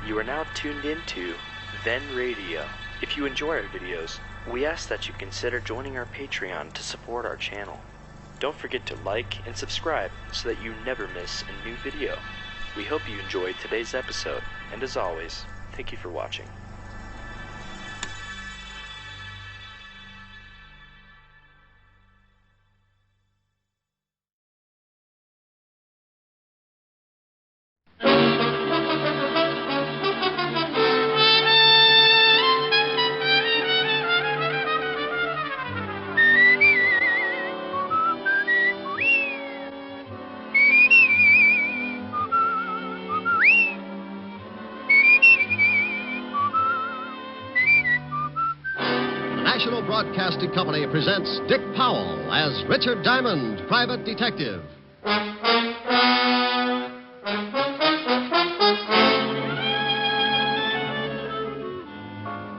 You are now tuned into Then Radio. If you enjoy our videos, we ask that you consider joining our Patreon to support our channel. Don't forget to like and subscribe so that you never miss a new video. We hope you enjoyed today's episode, and as always, thank you for watching. Broadcasting Company presents Dick Powell as Richard Diamond, private detective.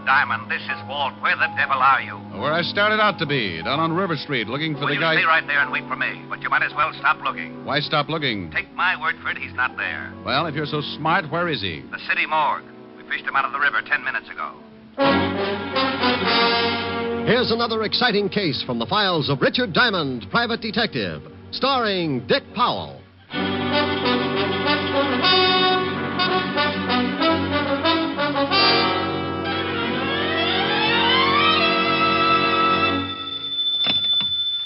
Diamond, this is Walt. Where the devil are you? Where I started out to be, down on River Street, looking for the guy... You stay right there and wait for me, but you might as well stop looking. Why stop looking? Take my word for it, he's not there. Well, if you're so smart, where is he? The city morgue. We fished him out of the river 10 minutes ago. Here's another exciting case from the files of Richard Diamond, private detective, starring Dick Powell.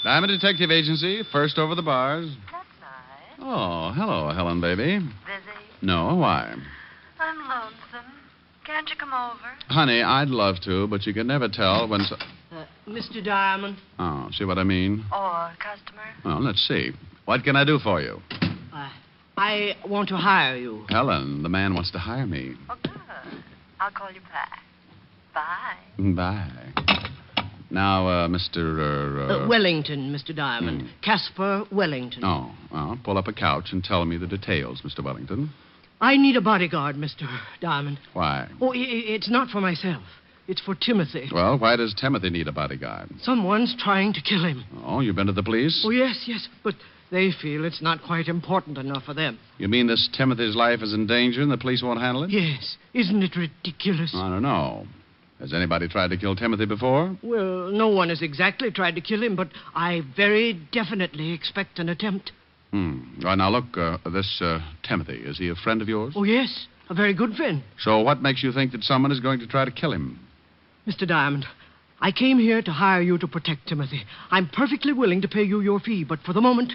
Diamond Detective Agency, first over the bars. That's nice. Oh, hello, Helen, baby. Busy? No, why? I'm lonesome. Can't you come over? Honey, I'd love to, but you can never tell when... Mr. Diamond. Oh, see what I mean? Or customer? Well, let's see. What can I do for you? I want to hire you. Helen, the man wants to hire me. Oh, good. I'll call you back. Bye. Bye. Now, Mr. Wellington, Mr. Diamond. Caspar Wellington. Oh, well, pull up a couch and tell me the details, Mr. Wellington. I need a bodyguard, Mr. Diamond. Why? Oh, it's not for myself. It's for Timothy. Well, why does Timothy need a bodyguard? Someone's trying to kill him. Oh, you've been to the police? Oh, yes, but they feel it's not quite important enough for them. You mean this Timothy's life is in danger and the police won't handle it? Yes. Isn't it ridiculous? I don't know. Has anybody tried to kill Timothy before? Well, no one has exactly tried to kill him, but I very definitely expect an attempt. Well, now, look, this Timothy, is he a friend of yours? Oh, yes. A very good friend. So what makes you think that someone is going to try to kill him? Mr. Diamond, I came here to hire you to protect Timothy. I'm perfectly willing to pay you your fee, but for the moment,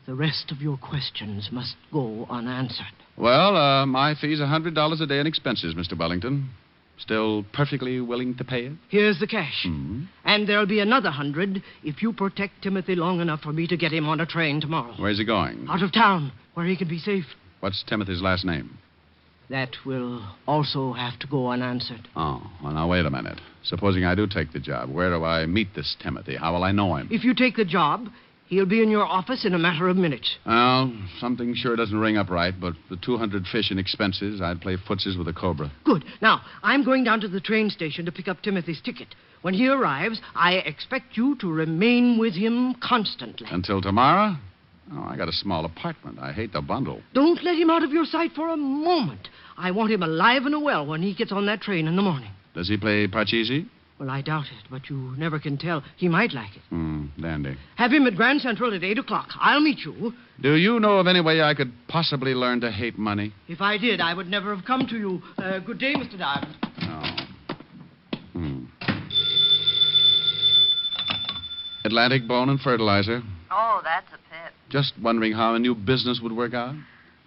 the rest of your questions must go unanswered. Well, my fee's $100 a day in expenses, Mr. Wellington. Still perfectly willing to pay it? Here's the cash. Mm-hmm. And there'll be another 100 if you protect Timothy long enough for me to get him on a train tomorrow. Where's he going? Out of town, where he can be safe. What's Timothy's last name? That will also have to go unanswered. Oh, well, now, wait a minute. Supposing I do take the job, where do I meet this Timothy? How will I know him? If you take the job, he'll be in your office in a matter of minutes. Well, something sure doesn't ring up right, but the 200 fish in expenses, I'd play footsies with a cobra. Good. Now, I'm going down to the train station to pick up Timothy's ticket. When he arrives, I expect you to remain with him constantly. Until tomorrow? Oh, I got a small apartment. I hate to bundle. Don't let him out of your sight for a moment. I want him alive and well when he gets on that train in the morning. Does he play parcheesi? Well, I doubt it, but you never can tell. He might like it. Dandy. Have him at Grand Central at 8 o'clock. I'll meet you. Do you know of any way I could possibly learn to hate money? If I did, I would never have come to you. Good day, Mr. Diamond. Atlantic Bone and Fertilizer. Oh, that's a pip. Just wondering how a new business would work out.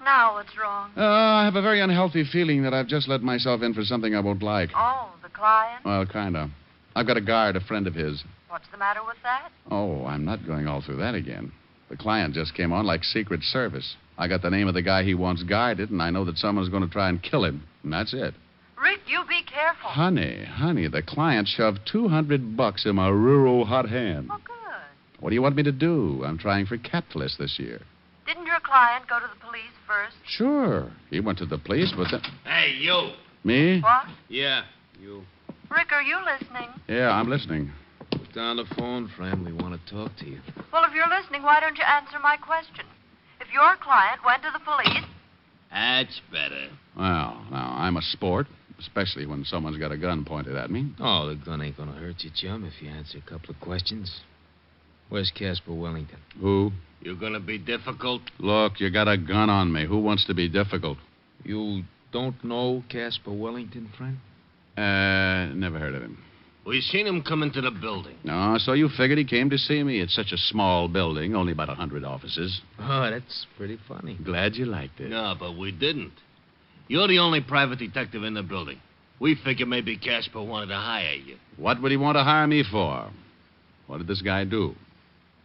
Now what's wrong? I have a very unhealthy feeling that I've just let myself in for something I won't like. Oh, the client? Well, kind of. I've got a guard, a friend of his. What's the matter with that? Oh, I'm not going all through that again. The client just came on like Secret Service. I got the name of the guy he wants guarded, and I know that someone's going to try and kill him. And that's it. Rick, you be careful. Honey, the client shoved $200 in my rural hot hand. Oh, good. What do you want me to do? I'm trying for capitalists this year. Didn't your client go to the police first? Sure. He went to the police, but then... Hey, you. Me? What? Yeah, you. Rick, are you listening? Yeah, I'm listening. Put down the phone, friend. We want to talk to you. Well, if you're listening, why don't you answer my question? If your client went to the police... That's better. Well, now, I'm a sport, especially when someone's got a gun pointed at me. Oh, the gun ain't gonna hurt you, chum, if you answer a couple of questions. Where's Casper Wellington? Who? You gonna be difficult? Look, you got a gun on me. Who wants to be difficult? You don't know Casper Wellington, friend? Never heard of him. We seen him come into the building. No, so you figured he came to see me. It's such a small building, only about 100 offices. Oh, that's pretty funny. Glad you liked it. No, but we didn't. You're the only private detective in the building. We figured maybe Casper wanted to hire you. What would he want to hire me for? What did this guy do?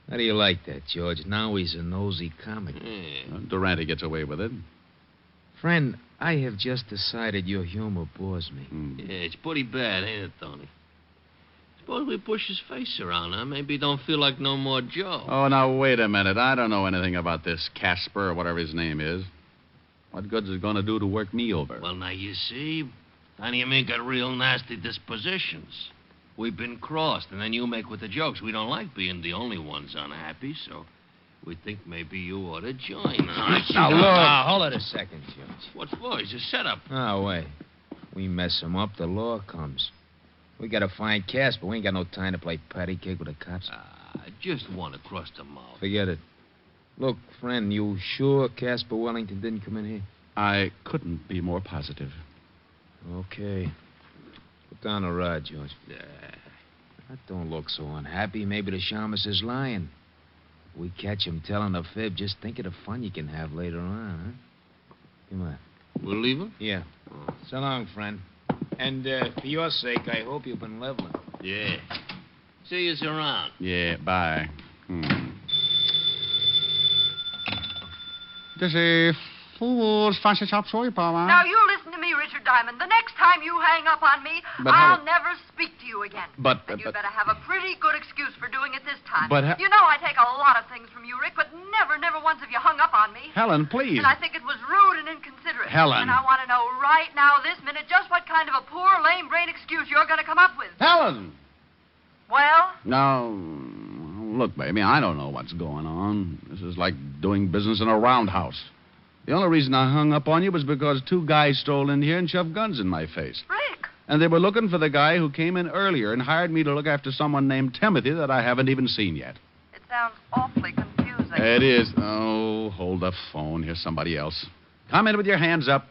How do you like that, George? Now he's a nosy comic. Yeah. Durante gets away with it. Friend, I have just decided your humor bores me. Yeah, it's pretty bad, ain't it, Tony? Suppose we push his face around, huh? Maybe he don't feel like no more Joe. Oh, now, wait a minute. I don't know anything about this Casper or whatever his name is. What good's it going to do to work me over? Well, now, you see, Tony and me got real nasty dispositions. We've been crossed, and then you make with the jokes. We don't like being the only ones unhappy, so we think maybe you ought to join us. Now, look. Now, hold it a second, George. What for? It's a setup. Oh, wait. We mess him up, the law comes. We gotta find Casper. We ain't got no time to play patty cake with the cops. I just want to cross the mouth. Forget it. Look, friend, you sure Casper Wellington didn't come in here? I couldn't be more positive. Okay. Put down the rod, George. That don't look so unhappy. Maybe the shamus is lying. If we catch him telling a fib, just think of the fun you can have later on, huh? Come on. We'll leave him? Yeah. So long, friend. And for your sake, I hope you've been leveling. Yeah. See you around. Yeah, bye. This is fool's fancy chop suey, Palmer. Now, you listen to me, Richard Diamond. The next time you hang up on me, But I'll how- never speak to you again. But- And you'd but- better have a pretty good excuse for doing it this time. But You know I take a lot of things from you, Rick, but never once have you hung up on me. Helen, please. And I think it was rude and inconsiderate. Helen. And I want to know right now, this minute, just what kind of a poor, lame-brain excuse you're going to come up with. Helen! Well? Now, look, baby, I don't know what's going on. This is like doing business in a roundhouse. The only reason I hung up on you was because two guys strolled in here and shoved guns in my face. Rick. And they were looking for the guy who came in earlier and hired me to look after someone named Timothy that I haven't even seen yet. It sounds awfully confusing. It is. Oh, hold the phone. Here's somebody else. Come in with your hands up.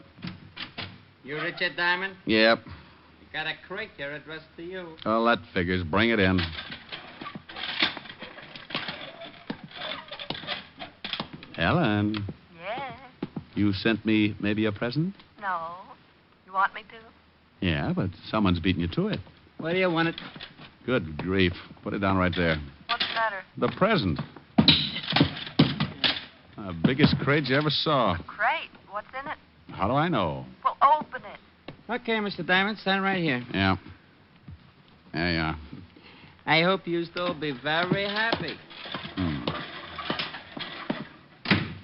You Richard Diamond? Yep. You got a crate here addressed to you. Well, that figures. Bring it in. Helen, Yes. you sent me maybe a present? No. You want me to? Yeah, but someone's beating you to it. Where do you want it? Good grief. Put it down right there. What's the matter? The present. The biggest crate you ever saw. Crate. What's in it? How do I know? Well, open it. Okay, Mr. Diamond, stand right here. Yeah. There you are. I hope you still be very happy.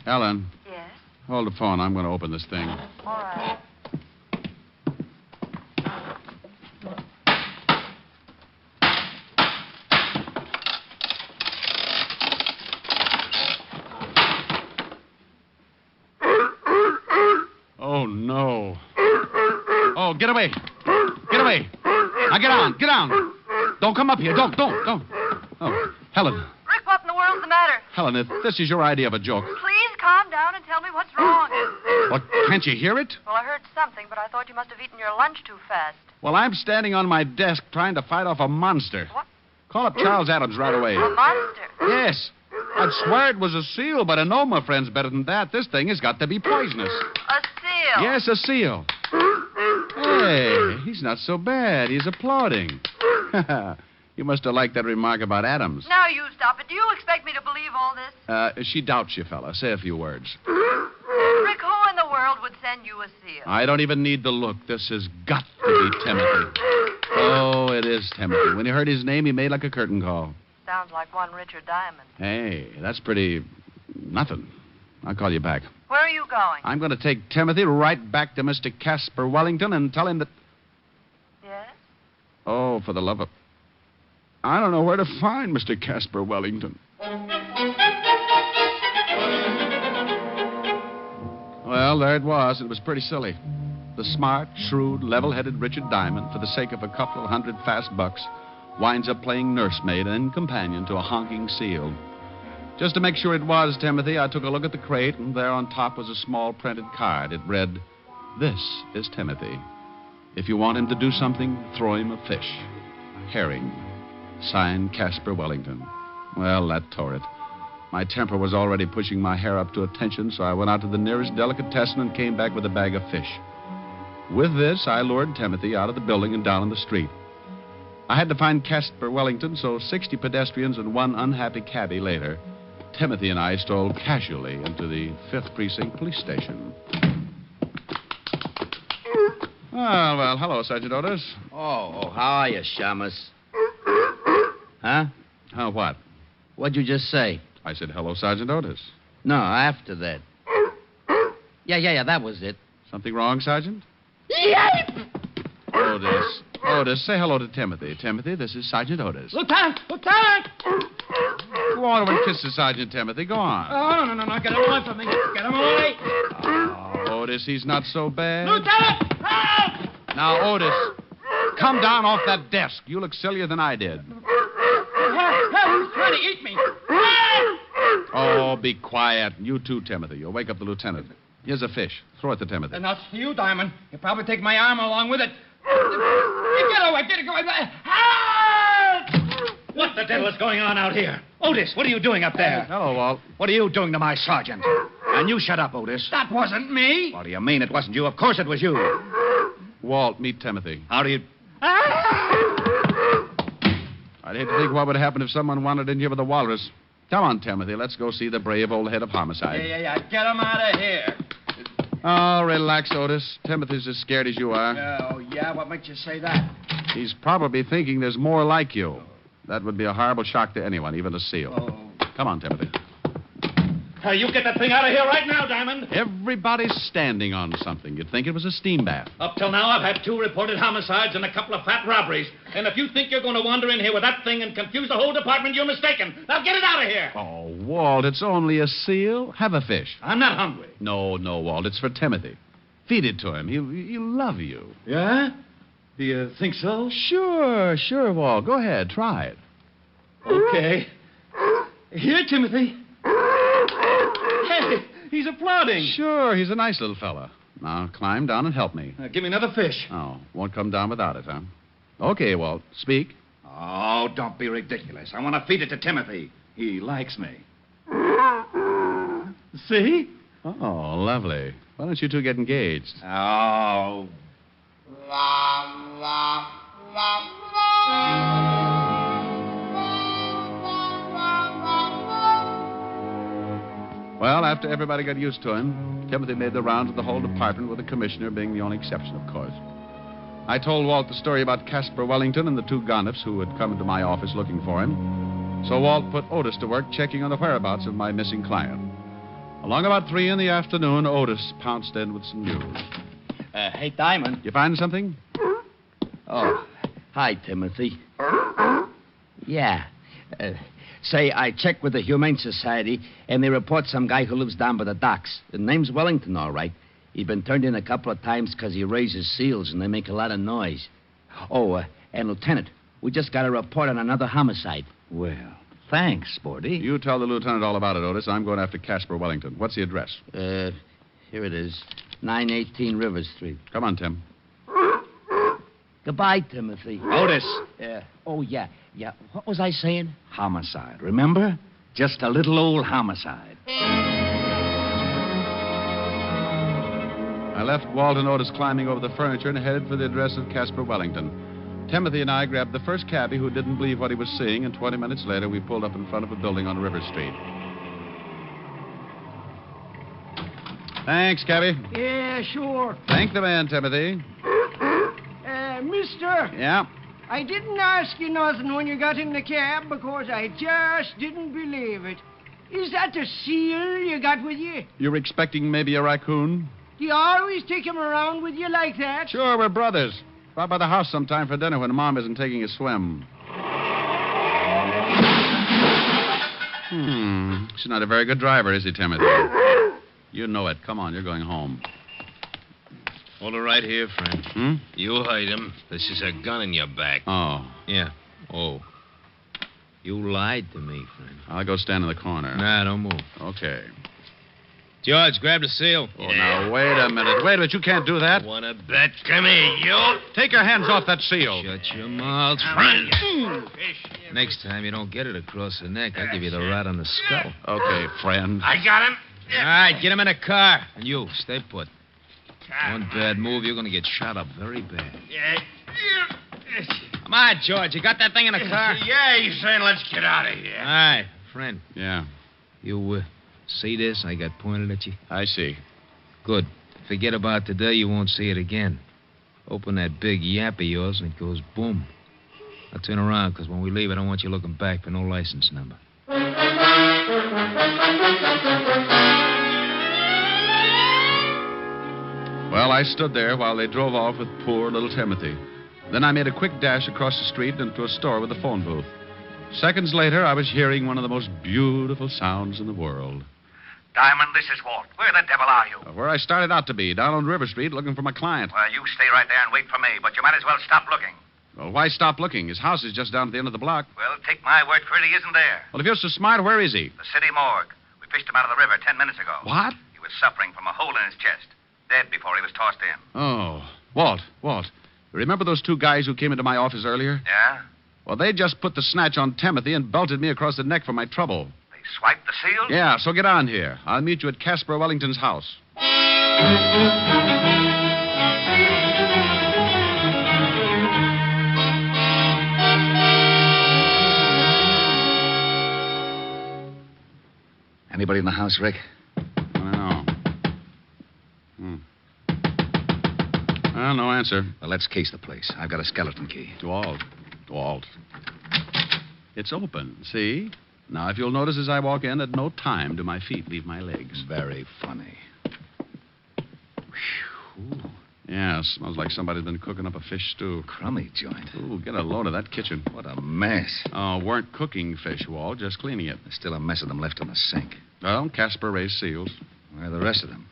Helen, Yes. hold the phone. I'm going to open this thing. All right. Oh, no. Oh, get away. Get away. Now get on. Get on. Don't come up here. Don't. Oh, Helen. Rick, what in the world's the matter? Helen, if this is your idea of a joke, Please calm down and tell me what's wrong. what, can't you hear it? Well, I heard something, but I thought you must have eaten your lunch too fast. Well, I'm standing on my desk trying to fight off a monster. What? Call up Charles Adams right away. A monster. Yes. I'd swear it was a seal, but I know my friend's better than that. This thing has got to be poisonous. A seal. Yes, a seal. Hey, he's not so bad. He's applauding. You must have liked that remark about Adams. Now you stop it. Do you expect me to believe all this? She doubts you, fella. Say a few words. Rick, who in the world would send you a seal? I don't even need to look. This has got to be Timothy. Oh, it is Timothy. When he heard his name, he made like a curtain call. Sounds like one Richard Diamond. Hey, that's pretty... nothing. I'll call you back. Where are you going? I'm going to take Timothy right back to Mr. Casper Wellington and tell him that... Yes? Oh, for the love of... I don't know where to find Mr. Casper Wellington. Well, there it was. It was pretty silly. the smart, shrewd, level-headed Richard Diamond, for the sake of a couple of $100 fast bucks, winds up playing nursemaid and companion to a honking seal. Just to make sure it was Timothy, I took a look at the crate, and there on top was a small printed card. It read, "This is Timothy. If you want him to do something, throw him a fish. Herring. Signed, Casper Wellington." Well, that tore it. My temper was already pushing my hair up to attention, so I went out to the nearest delicatessen and came back with a bag of fish. With this, I lured Timothy out of the building and down on the street. I had to find Casper Wellington, so 60 pedestrians and one unhappy cabbie later, Timothy and I strolled casually into the 5th Precinct Police Station. Ah, well, hello, Sergeant Otis. Oh, how are you, Shamus? Huh? What? What'd you just say? I said, hello, Sergeant Otis. No, after that. Yeah, that was it. Something wrong, Sergeant? Otis, say hello to Timothy. Timothy, this is Sergeant Otis. Lieutenant! Go on over and kiss the Sergeant, Timothy. Go on. Oh, no. Get him away from me. Get him away. Oh, Otis, he's not so bad. Lieutenant! Help! Now, Otis, come down off that desk. You look sillier than I did. Help! He's trying to eat me. Oh, be quiet. You too, Timothy. You'll wake up the lieutenant. Here's a fish. Throw it to Timothy. Not you, Diamond. You'll probably take my arm along with it. Get away. Help! What the devil is going on out here? Otis, what are you doing up there? Hello, Walt. What are you doing to my sergeant? And you shut up, Otis. That wasn't me. What do you mean it wasn't you? Of course it was you. Walt, meet Timothy. How do you... I'd hate to think what would happen if someone wandered in here with a walrus. Come on, Timothy. Let's go see the brave old head of homicide. Yeah. Get him out of here. Oh, relax, Otis. Timothy's as scared as you are. Oh, yeah? What makes you say that? He's probably thinking there's more like you. That would be a horrible shock to anyone, even a seal. Oh. Come on, Timothy. You get that thing out of here right now, Diamond. Everybody's standing on something. You'd think it was a steam bath. Up till now, I've had 2 reported homicides and a couple of fat robberies. And if you think you're going to wander in here with that thing and confuse the whole department, you're mistaken. Now get it out of here. Oh, Walt, it's only a seal. Have a fish. I'm not hungry. No, Walt. It's for Timothy. Feed it to him. He'll love you. Yeah? Do you think so? Sure, Walt. Go ahead. Try it. Okay. Here, Timothy. Hey, he's applauding. Sure, he's a nice little fella. Now, climb down and help me. Give me another fish. Oh, won't come down without it, huh? Okay, Walt. Speak. Oh, don't be ridiculous. I want to feed it to Timothy. He likes me. See? Oh, lovely. Why don't you two get engaged? Oh. Well, after everybody got used to him, Timothy made the rounds of the whole department, with the commissioner being the only exception, of course. I told Walt the story about Casper Wellington and the 2 gonniffs who had come into my office looking for him. So Walt put Otis to work checking on the whereabouts of my missing client. Along about 3 in the afternoon, Otis pounced in with some news. Hey, Diamond. You find something? Oh, hi, Timothy. Yeah. Say, I checked with the Humane Society, and they report some guy who lives down by the docks. His name's Wellington, all right. He's been turned in a couple of times because he raises seals, and they make a lot of noise. Oh, and Lieutenant, we just got a report on another homicide. Well, thanks, Sporty. You tell the lieutenant all about it, Otis. I'm going after Casper Wellington. What's the address? Here it is. 918 River Street. Come on, Tim. Goodbye, Timothy. Otis. Oh, yeah. What was I saying? Homicide, remember? Just a little old homicide. I left Walt and Otis climbing over the furniture and headed for the address of Casper Wellington. Timothy and I grabbed the first cabbie who didn't believe what he was seeing, and 20 minutes later we pulled up in front of a building on River Street. Thanks, cabbie. Yeah, sure. Thank the man, Timothy. Mister. Yeah? I didn't ask you nothing when you got in the cab because I just didn't believe it. Is that a seal you got with you? You're expecting maybe a raccoon? Do you always take him around with you like that? Sure, we're brothers. Stop by the house sometime for dinner when Mom isn't taking a swim. She's not a very good driver, is he, Timothy? You know it. Come on, you're going home. Hold it right here, friend. Hmm? You heard him. This is a gun in your back. Oh. Yeah. Oh. You lied to me, friend. I'll go stand in the corner. Nah, don't move. Okay. George, grab the seal. Oh, now, wait a minute. Wait a minute. You can't do that. Wanna bet? Come here, you. Take your hands off that seal. Shut your mouth, friend. Next time you don't get it across the neck, I'll give you the right on the skull. Okay, friend. I got him. All right, get him in a car. And you, stay put. One bad move, you're going to get shot up very bad. Come on, George. You got that thing in the car? Yeah, he's saying let's get out of here. All right, friend. Yeah, You see this I got pointed at you? I see. Good. Forget about today. You won't see it again. Open that big yap of yours and it goes boom. Now turn around, because when we leave, I don't want you looking back for no license number. Well, I stood there while they drove off with poor little Timothy. Then I made a quick dash across the street into a store with a phone booth. Seconds later, I was hearing one of the most beautiful sounds in the world. Diamond, this is Walt. Where the devil are you? Where I started out to be, down on River Street, looking for my client. Well, you stay right there and wait for me, but you might as well stop looking. Well, why stop looking? His house is just down at the end of the block. Well, take my word for it, he isn't there. Well, if you're so smart, where is he? The city morgue. We fished him out of the river 10 minutes ago. What? He was suffering from a hole in his chest. Dead before he was tossed in. Oh, Walt. Remember those two guys who came into my office earlier? Yeah? Well, they just put the snatch on Timothy and belted me across the neck for my trouble. They swiped the seal? Yeah, so get on here. I'll meet you at Casper Wellington's house. Anybody in the house, Rick? I don't know. Well, no answer. Well, let's case the place. I've got a skeleton key. Walt. It's open, see? Now, if you'll notice as I walk in, at no time do my feet leave my legs. Very funny. Whew. Yeah, smells like somebody's been cooking up a fish stew. Crummy joint. Ooh, get a load of that kitchen. What a mess. Oh, weren't cooking fish, Walt, just cleaning it. There's still a mess of them left in the sink. Well, Casper raised seals. Where are the rest of them?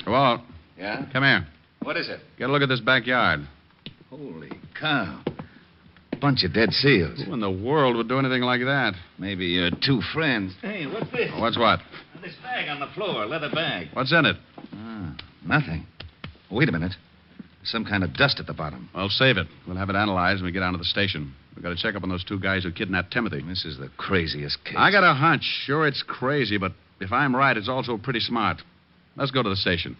Walt, Yeah? come here. What is it? Get a look at this backyard. Holy cow. Bunch of dead seals. Who in the world would do anything like that? Maybe your two friends. Hey, what's this? What's what? This bag on the floor, leather bag. What's in it? Nothing. Wait a minute. There's some kind of dust at the bottom. Well, save it. We'll have it analyzed when we get down to the station. We've got to check up on those two guys who kidnapped Timothy. This is the craziest case. I got a hunch. Sure, it's crazy, but if I'm right, it's also pretty smart. Let's go to the station.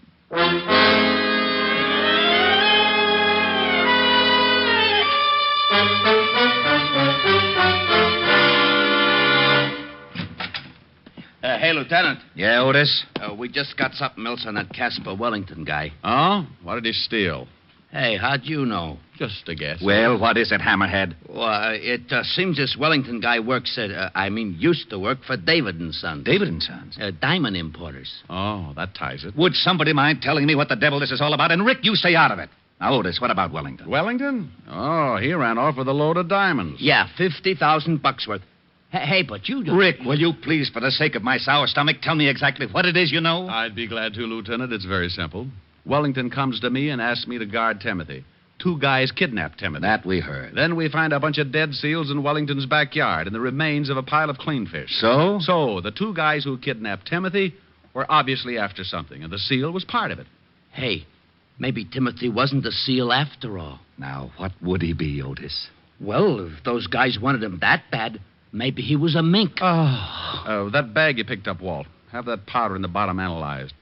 Hey, Lieutenant. Yeah, Otis? We just got something else on that Casper Wellington guy. Oh? What did he steal? Hey, how'd you know? Just a guess. Well, what is it, Hammerhead? Well, it seems this Wellington guy used to work for David & Sons. David & Sons? Diamond importers. Oh, that ties it. Would somebody mind telling me what the devil this is all about? And, Rick, you stay out of it. Now, Otis, what about Wellington? Wellington? Oh, he ran off with a load of diamonds. Yeah, $50,000 worth. Hey, but you don't... Rick, will you please, for the sake of my sour stomach, tell me exactly what it is you know? I'd be glad to, Lieutenant. It's very simple. Wellington comes to me and asks me to guard Timothy. Two guys kidnapped Timothy. That we heard. Then we find a bunch of dead seals in Wellington's backyard and the remains of a pile of clean fish. So? So, the two guys who kidnapped Timothy were obviously after something, and the seal was part of it. Hey, maybe Timothy wasn't a seal after all. Now, what would he be, Otis? Well, if those guys wanted him that bad, maybe he was a mink. Oh, that bag you picked up, Walt. Have that powder in the bottom analyzed.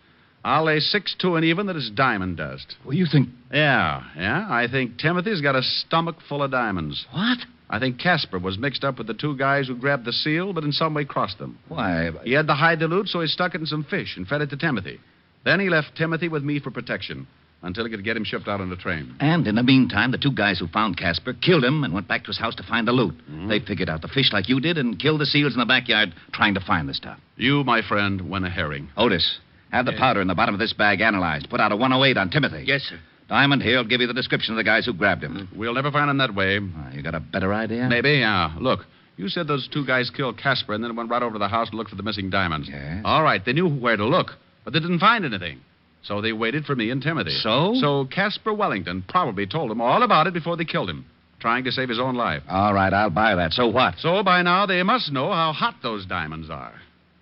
I'll lay 6-2 and even that it's diamond dust. Well, you think... Yeah. I think Timothy's got a stomach full of diamonds. What? I think Casper was mixed up with the two guys who grabbed the seal, but in some way crossed them. Why... He had to hide the loot, so he stuck it in some fish and fed it to Timothy. Then he left Timothy with me for protection until he could get him shipped out on the train. And in the meantime, the two guys who found Casper killed him and went back to his house to find the loot. Mm-hmm. They figured out the fish like you did and killed the seals in the backyard trying to find the stuff. You, my friend, went a herring. Otis, have the powder in the bottom of this bag analyzed. Put out a 108 on Timothy. Yes, sir. Diamond here will give you the description of the guys who grabbed him. We'll never find him that way. You got a better idea? Maybe, yeah. Look, you said those two guys killed Casper and then went right over to the house to look for the missing diamonds. Yes. All right, they knew where to look, but they didn't find anything. So they waited for me and Timothy. So? So Casper Wellington probably told them all about it before they killed him, trying to save his own life. All right, I'll buy that. So what? So by now they must know how hot those diamonds are.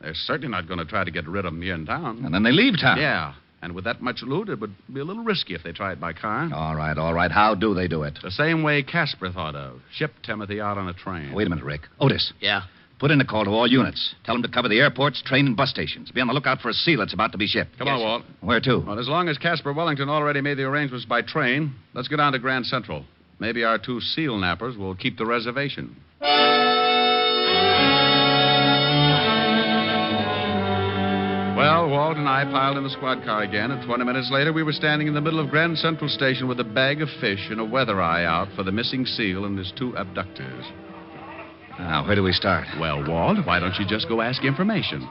They're certainly not going to try to get rid of them here in town. And then they leave town. Yeah. And with that much loot, it would be a little risky if they tried by car. All right. How do they do it? The same way Casper thought of. Ship Timothy out on a train. Wait a minute, Rick. Otis. Yeah? Put in a call to all units. Tell them to cover the airports, train, and bus stations. Be on the lookout for a seal that's about to be shipped. Come on, Walt. Where to? Well, as long as Casper Wellington already made the arrangements by train, let's go down to Grand Central. Maybe our 2 seal nappers will keep the reservation. Well, Walt and I piled in the squad car again, and 20 minutes later we were standing in the middle of Grand Central Station with a bag of fish and a weather eye out for the missing seal and his 2 abductors. Now, where do we start? Well, Walt, why don't you just go ask information?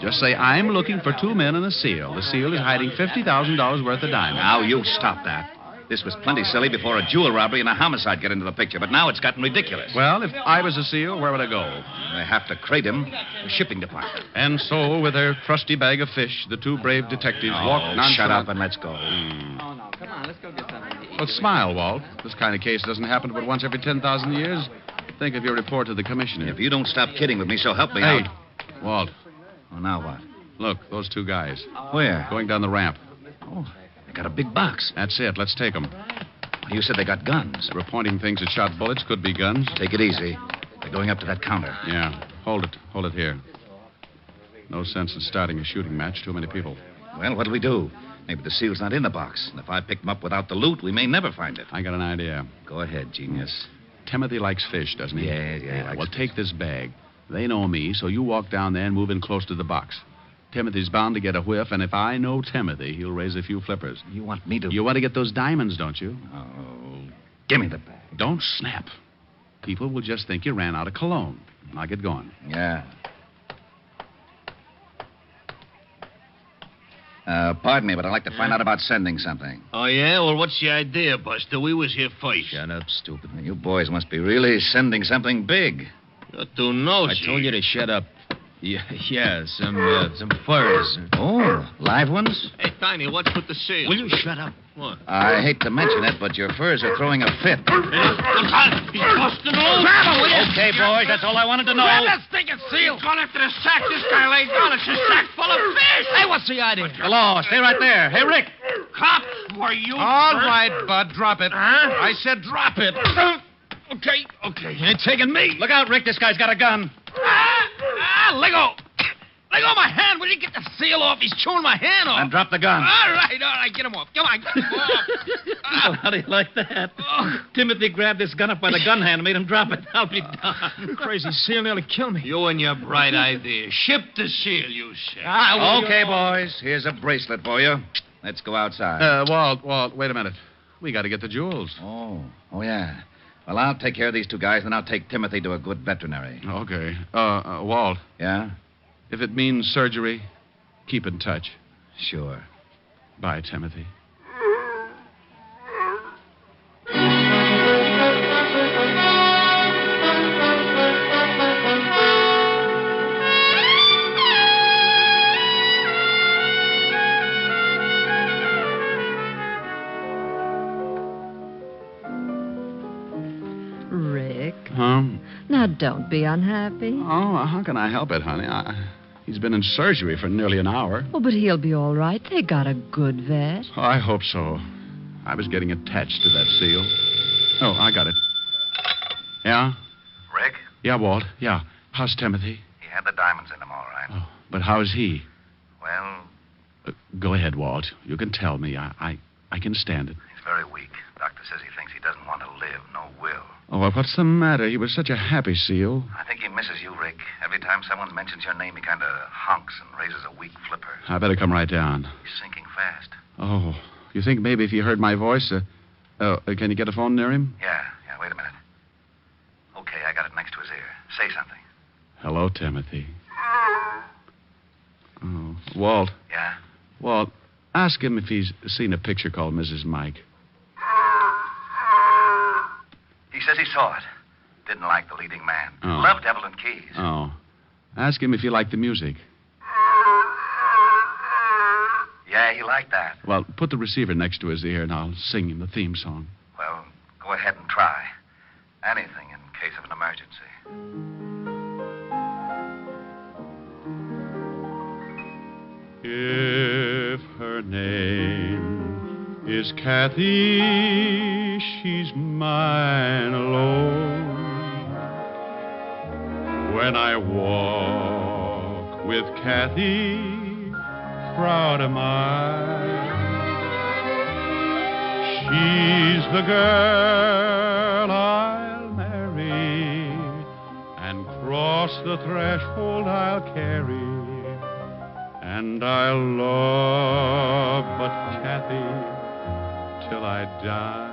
Just say, I'm looking for 2 men and a seal. The seal is hiding $50,000 worth of diamonds. Now, you stop that. This was plenty silly before a jewel robbery and a homicide get into the picture, but now it's gotten ridiculous. Well, if I was a seal, where would I go? They have to crate him. The shipping department. And so, with their trusty bag of fish, the 2 brave detectives walked nonchalant. Shut up and let's go. Oh, no. Come on, let's go get something to eat. Well, smile, Walt. This kind of case doesn't happen but once every 10,000 years. Think of your report to the commissioner. If you don't stop kidding with me, so help me Hey, out. Walt, Oh, now what? look, those 2 guys. Where? Going down the ramp. Oh, they got a big box. That's it. Let's take them. You said they got guns. They were pointing things that shot bullets. Could be guns. Take it easy. They're going up to that counter. Yeah. Hold it here. No sense in starting a shooting match. Too many people. Well, what'll we do? Maybe the seal's not in the box. And if I pick them up without the loot, we may never find it. I got an idea. Go ahead, genius. Timothy likes fish, doesn't he? Yeah, he likes Well, fish. take this bag. They know me, so you walk down there and move in close to the box. Timothy's bound to get a whiff, and if I know Timothy, he'll raise a few flippers. You want me to... You want to get those diamonds, don't you? Oh, give me the bag. Don't snap. People will just think you ran out of cologne. Now get going. Yeah. Pardon me, but I'd like to find out about sending something. Oh, yeah? Well, what's the idea, Buster? We was here first. Shut up, stupid. You boys must be really sending something big. You're too nosy. I told you to shut up. Yeah, some furs. Oh, live ones? Hey, Tiny, what's with the seals? Will you shut up? What? I hate to mention it, but your furs are throwing a fit. He's busting all. Grab him, will you? Okay, boys, that's all I wanted to know. Grab that stinking seal. He's gone after the sack this guy laid down. It's a sack full of fish. Hey, what's the idea? Hello, stay right there. Hey, Rick. Cops, were you... All right, Bud, drop it. I said drop it. Okay. You ain't taking me. Look out, Rick. This guy's got a gun. Let go. Let go of my hand. Will you get the seal off? He's chewing my hand off. And drop the gun. All right. Get him off. Come on, get him off. Well, how do you like that? Timothy grabbed this gun up by the gun hand and made him drop it. I'll be darned. Crazy seal nearly killed me. You and your bright idea. Ship the seal, you say. Okay, boys. Here's a bracelet for you. Let's go outside. Walt, wait a minute. We got to get the jewels. Oh, yeah. Well, I'll take care of these 2 guys, and I'll take Timothy to a good veterinary. Okay. Walt, Yeah? if it means surgery, keep in touch. Sure. Bye, Timothy. Rick, Huh? now don't be unhappy. Oh, how can I help it, honey? He's been in surgery for nearly an hour. Oh, but he'll be all right. They got a good vet. Oh, I hope so. I was getting attached to that seal. Oh, I got it. Yeah? Rick, Yeah, Walt. Yeah. How's Timothy? he had the diamonds in him, all right. Oh, but how's he? Well, Go ahead, Walt. You can tell me. I can stand it. he's very weak. Doctor says he thinks he doesn't want to live, no will. Oh, well, what's the matter? He was such a happy seal. I think he misses you, Rick. Every time someone mentions your name, he kind of honks and raises a weak flipper. I better come right down. He's sinking fast. Oh, you think maybe if he heard my voice, can you get a phone near him? Yeah, wait a minute. Okay, I got it next to his ear. Say something. Hello, Timothy. Oh, Walt. Yeah? Walt, ask him if he's seen a picture called Mrs. Mike. He says he saw it. Didn't like the leading man. Oh. Loved Evelyn Keyes. Oh. Ask him if he liked the music. Yeah, Yeah, he liked that. Well, put the receiver next to his ear and I'll sing him the theme song. Well, go ahead and try. Anything in case of an emergency. If her name is Kathy, she's mine alone. When I walk with Kathy, proud am I. She's the girl I'll marry, and cross the threshold I'll carry. And I'll love but Kathy till I die.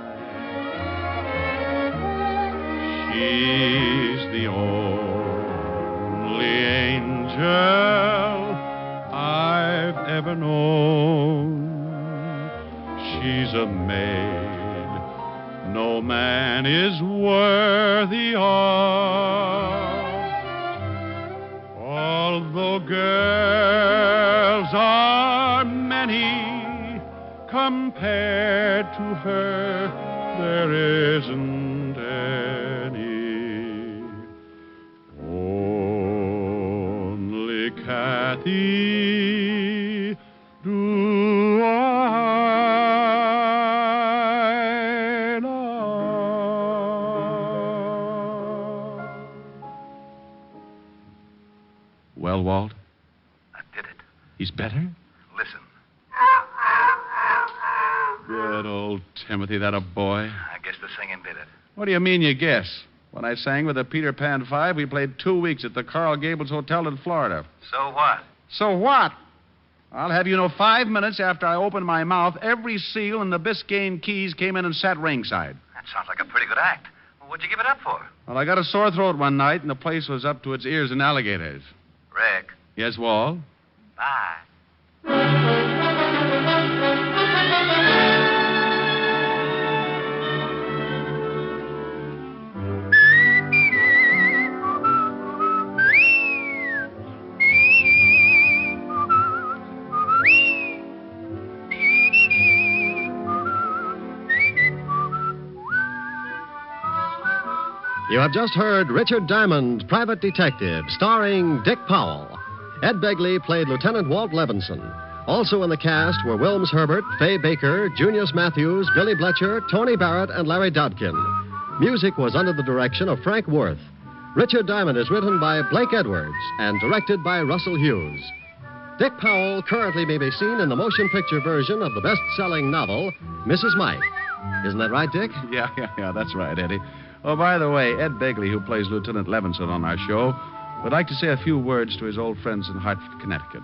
She's the only angel I've ever known. She's a maid no man is worthy of. Although girls are many, compared to her, there isn't any. Only Kathy do I love. Well, Walt? I did it. He's better? Listen. Good old Timothy, that a boy. I guess the singing did it. What do you mean you guess? When I sang with the Peter Pan Five, we played 2 weeks at the Coral Gables Hotel in Florida. So what? So what? I'll have you know 5 minutes after I opened my mouth, every seal in the Biscayne Keys came in and sat ringside. That sounds like a pretty good act. Well, what'd you give it up for? Well, I got a sore throat one night, and the place was up to its ears in alligators. Rick. Yes, Walt? Bye. You have just heard Richard Diamond, Private Detective, starring Dick Powell. Ed Begley played Lieutenant Walt Levinson. Also in the cast were Wilms Herbert, Fay Baker, Junius Matthews, Billy Bletcher, Tony Barrett, and Larry Dodkin. Music was under the direction of Frank Worth. Richard Diamond is written by Blake Edwards and directed by Russell Hughes. Dick Powell currently may be seen in the motion picture version of the best-selling novel, Mrs. Mike. Isn't that right, Dick? Yeah, that's right, Eddie. Oh, by the way, Ed Begley, who plays Lieutenant Levinson on our show, would like to say a few words to his old friends in Hartford, Connecticut.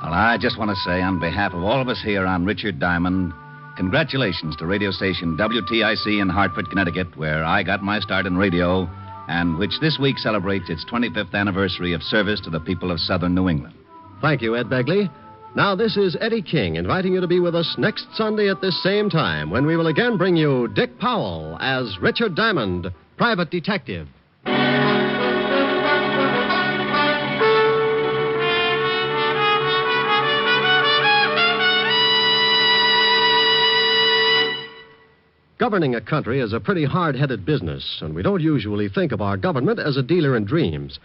Well, I just want to say, on behalf of all of us here on Richard Diamond, congratulations to radio station WTIC in Hartford, Connecticut, where I got my start in radio, and which this week celebrates its 25th anniversary of service to the people of southern New England. Thank you, Ed Begley. Now, this is Eddie King inviting you to be with us next Sunday at this same time when we will again bring you Dick Powell as Richard Diamond, Private Detective. Governing a country is a pretty hard-headed business, and we don't usually think of our government as a dealer in dreams.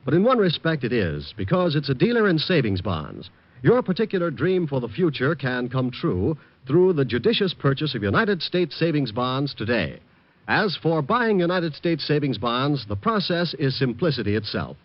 But in one respect it is, because it's a dealer in savings bonds. Your particular dream for the future can come true through the judicious purchase of United States savings bonds today. As for buying United States savings bonds, the process is simplicity itself.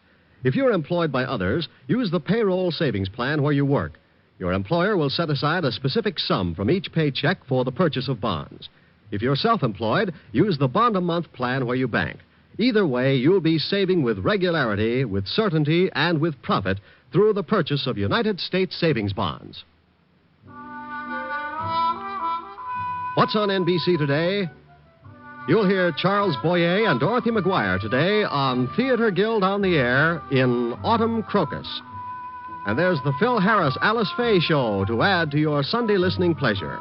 If you're employed by others, use the payroll savings plan where you work. Your employer will set aside a specific sum from each paycheck for the purchase of bonds. If you're self-employed, use the bond-a-month plan where you bank. Either way, you'll be saving with regularity, with certainty, and with profit through the purchase of United States savings bonds. What's on NBC today? You'll hear Charles Boyer and Dorothy McGuire today on Theater Guild on the Air in Autumn Crocus. And there's the Phil Harris Alice Faye Show to add to your Sunday listening pleasure.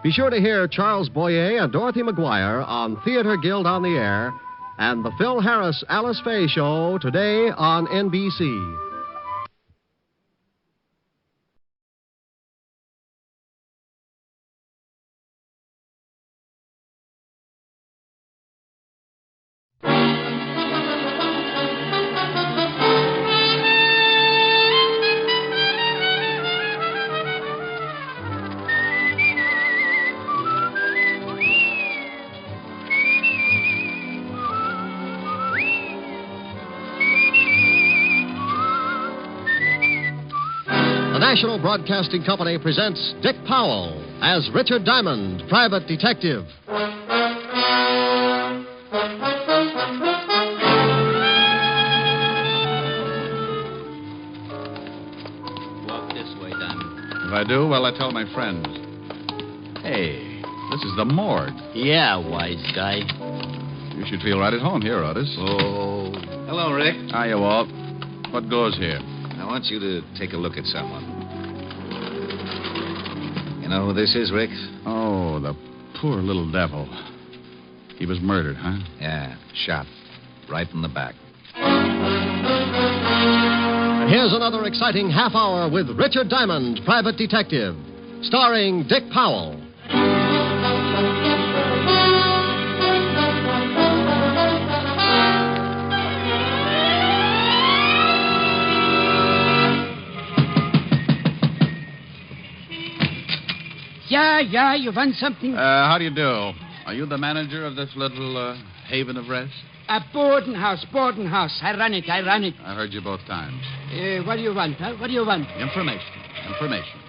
Be sure to hear Charles Boyer and Dorothy McGuire on Theater Guild on the Air and the Phil Harris Alice Faye Show today on NBC. National Broadcasting Company presents Dick Powell as Richard Diamond, private detective. Walk this way, Diamond. If I do, well, I tell my friends. Hey, this is the morgue. Yeah, wise guy. You should feel right at home here, Otis. Oh. Hello, Rick. Hiya, Walt. What goes here? I want you to take a look at someone. You know who this is, Rick? Oh, the poor little devil. He was murdered, huh? Yeah, shot. Right in the back. Here's another exciting half hour with Richard Diamond, private detective, starring Dick Powell. Yeah, you want something? How do you do? Are you the manager of this little haven of rest? A boarding house. I run it. I heard you both times. What do you want, huh? What do you want? Information.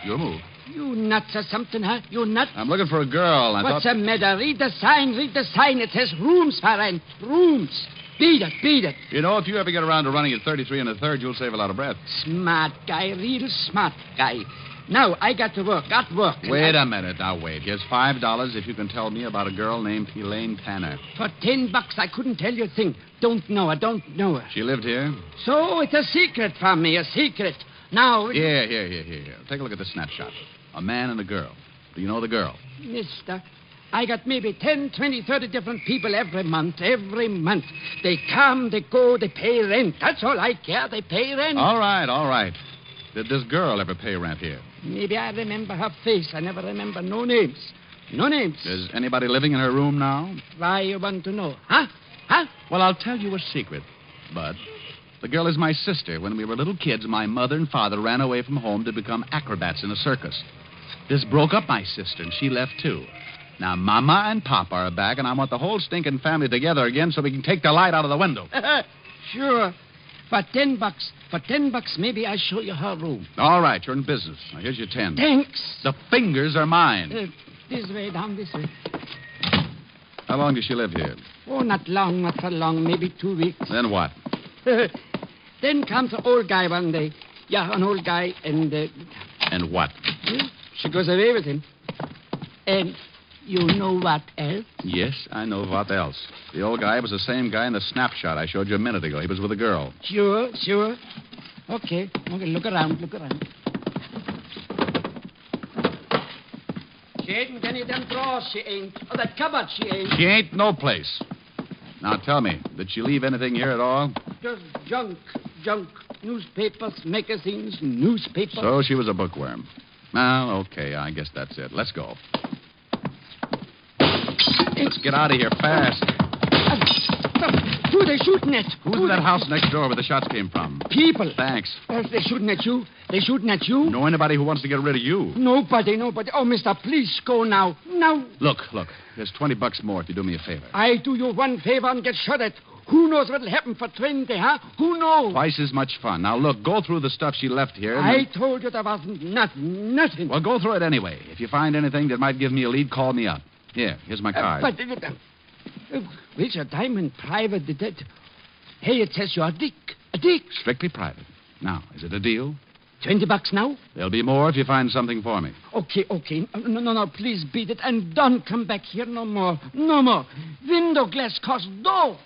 Your move. You nuts or something, huh? You nuts? I'm looking for a girl. What's the matter? Read the sign. It says rooms for rent. Rooms. Beat it. You know, if you ever get around to running at 33 1/3, you'll save a lot of breath. Smart guy, real smart guy. Now, I got to work. Wait a minute. Now, wait. Here's $5 if you can tell me about a girl named Elaine Tanner. For $10, I couldn't tell you a thing. Don't know her. She lived here? So it's a secret from me, a secret. Now... Here. Take a look at the snapshot. A man and a girl. Do you know the girl? Mister, I got maybe 10, 20, 30 different people every month. They come, they go, they pay rent. That's all I care. They pay rent. All right. Did this girl ever pay rent here? Maybe I remember her face. I never remember no names. Is anybody living in her room now? Why you want to know? Huh? Well, I'll tell you a secret, Bud. The girl is my sister. When we were little kids, my mother and father ran away from home to become acrobats in a circus. This broke up my sister, and she left, too. Now, Mama and Papa are back, and I want the whole stinking family together again so we can take the light out of the window. Sure. For $10, maybe I'll show you her room. All right, you're in business. Now, here's your 10. Thanks. The fingers are mine. This way, down this way. How long does she live here? Oh, not for long, maybe 2 weeks. Then what? Then comes an old guy one day. Yeah, an old guy, and... And what? She goes away with him. And you know what else? Yes, I know what else. The old guy was the same guy in the snapshot I showed you a minute ago. He was with a girl. Sure. Okay, look around. She ain't in any of them drawers, she ain't. Or that cupboard, she ain't. She ain't no place. Now, tell me, did she leave anything here at all? Just junk. Newspapers, magazines, newspapers. So she was a bookworm. Well, okay, I guess that's it. Let's go. Let's get out of here fast. Who are they shooting at? Who's in that house next door where the shots came from? People. Thanks. They're shooting at you. Know anybody who wants to get rid of you? Nobody. Oh, mister, please go now. Look. There's $20 more if you do me a favor. I do you one favor and get shot at. Who knows what'll happen for 20, huh? Who knows? Twice as much fun. Now, look, go through the stuff she left here. I told you there wasn't nothing. Well, go through it anyway. If you find anything that might give me a lead, call me up. Here's my card. Richard Diamond, private detective. Hey, it says you're a dick. Strictly private. Now, is it a deal? $20 now? There'll be more if you find something for me. Okay. No, please beat it and don't come back here no more. Window glass costs dough.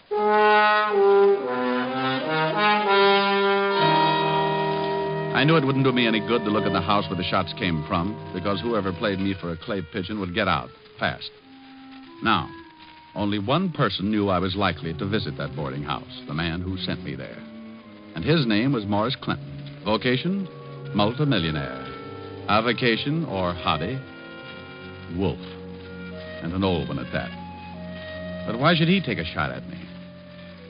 I knew it wouldn't do me any good to look at the house where the shots came from, because whoever played me for a clay pigeon would get out fast. Now, only one person knew I was likely to visit that boarding house, the man who sent me there. And his name was Morris Clinton. Vocation? Multimillionaire. Avocation, or hobby? Wolf. And an old one at that. But why should he take a shot at me?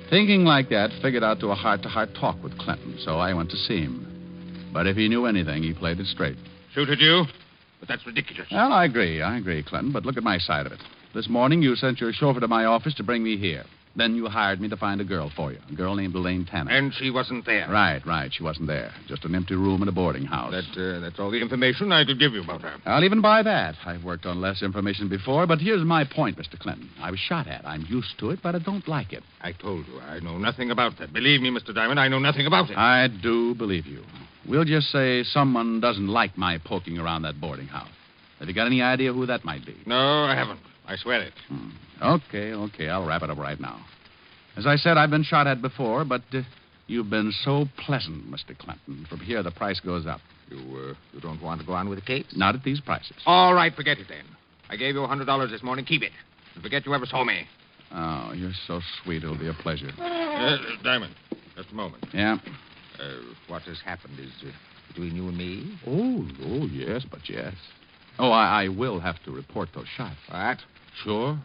Thinking like that figured out to a heart-to-heart talk with Clinton, so I went to see him. But if he knew anything, he played it straight. Suited you? But that's ridiculous. Well, I agree, Clinton, but look at my side of it. This morning, you sent your chauffeur to my office to bring me here. Then you hired me to find a girl for you, a girl named Elaine Tanner. And she wasn't there. Right. She wasn't there. Just an empty room in a boarding house. That's all the information I could give you about her. I'll even buy that. I've worked on less information before, but here's my point, Mr. Clinton. I was shot at. I'm used to it, but I don't like it. I told you, I know nothing about that. Believe me, Mr. Diamond, I know nothing about it. I do believe you. We'll just say someone doesn't like my poking around that boarding house. Have you got any idea who that might be? No, I haven't. I swear it. Okay. I'll wrap it up right now. As I said, I've been shot at before, but you've been so pleasant, Mr. Clinton. From here, the price goes up. You don't want to go on with the case? Not at these prices. All right, forget it then. I gave you $100 this morning. Keep it. And forget you ever saw me. Oh, you're so sweet. It'll be a pleasure. Diamond, just a moment. Yeah? What has happened is between you and me. Oh, yes, but yes. Oh, I will have to report those shots. What? Sure.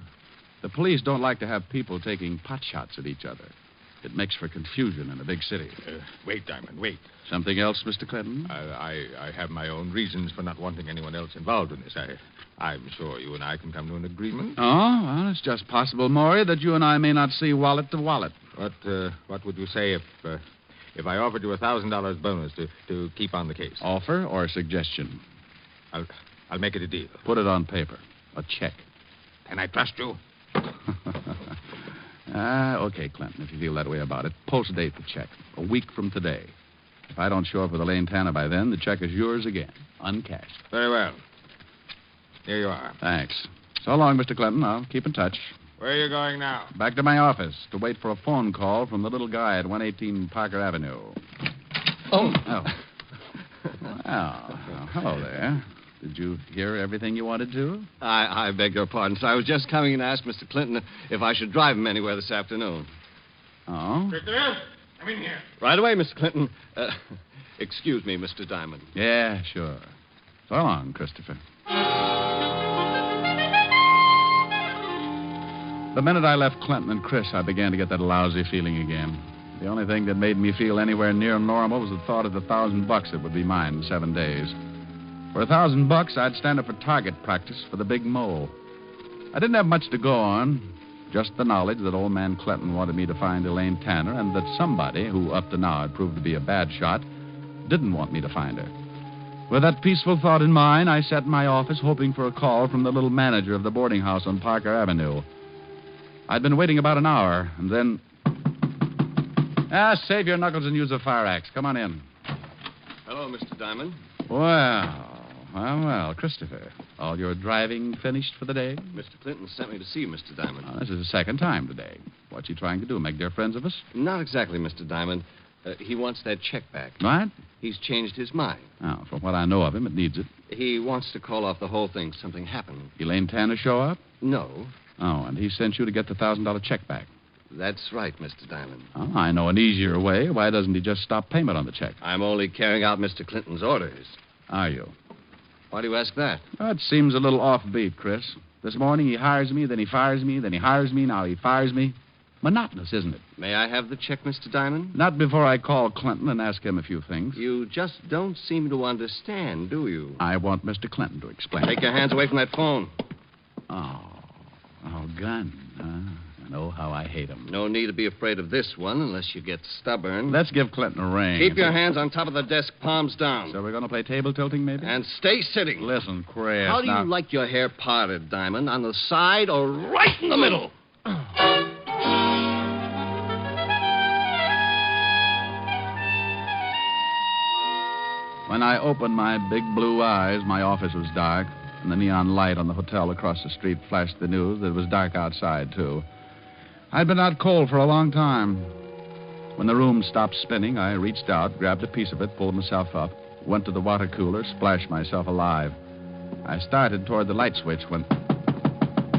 The police don't like to have people taking pot shots at each other. It makes for confusion in a big city. Wait, Diamond, wait. Something else, Mr. Clinton? I have my own reasons for not wanting anyone else involved in this. I'm sure you and I can come to an agreement. Oh, well, it's just possible, Maury, that you and I may not see wallet to wallet. What would you say if I offered you $1,000 bonus to keep on the case? Offer or suggestion? I'll make it a deal. Put it on paper. A check. Can I trust you? Okay, Clinton, if you feel that way about it. Post date the check. A week from today. If I don't show up with Elaine Tanner by then, the check is yours again. Uncashed. Very well. Here you are. Thanks. So long, Mr. Clinton. I'll keep in touch. Where are you going now? Back to my office to wait for a phone call from the little guy at 118 Parker Avenue. Oh. Well, hello there. Did you hear everything you wanted to? I beg your pardon, sir. I was just coming in to ask Mr. Clinton if I should drive him anywhere this afternoon. Oh? Christopher, come in here. Right away, Mr. Clinton. Excuse me, Mr. Diamond. Yeah, sure. So long, Christopher. The minute I left Clinton and Chris, I began to get that lousy feeling again. The only thing that made me feel anywhere near normal was the thought of the $1,000 that would be mine in 7 days. For $1,000, I'd stand up for target practice for the big mole. I didn't have much to go on, just the knowledge that old man Clinton wanted me to find Elaine Tanner and that somebody, who up to now had proved to be a bad shot, didn't want me to find her. With that peaceful thought in mind, I sat in my office hoping for a call from the little manager of the boarding house on Parker Avenue. I'd been waiting about an hour, and then... save your knuckles and use a fire axe. Come on in. Hello, Mr. Diamond. Well, Christopher. All your driving finished for the day? Mr. Clinton sent me to see you, Mr. Diamond. Oh, this is the second time today. What's he trying to do, make dear friends of us? Not exactly, Mr. Diamond. He wants that check back. What? He's changed his mind. Oh, from what I know of him, it needs it. He wants to call off the whole thing. Something happened. Elaine Tanner show up? No. Oh, and he sent you to get the $1,000 check back. That's right, Mr. Diamond. Oh, I know an easier way. Why doesn't he just stop payment on the check? I'm only carrying out Mr. Clinton's orders. Are you? Why do you ask that? Well, it seems a little offbeat, Chris. This morning he hires me, then he fires me, then he hires me, now he fires me. Monotonous, isn't it? May I have the check, Mr. Diamond? Not before I call Clinton and ask him a few things. You just don't seem to understand, do you? I want Mr. Clinton to explain. Take your hands away from that phone. Oh, gun. I know how I hate him. No need to be afraid of this one unless you get stubborn. Let's give Clinton a ring. Keep your hands on top of the desk, palms down. So we're going to play table tilting, maybe? And stay sitting. Listen, Chris. How do you like your hair parted, Diamond? On the side or right in the middle? When I opened my big blue eyes, my office was dark, and the neon light on the hotel across the street flashed the news that it was dark outside, too. I'd been out cold for a long time. When the room stopped spinning, I reached out, grabbed a piece of it, pulled myself up, went to the water cooler, splashed myself alive. I started toward the light switch when...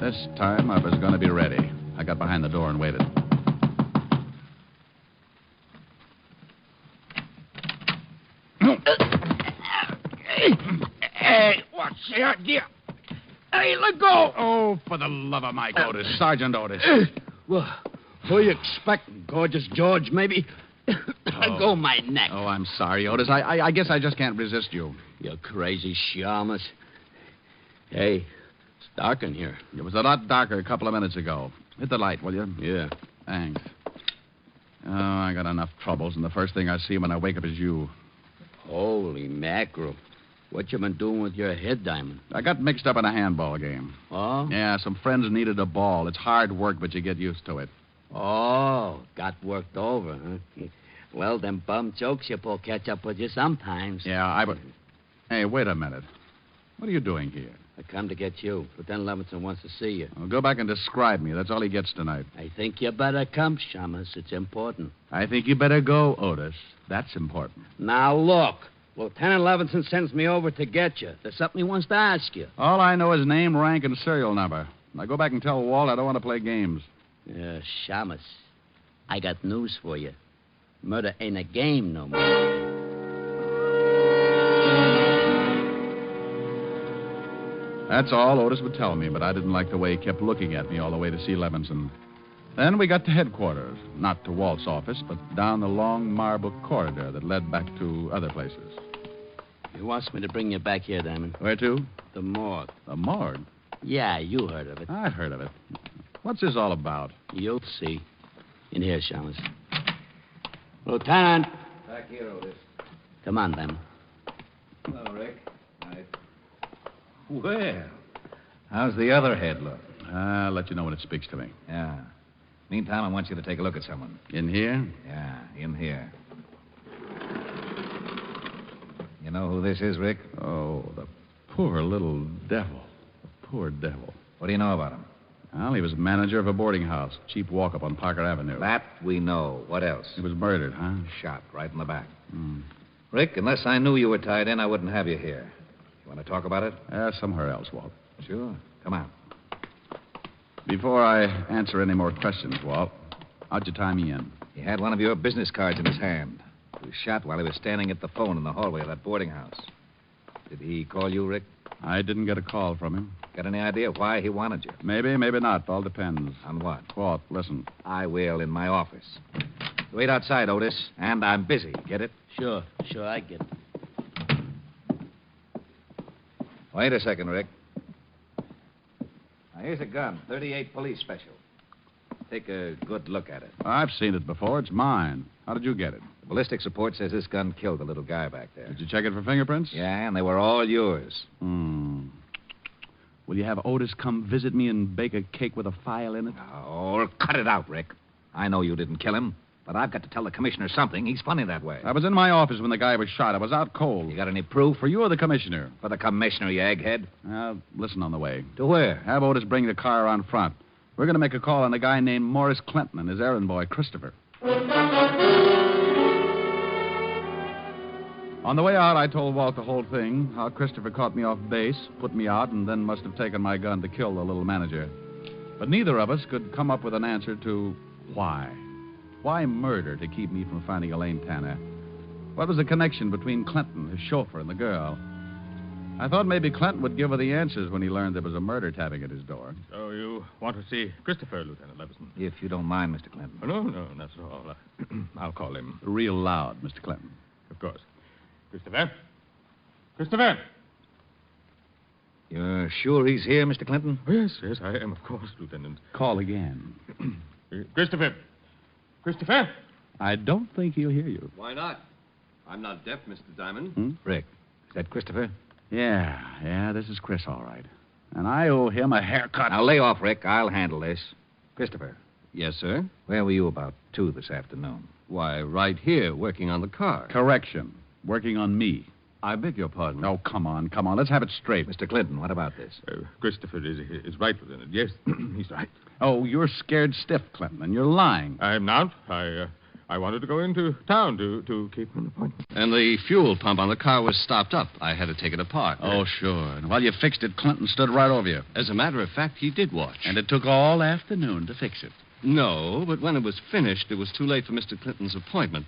This time I was going to be ready. I got behind the door and waited. Hey, what's the idea? Hey, let go! Oh, for the love of Mike Otis. Sergeant Otis. Well, who you expecting? Gorgeous George, maybe? Go my neck. Oh, I'm sorry, Otis. I guess I just can't resist you. You crazy shamus. Hey, it's dark in here. It was a lot darker a couple of minutes ago. Hit the light, will you? Yeah. Thanks. Oh, I got enough troubles, and the first thing I see when I wake up is you. Holy mackerel. What you been doing with your head, Diamond? I got mixed up in a handball game. Oh? Yeah, some friends needed a ball. It's hard work, but you get used to it. Oh, got worked over, huh? Well, them bum jokes you pull catch up with you sometimes. Yeah, Hey, wait a minute. What are you doing here? I come to get you. Lieutenant Levinson wants to see you. Well, go back and describe me. That's all he gets tonight. I think you better come, Shamus. It's important. I think you better go, Otis. That's important. Now, look. Lieutenant Levinson sends me over to get you. There's something he wants to ask you. All I know is name, rank, and serial number. Now go back and tell Walt I don't want to play games. Shamus, I got news for you. Murder ain't a game no more. That's all Otis would tell me, but I didn't like the way he kept looking at me all the way to see Levinson. Then we got to headquarters, not to Walt's office, but down the long marble corridor that led back to other places. He wants me to bring you back here, Diamond. Where to? The morgue. The morgue? Yeah, you heard of it. I've heard of it. What's this all about? You'll see. In here, Shamus. Lieutenant. Back here, Otis. Come on, Diamond. Hello, Rick. Well, how's the other head look? I'll let you know when it speaks to me. Yeah. Meantime, I want you to take a look at someone. In here? Yeah, in here. You know who this is, Rick? Oh, the poor little devil. The poor devil. What do you know about him? Well, he was manager of a boarding house. Cheap walk-up on Parker Avenue. That we know. What else? He was murdered, huh? Shot right in the back. Hmm. Rick, unless I knew you were tied in, I wouldn't have you here. You want to talk about it? Somewhere else, Walt. Sure. Come on. Before I answer any more questions, Walt, how'd you tie me in? He had one of your business cards in his hand. He was shot while he was standing at the phone in the hallway of that boarding house. Did he call you, Rick? I didn't get a call from him. Got any idea why he wanted you? Maybe, maybe not. All depends. On what? Walt, listen. I will in my office. Wait outside, Otis, and I'm busy. Get it? Sure, I get it. Wait a second, Rick. Now, here's a gun, 38 police special. Take a good look at it. I've seen it before. It's mine. How did you get it? The ballistics report says this gun killed the little guy back there. Did you check it for fingerprints? Yeah, and they were all yours. Will you have Otis come visit me and bake a cake with a file in it? Oh, cut it out, Rick. I know you didn't kill him, but I've got to tell the commissioner something. He's funny that way. I was in my office when the guy was shot. I was out cold. You got any proof? For you or the commissioner? For the commissioner, you egghead. Listen on the way. To where? Have Otis bring the car around front. We're going to make a call on a guy named Morris Clinton and his errand boy, Christopher. On the way out, I told Walt the whole thing, how Christopher caught me off base, put me out, and then must have taken my gun to kill the little manager. But neither of us could come up with an answer to why. Why murder to keep me from finding Elaine Tanner? What was the connection between Clinton, his chauffeur, and the girl? I thought maybe Clinton would give her the answers when he learned there was a murder tapping at his door. So you want to see Christopher, Lieutenant Levinson? If you don't mind, Mr. Clinton. No, not at all. I'll call him. Real loud, Mr. Clinton. Of course. Christopher? Christopher! You're sure he's here, Mr. Clinton? Oh, yes, I am, of course, Lieutenant. Call again. Christopher! Christopher! I don't think he'll hear you. Why not? I'm not deaf, Mr. Diamond. Rick, is that Christopher? Yeah, this is Chris, all right. And I owe him a haircut. Now, lay off, Rick. I'll handle this. Christopher. Yes, sir? Where were you about 2 this afternoon? Why, right here, working on the car. Correction. Working on me. I beg your pardon. Oh, come on. Let's have it straight. Mr. Clinton, what about this? Christopher is right, Lieutenant. Yes, he's right. Oh, you're scared stiff, Clinton, and you're lying. I'm not. I wanted to go into town to keep an appointment. And the fuel pump on the car was stopped up. I had to take it apart. Oh, sure. And while you fixed it, Clinton stood right over you. As a matter of fact, he did watch. And it took all afternoon to fix it. No, but when it was finished, it was too late for Mr. Clinton's appointment.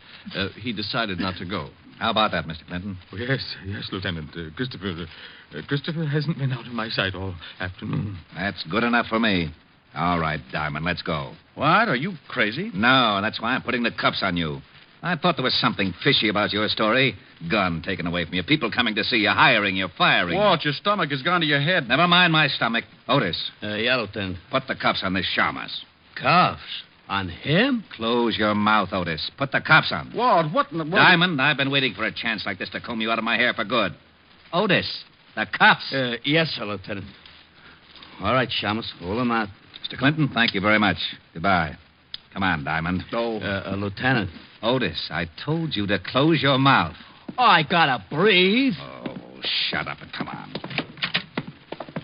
He decided not to go. How about that, Mr. Clinton? Oh, yes, Lieutenant. Christopher hasn't been out of my sight all afternoon. That's good enough for me. All right, Diamond, let's go. What? Are you crazy? No, that's why I'm putting the cuffs on you. I thought there was something fishy about your story. Gun taken away from you, people coming to see you, hiring you, firing. Walt, your stomach has gone to your head. Never mind my stomach. Otis. Yeah, Lieutenant. Put the cuffs on this Shamus. Cuffs? On him? Close your mouth, Otis. Put the cops on. Walt, what in the... Diamond, I've been waiting for a chance like this to comb you out of my hair for good. Otis, the cops. Yes, sir, Lieutenant. All right, Shamus, hold him out. Mr. Clinton, thank you very much. Goodbye. Come on, Diamond. Lieutenant. Otis, I told you to close your mouth. Oh, I gotta breathe. Oh, shut up and come on.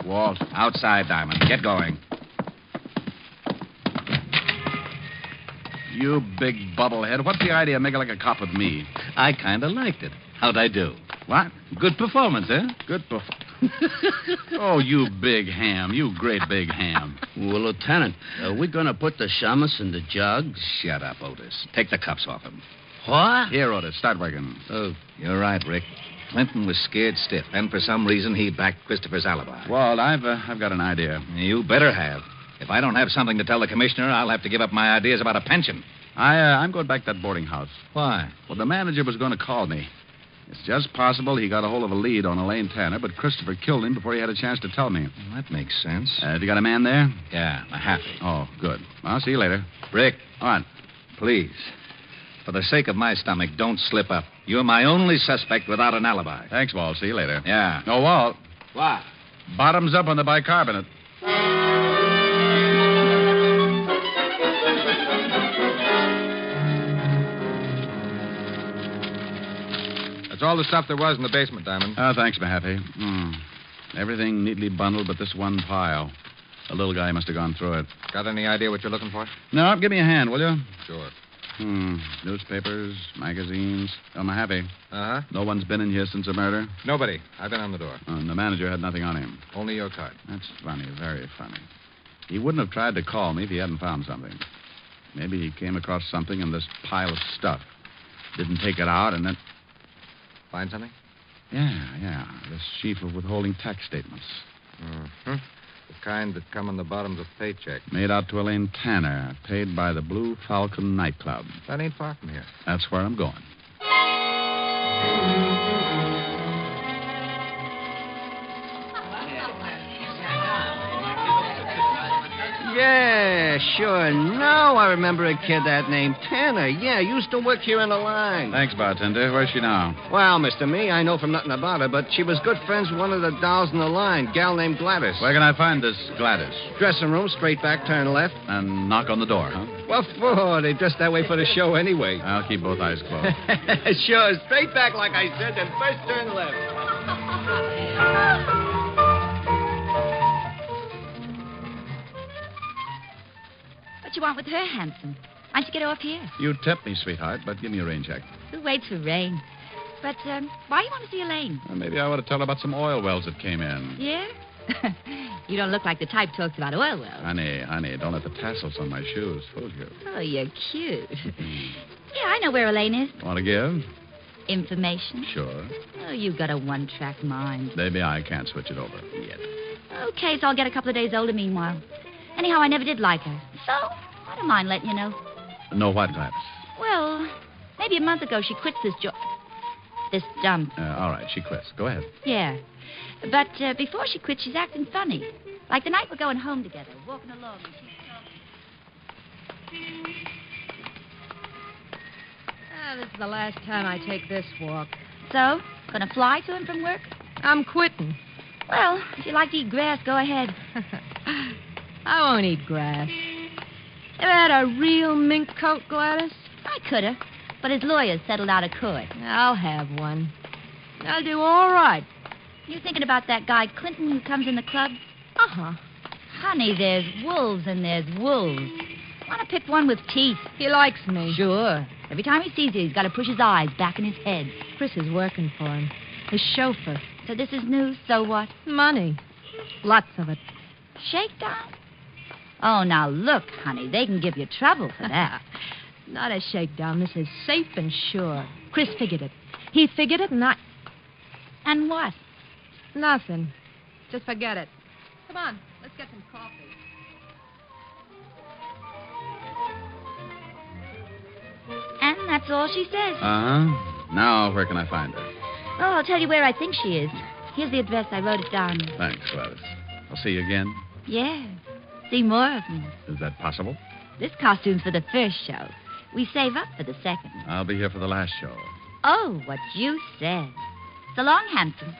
Walt. Outside, Diamond. Get going. You big bubblehead. What's the idea of making like a cop with me? I kind of liked it. How'd I do? What? Good performance, eh? Good performance. Oh, you big ham. You great big ham. Well, Lieutenant, are we going to put the shamus in the jugs? Shut up, Otis. Take the cuffs off him. What? Here, Otis, start working. Oh, you're right, Rick. Clinton was scared stiff, and for some reason he backed Christopher's alibi. Walt, I've got an idea. You better have. If I don't have something to tell the commissioner, I'll have to give up my ideas about a pension. I'm going back to that boarding house. Why? Well, the manager was going to call me. It's just possible he got a hold of a lead on Elaine Tanner, but Christopher killed him before he had a chance to tell me. Well, that makes sense. Have you got a man there? Yeah, a happy. Oh, good. I'll see you later. Rick. On. Please. For the sake of my stomach, don't slip up. You're my only suspect without an alibi. Thanks, Walt. See you later. Yeah. Oh, Walt. What? Bottoms up on the bicarbonate. That's all the stuff there was in the basement, Diamond. Oh, thanks, Mahaffey. Everything neatly bundled but this one pile. The little guy must have gone through it. Got any idea what you're looking for? No, give me a hand, will you? Sure. Newspapers, magazines. Oh, Mahaffey. Uh-huh. No one's been in here since the murder? Nobody. I've been on the door. And the manager had nothing on him. Only your card. That's funny, very funny. He wouldn't have tried to call me if he hadn't found something. Maybe he came across something in this pile of stuff. Didn't take it out and then... Find something? Yeah. This sheaf of withholding tax statements. Mm-hmm. The kind that come on the bottoms of paychecks. Made out to Elaine Tanner, paid by the Blue Falcon nightclub. That ain't far from here. That's where I'm going. Yeah, sure. Now I remember a kid that named Tanner. Yeah, used to work here in the line. Thanks, bartender. Where's she now? Well, Mr. Me, I know from nothing about her, but she was good friends with one of the dolls in the line, gal named Gladys. Where can I find this Gladys? Dressing room, straight back, turn left. And knock on the door, huh? What for? They dress that way for the show anyway. I'll keep both eyes closed. Sure, straight back like I said, then first turn left. What you want with her, handsome? Why don't you get off here? You tip me, sweetheart, but give me a rain check. Who waits for rain? But, why you want to see Elaine? Well, maybe I ought to tell her about some oil wells that came in. Yeah? You don't look like the type talks about oil wells. Honey, don't let the tassels on my shoes fool you. Oh, you're cute. Yeah, I know where Elaine is. Want to give? Information? Sure. Oh, you've got a one-track mind. Maybe I can't switch it over yet. Okay, so I'll get a couple of days older meanwhile. Anyhow, I never did like her. So, I don't mind letting you know. No what, Gladys? Well, maybe a month ago she quit this this dump. All right, she quits. Go ahead. Yeah. But before she quit, she's acting funny. Like the night we're going home together, walking along, and she's talking. This is the last time I take this walk. So, gonna fly to him from work? I'm quitting. Well, if you like to eat grass, go ahead. I won't eat grass. Ever had a real mink coat, Gladys? I coulda, but his lawyer settled out of court. I'll have one. I'll do all right. You thinking about that guy Clinton who comes in the club? Uh-huh. Honey, there's wolves and there's wolves. Want to pick one with teeth. He likes me. Sure. Every time he sees you, he's got to push his eyes back in his head. Chris is working for him. His chauffeur. So this is news, so what? Money. Lots of it. Shakedown? Oh, now look, honey, they can give you trouble for that. Not a shakedown. This is safe and sure. Chris figured it. He figured it, and I... And what? Nothing. Just forget it. Come on, let's get some coffee. And that's all she says. Uh-huh. Now, where can I find her? Oh, I'll tell you where I think she is. Here's the address. I wrote it down. Thanks, Gladys. I'll see you again. Yeah. See more of me. Is that possible? This costume's for the first show. We save up for the second. I'll be here for the last show. Oh, what you said. So long, handsome.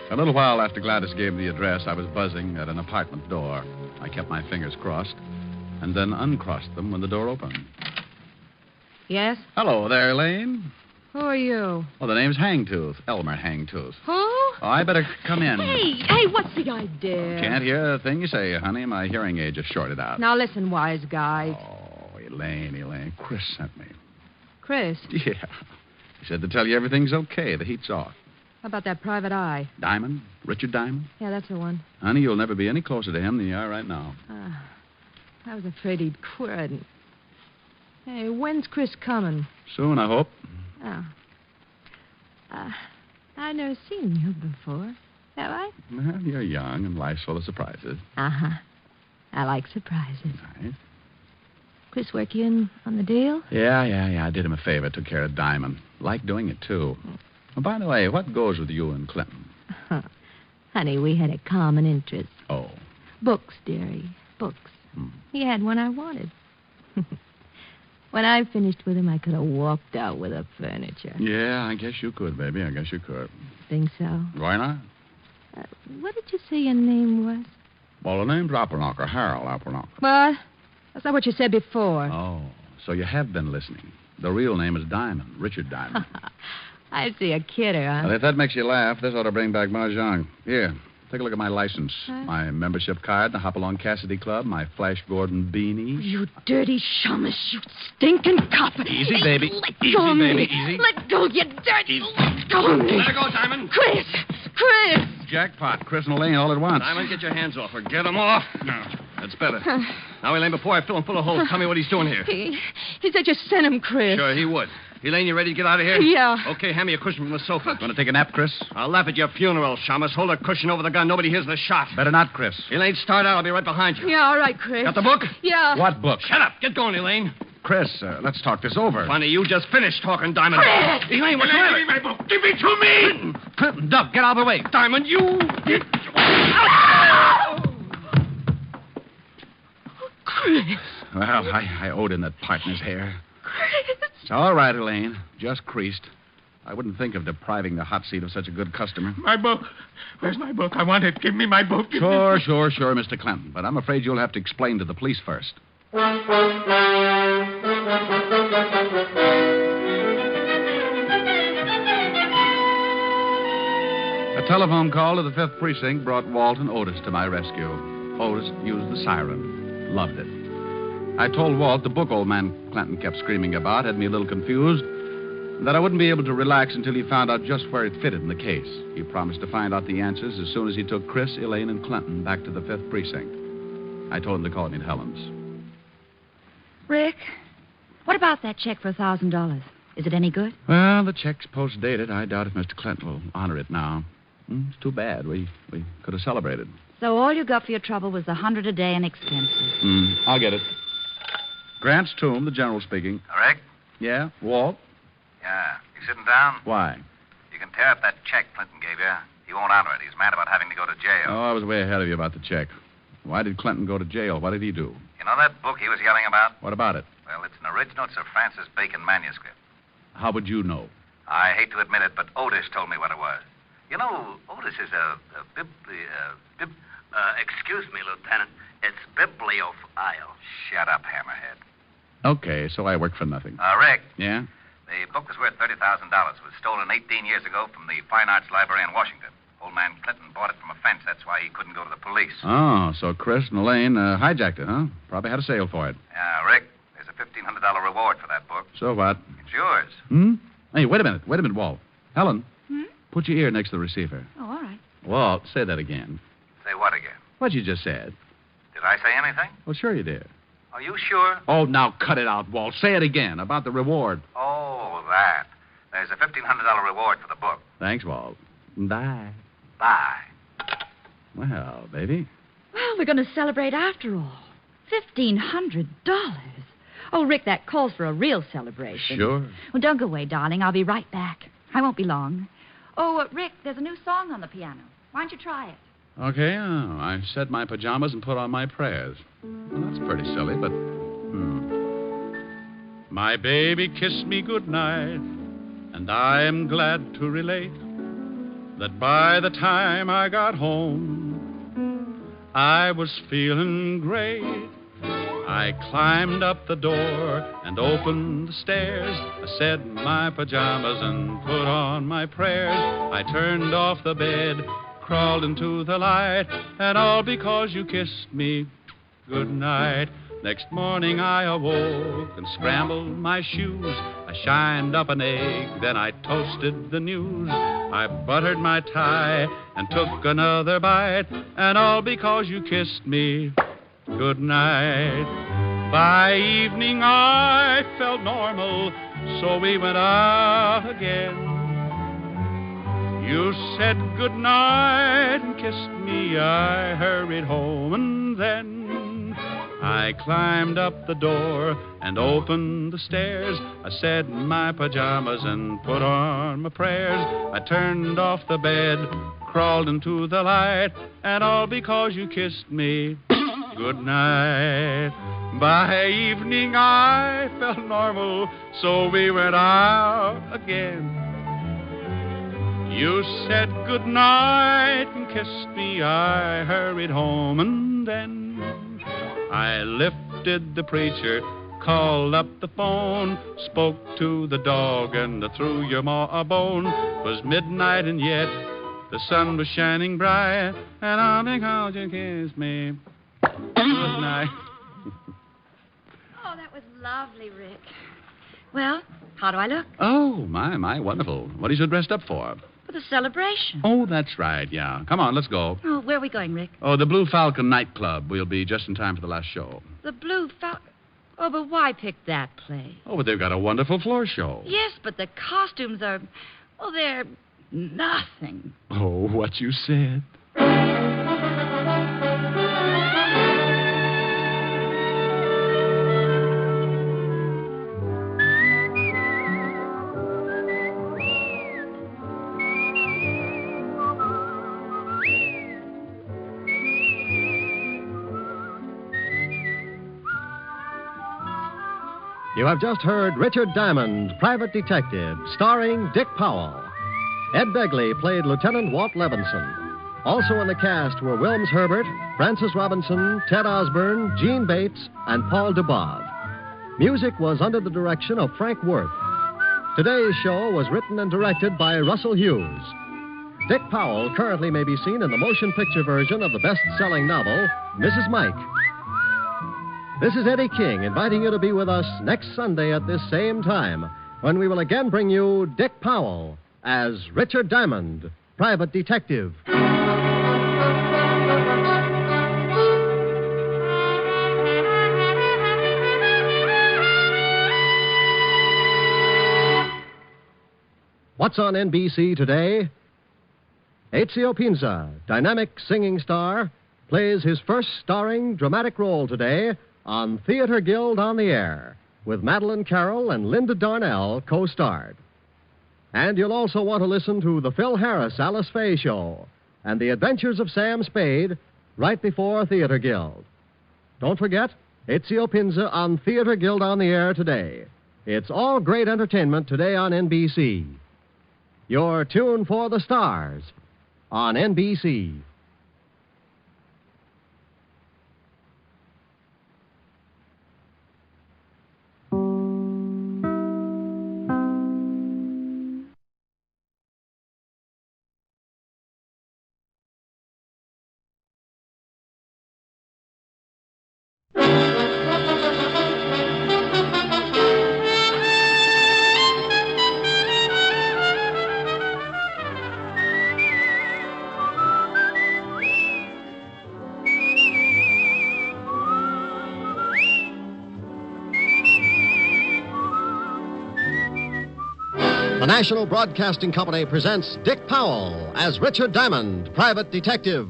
A little while after Gladys gave me the address, I was buzzing at an apartment door. I kept my fingers crossed and then uncrossed them when the door opened. Yes? Hello there, Elaine. Who are you? Oh, the name's Hangtooth. Elmer Hangtooth. Who? Oh, I better come in. Hey, what's the idea? Can't hear a thing you say, honey. My hearing aid just shorted out. Now listen, wise guy. Oh, Elaine. Chris sent me. Chris, Yeah. He said to tell you everything's okay. The heat's off. how about that private eye? Diamond? Richard Diamond? Yeah, that's the one. Honey, you'll never be any closer to him than you are right now. I was afraid he'd quit. Hey, when's Chris coming? Soon, I hope. Oh. I've never seen you before. Have I? Well, you're young and life's full of surprises. Uh-huh. I like surprises. Nice. Chris work you in on the deal? Yeah. I did him a favor. Took care of Diamond. Like doing it, too. Oh, by the way, what goes with you and Clinton? Honey, we had a common interest. Oh. Books, dearie. Books. He had one I wanted. When I finished with him, I could have walked out with the furniture. Yeah, I guess you could, baby. I guess you could. Think so? Why not? What did you say your name was? Well, the name's Appelknocker, Harold Appelknocker. What? That's not what you said before. Oh, so you have been listening. The real name is Diamond, Richard Diamond. I see a kidder, huh? Well, if that makes you laugh, this ought to bring back Mahjong. Here, take a look at my license. Huh? My membership card, the Hopalong Cassidy Club, my Flash Gordon beanie. You dirty shamus, you stinking cop. Easy, baby. Let Easy, go of baby, me. easy. Let go, you dirty. Let go of me. Let her go, Diamond. Chris. Jackpot, Chris and Elaine all at once. Diamond, get your hands off her. Get them off. No, that's better. Now, Elaine, before I fill him full of holes, tell me what he's doing here. He said you sent him, Chris. Sure, he would. Elaine, you ready to get out of here? Yeah. Okay, hand me a cushion from the sofa. Want to take a nap, Chris? I'll laugh at your funeral, Shamus. Hold a cushion over the gun. Nobody hears the shot. Better not, Chris. Elaine, start out. I'll be right behind you. Yeah, all right, Chris. Got the book? Yeah. What book? Shut up. Get going, Elaine. Chris, let's talk this over. Funny, you just finished talking, Diamond. Chris! Elaine, what's the matter? Give me my book. Give it to me. Clinton, Duck, get out of the way. Diamond, you... Chris. Well, I owed him that partner's hair. Chris. It's all right, Elaine. Just creased. I wouldn't think of depriving the hot seat of such a good customer. My book. Where's my book? I want it. Give me my book. Sure, Mr. Clinton. But I'm afraid you'll have to explain to the police first. A telephone call to the 5th Precinct brought Walt and Otis to my rescue. Otis used the siren. Loved it. I told Walt the book old man Clinton kept screaming about had me a little confused, and that I wouldn't be able to relax until he found out just where it fitted in the case. He promised to find out the answers as soon as he took Chris, Elaine, and Clinton back to the 5th Precinct. I told him to call me at Helen's. Rick, what about that check for $1,000? Is it any good? Well, the check's post-dated. I doubt if Mr. Clinton will honor it now. It's too bad. We could have celebrated. So all you got for your trouble was $100 a day in expenses. I'll get it. Grant's Tomb, the general speaking. Rick? Yeah? Walt? Yeah. You sitting down? Why? You can tear up that check Clinton gave you. He won't honor it. He's mad about having to go to jail. Oh, I was way ahead of you about the check. Why did Clinton go to jail? What did he do? You know that book he was yelling about? What about it? Well, it's an original Sir Francis Bacon manuscript. How would you know? I hate to admit it, but Otis told me what it was. You know, Otis is excuse me, Lieutenant. It's bibliophile. Shut up, hammerhead. Okay, so I work for nothing. Rick. Yeah? The book was worth $30,000. It was stolen 18 years ago from the Fine Arts Library in Washington. Old man Clinton bought it from a fence. That's why he couldn't go to the police. Oh, so Chris and Elaine hijacked it, huh? Probably had a sale for it. Yeah, Rick, there's a $1,500 reward for that book. So what? It's yours. Hey, wait a minute, Walt. Helen, put your ear next to the receiver. Oh, all right. Walt, say that again. Say what again? What you just said. Did I say anything? Well, sure you did. Are you sure? Oh, now cut it out, Walt. Say it again about the reward. Oh, that. There's a $1,500 reward for the book. Thanks, Walt. Bye. Bye. Well, baby. Well, we're going to celebrate after all. $1,500. Oh, Rick, that calls for a real celebration. Sure. Well, don't go away, darling. I'll be right back. I won't be long. Oh, Rick, there's a new song on the piano. Why don't you try it? Okay, I set my pajamas and put on my prayers. Well, that's pretty silly, but... My baby kissed me goodnight, and I am glad to relate that by the time I got home, I was feeling great. I climbed up the door and opened the stairs. I said my pajamas and put on my prayers. I turned off the bed, crawled into the light, and all because you kissed me goodnight. Next morning I awoke and scrambled my shoes. I shined up an egg, then I toasted the news. I buttered my tie and took another bite, and all because you kissed me goodnight. By evening I felt normal, so we went out again. You said goodnight and kissed me. I hurried home, and then I climbed up the door and opened the stairs. I said my pajamas and put on my prayers. I turned off the bed, crawled into the light, and all because you kissed me goodnight. By evening I felt normal, so we went out again. You said goodnight and kissed me. I hurried home, and then I lifted the preacher, called up the phone, spoke to the dog, and threw your ma a bone. 'Twas midnight, and yet the sun was shining bright, and all because you kissed me good night. Oh, that was lovely, Rick. Well, how do I look? Oh, my, wonderful. What are you so dressed up for? For the celebration. Oh, that's right, yeah. Come on, let's go. Oh, where are we going, Rick? Oh, the Blue Falcon nightclub. We'll be just in time for the last show. The Blue Falcon. Oh, but why pick that place? Oh, but they've got a wonderful floor show. Yes, but the costumes are... well, they're nothing. Oh, what you said. You have just heard Richard Diamond, Private Detective, starring Dick Powell. Ed Begley played Lieutenant Walt Levinson. Also in the cast were Wilms Herbert, Francis Robinson, Ted Osborne, Gene Bates, and Paul Dubov. Music was under the direction of Frank Worth. Today's show was written and directed by Russell Hughes. Dick Powell currently may be seen in the motion picture version of the best-selling novel, Mrs. Mike. This is Eddie King inviting you to be with us next Sunday at this same time when we will again bring you Dick Powell as Richard Diamond, Private Detective. What's on NBC today? Ezio Pinza, dynamic singing star, plays his first starring dramatic role today on Theater Guild on the Air, with Madeline Carroll and Linda Darnell co-starred. And you'll also want to listen to the Phil Harris Alice Faye Show and the Adventures of Sam Spade right before Theater Guild. Don't forget, Ezio Pinza on Theater Guild on the Air today. It's all great entertainment today on NBC. Your tune for the stars on NBC. The National Broadcasting Company presents Dick Powell as Richard Diamond, Private Detective.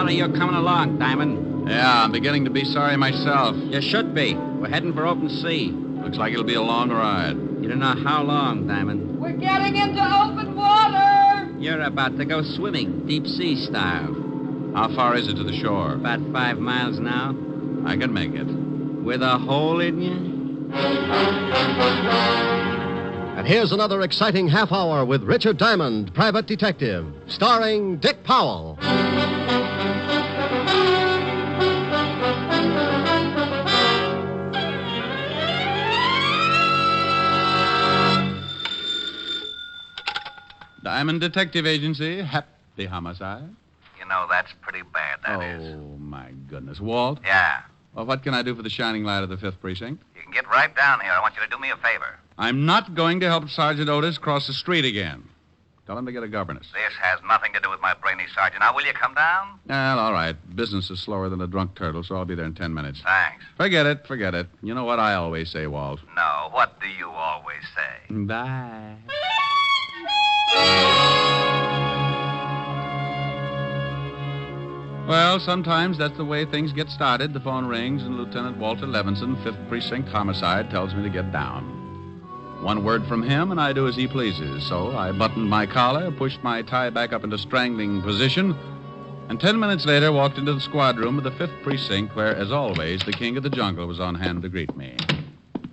sorry you're coming along, Diamond. Yeah, I'm beginning to be sorry myself. You should be. We're heading for open sea. Looks like it'll be a long ride. You don't know how long, Diamond. We're getting into open water. You're about to go swimming, deep sea style. How far is it to the shore? About 5 miles now. I can make it. With a hole in you? And here's another exciting half hour with Richard Diamond, Private Detective, starring Dick Powell. Diamond Detective Agency, Happy Homicide. You know, that's pretty bad, that is. Oh, my goodness. Walt? Yeah. Well, what can I do for the shining light of the 5th Precinct? You can get right down here. I want you to do me a favor. I'm not going to help Sergeant Otis cross the street again. Tell him to get a governess. This has nothing to do with my brainy sergeant. Now, will you come down? Well, all right. Business is slower than a drunk turtle, so I'll be there in 10 minutes. Thanks. Forget it. You know what I always say, Walt. No, what do you always say? Bye. Well, sometimes that's the way things get started. The phone rings, and Lieutenant Walter Levinson, 5th Precinct Homicide, tells me to get down. One word from him, and I do as he pleases. So I buttoned my collar, pushed my tie back up into strangling position, and 10 minutes later walked into the squad room of the 5th Precinct, where, as always, the king of the jungle was on hand to greet me.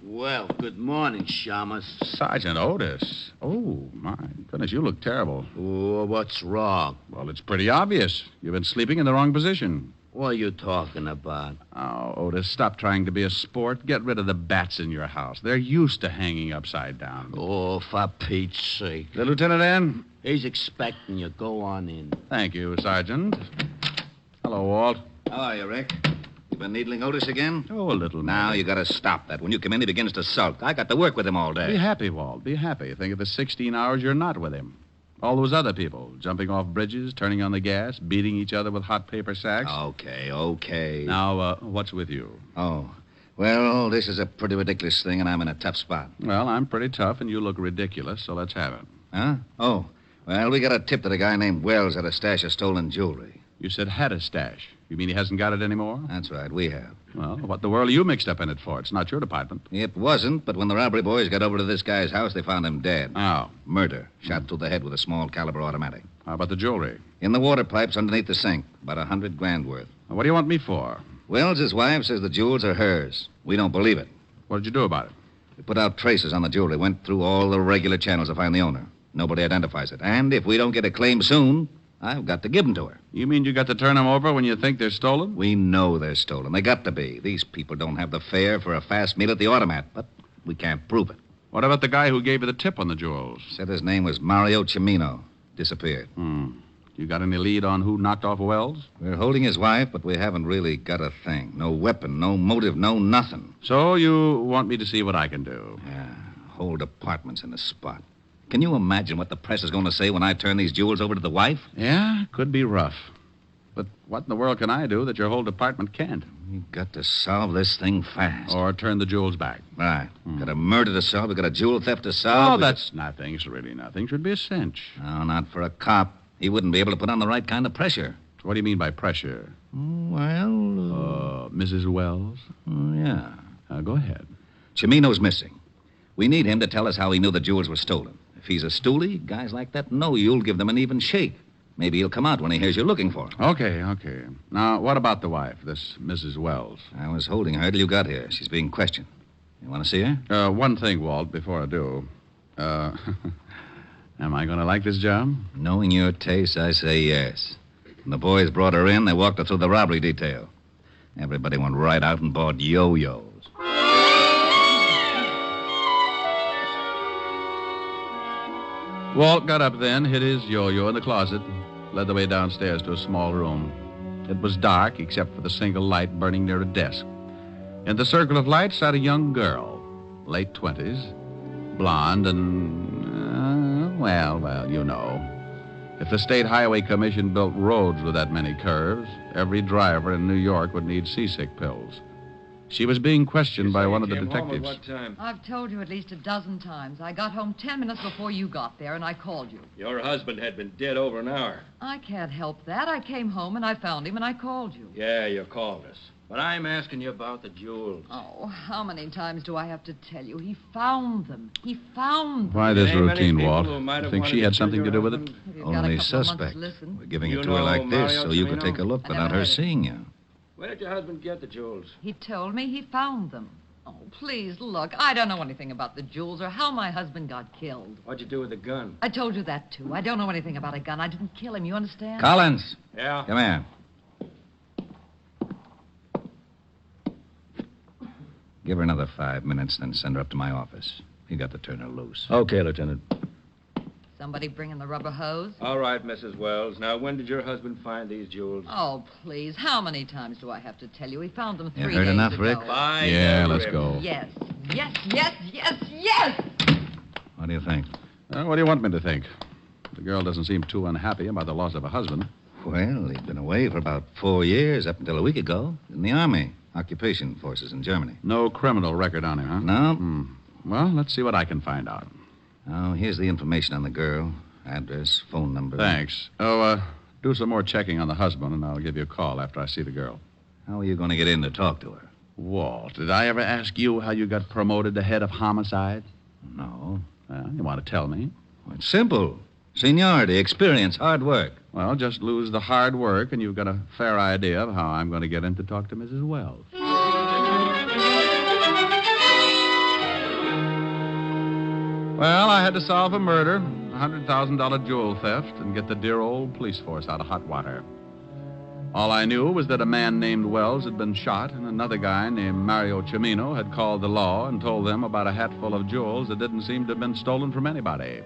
Well, good morning, Shamus. Sergeant Otis. Oh, my goodness, you look terrible. Oh, what's wrong? Well, it's pretty obvious. You've been sleeping in the wrong position. What are you talking about? Oh, Otis, stop trying to be a sport. Get rid of the bats in your house. They're used to hanging upside down. Oh, for Pete's sake. The lieutenant in? He's expecting you. Go on in. Thank you, Sergeant. Hello, Walt. How are you, Rick? You been needling Otis again? Oh, a little. Now, you got to stop that. When you come in, he begins to sulk. I got to work with him all day. Be happy, Walt. Be happy. Think of the 16 hours you're not with him. All those other people, jumping off bridges, turning on the gas, beating each other with hot paper sacks. Okay. Now, what's with you? Oh, well, this is a pretty ridiculous thing, and I'm in a tough spot. Well, I'm pretty tough, and you look ridiculous, so let's have it. Huh? Oh, well, we got a tip that a guy named Wells had a stash of stolen jewelry. You said had a stash. You mean he hasn't got it anymore? That's right, we have. Well, what the world are you mixed up in it for? It's not your department. It wasn't, but when the robbery boys got over to this guy's house, they found him dead. Oh. Murder. Shot through the head with a small caliber automatic. How about the jewelry? In the water pipes underneath the sink. About $100,000 worth. What do you want me for? Wells' wife says the jewels are hers. We don't believe it. What did you do about it? We put out traces on the jewelry. Went through all the regular channels to find the owner. Nobody identifies it. And if we don't get a claim soon, I've got to give them to her. You mean you got to turn them over when you think they're stolen? We know they're stolen. They got to be. These people don't have the fare for a fast meal at the automat, but we can't prove it. What about the guy who gave you the tip on the jewels? Said his name was Mario Cimino. Disappeared. You got any lead on who knocked off Wells? We're holding his wife, but we haven't really got a thing. No weapon, no motive, no nothing. So you want me to see what I can do? Yeah, whole department's in the spot. Can you imagine what the press is going to say when I turn these jewels over to the wife? Yeah, could be rough. But what in the world can I do that your whole department can't? We've got to solve this thing fast. Or turn the jewels back. Right. Got a murder to solve. We got a jewel theft to solve. Oh, that's nothing. It's really nothing. Should be a cinch. No, not for a cop. He wouldn't be able to put on the right kind of pressure. What do you mean by pressure? Well... Mrs. Wells? Yeah. Go ahead. Cimino's missing. We need him to tell us how he knew the jewels were stolen. If he's a stoolie, guys like that know you'll give them an even shake. Maybe he'll come out when he hears you're looking for him. Okay. Now, what about the wife, this Mrs. Wells? I was holding her till you got here. She's being questioned. You want to see her? One thing, Walt, before I do. Am I going to like this job? Knowing your taste, I say yes. When the boys brought her in, they walked her through the robbery detail. Everybody went right out and bought yo-yos. Walt got up then, hid his yo-yo in the closet, led the way downstairs to a small room. It was dark, except for the single light burning near a desk. In the circle of light sat a young girl, late 20s, blonde and, well, you know. If the State Highway Commission built roads with that many curves, every driver in New York would need seasick pills. She was being questioned by one of the detectives. I've told you at least a dozen times. I got home 10 minutes before you got there, and I called you. Your husband had been dead over an hour. I can't help that. I came home, and I found him, and I called you. Yeah, you called us. But I'm asking you about the jewels. Oh, how many times do I have to tell you? He found them. He found them. Why this routine, Walt? You think she had something to do with it? Only suspect. We're giving it to her like this so you could take a look without her seeing you. Where did your husband get the jewels? He told me he found them. Oh, please, look. I don't know anything about the jewels or how my husband got killed. What'd you do with the gun? I told you that, too. I don't know anything about a gun. I didn't kill him, you understand? Collins. Yeah? Come here. Give her another 5 minutes, then send her up to my office. You got to turn her loose. Okay, Lieutenant. Somebody bringing the rubber hose? All right, Mrs. Wells. Now, when did your husband find these jewels? Oh, please. How many times do I have to tell you? He found them 3 You days heard enough, ago. Rick? Yeah, let's go. Yes. Yes, yes, yes, yes! What do you think? What do you want me to think? The girl doesn't seem too unhappy about the loss of her husband. Well, he'd been away for about 4 years, up until a week ago, in the Army. Occupation forces in Germany. No criminal record on him, huh? No. Well, let's see what I can find out. Oh, here's the information on the girl. Address, phone number. Thanks. Oh, do some more checking on the husband, and I'll give you a call after I see the girl. How are you going to get in to talk to her? Walt, did I ever ask you how you got promoted to head of homicide? No. Well, you want to tell me? Well, it's simple. Seniority, experience, hard work. Well, just lose the hard work, and you've got a fair idea of how I'm going to get in to talk to Mrs. Wells. Well, I had to solve a murder, a $100,000 jewel theft, and get the dear old police force out of hot water. All I knew was that a man named Wells had been shot, and another guy named Mario Cimino had called the law and told them about a hatful of jewels that didn't seem to have been stolen from anybody.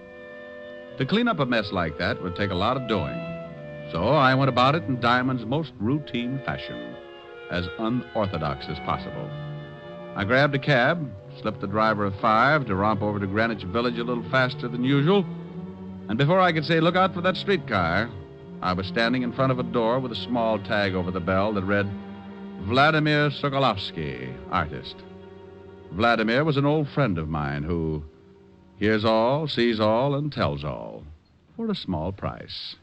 To clean up a mess like that would take a lot of doing. So I went about it in Diamond's most routine fashion, as unorthodox as possible. I grabbed a cab, slipped the driver a 5 to romp over to Greenwich Village a little faster than usual, and before I could say, "Look out for that streetcar," I was standing in front of a door with a small tag over the bell that read, "Vladimir Sokolovsky, artist." Vladimir was an old friend of mine who hears all, sees all, and tells all for a small price.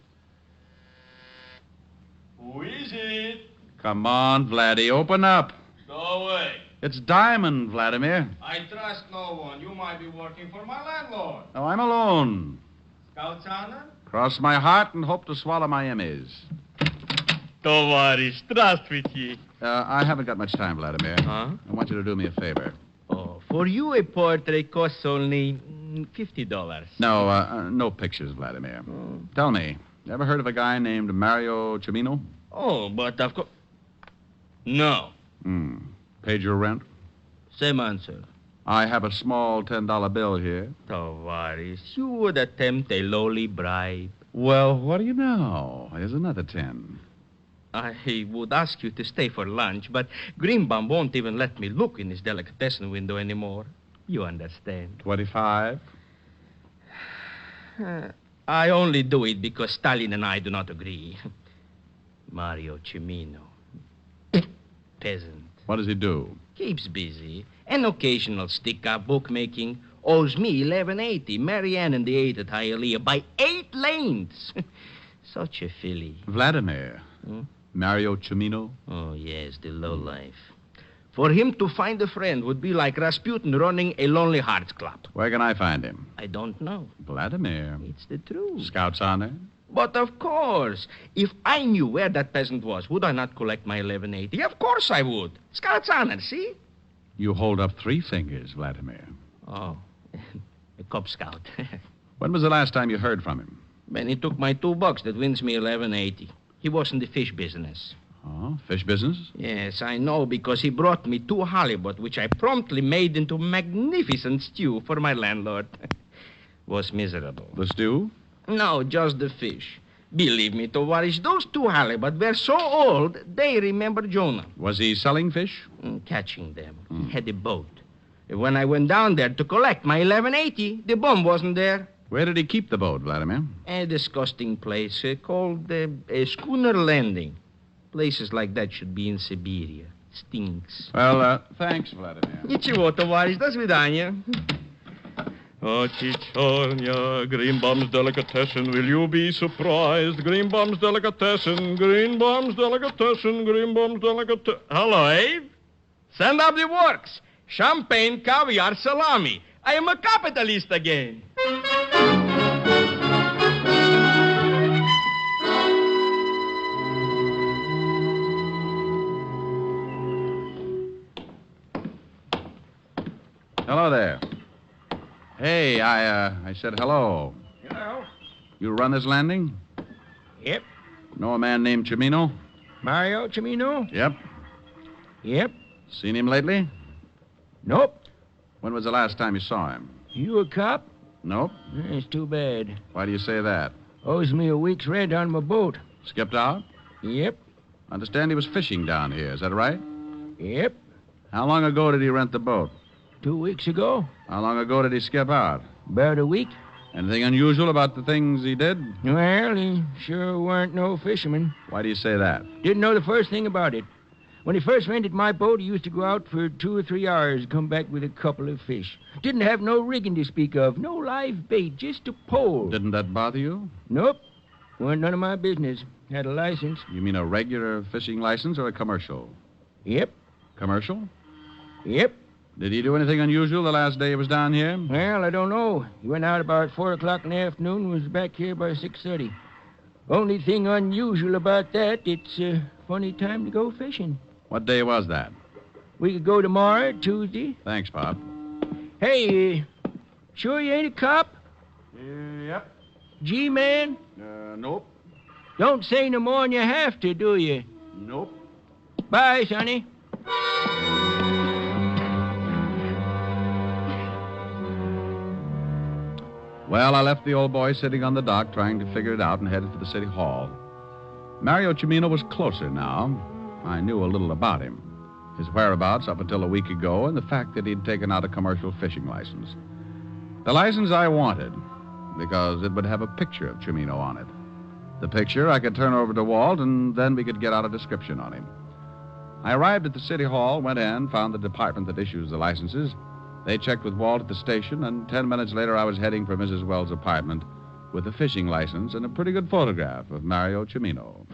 Who is it? Come on, Vladdy, open up. Go away. It's Diamond, Vladimir. I trust no one. You might be working for my landlord. Oh, I'm alone. Scout's honor? Cross my heart and hope to swallow my Emmys. Товарищ, здравствуйте. I haven't got much time, Vladimir. Huh? I want you to do me a favor. Oh, for you a portrait costs only $50. No, no pictures, Vladimir. Tell me, you ever heard of a guy named Mario Cimino? Oh, but of course... No. Paid your rent? Same answer. I have a small $10 bill here. Tavares, you would attempt a lowly bribe. Well, what do you know? Here's another 10. I would ask you to stay for lunch, but Greenbaum won't even let me look in his delicatessen window anymore. You understand. 25? I only do it because Stalin and I do not agree. Mario Cimino. Peasant. What does he do? Keeps busy. An occasional stick-up bookmaking. Owes me $11.80. Marianne and the 8 at Hialeah by 8 lanes. Such a filly. Vladimir. Mario Cimino? Oh, yes, the lowlife. For him to find a friend would be like Rasputin running a Lonely Hearts Club. Where can I find him? I don't know. Vladimir. It's the truth. Scout's honor? But of course. If I knew where that peasant was, would I not collect my $11.80? Of course I would. Scout's honor, see? You hold up 3 fingers, Vladimir. Oh, a Cub Scout. When was the last time you heard from him? When he took my $2 that wins me $11.80. He was in the fish business. Oh, fish business? Yes, I know, because he brought me 2 halibut, which I promptly made into magnificent stew for my landlord. Was miserable. The stew? No, just the fish. Believe me, Tovarish, those 2 halibut were so old, they remember Jonah. Was he selling fish? Catching them. He had a boat. When I went down there to collect my $11.80, the bum wasn't there. Where did he keep the boat, Vladimir? A disgusting place called a schooner landing. Places like that should be in Siberia. Stinks. Well, thanks, Vladimir. Ничего, товарищ, до свидания. Oh, Chichornia, Greenbaum's delicatessen, will you be surprised? Greenbaum's delicatessen, Greenbaum's delicatessen, Greenbaum's delicatessen. Hello, Abe. Send up the works. Champagne, caviar, salami. I am a capitalist again. Hello there. Hey, I said hello. Hello. You run this landing? Yep. Know a man named Cimino? Mario Cimino? Yep. Yep. Seen him lately? Nope. When was the last time you saw him? You a cop? Nope. It's too bad. Why do you say that? Owes me a week's rent on my boat. Skipped out? Yep. Understand he was fishing down here, is that right? Yep. How long ago did he rent the boat? 2 weeks ago. How long ago did he skip out? About a week. Anything unusual about the things he did? Well, he sure weren't no fisherman. Why do you say that? Didn't know the first thing about it. When he first rented my boat, he used to go out for 2 or 3 hours and come back with a couple of fish. Didn't have no rigging to speak of, no live bait, just a pole. Didn't that bother you? Nope. Weren't none of my business. Had a license. You mean a regular fishing license or a commercial? Yep. Commercial? Yep. Did he do anything unusual the last day he was down here? Well, I don't know. He went out about 4 o'clock in the afternoon and was back here by 6:30. Only thing unusual about that, it's a funny time to go fishing. What day was that? We could go tomorrow, Tuesday. Thanks, Pop. Hey, sure you ain't a cop? Yep. G-man? Nope. Don't say no more than you have to, do you? Nope. Bye, Sonny. Well, I left the old boy sitting on the dock trying to figure it out and headed for the city hall. Mario Cimino was closer now. I knew a little about him. His whereabouts up until a week ago and the fact that he'd taken out a commercial fishing license. The license I wanted because it would have a picture of Cimino on it. The picture I could turn over to Walt and then we could get out a description on him. I arrived at the city hall, went in, found the department that issues the licenses. They checked with Walt at the station, and 10 minutes later I was heading for Mrs. Wells' apartment with a fishing license and a pretty good photograph of Mario Cimino.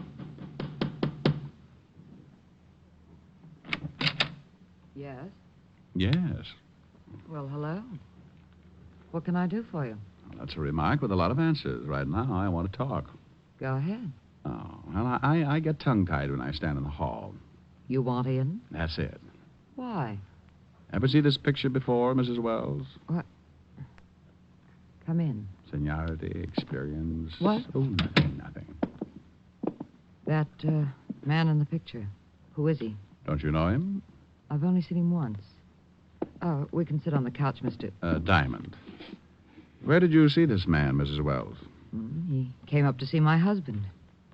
Yes? Yes. Well, hello. What can I do for you? That's a remark with a lot of answers. Right now, I want to talk. Go ahead. Oh, well, I get tongue-tied when I stand in the hall. You want in? That's it. Why? Ever see this picture before, Mrs. Wells? What? Come in. Seniority, experience. What? Oh, nothing. That man in the picture. Who is he? Don't you know him? I've only seen him once. Oh, we can sit on the couch, Mr. Diamond. Where did you see this man, Mrs. Wells? He came up to see my husband.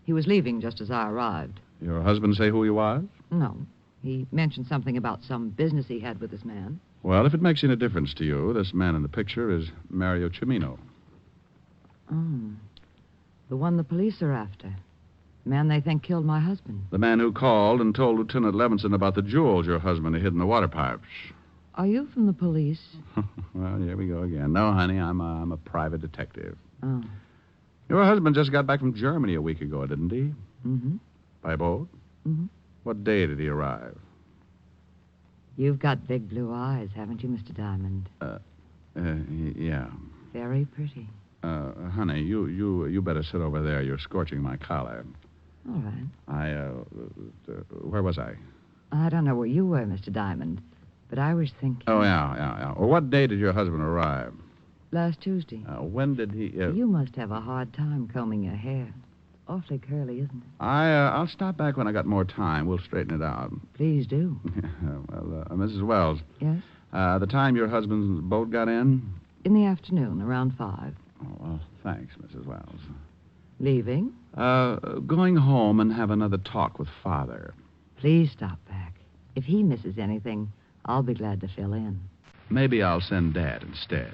He was leaving just as I arrived. Your husband say who he was? No. He mentioned something about some business he had with this man. Well, if it makes any difference to you, this man in the picture is Mario Cimino. Oh. The one the police are after. The man they think killed my husband. The man who called and told Lieutenant Levinson about the jewels your husband had hid in the water pipes. Are you from the police? Well, here we go again. No, honey, I'm a private detective. Oh. Your husband just got back from Germany a week ago, didn't he? Mm-hmm. By boat? Mm-hmm. What day did he arrive? You've got big blue eyes, haven't you, Mr. Diamond? Yeah. Very pretty. Honey, you better sit over there. You're scorching my collar. All right. Where was I? I don't know where you were, Mr. Diamond, but I was thinking... Oh, yeah. Well, what day did your husband arrive? Last Tuesday. When did he... You must have a hard time combing your hair. Awfully curly, isn't it? I'll stop back when I got more time. We'll straighten it out. Please do. Well, Mrs. Wells. Yes? The time your husband's boat got in? In the afternoon, around 5. Oh, well, thanks, Mrs. Wells. Leaving? Going home and have another talk with Father. Please stop back. If he misses anything, I'll be glad to fill in. Maybe I'll send Dad instead.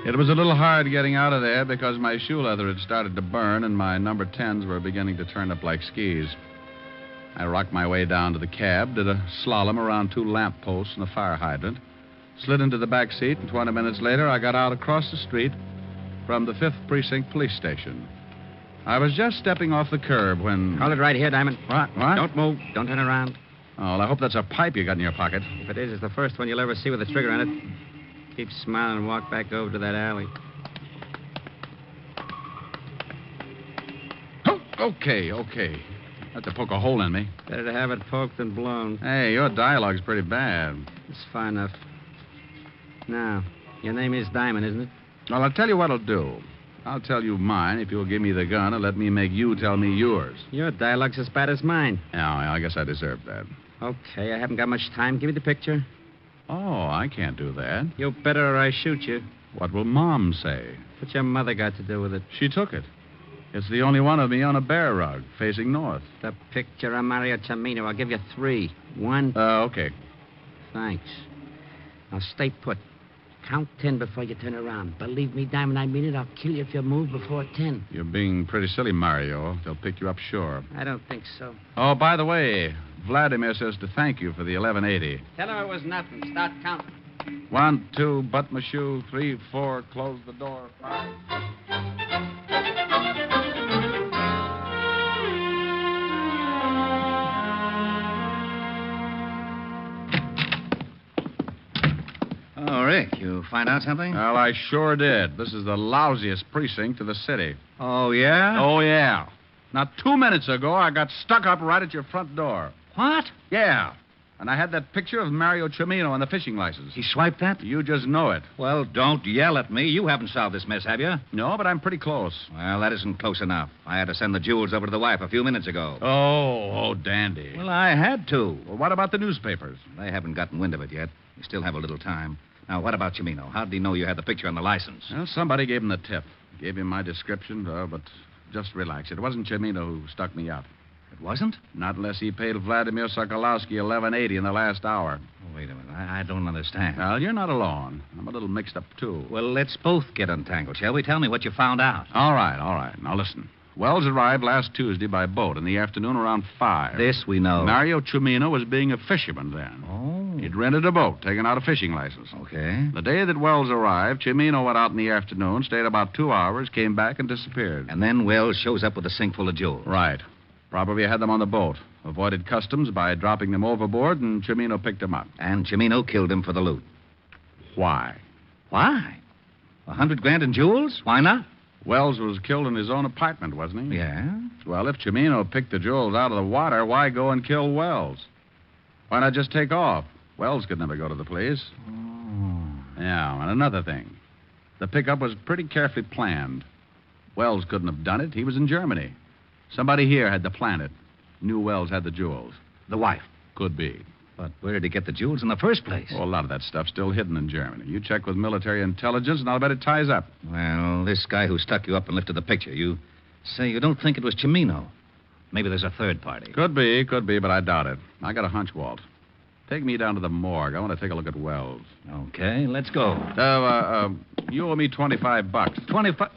It was a little hard getting out of there because my shoe leather had started to burn and my number 10s were beginning to turn up like skis. I rocked my way down to the cab, did a slalom around 2 lamp posts and a fire hydrant, slid into the back seat, and 20 minutes later I got out across the street from the 5th Precinct Police Station. I was just stepping off the curb when... Hold it right here, Diamond. What? Don't move. Don't turn around. Oh, well, I hope that's a pipe you got in your pocket. If it is, it's the first one you'll ever see with a trigger on it. Keep smiling and walk back over to that alley. Oh, okay. Have to poke a hole in me. Better to have it poked than blown. Hey, your dialogue's pretty bad. It's fine enough. Now, your name is Diamond, isn't it? Well, I'll tell you what I'll do. I'll tell you mine if you'll give me the gun and let me make you tell me yours. Your dialogue's as bad as mine. Yeah, I guess I deserve that. Okay, I haven't got much time. Give me the picture. Oh, I can't do that. You better or I shoot you. What will Mom say? What's your mother got to do with it? She took it. It's the only one of me on a bear rug, facing north. The picture of Mario Cimino. I'll give you 3. 1. Okay. Thanks. Now stay put. Count 10 before you turn around. Believe me, Diamond, I mean it. I'll kill you if you move before 10. You're being pretty silly, Mario. They'll pick you up sure. I don't think so. Oh, by the way, Vladimir says to thank you for the 1180. Tell her it was nothing. Start counting. 1, 2, butt my shoe. 3, 4, close the door. 5. Oh, Rick, you find out something? Well, I sure did. This is the lousiest precinct of the city. Oh, yeah? Oh, yeah. Now, 2 minutes ago, I got stuck up right at your front door. What? Yeah. And I had that picture of Mario Cimino on the fishing license. He swiped that? You just know it. Well, don't yell at me. You haven't solved this mess, have you? No, but I'm pretty close. Well, that isn't close enough. I had to send the jewels over to the wife a few minutes ago. Oh, dandy. Well, I had to. Well, what about the newspapers? They haven't gotten wind of it yet. We still have a little time. Now, what about Cimino? How did he know you had the picture on the license? Well, somebody gave him the tip. Gave him my description, but just relax. It wasn't Cimino who stuck me up. It wasn't? Not unless he paid Vladimir Sokolowski $11.80 in the last hour. Oh, wait a minute. I don't understand. Well, you're not alone. I'm a little mixed up, too. Well, let's both get untangled, shall we? Tell me what you found out. All right. Now, listen. Wells arrived last Tuesday by boat in the afternoon around 5. This we know. Mario Cimino was being a fisherman then. Oh. He'd rented a boat, taken out a fishing license. Okay. The day that Wells arrived, Cimino went out in the afternoon, stayed about 2 hours, came back, and disappeared. And then Wells shows up with a sink full of jewels. Right. Probably had them on the boat. Avoided customs by dropping them overboard, and Cimino picked them up. And Cimino killed him for the loot. Why? Why? $100,000 in jewels? Why not? Wells was killed in his own apartment, wasn't he? Yeah. Well, if Cimino picked the jewels out of the water, why go and kill Wells? Why not just take off? Wells could never go to the police. Oh. Yeah, and another thing. The pickup was pretty carefully planned. Wells couldn't have done it. He was in Germany. Somebody here had to plan it. Knew Wells had the jewels. The wife? Could be. But where did he get the jewels in the first place? Well, a lot of that stuff's still hidden in Germany. You check with military intelligence, and I'll bet it ties up. Well, this guy who stuck you up and lifted the picture, you say you don't think it was Cimino. Maybe there's a third party. Could be, but I doubt it. I got a hunch, Walt. Take me down to the morgue. I want to take a look at Wells. Okay, let's go. You owe me $25. 25?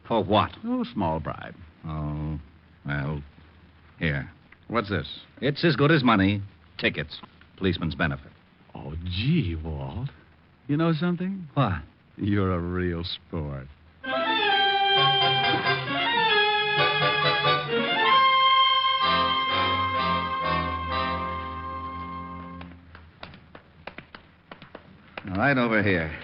For what? Oh, small bribe. Oh, well, here. What's this? It's as good as money. Tickets. Policeman's benefit. Oh, gee, Walt. You know something? What? You're a real sport. Right over here.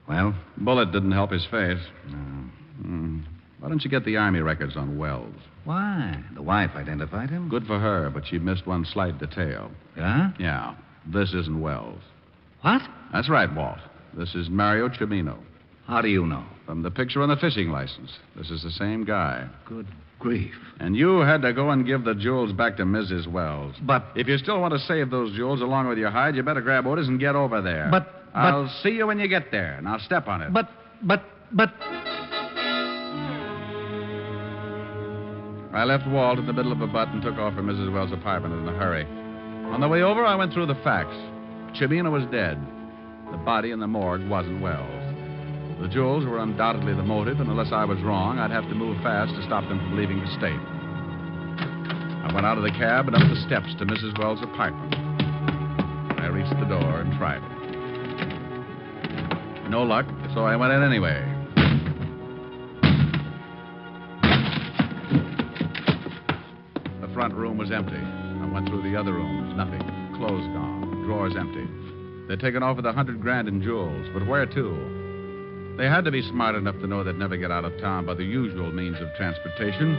Well? Bullet didn't help his face. No. Why don't you get the Army records on Wells? Why? The wife identified him? Good for her, but she missed one slight detail. Yeah? Yeah. This isn't Wells. What? That's right, Walt. This is Mario Cimino. How do you know? From the picture on the fishing license. This is the same guy. Good grief. And you had to go and give the jewels back to Mrs. Wells. But... If you still want to save those jewels along with your hide, you better grab orders and get over there. I'll see you when you get there. Now step on it. But... I left Walt in the middle of a butt and took off for Mrs. Wells' apartment in a hurry. On the way over, I went through the facts. Chimino was dead. The body in the morgue wasn't Wells. The jewels were undoubtedly the motive, and unless I was wrong, I'd have to move fast to stop them from leaving the state. I went out of the cab and up the steps to Mrs. Wells' apartment. I reached the door and tried it. No luck, so I went in anyway. The front room was empty. I went through the other rooms. Nothing. Clothes gone. Drawers empty. They'd taken off with $100,000 in jewels, but where to? They had to be smart enough to know they'd never get out of town by the usual means of transportation.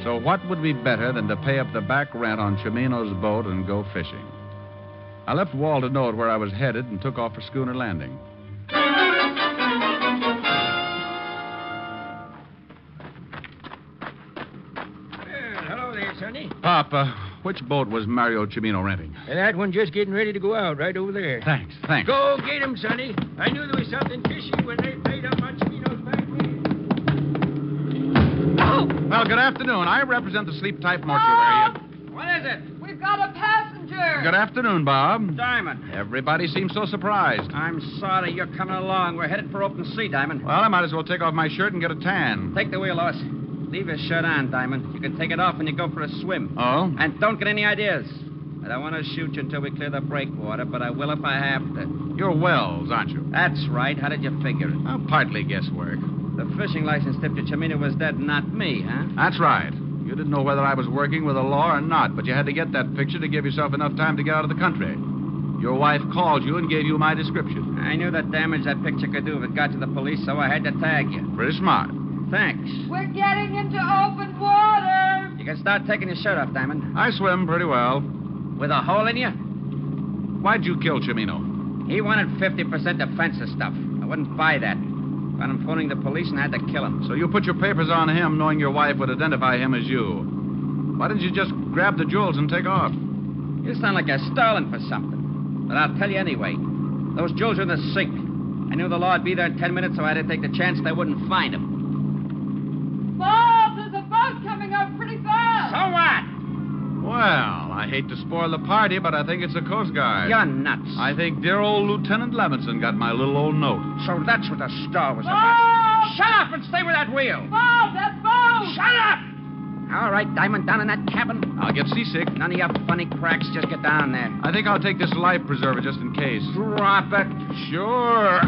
So what would be better than to pay up the back rent on Chimino's boat and go fishing? I left Wall to know where I was headed and took off for Schooner Landing. Hello there, Sonny. Pop, which boat was Mario Chimino renting? That one just getting ready to go out right over there. Thanks. Go get him, Sonny. I knew there was something fishy when they paid up on Chimino's back end. Well, good afternoon. I represent the Sleep Type Mortuary. What is it? We've got a passenger. Good afternoon, Bob. Diamond. Everybody seems so surprised. I'm sorry you're coming along. We're headed for open sea, Diamond. Well, I might as well take off my shirt and get a tan. Take the wheel, Lois. Leave your shirt on, Diamond. You can take it off when you go for a swim. Oh? And don't get any ideas. I don't want to shoot you until we clear the breakwater, but I will if I have to. You're Wells, aren't you? That's right. How did you figure it? Partly guesswork. The fishing license tipped you Chimino was dead, not me, huh? That's right. You didn't know whether I was working with the law or not, but you had to get that picture to give yourself enough time to get out of the country. Your wife called you and gave you my description. I knew the damage that picture could do if it got to the police, so I had to tag you. Pretty smart. Thanks. We're getting into open water. You can start taking your shirt off, Diamond. I swim pretty well. With a hole in you? Why'd you kill Chimino? He wanted 50% defensive stuff. I wouldn't buy that. Found him phoning the police and I had to kill him. So you put your papers on him knowing your wife would identify him as you. Why didn't you just grab the jewels and take off? You sound like you're stalling for something. But I'll tell you anyway. Those jewels are in the sink. I knew the law would be there in 10 minutes, so I had to take the chance they wouldn't find them. Bob, there's a boat coming up pretty fast. So what? Well, I hate to spoil the party, but I think it's the Coast Guard. You're nuts. I think dear old Lieutenant Levinson got my little old note. So that's what the star was Bob! about. Shut up and stay with that wheel. Bob, that boat. Shut up! All right, Diamond, down in that cabin. I'll get seasick. None of your funny cracks. Just get down there. I think I'll take this life preserver just in case. Drop it. Sure.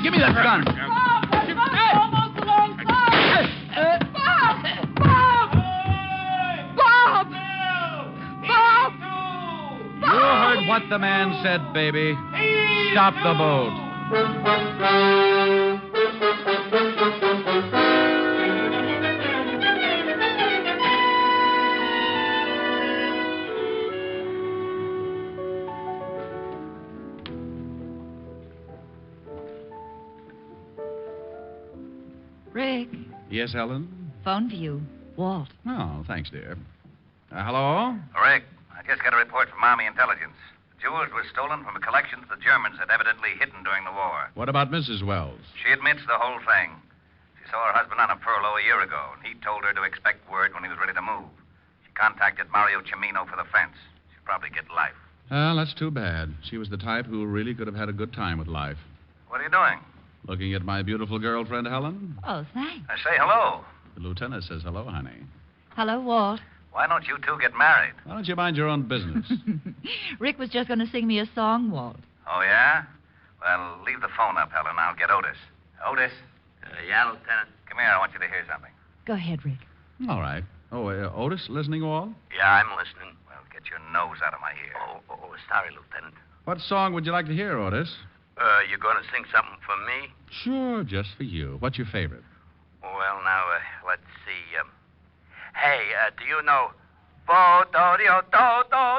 Give me that gun. Bob, that boat's almost alongside. Bob! Bob! Bob! Bob! You heard what the man said, baby. Stop the boat. Rick, Yes, Helen? phone for you. Walt. Oh, thanks, dear. Hello? Rick, I just got a report from Army Intelligence. The jewels were stolen from a collection the Germans had evidently hidden during the war. What about Mrs. Wells? She admits the whole thing. She saw her husband on a furlough a year ago, and he told her to expect word when he was ready to move. She contacted Mario Chimino for the fence. She'll probably get life. Well, that's too bad. She was the type who really could have had a good time with life. What are you doing? Looking at my beautiful girlfriend, Helen? Oh, thanks. I say hello. The lieutenant says hello, honey. Hello, Walt. Why don't you two get married? Why don't you mind your own business? Rick was just going to sing me a song, Walt. Oh, yeah? Well, leave the phone up, Helen. I'll get Otis. Otis? Yeah, Lieutenant. Come here. I want you to hear something. Go ahead, Rick. All right. Oh, Otis, listening all? Yeah, I'm listening. Well, get your nose out of my ear. Sorry, Lieutenant. What song would you like to hear, Otis? You going to sing something for me? Sure, just for you. What's your favorite? Well, now, let's see. Hey, do you know...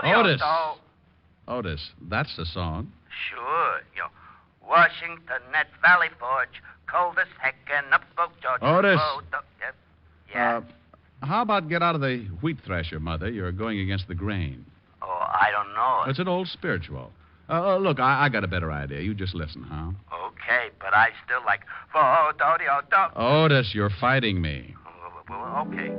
Otis. Otis, that's the song. Sure. Washington at Valley Forge, coldest heck in up Oak George. Otis. Yeah. How about get out of the wheat thresher, Mother? You're going against the grain. Oh, I don't know. It's an old spiritual. Look, I got a better idea. You just listen, huh? Okay, but I still like... Otis, you're fighting me. Okay.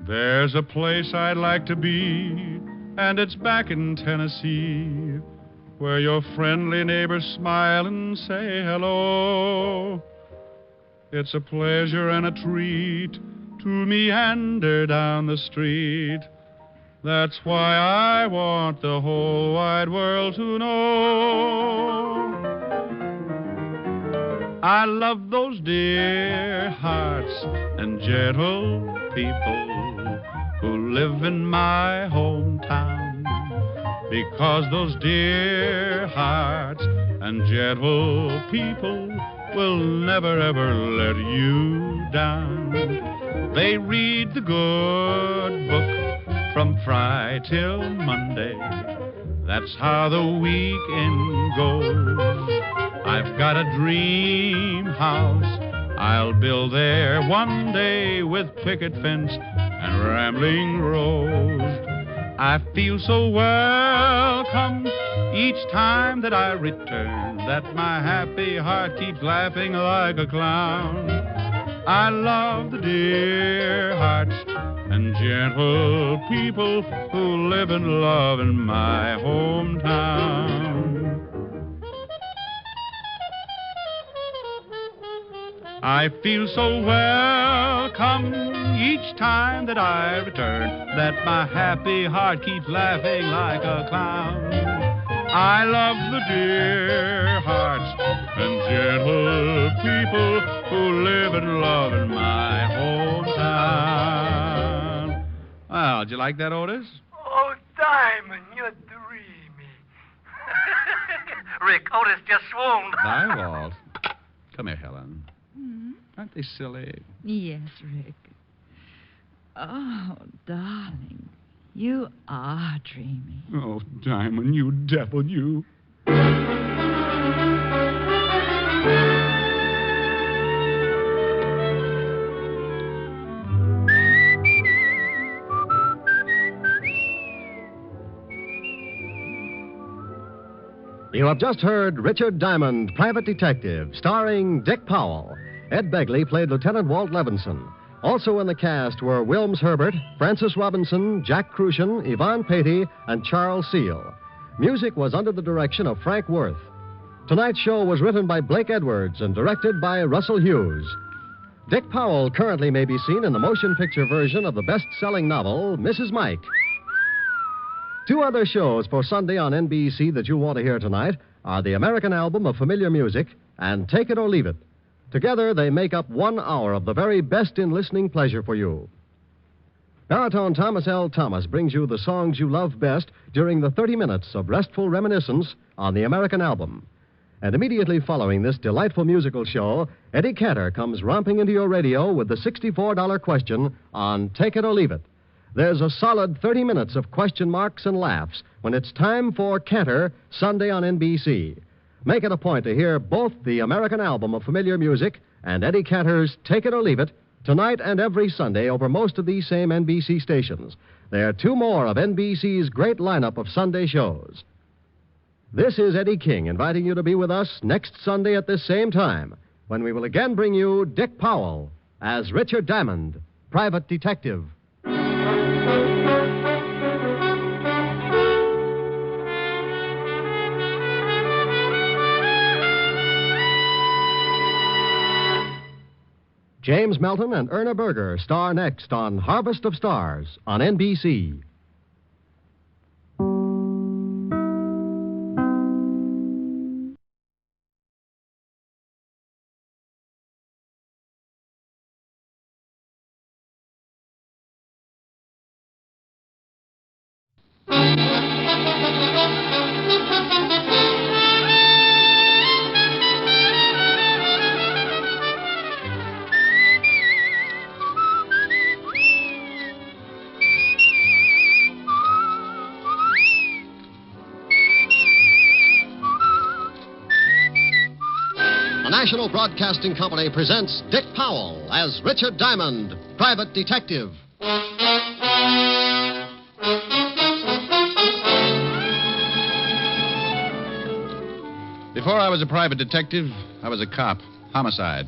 There's a place I'd like to be, and it's back in Tennessee, where your friendly neighbors smile and say hello. It's a pleasure and a treat to meander down the street. That's why I want the whole wide world to know. I love those dear hearts and gentle people who live in my hometown, because those dear hearts and gentle people will never ever let you down. They read the good book from Friday till Monday. That's how the weekend goes. I've got a dream house I'll build there one day, with picket fence and rambling rose. I feel so welcome each time that I return, that my happy heart keeps laughing like a clown. I love the dear hearts and gentle people who live and love in my hometown. I feel so welcome each time that I return, that my happy heart keeps laughing like a clown. I love the dear hearts and gentle people who live and love in my hometown. Well, did you like that, Otis? Oh, Diamond, you're dreamy. Rick, Otis just swooned. Bye, Walt. Come here, Helen. Aren't they silly? Yes, Rick. Oh, darling, you are dreamy. Oh, Diamond, you devil, you. You have just heard Richard Diamond, Private Detective, starring Dick Powell. Ed Begley played Lieutenant Walt Levinson. Also in the cast were Wilms Herbert, Francis Robinson, Jack Crucian, Yvonne Patey, and Charles Seal. Music was under the direction of Frank Worth. Tonight's show was written by Blake Edwards and directed by Russell Hughes. Dick Powell currently may be seen in the motion picture version of the best-selling novel, Mrs. Mike. Two other shows for Sunday on NBC that you want to hear tonight are the American Album of Familiar Music and Take It or Leave It. Together, they make up 1 hour of the very best in listening pleasure for you. Baritone Thomas L. Thomas brings you the songs you love best during the 30 minutes of restful reminiscence on the American Album. And immediately following this delightful musical show, Eddie Cantor comes romping into your radio with the $64 question on Take It or Leave It. There's a solid 30 minutes of question marks and laughs when it's time for Cantor, Sunday on NBC. Make it a point to hear both the American Album of Familiar Music and Eddie Cantor's Take It or Leave It tonight and every Sunday over most of these same NBC stations. There are 2 more of NBC's great lineup of Sunday shows. This is Eddie King inviting you to be with us next Sunday at this same time, when we will again bring you Dick Powell as Richard Diamond, Private Detective. James Melton and Erna Berger star next on Harvest of Stars on NBC. The National Broadcasting Company presents Dick Powell as Richard Diamond, Private Detective. Before I was a private detective, I was a cop. Homicide.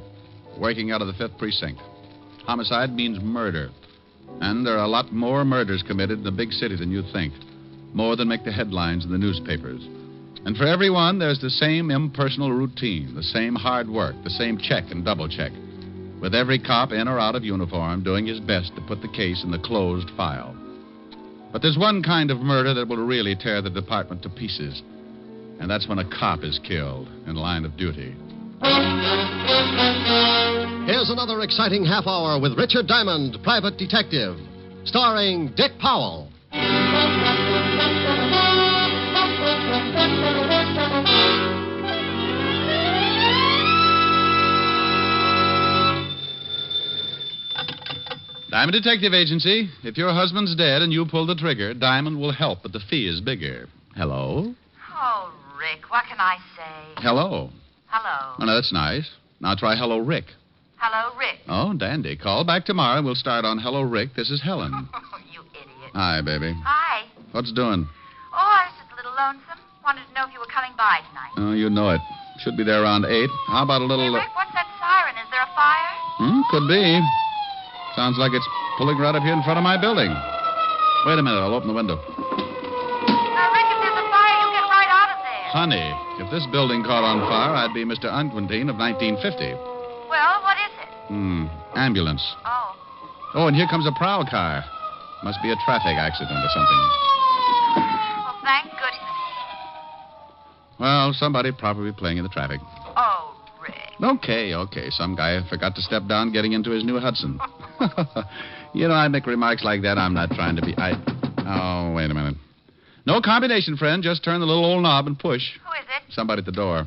Working out of the 5th Precinct. Homicide means murder. And there are a lot more murders committed in the big city than you think. More than make the headlines in the newspapers. And for everyone, there's the same impersonal routine, the same hard work, the same check and double check. With every cop in or out of uniform doing his best to put the case in the closed file. But there's one kind of murder that will really tear the department to pieces. And that's when a cop is killed in line of duty. Here's another exciting half hour with Richard Diamond, Private Detective, starring Dick Powell. Diamond Detective Agency. If your husband's dead and you pull the trigger, Diamond will help, but the fee is bigger. Hello? Oh, Rick, what can I say? Hello. Hello. Oh, no, that's nice. Now try Hello, Rick. Hello, Rick. Oh, dandy. Call back tomorrow and we'll start on Hello, Rick. This is Helen. You idiot. Hi, baby. Hi. What's doing? Oh, I was just a little lonesome. Wanted to know if you were coming by tonight. Oh, you know it. Should be there around 8. How about a little... Hey, Rick, what's that siren? Is there a fire? Could be. Sounds like it's pulling right up here in front of my building. Wait a minute. I'll open the window. Now, Rick, if there's a fire, you get right out of there. Honey, if this building caught on fire, I'd be Mr. Unquintine of 1950. Well, what is it? Ambulance. Oh. Oh, and here comes a prowl car. Must be a traffic accident or something. Well, thank goodness. Well, somebody probably playing in the traffic. Oh, Rick. Okay. Some guy forgot to step down getting into his new Hudson. You know, I make remarks like that. I'm not trying to be... Oh, wait a minute. No combination, friend. Just turn the little old knob and push. Who is it? Somebody at the door.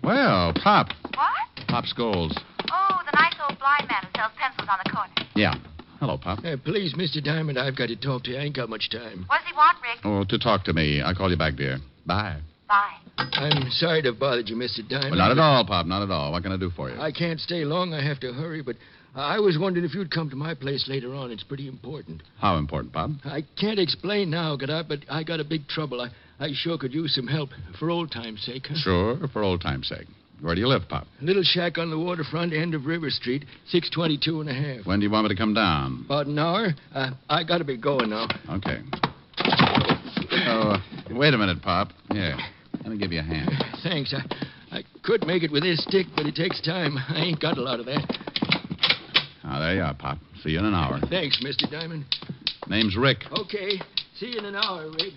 Well, Pop. What? Pop Scholes. Oh, the nice old blind man who sells pencils on the corner. Yeah. Hello, Pop. Please, Mr. Diamond, I've got to talk to you. I ain't got much time. What does he want, Rick? Oh, to talk to me. I'll call you back, dear. Bye. Bye. I'm sorry to have bothered you, Mr. Diamond. Well, not at all, Pop. Not at all. What can I do for you? I can't stay long. I have to hurry, but I was wondering if you'd come to my place later on. It's pretty important. How important, Pop? I can't explain now, but I got a big trouble. I sure could use some help for old time's sake. Huh? Sure, for old time's sake. Where do you live, Pop? A little shack on the waterfront end of River Street, 622 and a half. When do you want me to come down? About an hour. I got to be going now. Okay. Oh, wait a minute, Pop. Here, let me give you a hand. Thanks. I could make it with this stick, but it takes time. I ain't got a lot of that. Ah, there you are, Pop. See you in an hour. Thanks, Mr. Diamond. Name's Rick. Okay. See you in an hour, Rick.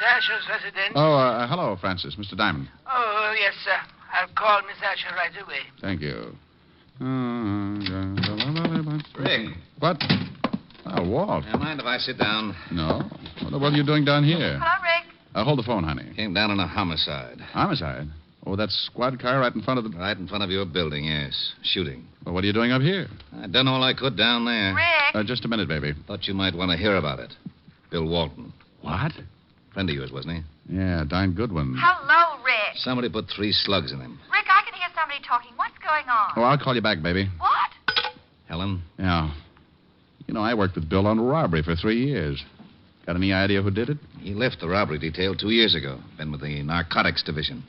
Asher's residence. Oh, hello, Francis. Mr. Diamond. Oh, yes, sir. I'll call Miss Asher right away. Thank you. Rick. What? Oh, Walt. Mind if I sit down? No. What are you doing down here? Hello, Rick. Hold the phone, honey. Came down on a homicide. Homicide? Oh, that squad car right in front of the... Right in front of your building, yes. Shooting. Well, what are you doing up here? I done all I could down there. Rick. Just a minute, baby. Thought you might want to hear about it. Bill Walton. What? Friend of yours, wasn't he? Yeah, darn good one. Hello, Rick. Somebody put 3 slugs in him. Rick, I can hear somebody talking. What's going on? Oh, I'll call you back, baby. What? Helen? Yeah. You know, I worked with Bill on a robbery for 3 years. Got any idea who did it? He left the robbery detail 2 years ago. Been with the narcotics division.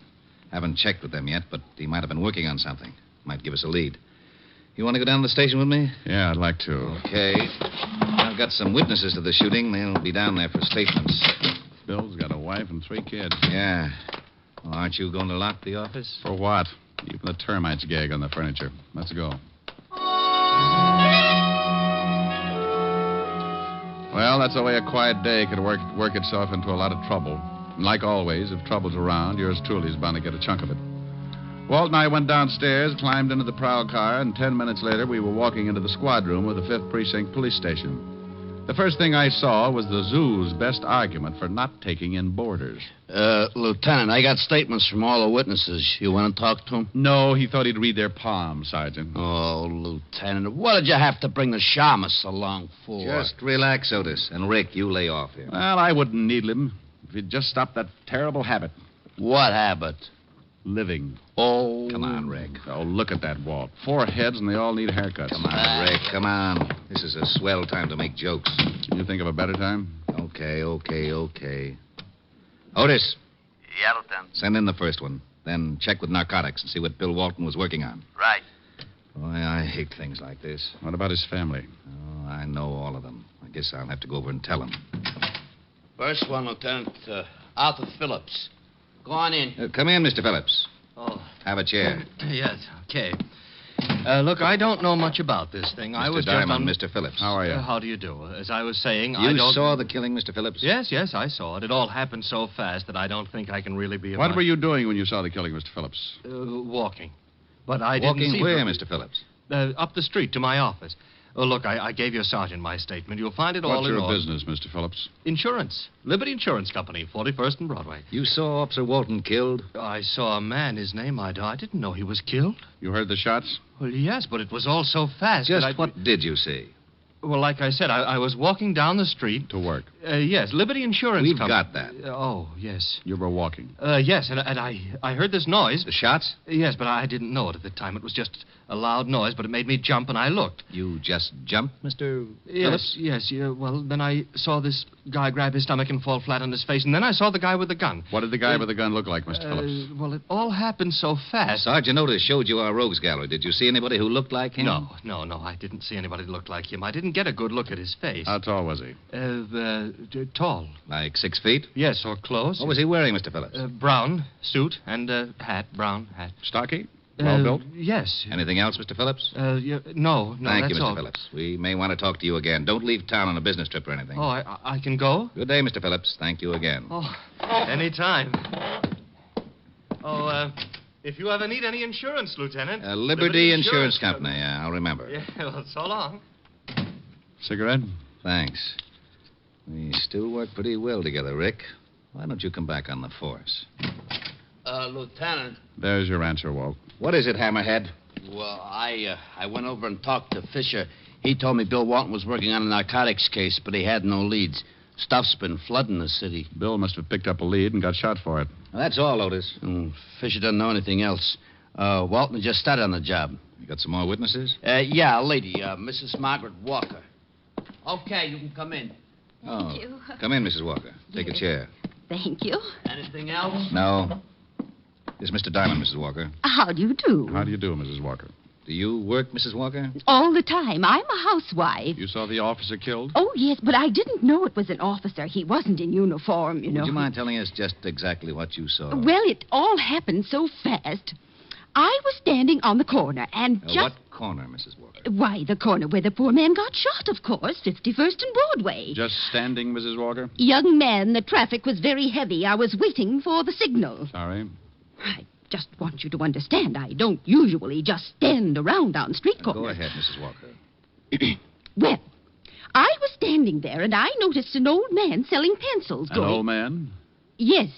Haven't checked with them yet, but he might have been working on something. Might give us a lead. You want to go down to the station with me? Yeah, I'd like to. Okay. I've got some witnesses to the shooting. They'll be down there for statements. Bill's got a wife and 3 kids. Yeah. Well, aren't you going to lock the office? For what? Even the termites gag on the furniture. Let's go. Well, that's the way a quiet day could work itself into a lot of trouble. And like always, if trouble's around, yours truly's bound to get a chunk of it. Walt and I went downstairs, climbed into the prowl car, and 10 minutes later we were walking into the squad room of the 5th Precinct Police Station. The first thing I saw was the zoo's best argument for not taking in boarders. Lieutenant, I got statements from all the witnesses. You want to talk to them? No, he thought he'd read their palms, Sergeant. Oh, Lieutenant, what did you have to bring the shamus along for? Just relax, Otis. And Rick, you lay off here. Well, I wouldn't needle him if he'd just stopped that terrible habit. What habit? Living. Oh. Come on, Rick. Oh, look at that, Walt. 4 heads, and they all need haircuts. Come on, Rick. Come on. This is a swell time to make jokes. Can you think of a better time? Okay. Otis, Yeah, Lieutenant. send in the first one. Then check with narcotics and see what Bill Walton was working on. Right. Boy, I hate things like this. What about his family? Oh, I know all of them. I guess I'll have to go over and tell them. First one, Lieutenant, Arthur Phillips. Go on in. Come in, Mr. Phillips. Oh. Have a chair. Yes, okay. Look, I don't know much about this thing. I was Mr. Diamond, just on... Mr. Phillips. How are you? How do you do? As I was saying, You I don't... saw the killing, Mr. Phillips? Yes, I saw it. It all happened so fast that I don't think I can really be... What were you doing when you saw the killing, Mr. Phillips? Walking. But I Walking didn't see... where, Mr. Phillips? Up the street to my office. Oh, look, I gave your sergeant my statement. You'll find it all What's in your order. business, Mr. Phillips? Insurance. Liberty Insurance Company, 41st and Broadway. You saw Officer Walton killed? I saw a man. His name, I didn't know he was killed. You heard the shots? Well, yes, but it was all so fast. Just what did you see? Well, like I said, I was walking down the street. To work? Yes, Liberty Insurance We've Company. got that. Oh, yes. You were walking? Yes, and I heard this noise. The shots? Yes, but I didn't know it at the time. It was just a loud noise, but it made me jump, and I looked. You just jumped, Mr. Phillips? Yes. Well, then I saw this guy grab his stomach and fall flat on his face, and then I saw the guy with the gun. What did the guy with the gun look like, Mr. Phillips? Well, it all happened so fast. Sergeant Otis showed you our rogues gallery. Did you see anybody who looked like him? No. I didn't see anybody who looked like him. I didn't get a good look at his face. How tall was he? Tall. Like 6 feet? Yes, or close. What was he wearing, Mr. Phillips? Brown suit and hat, brown hat. Stocky? Well built? Yes. Anything else, Mr. Phillips? No, Thank that's you, Mr. all. Phillips. We may want to talk to you again. Don't leave town on a business trip or anything. Oh, I can go? Good day, Mr. Phillips. Thank you again. Oh, anytime. Oh, if you ever need any insurance, Lieutenant. Liberty Insurance Company. Yeah, I'll remember. Yeah, well, so long. Cigarette? Thanks. We still work pretty well together, Rick. Why don't you come back on the force? Lieutenant. There's your answer, Walt. What is it, Hammerhead? Well, I went over and talked to Fisher. He told me Bill Walton was working on a narcotics case, but he had no leads. Stuff's been flooding the city. Bill must have picked up a lead and got shot for it. Well, that's all, Otis. Fisher doesn't know anything else. Walton just started on the job. You got some more witnesses? Yeah, a lady, Mrs. Margaret Walker. Okay, you can come in. Thank you. Come in, Mrs. Walker. Take a chair. Thank you. Anything else? No. This is Mr. Diamond, Mrs. Walker. How do you do? How do you do, Mrs. Walker? Do you work, Mrs. Walker? All the time. I'm a housewife. You saw the officer killed? Oh, yes, but I didn't know it was an officer. He wasn't in uniform, you know. Would you mind telling us just exactly what you saw? Well, it all happened so fast. I was standing on the corner and just... What corner, Mrs. Walker? Why, the corner where the poor man got shot, of course. 51st and Broadway. Just standing, Mrs. Walker? Young man, the traffic was very heavy. I was waiting for the signal. Sorry. I just want you to understand, I don't usually just stand around on street corners. Go ahead, Mrs. Walker. Well, I was standing there, and I noticed an old man selling pencils. An old man? Yes,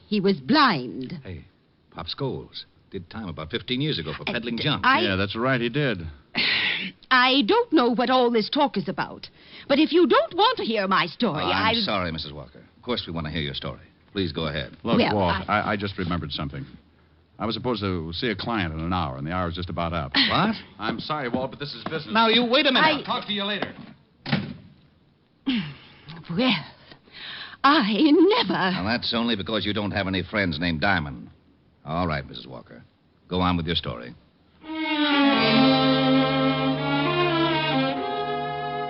he was blind. Hey, Pop Scholes did time about 15 years ago for peddling junk. Yeah, that's right, he did. I don't know what all this talk is about, but if you don't want to hear my story, I'm sorry, Mrs. Walker. Of course we want to hear your story. Please go ahead. Look, Well, Walt, I just remembered something. I was supposed to see a client in an hour, and the hour's just about up. What? I'm sorry, Walt, but this is business. Now, you wait a minute. I'll talk to you later. Well, I never... Now, that's only because you don't have any friends named Diamond. All right, Mrs. Walker. Go on with your story.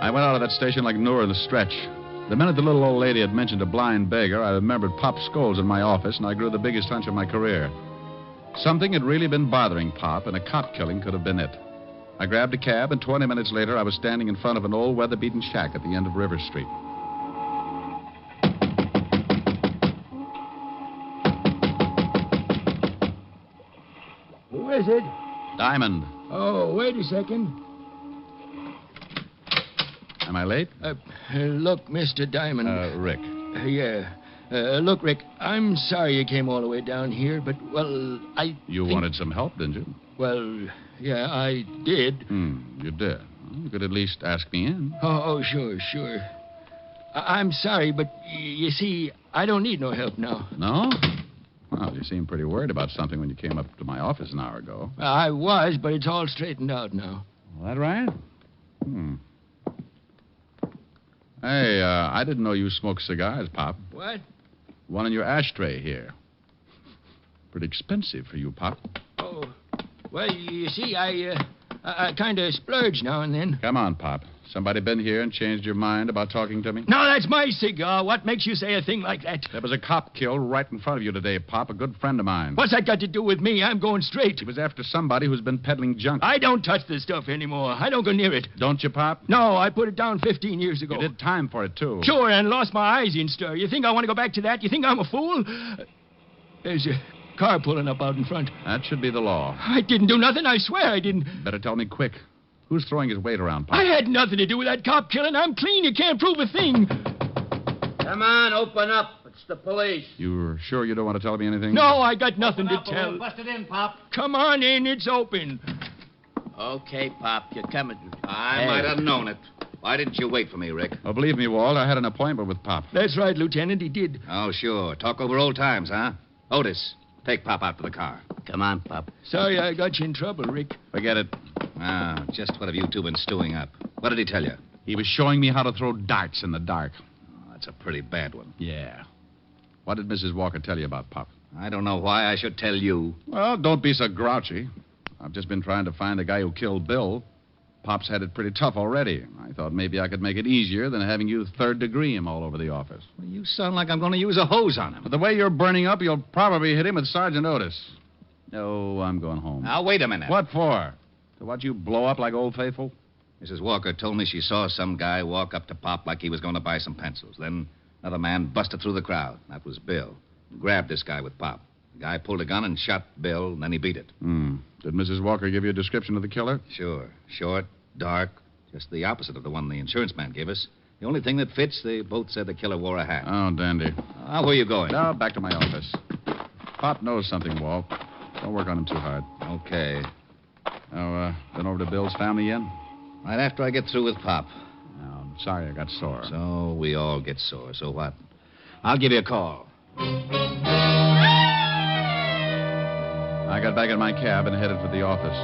I went out of that station like Noor in the stretch. The minute the little old lady had mentioned a blind beggar, I remembered Pop Scholes in my office, and I grew the biggest hunch of my career. Something had really been bothering Pop, and a cop killing could have been it. I grabbed a cab, and 20 minutes later, I was standing in front of an old weather-beaten shack at the end of River Street. Who is it? Diamond. Oh, wait a second. Am I late? Look, Mr. Diamond. Rick. Yeah. Look, Rick, I'm sorry you came all the way down here, but, well, You wanted some help, didn't you? Well, yeah, I did. You did. Well, you could at least ask me in. Oh, sure. I'm sorry, but you see, I don't need no help now. No? Well, you seemed pretty worried about something when you came up to my office an hour ago. I was, but it's all straightened out now. That right? Hey, I didn't know you smoked cigars, Pop. What? One in your ashtray here. Pretty expensive for you, Pop. Oh, well, you see, I kind of splurge now and then. Come on, Pop. Somebody been here and changed your mind about talking to me? No, that's my cigar. What makes you say a thing like that? There was a cop killed right in front of you today, Pop, a good friend of mine. What's that got to do with me? I'm going straight. He was after somebody who's been peddling junk. I don't touch this stuff anymore. I don't go near it. Don't you, Pop? No, I put it down 15 years ago. You did time for it, too. Sure, and lost my eyes in stir. You think I want to go back to that? You think I'm a fool? There's a car pulling up out in front. That should be the law. I didn't do nothing. I swear I didn't. Better tell me quick. Who's throwing his weight around, Pop? I had nothing to do with that cop killing. I'm clean. You can't prove a thing. Come on, open up. It's the police. You're sure you don't want to tell me anything? No, I got nothing to tell. We'll bust it in, Pop. Come on in. It's open. Okay, Pop, you're coming. I might have known it. Why didn't you wait for me, Rick? Oh, believe me, Walt, I had an appointment with Pop. That's right, Lieutenant. He did. Oh, sure. Talk over old times, huh? Otis, take Pop out to the car. Come on, Pop. Sorry I got you in trouble, Rick. Forget it. Ah, just what have you two been stewing up? What did he tell you? He was showing me how to throw darts in the dark. Oh, that's a pretty bad one. Yeah. What did Mrs. Walker tell you about Pop? I don't know why I should tell you. Well, don't be so grouchy. I've just been trying to find the guy who killed Bill. Pop's had it pretty tough already. I thought maybe I could make it easier than having you third degree him all over the office. Well, you sound like I'm going to use a hose on him. But the way you're burning up, you'll probably hit him with Sergeant Otis. No, I'm going home. Now, wait a minute. What for? To watch you blow up like Old Faithful? Mrs. Walker told me she saw some guy walk up to Pop like he was going to buy some pencils. Then another man busted through the crowd. That was Bill. Grabbed this guy with Pop. The guy pulled a gun and shot Bill, and then he beat it. Did Mrs. Walker give you a description of the killer? Sure. Short, dark, just the opposite of the one the insurance man gave us. The only thing that fits, they both said the killer wore a hat. Oh, dandy. Where are you going? No, back to my office. Pop knows something, Walt. Don't work on him too hard. Okay. Oh, been over to Bill's family yet? Right after I get through with Pop. Oh, I'm sorry I got sore. So we all get sore. So what? I'll give you a call. I got back in my cab and headed for the office.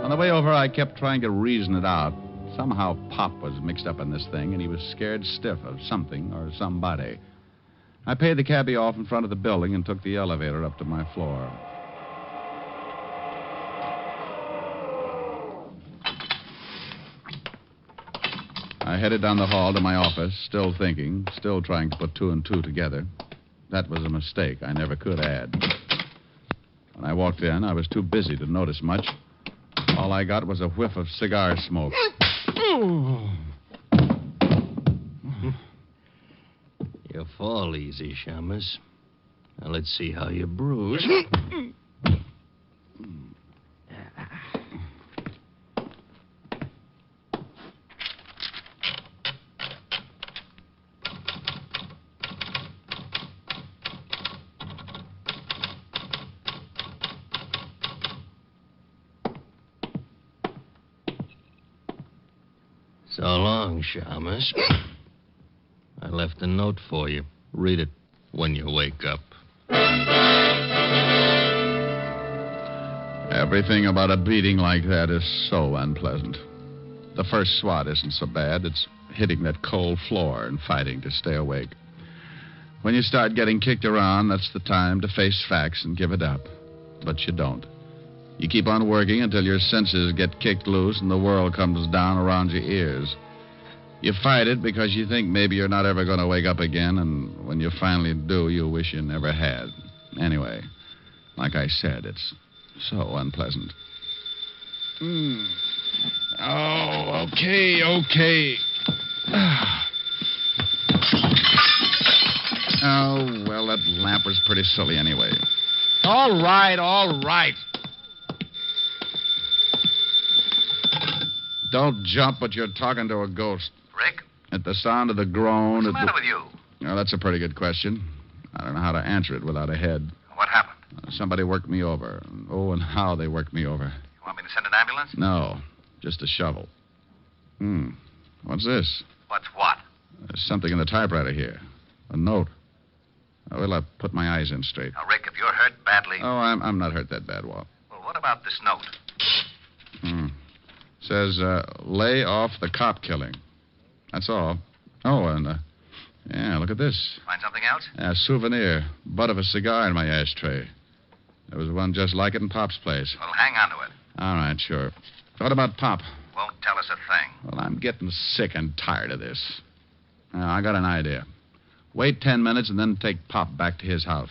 On the way over, I kept trying to reason it out. Somehow Pop was mixed up in this thing, and he was scared stiff of something or somebody. I paid the cabbie off in front of the building and took the elevator up to my floor. I headed down the hall to my office, still thinking, still trying to put two and two together. That was a mistake I never could add. When I walked in, I was too busy to notice much. All I got was a whiff of cigar smoke. You fall easy, Shamus. Now let's see how you bruise. So long, Shamus. I left a note for you. Read it when you wake up. Everything about a beating like that is so unpleasant. The first swat isn't so bad. It's hitting that cold floor and fighting to stay awake. When you start getting kicked around, that's the time to face facts and give it up. But you don't. You keep on working until your senses get kicked loose and the world comes down around your ears. You fight it because you think maybe you're not ever going to wake up again, and when you finally do, you wish you never had. Anyway, like I said, it's so unpleasant. Oh, okay. Oh, well, that lamp was pretty silly anyway. All right. Don't jump, but you're talking to a ghost. Rick? At the sound of the groan... What's the matter with you? Oh, that's a pretty good question. I don't know how to answer it without a head. What happened? Somebody worked me over. Oh, and how they worked me over. You want me to send an ambulance? No, just a shovel. What's this? What's what? There's something in the typewriter here. A note. Well, I'll put my eyes in straight. Now, Rick, if you're hurt badly? Oh, I'm not hurt that bad, Walt. Well, what about this note? Says, lay off the cop killing. That's all. Oh, and, yeah, look at this. Find something else? A souvenir. Butt of a cigar in my ashtray. There was one just like it in Pop's place. Well, hang on to it. All right, sure. What about Pop? Won't tell us a thing. Well, I'm getting sick and tired of this. Now, I got an idea. Wait 10 minutes and then take Pop back to his house.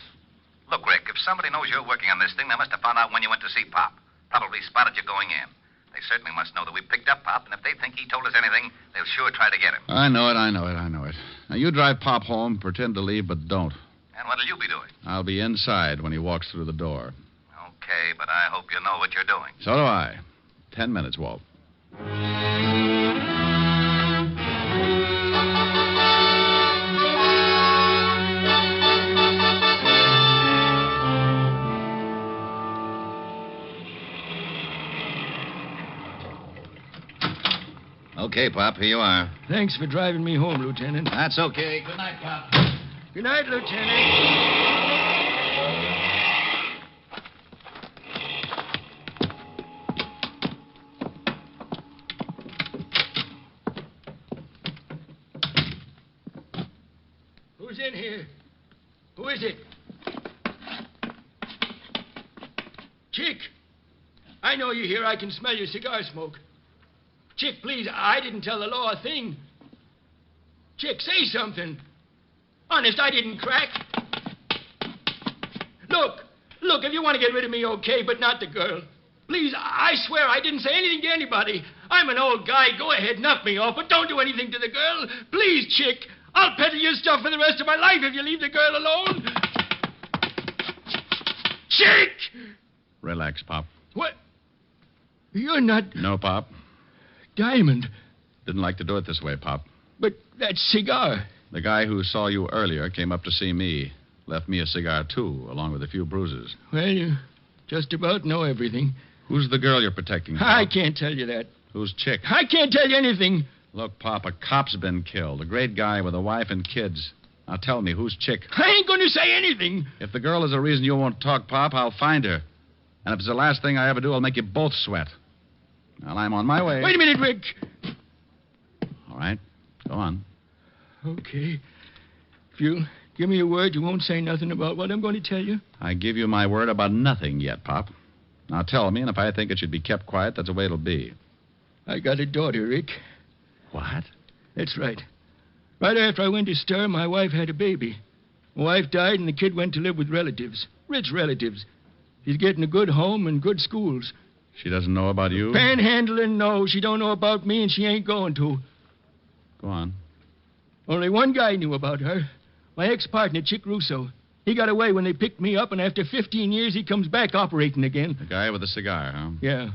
Look, Rick, if somebody knows you're working on this thing, they must have found out when you went to see Pop. Probably spotted you going in. They certainly must know that we picked up Pop, and if they think he told us anything, they'll sure try to get him. I know it. Now, you drive Pop home, pretend to leave, but don't. And what'll you be doing? I'll be inside when he walks through the door. Okay, but I hope you know what you're doing. So do I. 10 minutes, Walt. Okay, Pop, here you are. Thanks for driving me home, Lieutenant. That's okay. Good night, Pop. Good night, Lieutenant. Who's in here? Who is it? Chick! I know you're here. I can smell your cigar smoke. Chick, please, I didn't tell the law a thing. Chick, say something. Honest, I didn't crack. Look, if you want to get rid of me, okay, but not the girl. Please, I swear I didn't say anything to anybody. I'm an old guy. Go ahead, knock me off, but don't do anything to the girl. Please, Chick. I'll peddle your stuff for the rest of my life if you leave the girl alone. Chick! Relax, Pop. What? You're not... No, Pop. Diamond. Didn't like to do it this way, Pop. But that cigar... The guy who saw you earlier came up to see me. Left me a cigar, too, along with a few bruises. Well, you just about know everything. Who's the girl you're protecting, Pop? I can't tell you that. Who's Chick? I can't tell you anything. Look, Pop, a cop's been killed. A great guy with a wife and kids. Now tell me, who's Chick? I ain't going to say anything. If the girl is a reason you won't talk, Pop, I'll find her. And if it's the last thing I ever do, I'll make you both sweat. Well, I'm on my way. Wait a minute, Rick. All right. Go on. Okay. If you give me a word, you won't say nothing about what I'm going to tell you. I give you my word about nothing yet, Pop. Now tell me, and if I think it should be kept quiet, that's the way it'll be. I got a daughter, Rick. What? That's right. Right after I went to stir, my wife had a baby. My wife died, and the kid went to live with relatives. Rich relatives. She's getting a good home and good schools. She doesn't know about you? Panhandling, no. She don't know about me, and she ain't going to. Go on. Only one guy knew about her. My ex-partner, Chick Russo. He got away when they picked me up, and after 15 years, he comes back operating again. The guy with the cigar, huh? Yeah.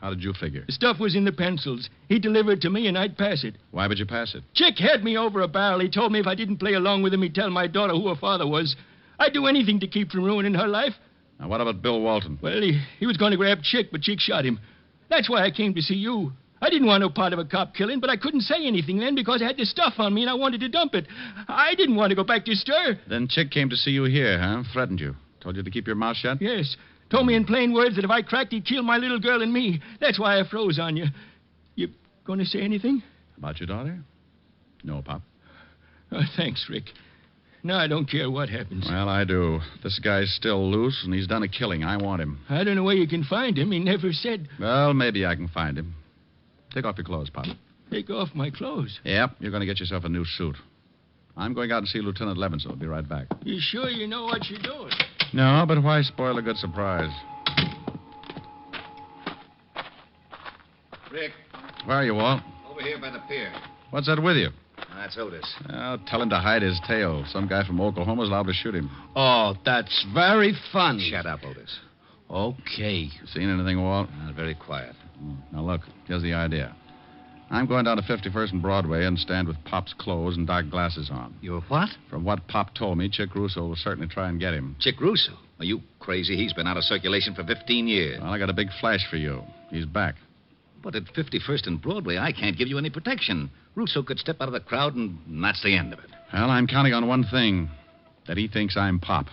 How did you figure? The stuff was in the pencils. He delivered it to me, and I'd pass it. Why would you pass it? Chick had me over a barrel. He told me if I didn't play along with him, he'd tell my daughter who her father was. I'd do anything to keep from ruining her life. Now, what about Bill Walton? Well, he was going to grab Chick, but Chick shot him. That's why I came to see you. I didn't want no part of a cop killing, but I couldn't say anything then because I had this stuff on me and I wanted to dump it. I didn't want to go back to stir. Then Chick came to see you here, huh? Threatened you. Told you to keep your mouth shut? Yes. Told me in plain words that if I cracked, he'd kill my little girl and me. That's why I froze on you. You going to say anything? About your daughter? No, Pop. Oh, thanks, Rick. Now I don't care what happens. Well, I do. This guy's still loose, and he's done a killing. I want him. I don't know where you can find him. He never said. Well, maybe I can find him. Take off your clothes, Pop. Take off my clothes? Yep, you're going to get yourself a new suit. I'm going out and see Lieutenant Levinson. I'll be right back. You sure you know what you're doing? No, but why spoil a good surprise? Rick. Where are you, Walt? Over here by the pier. What's that with you? That's Otis. Well, tell him to hide his tail. Some guy from Oklahoma's liable to shoot him. Oh, that's very funny. Shut up, Otis. Okay. Seen anything, Walt? Very quiet. Now, look, here's the idea. I'm going down to 51st and Broadway and stand with Pop's clothes and dark glasses on. You're what? From what Pop told me, Chick Russo will certainly try and get him. Chick Russo? Are you crazy? He's been out of circulation for 15 years. Well, I got a big flash for you. He's back. But at 51st and Broadway, I can't give you any protection. Russo could step out of the crowd, and that's the end of it. Well, I'm counting on one thing. That he thinks I'm Pop.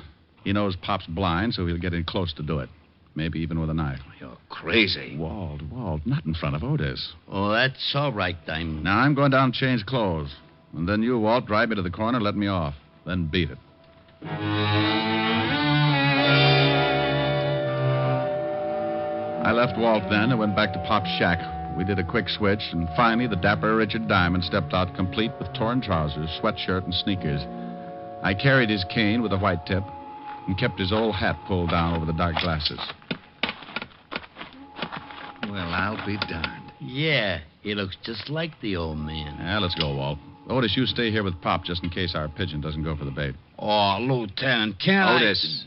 He knows Pop's blind, so he'll get in close to do it. Maybe even with a knife. You're crazy. Walt, not in front of Otis. Oh, that's all right, Diamond. Now, I'm going down and change clothes. And then you, Walt, drive me to the corner, let me off. Then beat it. I left Walt then and went back to Pop's shack. We did a quick switch, and finally the dapper Richard Diamond stepped out complete with torn trousers, sweatshirt, and sneakers. I carried his cane with a white tip and kept his old hat pulled down over the dark glasses. Well, I'll be darned. Yeah, he looks just like the old man. Yeah, let's go, Walt. Otis, you stay here with Pop just in case our pigeon doesn't go for the bait. Oh, Lieutenant, can't Otis.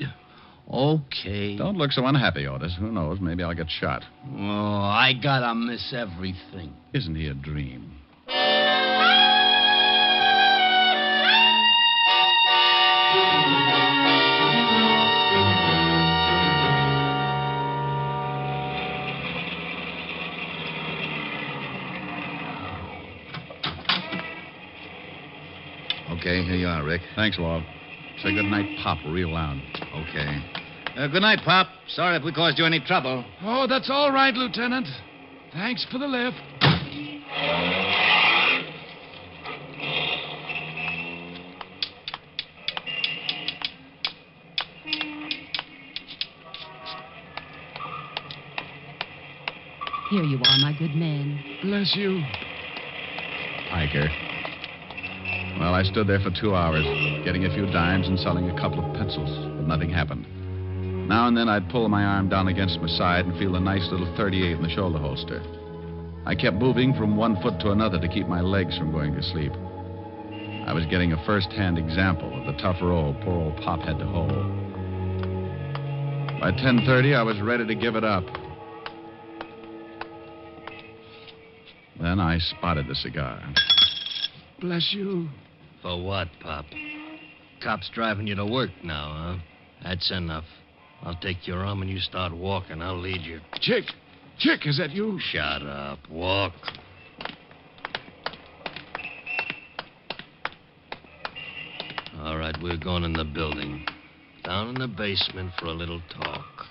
Okay. Don't look so unhappy, Otis. Who knows? Maybe I'll get shot. Oh, I gotta miss everything. Isn't he a dream? Okay, here you are, Rick. Thanks, Walt. Say good night, Pop, real loud. Okay. Good night, Pop. Sorry if we caused you any trouble. Oh, that's all right, Lieutenant. Thanks for the lift. Here you are, my good man. Bless you. Piker. Well, I stood there for 2 hours, getting a few dimes and selling a couple of pencils, but nothing happened. Now and then I'd pull my arm down against my side and feel a nice little .38 in the shoulder holster. I kept moving from one foot to another to keep my legs from going to sleep. I was getting a first-hand example of the tough role poor old Pop had to hold. By 10:30, I was ready to give it up. Then I spotted the cigar. Bless you. For what, Pop? Cop's driving you to work now, huh? That's enough. I'll take your arm and you start walking. I'll lead you. Chick, is that you? Shut up. Walk. All right, we're going in the building. Down in the basement for a little talk.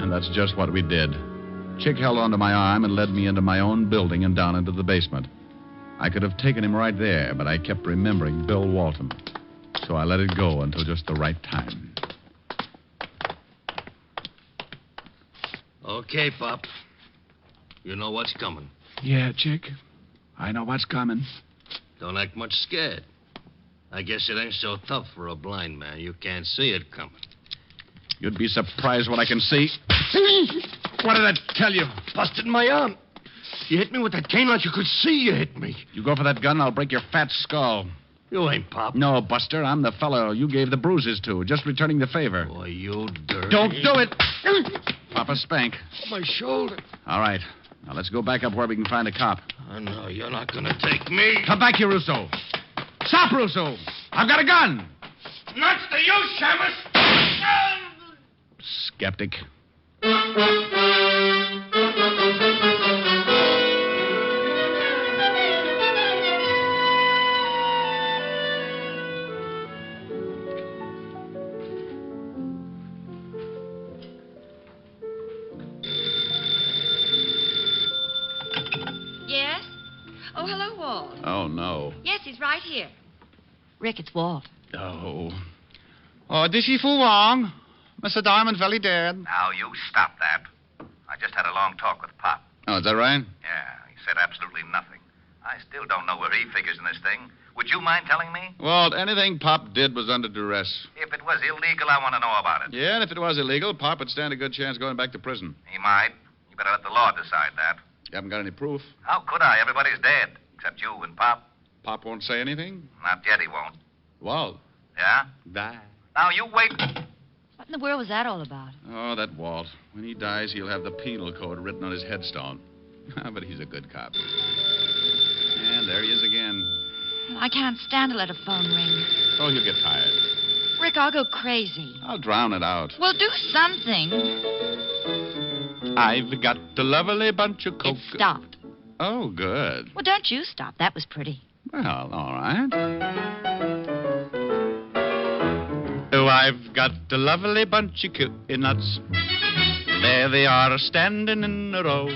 And that's just what we did. Chick held onto my arm and led me into my own building and down into the basement. I could have taken him right there, but I kept remembering Bill Walton. So I let it go until just the right time. Okay, Pop. You know what's coming. Yeah, Chick. I know what's coming. Don't act much scared. I guess it ain't so tough for a blind man. You can't see it coming. You'd be surprised what I can see. What did I tell you? Busted my arm. You hit me with that cane like you could see you hit me. You go for that gun, I'll break your fat skull. You ain't Pop. No, Buster, I'm the fellow you gave the bruises to, just returning the favor. Boy, you dirty... Don't do it! Papa spank. My shoulder. All right. Now let's go back up where we can find a cop. I know you're not gonna take me. Come back here, Russo. Stop, Russo. I've got a gun. Nuts to you, Shamus. Skeptic. Yes? Oh, hello, Walt. Oh, no. Yes, he's right here. Rick, it's Walt. Oh. Oh, this is for Wong. Mr. Diamond very dead. Now, you stop that. I just had a long talk with Pop. Oh, is that right? Yeah, he said absolutely nothing. I still don't know where he figures in this thing. Would you mind telling me? Well, anything Pop did was under duress. If it was illegal, I want to know about it. Yeah, and if it was illegal, Pop would stand a good chance going back to prison. He might. You better let the law decide that. You haven't got any proof? How could I? Everybody's dead, except you and Pop. Pop won't say anything? Not yet, he won't. Walt. Yeah? Die. Now, you wait. What in the world was that all about? Oh, that Walt. When he dies, he'll have the penal code written on his headstone. But he's a good cop. And there he is again. I can't stand to let a phone ring. Oh, he'll get tired. Rick, I'll go crazy. I'll drown it out. Well, do something. I've got a lovely bunch of coke. It stopped. Oh, good. Well, don't you stop. That was pretty. Well, all right. Oh, I've got a lovely bunch of nuts. There they are standing in a row.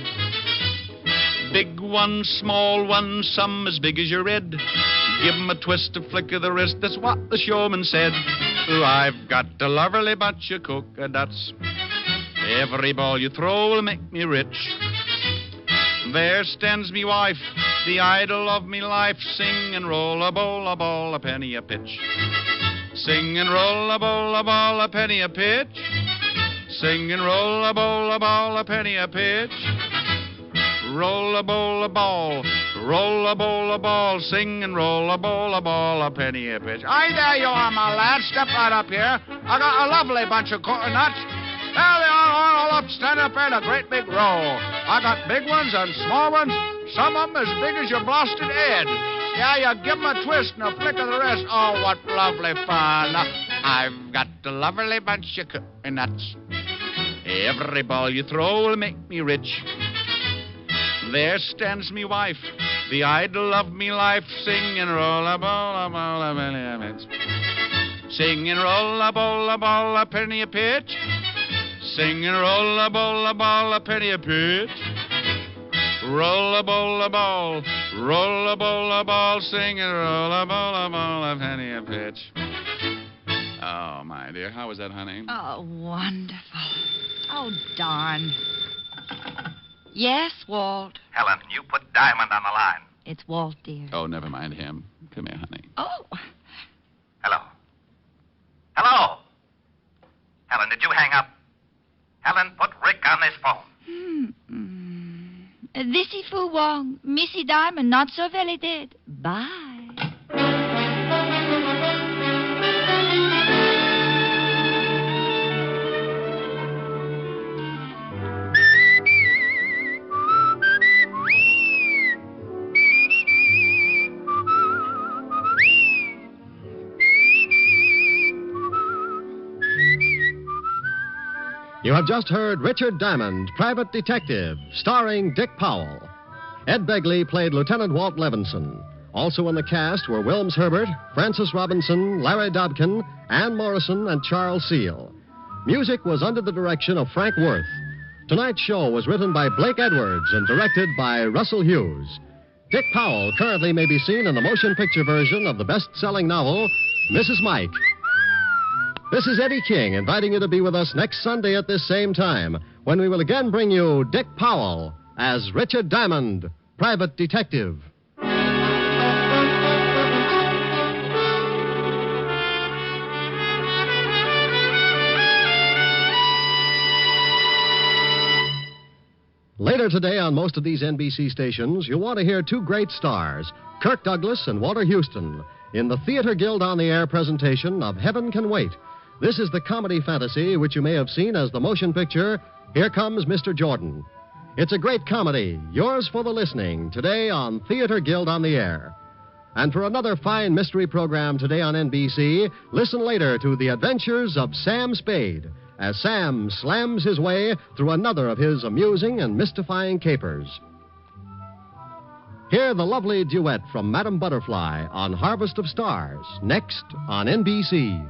Big ones, small ones, some as big as your head. Give 'em a twist, a flick of the wrist, that's what the showman said. Oh, I've got a lovely bunch of coconuts. Every ball you throw will make me rich. There stands me wife, the idol of me life. Sing and roll a bowl, a ball, a penny a pitch. Sing and roll a bowl, a ball, a penny a pitch. Sing and roll a bowl, a ball, a penny a pitch. Roll a bowl, a ball, roll a bowl, a ball. Sing and roll a bowl, a ball, a penny a pitch. Aye, there you are, my lad. Step right up here. I got a lovely bunch of coconuts. There they are, all up, stand up in a great big row. I got big ones and small ones, some of them as big as your blasted head. Yeah, you give 'em a twist and a flick of the wrist. Oh, what lovely fun. I've got a lovely bunch of coconuts. Every ball you throw will make me rich. There stands me wife, the idol of me life. Sing and roll a ball, a ball, a penny a pitch. Sing and roll a ball, a ball, a penny a pitch. Sing and roll a ball, a ball, a penny a pitch. Roll a ball, a ball, roll a ball, a ball. Sing and roll a ball, a penny a pitch. Oh, my dear, how was that, honey? Oh, wonderful. Oh, darn. Yes, Walt. Helen, you put Diamond on the line. It's Walt, dear. Oh, never mind him. Come here, honey. Oh. Hello. Hello. Helen, did you hang up? Helen, put Rick on this phone. This is Fu Wong. Missy Diamond, not so very dead. Bye. You have just heard Richard Diamond, Private Detective, starring Dick Powell. Ed Begley played Lieutenant Walt Levinson. Also in the cast were Wilms Herbert, Francis Robinson, Larry Dobkin, Ann Morrison, and Charles Seal. Music was under the direction of Frank Worth. Tonight's show was written by Blake Edwards and directed by Russell Hughes. Dick Powell currently may be seen in the motion picture version of the best-selling novel, Mrs. Mike. This is Eddie King inviting you to be with us next Sunday at this same time when we will again bring you Dick Powell as Richard Diamond, Private Detective. Later today on most of these NBC stations, you'll want to hear two great stars, Kirk Douglas and Walter Houston, in the Theater Guild on the Air presentation of Heaven Can Wait. This is the comedy fantasy which you may have seen as the motion picture, Here Comes Mr. Jordan. It's a great comedy, yours for the listening, today on Theater Guild on the Air. And for another fine mystery program today on NBC, listen later to the adventures of Sam Spade, as Sam slams his way through another of his amusing and mystifying capers. Hear the lovely duet from Madame Butterfly on Harvest of Stars, next on NBC.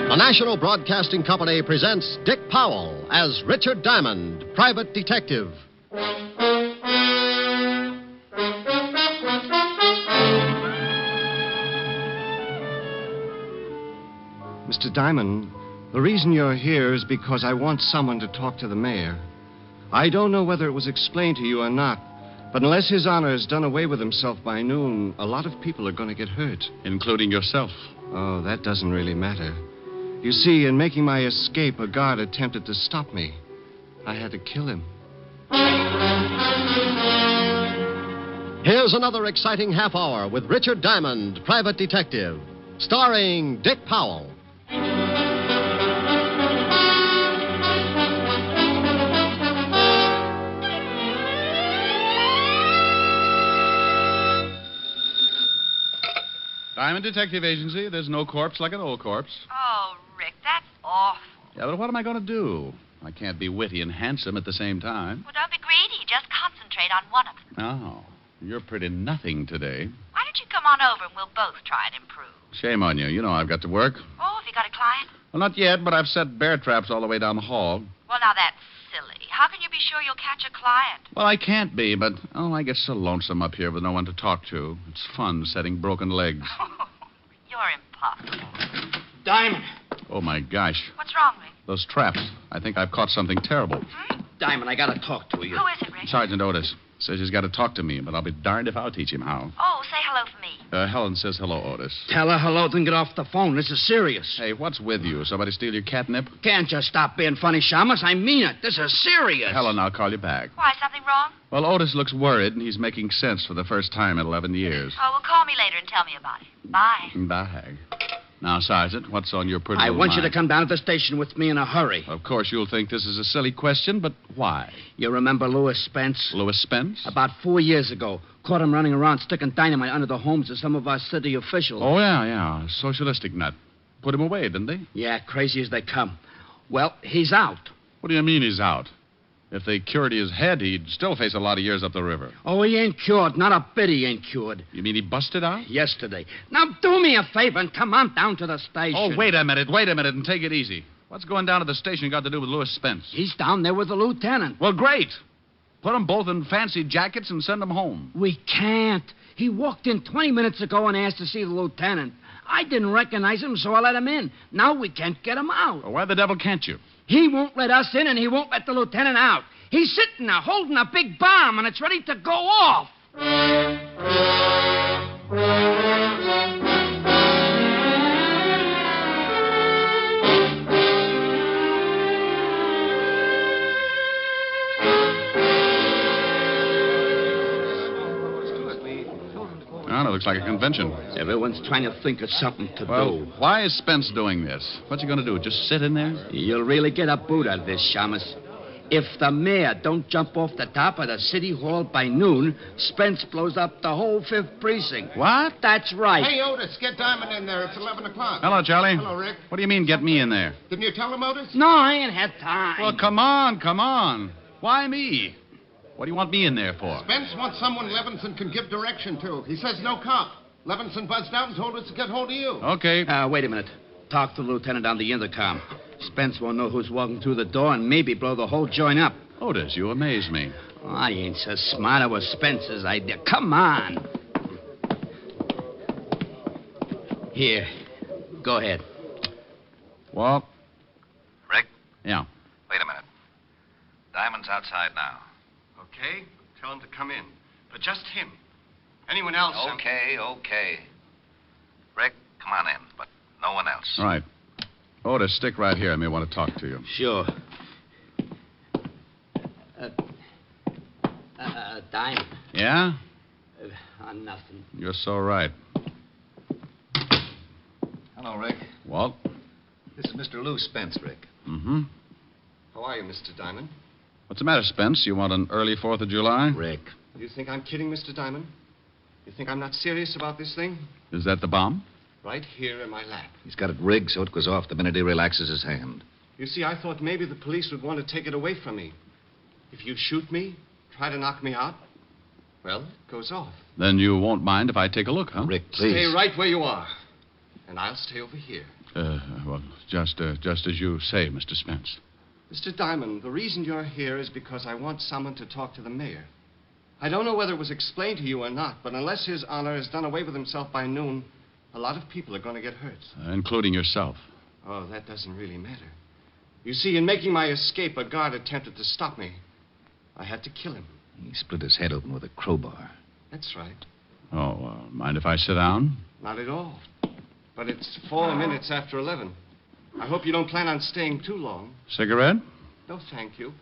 The National Broadcasting Company presents Dick Powell as Richard Diamond, Private Detective. Mr. Diamond, the reason you're here is because I want someone to talk to the mayor. I don't know whether it was explained to you or not, but unless His Honor has done away with himself by noon, a lot of people are going to get hurt. Including yourself. Oh, that doesn't really matter. You see, in making my escape, a guard attempted to stop me. I had to kill him. Here's another exciting half hour with Richard Diamond, Private Detective, starring Dick Powell. Diamond Detective Agency. There's no corpse like an old corpse. Oh, Rick, that's awful. Yeah, but what am I going to do? I can't be witty and handsome at the same time. Well, don't be greedy. Just concentrate on one of them. Oh, you're pretty nothing today. Why don't you come on over and we'll both try and improve? Shame on you. You know I've got to work. Oh, have you got a client? Well, not yet, but I've set bear traps all the way down the hall. Well, now that's silly. How can you be sure you'll catch a client? Well, I can't be, but, I get so lonesome up here with no one to talk to. It's fun setting broken legs. You're impossible. Diamond. Oh, my gosh. What's wrong, Rick? Those traps. I think I've caught something terrible. Diamond, I gotta talk to you. Who is it, Rick? Sergeant Otis says he's got to talk to me, but I'll be darned if I'll teach him how. Oh, say hello for me. Helen says hello, Otis. Tell her hello, then get off the phone. This is serious. Hey, what's with you? Somebody steal your catnip? Can't just stop being funny, Shamus. I mean it. This is serious. Helen, I'll call you back. Why, something wrong? Well, Otis looks worried, and he's making sense for the first time in 11 years. Oh, well, call me later and tell me about it. Bye. Bye. Now, Sergeant, what's on your pretty I little want you mind? to come down to the station with me in a hurry. Of course, you'll think this is a silly question, but why? You remember Louis Spence? Louis Spence? About 4 years ago. Caught him running around sticking dynamite under the homes of some of our city officials. Oh, yeah. Socialistic nut. Put him away, didn't they? Yeah, crazy as they come. Well, he's out. What do you mean he's out? If they cured his head, he'd still face a lot of years up the river. Oh, he ain't cured. Not a bit he ain't cured. You mean he busted out? Yesterday. Now, do me a favor and come on down to the station. Oh, wait a minute, and take it easy. What's going down to the station got to do with Louis Spence? He's down there with the lieutenant. Well, great. Put them both in fancy jackets and send them home. We can't. He walked in 20 minutes ago and asked to see the lieutenant. I didn't recognize him, so I let him in. Now we can't get him out. Well, why the devil can't you? He won't let us in, and he won't let the lieutenant out. He's sitting there holding a big bomb, and it's ready to go off. Well, it looks like a convention. Everyone's trying to think of something to Well, do. why is Spence doing this? What's he going to do? Just sit in there? You'll really get a boot out of this, Shamus. If the mayor don't jump off the top of the city hall by noon, Spence blows up the whole 5th precinct. What? That's right. Hey, Otis, get Diamond in there. It's 11 o'clock. Hello, Charlie. Hello, Rick. What do you mean, get me in there? Didn't you tell him, Otis? No, I ain't had time. Well, come on. Why me? What do you want me in there for? Spence wants someone Levinson can give direction to. He says no cop. Levinson buzzed out and told us to get hold of you. Okay. Wait a minute. Talk to the lieutenant on the intercom. Spence won't know who's walking through the door and maybe blow the whole joint up. Otis, you amaze me. Oh, I ain't so smart. It was Spence's idea. Come on. Here. Go ahead. Walt? Rick? Yeah. Wait a minute. Diamond's outside now. Okay. Tell him to come in. But just him. Anyone else? Okay. Rick, come on in, but no one else. All right. Otis, stick right here. I may want to talk to you. Sure. Diamond. Yeah? Nothing. You're so right. Hello, Rick. Walt? This is Mr. Lou Spence, Rick. Mm-hmm. How are you, Mr. Diamond? What's the matter, Spence? You want an early 4th of July? Rick. You think I'm kidding, Mr. Diamond? You think I'm not serious about this thing? Is that the bomb? Right here in my lap. He's got it rigged so it goes off the minute he relaxes his hand. You see, I thought maybe the police would want to take it away from me. If you shoot me, try to knock me out, well, it goes off. Then you won't mind if I take a look, huh? Rick, please. Stay right where you are. And I'll stay over here. Well, just as you say, Mr. Spence. Mr. Diamond, the reason you're here is because I want someone to talk to the mayor. I don't know whether it was explained to you or not, but unless His Honor has done away with himself by noon, a lot of people are going to get hurt. Including yourself. Oh, that doesn't really matter. You see, in making my escape, a guard attempted to stop me. I had to kill him. He split his head open with a crowbar. That's right. Oh, mind if I sit down? Not at all. But it's 4 minutes after 11. I hope you don't plan on staying too long. Cigarette? No, thank you.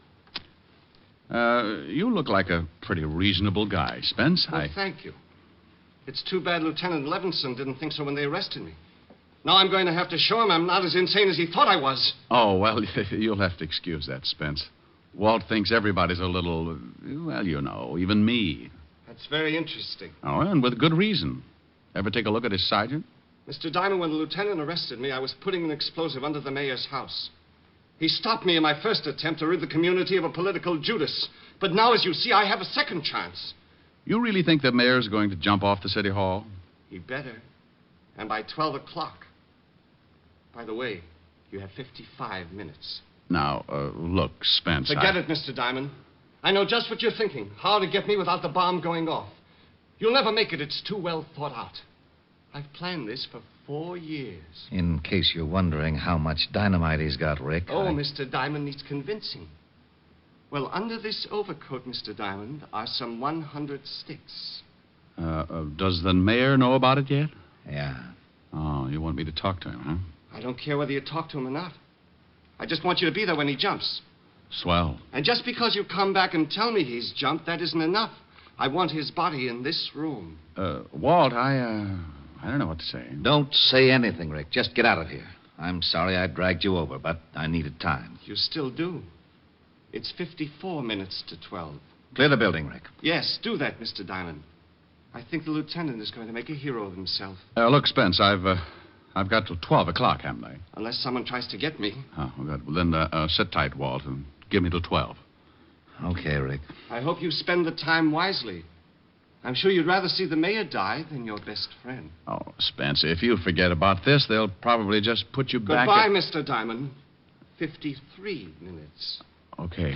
You look like a pretty reasonable guy, Spence. Well, thank you. It's too bad Lieutenant Levinson didn't think so when they arrested me. Now I'm going to have to show him I'm not as insane as he thought I was. Oh, well, you'll have to excuse that, Spence. Walt thinks everybody's a little, well, you know, even me. That's very interesting. Oh, and with good reason. Ever take a look at his sergeant? Mr. Diamond, when the lieutenant arrested me, I was putting an explosive under the mayor's house. He stopped me in my first attempt to rid the community of a political Judas. But now, as you see, I have a second chance. You really think the mayor's going to jump off the city hall? He better. And by 12 o'clock. By the way, you have 55 minutes. Now, look, Spence. Forget it, Mr. Diamond. I know just what you're thinking. How to get me without the bomb going off. You'll never make it. It's too well thought out. I've planned this for 4 years. In case you're wondering how much dynamite he's got, Rick. Mr. Diamond needs convincing. Well, under this overcoat, Mr. Diamond, are some 100 sticks. Does the mayor know about it yet? Yeah. Oh, you want me to talk to him, huh? I don't care whether you talk to him or not. I just want you to be there when he jumps. Swell. And just because you come back and tell me he's jumped, that isn't enough. I want his body in this room. Walt, I don't know what to say. Don't say anything, Rick. Just get out of here. I'm sorry I dragged you over, but I needed time. You still do. It's 54 minutes to 12. Clear the building, Rick. Yes, do that, Mr. Diamond. I think the lieutenant is going to make a hero of himself. Look, Spence, I've got till 12 o'clock, haven't I? Unless someone tries to get me. Oh, good. Well, then sit tight, Walt, and give me till 12. Okay, Rick. I hope you spend the time wisely. I'm sure you'd rather see the mayor die than your best friend. Oh, Spence, if you forget about this, they'll probably just put you back Goodbye, Mr. Diamond. 53 minutes. Okay.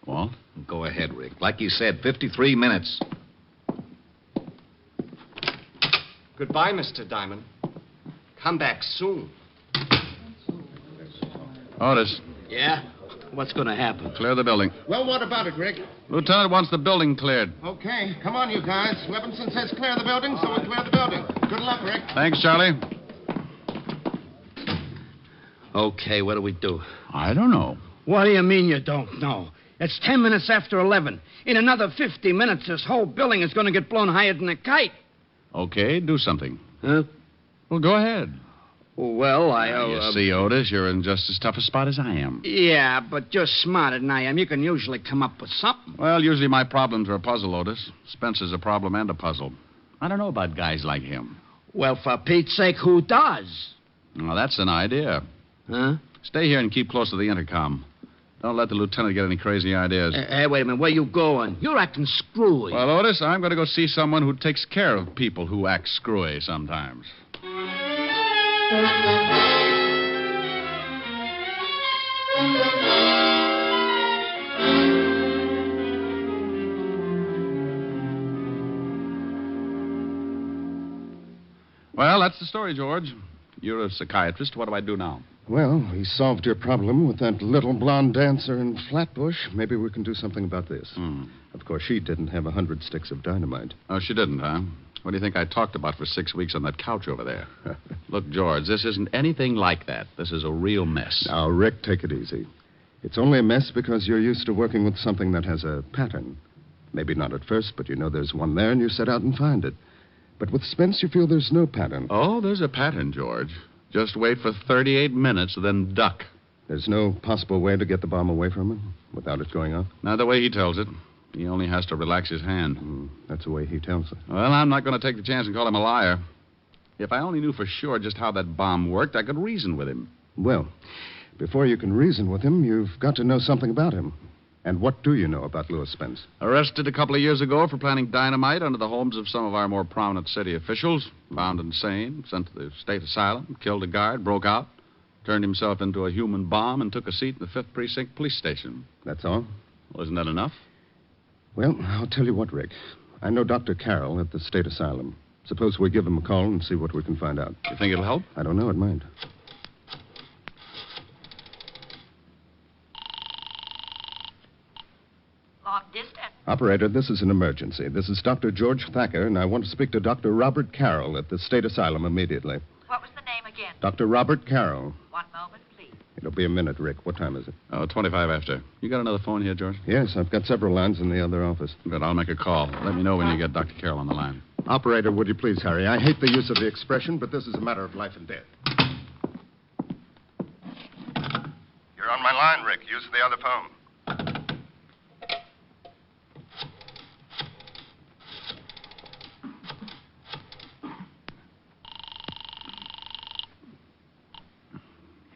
Walt? Go ahead, Rick. Like you said, 53 minutes. Goodbye, Mr. Diamond. Come back soon. Otis. Yeah? What's going to happen? Clear the building. Well, what about it, Rick? Lieutenant wants the building cleared. Okay, come on, you guys. Levinson says clear the building, so we'll clear the building. Good luck, Rick. Thanks, Charlie. Okay, what do we do? I don't know. What do you mean you don't know? It's 10 minutes after 11. In another 50 minutes, this whole building is going to get blown higher than a kite. Okay, do something. Huh? Well, go ahead. Well, You see, Otis, you're in just as tough a spot as I am. Yeah, but you're smarter than I am. You can usually come up with something. Well, usually my problems are a puzzle, Otis. Spencer's a problem and a puzzle. I don't know about guys like him. Well, for Pete's sake, who does? Well, that's an idea. Huh? Stay here and keep close to the intercom. Don't let the lieutenant get any crazy ideas. Hey, wait a minute. Where you going? You're acting screwy. Well, Otis, I'm going to go see someone who takes care of people who act screwy sometimes. Well, that's the story, George. You're a psychiatrist. What do I do now? Well, we solved your problem with that little blonde dancer in Flatbush. Maybe we can do something about this. Of course, she didn't have 100 sticks of dynamite. Oh, she didn't, huh? What do you think I talked about for 6 weeks on that couch over there? Look, George, this isn't anything like that. This is a real mess. Now, Rick, take it easy. It's only a mess because you're used to working with something that has a pattern. Maybe not at first, but you know there's one there and you set out and find it. But with Spence, you feel there's no pattern. Oh, there's a pattern, George. Just wait for 38 minutes, then duck. There's no possible way to get the bomb away from him without it going off? Not the way he tells it. He only has to relax his hand. That's the way he tells it. Well, I'm not going to take the chance and call him a liar. If I only knew for sure just how that bomb worked, I could reason with him. Well, before you can reason with him, you've got to know something about him. And what do you know about Louis Spence? Arrested a couple of years ago for planting dynamite under the homes of some of our more prominent city officials. Found insane, sent to the state asylum, killed a guard, broke out, turned himself into a human bomb, and took a seat in the 5th Precinct Police Station. That's all? Well, isn't that enough? Well, I'll tell you what, Rick. I know Dr. Carroll at the state asylum. Suppose we give him a call and see what we can find out. You think it'll help? I don't know. It might. Long distance. Operator, this is an emergency. This is Dr. George Thacker, and I want to speak to Dr. Robert Carroll at the state asylum immediately. What was the name again? Dr. Robert Carroll. One moment, please. It'll be a minute, Rick. What time is it? 25 after. You got another phone here, George? Yes, I've got several lines in the other office. Good, I'll make a call. Let me know when you get Dr. Carroll on the line. Operator, would you please hurry? I hate the use of the expression, but this is a matter of life and death. You're on my line, Rick. Use the other phone.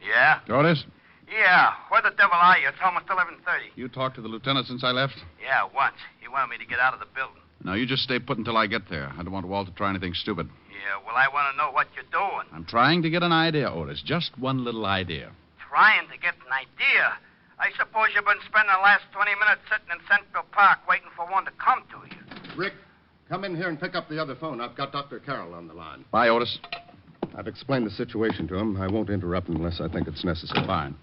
Yeah? Joyce? Yeah. Where the devil are you? It's almost 11:30. You talked to the lieutenant since I left? Yeah, once. He wanted me to get out of the building. No, you just stay put until I get there. I don't want Walt to try anything stupid. Yeah, well, I want to know what you're doing. I'm trying to get an idea, Otis. Just one little idea. Trying to get an idea? I suppose you've been spending the last 20 minutes sitting in Central Park waiting for one to come to you. Rick, come in here and pick up the other phone. I've got Dr. Carroll on the line. Bye, Otis. I've explained the situation to him. I won't interrupt unless I think it's necessary. Fine.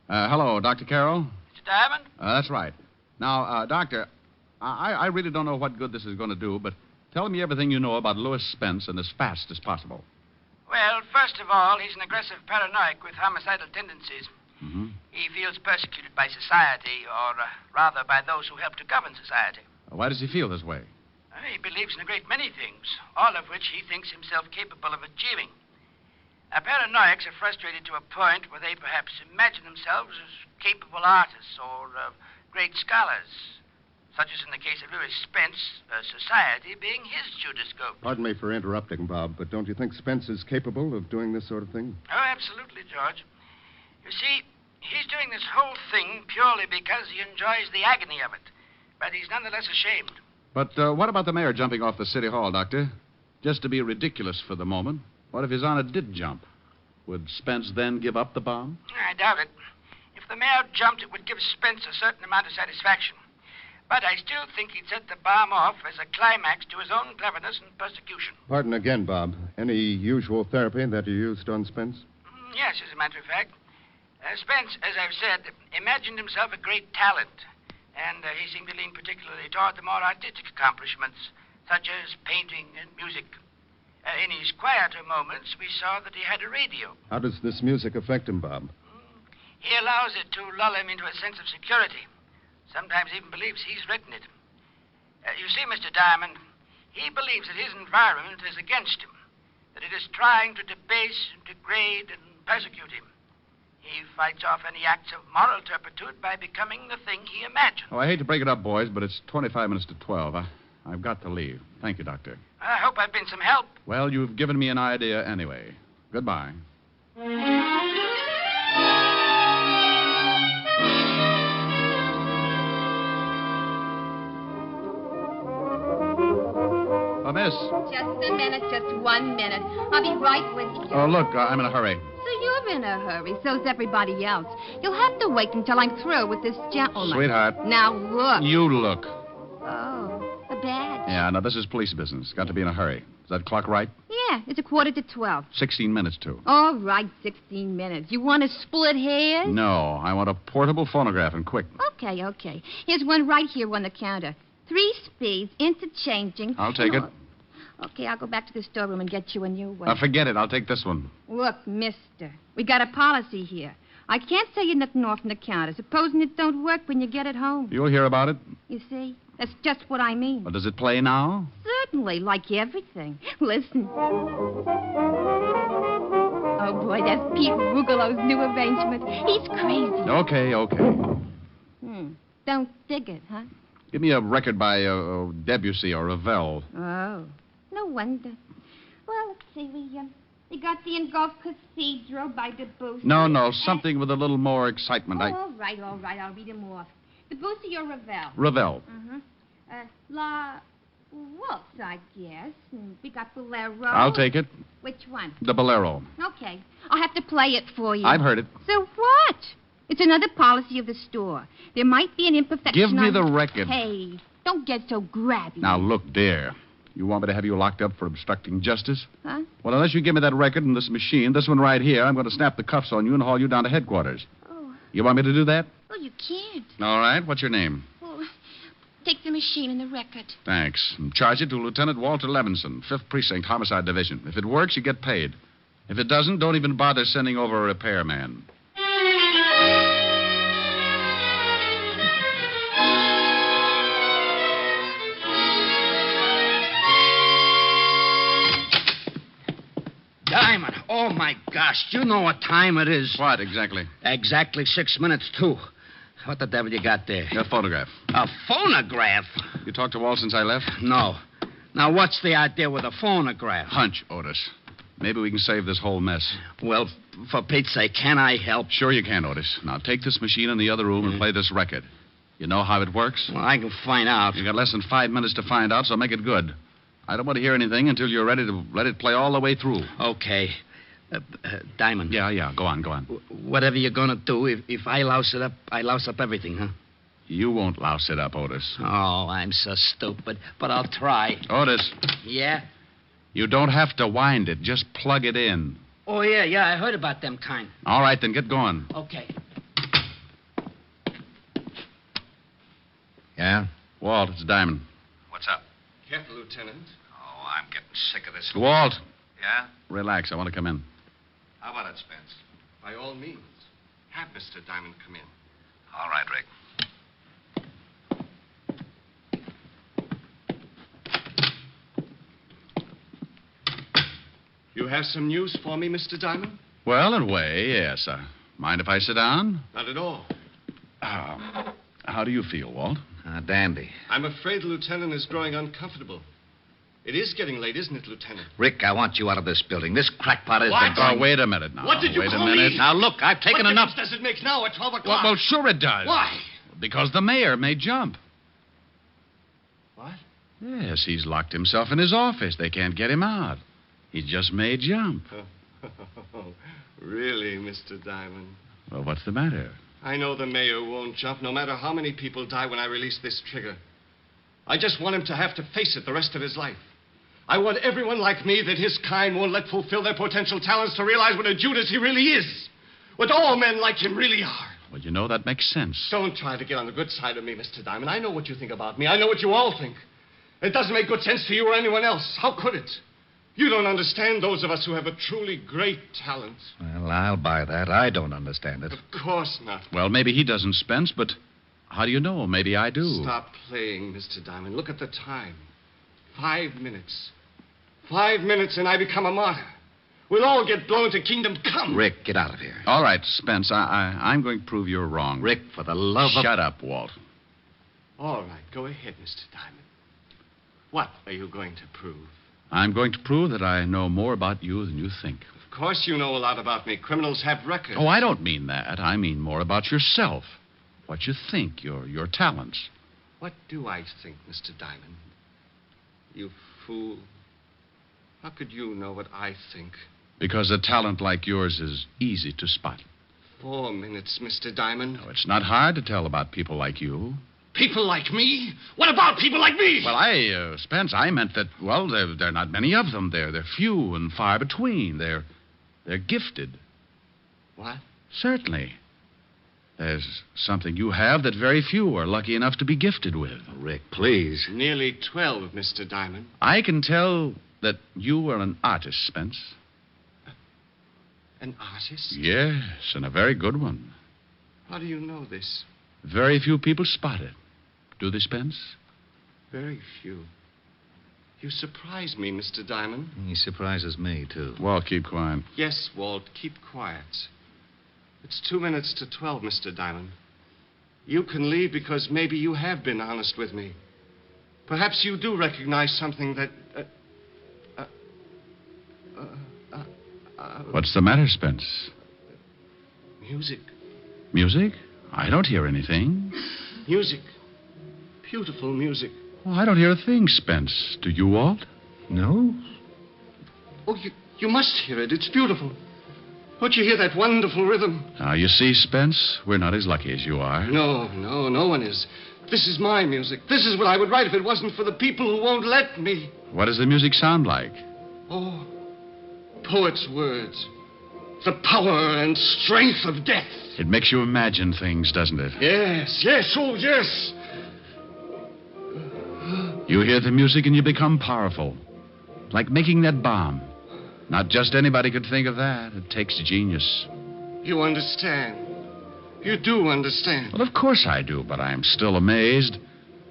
Hello, Dr. Carroll? Mr. Diamond? That's right. Now, Doctor, I really don't know what good this is going to do, but tell me everything you know about Louis Spence and as fast as possible. Well, first of all, he's an aggressive paranoic with homicidal tendencies. Mm-hmm. He feels persecuted by society, or rather by those who help to govern society. Why does he feel this way? He believes in a great many things, all of which he thinks himself capable of achieving. Paranoics are frustrated to a point where they perhaps imagine themselves as capable artists or great scholars, such as in the case of Louis Spence, society being his Judas-scope. Pardon me for interrupting, Bob, but don't you think Spence is capable of doing this sort of thing? Oh, absolutely, George. You see, he's doing this whole thing purely because he enjoys the agony of it, but he's nonetheless ashamed. But what about the mayor jumping off the city hall, Doctor? Just to be ridiculous for the moment. What if His Honor did jump? Would Spence then give up the bomb? I doubt it. If the mayor jumped, it would give Spence a certain amount of satisfaction. But I still think he'd set the bomb off as a climax to his own cleverness and persecution. Pardon again, Bob. Any usual therapy that you used on Spence? Yes, as a matter of fact. Spence, as I've said, imagined himself a great talent. And he seemed to lean particularly toward the more artistic accomplishments, such as painting and music. In his quieter moments, we saw that he had a radio. How does this music affect him, Bob? He allows it to lull him into a sense of security. Sometimes even believes he's written it. You see, Mr. Diamond, he believes that his environment is against him, that it is trying to debase, degrade, and persecute him. He fights off any acts of moral turpitude by becoming the thing he imagined. Oh, I hate to break it up, boys, but it's 25 minutes to 12. I've got to leave. Thank you, Doctor. I hope I've been some help. Well, you've given me an idea anyway. Goodbye. Miss. Just a minute, just 1 minute. I'll be right with you. Oh, look, I'm in a hurry. So you're in a hurry. So's everybody else. You'll have to wait until I'm through with this gentleman. Sweetheart. Now look. You look. Oh, a badge. Yeah, no, this is police business. Got to be in a hurry. Is that clock right? Yeah, it's 11:45. 16 minutes to. All right, 16 minutes. You want to split hairs? No, I want a portable phonograph and quick. Okay. Here's one right here on the counter. 3 speeds, interchanging. I'll take it. Okay, I'll go back to the storeroom and get you a new one. Forget it. I'll take this one. Look, mister, we got a policy here. I can't tell you nothing off from the counter, supposing it don't work when you get it home. You'll hear about it? You see? That's just what I mean. Well, does it play now? Certainly, like everything. Listen. Oh, boy, that's Pete Rugelow's new arrangement. He's crazy. Okay. Don't dig it, huh? Give me a record by Debussy or Ravel. Oh, no wonder. Well, let's see. We got the Engulfed Cathedral by Debussy. No, something with a little more excitement. All right. I'll read them off. Debussy or Ravel? Ravel. La Waltz, I guess. We got Bolero. I'll take it. Which one? The Bolero. Okay. I'll have to play it for you. I've heard it. So what? It's another policy of the store. There might be an imperfection. Give me the record. Hey, don't get so grabby. Now, look, dear. You want me to have you locked up for obstructing justice? Huh? Well, unless you give me that record and this machine, this one right here, I'm going to snap the cuffs on you and haul you down to headquarters. Oh. You want me to do that? Well, you can't. All right. What's your name? Well, take the machine and the record. Thanks. And charge it to Lieutenant Walter Levinson, 5th Precinct, Homicide Division. If it works, you get paid. If it doesn't, don't even bother sending over a repairman. Diamond, oh my gosh, you know what time it is. What, exactly? Exactly 6 minutes, too. What the devil you got there? A photograph. A phonograph? You talked to Walt since I left? No. Now, what's the idea with a phonograph? Hunch, Otis. Maybe we can save this whole mess. Well, for Pete's sake, can I help? Sure you can, Otis. Now, take this machine in the other room and play this record. You know how it works? Well, I can find out. You got less than 5 minutes to find out, so make it good. I don't want to hear anything until you're ready to let it play all the way through. Okay. Diamond. Yeah. Go on. Whatever you're going to do, if I louse it up, I louse up everything, huh? You won't louse it up, Otis. Oh, I'm so stupid. But I'll try. Otis. Yeah? You don't have to wind it. Just plug it in. Oh, yeah. I heard about them kind. All right, then get going. Okay. Yeah? Walt, it's Diamond. What's up? Careful, Lieutenant. Oh, I'm getting sick of this. Walt. Yeah? Relax. I want to come in. How about it, Spence? By all means. Have Mr. Diamond come in. All right, Rick. You have some news for me, Mr. Diamond? Well, in a way, yes. Mind if I sit down? Not at all. How do you feel, Walt? Dandy. I'm afraid the lieutenant is growing uncomfortable. It is getting late, isn't it, Lieutenant? Rick, I want you out of this building. This crackpot has been Oh, wait a minute now. What did you Wait call a minute. me? Now, look, I've taken what enough. What does it make now at 12 o'clock? Well, sure it does. Why? Because the mayor may jump. What? Yes, he's locked himself in his office. They can't get him out. He just may jump. Really, Mr. Diamond? Well, what's the matter? I know the mayor won't jump, no matter how many people die when I release this trigger. I just want him to have to face it the rest of his life. I want everyone like me that his kind won't let fulfill their potential talents to realize what a Judas he really is. What all men like him really are. Well, you know, that makes sense. Don't try to get on the good side of me, Mr. Diamond. I know what you think about me. I know what you all think. It doesn't make good sense to you or anyone else. How could it? You don't understand those of us who have a truly great talent. Well, I'll buy that. I don't understand it. Of course not. Well, maybe he doesn't, Spence, but how do you know? Maybe I do. Stop playing, Mr. Diamond. Look at the time. 5 minutes. 5 minutes and I become a martyr. We'll all get blown to kingdom come. Rick, get out of here. All right, Spence, I'm going to prove you're wrong. Rick, for the love of... Shut up, Walt. All right, go ahead, Mr. Diamond. What are you going to prove? I'm going to prove that I know more about you than you think. Of course you know a lot about me. Criminals have records. Oh, I don't mean that. I mean more about yourself. What you think, your talents. What do I think, Mr. Diamond? You fool. How could you know what I think? Because a talent like yours is easy to spot. 4 minutes, Mr. Diamond. No, it's not hard to tell about people like you. People like me? What about people like me? Well, Spence, I meant that, well, there are not many of them. They're few and far between. They're gifted. What? Certainly. There's something you have that very few are lucky enough to be gifted with. Rick, please. Nearly 12, Mr. Diamond. I can tell that you are an artist, Spence. An artist? Yes, and a very good one. How do you know this? Very few people spot it. Do they, Spence? Very few. You surprise me, Mr. Diamond. He surprises me, too. Walt, keep quiet. Yes, Walt, keep quiet. It's 2 minutes to 12, Mr. Diamond. You can leave because maybe you have been honest with me. Perhaps you do recognize something that... What's the matter, Spence? Music. Music? I don't hear anything. Music. Beautiful music. Well, I don't hear a thing, Spence. Do you, Walt? No. Oh, you must hear it. It's beautiful. Don't you hear that wonderful rhythm? Now, you see, Spence, we're not as lucky as you are. No one is. This is my music. This is what I would write if it wasn't for the people who won't let me. What does the music sound like? Oh, poet's words. The power and strength of death. It makes you imagine things, doesn't it? Yes, oh, yes. You hear the music and you become powerful. Like making that bomb. Not just anybody could think of that. It takes genius. You understand. You do understand. Well, of course I do, but I am still amazed.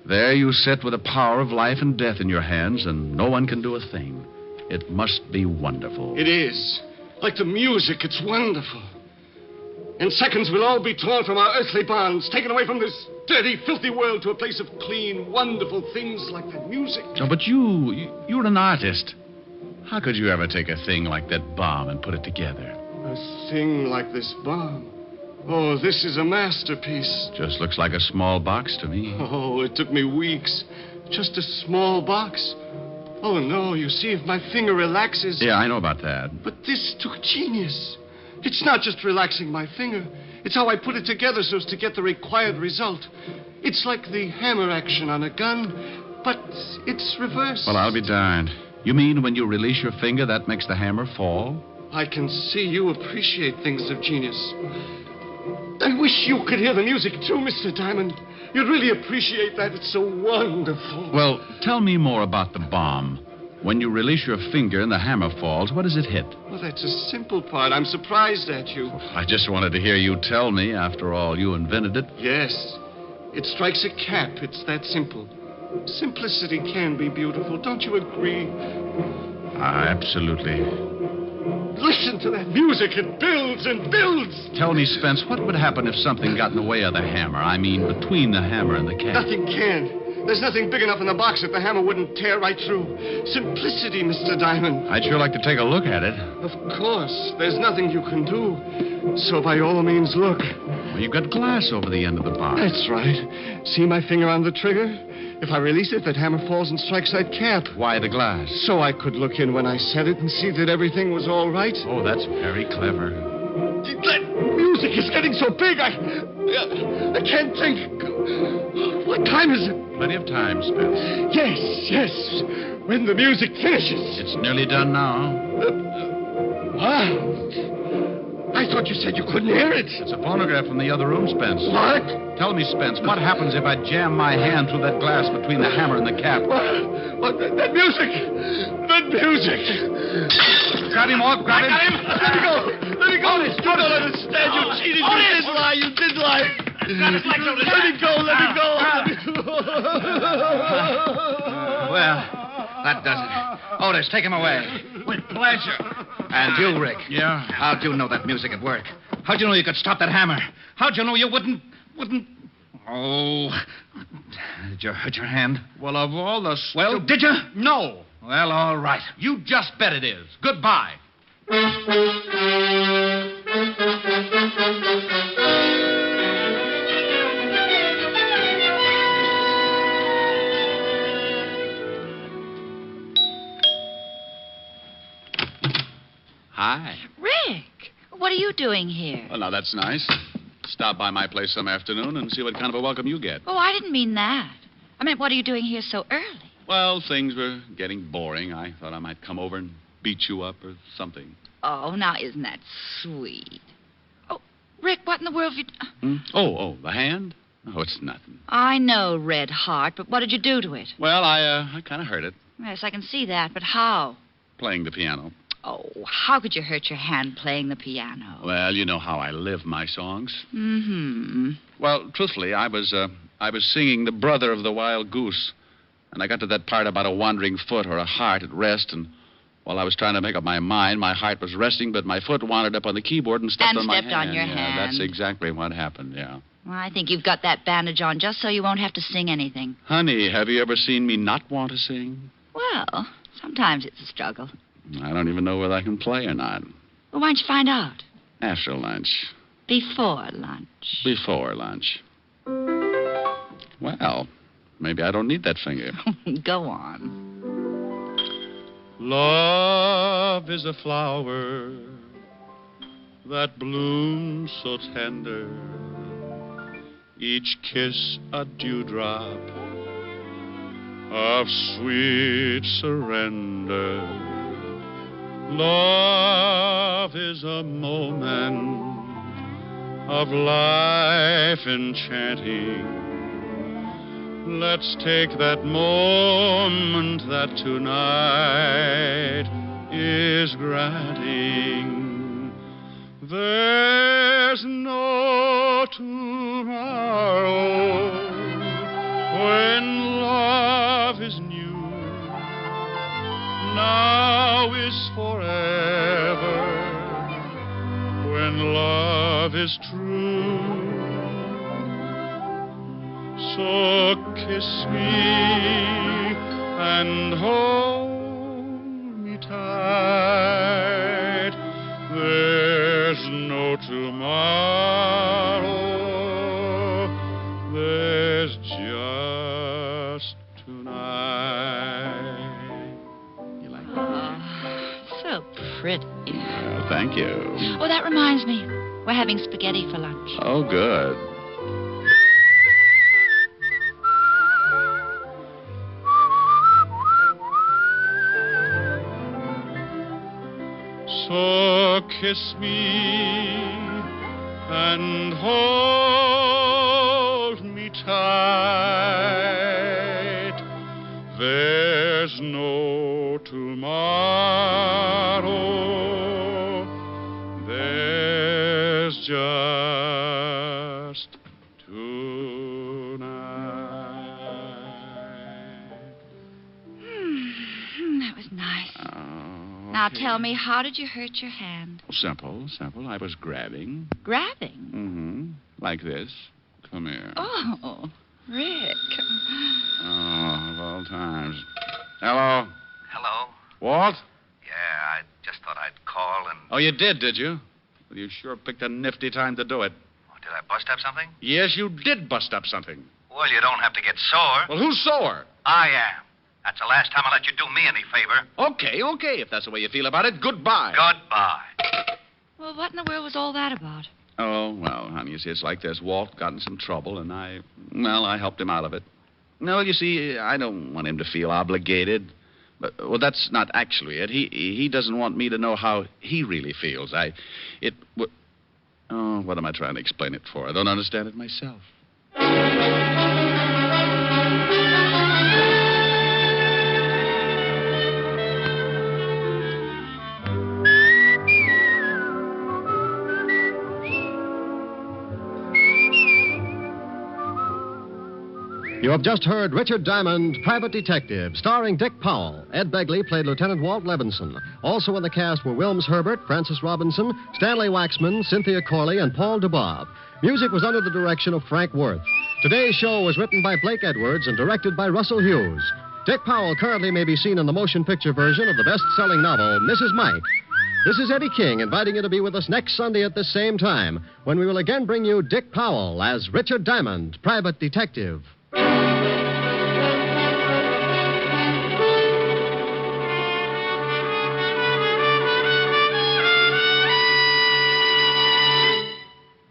There you sit with the power of life and death in your hands, and no one can do a thing. It must be wonderful. It is. Like the music, it's wonderful. In seconds, we'll all be torn from our earthly bonds, taken away from this dirty, filthy world to a place of clean, wonderful things like that music. Oh, but you're an artist. How could you ever take a thing like that bomb and put it together? A thing like this bomb. Oh, this is a masterpiece. Just looks like a small box to me. Oh, it took me weeks. Just a small box. Oh, no, you see, if my finger relaxes... Yeah, I know about that. But this took genius. It's not just relaxing my finger. It's how I put it together so as to get the required result. It's like the hammer action on a gun, but it's reversed. Well, I'll be darned. You mean when you release your finger, that makes the hammer fall? I can see you appreciate things of genius. I wish you could hear the music, too, Mr. Diamond. You'd really appreciate that. It's so wonderful. Well, tell me more about the bomb. When you release your finger and the hammer falls, what does it hit? Well, that's a simple part. I'm surprised at you. I just wanted to hear you tell me. After all, you invented it. Yes. It strikes a cap. It's that simple. Simplicity can be beautiful. Don't you agree? Absolutely. Listen to that music. It builds and builds. Tell me, Spence, what would happen if something got in the way of the hammer? I mean, between the hammer and the cap. Nothing can. There's nothing big enough in the box that the hammer wouldn't tear right through. Simplicity, Mr. Diamond. I'd sure like to take a look at it. Of course. There's nothing you can do. So by all means, look. Well, you've got glass over the end of the box. That's right. See my finger on the trigger? If I release it, that hammer falls and strikes that cap. Why the glass? So I could look in when I set it and see that everything was all right. Oh, that's very clever. That music is getting so big, I can't think. What time is it? Plenty of time, Spence. Yes. When the music finishes. It's nearly done now. I thought you said you couldn't hear it. It's a phonograph from the other room, Spence. What? Tell me, Spence, what happens if I jam my hand through that glass between the hammer and the cap? What? That music. That music. Grab him, Ork. Grab him. Let me go. Honest, you don't understand. You cheated. You did lie. Let me go. Well, that does it. Otis, take him away. With pleasure. And you, Rick. Yeah? How'd you know that music would work? How'd you know you could stop that hammer? How'd you know you wouldn't... Oh. Did you hurt your hand? Well, of all the... Well, did you? No. Well, all right. You just bet it is. Goodbye. Hi. Rick, what are you doing here? Well, now, that's nice. Stop by my place some afternoon and see what kind of a welcome you get. Oh, I didn't mean that. I meant, what are you doing here so early? Well, things were getting boring. I thought I might come over and beat you up or something. Oh, now, isn't that sweet? Oh, Rick, what in the world have you... Oh, the hand? Oh, it's nothing. I know, Red Heart, but what did you do to it? Well, I kind of hurt it. Yes, I can see that, but how? Playing the piano. Oh, how could you hurt your hand playing the piano? Well, you know how I live my songs. Mm-hmm. Well, truthfully, I was singing The Brother of the Wild Goose, and I got to that part about a wandering foot or a heart at rest, and while I was trying to make up my mind, my heart was resting, but my foot wandered up on the keyboard and stepped on my hand. On your hand. That's exactly what happened, yeah. Well, I think you've got that bandage on just so you won't have to sing anything. Honey, have you ever seen me not want to sing? Well, sometimes it's a struggle. I don't even know whether I can play or not. Well, why don't you find out? After lunch. Before lunch. Before lunch. Well, maybe I don't need that finger. Go on. Love is a flower that blooms so tender, each kiss a dewdrop of sweet surrender. Love is a moment of life enchanting. Let's take that moment that tonight is granting. There's no tomorrow when love is new. Now is forever when love is true. So kiss me and hold me tight. There's no tomorrow. There's just tonight. You like that? So pretty. Well, thank you. Oh, that reminds me. We're having spaghetti for lunch. Oh, good. So kiss me and hold me tight. There's no tomorrow. There's just tonight. That was nice. Now tell me, how did you hurt your hand? Simple. I was grabbing. Grabbing? Mm-hmm. Like this. Come here. Oh, Rick. Oh, of all times. Hello? Hello? Walt? Yeah, I just thought I'd call and... Oh, you did you? Well, you sure picked a nifty time to do it. Oh, did I bust up something? Yes, you did bust up something. Well, you don't have to get sore. Well, who's sore? I am. That's the last time I'll let you do me any favor. Okay. If that's the way you feel about it, goodbye. Goodbye. Well, what in the world was all that about? Oh, well, honey, you see, it's like this. Walt got in some trouble, and I helped him out of it. No, you see, I don't want him to feel obligated. But, well, that's not actually it. He doesn't want me to know how he really feels. What am I trying to explain it for? I don't understand it myself. You have just heard Richard Diamond, Private Detective, starring Dick Powell. Ed Begley played Lieutenant Walt Levinson. Also in the cast were Wilms Herbert, Francis Robinson, Stanley Waxman, Cynthia Corley, and Paul DeBob. Music was under the direction of Frank Worth. Today's show was written by Blake Edwards and directed by Russell Hughes. Dick Powell currently may be seen in the motion picture version of the best-selling novel, Mrs. Mike. This is Eddie King inviting you to be with us next Sunday at this same time, when we will again bring you Dick Powell as Richard Diamond, Private Detective.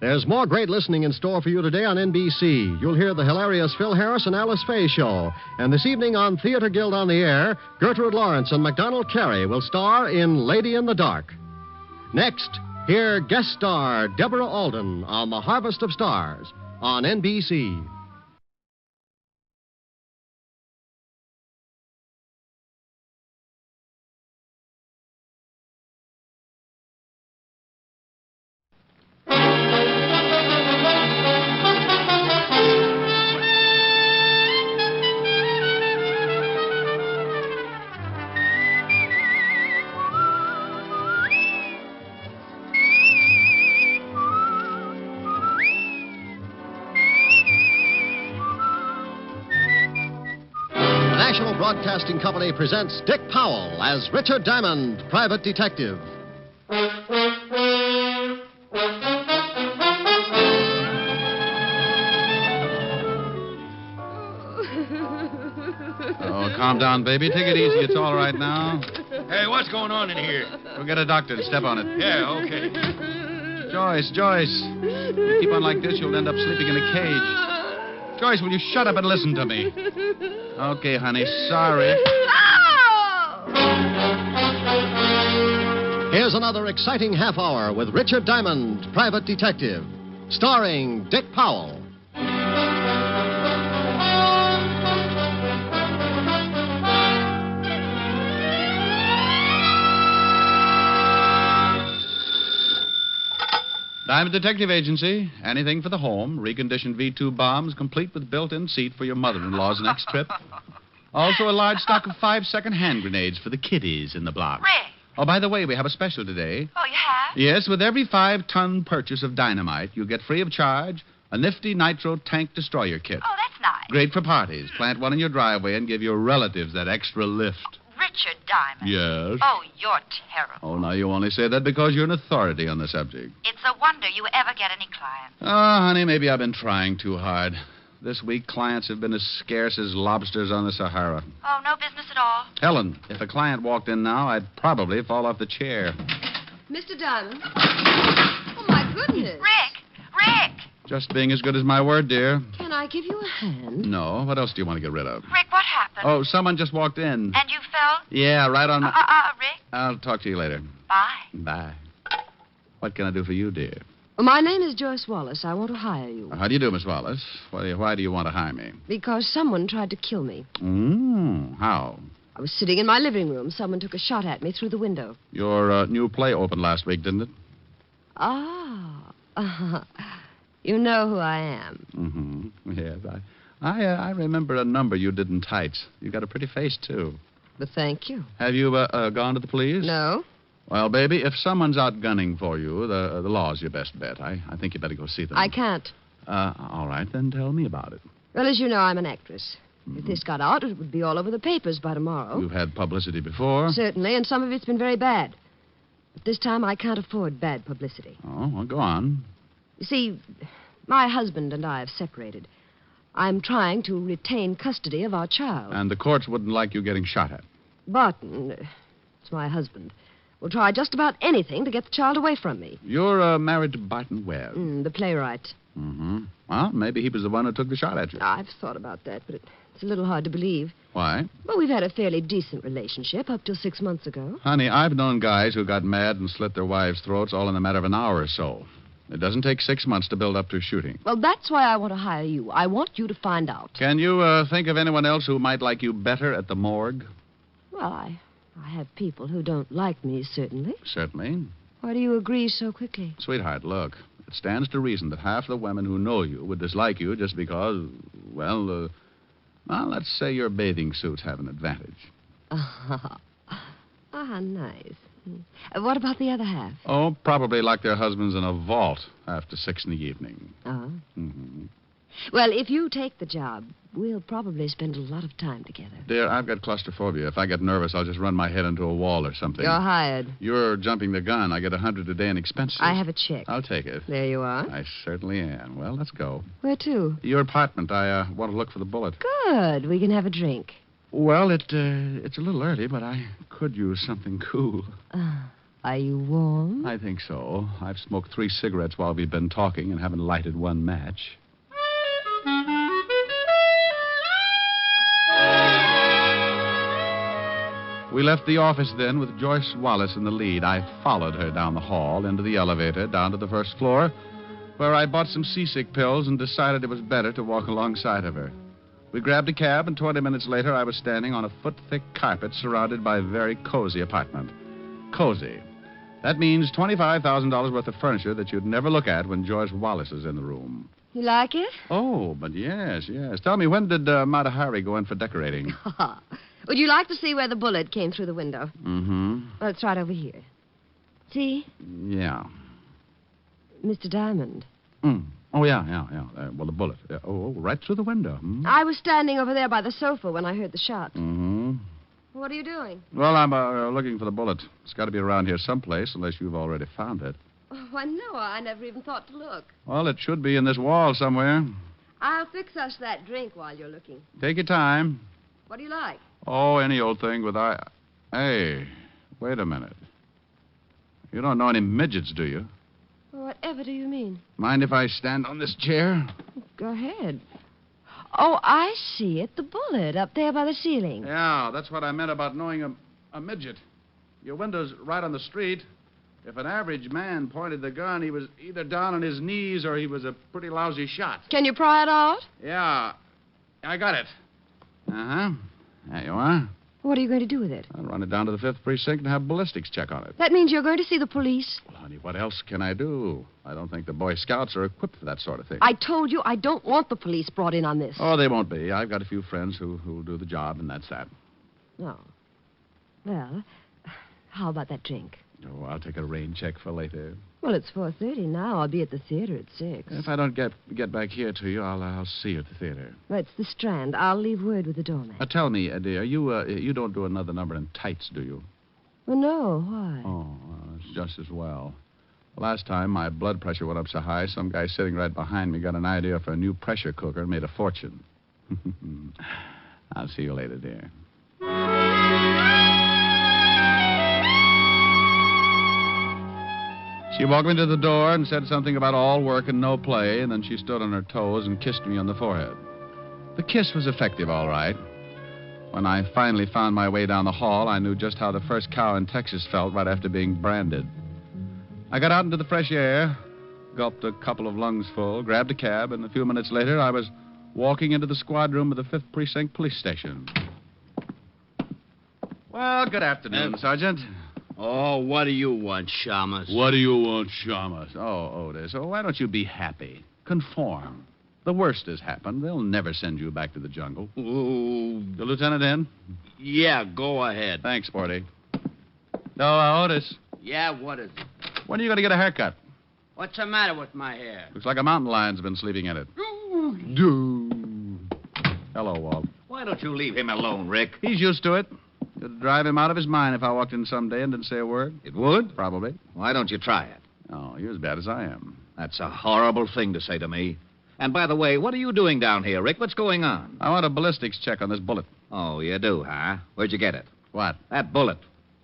There's more great listening in store for you today on NBC. You'll hear the hilarious Phil Harris and Alice Faye show. And this evening on Theater Guild on the Air, Gertrude Lawrence and MacDonald Carey will star in Lady in the Dark. Next, hear guest star Deborah Alden on The Harvest of Stars on NBC. National Broadcasting Company presents Dick Powell as Richard Diamond, Private Detective. Oh, calm down, baby. Take it easy. It's all right now. Hey, what's going on in here? We'll get a doctor to step on it. Yeah, okay. Joyce. You keep on like this, you'll end up sleeping in a cage. Joyce, will you shut up and listen to me? Okay, honey, sorry. Here's another exciting half hour with Richard Diamond, Private Detective, starring Dick Powell. Diamond Detective Agency. Anything for the home. Reconditioned V2 bombs, complete with built-in seat for your mother-in-law's next trip. Also a large stock of 5-second hand grenades for the kiddies in the block. Rick. Oh, by the way, we have a special today. Oh, you have? Yes, with every 5-ton purchase of dynamite, you get free of charge a nifty nitro tank destroyer kit. Oh, that's nice. Great for parties. Plant one in your driveway and give your relatives that extra lift. Richard Diamond. Yes? Oh, you're terrible. Oh, now you only say that because you're an authority on the subject. It's a wonder you ever get any clients. Oh, honey, maybe I've been trying too hard. This week, clients have been as scarce as lobsters on the Sahara. Oh, no business at all? Helen, if a client walked in now, I'd probably fall off the chair. Mr. Diamond. Oh, my goodness. Rick! Just being as good as my word, dear. Can I give you a hand? No. What else do you want to get rid of? Rick, what happened? Oh, someone just walked in. And you fell? Yeah, right on my... Rick? I'll talk to you later. Bye. Bye. What can I do for you, dear? My name is Joyce Wallace. I want to hire you. How do you do, Miss Wallace? Why do you want to hire me? Because someone tried to kill me. How? I was sitting in my living room. Someone took a shot at me through the window. Your new play opened last week, didn't it? You know who I am. Mm-hmm. Yes, I remember a number you did in tights. You got a pretty face, too. But thank you. Have you gone to the police? No. Well, baby, if someone's out gunning for you, the law's your best bet. I think you better go see them. I can't. All right, then tell me about it. Well, as you know, I'm an actress. If this got out, it would be all over the papers by tomorrow. You've had publicity before? Certainly, and some of it's been very bad. But this time I can't afford bad publicity. Oh, well, go on. You see, my husband and I have separated. I'm trying to retain custody of our child. And the courts wouldn't like you getting shot at? Barton, it's my husband, will try just about anything to get the child away from me. You're married to Barton Webb? The playwright. Mm-hmm. Well, maybe he was the one who took the shot at you. I've thought about that, but it's a little hard to believe. Why? Well, we've had a fairly decent relationship up till 6 months ago. Honey, I've known guys who got mad and slit their wives' throats all in a matter of an hour or so. It doesn't take 6 months to build up to shooting. Well, that's why I want to hire you. I want you to find out. Can you think of anyone else who might like you better at the morgue? Well, I have people who don't like me, certainly. Certainly. Why do you agree so quickly? Sweetheart, look. It stands to reason that half the women who know you would dislike you just because, well, let's say your bathing suits have an advantage. Nice. What about the other half? Oh, probably like their husbands in a vault after 6 in the evening. Mm-hmm. Well, if you take the job, we'll probably spend a lot of time together. Dear, I've got claustrophobia. If I get nervous, I'll just run my head into a wall or something. You're hired. You're jumping the gun. I get $100 a day in expenses. I have a check. I'll take it. There you are. I certainly am. Well, let's go. Where to? Your apartment. I want to look for the bullet. Good. We can have a drink. Well, it's a little early, but I could use something cool. Are you warm? I think so. I've smoked 3 cigarettes while we've been talking and haven't lighted one match. We left the office then with Joyce Wallace in the lead. I followed her down the hall, into the elevator, down to the first floor, where I bought some seasick pills and decided it was better to walk alongside of her. We grabbed a cab, and 20 minutes later, I was standing on a foot-thick carpet surrounded by a very cozy apartment. Cozy. That means $25,000 worth of furniture that you'd never look at when Joyce Wallace is in the room. You like it? Oh, but yes. Tell me, when did Mata Hari go in for decorating? Would you like to see where the bullet came through the window? Mm-hmm. Well, it's right over here. See? Yeah. Mr. Diamond. Oh, yeah. Well, the bullet. Right through the window. I was standing over there by the sofa when I heard the shot. Mm-hmm. What are you doing? Well, I'm looking for the bullet. It's got to be around here someplace, unless you've already found it. Why, no, I never even thought to look. Well, it should be in this wall somewhere. I'll fix us that drink while you're looking. Take your time. What do you like? Oh, any old thing with Hey, wait a minute. You don't know any midgets, do you? Whatever do you mean? Mind if I stand on this chair? Go ahead. Oh, I see it. The bullet up there by the ceiling. Yeah, that's what I meant about knowing a midget. Your window's right on the street. If an average man pointed the gun, he was either down on his knees or he was a pretty lousy shot. Can you pry it out? Yeah. I got it. Uh-huh. There you are. What are you going to do with it? I'll run it down to the 5th Precinct and have ballistics check on it. That means you're going to see the police. Well, honey, what else can I do? I don't think the Boy Scouts are equipped for that sort of thing. I told you I don't want the police brought in on this. Oh, they won't be. I've got a few friends who'll do the job, and that's that. Oh. Well, how about that drink? Oh, I'll take a rain check for later. Well, it's 4:30 now. I'll be at the theater at 6. If I don't get back here to you, I'll see you at the theater. Well, it's the Strand. I'll leave word with the doorman. Tell me, dear, you don't do another number in tights, do you? Well, no. Why? Oh, well, it's just as well. Last time my blood pressure went up so high, some guy sitting right behind me got an idea for a new pressure cooker and made a fortune. I'll see you later, dear. She walked me to the door and said something about all work and no play, and then she stood on her toes and kissed me on the forehead. The kiss was effective, all right. When I finally found my way down the hall, I knew just how the first cow in Texas felt right after being branded. I got out into the fresh air, gulped a couple of lungs full, grabbed a cab, and a few minutes later I was walking into the squad room of the 5th Precinct Police Station. Well, good afternoon, Sergeant. Oh, what do you want, Shamus? What do you want, Shamus? Oh, Otis. Oh, why don't you be happy? Conform. The worst has happened. They'll never send you back to the jungle. Ooh. The lieutenant in? Yeah, go ahead. Thanks, Sporty. Oh, Otis. Yeah, what is it? When are you going to get a haircut? What's the matter with my hair? Looks like a mountain lion's been sleeping in it. Hello, Walt. Why don't you leave him alone, Rick? He's used to it. It'd drive him out of his mind if I walked in someday and didn't say a word. It would? Probably. Why don't you try it? Oh, you're as bad as I am. That's a horrible thing to say to me. And by the way, what are you doing down here, Rick? What's going on? I want a ballistics check on this bullet. Oh, you do, huh? Where'd you get it? What? That bullet.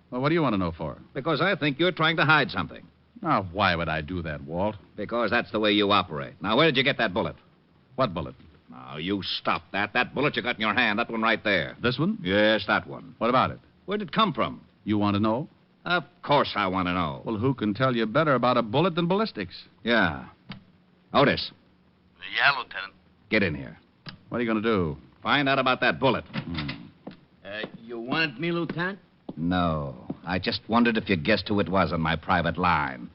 Well, what do you want to know for? Because I think you're trying to hide something. Now, why would I do that, Walt? Because that's the way you operate. Now, where did you get that bullet? What bullet? Now, you stop that. That bullet you got in your hand, that one right there. This one? Yes, that one. What about it? Where'd it come from? You want to know? Of course I want to know. Well, who can tell you better about a bullet than ballistics? Yeah. Otis. Yeah, Lieutenant. Get in here. What are you going to do? Find out about that bullet. You wanted me, Lieutenant? No. I just wondered if you guessed who it was on my private line.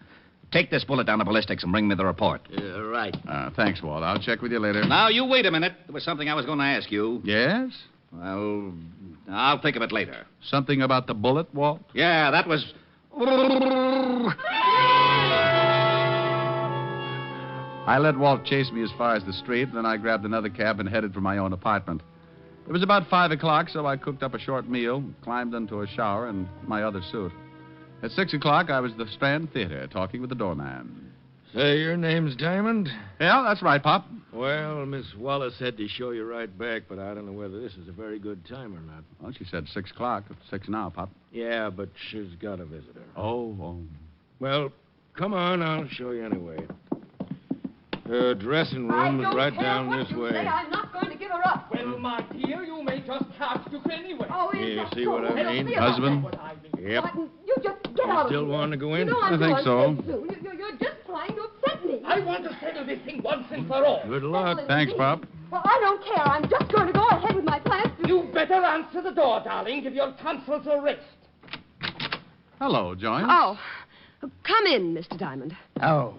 Take this bullet down to ballistics and bring me the report. Right. Thanks, Walt. I'll check with you later. Now, you wait a minute. There was something I was going to ask you. Yes? Well, I'll think of it later. Something about the bullet, Walt? Yeah, that was... I let Walt chase me as far as the street, then I grabbed another cab and headed for my own apartment. It was about 5 o'clock, so I cooked up a short meal, climbed into a shower, and my other suit. At 6 o'clock, I was at the Strand Theater, talking with the doorman. Say, your name's Diamond? Yeah, that's right, Pop. Well, Miss Wallace said to show you right back, but I don't know whether this is a very good time or not. Well, she said 6 o'clock. It's 6 now, Pop. Yeah, but she's got a visitor. Oh. Well, come on, I'll show you anyway. Her dressing room is right down this way. I'm not going to give her up. Well, my dear, you may just have to anyway. Oh, you see what I mean? Husband? Yep. You just get out of here. Still want to go in? You know I think so. You're just trying to upset me. I want to settle this thing once and for all. Good luck. Thanks, Pop. Well, I don't care. I'm just going to go ahead with my plans. You better answer the door, darling. Give your tonsils a rest. Hello, Joyce. Oh, come in, Mr. Diamond. Oh,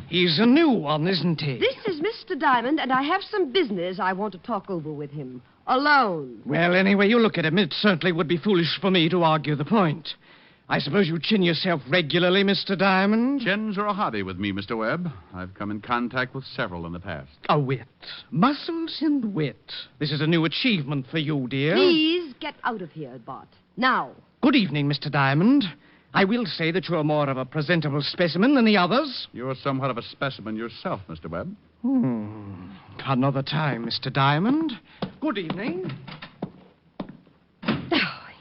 he's a new one, isn't he? This is Mr. Diamond, and I have some business I want to talk over with him. Alone. Well, anyway, you look at him. It certainly would be foolish for me to argue the point. I suppose you chin yourself regularly, Mr. Diamond? Chins are a hobby with me, Mr. Webb. I've come in contact with several in the past. A wit. Muscles and wit. This is a new achievement for you, dear. Please get out of here, Bart. Now. Good evening, Mr. Diamond. I will say that you're more of a presentable specimen than the others. You're somewhat of a specimen yourself, Mr. Webb. Another time, Mr. Diamond. Good evening.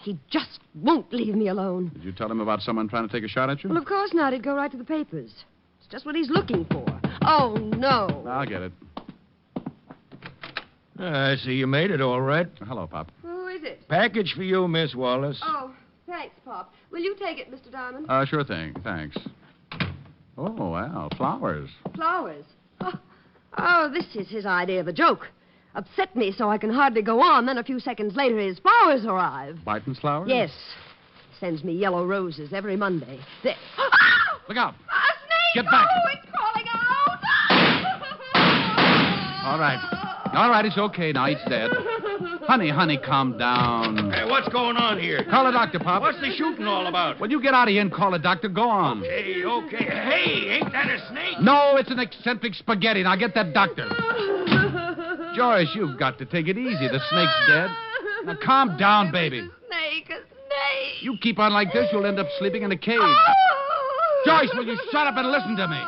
He just won't leave me alone. Did you tell him about someone trying to take a shot at you? Well, of course not. He'd go right to the papers. It's just what he's looking for. Oh, no. I'll get it. I see you made it all right. Hello, Pop. Who is it? Package for you, Miss Wallace. Oh, thanks, Pop. Will you take it, Mr. Diamond? Sure thing. Thanks. Oh, well, flowers. Flowers? Oh, this is his idea of a joke. upset me so I can hardly go on. Then a few seconds later, his flowers arrive. Barton's flowers? Yes. Sends me yellow roses every Monday. Look out. A snake! Get back. Oh, it's crawling out! All right. All right, it's okay now. He's dead. Honey, calm down. Hey, what's going on here? Call a doctor, Pop. What's the shooting all about? When you get out of here and call a doctor, go on. Okay. Hey, ain't that a snake? No, it's an eccentric spaghetti. Now get that doctor. Joyce, you've got to take it easy. The snake's dead. Now calm down, baby. Snake. You keep on like this, you'll end up sleeping in a cage. Joyce, will you shut up and listen to me?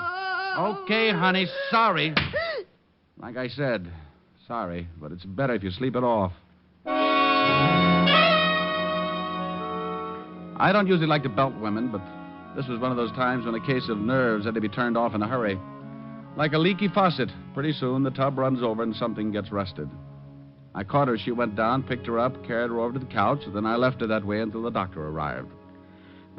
Okay, honey, sorry. Like I said, sorry, but it's better if you sleep it off. I don't usually like to belt women, but this was one of those times when a case of nerves had to be turned off in a hurry. Like a leaky faucet. Pretty soon, the tub runs over and something gets rusted. I caught her as she went down, picked her up, carried her over to the couch, and then I left her that way until the doctor arrived.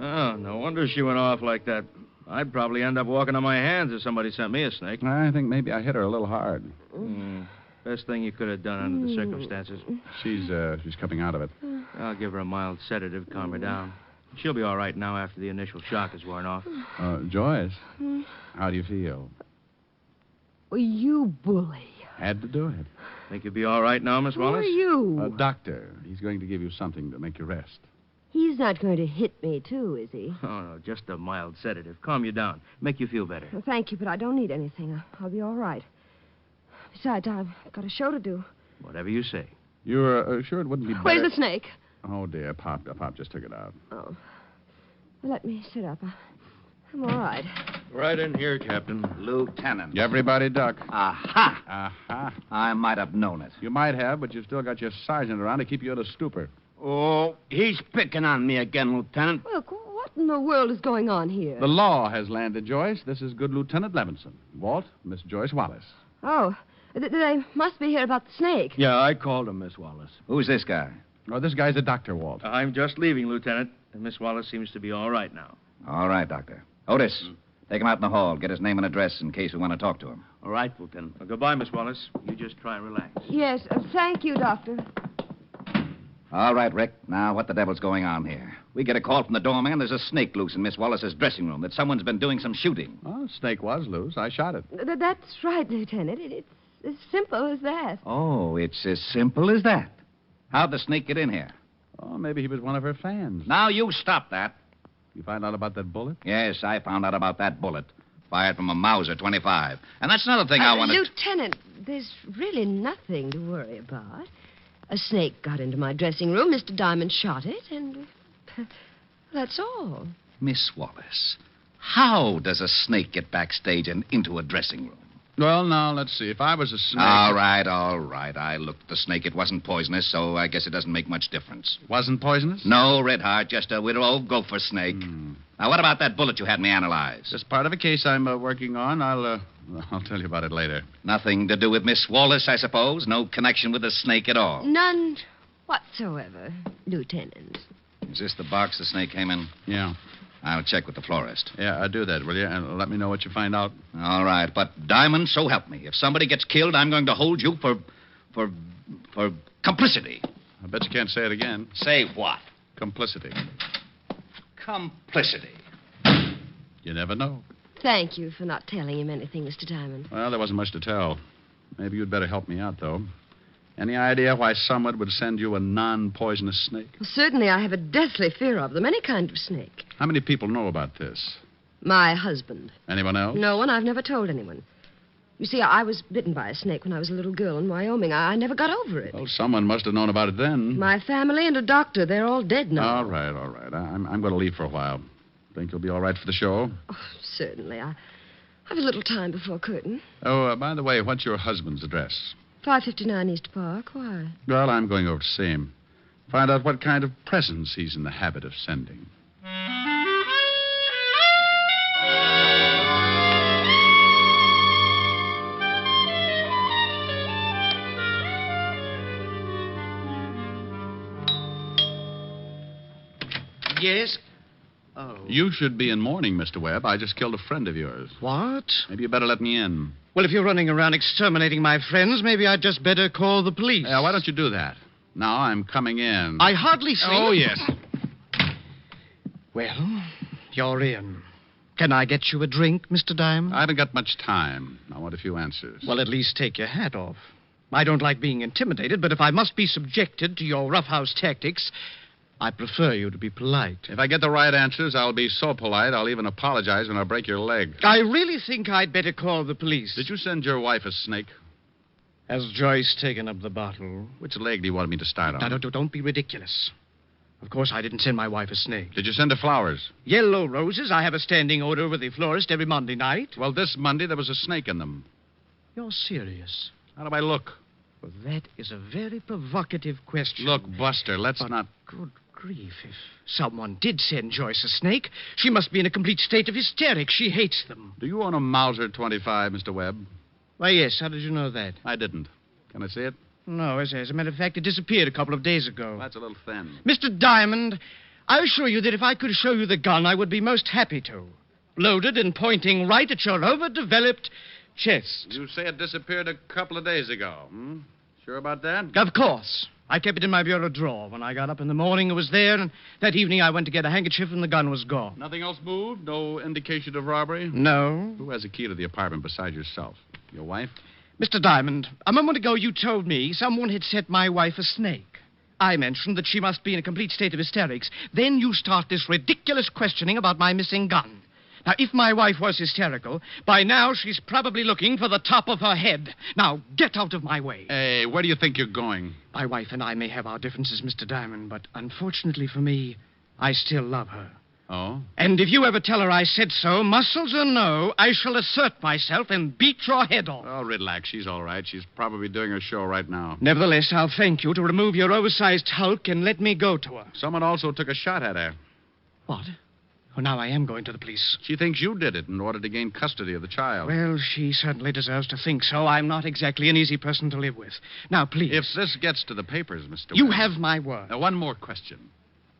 Oh, no wonder she went off like that. I'd probably end up walking on my hands if somebody sent me a snake. I think maybe I hit her a little hard. Best thing you could have done under the circumstances. She's coming out of it. I'll give her a mild sedative, calm her down. She'll be all right now after the initial shock has worn off. Joyce, how do you feel? Oh, you bully. Had to do it. Think you'll be all right now, Miss Wallace? Who are you? A doctor. He's going to give you something to make you rest. He's not going to hit me, too, is he? Oh, no, just a mild sedative. Calm you down. Make you feel better. Well, thank you, but I don't need anything. I'll be all right. Besides, I've got a show to do. Whatever you say. You're sure it wouldn't be better? Where's the snake? Oh, dear. Pop just took it out. Oh. Well, let me sit up. I'm all right. Right in here, Captain. Lieutenant. Everybody duck. Aha. Aha. I might have known it. You might have, but you've still got your sergeant around to keep you in a stupor. Oh, he's picking on me again, Lieutenant. Look, what in the world is going on here? The law has landed, Joyce. This is good Lieutenant Levinson. Walt, Miss Joyce Wallace. Oh, they must be here about the snake. Yeah, I called him, Miss Wallace. Who's this guy? Oh, this guy's a doctor, Walt. I'm just leaving, Lieutenant, and Miss Wallace seems to be all right now. All right, Doctor. Otis, take him out in the hall. Get his name and address in case we want to talk to him. All right, Lieutenant. Well, goodbye, Miss Wallace. You just try and relax. Yes, thank you, Doctor. All right, Rick. Now, what the devil's going on here? We get a call from the doorman. There's a snake loose in Miss Wallace's dressing room, that someone's been doing some shooting. Oh, snake was loose. I shot it. That's right, Lieutenant. It's as simple as that. Oh, it's as simple as that. How'd the snake get in here? Oh, maybe he was one of her fans. Now, you stop that. You find out about that bullet? Yes, I found out about that bullet. Fired from a Mauser 25. And that's another thing I wanted... Lieutenant, there's really nothing to worry about. A snake got into my dressing room. Mr. Diamond shot it, and that's all. Miss Wallace, how does a snake get backstage and into a dressing room? Well, now, let's see. If I was a snake... All right. I looked at the snake. It wasn't poisonous, so I guess it doesn't make much difference. Wasn't poisonous? No, Red Heart, just a little old gopher snake. Now, what about that bullet you had me analyze? Just part of a case I'm working on. I'll tell you about it later. Nothing to do with Miss Wallace, I suppose? No connection with the snake at all? None whatsoever, Lieutenant. Is this the box the snake came in? Yeah. I'll check with the florist. Yeah, do that, will you? And let me know what you find out. All right, but Diamond, so help me. If somebody gets killed, I'm going to hold you for complicity. I bet you can't say it again. Say what? Complicity. Complicity. You never know. Thank you for not telling him anything, Mr. Diamond. Well, there wasn't much to tell. Maybe you'd better help me out, though. Any idea why someone would send you a non-poisonous snake? Well, certainly I have a deathly fear of them, any kind of snake. How many people know about this? My husband. Anyone else? No one. I've never told anyone. You see, I was bitten by a snake when I was a little girl in Wyoming. I never got over it. Well, someone must have known about it then. My family and a doctor. They're all dead now. All right. I'm going to leave for a while. Think you'll be all right for the show? Oh, certainly. I have a little time before curtain. Oh, by the way, what's your husband's address? 559 East Park. Why? Well, I'm going over to see him. Find out what kind of presents he's in the habit of sending. Yes? Oh, You should be in mourning, Mr. Webb. I just killed a friend of yours. What? Maybe you better let me in. Well, if you're running around exterminating my friends, maybe I'd just better call the police. Yeah, why don't you do that? Now I'm coming in. I hardly see... Oh, yes. Well, you're in. Can I get you a drink, Mr. Diamond? I haven't got much time. I want a few answers. Well, at least take your hat off. I don't like being intimidated, but if I must be subjected to your roughhouse tactics, I prefer you to be polite. If I get the right answers, I'll be so polite I'll even apologize when I break your leg. I really think I'd better call the police. Did you send your wife a snake? Has Joyce taken up the bottle? Which leg do you want me to start on? No, don't be ridiculous. Of course, I didn't send my wife a snake. Did you send her flowers? Yellow roses. I have a standing order with the florist every Monday night. Well, this Monday there was a snake in them. You're serious? How do I look? Well, that is a very provocative question. Look, Buster, let's not... Good grief. If someone did send Joyce a snake, she must be in a complete state of hysterics. She hates them. Do you own a Mauser 25, Mr. Webb? Why, yes. How did you know that? I didn't. Can I see it? No, as a matter of fact, it disappeared a couple of days ago. That's a little thin. Mr. Diamond, I assure you that if I could show you the gun, I would be most happy to. Loaded and pointing right at your overdeveloped chest. You say it disappeared a couple of days ago, hmm? Sure about that? Of course. I kept it in my bureau drawer. When I got up in the morning, it was there, and that evening I went to get a handkerchief, and the gun was gone. Nothing else moved? No indication of robbery? No. Who has a key to the apartment besides yourself? Your wife? Mr. Diamond, a moment ago you told me someone had sent my wife a snake. I mentioned that she must be in a complete state of hysterics. Then you start this ridiculous questioning about my missing gun. Now, if my wife was hysterical, by now she's probably looking for the top of her head. Now, get out of my way. Hey, where do you think you're going? My wife and I may have our differences, Mr. Diamond, but unfortunately for me, I still love her. Oh? And if you ever tell her I said so, muscles or no, I shall assert myself and beat your head off. Oh, relax. She's all right. She's probably doing her show right now. Nevertheless, I'll thank you to remove your oversized hulk and let me go to her. Someone also took a shot at her. What? Oh, now I am going to the police. She thinks you did it in order to gain custody of the child. Well, she certainly deserves to think so. I'm not exactly an easy person to live with. Now, please. If this gets to the papers, Mr. You Webb. have my word. Now, one more question.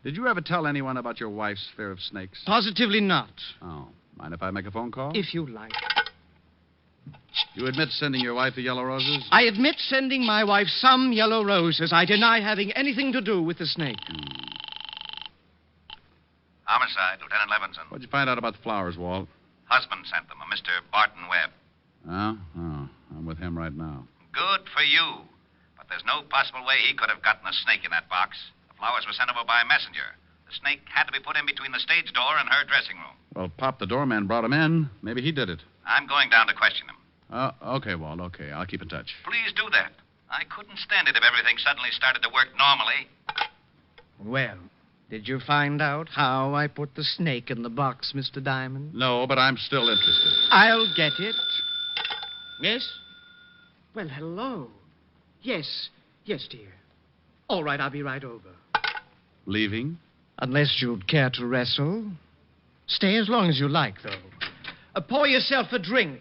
Did you ever tell anyone about your wife's fear of snakes? Positively not. Oh. Mind if I make a phone call? If you like. You admit sending your wife the yellow roses? I admit sending my wife some yellow roses. I deny having anything to do with the snake. Homicide, Lieutenant Levinson. What'd you find out about the flowers, Walt? Husband sent them, a Mr. Barton Webb. Oh, I'm with him right now. Good for you. But there's no possible way he could have gotten a snake in that box. The flowers were sent over by a messenger. The snake had to be put in between the stage door and her dressing room. Well, Pop, the doorman, brought him in. Maybe he did it. I'm going down to question him. Okay, Walt, okay. I'll keep in touch. Please do that. I couldn't stand it if everything suddenly started to work normally. Well, did you find out how I put the snake in the box, Mr. Diamond? No, but I'm still interested. I'll get it. Yes? Well, hello. Yes, dear. All right, I'll be right over. Leaving? Unless you'd care to wrestle. Stay as long as you like, though. Pour yourself a drink.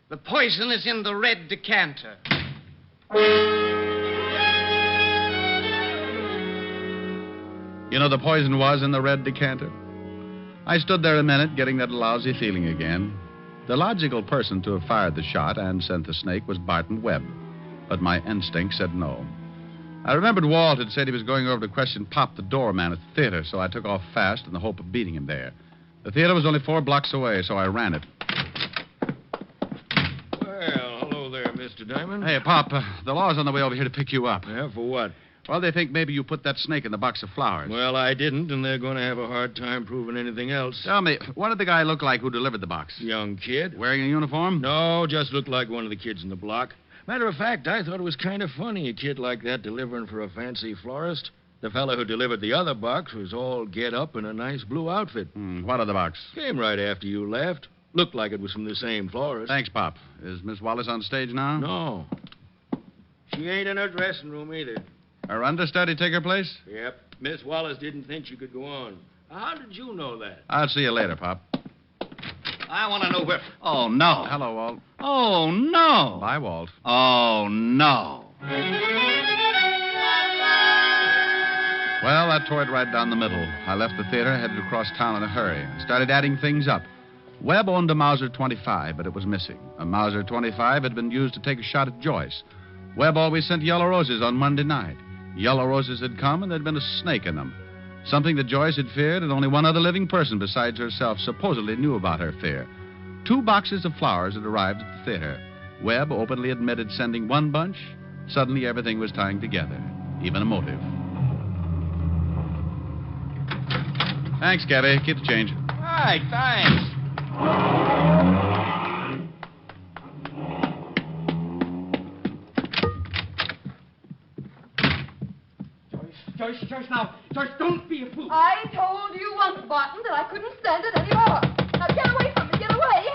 The poison is in the red decanter. You know, the poison was in the red decanter. I stood there a minute, getting that lousy feeling again. The logical person to have fired the shot and sent the snake was Barton Webb. But my instinct said no. I remembered Walt had said he was going over to question Pop, the doorman at the theater, so I took off fast in the hope of beating him there. The theater was only 4 blocks away, so I ran it. Well, hello there, Mr. Diamond. Hey, Pop, the law's on the way over here to pick you up. Yeah, for what? Well, they think maybe you put that snake in the box of flowers. Well, I didn't, and they're going to have a hard time proving anything else. Tell me, what did the guy look like who delivered the box? Young kid. Wearing a uniform? No, just looked like one of the kids in the block. Matter of fact, I thought it was kind of funny, a kid like that delivering for a fancy florist. The fellow who delivered the other box was all get up in a nice blue outfit. What other box? Came right after you left. Looked like it was from the same florist. Thanks, Pop. Is Miss Wallace on stage now? No. She ain't in her dressing room either. Her understudy take her place? Yep. Miss Wallace didn't think she could go on. How did you know that? I'll see you later, Pop. I want to know where... Oh, no. Hello, Walt. Oh, no. Bye, Walt. Oh, no. Well, that tore it right down the middle. I left the theater, headed across town in a hurry. Started adding things up. Webb owned a Mauser 25, but it was missing. A Mauser 25 had been used to take a shot at Joyce. Webb always sent yellow roses on Monday night. Yellow roses had come, and there'd been a snake in them. Something that Joyce had feared, and only one other living person besides herself supposedly knew about her fear. 2 boxes of flowers had arrived at the theater. Webb openly admitted sending one bunch. Suddenly, everything was tying together, even a motive. Thanks, Gabby. Keep the change. All right, thanks. Joyce, now. Joyce, don't be a fool. I told you once, Barton, that I couldn't stand it anymore. Now get away from me. Get away.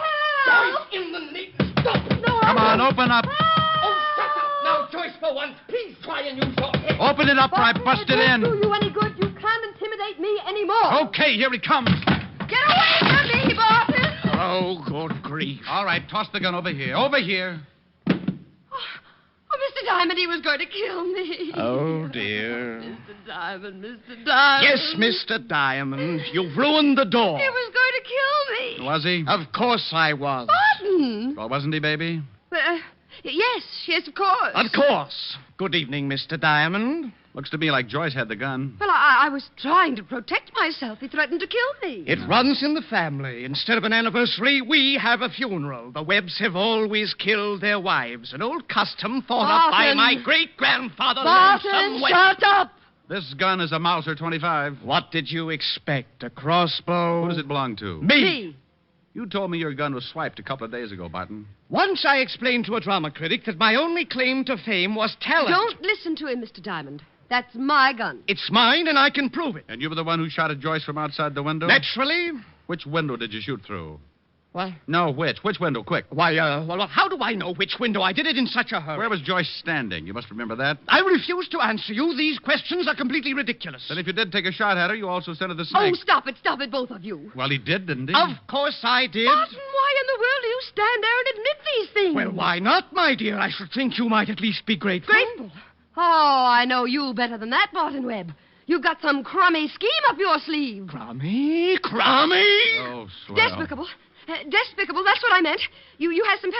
Help! Joyce, in the name... Stop! No, Come on, open up. Oh, shut up. Now, Joyce, for once, please try and use your head. Open it up or I bust it in. It won't do you any good. You can't intimidate me anymore. Okay, here he comes. Get away from me, Barton. Oh, good grief. All right, toss the gun over here. Over here. Oh, Mr. Diamond, he was going to kill me. Oh, dear. Mr. Diamond, Mr. Diamond. Yes, Mr. Diamond. You've ruined the door. He was going to kill me. Was he? Of course I was. Barton. Well, wasn't he, baby? Yes, of course. Of course. Good evening, Mr. Diamond. Looks to me like Joyce had the gun. Well, I was trying to protect myself. He threatened to kill me. It runs in the family. Instead of an anniversary, we have a funeral. The Webbs have always killed their wives. An old custom thought up by my great-grandfather. Barton, shut up! This gun is a Mauser 25. What did you expect? A crossbow? Who does it belong to? Me. You told me your gun was swiped a couple of days ago, Barton. Once I explained to a drama critic that my only claim to fame was talent. Don't listen to him, Mr. Diamond. That's my gun. It's mine, and I can prove it. And you were the one who shot at Joyce from outside the window? Naturally. Which window did you shoot through? What? No, which? Which window? Quick. Why, well, how do I know which window? I did it in such a hurry. Where was Joyce standing? You must remember that. I refuse to answer you. These questions are completely ridiculous. Then if you did take a shot at her, you also sent her the snake. Oh, stop it, both of you. Well, he did, didn't he? Of course I did. Barton, why in the world do you stand there and admit these things? Well, why not, my dear? I should think you might at least be grateful. Grateful? Oh, I know you better than that, Barton Webb. You've got some crummy scheme up your sleeve. Crummy? Oh, swell. Despicable. Despicable, that's what I meant. You have some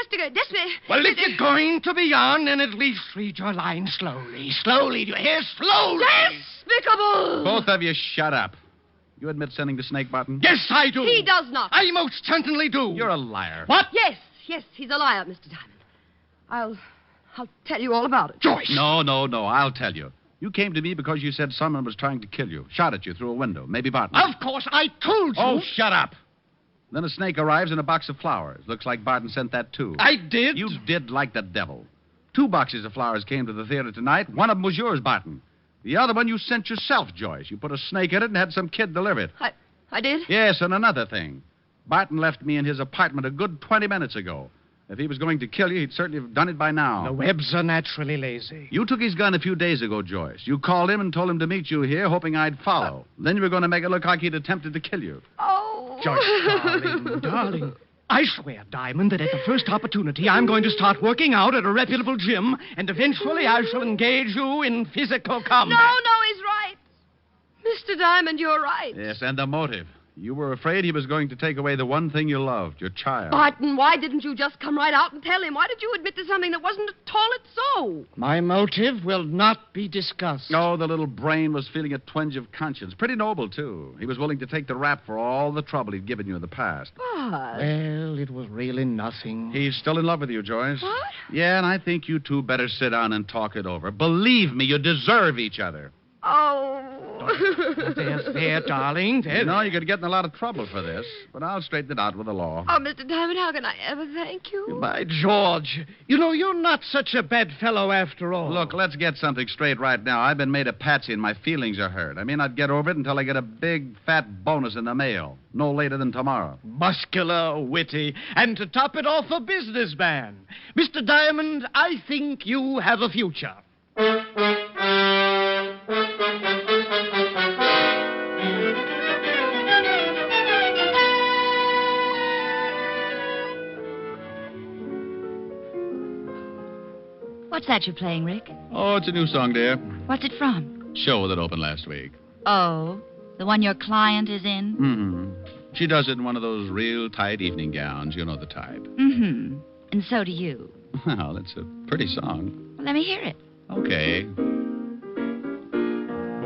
Well, if you're going to be on, then at least read your line slowly. Slowly, do you hear? Slowly. Despicable! Both of you shut up. You admit sending the snake, Barton? Yes, I do. He does not. I most certainly do. You're a liar. What? Yes, he's a liar, Mr. Diamond. I'll tell you all about it. Joyce! No, I'll tell you. You came to me because you said someone was trying to kill you. Shot at you through a window. Maybe Barton. Of course, I told you. Oh, shut up. Then a snake arrives in a box of flowers. Looks like Barton sent that, too. I did? You did like the devil. 2 boxes of flowers came to the theater tonight. One of them was yours, Barton. The other one you sent yourself, Joyce. You put a snake in it and had some kid deliver it. I did? Yes, and another thing. Barton left me in his apartment a good 20 minutes ago. If he was going to kill you, he'd certainly have done it by now. The Webbs are naturally lazy. You took his gun a few days ago, Joyce. You called him and told him to meet you here, hoping I'd follow. Then you were going to make it look like he'd attempted to kill you. Oh. Joyce, darling. I swear, Diamond, that at the first opportunity, I'm going to start working out at a reputable gym, and eventually I shall engage you in physical combat. No, he's right. Mr. Diamond, you're right. Yes, and the motive. You were afraid he was going to take away the one thing you loved, your child. Barton, why didn't you just come right out and tell him? Why did you admit to something that wasn't at all so? My motive will not be discussed. Oh, the little brain was feeling a twinge of conscience. Pretty noble, too. He was willing to take the rap for all the trouble he'd given you in the past. But... Well, it was really nothing. He's still in love with you, Joyce. What? Yeah, and I think you two better sit down and talk it over. Believe me, you deserve each other. Oh. There, darling. There. No, you could get in a lot of trouble for this, but I'll straighten it out with the law. Oh, Mr. Diamond, how can I ever thank you? By George. You know, you're not such a bad fellow after all. Look, let's get something straight right now. I've been made a patsy and my feelings are hurt. I may not get over it until I get a big, fat bonus in the mail. No later than tomorrow. Muscular, witty, and to top it off, a businessman. Mr. Diamond, I think you have a future. What's that you're playing, Rick? Oh, it's a new song, dear. What's it from? Show that opened last week. Oh, the one your client is in? Mm-hmm. She does it in one of those real tight evening gowns. You know the type. Mm-hmm. And so do you. Well, it's a pretty song. Well, let me hear it. Okay.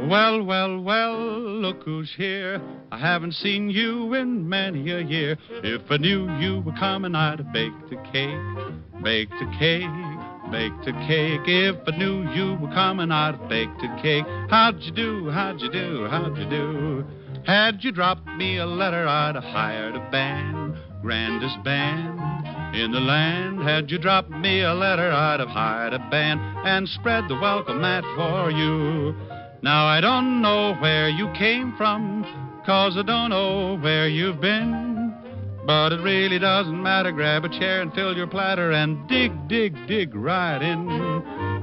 Well, well, well, look who's here. I haven't seen you in many a year. If I knew you were coming, I'd have baked a cake. Baked a cake, baked a cake. If I knew you were coming, I'd have baked a cake. How'd you do, how'd you do, how'd you do? Had you dropped me a letter, I'd have hired a band. Grandest band in the land. Had you dropped me a letter, I'd have hired a band and spread the welcome mat for you. Now I don't know where you came from, 'cause I don't know where you've been. But it really doesn't matter. Grab a chair and fill your platter and dig, dig, dig right in.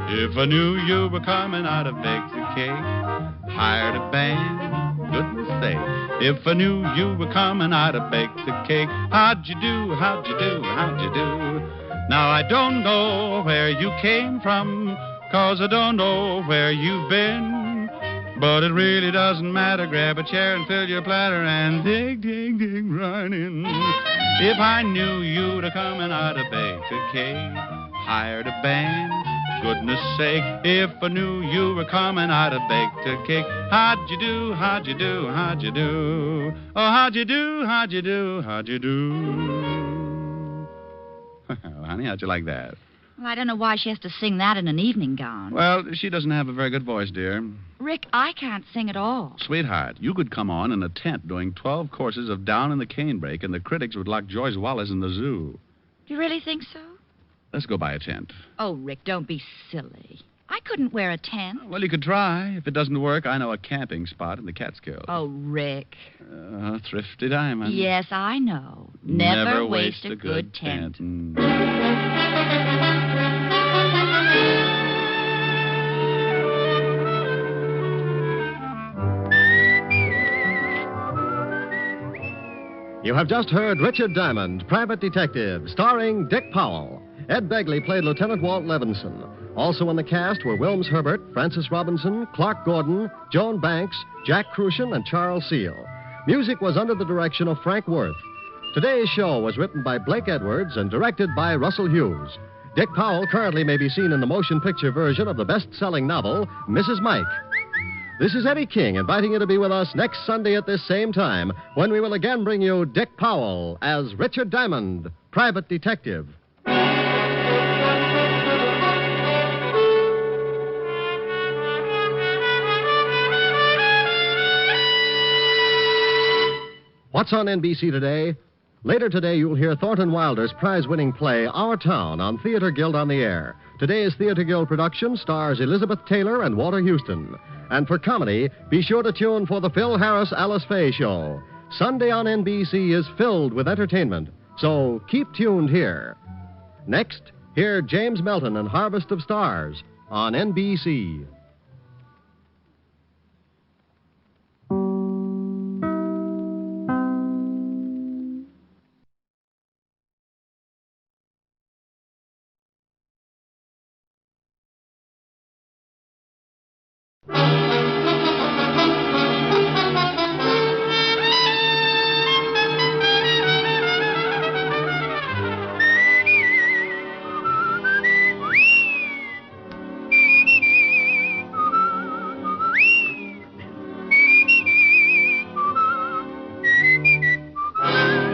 If I knew you were coming, I'd have baked a cake, hired a band, goodness sake. If I knew you were coming, I'd have baked a cake. How'd you do, how'd you do, how'd you do? Now I don't know where you came from, 'cause I don't know where you've been. But it really doesn't matter. Grab a chair and fill your platter and dig, dig, dig right in. If I knew you'd have come and I'd have baked a cake, hired a band, goodness sake. If I knew you were coming, I'd have baked a cake. How'd you do, how'd you do, how'd you do? Oh, how'd you do, how'd you do, how'd you do? Well, honey, how'd you like that? Well, I don't know why she has to sing that in an evening gown. Well, she doesn't have a very good voice, dear. Rick, I can't sing at all. Sweetheart, you could come on in a tent doing 12 courses of Down in the Canebrake, and the critics would lock Joyce Wallace in the zoo. Do you really think so? Let's go buy a tent. Oh, Rick, don't be silly. I couldn't wear a tent. Well, you could try. If it doesn't work, I know a camping spot in the Catskills. Oh, Rick. Thrifty diamond. Yes, I know. Never waste a good tent. You have just heard Richard Diamond, Private Detective, starring Dick Powell. Ed Begley played Lieutenant Walt Levinson. Also in the cast were Wilms Herbert, Francis Robinson, Clark Gordon, Joan Banks, Jack Crucian, and Charles Seal. Music was under the direction of Frank Worth. Today's show was written by Blake Edwards and directed by Russell Hughes. Dick Powell currently may be seen in the motion picture version of the best-selling novel, Mrs. Mike. This is Eddie King inviting you to be with us next Sunday at this same time when we will again bring you Dick Powell as Richard Diamond, Private Detective. What's on NBC today? Later today, you'll hear Thornton Wilder's prize-winning play, Our Town, on Theater Guild on the Air. Today's Theater Guild production stars Elizabeth Taylor and Walter Houston. And for comedy, be sure to tune for the Phil Harris-Alice Faye Show. Sunday on NBC is filled with entertainment, so keep tuned here. Next, hear James Melton and Harvest of Stars on NBC.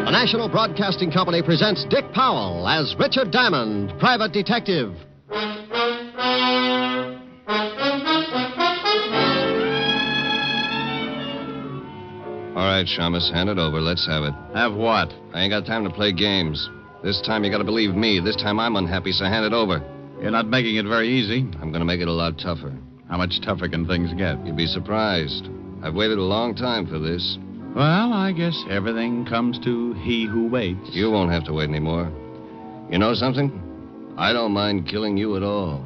The National Broadcasting Company presents Dick Powell as Richard Diamond, Private Detective. All right, Shamus, hand it over. Let's have it. Have what? I ain't got time to play games. This time you got to believe me. This time I'm unhappy, so hand it over. You're not making it very easy. I'm going to make it a lot tougher. How much tougher can things get? You'd be surprised. I've waited a long time for this. Well, I guess everything comes to he who waits. You won't have to wait anymore. You know something? I don't mind killing you at all.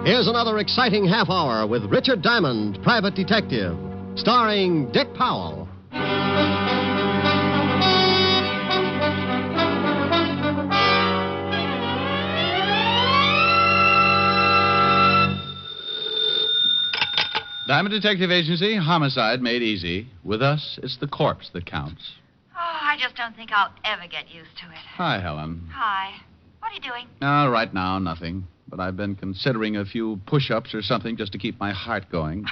Here's another exciting half hour with Richard Diamond, Private Detective, starring Dick Powell. Diamond Detective Agency, homicide made easy. With us, it's the corpse that counts. Oh, I just don't think I'll ever get used to it. Hi, Helen. Hi. What are you doing? Oh, right now, nothing. But I've been considering a few push-ups or something just to keep my heart going.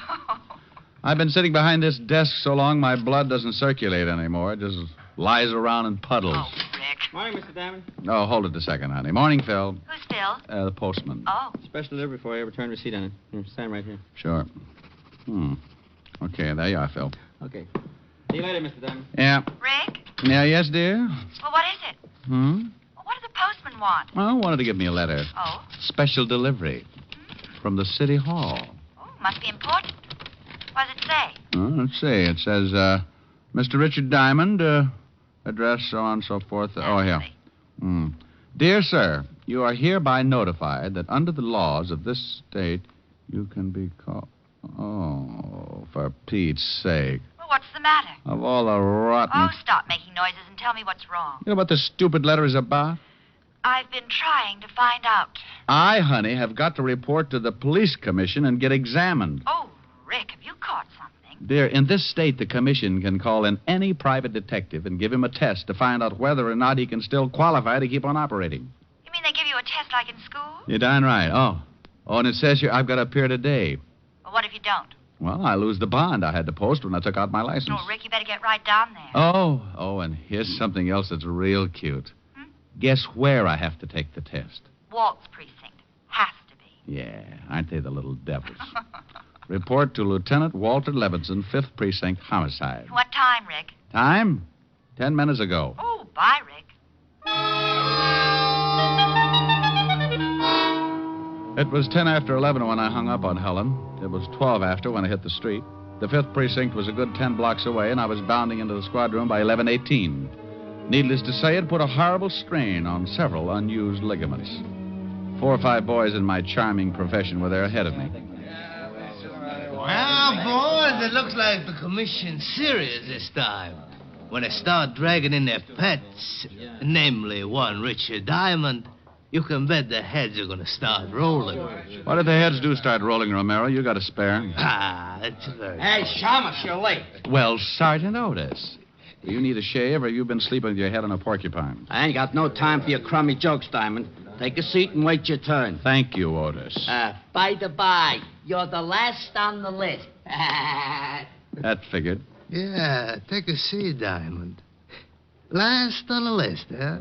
I've been sitting behind this desk so long my blood doesn't circulate anymore. It just lies around in puddles. Oh, Rick. Morning, Mr. Diamond. Oh, hold it a second, honey. Morning, Phil. Who's Phil? The postman. Oh. Special delivery for you. Return receipt on it. Here, sign right here. Sure. Okay, there you are, Phil. Okay. See you later, Mr. Diamond. Yeah. Rick? Yeah, yes, dear? Well, what is it? Hmm? Well, what did the postman want? Well, wanted to give me a letter. Oh? Special delivery. From the city hall. Oh, must be important. What does it say? Let's see. It says, Mr. Richard Diamond, address, so on and so forth. Oh, here. Dear sir, you are hereby notified that under the laws of this state, you can be called... Oh, for Pete's sake. Well, what's the matter? Of all the rotten... Oh, stop making noises and tell me what's wrong. You know what this stupid letter is about? I've been trying to find out. I, honey, have got to report to the police commission and get examined. Oh, Rick, have you caught something? Dear, in this state, the commission can call in any private detective and give him a test to find out whether or not he can still qualify to keep on operating. You mean they give you a test like in school? You're darn right. Oh, and it says here I've got to appear today. Well, what if you don't? Well, I lose the bond I had to post when I took out my license. Oh, Rick, you better get right down there. Oh, and here's something else that's real cute. Guess where I have to take the test? Waltz precinct. Has to be. Yeah, aren't they the little devils? Report to Lieutenant Walter Levinson, 5th Precinct, homicide. What time, Rick? Time? 10 minutes ago. Oh, bye, Rick. It was 10 after 11 when I hung up on Helen. It was 12 after when I hit the street. The 5th Precinct was a good 10 blocks away, and I was bounding into the squad room by 11:18. Needless to say, it put a horrible strain on several unused ligaments. 4 or 5 boys in my charming profession were there ahead of me. Well, boys, it looks like the commission's serious this time. When they start dragging in their pets, namely one Richard Diamond, you can bet the heads are going to start rolling. What if the heads do start rolling, Romero? You got a spare? That's very... Hey, Shamus, you're late. Well, Sergeant Otis, do you need a shave, or have you been sleeping with your head on a porcupine? I ain't got no time for your crummy jokes, Diamond. Take a seat and wait your turn. Thank you, Otis. By the by, you're the last on the list. That figured. Yeah, take a seat, Diamond. Last on the list, huh?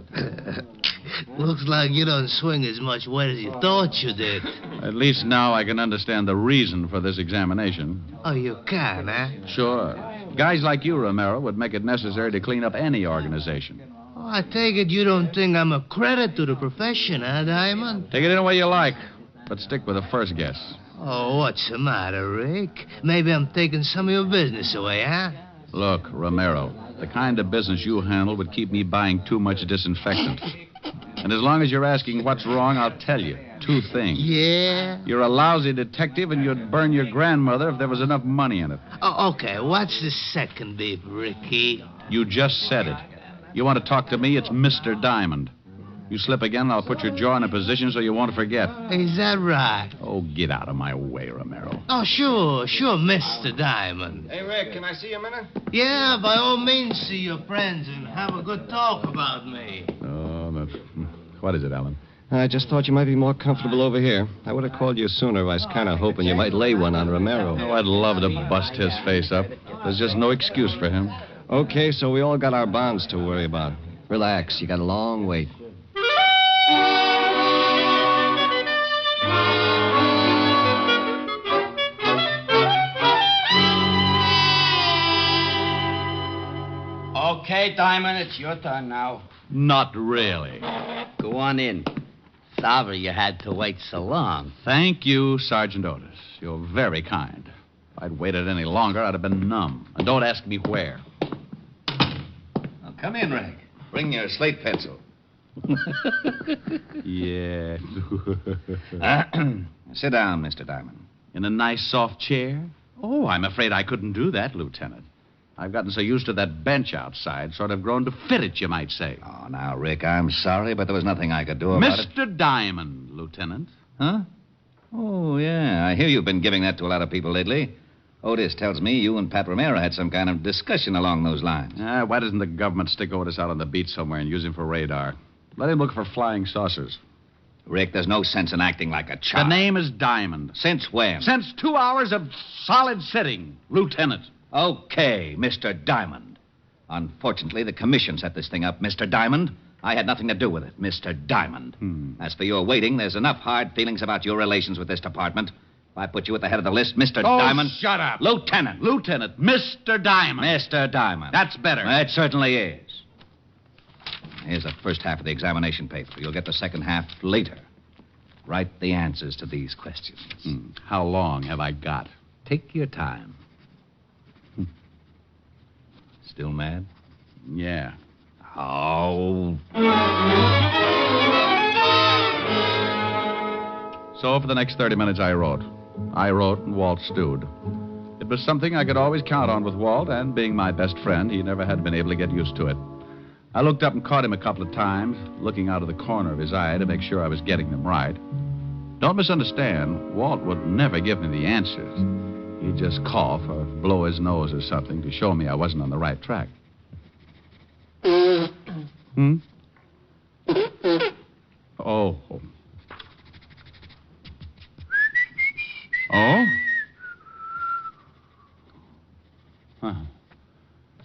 Looks like you don't swing as much weight as you thought you did. At least now I can understand the reason for this examination. Oh, you can, huh? Sure. Guys like you, Romero, would make it necessary to clean up any organization. Oh, I take it you don't think I'm a credit to the profession, huh, Diamond? Take it any way you like, but stick with the first guess. Oh, what's the matter, Rick? Maybe I'm taking some of your business away, huh? Look, Romero, the kind of business you handle would keep me buying too much disinfectant. And as long as you're asking what's wrong, I'll tell you 2 things. Yeah? You're a lousy detective, and you'd burn your grandmother if there was enough money in it. Oh, okay. What's the second beef, Ricky? You just said it. You want to talk to me, it's Mr. Diamond. You slip again, and I'll put your jaw in a position so you won't forget. Is that right? Oh, get out of my way, Romero. Oh, sure, Mr. Diamond. Hey, Rick, can I see you a minute? Yeah, by all means, see your friends and have a good talk about me. Oh, what is it, Alan? I just thought you might be more comfortable over here. I would have called you sooner. I was kind of hoping you might lay one on Romero. Oh, I'd love to bust his face up. There's just no excuse for him. Okay, so we all got our bonds to worry about. Relax, you got a long wait. Okay, Diamond, it's your turn now. Not really. Go on in. Sorry you had to wait so long. Thank you, Sergeant Otis. You're very kind. If I'd waited any longer, I'd have been numb. And don't ask me where. Well, come in, Rick. Bring your slate pencil. Yeah. Sit down, Mr. Diamond. In a nice, soft chair? Oh, I'm afraid I couldn't do that, Lieutenant. I've gotten so used to that bench outside, sort of grown to fit it, you might say. Oh, now, Rick, I'm sorry, but there was nothing I could do about it. Mr. Diamond, Lieutenant. Huh? Oh, yeah. I hear you've been giving that to a lot of people lately. Otis tells me you and Pat Romero had some kind of discussion along those lines. Why doesn't the government stick Otis out on the beach somewhere and use him for radar? Let him look for flying saucers. Rick, there's no sense in acting like a The child. name is Diamond. Since when? Since 2 hours of solid sitting, Lieutenant. Okay, Mr. Diamond. Unfortunately, the commission set this thing up, Mr. Diamond. I had nothing to do with it, Mr. Diamond. As for your waiting, there's enough hard feelings about your relations with this department. If I put you at the head of the list, Mr. Diamond... shut up. Lieutenant. Lieutenant. Mr. Diamond. Mr. Diamond. That's better. It certainly is. Here's the first half of the examination paper. You'll get the second half later. Write the answers to these questions. How long have I got? Take your time. Still mad? Yeah. Oh. So for the next 30 minutes, I wrote. I wrote, and Walt stewed. It was something I could always count on with Walt, and being my best friend, he never had been able to get used to it. I looked up and caught him a couple of times, looking out of the corner of his eye to make sure I was getting them right. Don't misunderstand, Walt would never give me the answers. He'd just cough or blow his nose or something to show me I wasn't on the right track. Oh. Oh? Huh.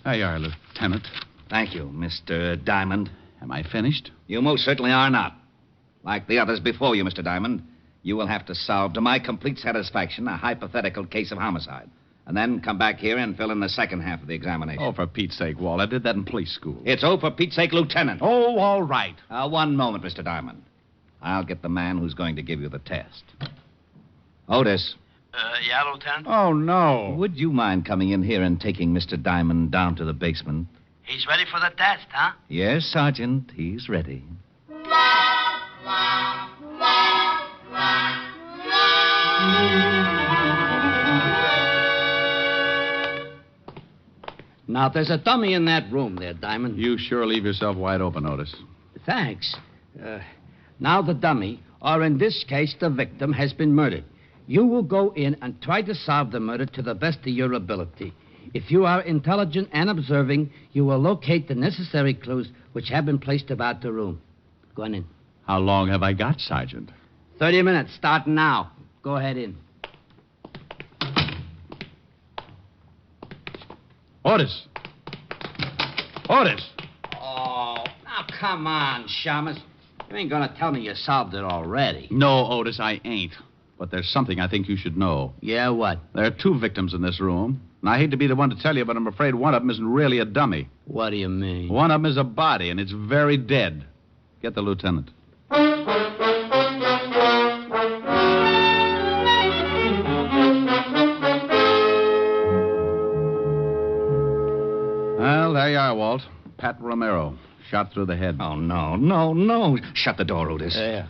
There you are, Lieutenant. Thank you, Mr. Diamond. Am I finished? You most certainly are not. Like the others before you, Mr. Diamond, you will have to solve, to my complete satisfaction, a hypothetical case of homicide. And then come back here and fill in the second half of the examination. Oh, for Pete's sake, Walt. I did that in police school. It's oh, for Pete's sake, Lieutenant. Oh, all right. One moment, Mr. Diamond. I'll get the man who's going to give you the test. Otis. Yeah, Lieutenant? Oh, no. Would you mind coming in here and taking Mr. Diamond down to the basement? He's ready for the test, huh? Yes, Sergeant. He's ready. Now, there's a dummy in that room there, Diamond. You sure leave yourself wide open, Otis. Thanks. Now the dummy, or in this case, the victim, has been murdered. You will go in and try to solve the murder to the best of your ability. If you are intelligent and observing, you will locate the necessary clues which have been placed about the room. Go on in. How long have I got, Sergeant? 30 minutes, starting now. Go ahead in. Otis! Otis! Oh, now come on, Shamus. You ain't gonna tell me you solved it already. No, Otis, I ain't. But there's something I think you should know. Yeah, what? There are 2 victims in this room. And I hate to be the one to tell you, but I'm afraid one of them isn't really a dummy. What do you mean? One of them is a body, and it's very dead. Get the lieutenant. Well, there you are, Walt. Pat Romero, shot through the head. Oh, no. Shut the door, Otis. Yeah.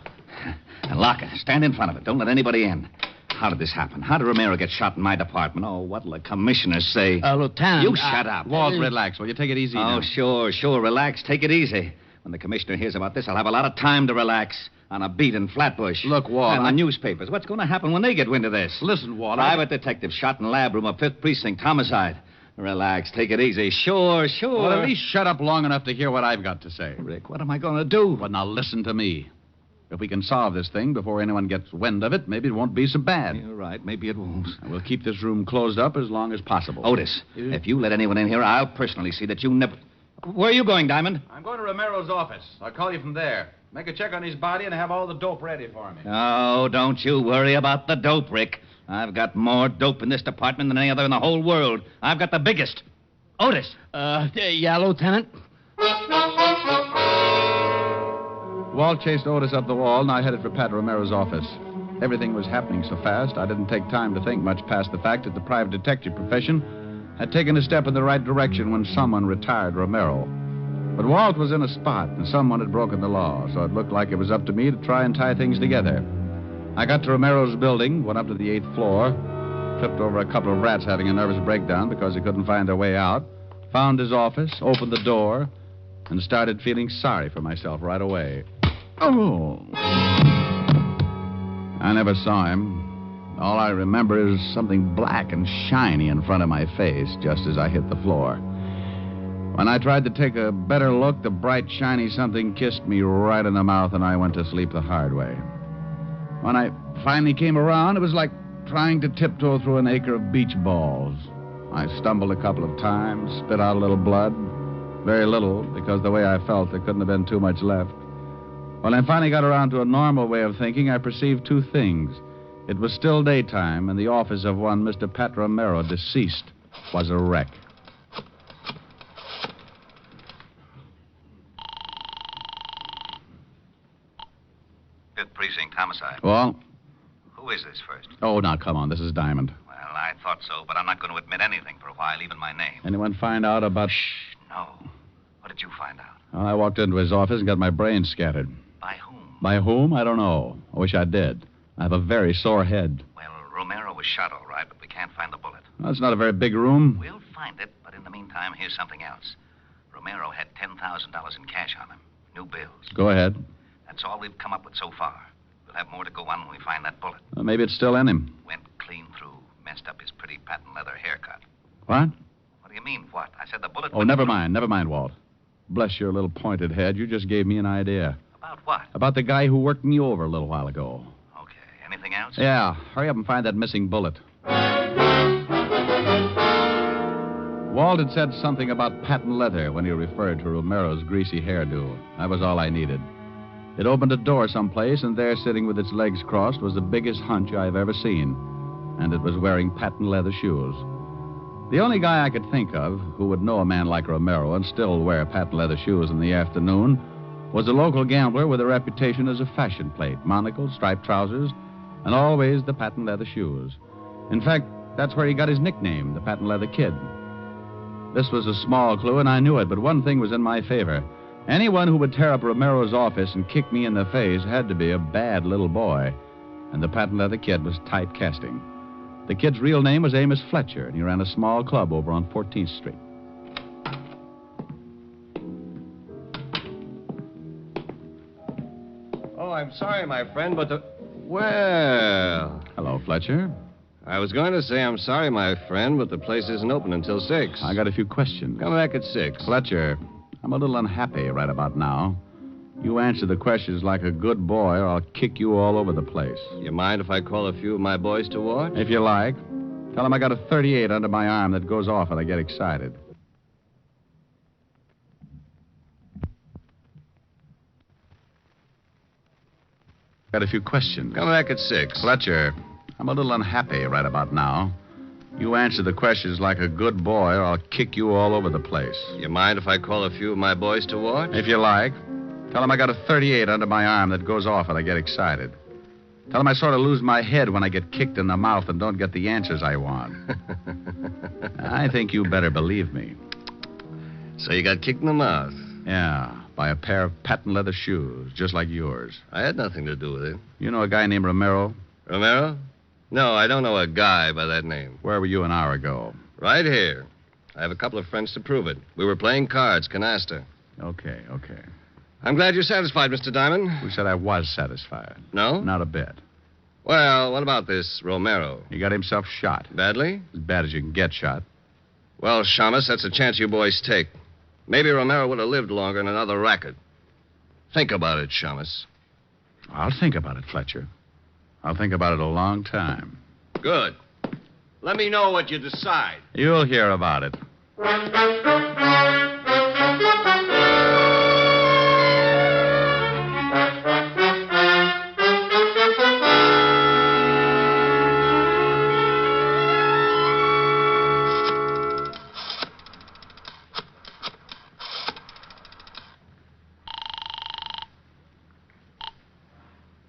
And lock it. Stand in front of it. Don't let anybody in. How did this happen? How did Romero get shot in my department? Oh, what'll the commissioners say? Lieutenant... You shut up. Walt, relax. Will you take it easy now? Oh, sure. Relax. Take it easy. When the commissioner hears about this, I'll have a lot of time to relax on a beat in Flatbush. Look, Walt... And the newspapers. What's going to happen when they get wind of this? Listen, Walt... Private detective shot in lab room of 5th Precinct. Homicide. Relax. Take it easy. Sure. Well, at least shut up long enough to hear what I've got to say. Rick, what am I going to do? Well, now listen to me. If we can solve this thing before anyone gets wind of it, maybe it won't be so bad. You're right. Maybe it won't. We'll keep this room closed up as long as possible. Otis, if you let anyone in here, I'll personally see that you never... Where are you going, Diamond? I'm going to Romero's office. I'll call you from there. Make a check on his body and have all the dope ready for me. Oh, don't you worry about the dope, Rick. I've got more dope in this department than any other in the whole world. I've got the biggest. Otis. Yeah, Lieutenant? Walt chased Otis up the wall, and I headed for Pat Romero's office. Everything was happening so fast, I didn't take time to think much past the fact that the private detective profession had taken a step in the right direction when someone retired Romero. But Walt was in a spot, and someone had broken the law, so it looked like it was up to me to try and tie things together. I got to Romero's building, went up to the 8th floor, tripped over a couple of rats having a nervous breakdown because they couldn't find their way out, found his office, opened the door, and started feeling sorry for myself right away. Oh. I never saw him. All I remember is something black and shiny in front of my face just as I hit the floor. When I tried to take a better look, the bright, shiny something kissed me right in the mouth, and I went to sleep the hard way. When I finally came around, it was like trying to tiptoe through an acre of beach balls. I stumbled a couple of times, spit out a little blood. Very little, because the way I felt, there couldn't have been too much left. When I finally got around to a normal way of thinking, I perceived two things. It was still daytime, and the office of one Mr. Pat Romero, deceased, was a wreck. Fifth Precinct homicide. Well? Who is this first? Oh, now, come on. This is Diamond. Well, I thought so, but I'm not going to admit anything for a while, even my name. Anyone find out about... No. What did you find out? Well, I walked into his office and got my brains scattered. By whom? By whom? I don't know. I wish I did. I have a very sore head. Well, Romero was shot all right, but we can't find the bullet. Well, it's not a very big room. We'll find it, but in the meantime, here's something else. Romero had $10,000 in cash on him. New bills. Go ahead. That's all we've come up with so far. We'll have more to go on when we find that bullet. Well, maybe it's still in him. Went clean through. Messed up his pretty patent leather haircut. What? What do you mean, what? I said the bullet... Oh, never mind, Walt. Bless your little pointed head. You just gave me an idea. About what? About the guy who worked me over a little while ago. Okay. Anything else? Yeah. Hurry up and find that missing bullet. Walt had said something about patent leather when he referred to Romero's greasy hairdo. That was all I needed. It opened a door someplace, and there, sitting with its legs crossed, was the biggest hunch I've ever seen. And it was wearing patent leather shoes. The only guy I could think of who would know a man like Romero and still wear patent leather shoes in the afternoon was a local gambler with a reputation as a fashion plate, monocle, striped trousers, and always the patent leather shoes. In fact, that's where he got his nickname, the Patent Leather Kid. This was a small clue, and I knew it, but one thing was in my favor. Anyone who would tear up Romero's office and kick me in the face had to be a bad little boy, and the Patent Leather Kid was typecasting. The kid's real name was Amos Fletcher, and he ran a small club over on 14th Street. Oh, I'm sorry, my friend, but the... Well... Hello, Fletcher. I was going to say I'm sorry, my friend, but the place isn't open until 6. I got a few questions. Come back at 6. Fletcher, I'm a little unhappy right about now. You answer the questions like a good boy, or I'll kick you all over the place. You mind if I call a few of my boys to watch? If you like. Tell them I got a .38 under my arm that goes off when I get excited. Got a few questions. Come back at 6. Fletcher, I'm a little unhappy right about now. You answer the questions like a good boy, or I'll kick you all over the place. You mind if I call a few of my boys to watch? If you like. Tell them I got a .38 under my arm that goes off when I get excited. Tell them I sort of lose my head when I get kicked in the mouth and don't get the answers I want. I think you better believe me. So you got kicked in the mouth? Yeah, by a pair of patent leather shoes, just like yours. I had nothing to do with it. You know a guy named Romero? Romero? No, I don't know a guy by that name. Where were you an hour ago? Right here. I have a couple of friends to prove it. We were playing cards, canasta. Okay. I'm glad you're satisfied, Mr. Diamond. Who said I was satisfied? No? Not a bit. Well, what about this Romero? He got himself shot. Badly? As bad as you can get shot. Well, Shamus, that's a chance you boys take. Maybe Romero would have lived longer in another racket. Think about it, Shamus. I'll think about it, Fletcher. I'll think about it a long time. Good. Let me know what you decide. You'll hear about it.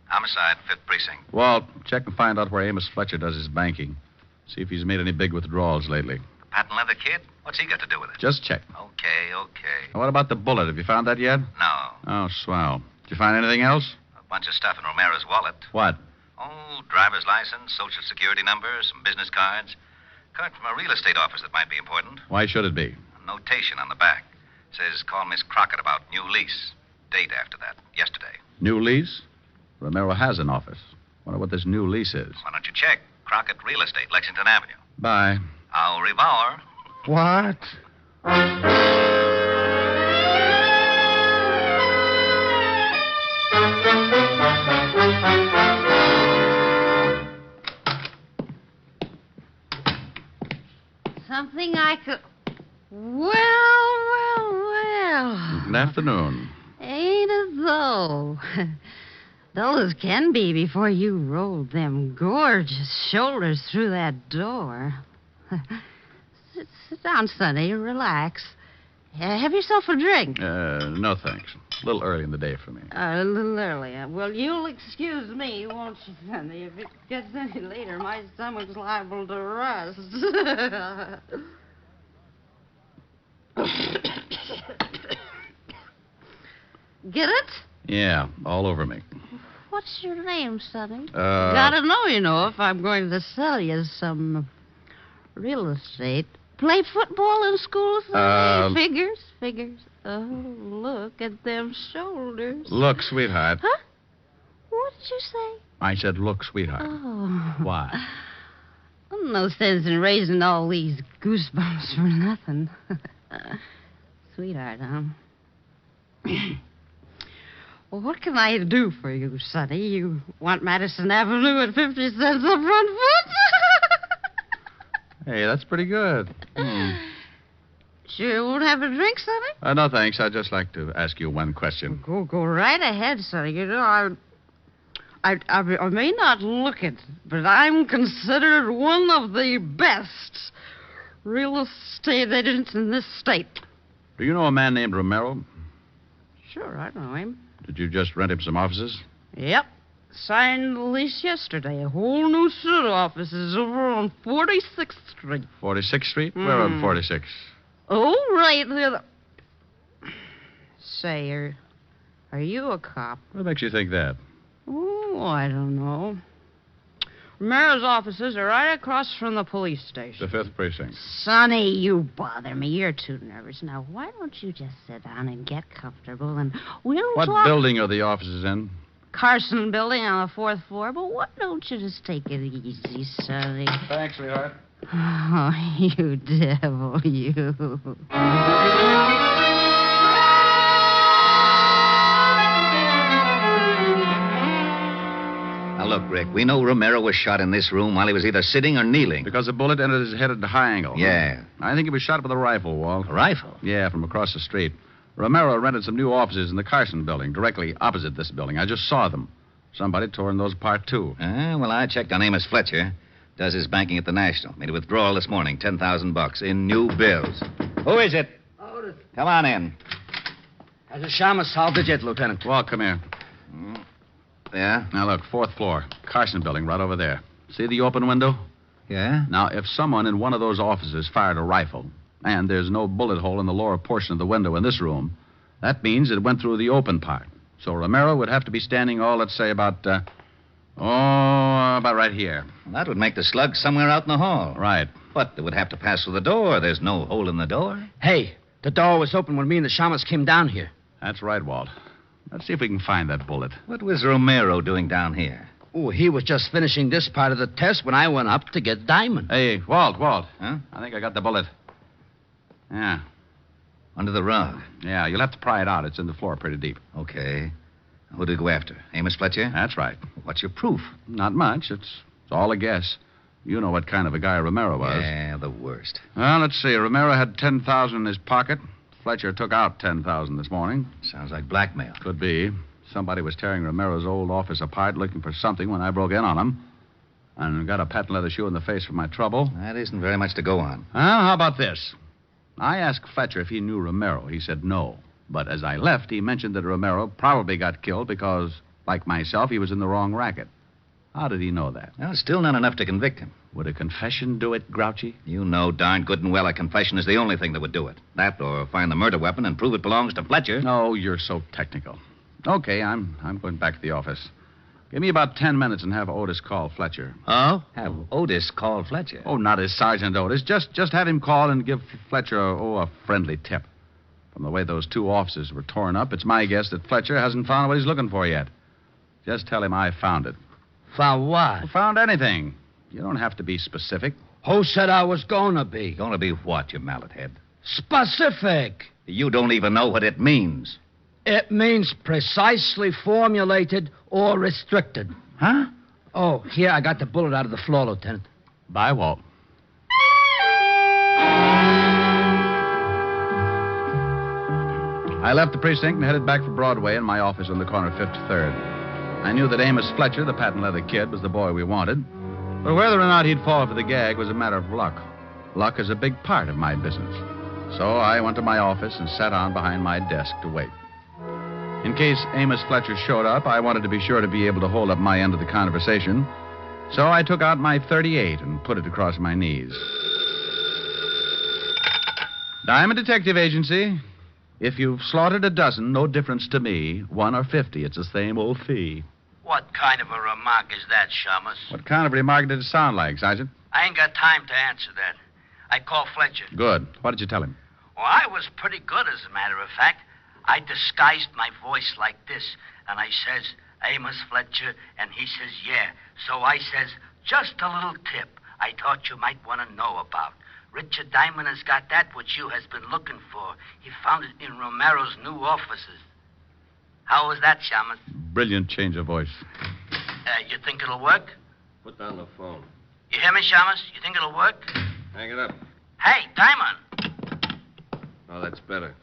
Homicide, 5th Precinct. Walt, check and find out where Amos Fletcher does his banking. See if he's made any big withdrawals lately. Patent leather kid? What's he got to do with it? Just check. Okay. Now, what about the bullet? Have you found that yet? No. Oh, swell. Did you find anything else? A bunch of stuff in Romero's wallet. What? Oh, driver's license, social security number, some business cards. Card from a real estate office that might be important. Why should it be? A notation on the back. Says, call Miss Crockett about new lease. Date after that. Yesterday. New lease? Romero has an office. Wonder what this new lease is. Why don't you check? Crockett Real Estate, Lexington Avenue. Bye. Au revoir. What? Something I could... Well. Good afternoon. Ain't it though? Dull as can be before you rolled them gorgeous shoulders through that door. Sit down, Sonny. Relax. Have yourself a drink. No thanks. A little early in the day for me. A little early. Well, you'll excuse me, won't you, Sonny? If it gets any later, my stomach's liable to rust. Get it? Yeah, all over me. What's your name, Sonny? Gotta know, if I'm going to sell you some real estate. Play football in school, Sonny? Figures. Oh, look at them shoulders. Look, sweetheart. Huh? What did you say? I said, look, sweetheart. Oh. Why? No sense in raising all these goosebumps for nothing. Sweetheart, huh? Well, what can I do for you, Sonny? You want Madison Avenue at 50 cents a front foot? Hey, that's pretty good. Sure you won't have a drink, Sonny? No, thanks. I'd just like to ask you one question. Go right ahead, Sonny. You know, I may not look it, but I'm considered one of the best real estate agents in this state. Do you know a man named Romero? Sure, I know him. Did you just rent him some offices? Yep. Signed the lease yesterday. A whole new suit of offices over on 46th Street. 46th Street? Where on 46? Oh, right there. Say, are you a cop? What makes you think that? Oh, I don't know. Romero's offices are right across from the police station. The 5th Precinct. Sonny, you bother me. You're too nervous. Now, why don't you just sit down and get comfortable and we'll What talk... building are the offices in? Carson building on the 4th floor. But why don't you just take it easy, Sonny? Thanks, sweetheart. Oh, you devil, you. Now, look, Rick, we know Romero was shot in this room while he was either sitting or kneeling. Because the bullet entered his head at a high angle. Yeah. I think he was shot with a rifle, Walt. A rifle? Yeah, from across the street. Romero rented some new offices in the Carson building, directly opposite this building. I just saw them. Somebody torn those apart, too. Well, I checked on Amos Fletcher. Does his banking at the National. Made a withdrawal this morning, $10,000 in new bills. Who is it? Otis. Come on in. Has the Shamus solved it yet, Lieutenant? Walt, come here. Yeah? Now, look, 4th floor. Carson building right over there. See the open window? Yeah? Now, if someone in one of those offices fired a rifle, and there's no bullet hole in the lower portion of the window in this room, that means it went through the open part. So Romero would have to be standing, let's say about right here. Well, that would make the slug somewhere out in the hall. Right. But it would have to pass through the door. There's no hole in the door. Hey, the door was open when me and the Shamus came down here. That's right, Walt. Let's see if we can find that bullet. What was Romero doing down here? Oh, he was just finishing this part of the test when I went up to get Diamond. Hey, Walt. Huh? I think I got the bullet. Yeah. Under the rug? Yeah, you'll have to pry it out. It's in the floor pretty deep. Okay. Who did we go after? Amos Fletcher? That's right. What's your proof? Not much. It's all a guess. You know what kind of a guy Romero was. Yeah, the worst. Well, let's see. Romero had $10,000 in his pocket. Fletcher took out $10,000 this morning. Sounds like blackmail. Could be. Somebody was tearing Romero's old office apart looking for something when I broke in on him. And got a patent leather shoe in the face for my trouble. That isn't very much to go on. Well, how about this? I asked Fletcher if he knew Romero. He said no. But as I left, he mentioned that Romero probably got killed because, like myself, he was in the wrong racket. How did he know that? Well, still not enough to convict him. Would a confession do it, Grouchy? You know darn good and well a confession is the only thing that would do it. That or find the murder weapon and prove it belongs to Fletcher. No, you're so technical. Okay, I'm going back to the office. Give me about 10 minutes and have Otis call Fletcher. Oh? Have Otis call Fletcher? Oh, not as Sergeant Otis. Just have him call and give Fletcher a friendly tip. From the way those two offices were torn up, it's my guess that Fletcher hasn't found what he's looking for yet. Just tell him I found it. Found what? Well, found anything. You don't have to be specific. Who said I was going to be? Gonna be what, you mallet head? Specific. You don't even know what it means. It means precisely formulated or restricted. Huh? Oh, here, I got the bullet out of the floor, Lieutenant. Bye, Walt. I left the precinct and headed back for Broadway in my office on the corner of 53rd. I knew that Amos Fletcher, the patent leather kid, was the boy we wanted. But whether or not he'd fall for the gag was a matter of luck. Luck is a big part of my business. So I went to my office and sat on behind my desk to wait. In case Amos Fletcher showed up, I wanted to be sure to be able to hold up my end of the conversation. So I took out my .38 and put it across my knees. Diamond Detective Agency. If you've slaughtered a dozen, no difference to me. 1 or 50, it's the same old fee. What kind of a remark is that, Shamus? What kind of remark did it sound like, Sergeant? I ain't got time to answer that. I called Fletcher. Good. What did you tell him? Well, I was pretty good, as a matter of fact. I disguised my voice like this, and I says, Amos Fletcher, and he says, yeah. So I says, just a little tip I thought you might want to know about. Richard Diamond has got that which you has been looking for. He found it in Romero's new offices. How was that, Shamus? Brilliant change of voice. You think it'll work? Put down the phone. You hear me, Shamus? You think it'll work? Hang it up. Hey, Diamond! Oh, that's better.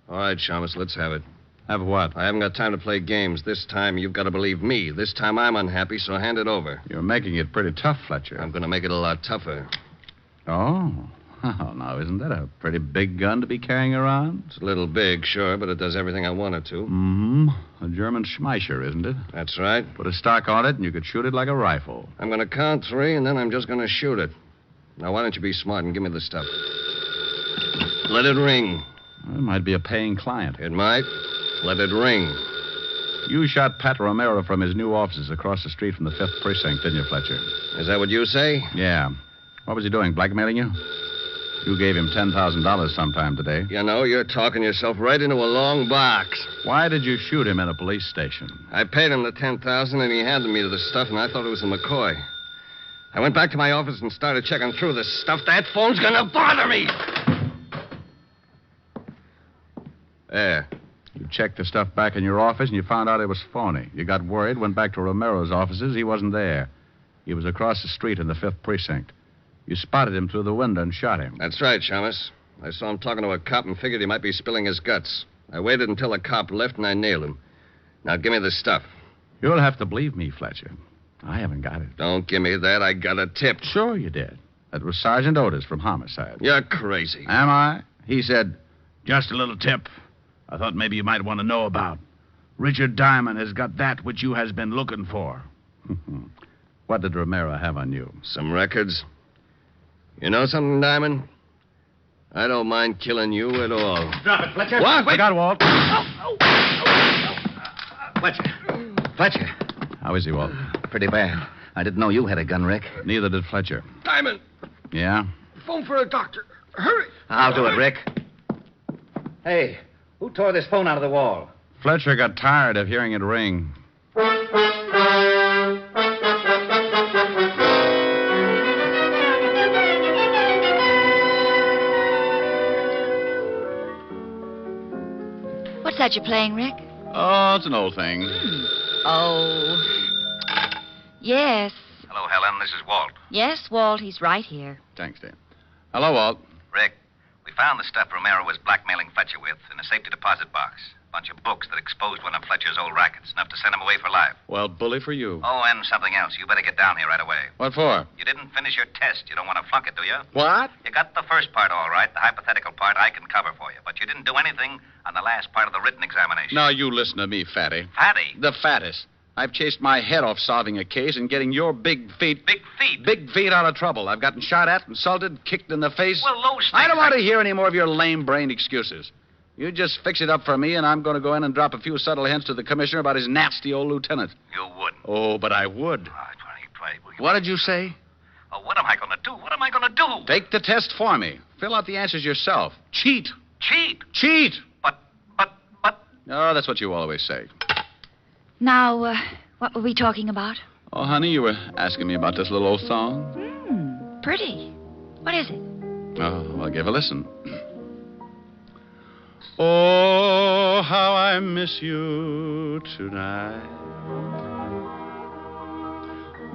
All right, Shamus, let's have it. Have what? I haven't got time to play games. This time, you've got to believe me. This time, I'm unhappy, so hand it over. You're making it pretty tough, Fletcher. I'm going to make it a lot tougher. Oh. Oh, now, isn't that a pretty big gun to be carrying around? It's a little big, sure, but it does everything I want it to. Mm-hmm. A German Schmeischer, isn't it? That's right. Put a stock on it, and you could shoot it like a rifle. I'm going to count 3, and then I'm just going to shoot it. Now, why don't you be smart and give me the stuff? Let it ring. Well, it might be a paying client. It might. Let it ring. You shot Pat Romero from his new offices across the street from the 5th Precinct, didn't you, Fletcher? Is that what you say? Yeah. What was he doing, blackmailing you? You gave him $10,000 sometime today. You know, you're talking yourself right into a long box. Why did you shoot him in a police station? I paid him the $10,000, and he handed me the stuff, and I thought it was a McCoy. I went back to my office and started checking through this stuff. That phone's gonna bother me! There. You checked the stuff back in your office, and you found out it was phony. You got worried, went back to Romero's offices. He wasn't there. He was across the street in the 5th Precinct. You spotted him through the window and shot him. That's right, Shamus. I saw him talking to a cop and figured he might be spilling his guts. I waited until the cop left, and I nailed him. Now, give me the stuff. You'll have to believe me, Fletcher. I haven't got it. Don't give me that. I got a tip. Sure you did. That was Sergeant Otis from Homicide. You're crazy. Am I? He said, just a little tip I thought maybe you might want to know about. Richard Diamond has got that which you has been looking for. What did Romero have on you? Some records. You know something, Diamond? I don't mind killing you at all. Drop it, Fletcher. What? I got Walt. Fletcher. How is he, Walt? Pretty bad. I didn't know you had a gun, Rick. Neither did Fletcher. Diamond, Yeah? phone for a doctor. Hurry. I'll do it, Rick. Hey, who tore this phone out of the wall? Fletcher got tired of hearing it ring. What's that you're playing, Rick? Oh, it's an old thing. Oh. Yes. Hello, Helen. This is Walt. Yes, Walt, he's right here. Thanks, Dan. Hello, Walt. Rick, we found the stuff Romero was blackmailing Fletcher with in a safety deposit box. A bunch of books that exposed one of Fletcher's old rackets, enough to send him away for life. Well, bully for you. Oh, and something else. You better get down here right away. What for? You didn't finish your test. You don't want to flunk it, do you? What? You got the first part all right. The hypothetical part I can cover for you. But you didn't do anything on the last part of the written examination. Now, you listen to me, Fatty. Fatty? The fattest. I've chased my head off solving a case and getting your big feet... Big feet? Big feet out of trouble. I've gotten shot at, insulted, kicked in the face. Well, those things... I don't want to hear any more of your lame-brained excuses. You just fix it up for me, and I'm going to go in and drop a few subtle hints to the commissioner about his nasty old lieutenant. You wouldn't. Oh, but I would. What did you say? Oh, what am I going to do? What am I going to do? Take the test for me. Fill out the answers yourself. Cheat. Cheat? Cheat! But... Oh, that's what you always say. Now, what were we talking about? Oh, honey, you were asking me about this little old song? Pretty. What is it? Oh, well, give a listen. Oh, how I miss you tonight.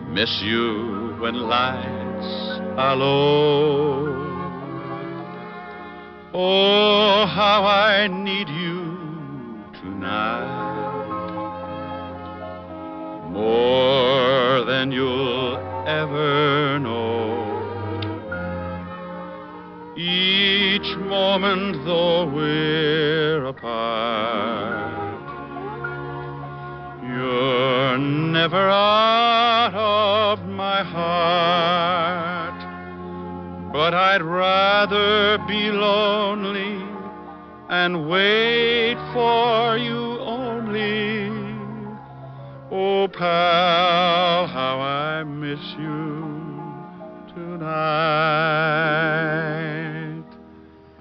Miss you when lights are low. Oh, how I need you tonight. More than you'll ever know. Each moment though we're apart, you're never out of my heart. But I'd rather be lonely and wait for you only. Oh, pal, how I miss you tonight.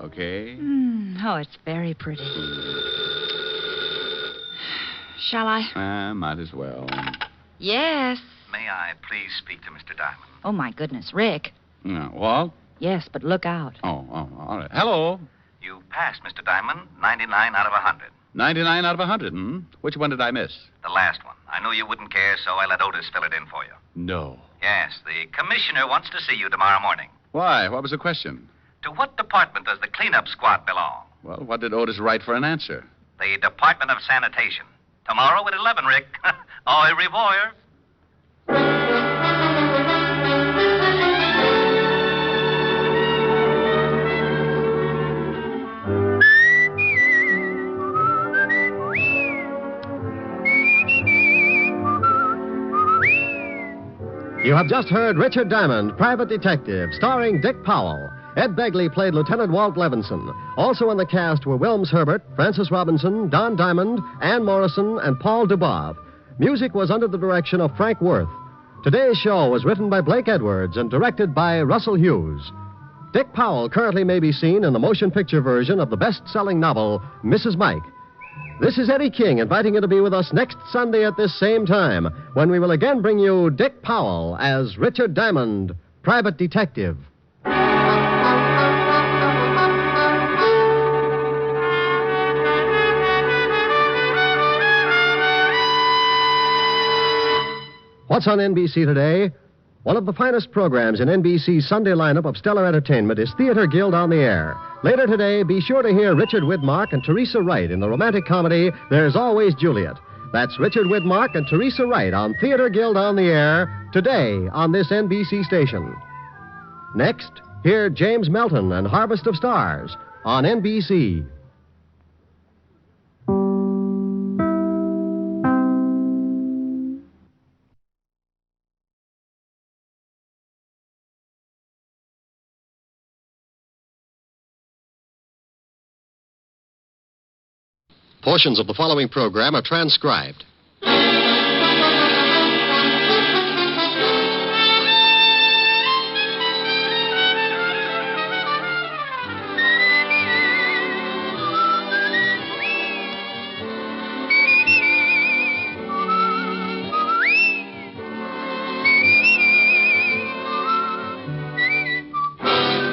Okay? Oh, it's very pretty. Shall I? Might as well. Yes. May I please speak to Mr. Diamond? Oh, my goodness. Rick. What? Yes, but look out. Oh, all right. Hello. You passed, Mr. Diamond, 99 out of 100. 99 out of 100, Which one did I miss? The last one. I knew you wouldn't care, so I let Otis fill it in for you. No. Yes, the commissioner wants to see you tomorrow morning. Why? What was the question? To what department does the cleanup squad belong? Well, what did Otis write for an answer? The Department of Sanitation. Tomorrow at 11, Rick. Au revoir. You have just heard Richard Diamond, Private Detective, starring Dick Powell. Ed Begley played Lieutenant Walt Levinson. Also in the cast were Wilms Herbert, Francis Robinson, Don Diamond, Ann Morrison, and Paul Dubov. Music was under the direction of Frank Worth. Today's show was written by Blake Edwards and directed by Russell Hughes. Dick Powell currently may be seen in the motion picture version of the best-selling novel, Mrs. Mike. This is Eddie King inviting you to be with us next Sunday at this same time when we will again bring you Dick Powell as Richard Diamond, Private Detective. What's on NBC today? One of the finest programs in NBC's Sunday lineup of stellar entertainment is Theater Guild on the Air. Later today, be sure to hear Richard Widmark and Teresa Wright in the romantic comedy There's Always Juliet. That's Richard Widmark and Teresa Wright on Theater Guild on the Air today on this NBC station. Next, hear James Melton and Harvest of Stars on NBC. Portions of the following program are transcribed.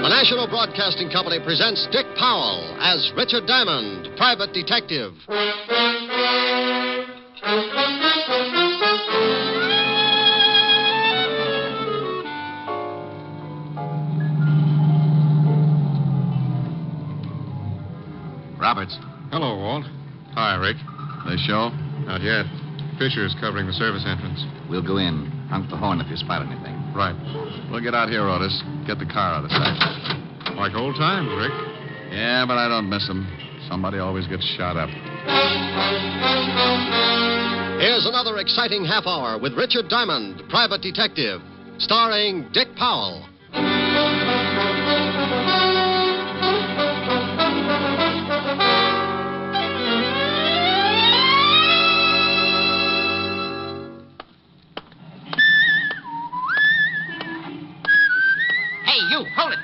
The National Broadcasting Company presents Dick Powell as Richard Diamond, Private Detective. Roberts. Hello, Walt. Hi, Rick. They show? Not yet. Fisher's covering the service entrance. We'll go in. Honk the horn if you spot anything. Right. We'll get out here, Otis. Get the car out of sight. Like old times, Rick. Yeah, but I don't miss them. Somebody always gets shot up. Here's another exciting half hour with Richard Diamond, Private Detective, starring Dick Powell. You, hold it.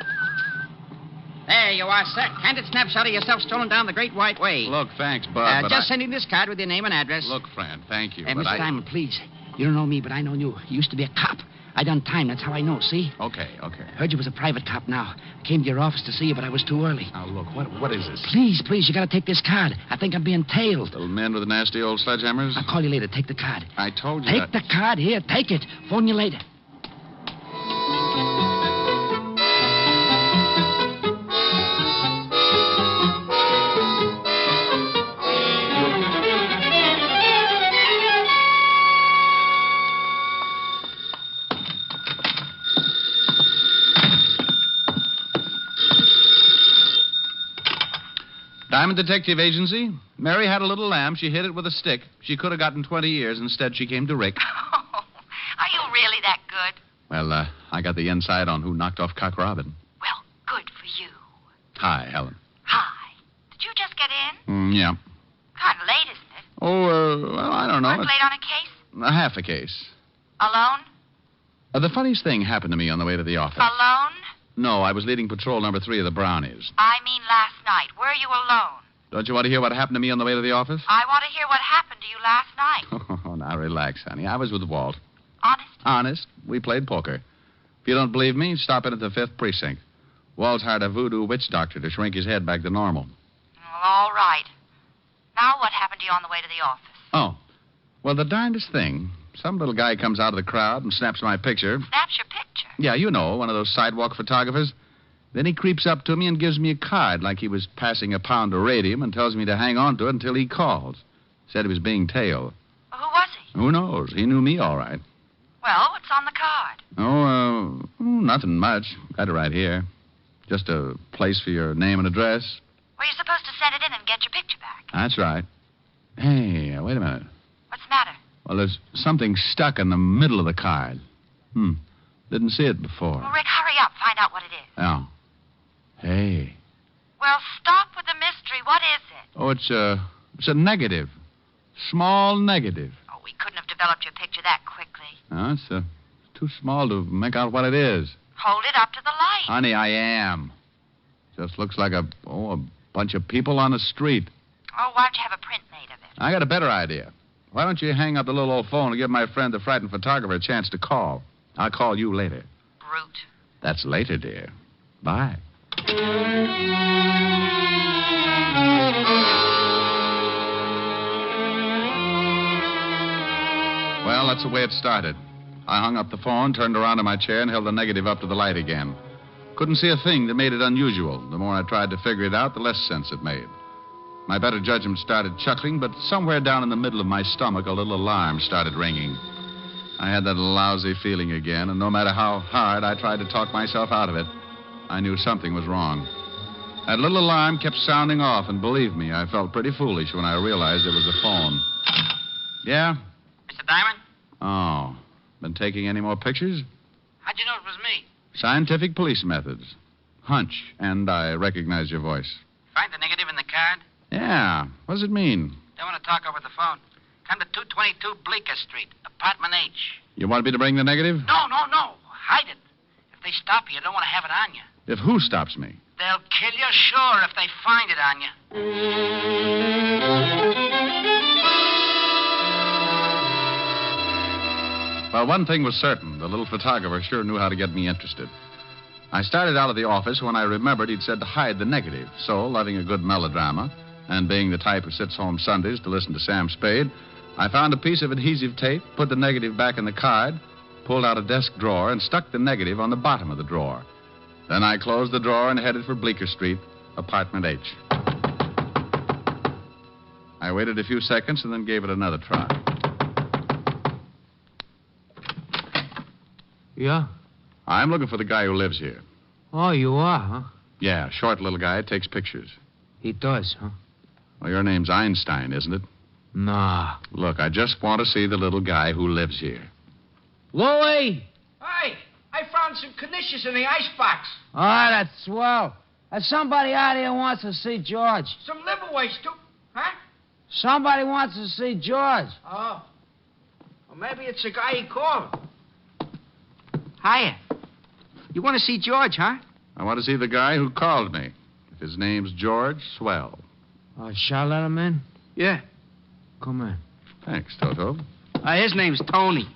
There you are, sir. Candid snapshot of yourself strolling down the Great White Way. Look, thanks, Bud, but just sending this card with your name and address. Look, friend, thank you, Mr. Diamond, please. You don't know me, but I know you. You used to be a cop. I done time. That's how I know, see? Okay. Heard you was a private cop now. I came to your office to see you, but I was too early. Now, look, what is this? Please, you gotta take this card. I think I'm being tailed. Little men with nasty old sledgehammers? I'll call you later. Take the card. I told you Take the card. Here, take it. Phone you later. Diamond Detective Agency. Mary had a little lamb. She hit it with a stick. She could have gotten 20 years. Instead, she came to Rick. Oh, are you really that good? Well, I got the inside on who knocked off Cock Robin. Well, good for you. Hi, Helen. Hi. Did you just get in? Yeah. Kind of late, isn't it? Oh, well, I don't know. Work late on a case? Half a case. Alone? The funniest thing happened to me on the way to the office. Alone? No, I was leading patrol number 3 of the Brownies. I mean last night. Were you alone? Don't you want to hear what happened to me on the way to the office? I want to hear what happened to you last night. Oh, now relax, honey. I was with Walt. Honest? Honest. We played poker. If you don't believe me, stop in at the 5th precinct. Walt's hired a voodoo witch doctor to shrink his head back to normal. Well, all right. Now what happened to you on the way to the office? Oh. Well, the darndest thing. Some little guy comes out of the crowd and snaps my picture. Snaps your picture? Yeah, you know, one of those sidewalk photographers. Then he creeps up to me and gives me a card like he was passing a pound of radium and tells me to hang on to it until he calls. Said he was being tailed. Well, who was he? Who knows? He knew me all right. Well, what's on the card? Nothing much. Got it right here. Just a place for your name and address. Well, you're supposed to send it in and get your picture back. That's right. Hey, wait a minute. What's the matter? Well, there's something stuck in the middle of the card. Didn't see it before. Well, Rick, hurry up. Find out what it is. Oh. Hey. Well, stop with the mystery. What is it? Oh, it's a negative. Small negative. Oh, we couldn't have developed your picture that quickly. No, it's too small to make out what it is. Hold it up to the light. Honey, I am. Just looks like a bunch of people on the street. Oh, why don't you have a print made of it? I got a better idea. Why don't you hang up the little old phone and give my friend, the frightened photographer, a chance to call? I'll call you later. Brute. That's later, dear. Bye. Well, that's the way it started. I hung up the phone, turned around in my chair, and held the negative up to the light again. Couldn't see a thing that made it unusual. The more I tried to figure it out, the less sense it made. My better judgment started chuckling, but somewhere down in the middle of my stomach, a little alarm started ringing. I had that lousy feeling again, and no matter how hard I tried to talk myself out of it, I knew something was wrong. That little alarm kept sounding off, and believe me, I felt pretty foolish when I realized it was a phone. Yeah? Mr. Diamond? Oh. Been taking any more pictures? How'd you know it was me? Scientific police methods. Hunch, and I recognize your voice. Find the negative in the card? Yeah. What does it mean? Don't want to talk over the phone. Come to 222 Bleecker Street, apartment H. You want me to bring the negative? No. Hide it. If they stop you don't want to have it on you. If who stops me? They'll kill you, sure, if they find it on you. Well, one thing was certain. The little photographer sure knew how to get me interested. I started out of the office when I remembered he'd said to hide the negative. So, loving a good melodrama, and being the type who sits home Sundays to listen to Sam Spade, I found a piece of adhesive tape, put the negative back in the card, pulled out a desk drawer, and stuck the negative on the bottom of the drawer. Then I closed the drawer and headed for Bleecker Street, apartment H. I waited a few seconds and then gave it another try. Yeah? I'm looking for the guy who lives here. Oh, you are, huh? Yeah, short little guy, takes pictures. He does, huh? Well, your name's Einstein, isn't it? Nah. Look, I just want to see the little guy who lives here. Louie! Hey, I found some knishes in the icebox. Oh, that's swell. There's somebody out here who wants to see George. Some liverweights, too. Huh? Somebody wants to see George. Oh. Well, maybe it's the guy he called. Hiya. You want to see George, huh? I want to see the guy who called me. If his name's George, swell. Shall I let him in? Yeah. Come in. Thanks, Toto. His name's Tony.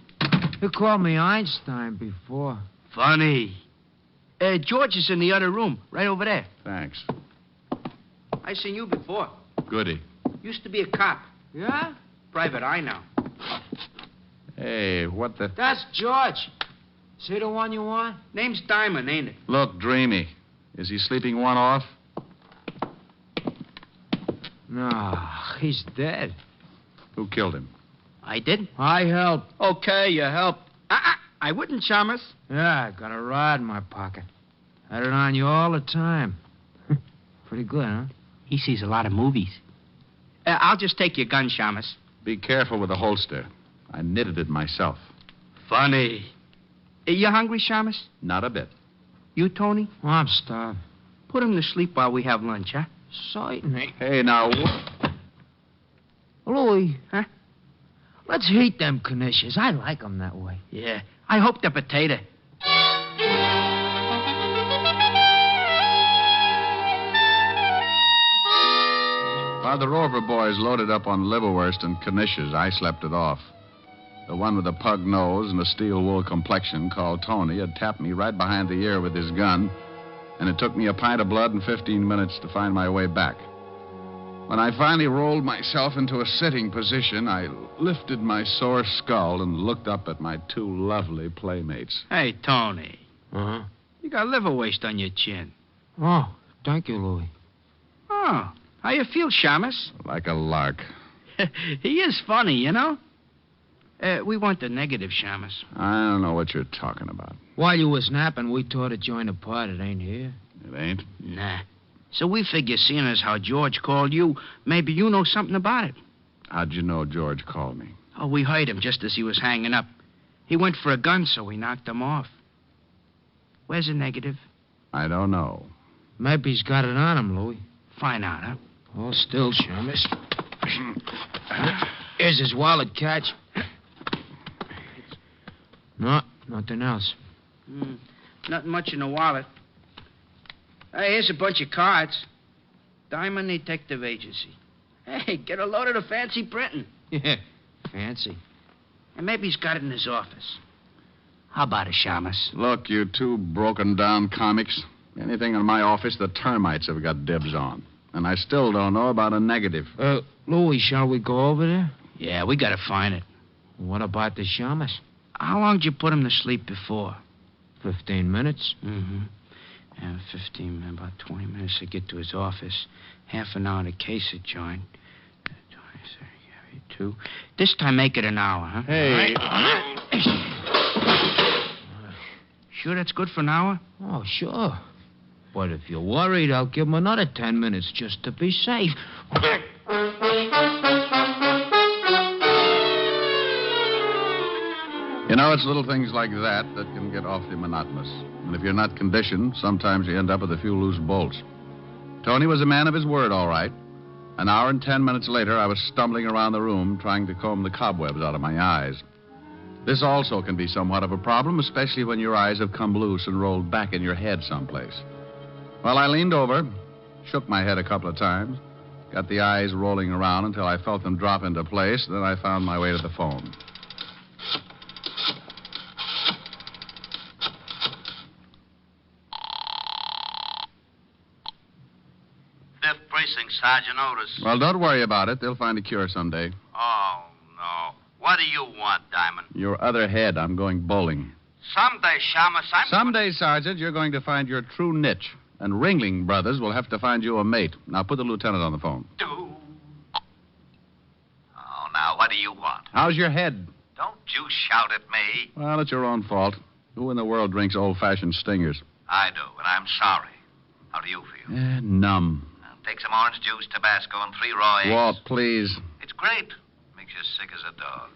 You called me Einstein before. Funny. George is in the other room, right over there. Thanks. I seen you before. Goody. Used to be a cop. Yeah? Private eye now. Hey, what the... That's George. See the one you want? Name's Diamond, ain't it? Look, Dreamy. Is he sleeping one off? No, he's dead. Who killed him? I did? I helped. Okay, you helped. I wouldn't, Chalmers. Yeah, I got a rod in my pocket. Had it on you all the time. Pretty good, huh? He sees a lot of movies. I'll just take your gun, Chalmers. Be careful with the holster. I knitted it myself. Funny. You hungry, Chalmers? Not a bit. You, Tony? Oh, I'm starved. Put him to sleep while we have lunch, huh? Certainly. Hey, now... Louis. Huh? Let's heat them knishes. I like them that way. Yeah. I hope the potato. While the Rover boys loaded up on liverwurst and knishes, I slept it off. The one with a pug nose and a steel wool complexion, called Tony, had tapped me right behind the ear with his gun, and it took me a pint of blood and 15 minutes to find my way back. When I finally rolled myself into a sitting position, I lifted my sore skull and looked up at my two lovely playmates. Hey, Tony. Uh-huh. You got liver waste on your chin. Oh, thank you, Louis. Oh, how you feel, Chalmers? Like a lark. He is funny, you know. We want the negative, Chalmers. I don't know what you're talking about. While you was napping, we tore to join a part. It ain't here. It ain't? Nah. So we figure, seeing as how George called you, maybe you know something about it. How'd you know George called me? Oh, we heard him just as he was hanging up. He went for a gun, so we knocked him off. Where's the negative? I don't know. Maybe he's got it on him, Louis. Find out, huh? Hold still, Chalmers. Here's his wallet, Catch. No, nothing else. Nothing much in the wallet. Hey, here's a bunch of cards. Diamond Detective Agency. Hey, get a load of the fancy printing. Yeah, fancy. And maybe he's got it in his office. How about it, Chalmers? Look, you two broken-down comics. Anything in my office the termites have got dibs on. And I still don't know about a negative. Louis, shall we go over there? Yeah, we gotta find it. What about the Chalmers? How long did you put him to sleep before? 15 minutes. Mm-hmm. And 15, about 20 minutes to get to his office. Half an hour to case it, joint. 20, 30, 2. This time make it an hour, huh? Hey. Sure that's good for an hour? Oh, sure. But if you're worried, I'll give him another 10 minutes just to be safe. You know, it's little things like that that can get awfully monotonous. And if you're not conditioned, sometimes you end up with a few loose bolts. Tony was a man of his word, all right. An hour and 10 minutes later, I was stumbling around the room trying to comb the cobwebs out of my eyes. This also can be somewhat of a problem, especially when your eyes have come loose and rolled back in your head someplace. Well, I leaned over, shook my head a couple of times, got the eyes rolling around until I felt them drop into place, then I found my way to the phone. Fifth Precinct, Sergeant Otis. Well, don't worry about it. They'll find a cure someday. Oh, no. What do you want, Diamond? Your other head. I'm going bowling. Someday, Shamus, Someday, Sergeant, you're going to find your true niche. And Ringling Brothers will have to find you a mate. Now, put the lieutenant on the phone. Oh, now, what do you want? How's your head? Don't you shout at me. Well, it's your own fault. Who in the world drinks old-fashioned stingers? I do, and I'm sorry. How do you feel? Numb. Now, take some orange juice, Tabasco, and 3 raw eggs. Walt, please. It's great. Makes you sick as a dog.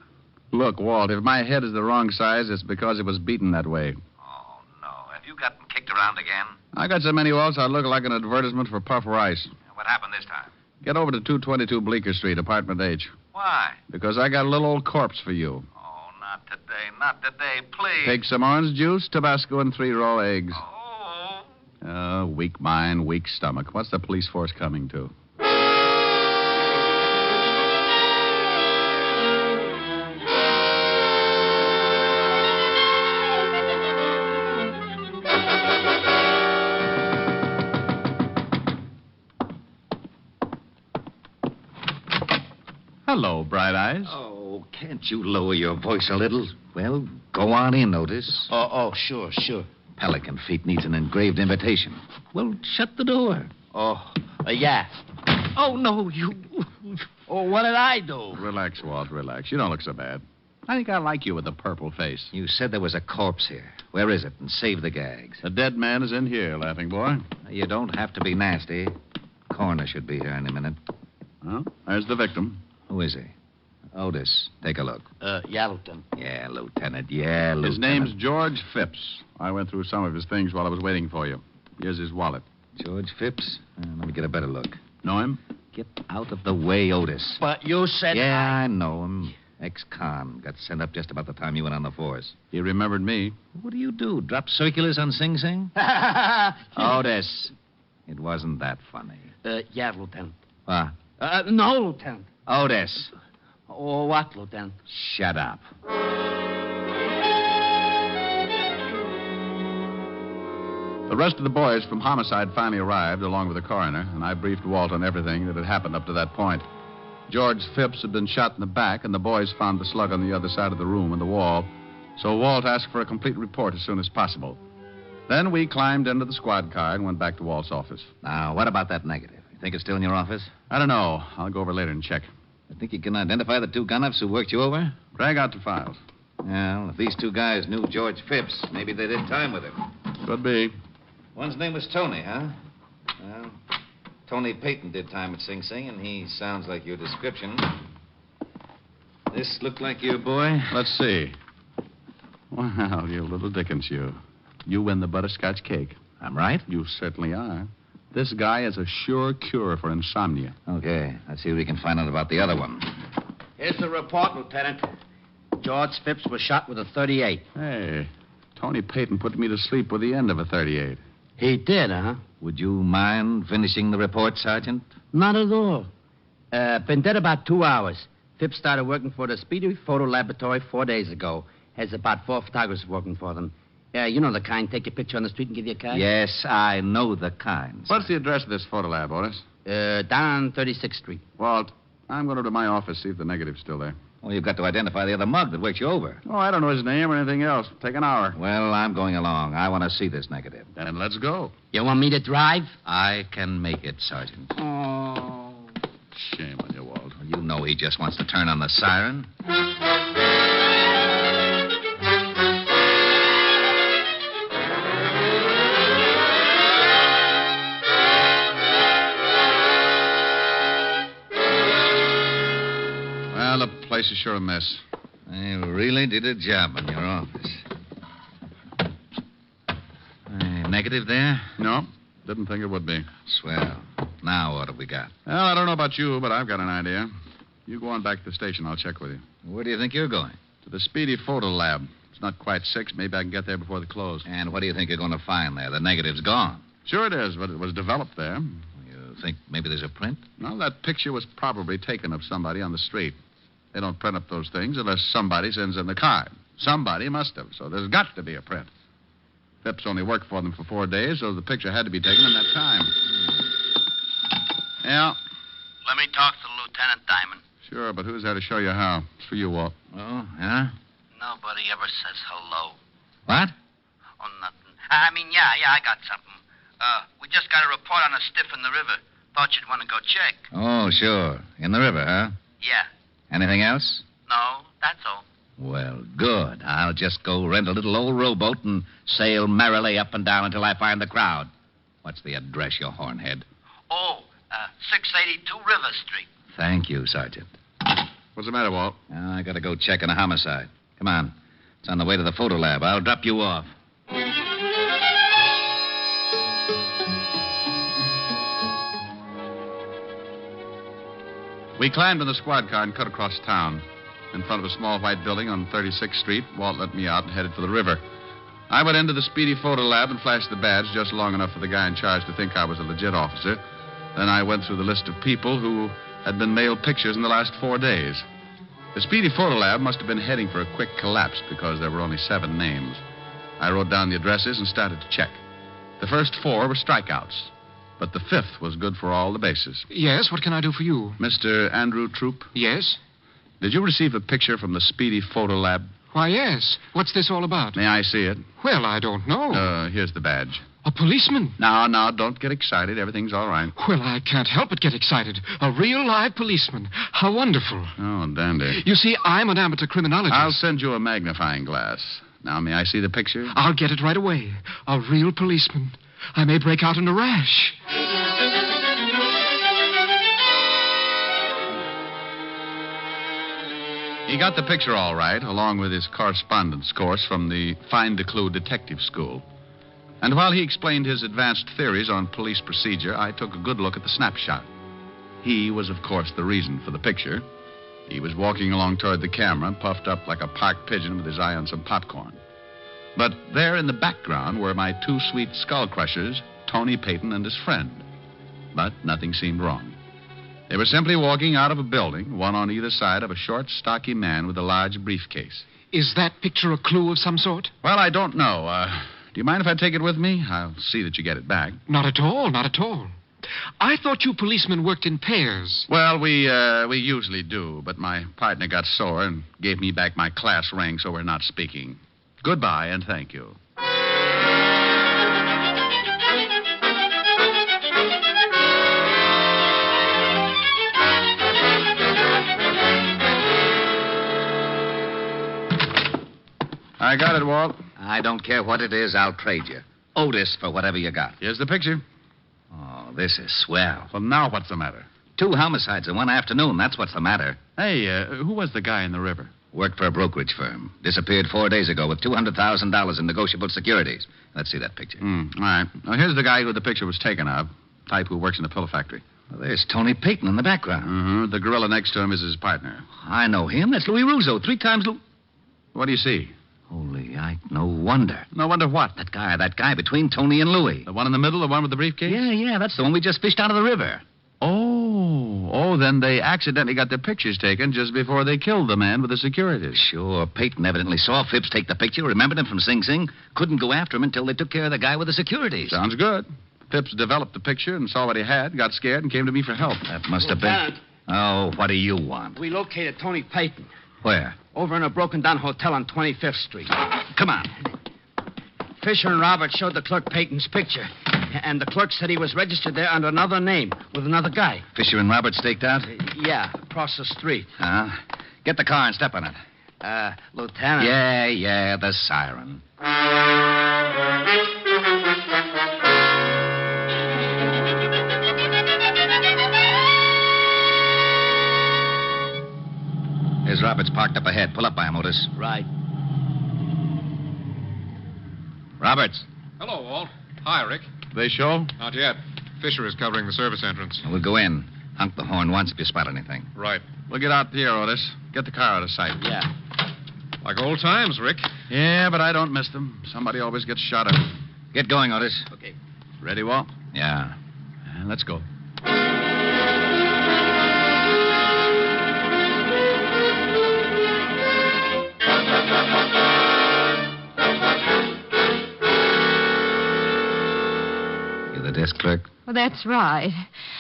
Look, Walt, if my head is the wrong size, it's because it was beaten that way. Oh, no. Have you gotten kicked around again? I got so many Walts, I look like an advertisement for puff rice. What happened this time? Get over to 222 Bleecker Street, apartment H. Why? Because I got a little old corpse for you. Oh, not today. Not today, please. Take some orange juice, Tabasco, and 3 raw eggs. Oh. Weak mind, weak stomach. What's the police force coming to? hello, Bright Eyes. Oh, can't you lower your voice a little? Well, go on in, Otis. Oh, sure. Pelican Feet needs an engraved invitation. Well, shut the door. Yeah. Oh, no, you... Oh, what did I do? Relax, Walt, relax. You don't look so bad. I think I like you with the purple face. You said there was a corpse here. Where is it? And save the gags. The dead man is in here, laughing boy. You don't have to be nasty. Coroner should be here any minute. Well, there's the victim. Who is he? Otis, take a look. Yeah, Lieutenant. Yeah, Lieutenant. Yeah, Lieutenant. His name's George Phipps. I went through some of his things while I was waiting for you. Here's his wallet. George Phipps? Let me get a better look. Know him? Get out of the way, Otis. But you said... Yeah, I know him. Ex-con. Got sent up just about the time you went on the force. He remembered me. What do? Drop circulars on Sing Sing? Otis. It wasn't that funny. Yeah, Lieutenant. What? No, Lieutenant. Otis. Oh, what, Lieutenant? Shut up. The rest of the boys from homicide finally arrived, along with the coroner, and I briefed Walt on everything that had happened up to that point. George Phipps had been shot in the back, and the boys found the slug on the other side of the room in the wall. So Walt asked for a complete report as soon as possible. Then we climbed into the squad car and went back to Walt's office. Now, what about that negative? You think it's still in your office? I don't know. I'll go over later and check. You think you can identify the two gun-ups who worked you over? Drag out the files. Well, if these two guys knew George Phipps, maybe they did time with him. Could be. One's name was Tony, huh? Well, Tony Payton did time at Sing Sing, and he sounds like your description. This look like your boy? Let's see. Well, you little Dickens, you. You win the butterscotch cake. I'm right? You certainly are. This guy is a sure cure for insomnia. Okay, let's see if we can find out about the other one. Here's the report, Lieutenant. George Phipps was shot with a .38. Hey, Tony Payton put me to sleep with the end of a .38. He did, huh? Would you mind finishing the report, Sergeant? Not at all. Been dead about 2 hours. Phipps started working for the Speedy Photo Laboratory 4 days ago. Has about 4 photographers working for them. You know the kind. Take your picture on the street and give you a card? Yes, I know the kind. What's the address of this photo lab, Otis? Down on 36th Street. Walt, I'm going to my office, see if the negative's still there. Well, you've got to identify the other mug that worked you over. Oh, I don't know his name or anything else. Take an hour. Well, I'm going along. I want to see this negative. Then let's go. You want me to drive? I can make it, Sergeant. Oh. Shame on you, Walt. Well, you know he just wants to turn on the siren. Well, the place is sure a mess. They really did a job in your office. Negative there? No, didn't think it would be. Swell. Now what have we got? Well, I don't know about you, but I've got an idea. You go on back to the station. I'll check with you. Where do you think you're going? To the Speedy Photo Lab. It's not quite 6. Maybe I can get there before the close. And what do you think you're going to find there? The negative's gone. Sure it is, but it was developed there. You think maybe there's a print? No, that picture was probably taken of somebody on the street. They don't print up those things unless somebody sends in the card. Somebody must have, so there's got to be a print. Phipps only worked for them for 4 days, so the picture had to be taken in that time. Yeah. Let me talk to Lieutenant Diamond. Sure, but who's there to show you how? It's for you, Walt. Oh, yeah? Nobody ever says hello. What? Oh, nothing. Yeah, I got something. We just got a report on a stiff in the river. Thought you'd want to go check. Oh, sure. In the river, huh? Yeah. Anything else? No, that's all. Well, good. I'll just go rent a little old rowboat and sail merrily up and down until I find the crowd. What's the address, you hornhead? 682 River Street. Thank you, Sergeant. What's the matter, Walt? I gotta go check on a homicide. Come on. It's on the way to the photo lab. I'll drop you off. We climbed in the squad car and cut across town. In front of a small white building on 36th Street, Walt let me out and headed for the river. I went into the Speedy Photo Lab and flashed the badge just long enough for the guy in charge to think I was a legit officer. Then I went through the list of people who had been mailed pictures in the last 4 days. The Speedy Photo Lab must have been heading for a quick collapse because there were only 7 names. I wrote down the addresses and started to check. The first 4 were strikeouts, but the 5th was good for all the bases. Yes, what can I do for you? Mr. Andrew Troop? Yes? Did you receive a picture from the Speedy Photo Lab? Why, yes. What's this all about? May I see it? Well, I don't know. Here's the badge. A policeman? No, don't get excited. Everything's all right. Well, I can't help but get excited. A real live policeman. How wonderful. Oh, dandy. You see, I'm an amateur criminologist. I'll send you a magnifying glass. Now, may I see the picture? I'll get it right away. A real policeman. I may break out in a rash. He got the picture all right, along with his correspondence course from the Find the Clue Detective School. And while he explained his advanced theories on police procedure, I took a good look at the snapshot. He was, of course, the reason for the picture. He was walking along toward the camera, puffed up like a park pigeon with his eye on some popcorn. But there in the background were my two sweet skull crushers, Tony Payton and his friend. But nothing seemed wrong. They were simply walking out of a building, one on either side of a short, stocky man with a large briefcase. Is that picture a clue of some sort? Well, I don't know. Do you mind if I take it with me? I'll see that you get it back. Not at all, not at all. I thought you policemen worked in pairs. Well, we usually do, but my partner got sore and gave me back my class ring, so we're not speaking. Goodbye, and thank you. I got it, Walt. I don't care what it is, I'll trade you. Otis for whatever you got. Here's the picture. Oh, this is swell. Well, now what's the matter? 2 homicides in one afternoon. That's what's the matter. Hey, who was the guy in the river? Worked for a brokerage firm. Disappeared 4 days ago with $200,000 in negotiable securities. Let's see that picture. All right. Now, here's the guy who the picture was taken of. Type who works in the pillow factory. Well, there's Tony Payton in the background. Mm-hmm. The gorilla next to him is his partner. I know him. That's Louis Russo. 3 times What do you see? Holy, no wonder. No wonder what? That guy between Tony and Louis. The one in the middle, the one with the briefcase? Yeah, that's the one we just fished out of the river. Oh, then they accidentally got their pictures taken just before they killed the man with the securities. Sure, Payton evidently saw Phipps take the picture, remembered him from Sing Sing, couldn't go after him until they took care of the guy with the securities. Sounds good. Phipps developed the picture and saw what he had, got scared, and came to me for help. That must have been... Oh, what do you want? We located Tony Payton. Where? Over in a broken-down hotel on 25th Street. Come on. Fisher and Robert showed the clerk Payton's picture. And the clerk said he was registered there under another name with another guy. Fisher and Robert staked out? Yeah, across the street. Get the car and step on it. Lieutenant. Yeah, the siren. Here's Roberts parked up ahead. Pull up by him, Otis. Right. Roberts. Hello, Walt. Hi, Rick. They show? Not yet. Fisher is covering the service entrance. We'll go in. Honk the horn once if you spot anything. Right. We'll get out here, Otis. Get the car out of sight. Yeah. Like old times, Rick. Yeah, but I don't miss them. Somebody always gets shot at. Get going, Otis. Okay. Ready, Walt? Yeah. Let's go. Desk clerk? Well, that's right.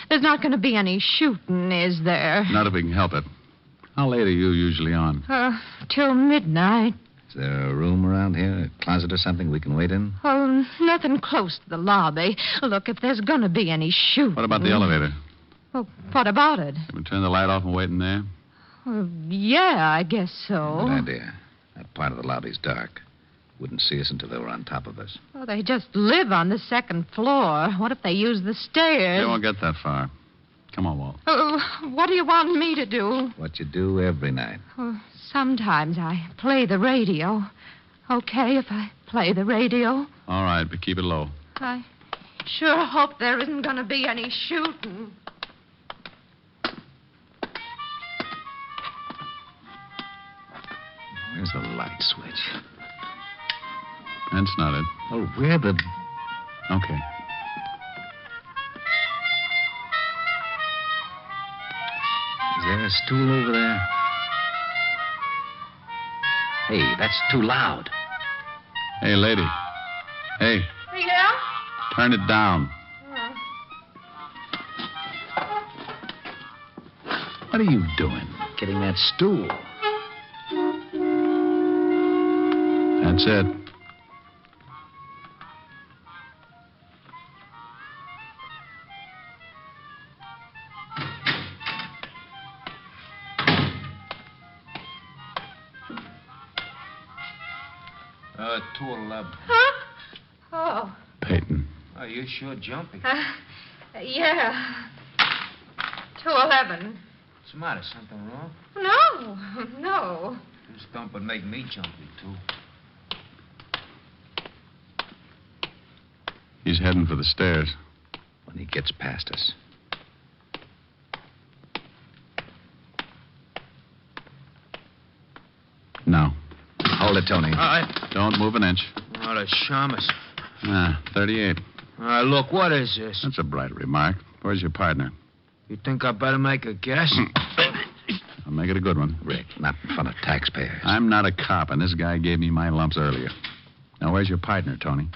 There's not going to be any shooting, is there? Not if we can help it. How late are you usually on? Till midnight. Is there a room around here, a closet or something we can wait in? Oh, nothing close to the lobby. Look, if there's going to be any shooting... What about the elevator? Well, what about it? Can we turn the light off and wait in there? Yeah, I guess so. Good idea. That part of the lobby's dark. Wouldn't see us until they were on top of us. Well, they just live on the second floor. What if they use the stairs? They won't get that far. Come on, Walt. What do you want me to do? What you do every night. Sometimes I play the radio. Okay if I play the radio? All right, but keep it low. I sure hope there isn't going to be any shooting. Where's the light switch? That's not it. Oh, where the... Okay. Is there a stool over there? Hey, that's too loud. Hey, lady. Hey. Yeah? Turn it down. What are you doing? getting that stool. That's it. Uh, 211. Huh? Oh. Peyton. Oh, you're sure jumpy. Yeah. 211. What's the matter? Something wrong? No. This thump would make me jumpy, too. He's heading for the stairs. When he gets past us. No. Hold it, Tony. Don't move an inch. Oh, the shamus. 38. Look, what is this? That's a bright remark. Where's your partner? You think I better make a guess? I'll make it a good one. Rick, not in front of taxpayers. I'm not a cop, and this guy gave me my lumps earlier. Now, where's your partner, Tony?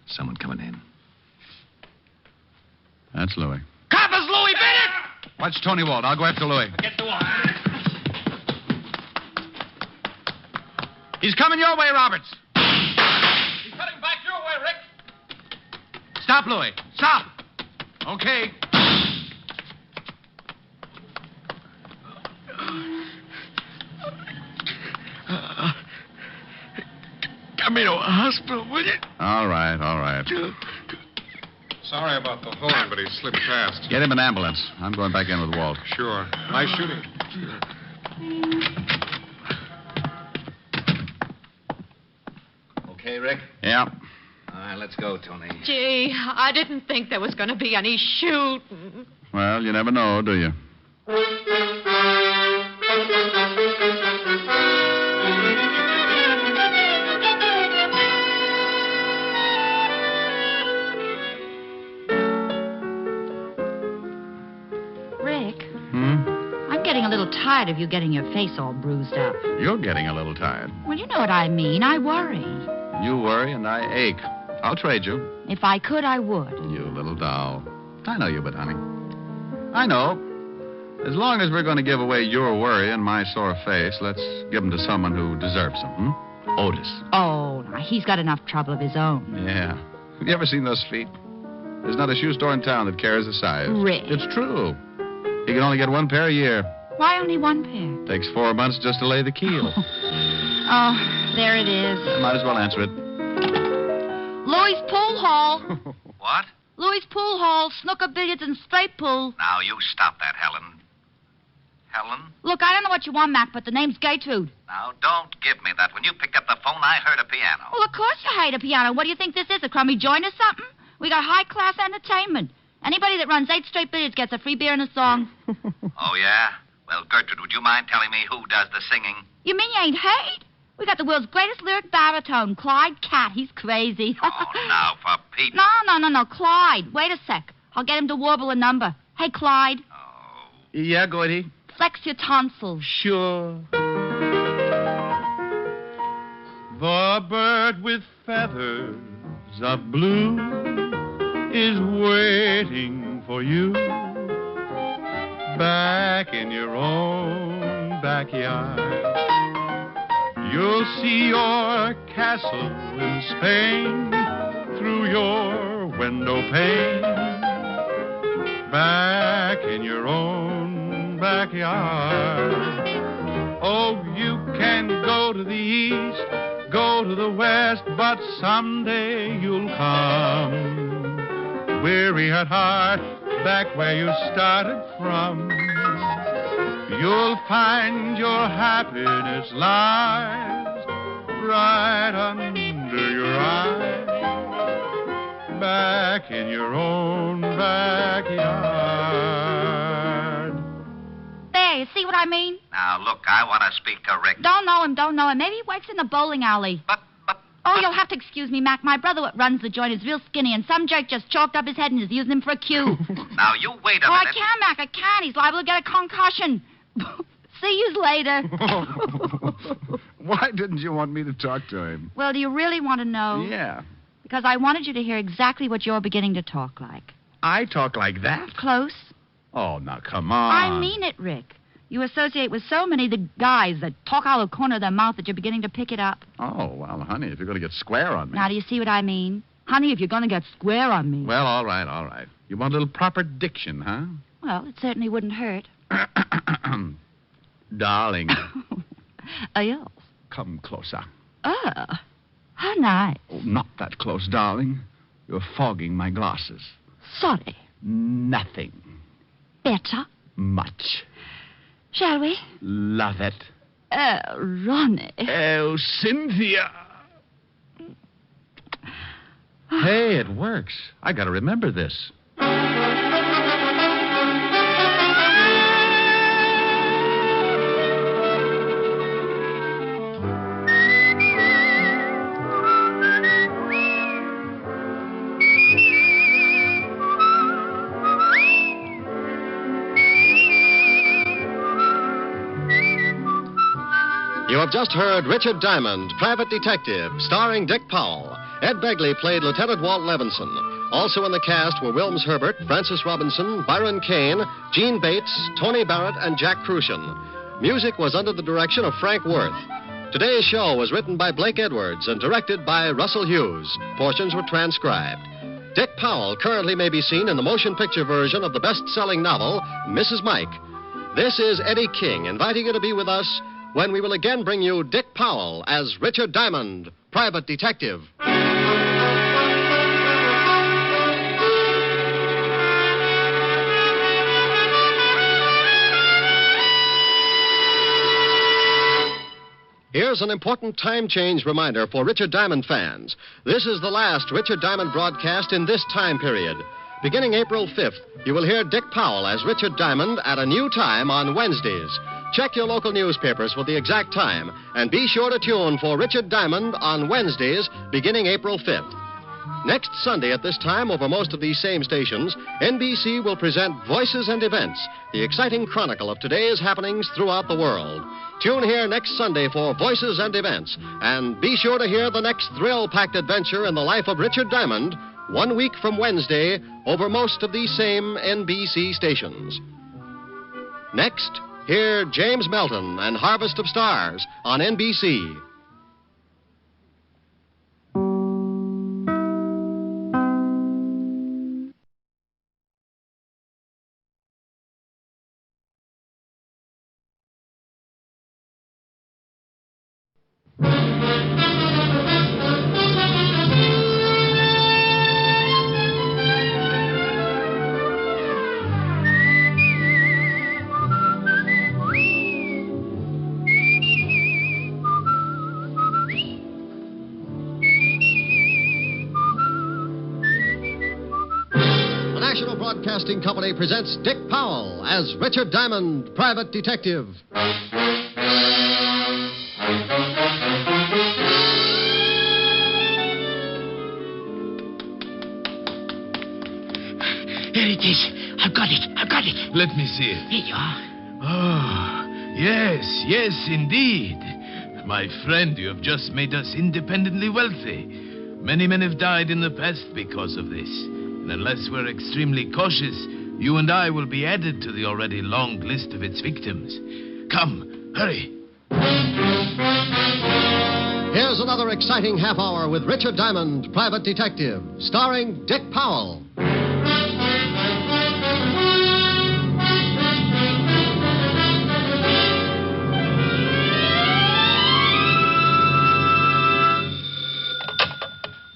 Someone coming in. That's Louis. Coppers, Louis Bennett! Watch Tony Walt. I'll go after Louis. Get the wall. He's coming your way, Roberts. He's heading back your way, Rick. Stop, Louis. Stop. Okay. Get me to a hospital, will you? All right. Sorry about the holding, but he slipped past. Get him an ambulance. I'm going back in with Walt. Sure. Nice shooting. Okay, Rick? Yeah. All right, let's go, Tony. Gee, I didn't think there was going to be any shooting. Well, you never know, do you? Rick, I'm getting a little tired of you getting your face all bruised up. You're getting a little tired. Well, you know what I mean. I worry. You worry and I ache. I'll trade you. If I could, I would. You little doll. I know you, but honey. I know. As long as we're going to give away your worry and my sore face, let's give them to someone who deserves them. Otis. Oh, now, he's got enough trouble of his own. Yeah. Have you ever seen those feet? There's not a shoe store in town that carries a size. Rick. It's true. He can only get one pair a year. Why only one pair? Takes 4 months just to lay the keel. Oh, there it is. Might as well answer it. Louis' pool hall. What? Louis' pool hall, snooker, billiards, and straight pool. Now, you stop that, Helen. Helen? Look, I don't know what you want, Mac, but the name's Gertrude. Now, don't give me that. When you picked up the phone, I heard a piano. Well, of course you hate a piano. What do you think this is, a crummy joint or something? We got high-class entertainment. Anybody that runs 8 straight billiards gets a free beer and a song. Oh, yeah? Well, Gertrude, would you mind telling me who does the singing? You mean you ain't hate? We got the world's greatest lyric baritone, Clyde Cat. He's crazy. Oh, now, for Pete. No, Clyde. Wait a sec. I'll get him to warble a number. Hey, Clyde. Yeah, Gordy? Flex your tonsils. Sure. The bird with feathers of blue is waiting for you back in your own backyard. You'll see your castle in Spain through your window pane. Back in your own backyard. Oh, you can go to the east, go to the west, but someday you'll come. Weary at heart, back where you started from. You'll find your happiness lies right under your eyes. Back in your own backyard. There, you see what I mean? Now, look, I want to speak to Rick. Don't know him. Maybe he works in the bowling alley. Oh, you'll have to excuse me, Mac. My brother that runs the joint is real skinny, and some jerk just chalked up his head and is using him for a cue. Now, you wait a I minute. can't, Mac. I can't. He's liable to get a concussion. See you later. Why didn't you want me to talk to him? Well, do you really want to know? Yeah. Because I wanted you to hear exactly what you're beginning to talk like. I talk like that? Close. Oh, now, come on. I mean it, Rick. You associate with so many of the guys that talk out of the corner of their mouth that you're beginning to pick it up. Oh, well, honey, if you're going to get square on me. Now, do you see what I mean? Honey, if you're going to get square on me. Well, all right. You want a little proper diction, huh? Well, it certainly wouldn't hurt. Darling. Yes. Come closer. Oh, how nice. Oh, not that close, darling. You're fogging my glasses. Sorry. Nothing. Better? Much. Shall we? Love it. Ronnie. Oh, Cynthia. Hey, it works. I got to remember this. You have just heard Richard Diamond, Private Detective, starring Dick Powell. Ed Begley played Lieutenant Walt Levinson. Also in the cast were Wilms Herbert, Francis Robinson, Byron Kane, Gene Bates, Tony Barrett, and Jack Crucian. Music was under the direction of Frank Worth. Today's show was written by Blake Edwards and directed by Russell Hughes. Portions were transcribed. Dick Powell currently may be seen in the motion picture version of the best-selling novel, Mrs. Mike. This is Eddie King inviting you to be with us when we will again bring you Dick Powell as Richard Diamond, Private Detective. Here's an important time change reminder for Richard Diamond fans. This is the last Richard Diamond broadcast in this time period. Beginning April 5th, you will hear Dick Powell as Richard Diamond at a new time on Wednesdays. Check your local newspapers for the exact time, and be sure to tune for Richard Diamond on Wednesdays beginning April 5th. Next Sunday at this time, over most of these same stations, NBC will present Voices and Events, the exciting chronicle of today's happenings throughout the world. Tune here next Sunday for Voices and Events, and be sure to hear the next thrill-packed adventure in the life of Richard Diamond 1 week from Wednesday over most of these same NBC stations. Next, hear James Melton and Harvest of Stars on NBC. Broadcasting Company presents Dick Powell as Richard Diamond, Private Detective. Here it is. I've got it. Let me see it. Here you are. Oh, yes, indeed. My friend, you have just made us independently wealthy. Many men have died in the past because of this. And unless we're extremely cautious, you and I will be added to the already long list of its victims. Come, hurry. Here's another exciting half hour with Richard Diamond, Private Detective, starring Dick Powell.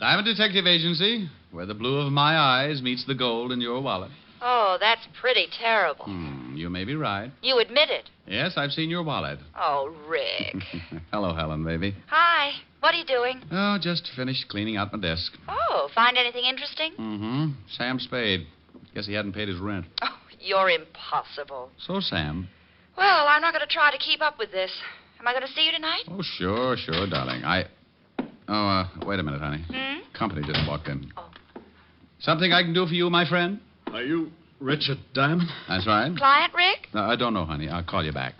Diamond Detective Agency, where the blue of my eyes meets the gold in your wallet. Oh, that's pretty terrible. You may be right. You admit it. Yes, I've seen your wallet. Oh, Rick. Hello, Helen, baby. Hi. What are you doing? Oh, just finished cleaning out my desk. Oh, find anything interesting? Mm-hmm. Sam Spade. Guess he hadn't paid his rent. Oh, you're impossible. So, Sam. Well, I'm not going to try to keep up with this. Am I going to see you tonight? Oh, sure, darling. Wait a minute, honey. Company just walked in. Oh. Something I can do for you, my friend? Are you Richard Diamond? That's right. Client, Rick? No, I don't know, honey. I'll call you back.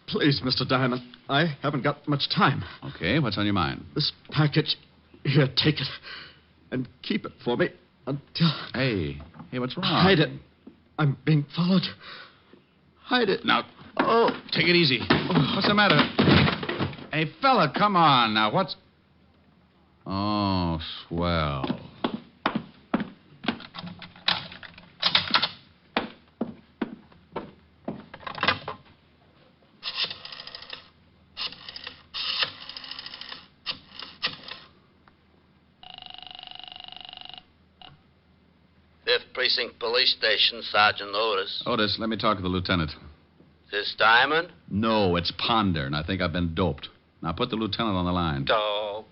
Please, Mr. Diamond. I haven't got much time. Okay, what's on your mind? This package. Here, take it. And keep it for me until... Hey, what's wrong? Hide it I'm being followed. Hide it. Now, take it easy. What's the matter? Hey, fella, come on. Now, what's... Oh, swell. Precinct Police Station, Sergeant Otis. Otis, let me talk to the lieutenant. This Diamond? No, it's Ponder, and I think I've been doped. Now put the lieutenant on the line. Oh.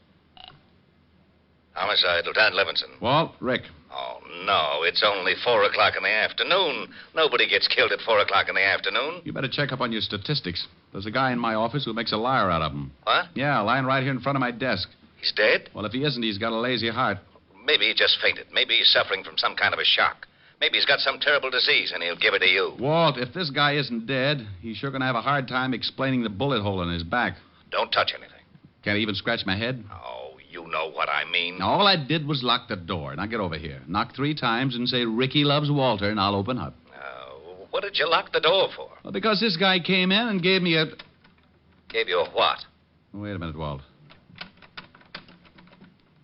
Homicide, Lieutenant Levinson. Walt, Rick. Oh, no, it's only 4 o'clock in the afternoon. Nobody gets killed at 4 o'clock in the afternoon. You better check up on your statistics. There's a guy in my office who makes a liar out of him. What? Yeah, lying right here in front of my desk. He's dead? Well, if he isn't, he's got a lazy heart. Maybe he just fainted. Maybe he's suffering from some kind of a shock. Maybe he's got some terrible disease, and he'll give it to you. Walt, if this guy isn't dead, he's sure going to have a hard time explaining the bullet hole in his back. Don't touch anything. Can't he even scratch my head? Oh, you know what I mean. All I did was lock the door. Now get over here. Knock 3 times and say, Ricky loves Walter, and I'll open up. What did you lock the door for? Well, because this guy came in and gave me a... Gave you a what? Wait a minute, Walt.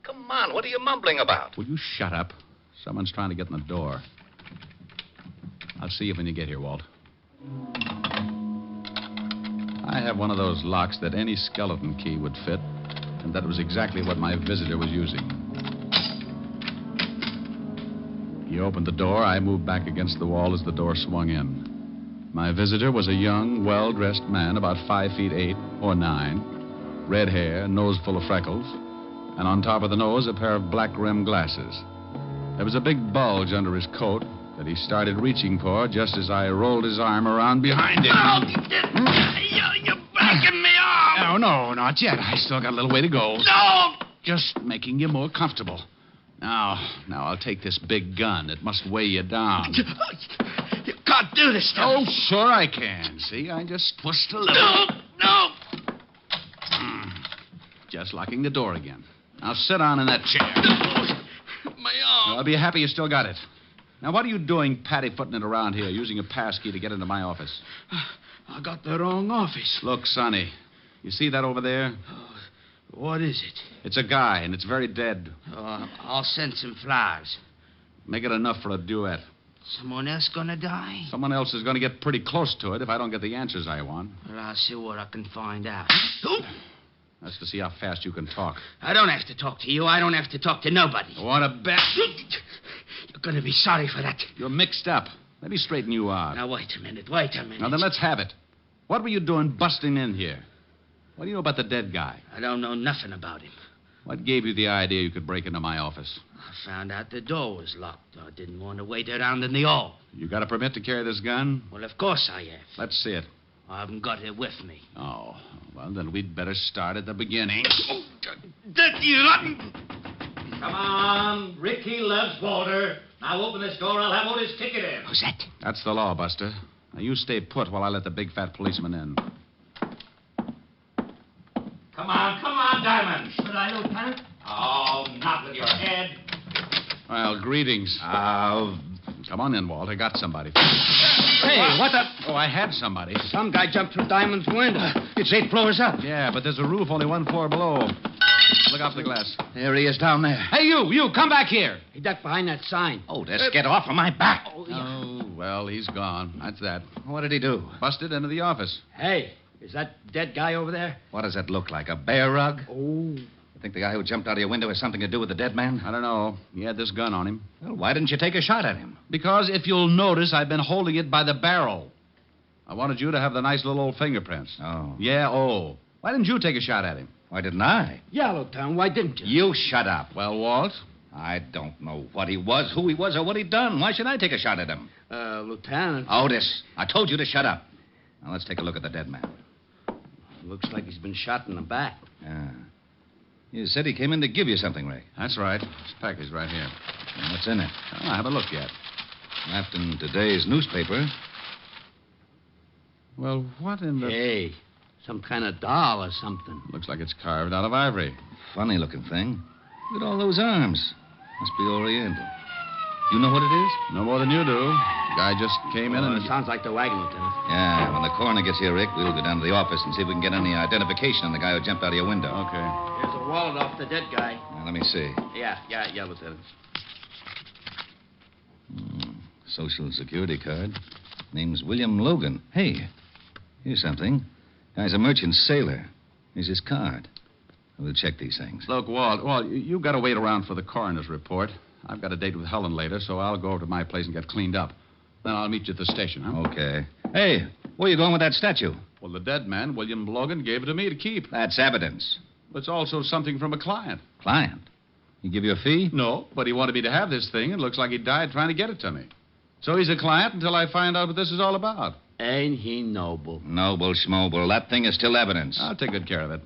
Come on, what are you mumbling about? Will you shut up? Someone's trying to get in the door. I'll see you when you get here, Walt. I have one of those locks that any skeleton key would fit, and that was exactly what my visitor was using. He opened the door. I moved back against the wall as the door swung in. My visitor was a young, well-dressed man, about 5 feet 8 or 9, red hair, nose full of freckles, and on top of the nose, a pair of black-rimmed glasses. There was a big bulge under his coat that he started reaching for just as I rolled his arm around behind him. You're backing me off! No, not yet. I still got a little way to go. No! Just making you more comfortable. Now, I'll take this big gun. It must weigh you down. You can't do this stuff. Oh, sure I can. See, I just twist a little. No! Just locking the door again. Now sit down in that chair. My arm. I'll be happy you still got it. Now, what are you doing paddy-footing it around here, using a passkey to get into my office? I got the wrong office. Look, Sonny, you see that over there? What is it? It's a guy, and it's very dead. I'll send some flowers. Make it enough for a duet. Someone else gonna die? Someone else is going to get pretty close to it if I don't get the answers I want. Well, I'll see what I can find out. That's to see how fast you can talk. I don't have to talk to you. I don't have to talk to nobody. Want to bet? You're gonna be sorry for that. You're mixed up. Let me straighten you out. Now, wait a minute. Now, then let's have it. What were you doing busting in here? What do you know about the dead guy? I don't know nothing about him. What gave you the idea you could break into my office? I found out the door was locked. I didn't want to wait around in the hall. You got a permit to carry this gun? Well, of course I have. Let's see it. I haven't got it with me. Oh, well, then we'd better start at the beginning. Come on. Ricky loves Walter. Now open this door. I'll have Otis kick it in. Who's that? That's the law, Buster. Now, you stay put while I let the big fat policeman in. Come on, Diamond. Should I, Lieutenant? Oh, not with your head. Well, greetings. Come on in, Walt. I got somebody. Hey, what the... Oh, I had somebody. Some guy jumped through Diamond's window. It's 8 floors up. Yeah, but there's a roof only 1 floor below. Look out for the glass. There he is down there. Hey, you, come back here. He ducked behind that sign. Oh, just get off of my back. Oh, well, he's gone. That's that. What did he do? Busted into the office. Hey, is that dead guy over there? What does that look like, a bear rug? Oh. You think the guy who jumped out of your window has something to do with the dead man? I don't know. He had this gun on him. Well, why didn't you take a shot at him? Because if you'll notice, I've been holding it by the barrel. I wanted you to have the nice little old fingerprints. Oh. Yeah, oh. Why didn't you take a shot at him? Why didn't I? Yeah, Lieutenant, why didn't you? You shut up. Well, Walt? I don't know what he was, who he was, or what he'd done. Why should I take a shot at him? Lieutenant. Otis, I told you to shut up. Now, let's take a look at the dead man. Looks like he's been shot in the back. Yeah. You said he came in to give you something, Ray. That's right. This package right here. And what's in it? Oh, I haven't looked yet. Wrapped in today's newspaper. Well, what in the... Hey, some kind of doll or something. Looks like it's carved out of ivory. Funny-looking thing. Look at all those arms. Must be Oriental. You know what it is? No more than you do. Guy just came in and... It sounds like the wagon, Lieutenant. Yeah, when the coroner gets here, Rick, we'll go down to the office and see if we can get any identification on the guy who jumped out of your window. Okay. Here's a wallet off the dead guy. Now, let me see. Yeah, Lieutenant. Social Security card. Name's William Logan. Hey, here's something. Guy's a merchant sailor. Here's his card. We'll check these things. Look, Walt, you got to wait around for the coroner's report. I've got a date with Helen later, so I'll go over to my place and get cleaned up. Then I'll meet you at the station, huh? Okay. Hey, where you going with that statue? Well, the dead man, William Logan, gave it to me to keep. That's evidence. It's also something from a client. Client? He give you a fee? No, but he wanted me to have this thing. It looks like he died trying to get it to me. So he's a client until I find out what this is all about. Ain't he noble? Noble schmoble. That thing is still evidence. I'll take good care of it.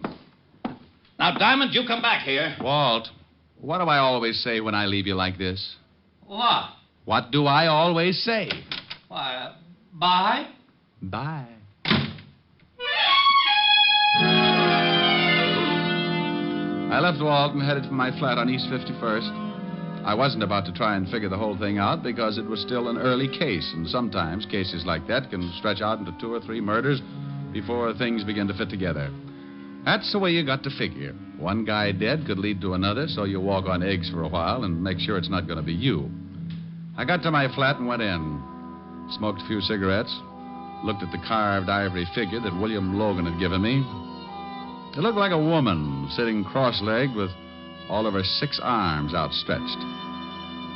Now, Diamond, you come back here. Walt, what do I always say when I leave you like this? What? What do I always say? Why, bye? Bye. I left Walt and headed for my flat on East 51st. I wasn't about to try and figure the whole thing out because it was still an early case, and sometimes cases like that can stretch out into 2 or 3 murders before things begin to fit together. That's the way you got to figure. One guy dead could lead to another, so you walk on eggs for a while and make sure it's not going to be you. I got to my flat and went in. Smoked a few cigarettes. Looked at the carved ivory figure that William Logan had given me. It looked like a woman sitting cross-legged with all of her 6 arms outstretched.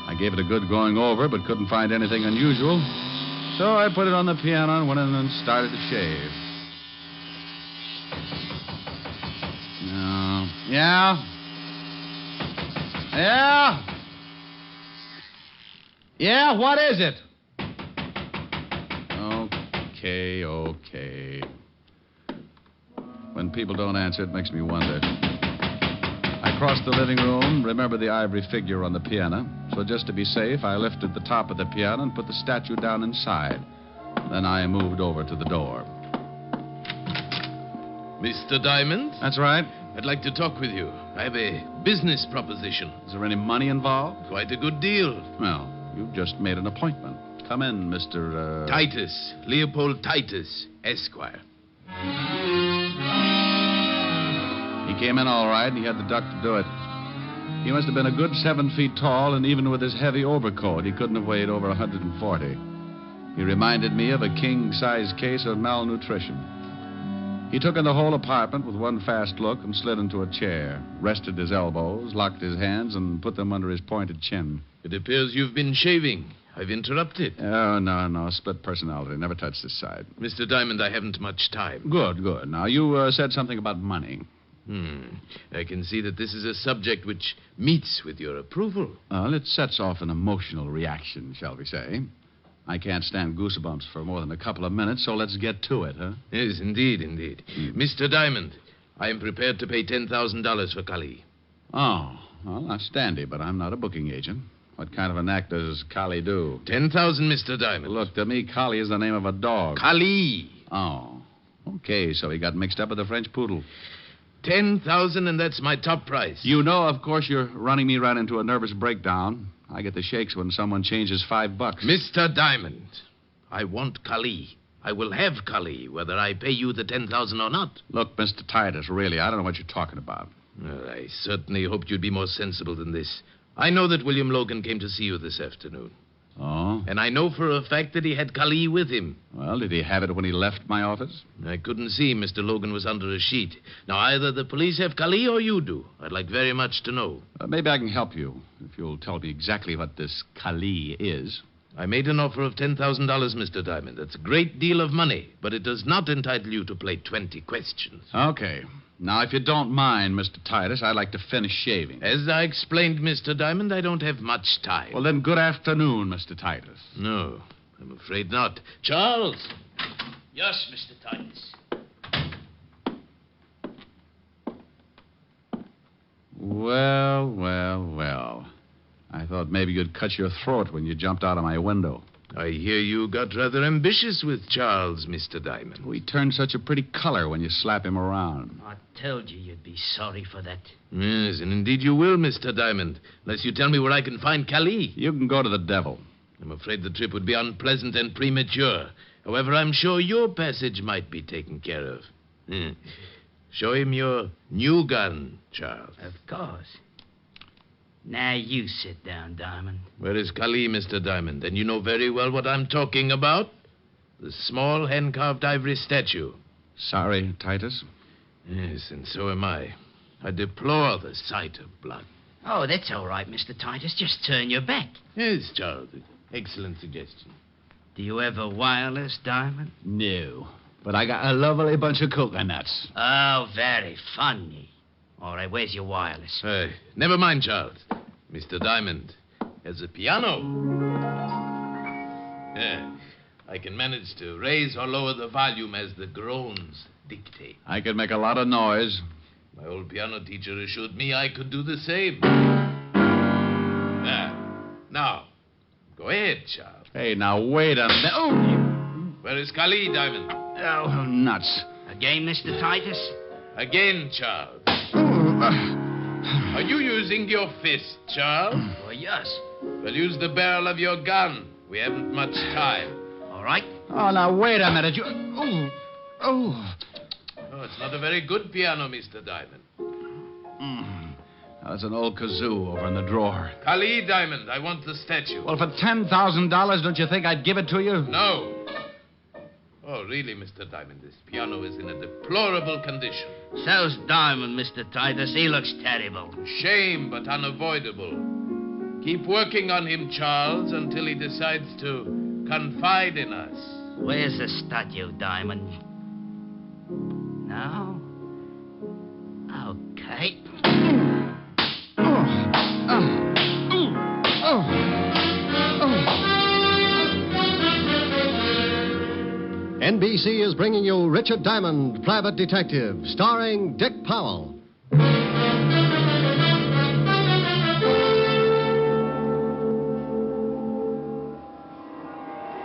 I gave it a good going over, but couldn't find anything unusual. So I put it on the piano and went in and started to shave. Yeah? Yeah, what is it? Okay. When people don't answer, it makes me wonder. I crossed the living room, remembered the ivory figure on the piano. So just to be safe, I lifted the top of the piano and put the statue down inside. Then I moved over to the door. Mr. Diamond? That's right. I'd like to talk with you. I have a business proposition. Is there any money involved? Quite a good deal. Well, you've just made an appointment. Come in, Mr. Titus. Leopold Titus, Esquire. He came in all right, and he had the duck to do it. He must have been a good 7 feet tall, and even with his heavy overcoat, he couldn't have weighed over 140. He reminded me of a king-size case of malnutrition. He took in the whole apartment with one fast look and slid into a chair, rested his elbows, locked his hands, and put them under his pointed chin. It appears you've been shaving. I've interrupted. Oh, no. Split personality. Never touched this side. Mr. Diamond, I haven't much time. Good. Now, you said something about money. I can see that this is a subject which meets with your approval. Well, it sets off an emotional reaction, shall we say. I can't stand goosebumps for more than a couple of minutes, so let's get to it, huh? Yes, indeed. Mr. Diamond, I am prepared to pay $10,000 for Kali. Oh, well, that's dandy, but I'm not a booking agent. What kind of an act does Kali do? 10,000, Mr. Diamond. Look, to me, Kali is the name of a dog. Kali. Oh, okay, so he got mixed up with a French poodle. 10,000, and that's my top price. You know, of course, you're running me right into a nervous breakdown. I get the shakes when someone changes $5. Mr. Diamond, I want Kali. I will have Kali, whether I pay you the 10,000 or not. Look, Mr. Titus, really, I don't know what you're talking about. Well, I certainly hoped you'd be more sensible than this. I know that William Logan came to see you this afternoon. Oh? And I know for a fact that he had Kali with him. Well, did he have it when he left my office? I couldn't see. Mr. Logan was under a sheet. Now, either the police have Kali or you do. I'd like very much to know. Maybe I can help you, if you'll tell me exactly what this Kali is. I made an offer of $10,000, Mr. Diamond. That's a great deal of money, but it does not entitle you to play 20 questions. Okay. Now, if you don't mind, Mr. Titus, I'd like to finish shaving. As I explained, Mr. Diamond, I don't have much time. Well, then, good afternoon, Mr. Titus. No, I'm afraid not. Charles! Yes, Mr. Titus. Well. I thought maybe you'd cut your throat when you jumped out of my window. I hear you got rather ambitious with Charles, Mr. Diamond. He turned such a pretty color when you slap him around. I told you you'd be sorry for that. Yes, and indeed you will, Mr. Diamond, unless you tell me where I can find Kali. You can go to the devil. I'm afraid the trip would be unpleasant and premature. However, I'm sure your passage might be taken care of. Show him your new gun, Charles. Of course. Now you sit down, Diamond. Where is Kali, Mr. Diamond? And you know very well what I'm talking about. The small hand-carved ivory statue. Sorry, Titus. Yes, and so am I. I deplore the sight of blood. Oh, that's all right, Mr. Titus. Just turn your back. Yes, Charles. Excellent suggestion. Do you have a wireless, Diamond? No. But I got a lovely bunch of coconuts. Oh, very funny. All right, where's your wireless? Never mind, Charles. Mr. Diamond has a piano. I can manage to raise or lower the volume as the groans dictate. I could make a lot of noise. My old piano teacher assured me I could do the same. Now, go ahead, Charles. Hey, now, wait a minute. Oh! Where is Kali, Diamond? Oh, nuts. Again, Mr. Titus? Again, Charles. Are you using your fist, Charles? Oh, yes. Well, use the barrel of your gun. We haven't much time. All right. Oh, now, wait a minute. Oh, it's not a very good piano, Mr. Diamond. That's an old kazoo over in the drawer. Kali, Diamond, I want the statue. Well, for $10,000, don't you think I'd give it to you? No. Oh, really, Mr. Diamond, this piano is in a deplorable condition. So's Diamond, Mr. Titus. He looks terrible. Shame, but unavoidable. Keep working on him, Charles, until he decides to confide in us. Where's the statue, Diamond? No? Okay. NBC is bringing you Richard Diamond, Private Detective, starring Dick Powell.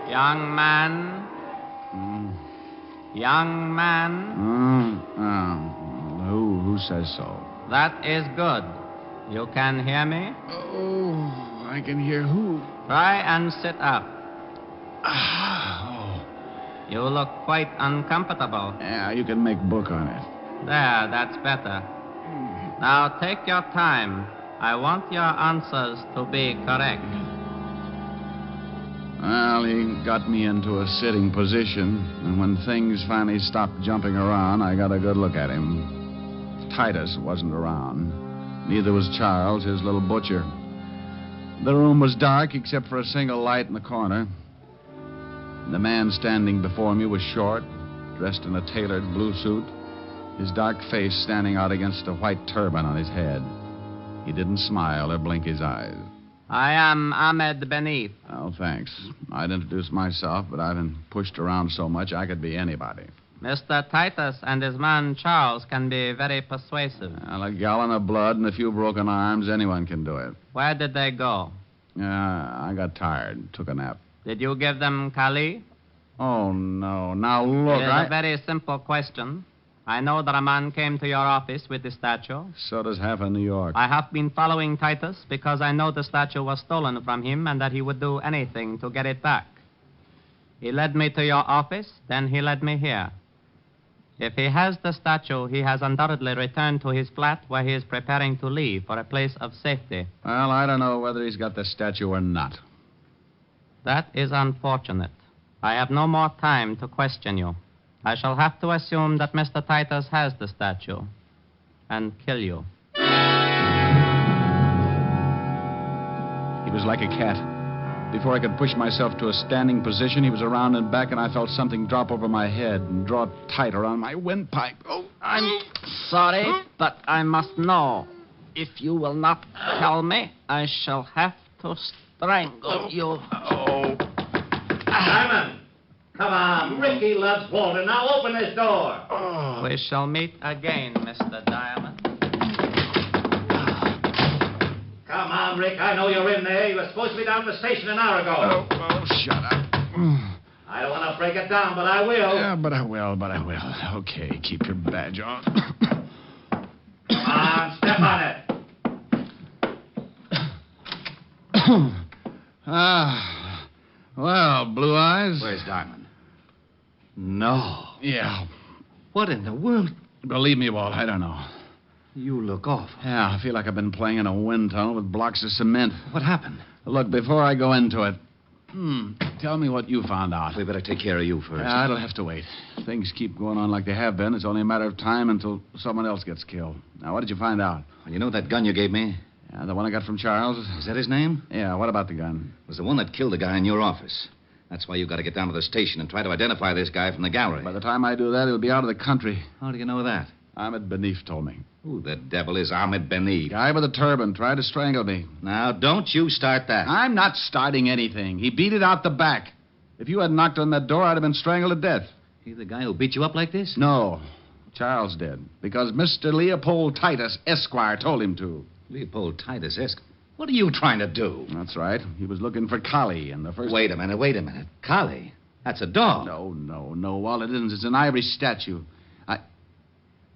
Young man. Young man. Who says so? That is good. You can hear me? Oh, I can hear who? Try and sit up. You look quite uncomfortable. Yeah, you can make book on it. There, that's better. Now take your time. I want your answers to be correct. Well, he got me into a sitting position, and when things finally stopped jumping around, I got a good look at him. Titus wasn't around. Neither was Charles, his little butcher. The room was dark except for a single light in the corner. The man standing before me was short, dressed in a tailored blue suit, his dark face standing out against a white turban on his head. He didn't smile or blink his eyes. I am Ahmed Beneath. Oh, thanks. I'd introduce myself, but I've been pushed around so much I could be anybody. Mr. Titus and his man Charles can be very persuasive. Well, a gallon of blood and a few broken arms, anyone can do it. Where did they go? I got tired, took a nap. Did you give them Kali? Oh, no. Now, look, It is a very simple question. I know that a man came to your office with the statue. So does half of New York. I have been following Titus because I know the statue was stolen from him and that he would do anything to get it back. He led me to your office, then he led me here. If he has the statue, he has undoubtedly returned to his flat where he is preparing to leave for a place of safety. Well, I don't know whether he's got the statue or not. That is unfortunate. I have no more time to question you. I shall have to assume that Mr. Titus has the statue and kill you. He was like a cat. Before I could push myself to a standing position, he was around and back, and I felt something drop over my head and draw tight around my windpipe. Oh, I'm sorry, but I must know. If you will not tell me, I shall have to strangle you. Diamond, come on. Ricky loves Walter. Now open this door. We shall meet again, Mr. Diamond. Come on, on, Rick. I know you're in there. You were supposed to be down at the station an hour ago. Oh, shut up. I don't want to break it down, but I will. Yeah, but I will. Okay, keep your badge on. Come on, step on it. Well, Blue Eyes. Where's Diamond? No. Yeah. What in the world? Believe me, Walt, I don't know. You look awful. Yeah, I feel like I've been playing in a wind tunnel with blocks of cement. What happened? Look, before I go into it, tell me what you found out. We better take care of you first. Yeah, it'll have to wait. Things keep going on like they have been. It's only a matter of time until someone else gets killed. Now, what did you find out? Well, you know that gun you gave me? Yeah, the one I got from Charles. Is that his name? Yeah, what about the gun? It was the one that killed the guy in your office. That's why you've got to get down to the station and try to identify this guy from the gallery. By the time I do that, he'll be out of the country. How do you know that? Ahmed Benif told me. Who the devil is Ahmed Benif? Guy with a turban tried to strangle me. Now, don't you start that. I'm not starting anything. He beat it out the back. If you had knocked on that door, I'd have been strangled to death. He the guy who beat you up like this? No. Charles did. Because Mr. Leopold Titus, Esquire, told him to. Leopold Titus, Esquire? What are you trying to do? That's right. He was looking for Collie in the first... Wait a minute. Collie? That's a dog. No, Walt, it isn't. It's an ivory statue.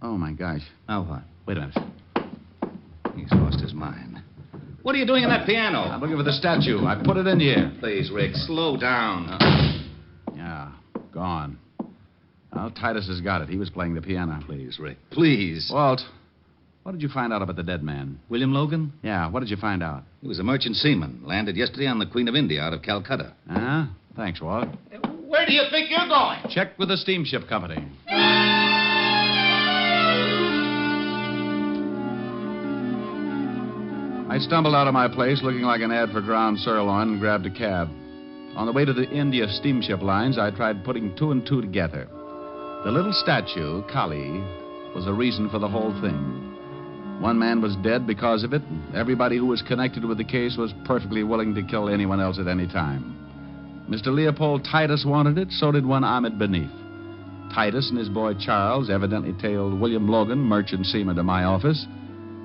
Oh, my gosh. Now what? Wait a minute. He's lost his mind. What are you doing in that piano? I'm looking for the statue. I put it in here. Please, Rick, slow down. Yeah, gone. Well, Titus has got it. He was playing the piano. Please, Rick, please. Walt, what did you find out about the dead man? William Logan? Yeah, what did you find out? He was a merchant seaman. Landed yesterday on the Queen of India out of Calcutta. Thanks, Walt. Where do you think you're going? Check with the steamship company. I stumbled out of my place looking like an ad for ground sirloin and grabbed a cab. On the way to the India steamship lines, I tried putting two and two together. The little statue, Kali, was a reason for the whole thing. One man was dead because of it. Everybody who was connected with the case was perfectly willing to kill anyone else at any time. Mr. Leopold Titus wanted it, so did one Ahmed Benif. Titus and his boy Charles evidently tailed William Logan, merchant seaman, to my office,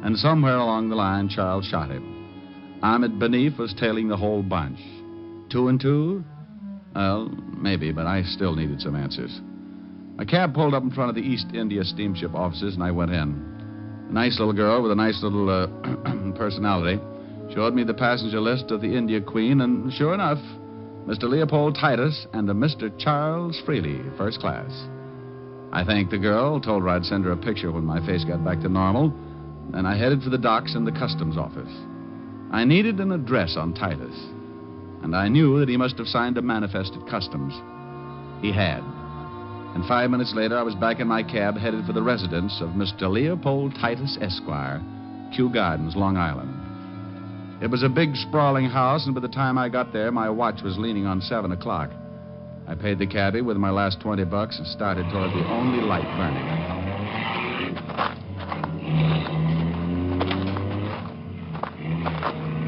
and somewhere along the line, Charles shot him. Ahmed Benif was tailing the whole bunch. 2 and 2? Well, maybe, but I still needed some answers. A cab pulled up in front of the East India steamship offices, and I went in. A nice little girl with a nice little personality showed me the passenger list of the India Queen, and sure enough, Mr. Leopold Titus and a Mr. Charles Freely, first class. I thanked the girl, told her I'd send her a picture when my face got back to normal, and I headed for the docks and the customs office. I needed an address on Titus, and I knew that he must have signed a manifest at customs. He had. And 5 minutes later, I was back in my cab headed for the residence of Mr. Leopold Titus, Esquire, Kew Gardens, Long Island. It was a big, sprawling house, and by the time I got there, my watch was leaning on 7 o'clock. I paid the cabbie with my last $20 and started toward the only light burning.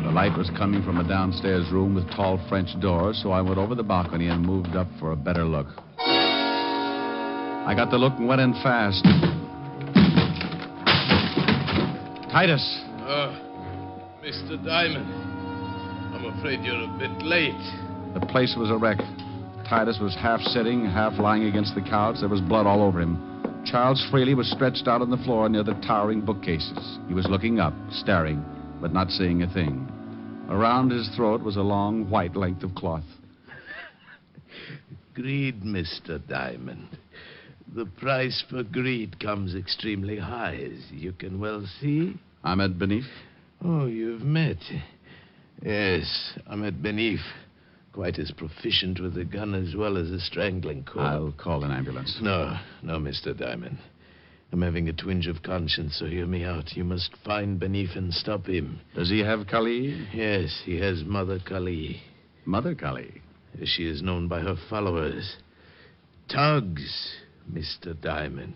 The light was coming from a downstairs room with tall French doors, so I went over the balcony and moved up for a better look. I got the look and went in fast. Titus. Mr. Diamond, I'm afraid you're a bit late. The place was a wreck. Titus was half sitting, half lying against the couch. There was blood all over him. Charles Freely was stretched out on the floor near the towering bookcases. He was looking up, staring, but not seeing a thing. Around his throat was a long, white length of cloth. Greed, Mr. Diamond. The price for greed comes extremely high, as you can well see. Ahmed Benif? Oh, you've met. Yes, Ahmed Benif. Quite as proficient with a gun as well as a strangling cord. I'll call an ambulance. No, Mr. Diamond. I'm having a twinge of conscience, so hear me out. You must find Benif and stop him. Does he have Kali? Yes, he has Mother Kali. Mother Kali? As she is known by her followers. Thugs, Mr. Diamond.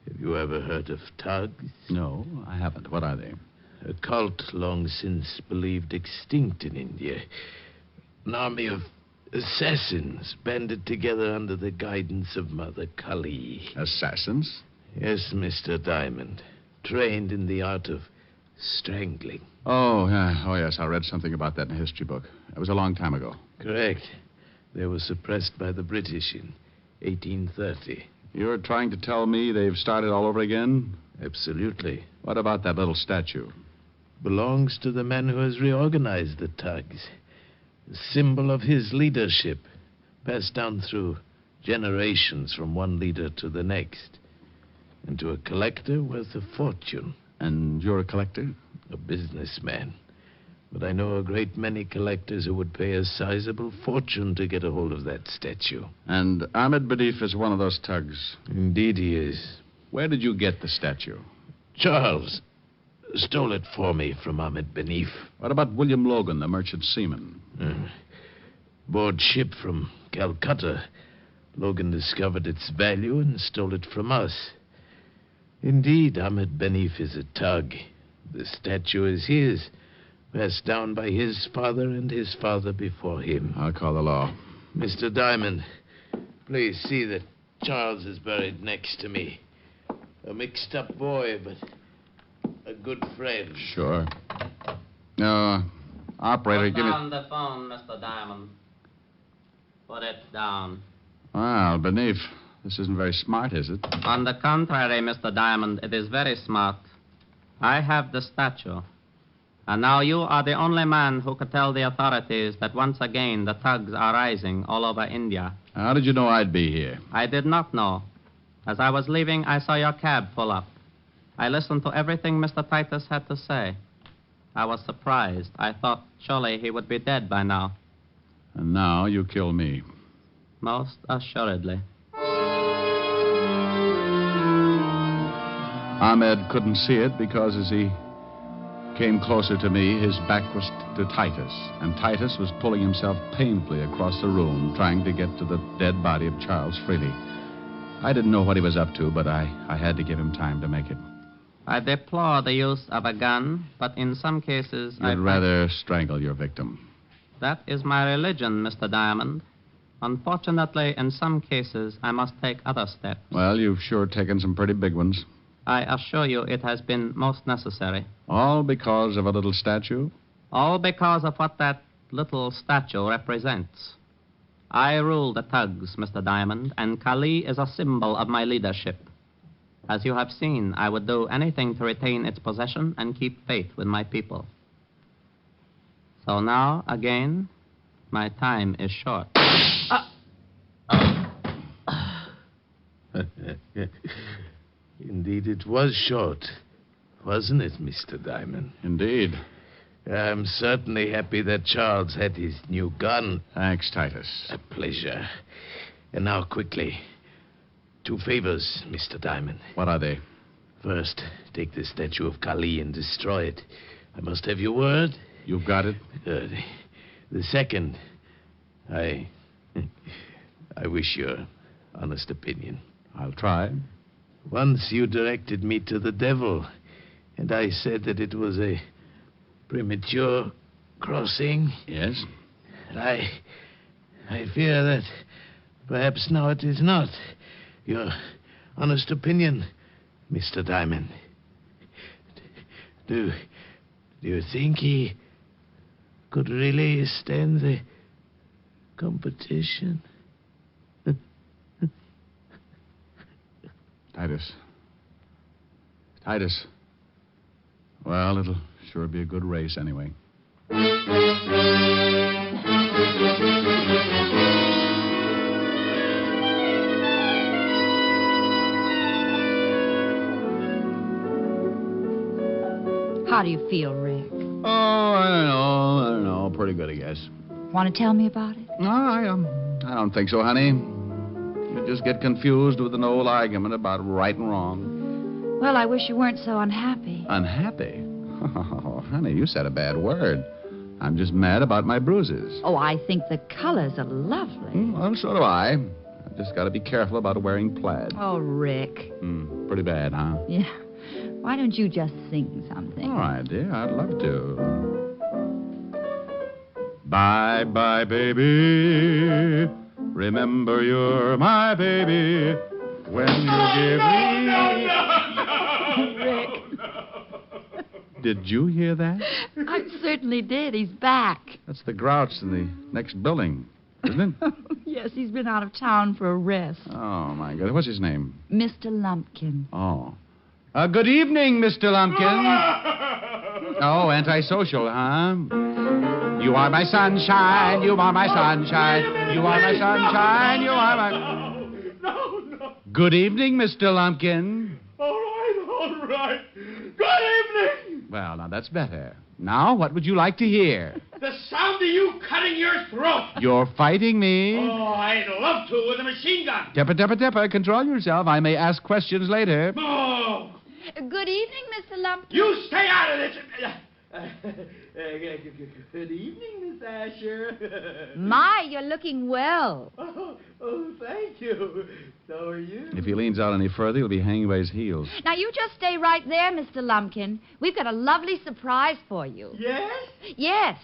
Have you ever heard of thugs? No, I haven't. What are they? A cult long since believed extinct in India. An army of assassins banded together under the guidance of Mother Kali. Assassins? Yes, Mr. Diamond. Trained in the art of strangling. Oh, yeah. Oh, yes. I read something about that in a history book. It was a long time ago. Correct. They were suppressed by the British in 1830. You're trying to tell me they've started all over again? Absolutely. What about that little statue? Belongs to the man who has reorganized the thugs. A symbol of his leadership, passed down through generations from one leader to the next. And to a collector worth a fortune. And you're a collector? A businessman. But I know a great many collectors who would pay a sizable fortune to get a hold of that statue. And Ahmed Benif is one of those thugs? Indeed he is. Where did you get the statue? Charles stole it for me from Ahmed Benif. What about William Logan, the merchant seaman? Board ship from Calcutta. Logan discovered its value and stole it from us. Indeed, Ahmed Benif is a thug. The statue is his, passed down by his father and his father before him. I'll call the law. Mr. Diamond, please see that Charles is buried next to me. A mixed-up boy, but a good friend. Sure. Operator, give me... Put down the phone, Mr. Diamond. Put it down. Well, Benif, this isn't very smart, is it? On the contrary, Mr. Diamond, it is very smart. I have the statue. And now you are the only man who could tell the authorities that once again the thugs are rising all over India. How did you know I'd be here? I did not know. As I was leaving, I saw your cab pull up. I listened to everything Mr. Titus had to say. I was surprised. I thought surely he would be dead by now. And now you kill me. Most assuredly. Ahmed couldn't see it because as he came closer to me, his back was to Titus, and Titus was pulling himself painfully across the room, trying to get to the dead body of Charles Freely. I didn't know what he was up to, but I had to give him time to make it. I deplore the use of a gun, but in some cases I'd rather strangle your victim. That is my religion, Mr. Diamond. Unfortunately, in some cases, I must take other steps. Well, you've sure taken some pretty big ones. I assure you it has been most necessary. All because of a little statue? All because of what that little statue represents. I rule the thugs, Mr. Diamond, and Kali is a symbol of my leadership. As you have seen, I would do anything to retain its possession and keep faith with my people. So now, again, my time is short. Indeed, it was short, wasn't it, Mr. Diamond? Indeed. I'm certainly happy that Charles had his new gun. Thanks, Titus. A pleasure. And now, quickly, 2 favors, Mr. Diamond. What are they? First, take the statue of Kali and destroy it. I must have your word. You've got it. Good. The second, I wish your honest opinion. I'll try. Once you directed me to the devil, and I said that it was a premature crossing. Yes? I fear that perhaps now it is not. Your honest opinion, Mr. Diamond. Do you think he could really stand the competition? Titus. Well, it'll sure be a good race anyway. How do you feel, Rick? Oh, I don't know. Pretty good, I guess. Want to tell me about it? No, I don't think so, honey. You just get confused with an old argument about right and wrong. Well, I wish you weren't so unhappy. Unhappy? Oh, honey, you said a bad word. I'm just mad about my bruises. Oh, I think the colors are lovely. Well, so do I. I've just got to be careful about wearing plaid. Oh, Rick. Pretty bad, huh? Yeah. Why don't you just sing something? All right, dear. I'd love to. Bye-bye, baby. Remember you're my baby. When you give me... Rick. Did you hear that? I certainly did. He's back. That's the grouch in the next building, isn't it? Yes, he's been out of town for a rest. Oh, my God. What's his name? Mr. Lumpkin. Oh. Good evening, Mr. Lumpkin. Oh, antisocial, huh? You are my sunshine. You are my sunshine. You are my sunshine. You are my... No. Good evening, Mr. Lumpkin. All right. Good evening. Well, now that's better. Now, what would you like to hear? The sound of you cutting your throat. You're fighting me. Oh, I'd love to with a machine gun. Tipper. Control yourself. I may ask questions later. Oh. Good evening, Mr. Lumpkin. You stay out of this. Good evening, Miss Asher. My, you're looking well. Oh, thank you. So are you. If he leans out any further, he'll be hanging by his heels. Now, you just stay right there, Mr. Lumpkin. We've got a lovely surprise for you. Yes? Yes.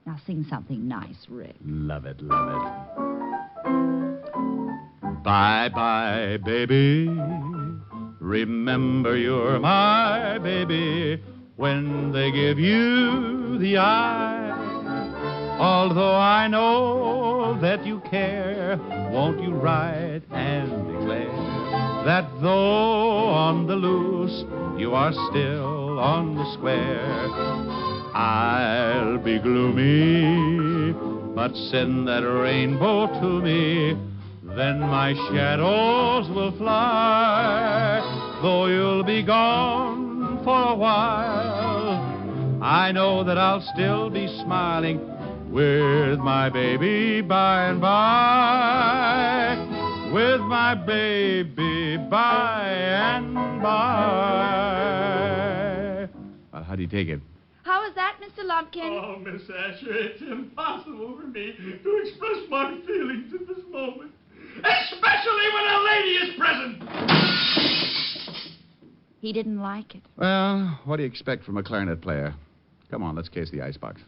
Now, sing something nice, Rick. Love it. Bye-bye, baby. Remember you're my baby when they give you the eye. Although I know that you care, won't you write and declare that though on the loose, you are still on the square. I'll be gloomy, but send that rainbow to me, then my shadows will fly. Though you'll be gone for a while, I know that I'll still be smiling with my baby by and by. With my baby by and by. Well, how do you take it? How is that, Mr. Lumpkin? Oh, Miss Asher, it's impossible for me to express my feelings at this moment. Especially when a lady is present. He didn't like it. Well, what do you expect from a clarinet player? Come on, let's case the icebox.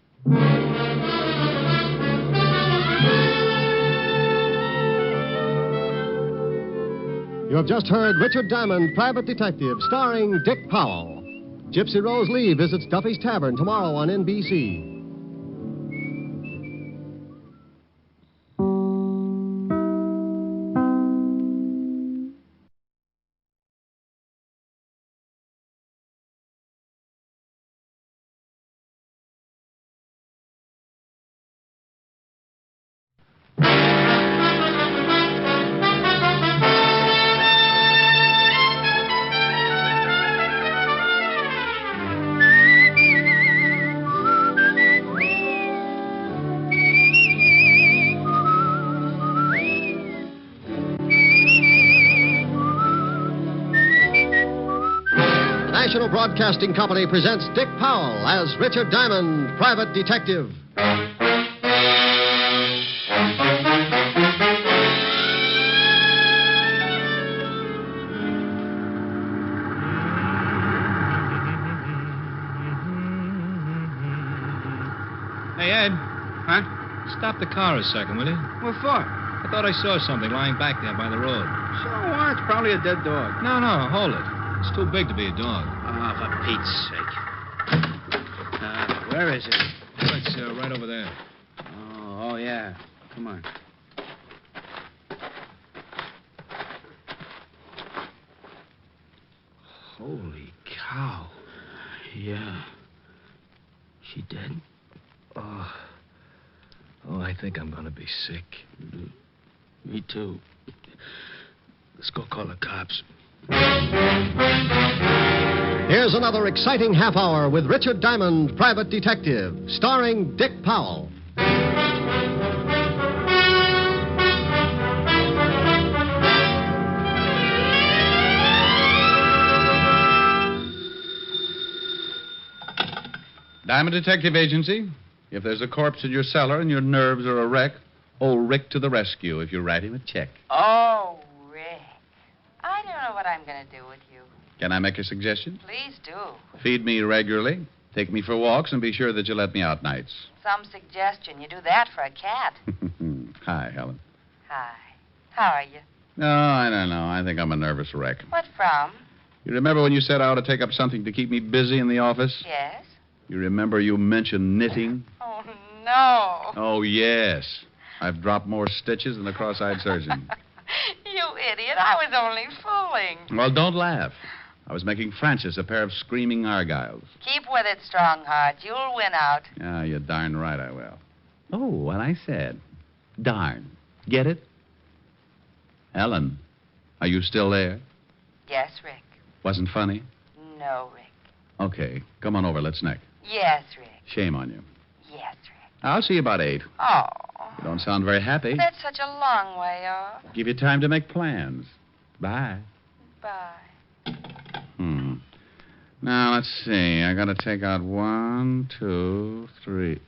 You have just heard Richard Diamond, Private Detective, starring Dick Powell. Gypsy Rose Lee visits Duffy's Tavern tomorrow on NBC. National Broadcasting Company presents Dick Powell as Richard Diamond, Private Detective. Hey, Ed. Huh? Stop the car a second, will you? What for? I thought I saw something lying back there by the road. So what? It's probably a dead dog. No, hold it. It's too big to be a dog. Oh, for Pete's sake. Where is it? It's right over there. Oh, yeah. Come on. Holy cow. Yeah. She dead? Oh, I think I'm going to be sick. Me too. Let's go call the cops. Here's another exciting half hour with Richard Diamond, Private Detective, starring Dick Powell. Diamond Detective Agency. If there's a corpse in your cellar and your nerves are a wreck, old Rick to the rescue if you write him a check. Oh, Rick. I don't know what I'm going to do with you. Can I make a suggestion? Please do. Feed me regularly, take me for walks, and be sure that you let me out nights. Some suggestion. You do that for a cat. Hi, Helen. Hi. How are you? No, I don't know. I think I'm a nervous wreck. What from? You remember when you said I ought to take up something to keep me busy in the office? Yes? You remember you mentioned knitting? Oh, no. Oh, yes. I've dropped more stitches than a cross-eyed surgeon. You idiot. I was only fooling. Well, don't laugh. I was making Francis a pair of screaming argyles. Keep with it, Strongheart. You'll win out. Yeah, you're darn right I will. Oh, what I said. Darn. Get it? Ellen, are you still there? Yes, Rick. Wasn't funny? No, Rick. Okay, come on over. Let's neck. Yes, Rick. Shame on you. Yes, Rick. I'll see you about 8. Oh. You don't sound very happy. That's such a long way off. Give you time to make plans. Bye. Bye. Now, let's see. I got to take out 1, 2, 3,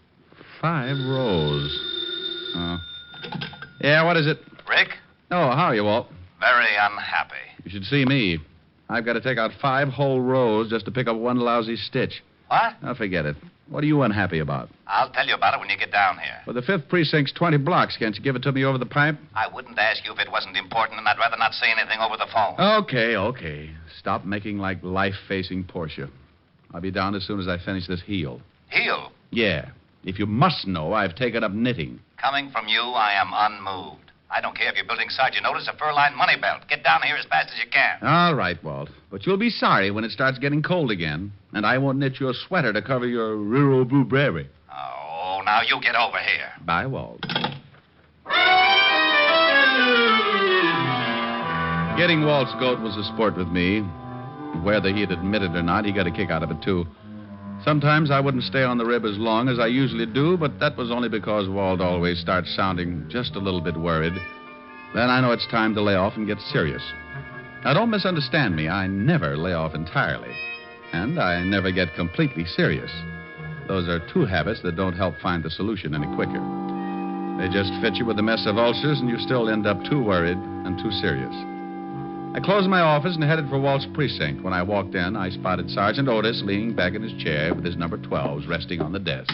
5 rows. Yeah, what is it? Rick? Oh, how are you, Walt? Very unhappy. You should see me. I've got to take out 5 whole rows just to pick up 1 lousy stitch. What? Now, forget it. What are you unhappy about? I'll tell you about it when you get down here. Well, the 5th precinct's 20 blocks. Can't you give it to me over the pipe? I wouldn't ask you if it wasn't important, and I'd rather not say anything over the phone. Okay. Stop making like life-facing Portia. I'll be down as soon as I finish this heel. Heel? Yeah. If you must know, I've taken up knitting. Coming from you, I am unmoved. I don't care if you're building Sergeant Otis a fur-lined money belt. Get down here as fast as you can. All right, Walt. But you'll be sorry when it starts getting cold again, and I won't knit you a sweater to cover your rural blueberry. Oh, now you get over here. Bye, Walt. Getting Walt's goat was a sport with me. Whether he'd admit it or not, he got a kick out of it, too. Sometimes I wouldn't stay on the rib as long as I usually do, but that was only because Walt always starts sounding just a little bit worried. Then I know it's time to lay off and get serious. Now, don't misunderstand me. I never lay off entirely. And I never get completely serious. Those are 2 habits that don't help find the solution any quicker. They just fit you with a mess of ulcers, and you still end up too worried and too serious. I closed my office and headed for Walt's precinct. When I walked in, I spotted Sergeant Otis leaning back in his chair with his number 12s resting on the desk.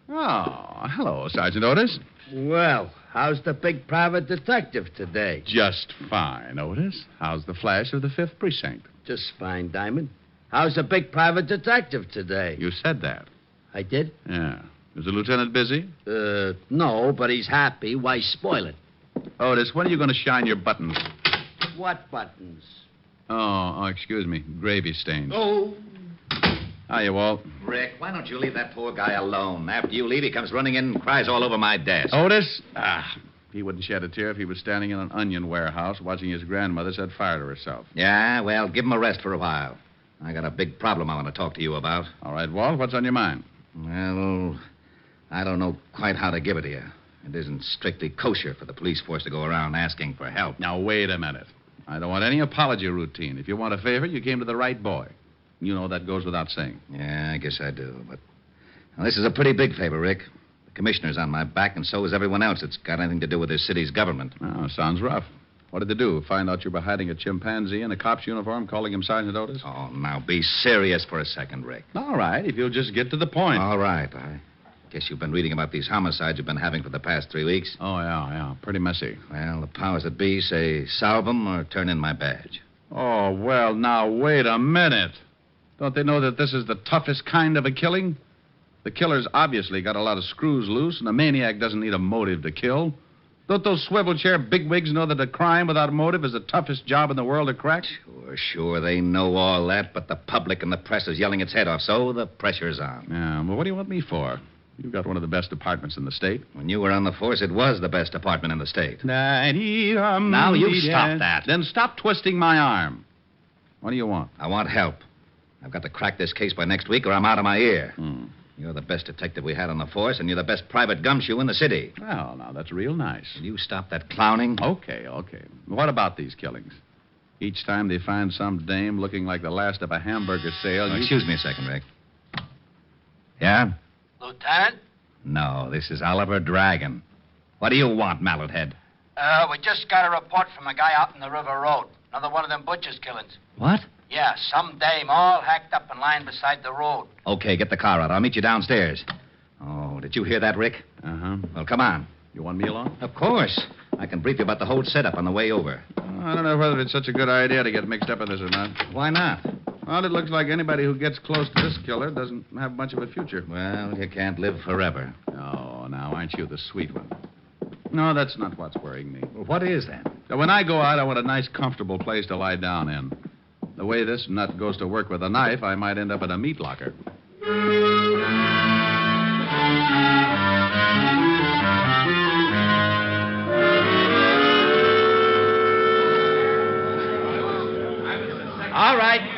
Oh, hello, Sergeant Otis. Well, how's the big private detective today? Just fine, Otis. How's the flash of the 5th precinct? Just fine, Diamond. How's the big private detective today? You said that. I did? Yeah. Is the lieutenant busy? No, but he's happy. Why spoil it? Otis, when are you going to shine your buttons? What buttons? Oh, excuse me. Gravy stains. Oh. Hiya, Walt. Rick, why don't you leave that poor guy alone? After you leave, he comes running in and cries all over my desk. Otis? He wouldn't shed a tear if he was standing in an onion warehouse watching his grandmother set fire to herself. Yeah, well, give him a rest for a while. I got a big problem I want to talk to you about. All right, Walt, what's on your mind? Well, I don't know quite how to give it to you. It isn't strictly kosher for the police force to go around asking for help. Now, wait a minute. I don't want any apology routine. If you want a favor, you came to the right boy. You know that goes without saying. Yeah, I guess I do. But well, this is a pretty big favor, Rick. The commissioner's on my back, and so is everyone else that's got anything to do with this city's government. Oh, sounds rough. What did they do? Find out you were hiding a chimpanzee in a cop's uniform, calling him Sergeant Otis? Oh, now be serious for a second, Rick. All right, if you'll just get to the point. All right. I guess you've been reading about these homicides you've been having for the past 3 weeks. Oh, yeah. Pretty messy. Well, the powers that be say solve them or turn in my badge. Oh, well, now, wait a minute. Don't they know that this is the toughest kind of a killing? The killer's obviously got a lot of screws loose, and a maniac doesn't need a motive to kill. Don't those swivel chair bigwigs know that a crime without a motive is the toughest job in the world to crack? Sure, they know all that, but the public and the press is yelling its head off, so the pressure's on. Yeah, well, what do you want me for? You've got one of the best departments in the state. When you were on the force, it was the best department in the state. Now, you stop that. Then stop twisting my arm. What do you want? I want help. I've got to crack this case by next week, or I'm out of my ear. You're the best detective we had on the force, and you're the best private gumshoe in the city. Well, now, that's real nice. Will you stop that clowning? Okay. What about these killings? Each time they find some dame looking like the last of a hamburger sale... Excuse me a second, Rick. Yeah? Lieutenant? No, this is Oliver Dragon. What do you want, mallet head? We just got a report from a guy out in the River Road. Another one of them butcher's killings. What? Yeah, some dame all hacked up and lying beside the road. Okay, get the car out. I'll meet you downstairs. Oh, did you hear that, Rick? Uh-huh. Well, come on. You want me along? Of course. I can brief you about the whole setup on the way over. I don't know whether it's such a good idea to get mixed up in this or not. Why not? Well, it looks like anybody who gets close to this killer doesn't have much of a future. Well, you can't live forever. Oh, now, aren't you the sweet one? No, that's not what's worrying me. Well, what is then? So when I go out, I want a nice, comfortable place to lie down in. The way this nut goes to work with a knife, I might end up in a meat locker.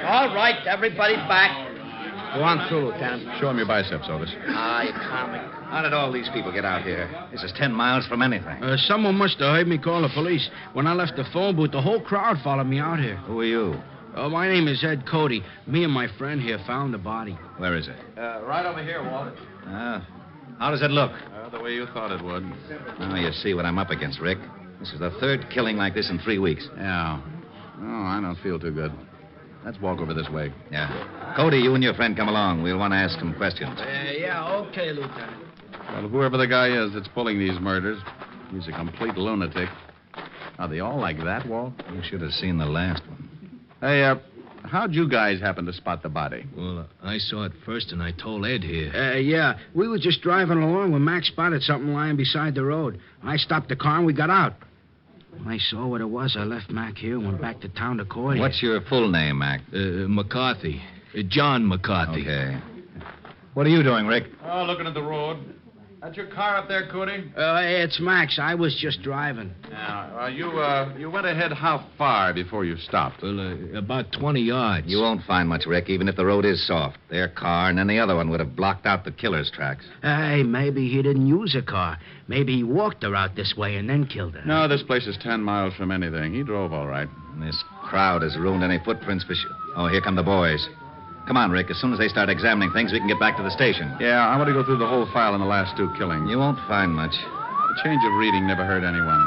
All right, everybody back. Go on through, Lieutenant. Show him your biceps, Otis. You comic. How did all these people get out here? This is 10 miles from anything. Someone must have heard me call the police. When I left the phone booth, the whole crowd followed me out here. Who are you? My name is Ed Cody. Me and my friend here found the body. Where is it? Right over here, Walter. How does it look? The way you thought it would. Oh, you see what I'm up against, Rick. This is the third killing like this in 3 weeks. Yeah. Oh, I don't feel too good. Let's walk over this way. Yeah. Cody, you and your friend come along. We'll want to ask some questions. Okay, Lieutenant. Well, whoever the guy is that's pulling these murders, he's a complete lunatic. Are they all like that, Walt? You should have seen the last one. Hey, how'd you guys happen to spot the body? Well, I saw it first, and I told Ed here. We were just driving along when Mac spotted something lying beside the road. I stopped the car and we got out. When I saw what it was, I left Mac here and went back to town to call you. What's your full name, Mac? McCarthy. John McCarthy. Okay. What are you doing, Rick? Oh, looking at the road. That's your car up there, Cody? It's Mac's. I was just driving. Now, you went ahead how far before you stopped? Well, about 20 yards. You won't find much, Rick, even if the road is soft. Their car and any other one would have blocked out the killer's tracks. Hey, maybe he didn't use a car. Maybe he walked her out this way and then killed her. No, this place is 10 miles from anything. He drove all right. This crowd has ruined any footprints for sure. Oh, here come the boys. Come on, Rick. As soon as they start examining things, we can get back to the station. Yeah, I want to go through the whole file in the last 2 killings. You won't find much. A change of reading never hurt anyone.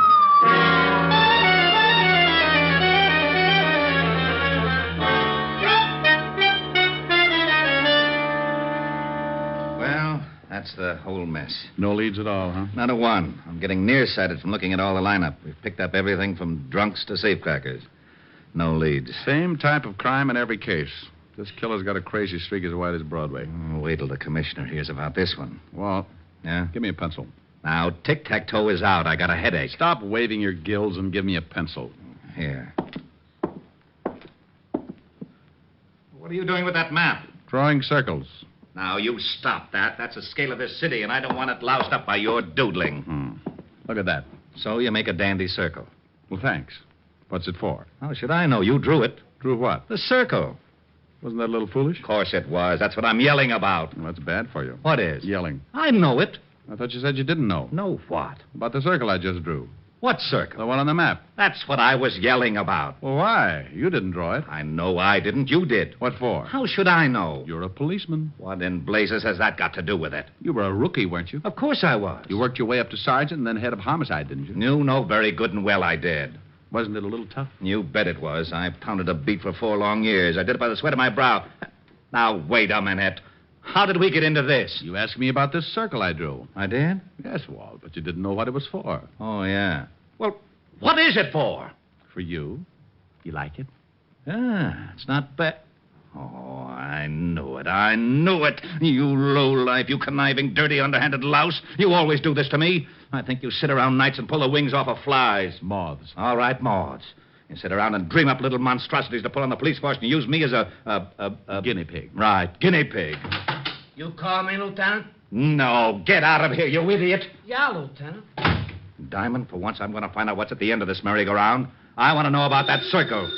Well, that's the whole mess. No leads at all, huh? Not a one. I'm getting nearsighted from looking at all the lineup. We've picked up everything from drunks to safecrackers. No leads. Same type of crime in every case. This killer's got a crazy streak as wide as Broadway. Wait till the commissioner hears about this one. Walt. Yeah? Give me a pencil. Now, tic-tac-toe is out. I got a headache. Stop waving your gills and give me a pencil. Here. What are you doing with that map? Drawing circles. Now, you stop that. That's the scale of this city, and I don't want it loused up by your doodling. Look at that. So you make a dandy circle. Well, thanks. What's it for? How should I know? You drew it. Drew what? The circle. Wasn't that a little foolish? Of course it was. That's what I'm yelling about. Well, that's bad for you. What is? Yelling. I know it. I thought you said you didn't know. Know what? About the circle I just drew. What circle? The one on the map. That's what I was yelling about. Well, why? You didn't draw it. I know I didn't. You did. What for? How should I know? You're a policeman. What in blazes has that got to do with it? You were a rookie, weren't you? Of course I was. You worked your way up to sergeant and then head of homicide, didn't you? You know very good and well I did. Wasn't it a little tough? You bet it was. I pounded a beat for 4 long years. I did it by the sweat of my brow. Now, wait a minute. How did we get into this? You asked me about this circle I drew. I did? Yes, Walt, but you didn't know what it was for. Oh, yeah. Well, what is it for? For you. You like it? It's not bad. Oh, I knew it. I knew it. You lowlife, you conniving, dirty, underhanded louse. You always do this to me. I think you sit around nights and pull the wings off of flies. Moths. All right, moths. You sit around and dream up little monstrosities to put on the police force and use me as a guinea pig. Right, guinea pig. You call me, Lieutenant? No, get out of here, you idiot. Yeah, Lieutenant. Diamond, for once I'm going to find out what's at the end of this merry-go-round. I want to know about that circle.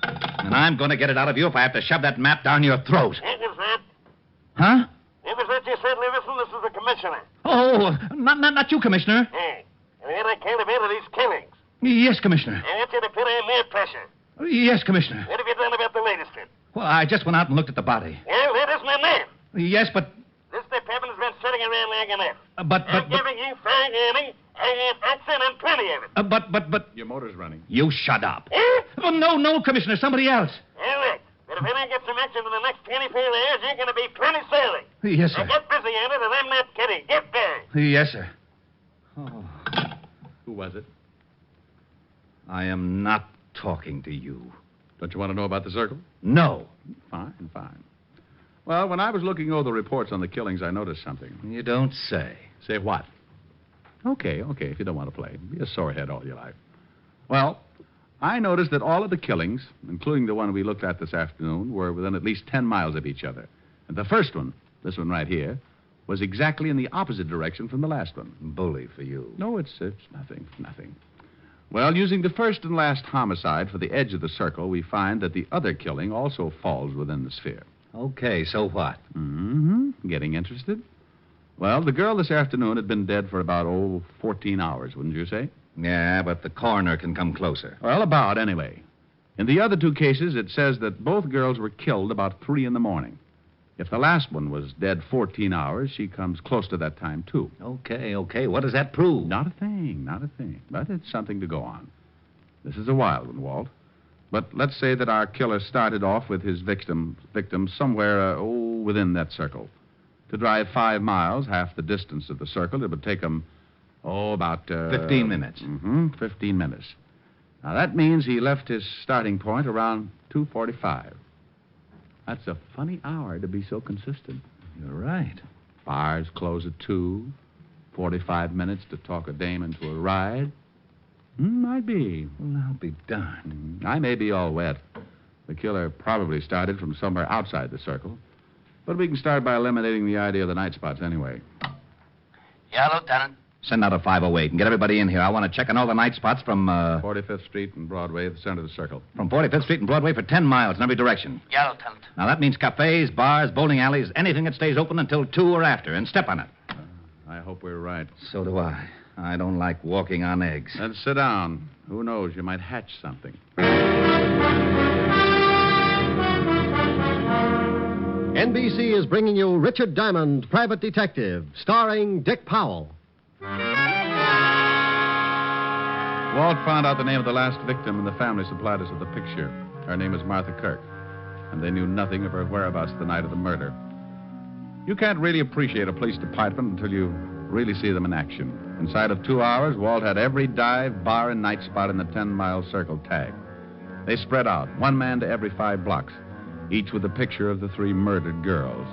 And I'm going to get it out of you if I have to shove that map down your throat. It was that. Huh? It was that you said, listen, this is the commissioner. Oh, not you, Commissioner. Hey, and then I can't have these killings. Yes, Commissioner. I want you to put on more pressure. Yes, Commissioner. What have you done about the latest one? Well, I just went out and looked at the body. Well, that is my man. Yes, but... This department has been sitting around long enough. But... I'm giving you fine money. I have accent and plenty of it. But... Your motor's running. You shut up. Eh? Oh, no, Commissioner, somebody else. All right. But if I don't get some action in the next 24 hours, you're going to be plenty silly. Yes, sir. Now get busy on it, and I'm not kidding. Get there. Yes, sir. Oh. Who was it? I am not talking to you. Don't you want to know about the circle? No. Fine. Well, when I was looking over the reports on the killings, I noticed something. You don't say. Say what? Okay, if you don't want to play. Be a sorehead all your life. Well, I noticed that all of the killings, including the one we looked at this afternoon, were within at least 10 miles of each other. And the first one, this one right here, was exactly in the opposite direction from the last one. Bully for you. No, it's nothing. Well, using the first and last homicide for the edge of the circle, we find that the other killing also falls within the sphere. Okay, so what? Getting interested? Well, the girl this afternoon had been dead for about, 14 hours, wouldn't you say? Yeah, but the coroner can come closer. Well, about, anyway. In the other two cases, it says that both girls were killed about 3 in the morning. If the last one was dead 14 hours, she comes close to that time, too. Okay. What does that prove? Not a thing. But it's something to go on. This is a wild one, Walt. But let's say that our killer started off with his victim somewhere, within that circle. To drive 5 miles, half the distance of the circle, it would take him, about... 15 minutes. 15 minutes. Now, that means he left his starting point around 2:45. That's a funny hour to be so consistent. You're right. Bars close at 2. 45 minutes to talk a dame into a ride. Might be. Well, I'll be darned. I may be all wet. The killer probably started from somewhere outside the circle. But we can start by eliminating the idea of the night spots anyway. Yeah, Lieutenant. Send out a 508 and get everybody in here. I want to check on all the night spots from... 45th Street and Broadway at the center of the circle. From 45th Street and Broadway for 10 miles in every direction. Yeah, Lieutenant. Now, that means cafes, bars, bowling alleys, anything that stays open until 2 or after, and step on it. I hope we're right. So do I. I don't like walking on eggs. Then sit down. Who knows? You might hatch something. NBC is bringing you Richard Diamond, Private Detective, starring Dick Powell. Walt found out the name of the last victim, and the family supplied us with a picture. Her name is Martha Kirk, and they knew nothing of her whereabouts the night of the murder. You can't really appreciate a police department until you really see them in action. Inside of 2 hours, Walt had every dive, bar, and night spot in the 10-mile circle tagged. They spread out, one man to every 5 blocks, each with a picture of the 3 murdered girls.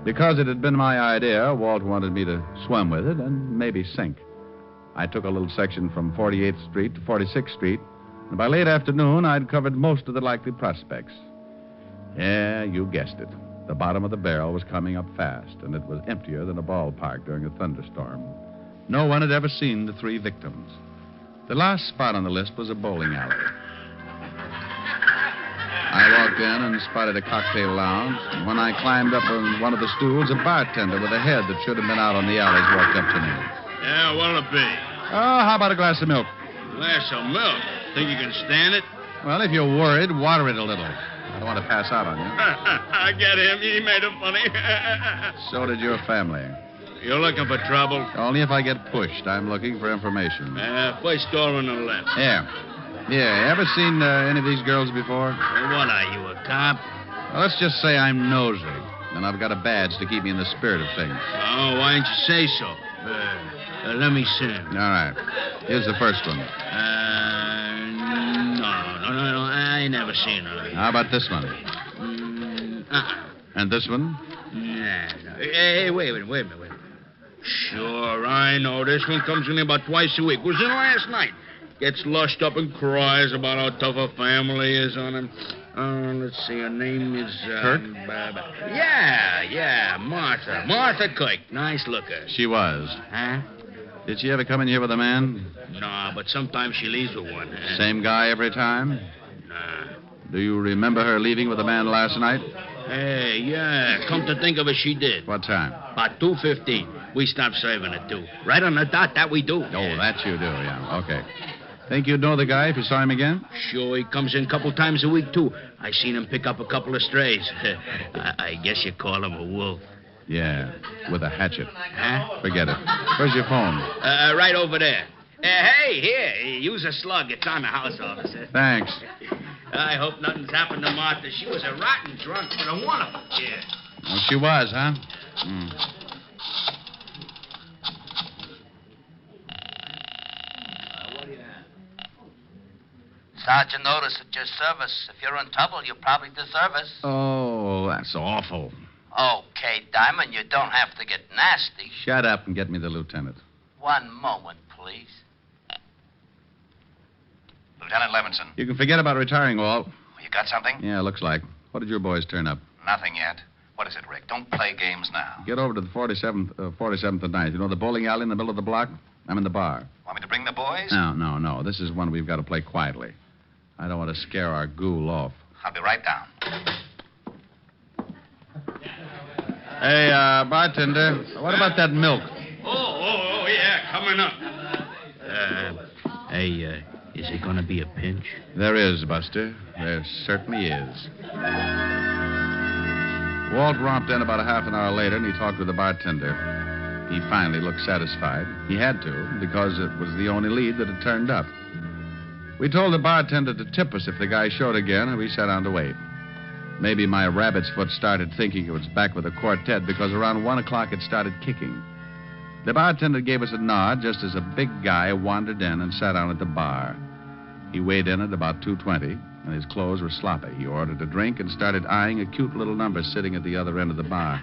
Because it had been my idea, Walt wanted me to swim with it and maybe sink. I took a little section from 48th Street to 46th Street, and by late afternoon, I'd covered most of the likely prospects. Yeah, you guessed it. The bottom of the barrel was coming up fast, and it was emptier than a ballpark during a thunderstorm. No one had ever seen the 3 victims. The last spot on the list was a bowling alley. I walked in and spotted a cocktail lounge, and when I climbed up on one of the stools, a bartender with a head that should have been out on the alleys walked up to me. Yeah, what'll it be? Oh, how about a glass of milk? Glass of milk? Think you can stand it? Well, if you're worried, water it a little. I don't want to pass out on you. I get him. He made it funny. So did your family. You're looking for trouble? Only if I get pushed. I'm looking for information. First door on the left. Yeah. Ever seen any of these girls before? What are you, a cop? Well, let's just say I'm nosy. And I've got a badge to keep me in the spirit of things. Oh, why didn't you say so? Let me see him. All right. Here's the first one. No. I ain't never seen her. How about this one? And this one? Nah. Hey, wait a minute. Sure, I know. This one comes in here about twice a week. Was in last night. Gets lushed up and cries about how tough a family is on him. Let's see, her name is... Kirk? Yeah, Martha. Martha Kirk. Nice looker. She was. Huh? Did she ever come in here with a man? No, but sometimes she leaves with one. Same guy every time? Nah. Do you remember her leaving with a man last night? Hey, yeah. Come to think of it, she did. What time? About 2:15. We stopped serving at 2. Right on the dot, that we do. Oh, that you do, yeah. Okay. Think you'd know the guy if you saw him again? Sure, he comes in a couple times a week, too. I seen him pick up a couple of strays. I guess you call him a wolf. Yeah, with a hatchet. Huh? Forget it. Where's your phone? Right over there. Hey, here, use a slug. It's on the house, officer. Thanks. I hope nothing's happened to Martha. She was a rotten drunk, but a wonderful kid. Oh, she was, huh? Sergeant Otis at your service. If you're in trouble, you probably deserve us. Oh, that's awful. Okay, Diamond, you don't have to get nasty. Shut up and get me the lieutenant. One moment, please. Lieutenant Levinson. You can forget about retiring, Walt. You got something? Yeah, looks like. What did your boys turn up? Nothing yet. What is it, Rick? Don't play games now. Get over to the 47th and 9th. You know the bowling alley in the middle of the block? I'm in the bar. Want me to bring the boys? No. This is one we've got to play quietly. I don't want to scare our ghoul off. I'll be right down. Hey, bartender, what about that milk? Oh, yeah, coming up. Is it going to be a pinch? There is, Buster. There certainly is. Walt romped in about a half an hour later, and he talked with the bartender. He finally looked satisfied. He had to, because it was the only lead that had turned up. We told the bartender to tip us if the guy showed again, and we sat down to wait. Maybe my rabbit's foot started thinking it was back with a quartet, because around 1 o'clock it started kicking. The bartender gave us a nod just as a big guy wandered in and sat down at the bar. He weighed in at about 220, and his clothes were sloppy. He ordered a drink and started eyeing a cute little number sitting at the other end of the bar.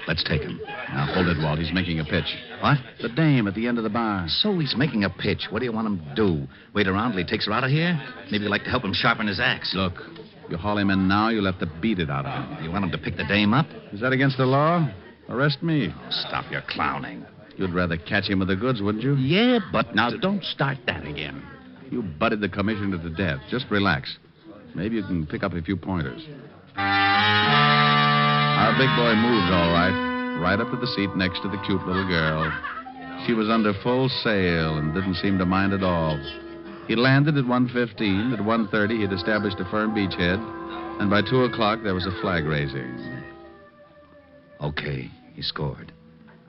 Let's take him. Now, hold it, Walt. He's making a pitch. What? The dame at the end of the bar. So he's making a pitch. What do you want him to do? Wait around till he takes her out of here? Maybe you'd like to help him sharpen his axe. Look, you haul him in now, you'll have to beat it out of him. You want him to pick the dame up? Is that against the law? Arrest me. Oh, stop your clowning. You'd rather catch him with the goods, wouldn't you? Yeah, but... Now, don't start that again. You butted the commissioner to death. Just relax. Maybe you can pick up a few pointers. Our big boy moved all right up to the seat next to the cute little girl. She was under full sail and didn't seem to mind at all. He landed at 1:15. At 1:30, he'd established a firm beachhead. And by 2 o'clock, there was a flag raising. Okay, he scored.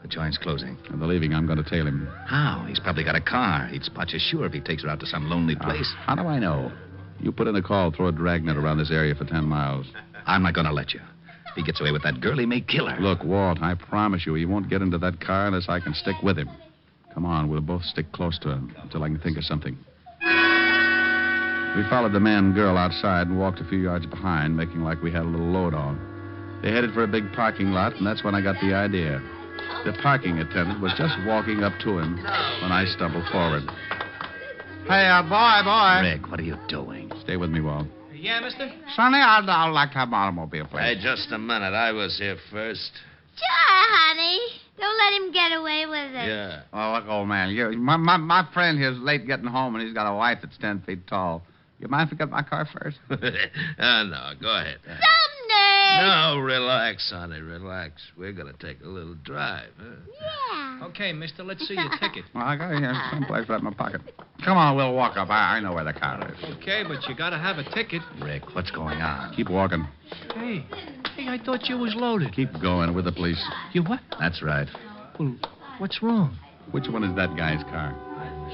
The joint's closing. And they're leaving. I'm going to tail him. How? He's probably got a car. He'd spot you sure if he takes her out to some lonely place. How do I know? You put in a call, throw a dragnet around this area for 10 miles. I'm not going to let you. If he gets away with that girl, he may kill her. Look, Walt, I promise you, he won't get into that car unless I can stick with him. Come on, we'll both stick close to him until I can think of something. We followed the man and girl outside and walked a few yards behind, making like we had a little load on. They headed for a big parking lot, and that's when I got the idea. The parking attendant was just walking up to him when I stumbled forward. Hey, boy. Rick, what are you doing? Stay with me, Walt. Yeah, mister? Sonny, I'd like to have an automobile, please. Hey, just a minute. I was here first. Sure, honey. Don't let him get away with it. Yeah. Oh, look, old man. My friend here's late getting home, and he's got a wife that's 10 feet tall. You mind if I get my car first? No, go ahead. Someday. No, relax, honey, relax. We're going to take a little drive, huh? Yeah. Okay, mister, let's see your ticket. Well, I got here someplace right in my pocket. Come on, we'll walk up. I know where the car is. Okay, but you got to have a ticket. Rick, what's going on? Keep walking. Hey, I thought you was loaded. Keep going with the police. You what? That's right. Well, what's wrong? Which one is that guy's car?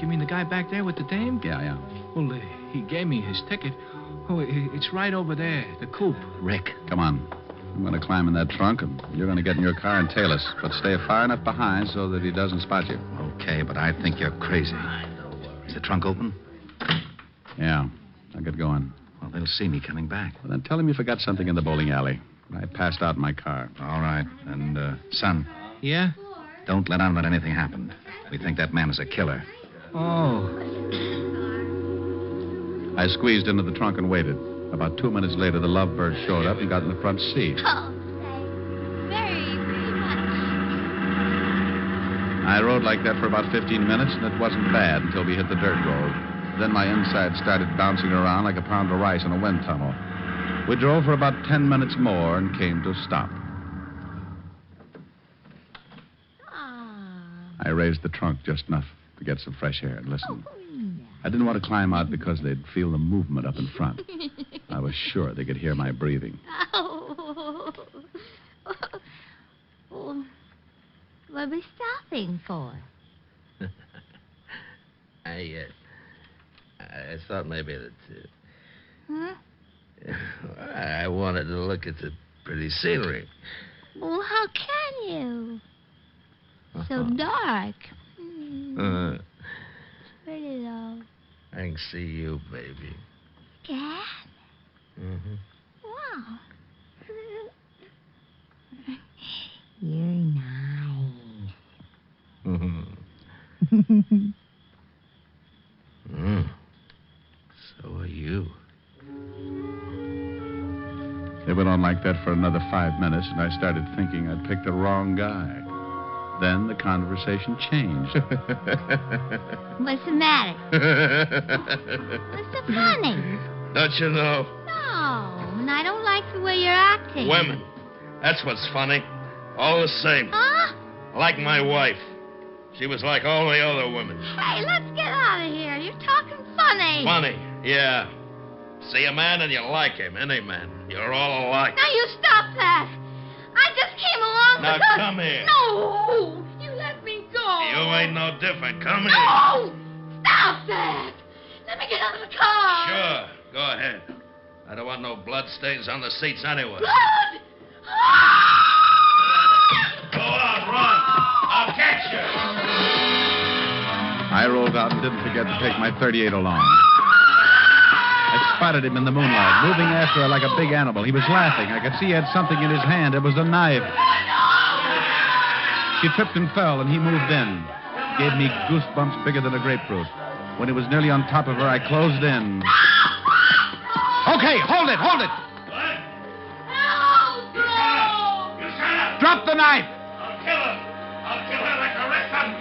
You mean the guy back there with the dame? Yeah. Well, he gave me his ticket. Oh, it's right over there, the coupe. Rick. Come on. I'm going to climb in that trunk, and you're going to get in your car and tail us. But stay far enough behind so that he doesn't spot you. Okay, but I think you're crazy. Is the trunk open? Yeah. I'll get going. Well, they'll see me coming back. Well, then tell him you forgot something in the bowling alley. I passed out in my car. All right. And, son. Yeah? Don't let on that anything happened. We think that man is a killer. Oh. I squeezed into the trunk and waited. About 2 minutes later, the lovebird showed up and got in the front seat. Oh, very much. I rode like that for about 15 minutes, and it wasn't bad until we hit the dirt road. Then my inside started bouncing around like a pound of rice in a wind tunnel. We drove for about 10 minutes more and came to a stop. I raised the trunk just enough to get some fresh air and listen. I didn't want to climb out because they'd feel the movement up in front. I was sure they could hear my breathing. Oh. What are we stopping for? I thought maybe that... Huh? I wanted to look at the pretty scenery. Well, how can you? So dark. Pretty though. I can see you, baby. Dad? Mm-hmm. Wow. You're nice. Mm-hmm. So are you. It went on like that for another 5 minutes, and I started thinking I'd picked the wrong guy. Then the conversation changed. What's the matter? What's so funny? Don't you know? No, and I don't like the way you're acting. Women. That's what's funny. All the same. Huh? Like my wife. She was like all the other women. Hey, let's get out of here. You're talking funny. Funny, yeah. See a man and you like him, any man. You're all alike. Now you stop that. I just came along Now because... come here. No! You let me go. You ain't no different. Come here. No! Stop that! Let me get out of the car. Sure, go ahead. I don't want no blood stains on the seats anyway. Blood! Go on, run. I'll catch you. I rolled out and didn't forget to take my .38 along. I spotted him in the moonlight, moving after her like a big animal. He was laughing. I could see he had something in his hand. It was a knife. She tripped and fell, and he moved in. Gave me goosebumps bigger than a grapefruit. When he was nearly on top of her, I closed in. Okay, hold it, hold it. What? No! You shut up. Drop the knife. I'll kill her. I'll kill her like a raccoon.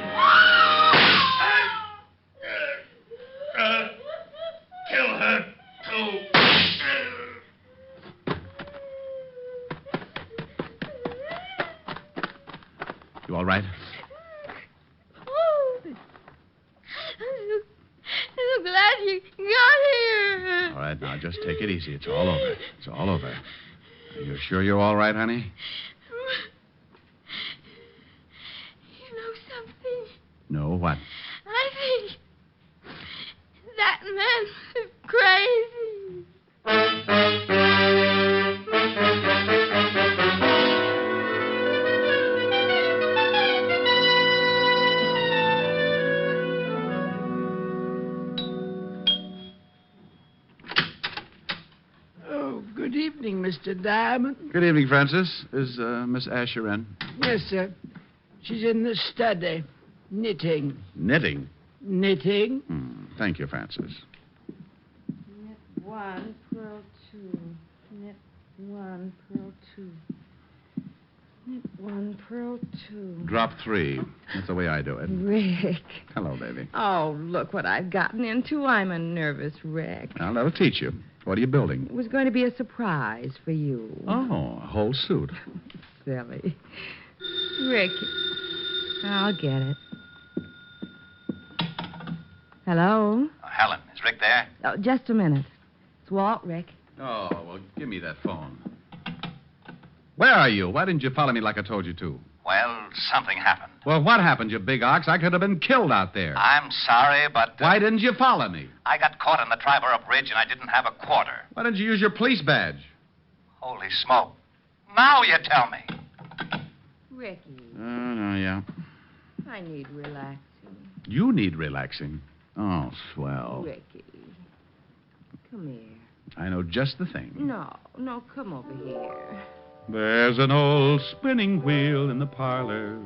Kill her, too. You all right? Oh, I'm so glad you got here. All right, now just take it easy. It's all over. It's all over. Are you sure you're all right, honey? You know something? No, what? I think that man is crazy. Oh, good evening, Mr. Diamond. Good evening, Francis. Is Miss Asher in? Yes, sir. She's in the study, knitting. Knitting? Knitting? Thank you, Francis. Knit 1, purl 2. Knit 1, purl 2. Knit 1, purl 2. Drop 3. That's the way I do it. Rick. Hello, baby. Oh, look what I've gotten into. I'm a nervous wreck. Well, that'll teach you. What are you building? It was going to be a surprise for you. Oh, a whole suit. Silly. Rick, I'll get it. Hello? Helen, is Rick there? Oh, just a minute. It's Walt, Rick. Oh, well, give me that phone. Where are you? Why didn't you follow me like I told you to? Well, something happened. Well, what happened, you big ox? I could have been killed out there. I'm sorry, but... Why didn't you follow me? I got caught on the Triborough Bridge, and I didn't have a quarter. Why didn't you use your police badge? Holy smoke. Now you tell me. Ricky, No, yeah. I need relaxing. You need relaxing. Oh, swell. Ricky, come here. I know just the thing. No, come over here. There's an old spinning wheel in the parlor,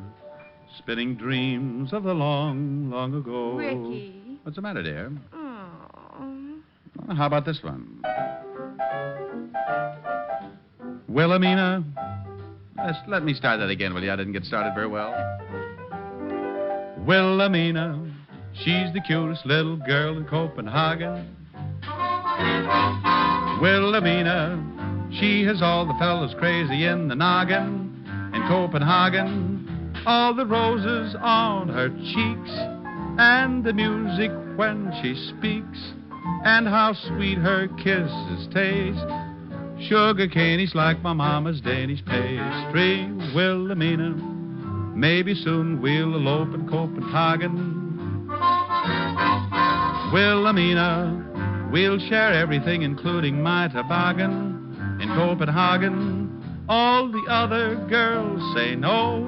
spinning dreams of the long, long ago. Ricky. What's the matter, dear? Oh. Well, how about this one? Wilhelmina. Let me start that again, will you? I didn't get started very well. Wilhelmina, she's the cutest little girl in Copenhagen. Wilhelmina, she has all the fellas crazy in the noggin. In Copenhagen, all the roses on her cheeks, and the music when she speaks, and how sweet her kisses taste. Sugar caney's like my mama's Danish pastry. Wilhelmina, maybe soon we'll elope in Copenhagen. Wilhelmina, we'll share everything, including my toboggan. In Copenhagen, all the other girls say no,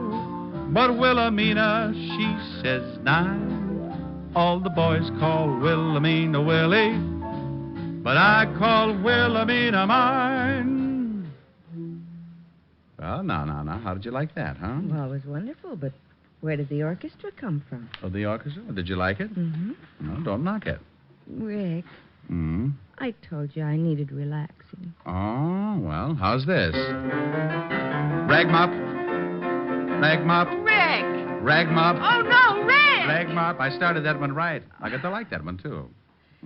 but Wilhelmina, she says nine. All the boys call Wilhelmina Willie, but I call Wilhelmina mine. Well, now. How did you like that, huh? Well, it was wonderful, but where did the orchestra come from? Oh, the orchestra? Did you like it? Mm-hmm. No, don't knock it. Rick, Hmm? I told you I needed relaxing. Oh, well, how's this? Rag mop. Rag mop. Rick! Rag mop. Oh, no, Rick! Rag mop. I started that one right. I got to like that one, too.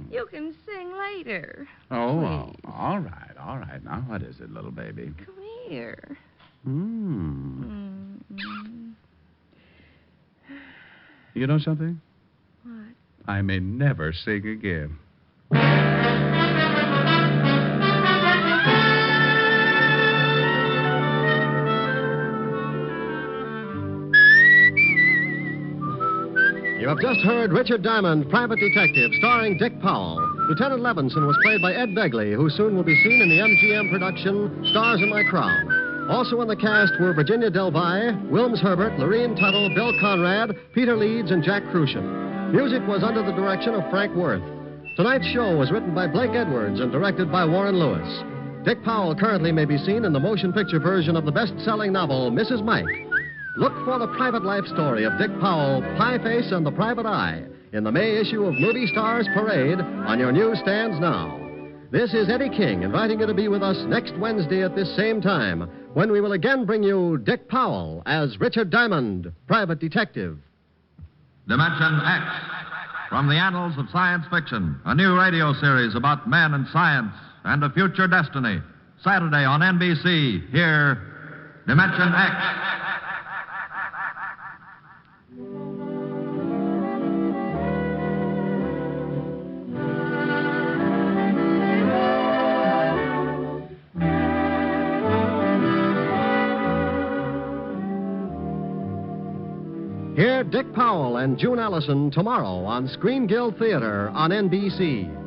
You can sing later. Oh, all right. Now, what is it, little baby? Come here. You know something? What? I may never sing again. You have just heard Richard Diamond, Private Detective, starring Dick Powell. Lieutenant Levinson was played by Ed Begley, who soon will be seen in the MGM production Stars in My Crown. Also in the cast were Virginia Delvey, Wilms Herbert, Lorene Tuttle, Bill Conrad, Peter Leeds, and Jack Crucian. Music was under the direction of Frank Worth. Tonight's show was written by Blake Edwards and directed by Warren Lewis. Dick Powell currently may be seen in the motion picture version of the best-selling novel, Mrs. Mike. Look for the private life story of Dick Powell, Pie Face and the Private Eye, in the May issue of Movie Stars Parade on your newsstands now. This is Eddie King inviting you to be with us next Wednesday at this same time, when we will again bring you Dick Powell as Richard Diamond, Private Detective. Dimension X, from the annals of science fiction, a new radio series about men and science and a future destiny. Saturday on NBC, here, Dimension X. Hear Dick Powell and June Allison tomorrow on Screen Guild Theater on NBC.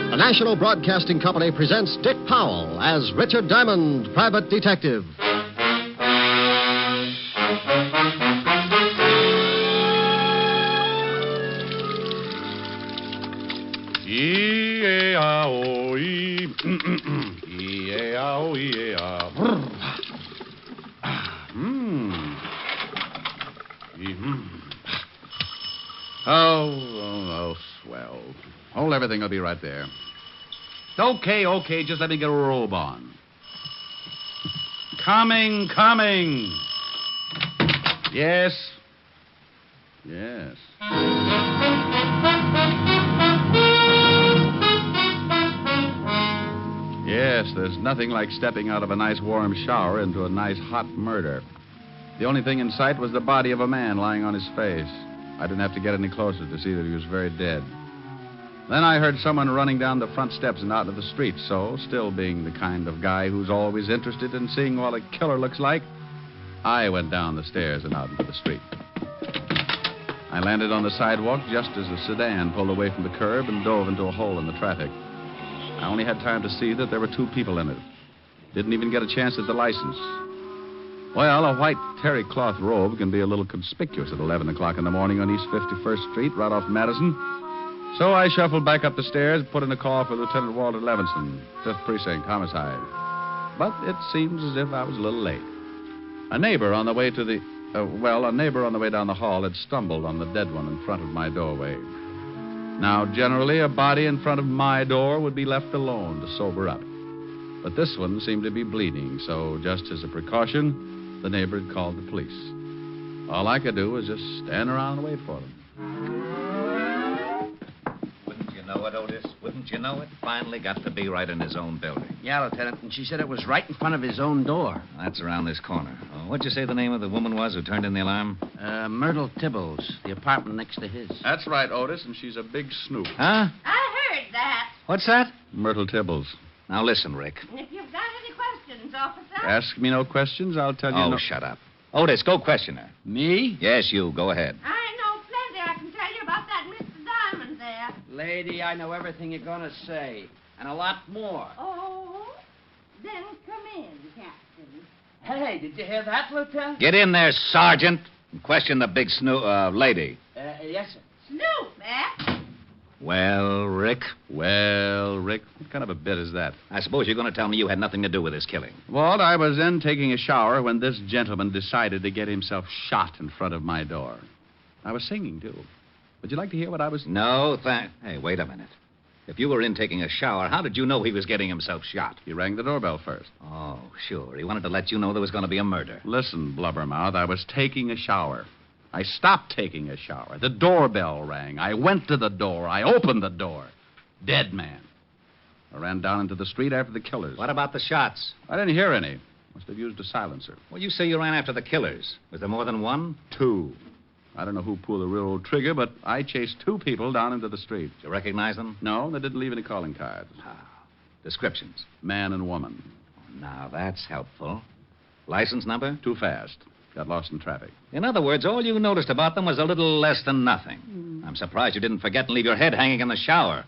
The National Broadcasting Company presents Dick Powell as Richard Diamond, Private Detective. E-A-O-E. E-A-O-E-A. Oh, swell. Hold everything. I'll be right there. Okay. Just let me get a robe on. Coming. Yes. Yes, there's nothing like stepping out of a nice warm shower into a nice hot murder. The only thing in sight was the body of a man lying on his face. I didn't have to get any closer to see that he was very dead. Then I heard someone running down the front steps and out into the street, so, still being the kind of guy who's always interested in seeing what a killer looks like, I went down the stairs and out into the street. I landed on the sidewalk just as the sedan pulled away from the curb and dove into a hole in the traffic. I only had time to see that there were two people in it. Didn't even get a chance at the license. Well, a white terry cloth robe can be a little conspicuous at 11 o'clock in the morning on East 51st Street, right off Madison. So I shuffled back up the stairs, put in a call for Lieutenant Walter Levinson, 5th Precinct, Homicide. But it seems as if I was a little late. A neighbor on the way down the hall had stumbled on the dead one in front of my doorway. Now, generally, a body in front of my door would be left alone to sober up. But this one seemed to be bleeding, so just as a precaution, the neighbor had called the police. All I could do was just stand around and wait for them. Wouldn't you know it, Otis? Wouldn't you know it? Finally got to be right in his own building. Yeah, Lieutenant, and she said it was right in front of his own door. That's around this corner. Oh, what'd you say the name of the woman was who turned in the alarm? Myrtle Tibbles, the apartment next to his. That's right, Otis, and she's a big snoop. Huh? I heard that. What's that? Myrtle Tibbles. Now listen, Rick. If you've got any questions, officer. Ask me no questions, I'll tell you Oh, no... shut up. Otis, go question her. Me? Yes, you. Go ahead. I know plenty. I can tell you about that Mr. Diamond there. Lady, I know everything you're going to say, and a lot more. Oh? Then come in, Captain. Hey, did you hear that, Lieutenant? Get in there, Sergeant, and question the big lady. Yes, sir. Snoop, eh? Well, Rick? Well, Rick, what kind of a bit is that? I suppose you're going to tell me you had nothing to do with this killing. Walt, I was in taking a shower when this gentleman decided to get himself shot in front of my door. I was singing, too. Would you like to hear what I was... No, Hey, wait a minute. If you were in taking a shower, how did you know he was getting himself shot? He rang the doorbell first. Oh, sure. He wanted to let you know there was going to be a murder. Listen, Blubbermouth, I was taking a shower. I stopped taking a shower. The doorbell rang. I went to the door. I opened the door. Dead man. I ran down into the street after the killers. What about the shots? I didn't hear any. Must have used a silencer. Well, you say you ran after the killers. Was there more than one? 2. I don't know who pulled the railroad trigger, but I chased 2 people down into the street. Did you recognize them? No, they didn't leave any calling cards. Descriptions? Man and woman. Now, that's helpful. License number? Too fast. Got lost in traffic. In other words, all you noticed about them was a little less than nothing. I'm surprised you didn't forget and leave your head hanging in the shower.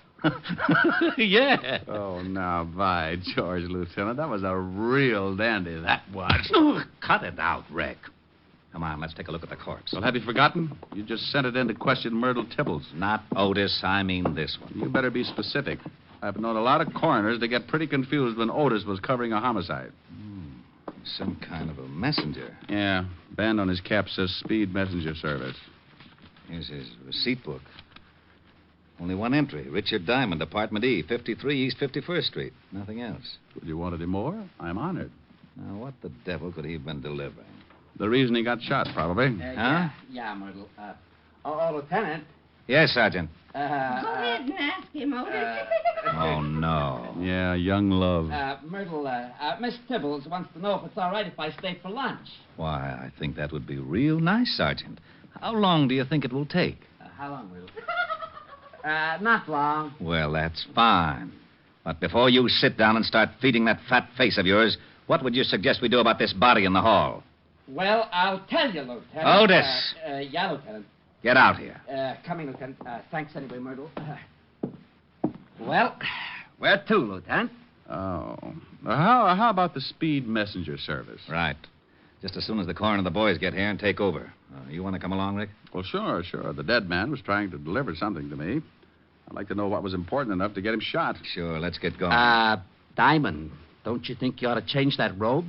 Yeah. Oh, now, by George, Lieutenant, that was a real dandy, that was. Oh, cut it out, Rick. Come on, let's take a look at the corpse. Well, have you forgotten? You just sent it in to question Myrtle Tibbles. Not Otis, I mean this one. You better be specific. I've known a lot of coroners to get pretty confused when Otis was covering a homicide. Some kind of a messenger. Yeah. Band on his cap says Speed Messenger Service. Here's his receipt book. Only one entry. Richard Diamond, Apartment E, 53 East 51st Street. Nothing else. Would you want any more? I'm honored. Now, what the devil could he have been delivering? The reason he got shot, probably. Huh? Yeah, Myrtle. Lieutenant. Yes, Sergeant. Go ahead and ask him, Otis. Oh, no. Yeah, young love. Myrtle, Miss Tibbles wants to know if it's all right if I stay for lunch. Why, I think that would be real nice, Sergeant. How long do you think it will take? How long, Myrtle? Not long. Well, that's fine. But before you sit down and start feeding that fat face of yours, what would you suggest we do about this body in the hall? Well, I'll tell you, Lieutenant. Otis! Yeah, Lieutenant. Get out here. Coming, Lieutenant. Thanks anyway, Myrtle. Well, where to, Lieutenant? Oh. How about the Speed Messenger Service? Right. Just as soon as the coroner and the boys get here and take over. You want to come along, Rick? Well, sure. The dead man was trying to deliver something to me. I'd like to know what was important enough to get him shot. Sure, let's get going. Diamond, don't you think you ought to change that robe?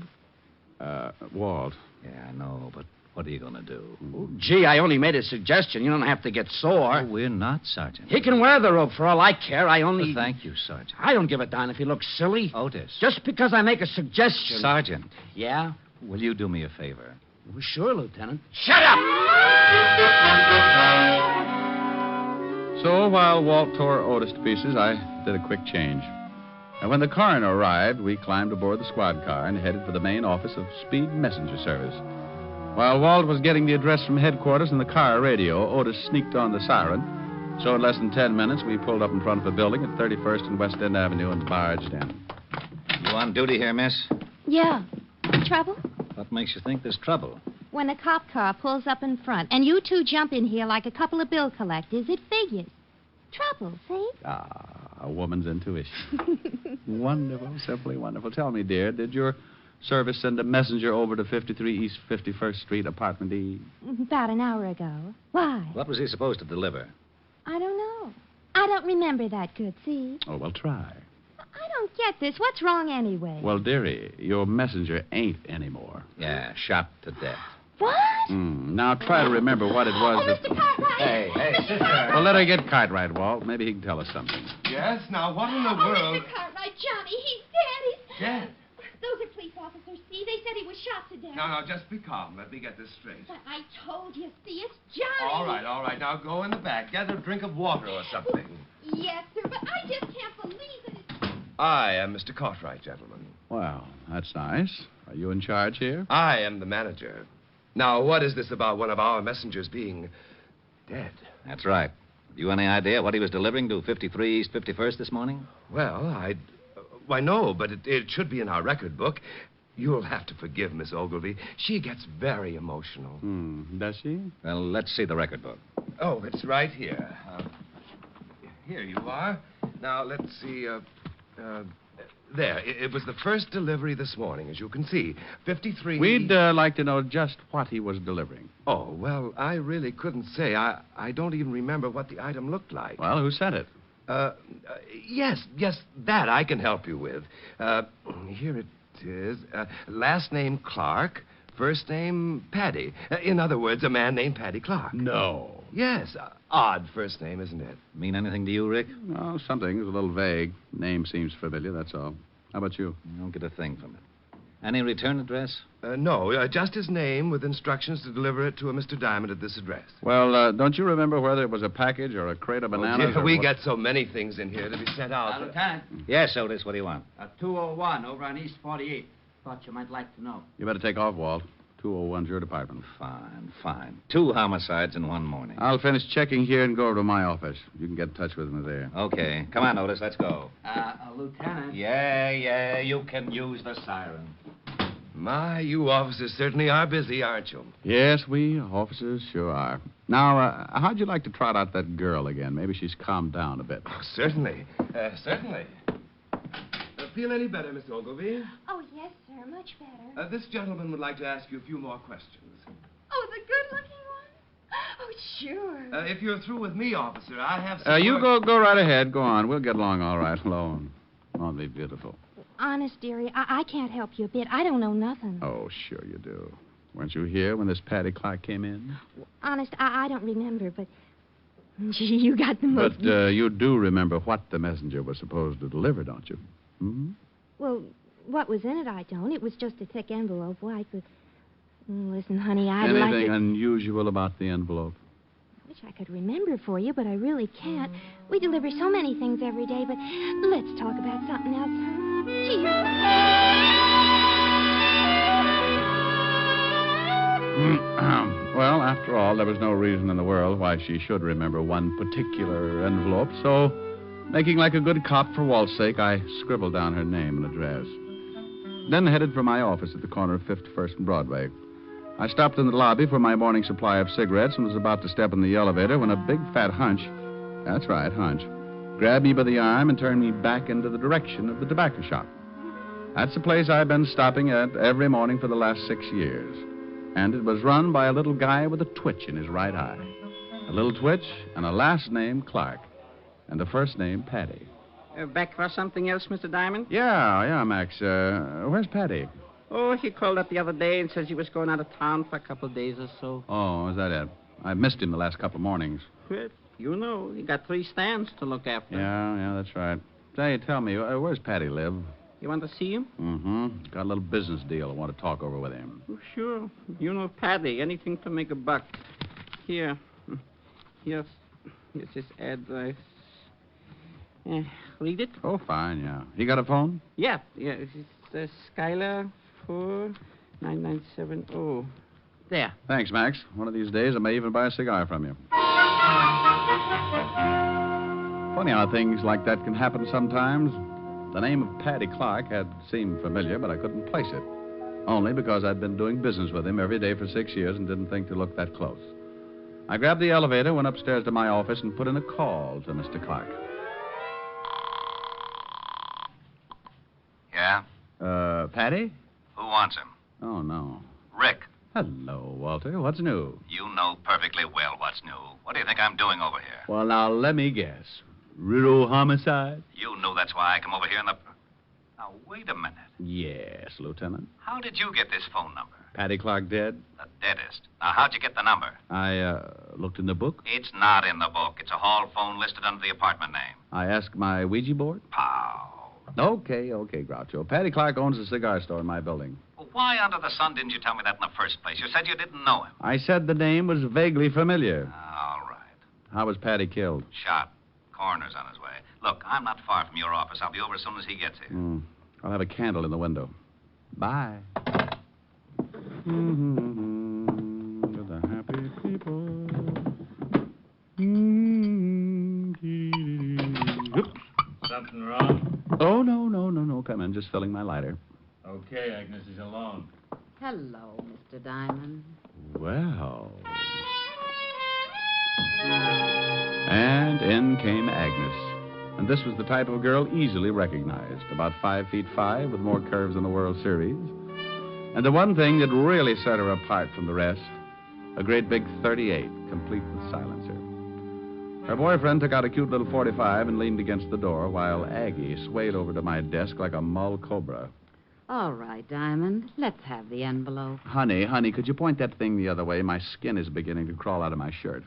Walt. Yeah, I know, but what are you going to do? Oh, gee, I only made a suggestion. You don't have to get sore. Oh, we're not, Sergeant. He can wear the robe for all I care. I only... Well, thank you, Sergeant. I don't give a darn if he looks silly. Otis. Just because I make a suggestion. Sergeant. Yeah? Will you do me a favor? Well, sure, Lieutenant. Shut up! So while Walt tore Otis to pieces, I did a quick change. And when the coroner arrived, we climbed aboard the squad car and headed for the main office of Speed Messenger Service. While Walt was getting the address from headquarters in the car radio, Otis sneaked on the siren. So in less than 10 minutes, we pulled up in front of a building at 31st and West End Avenue and barged in. You on duty here, miss? Yeah. Trouble? What makes you think there's trouble? When a cop car pulls up in front and you two jump in here like a couple of bill collectors, it figures. Trouble, see? A woman's intuition. Wonderful, simply wonderful. Tell me, dear, did your service send a messenger over to 53 East 51st Street, Apartment E? About an hour ago. Why? What was he supposed to deliver? I don't know. I don't remember that good, see? Oh, well, try. I don't get this. What's wrong anyway? Well, dearie, your messenger ain't anymore. Yeah, shot to death. What? Now try to remember what it was that... Mr. Cartwright! Hey, sister. Well, let her get Cartwright, Walt. Maybe he can tell us something. Yes? Now, what in the world... Mr. Cartwright, Johnny, he's dead. Dead? Those are police officers, see? They said he was shot to death. No, just be calm. Let me get this straight. But I told you, see, it's Johnny. All right. Now go in the back. Get a drink of water or something. Yes, sir, but I just can't believe it. I am Mr. Cartwright, gentlemen. Well, that's nice. Are you in charge here? I am the manager. Now, what is this about one of our messengers being dead? That's right. You any idea what he was delivering to 53 East 51st this morning? Well, why, no, but it should be in our record book. You'll have to forgive Miss Ogilvy. She gets very emotional. Does she? Well, let's see the record book. Oh, it's right here. Here you are. Now, let's see. There. It was the first delivery this morning, as you can see. 53... We'd like to know just what he was delivering. Oh, well, I really couldn't say. I don't even remember what the item looked like. Well, who sent it? Yes, that I can help you with. Here it is. Last name Clark, first name Paddy. In other words, a man named Paddy Clark. No. Yes, odd first name, isn't it? Mean anything to you, Rick? No, something. It's a little vague. Name seems familiar, that's all. How about you? I don't get a thing from it. Any return address? No, just his name with instructions to deliver it to a Mr. Diamond at this address. Well, don't you remember whether it was a package or a crate of bananas? Dear, we get so many things in here to be sent out. Lieutenant. Yes, Otis, what do you want? 201 over on East 48. Thought you might like to know. You better take off, Walt. 201's your department. Fine. 2 homicides in one morning. I'll finish checking here and go over to my office. You can get in touch with me there. Okay. Come on, Otis, let's go. Lieutenant. Yeah, you can use the siren. My, you officers certainly are busy, aren't you? Yes, we officers sure are. Now, how'd you like to trot out that girl again? Maybe she's calmed down a bit. Oh, certainly. Feel any better, Miss Ogilvy? Oh, yes, sir, much better. This gentleman would like to ask you a few more questions. Oh, the good-looking one? Oh, sure. If you're through with me, officer, I have some... You go right ahead. Go on. We'll get along all right alone. Won't be beautiful. Honest, dearie, I can't help you a bit. I don't know nothing. Oh, sure you do. Weren't you here when this Paddy Clark came in? Honest, I don't remember, but... Gee, you got the most... But you do remember what the messenger was supposed to deliver, don't you? Hmm? Well, what was in it, I don't. It was just a thick envelope, white, but... Listen, honey, I'd like to... Anything unusual about the envelope? I wish I could remember for you, but I really can't. We deliver so many things every day, but let's talk about something else. Gee, Well, after all, there was no reason in the world why she should remember one particular envelope, so... Making like a good cop for Walt's sake, I scribbled down her name and address. Then headed for my office at the corner of 51st and Broadway. I stopped in the lobby for my morning supply of cigarettes and was about to step in the elevator when a big fat hunch, that's right, hunch, grabbed me by the arm and turned me back into the direction of the tobacco shop. That's the place I've been stopping at every morning for the last 6 years. And it was run by a little guy with a twitch in his right eye. A little twitch and a last name Clark. And a first name, Paddy. Back for something else, Mr. Diamond? Yeah, Max. Where's Paddy? Oh, he called up the other day and says he was going out of town for a couple of days or so. Oh, is that it? I missed him the last couple of mornings. Well, you know, he got 3 stands to look after. Yeah, that's right. Say, tell me, where's Paddy live? You want to see him? Mm-hmm. Got a little business deal I want to talk over with him. Oh, sure. You know Paddy. Anything to make a buck. Here's his address. Read it? Oh, fine, yeah. He got a phone? Yeah. It's Skylar 49970. There. Thanks, Max. One of these days I may even buy a cigar from you. Funny how things like that can happen sometimes. The name of Paddy Clark had seemed familiar, but I couldn't place it. Only because I'd been doing business with him every day for 6 years and didn't think to look that close. I grabbed the elevator, went upstairs to my office, and put in a call to Mr. Clark. Yeah? Paddy? Who wants him? Oh, no. Rick. Hello, Walter. What's new? You know perfectly well what's new. What do you think I'm doing over here? Well, now, let me guess. Riddle homicide? You knew that's why I come over here in the... Now, wait a minute. Yes, Lieutenant. How did you get this phone number? Paddy Clark dead? The deadest. Now, how'd you get the number? I, looked in the book. It's not in the book. It's a hall phone listed under the apartment name. I asked my Ouija board? Pow. Okay, Groucho. Paddy Clark owns a cigar store in my building. Well, why under the sun didn't you tell me that in the first place? You said you didn't know him. I said the name was vaguely familiar. All right. How was Paddy killed? Shot. coroner's on his way. Look, I'm not far from your office. I'll be over as soon as he gets here. I'll have a candle in the window. Bye. To the happy people. Oops. Something wrong? Oh, no. Come in. Just filling my lighter. Okay, Agnes is alone. Hello, Mr. Diamond. Well. And in came Agnes. And this was the type of girl easily recognized. About 5'5", with more curves than the World Series. And the one thing that really set her apart from the rest, a great big .38, complete with silencer. Her boyfriend took out a cute little .45 and leaned against the door, while Aggie swayed over to my desk like a mull cobra. All right, Diamond. Let's have the envelope. Honey, could you point that thing the other way? My skin is beginning to crawl out of my shirt.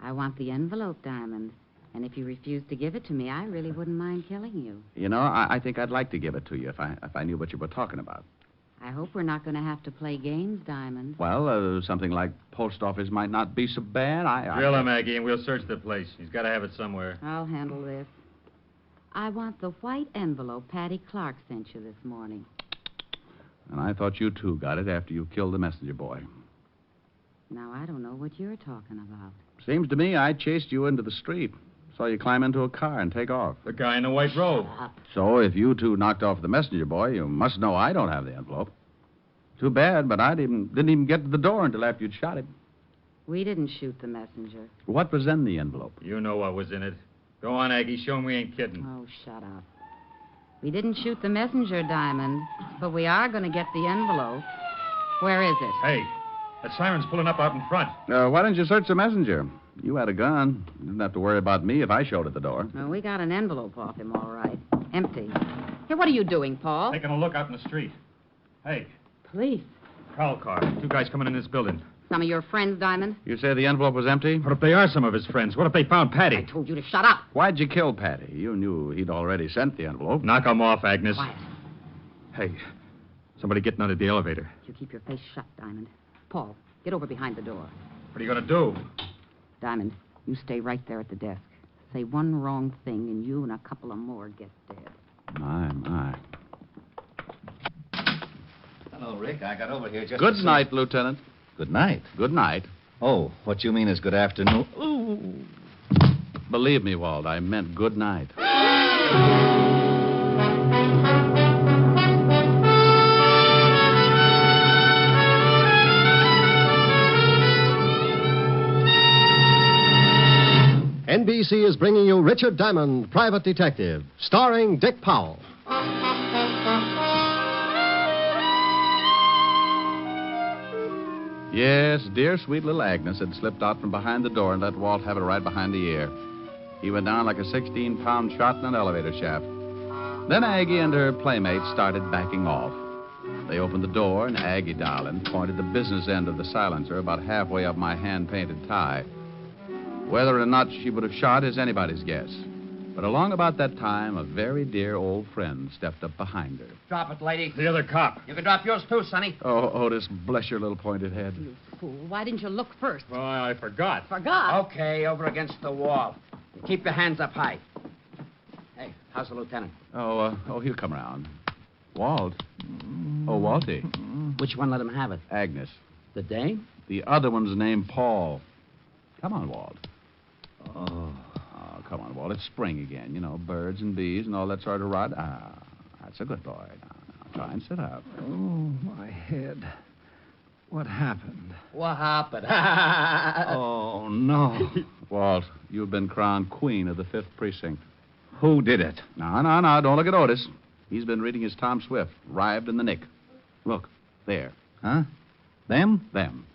I want the envelope, Diamond. And if you refuse to give it to me, I really wouldn't mind killing you. You know, I think I'd like to give it to you if I knew what you were talking about. I hope we're not going to have to play games, Diamond. Well, something like post office might not be so bad. Drill him, Aggie, and we'll search the place. He's got to have it somewhere. I'll handle this. I want the white envelope Paddy Clark sent you this morning. And I thought you, too, got it after you killed the messenger boy. Now, I don't know what you're talking about. Seems to me I chased you into the street. Saw you climb into a car and take off. The guy in the white robe. So if you two knocked off the messenger boy, you must know I don't have the envelope. Too bad, but I didn't even get to the door until after you'd shot him. We didn't shoot the messenger. What was in the envelope? You know what was in it. Go on, Aggie. Show him we ain't kidding. Oh, shut up. We didn't shoot the messenger, Diamond, but we are going to get the envelope. Where is it? Hey, that siren's pulling up out in front. Why didn't you search the messenger? You had a gun. You didn't have to worry about me if I showed at the door. Well, we got an envelope off him, all right. Empty. Hey, what are you doing, Paul? Taking a look out in the street. Hey. Police. Prowl car. Two guys coming in this building. Some of your friends, Diamond? You say the envelope was empty? What if they are some of his friends? What if they found Paddy? I told you to shut up. Why'd you kill Paddy? You knew he'd already sent the envelope. Knock him off, Agnes. Quiet. Hey, somebody getting out of the elevator. You keep your face shut, Diamond. Paul, get over behind the door. What are you going to do? Diamond, you stay right there at the desk. Say one wrong thing, and you and a couple of more get dead. My. Hello, Rick. I got over here just Good night, Lieutenant. Good night. Good night. Oh, what you mean is good afternoon. Ooh. Believe me, Walt, I meant good night. NBC is bringing you Richard Diamond, Private Detective, starring Dick Powell. Yes, dear sweet little Agnes had slipped out from behind the door and let Walt have it right behind the ear. He went down like a 16-pound shot in an elevator shaft. Then Aggie and her playmates started backing off. They opened the door, and Aggie, darling, pointed the business end of the silencer about halfway up my hand-painted tie. Whether or not she would have shot is anybody's guess. But along about that time, a very dear old friend stepped up behind her. Drop it, lady. The other cop. You can drop yours too, Sonny. Oh, Otis, bless your little pointed head. You fool. Why didn't you look first? Well, I forgot. Forgot? Okay, over against the wall. Keep your hands up high. Hey, how's the lieutenant? Oh, he'll come around. Walt. Oh, Walty. Which one let him have it? Agnes. The dame? The other one's named Paul. Come on, Walt. Oh, come on, Walt. It's spring again. You know, birds and bees and all that sort of rot. That's a good boy. Now, try and sit up. Oh, my head. What happened? What happened? Oh, no. Walt, you've been crowned queen of the 5th Precinct. Who did it? No. Don't look at Otis. He's been reading his Tom Swift, Arrived in the Nick. Look, there. Huh? Them? Them.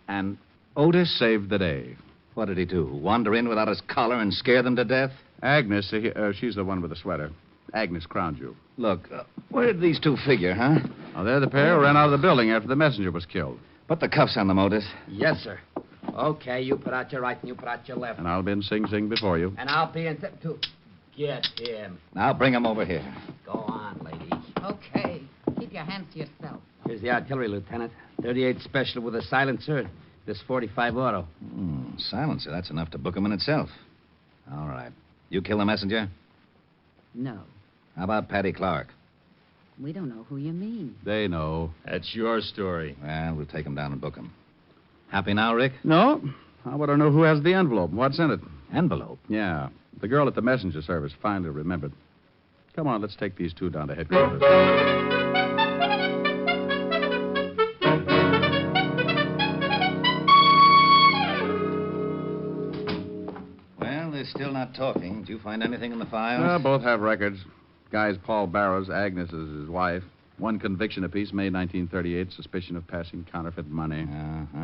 And Otis saved the day. what did he do? Wander in without his collar and scare them to death? Agnes, she's the one with the sweater. Agnes crowned you. Look, where did these two figure, huh? Oh, they're the pair who ran out of the building after the messenger was killed. Put the cuffs on them, Otis. Yes, sir. Okay, you put out your right and you put out your left. And I'll be in Sing Sing before you. And I'll be in... Get him. Now bring him over here. Go on, ladies. Okay. Keep your hands to yourself. Here's the artillery, Lieutenant. 38 special with a silencer. This 45 auto. Silencer. That's enough to book him in itself. All right. You kill the messenger? No. How about Paddy Clark? We don't know who you mean. They know. That's your story. Well, we'll take him down and book him. Happy now, Rick? No. I want to know who has the envelope. What's in it? Envelope? Yeah. The girl at the messenger service finally remembered. Come on, let's take these two down to headquarters. Well, they're still not talking. Did you find anything in the files? Both have records. Guy's Paul Barrows. Agnes is his wife. One conviction apiece, May 1938, suspicion of passing counterfeit money.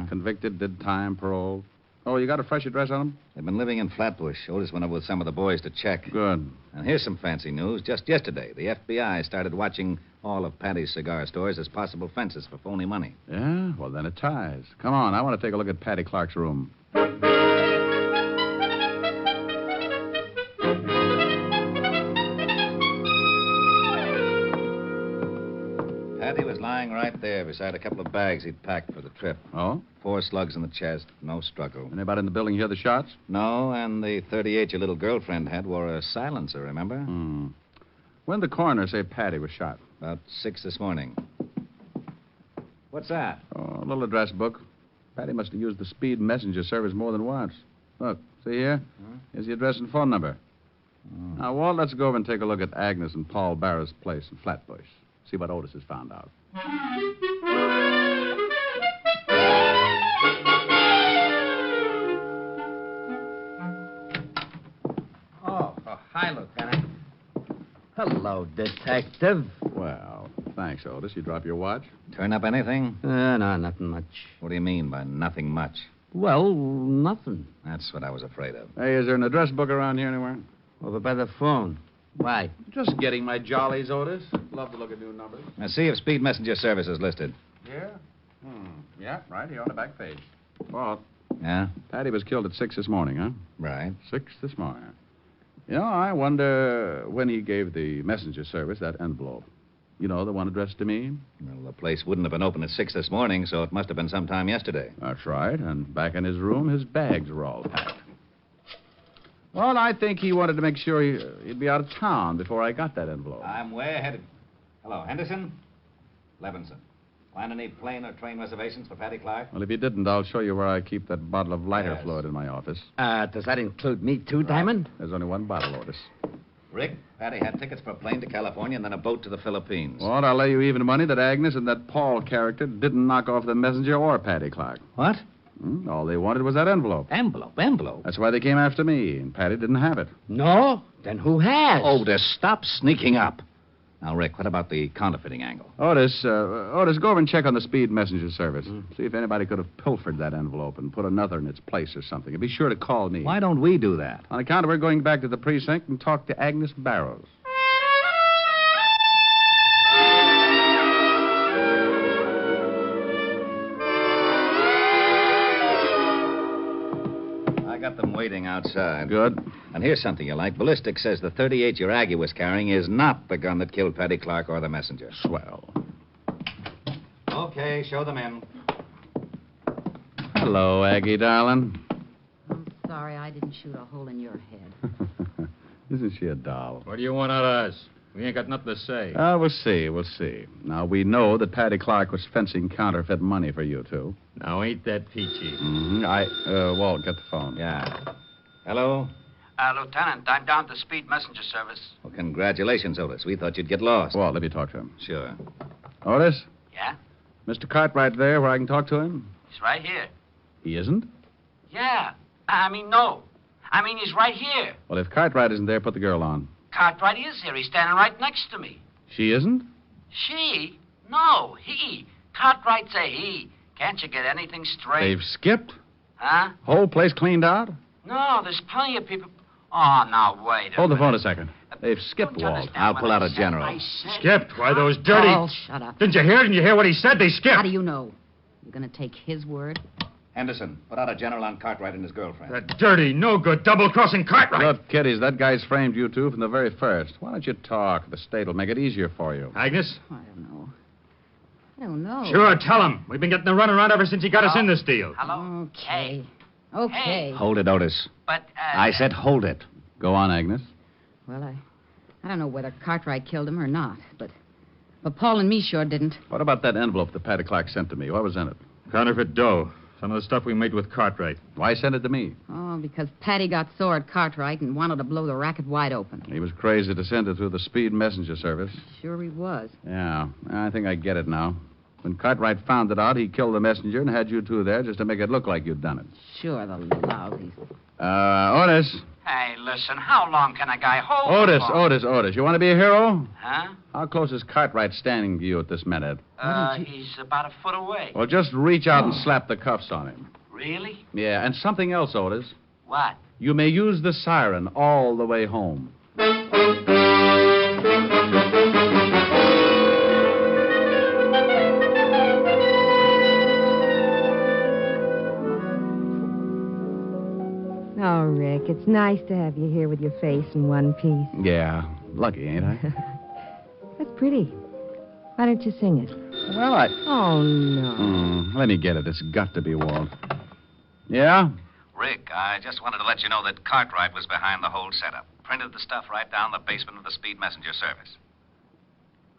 Convicted, did time, parole. Oh, you got a fresh address on them? They've been living in Flatbush. Otis went over with some of the boys to check. Good. And here's some fancy news. Just yesterday, the FBI started watching all of Paddy's cigar stores as possible fences for phony money. Yeah? Well, then it ties. Come on, I want to take a look at Paddy Clark's room. Paddy was lying right there beside a couple of bags he'd packed for the trip. Oh? 4 slugs in the chest, no struggle. Anybody in the building hear the shots? No, and the .38 your little girlfriend had wore a silencer, remember? When did the coroner say Paddy was shot? About 6 this morning. What's that? Oh, a little address book. Paddy must have used the speed messenger service more than once. Look, see here? Here's the address and phone number. Now, Walt, let's go over and take a look at Agnes and Paul Barrow's place in Flatbush. See what Otis has found out. Oh, hi, Lieutenant. Hello, Detective. Well, thanks, Otis. You drop your watch? Turn up anything? No, nothing much. What do you mean by nothing much? Well, nothing. That's what I was afraid of. Hey, is there an address book around here anywhere? Over by the phone. Why? Just getting my jollies, Otis. Love to look at new numbers. Now, see if Speed Messenger Service is listed. Yeah? Yeah, right here on the back page. Walt. Yeah? Paddy was killed at 6 this morning, huh? Right. 6 this morning. You know, I wonder when he gave the messenger service that envelope. You know, the one addressed to me? Well, the place wouldn't have been open at 6 this morning, so it must have been sometime yesterday. That's right. And back in his room, his bags were all packed. Well, I think he wanted to make sure he'd be out of town before I got that envelope. I'm way ahead. Hello, Henderson? Levinson. Find any plane or train reservations for Paddy Clark? Well, if you didn't, I'll show you where I keep that bottle of lighter fluid in my office. Does that include me, too, Diamond? There's only one bottle, Otis. Rick, Paddy had tickets for a plane to California and then a boat to the Philippines. Well, I'll lay you even money that Agnes and that Paul character didn't knock off the messenger or Paddy Clark. What? All they wanted was that envelope. Envelope? That's why they came after me, and Paddy didn't have it. No? Then who has? Otis, stop sneaking up. Now, Rick, what about the counterfeiting angle? Otis, go over and check on the speed messenger service. See if anybody could have pilfered that envelope and put another in its place or something. And be sure to call me. Why don't we do that? On account of we're going back to the precinct and talk to Agnes Barrows. I got them waiting outside. Good. And here's something you like. Ballistics says the .38 your Aggie was carrying is not the gun that killed Paddy Clark or the messenger. Swell. Okay, show them in. Hello, Aggie, darling. I'm sorry I didn't shoot a hole in your head. Isn't she a doll? What do you want out of us? We ain't got nothing to say. We'll see. Now, we know that Paddy Clark was fencing counterfeit money for you two. Now, ain't that peachy? Walt, get the phone. Yeah. Hello? Lieutenant, I'm down to Speed Messenger Service. Well, congratulations, Otis. We thought you'd get lost. Walt, let me talk to him. Sure. Otis? Yeah? Mr. Cartwright there where I can talk to him? He's right here. He isn't? Yeah. No. He's right here. Well, if Cartwright isn't there, put the girl on. Cartwright is here. He's standing right next to me. She isn't? She? No, he. Cartwright's a he. Can't you get anything straight? They've skipped? Huh? Whole place cleaned out? No, there's plenty of people. Oh, now, wait a minute. Hold the phone a second. They've skipped, Walt. I'll pull out a general. Skipped? Why, those dirty... Oh, shut up. Didn't you hear what he said? They skipped. How do you know? You're going to take his word? Henderson, put out a general on Cartwright and his girlfriend. That dirty, no-good, double-crossing Cartwright. Look, kiddies, that guy's framed you two from the very first. Why don't you talk? The state will make it easier for you. Agnes? I don't know. Sure, tell him. We've been getting the runaround ever since he got us in this deal. Hello? Okay. Hey. Okay. Hold it, Otis. But, I said hold it. Go on, Agnes. Well, I don't know whether Cartwright killed him or not, but Paul and me sure didn't. What about that envelope that Paddy Clark sent to me? What was in it? Counterfeit dough. Some of the stuff we made with Cartwright. Why send it to me? Oh, because Paddy got sore at Cartwright and wanted to blow the racket wide open. He was crazy to send it through the speed messenger service. Sure he was. Yeah, I think I get it now. When Cartwright found it out, he killed the messenger and had you two there just to make it look like you'd done it. Sure, the lousies. Otis. Hey, listen, how long can a guy hold Otis. You want to be a hero? Huh? How close is Cartwright standing to you at this minute? He's about a foot away. Well, just reach out and slap the cuffs on him. Really? Yeah, and something else, Otis. What? You may use the siren all the way home. Oh, Rick, it's nice to have you here with your face in one piece. Yeah, lucky, ain't I? That's pretty. Why don't you sing it? Well, I... Oh, no. Let me get it. It's got to be Walt. Yeah? Rick, I just wanted to let you know that Cartwright was behind the whole setup. Printed the stuff right down the basement of the speed messenger service.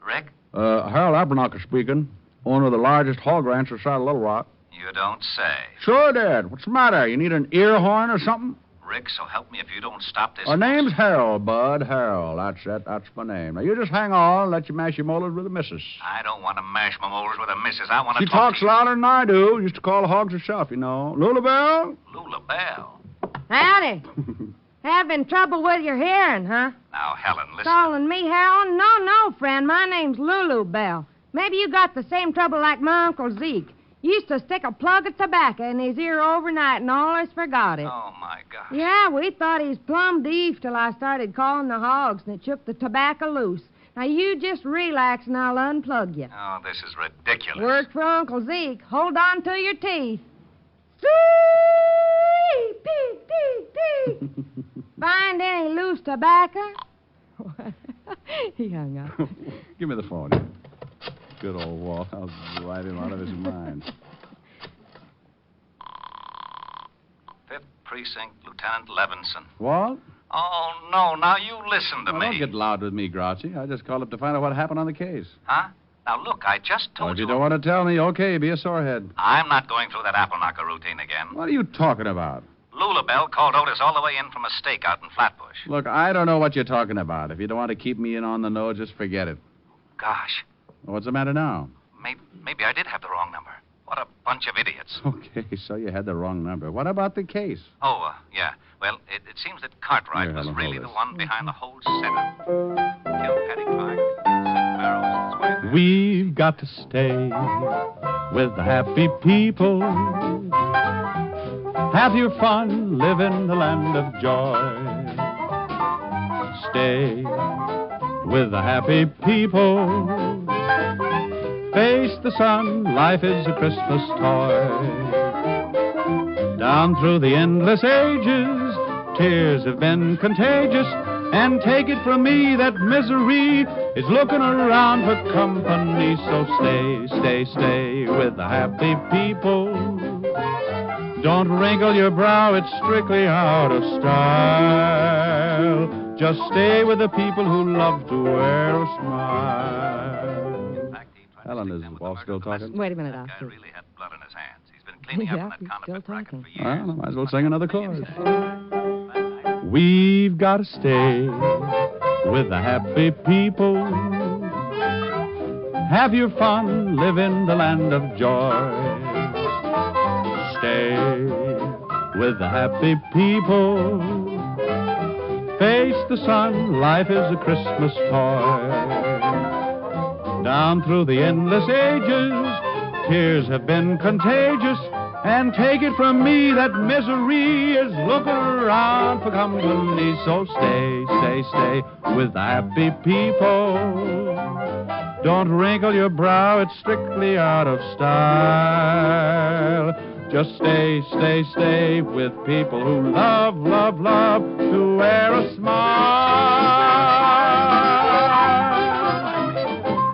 Rick? Harold Abernacher speaking. Owner of the largest hog ranch outside of Little Rock. You don't say. Sure, Dad. What's the matter? You need an ear horn or something? Rick, so help me if you don't stop this. Our name's Harold, Bud. Harold. That's it. That's my name. Now, you just hang on and let you mash your molars with the missus. I don't want to mash my molars with a missus. I want to She talks louder than I do. Used to call the hogs herself, you know. Lula Bell? Lula Bell. Howdy. Having trouble with your hearing, huh? Now, Helen, listen. Calling me Harold? No, friend. My name's Lulu Bell. Maybe you got the same trouble like my Uncle Zeke. Used to stick a plug of tobacco in his ear overnight and always forgot it. Oh, my gosh. Yeah, we thought he was plumb deaf till I started calling the hogs and it shook the tobacco loose. Now, you just relax and I'll unplug you. Oh, this is ridiculous. Worked for Uncle Zeke. Hold on to your teeth. Find any loose tobacco? He hung up. Give me the phone. Good old Walt. I'll drive him out of his mind. 5th Precinct, Lieutenant Levinson. Walt? Oh, no. Now, you listen to me. Don't get loud with me, Grouchy. I just called up to find out what happened on the case. Huh? Now, look, I just told If you don't want to tell me, okay, be a sorehead. I'm not going through that apple knocker routine again. What are you talking about? Lula Bell called Otis all the way in from a stakeout in Flatbush. Look, I don't know what you're talking about. If you don't want to keep me in on the nose, just forget it. Gosh. What's the matter now? Maybe I did have the wrong number. What a bunch of idiots. Okay, so you had the wrong number. What about the case? Oh, yeah. Well, it seems that Cartwright was really the one behind the whole setup. Killed Paddy Clark, set Barrows his wife. We've got to stay with the happy people. Have your fun, live in the land of joy. Stay with the happy people. Face the sun, life is a Christmas toy. Down through the endless ages, tears have been contagious. And take it from me that misery is looking around for company. So stay with the happy people. Don't wrinkle your brow, it's strictly out of style. Just stay with the people who love to wear a smile. Helen, is Walt still talking? Wait a minute, Oscar. Really had blood in his hands. He's been cleaning up on that counterfeit racket for years. Well, might as well sing another chorus. We've got to stay with the happy people. Have your fun, live in the land of joy. Stay with the happy people. Face the sun, life is a Christmas toy. Down through the endless ages, tears have been contagious. And take it from me that misery is looking around for company. So stay with the happy people. Don't wrinkle your brow, it's strictly out of style. Just stay with people who love to wear a smile.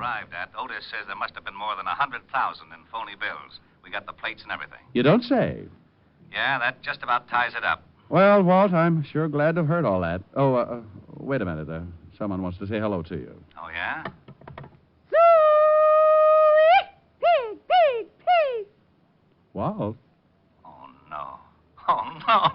Arrived at, Otis says there must have been more than 100,000 in phony bills. We got the plates and everything. You don't say. Yeah, that just about ties it up. Well, Walt, I'm sure glad to have heard all that. Oh, wait a minute. Someone wants to say hello to you. Oh, yeah? Pig, pig, pig. Walt? Oh, no. Oh, no.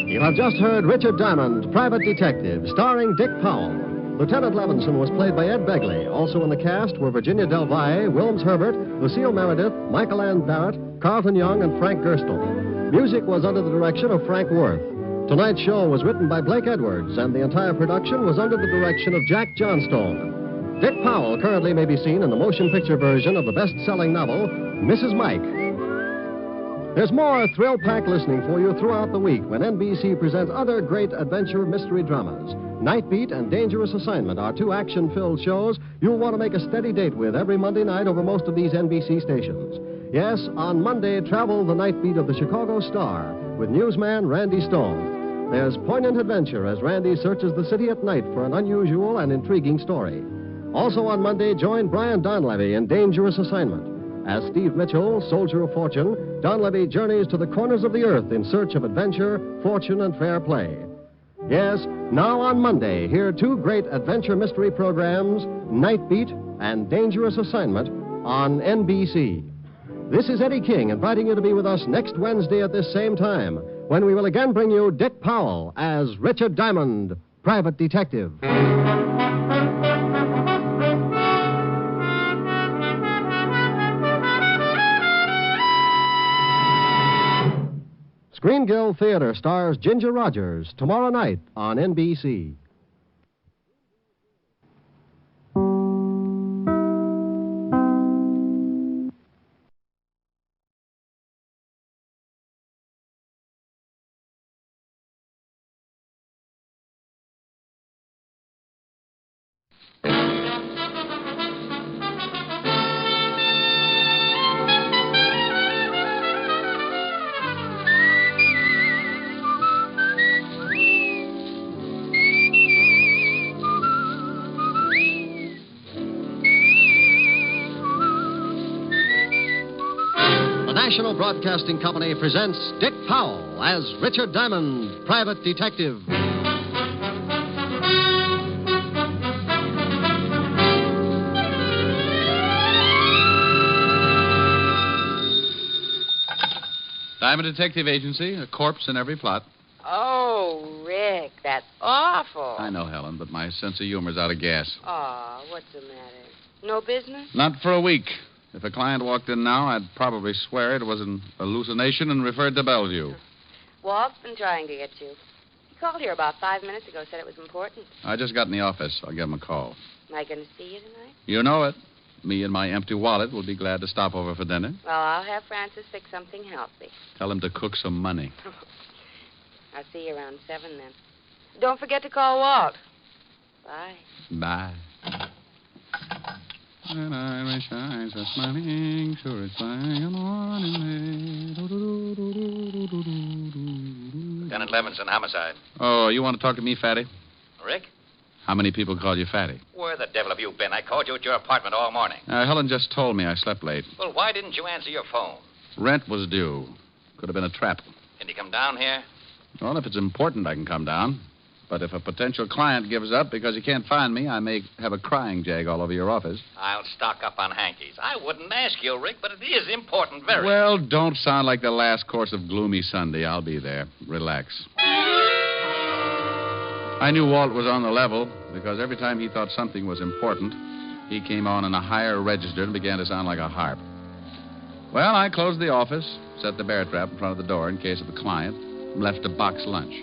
You have just heard Richard Diamond, Private Detective, starring Dick Powell. Lieutenant Levinson was played by Ed Begley. Also in the cast were Virginia Del Valle, Wilms Herbert, Lucille Meredith, Michael Ann Barrett, Carlton Young, and Frank Gerstle. Music was under the direction of Frank Worth. Tonight's show was written by Blake Edwards, and the entire production was under the direction of Jack Johnstone. Dick Powell currently may be seen in the motion picture version of the best-selling novel, Mrs. Mike. There's more thrill-packed listening for you throughout the week when NBC presents other great adventure mystery dramas. Night Beat and Dangerous Assignment are two action-filled shows you'll want to make a steady date with every Monday night over most of these NBC stations. Yes, on Monday, travel the Night Beat of the Chicago Star with newsman Randy Stone. There's poignant adventure as Randy searches the city at night for an unusual and intriguing story. Also on Monday, join Brian Donlevy in Dangerous Assignment. As Steve Mitchell, soldier of fortune, Donlevy journeys to the corners of the earth in search of adventure, fortune, and fair play. Yes, now on Monday, hear two great adventure mystery programs, Night Beat and Dangerous Assignment, on NBC. This is Eddie King inviting you to be with us next Wednesday at this same time, when we will again bring you Dick Powell as Richard Diamond, Private Detective. Screen Guild Theater stars Ginger Rogers tomorrow night on NBC. National Broadcasting Company presents Dick Powell as Richard Diamond, Private Detective. Diamond Detective Agency, a corpse in every plot. Oh, Rick, that's awful. I know, Helen, but my sense of humor's out of gas. Aw, what's the matter? No business? Not for a week. If a client walked in now, I'd probably swear it was an hallucination and referred to Bellevue. Walt's been trying to get you. He called here about 5 minutes ago, said it was important. I just got in the office. I'll give him a call. Am I going to see you tonight? You know it. Me and my empty wallet will be glad to stop over for dinner. Well, I'll have Francis fix something healthy. Tell him to cook some money. I'll see you around 7 then. Don't forget to call Walt. Bye. Bye. And I wish I was smiling, sure it's flying on in May. Lieutenant Levinson, homicide. Oh, you want to talk to me, Fatty? Rick? How many people called you Fatty? Where the devil have you been? I called you at your apartment all morning. Helen just told me I slept late. Well, why didn't you answer your phone? Rent was due. Could have been a trap. Can you come down here? Well, if it's important, I can come down. But if a potential client gives up because he can't find me, I may have a crying jag all over your office. I'll stock up on hankies. I wouldn't ask you, Rick, but it is important, very. Well, don't sound like the last course of Gloomy Sunday. I'll be there. Relax. I knew Walt was on the level because every time he thought something was important, he came on in a higher register and began to sound like a harp. Well, I closed the office, set the bear trap in front of the door in case of a client, and left a box lunch.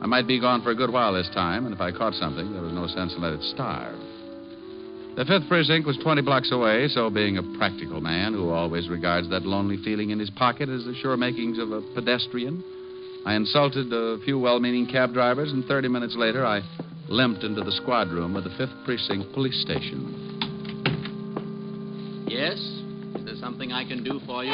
I might be gone for a good while this time, and if I caught something, there was no sense in letting it starve. The 5th Precinct was 20 blocks away, so being a practical man who always regards that lonely feeling in his pocket as the sure makings of a pedestrian, I insulted a few well-meaning cab drivers, and 30 minutes later, I limped into the squad room of the 5th Precinct Police Station. Yes? Is there something I can do for you?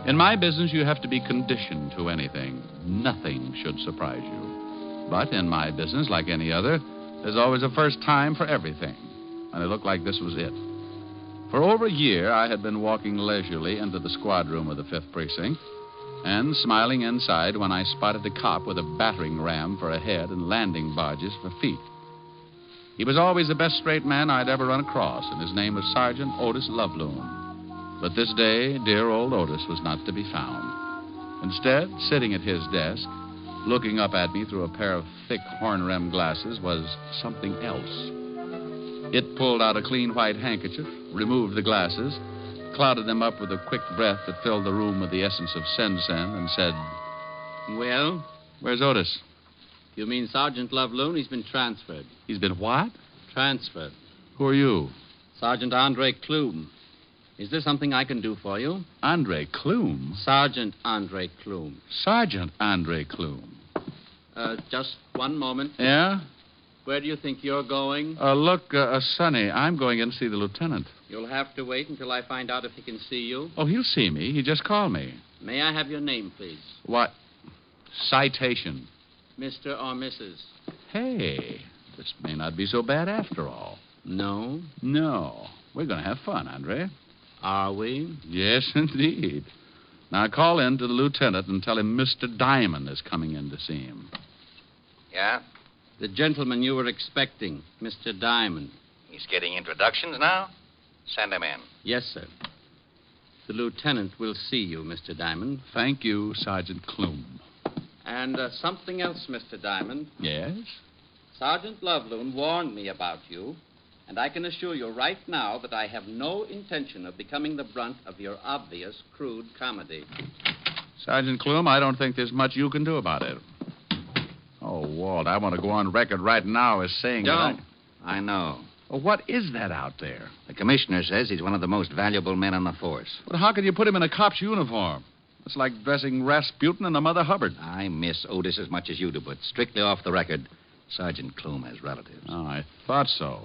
In my business, you have to be conditioned to anything. Nothing should surprise you. But in my business, like any other, there's always a first time for everything. And it looked like this was it. For over a year, I had been walking leisurely into the squad room of the 5th Precinct and smiling inside when I spotted a cop with a battering ram for a head and landing barges for feet. He was always the best straight man I'd ever run across, and his name was Sergeant Otis Loveloon. But this day, dear old Otis was not to be found. Instead, sitting at his desk, looking up at me through a pair of thick horn-rimmed glasses, was something else. It pulled out a clean white handkerchief, removed the glasses, clouded them up with a quick breath that filled the room with the essence of sen-sen, and said, Well? Where's Otis? You mean Sergeant Loveloon? He's been transferred. He's been what? Transferred. Who are you? Sergeant Andre Klume. Is there something I can do for you? Andre Klume? Sergeant Andre Klume. Sergeant Andre Klume. Just one moment. Yeah? Where do you think you're going? Look, Sonny, I'm going in to see the lieutenant. You'll have to wait until I find out if he can see you. Oh, he'll see me. He just called me. May I have your name, please? What? Citation. Mr. or Mrs.? Hey, this may not be so bad after all. No? No. We're going to have fun, Andre. Are we? Yes, indeed. Now, call in to the lieutenant and tell him Mr. Diamond is coming in to see him. Yeah? The gentleman you were expecting, Mr. Diamond. He's getting introductions now? Send him in. Yes, sir. The lieutenant will see you, Mr. Diamond. Thank you, Sergeant Klume. And something else, Mr. Diamond. Yes? Sergeant Loveloon warned me about you, and I can assure you right now that I have no intention of becoming the brunt of your obvious crude comedy. Sergeant Klume, I don't think there's much you can do about it. Oh, Walt, I want to go on record right now as saying Don't. I know. Well, what is that out there? The commissioner says he's one of the most valuable men on the force. But how can you put him in a cop's uniform? It's like dressing Rasputin and a Mother Hubbard. I miss Otis as much as you do, but strictly off the record, Sergeant Klume has relatives. Oh, I thought so.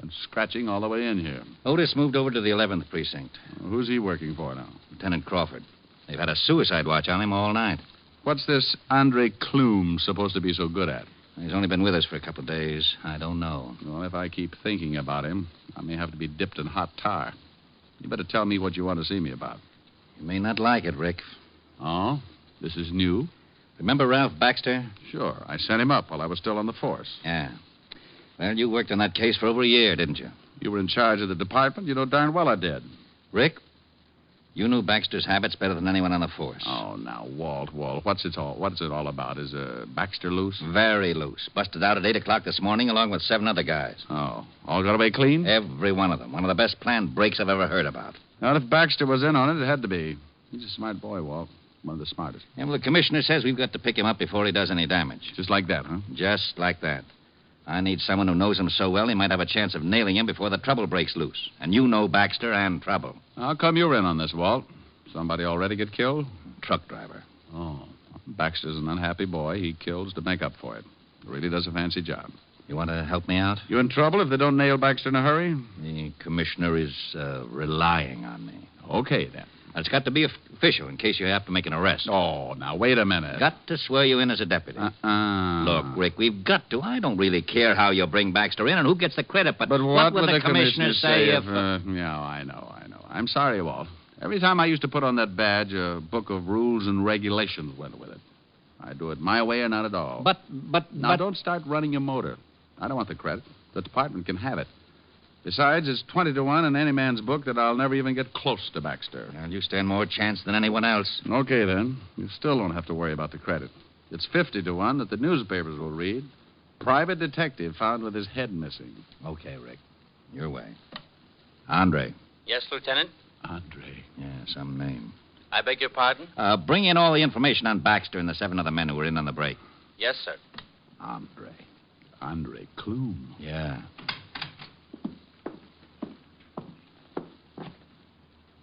Been scratching all the way in here. Otis moved over to the 11th Precinct. Who's he working for now? Lieutenant Crawford. They've had a suicide watch on him all night. What's this Andre Klume supposed to be so good at? He's only been with us for a couple of days. I don't know. Well, if I keep thinking about him, I may have to be dipped in hot tar. You better tell me what you want to see me about. You may not like it, Rick. Oh? This is new? Remember Ralph Baxter? Sure. I sent him up while I was still on the force. Yeah. Well, you worked on that case for over a year, didn't you? You were in charge of the department. You know darn well I did. Rick, you knew Baxter's habits better than anyone on the force. Oh, now, Walt, what's it all about? Is Baxter loose? Very loose. Busted out at 8 o'clock this morning along with 7 other guys. Oh, all got away clean? Every one of them. One of the best planned breaks I've ever heard about. Now, if Baxter was in on it, it had to be. He's a smart boy, Walt. One of the smartest. Yeah, well, the commissioner says we've got to pick him up before he does any damage. Just like that, huh? Just like that. I need someone who knows him so well he might have a chance of nailing him before the trouble breaks loose. And you know Baxter and trouble. How come you're in on this, Walt? Somebody already get killed? Truck driver. Oh. Baxter's an unhappy boy. He kills to make up for it. Really does a fancy job. You want to help me out? You in trouble if they don't nail Baxter in a hurry? The commissioner is relying on me. Okay, then. It's got to be official in case you have to make an arrest. Oh, now, wait a minute. Got to swear you in as a deputy. Look, Rick, we've got to. I don't really care how you bring Baxter in and who gets the credit, but what will the commissioner say if... Yeah, I know. I'm sorry, Walt. Every time I used to put on that badge, a book of rules and regulations went with it. I do it my way or not at all. But... Now, don't start running your motor. I don't want the credit. The department can have it. Besides, it's 20-1 in any man's book that I'll never even get close to Baxter. Well, you stand more chance than anyone else. Okay, then. You still don't have to worry about the credit. It's 50-1 that the newspapers will read. Private detective found with his head missing. Okay, Rick. Your way. Andre. Yes, Lieutenant? Andre. Yeah, some name. I beg your pardon? Bring in all the information on Baxter and the 7 other men who were in on the break. Yes, sir. Andre Klume. Yeah.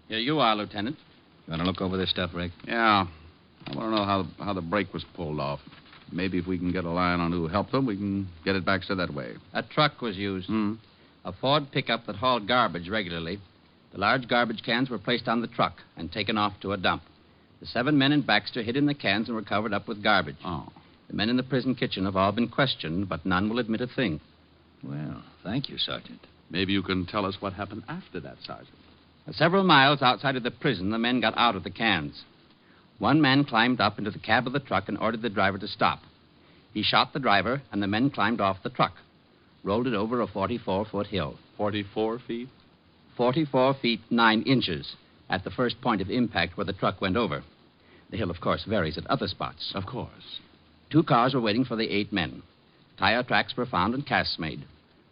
Here you are, Lieutenant. You want to look over this stuff, Rick? Yeah. I want to know how the break was pulled off. Maybe if we can get a line on who helped them, we can get it Baxter that way. A truck was used. Hmm. A Ford pickup that hauled garbage regularly. The large garbage cans were placed on the truck and taken off to a dump. The 7 men in Baxter hid in the cans and were covered up with garbage. Oh. The men in the prison kitchen have all been questioned, but none will admit a thing. Well, thank you, Sergeant. Maybe you can tell us what happened after that, Sergeant. Several miles outside of the prison, the men got out of the cans. One man climbed up into the cab of the truck and ordered the driver to stop. He shot the driver, and the men climbed off the truck, rolled it over a 44-foot hill. 44 feet? 44 feet 9 inches at the first point of impact where the truck went over. The hill, of course, varies at other spots. Of course. 2 cars were waiting for the 8 men. Tire tracks were found and casts made.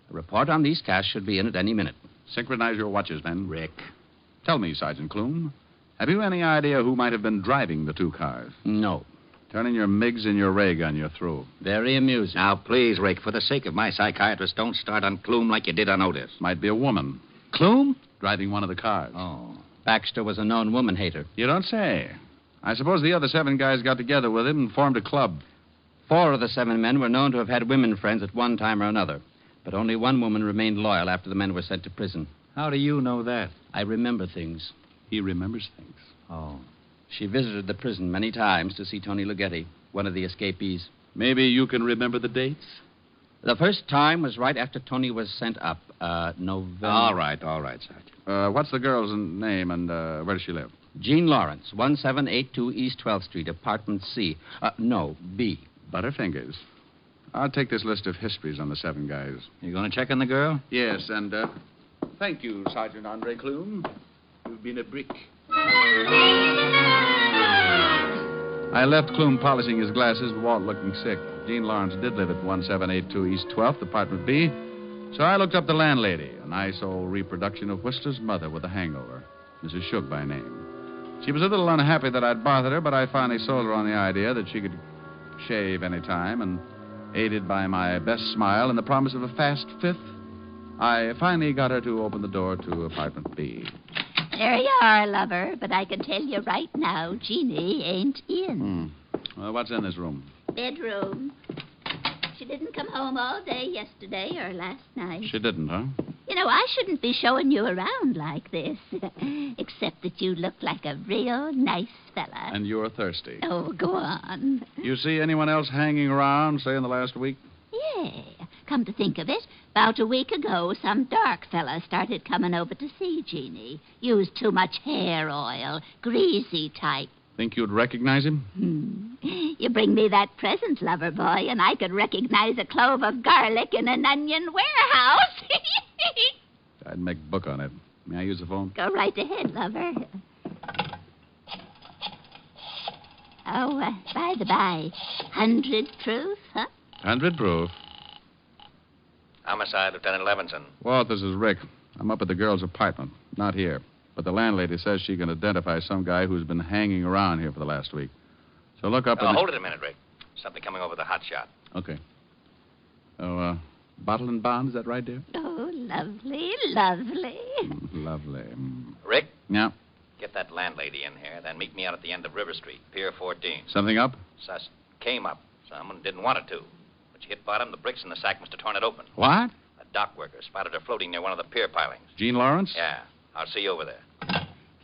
A report on these casts should be in at any minute. Synchronize your watches, then, Rick. Tell me, Sergeant Clume, have you any idea who might have been driving the 2 cars? No. Turn in your MiGs and your ray gun. You're through. Very amusing. Now, please, Rick, for the sake of my psychiatrist, don't start on Clume like you did on Otis. Might be a woman. Clume? Driving one of the cars. Oh. Baxter was a known woman hater. You don't say. I suppose the other 7 guys got together with him and formed a club. 4 of the 7 men were known to have had women friends at one time or another. But only one woman remained loyal after the men were sent to prison. How do you know that? I remember things. He remembers things. Oh. She visited the prison many times to see Tony Ligeti, one of the escapees. Maybe you can remember the dates? The first time was right after Tony was sent up, November. All right, Sergeant. What's the girl's name and where does she live? Jean Lawrence, 1782 East 12th Street, apartment C. No, B. Butterfingers. I'll take this list of histories on the 7 guys. You going to check on the girl? Yes, and thank you, Sergeant Andre Clume. You've been a brick. I left Clume polishing his glasses, Walt looking sick. Jean Lawrence did live at 1782 East 12th, apartment B. So I looked up the landlady, a nice old reproduction of Whistler's mother with a hangover, Mrs. Shook by name. She was a little unhappy that I'd bothered her, but I finally sold her on the idea that she could shave any time, and aided by my best smile and the promise of a fast 5th, I finally got her to open the door to apartment B. There you are, lover, but I can tell you right now, Jeannie ain't in. Well, what's in this room? Bedroom. She didn't come home all day yesterday or last night. She didn't, huh? You know, I shouldn't be showing you around like this, except that you look like a real nice fella. And you're thirsty. Oh, go on. You see anyone else hanging around, say, in the last week? Yeah. Come to think of it, about a week ago, some dark fella started coming over to see Jeannie. Used too much hair oil, greasy type. Think you'd recognize him? You bring me that present, lover boy, and I could recognize a clove of garlic in an onion warehouse. I'd make book on it. May I use the phone? Go right ahead, lover. Oh, by the by, 100 proof, huh? 100 proof. Homicide, Lieutenant Levinson. Walt, this is Rick. I'm up at the girl's apartment. Not here. But the landlady says she can identify some guy who's been hanging around here for the last week. So look up... Hold it a minute, Rick. Something coming over the hot shot. Okay. Oh, bottle and bond, is that right, dear? Oh, lovely, lovely. Lovely. Rick? Yeah? Get that landlady in here, then meet me out at the end of River Street, Pier 14. Something up? Sus came up. Someone didn't want it to. But she hit bottom, the bricks in the sack must have torn it open. What? A dock worker spotted her floating near one of the pier pilings. Jean Lawrence? Yeah. I'll see you over there.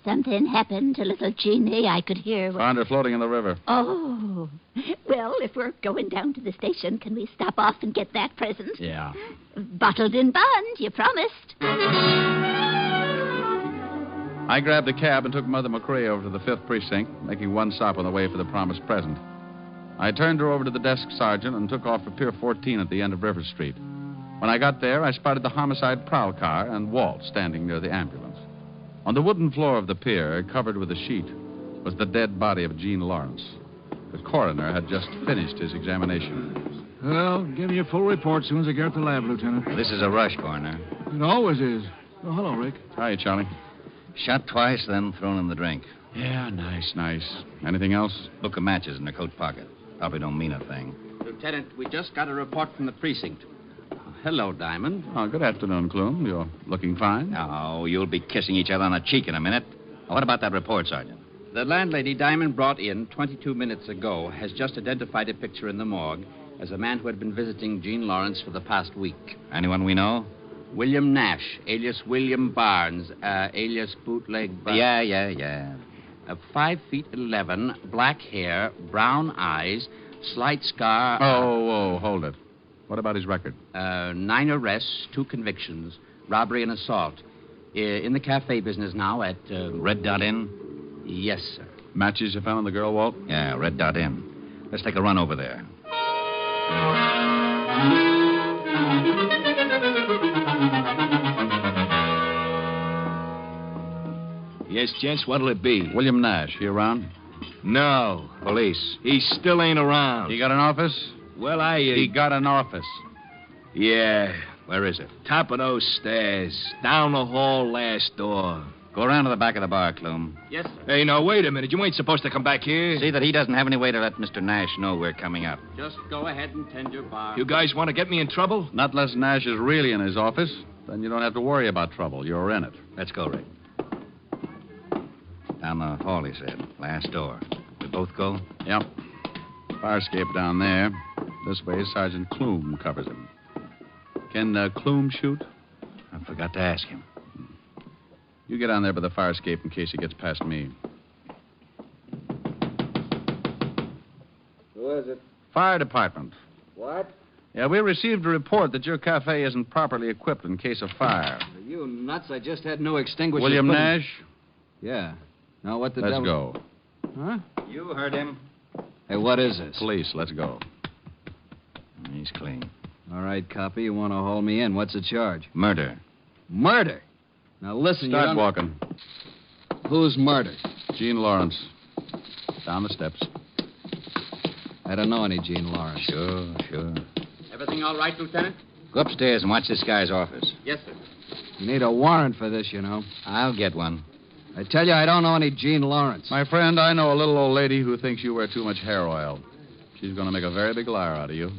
Something happened to little Jeannie. I could hear... Found her floating in the river. Oh. Well, if we're going down to the station, can we stop off and get that present? Yeah. Bottled in bond, you promised. I grabbed a cab and took Mother McCrae over to the 5th Precinct, making one stop on the way for the promised present. I turned her over to the desk sergeant and took off for Pier 14 at the end of River Street. When I got there, I spotted the homicide prowl car and Walt standing near the ambulance. On the wooden floor of the pier, covered with a sheet, was the dead body of Jean Lawrence. The coroner had just finished his examination. Well, give me a full report as soon as I get to the lab, Lieutenant. This is a rush, Coroner. It always is. Oh, hello, Rick. Hi, Charlie. Shot twice, then thrown in the drink. Yeah, nice. Anything else? Book of matches in her coat pocket. Probably don't mean a thing. Lieutenant, we just got a report from the precinct. Hello, Diamond. Oh, good afternoon, Clume. You're looking fine. Oh, you'll be kissing each other on the cheek in a minute. What about that report, Sergeant? The landlady Diamond brought in 22 minutes ago has just identified a picture in the morgue as a man who had been visiting Jean Lawrence for the past week. Anyone we know? William Nash, alias William Barnes, alias Bootleg Barnes. Yeah. 5'11", black hair, brown eyes, slight scar. Oh, hold it. What about his record? 9 arrests, 2 convictions, robbery and assault. In the cafe business now at... Red Dot Inn? Yes, sir. Matches you found on the girl, Walt? Yeah, Red Dot Inn. Let's take a run over there. Yes, gents, what'll it be? William Nash, he around? No. Police. He still ain't around. He got an office? Well, He got an office. Yeah. Where is it? Top of those stairs. Down the hall, last door. Go around to the back of the bar, Clume. Yes, sir. Hey, now, wait a minute. You ain't supposed to come back here. See that he doesn't have any way to let Mr. Nash know we're coming up. Just go ahead and tend your bar. You guys want to get me in trouble? Not unless Nash is really in his office. Then you don't have to worry about trouble. You're in it. Let's go, Rick. Down the hall, he said. Last door. We both go? Yep. Fire escape down there. This way, Sergeant Clume covers him. Can Clume shoot? I forgot to ask him. You get on there by the fire escape in case he gets past me. Who is it? Fire department. What? Yeah, we received a report that your cafe isn't properly equipped in case of fire. Are you nuts? I just had no extinguishers. William Nash? Yeah. Now what the Let's devil... go. Huh? You heard him. Hey, what is this? Police, let's go. He's clean. All right, copy. You want to haul me in. What's the charge? Murder. Murder? Now, listen, Start you walking. Who's murdered? Gene Lawrence. Down the steps. I don't know any Gene Lawrence. Sure. Everything all right, Lieutenant? Go upstairs and watch this guy's office. Yes, sir. You need a warrant for this, you know. I'll get one. I tell you, I don't know any Gene Lawrence. My friend, I know a little old lady who thinks you wear too much hair oil. She's going to make a very big liar out of you.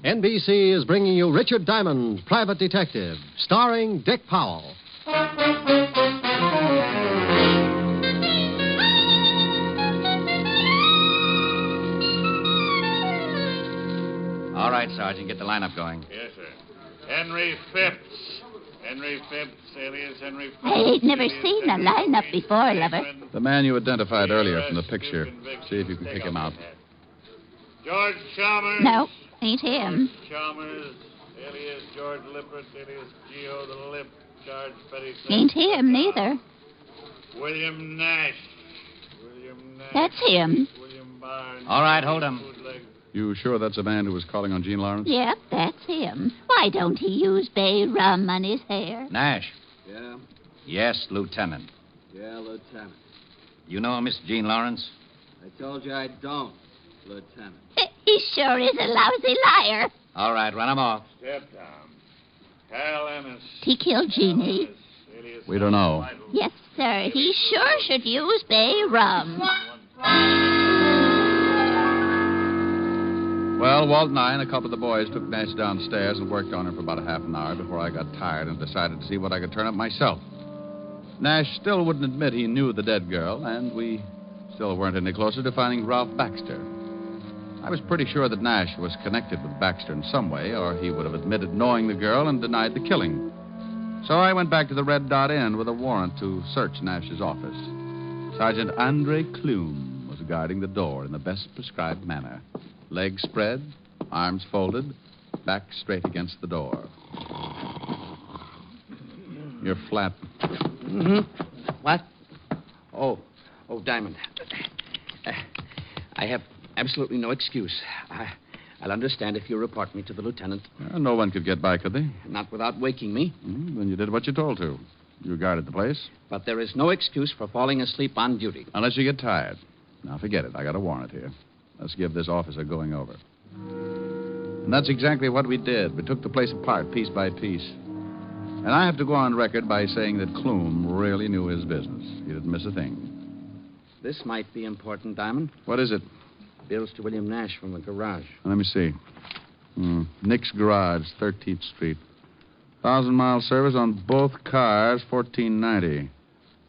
NBC is bringing you Richard Diamond, Private Detective, starring Dick Powell. All right, Sergeant, get the lineup going. Yes, sir. Henry Phipps. Henry Phipps, alias Henry Phipps. I ain't never seen a lineup before, lover. The man you identified earlier from the picture. See if you can pick him out. George Chalmers. No, ain't him. George Chalmers, alias George Lippert, alias Geo the Lip, Charge Petty. Ain't him, neither. William Nash. That's him. William Barnes. All right, hold him. You sure that's a man who was calling on Gene Lawrence? Yep, that's him. Why don't he use bay rum on his hair? Nash. Yeah? Yes, Lieutenant. Yeah, Lieutenant. You know Miss Gene Lawrence? I told you I don't, Lieutenant. He sure is a lousy liar. All right, run him off. Step down. Hal Ennis. He killed Jeannie. We don't know. Yes, sir. He sure should use bay rum. Well, Walt and I and a couple of the boys took Nash downstairs and worked on him for about a half an hour before I got tired and decided to see what I could turn up myself. Nash still wouldn't admit he knew the dead girl, and we still weren't any closer to finding Ralph Baxter. I was pretty sure that Nash was connected with Baxter in some way, or he would have admitted knowing the girl and denied the killing. So I went back to the Red Dot Inn with a warrant to search Nash's office. Sergeant Andre Clume was guarding the door in the best prescribed manner. Legs spread, arms folded, back straight against the door. You're flat. Mm-hmm. What? Oh, Diamond. I have absolutely no excuse. I'll understand if you report me to the lieutenant. No one could get by, could they? Not without waking me. Then you did what you told to. You guarded the place. But there is no excuse for falling asleep on duty. Unless you get tired. Now, forget it. I got a warrant here. Let's give this officer going over. And that's exactly what we did. We took the place apart, piece by piece. And I have to go on record by saying that Clume really knew his business. He didn't miss a thing. This might be important, Diamond. What is it? Bills to William Nash from the garage. Let me see. Nick's Garage, 13th Street. 1,000-mile service on both cars, $14.90.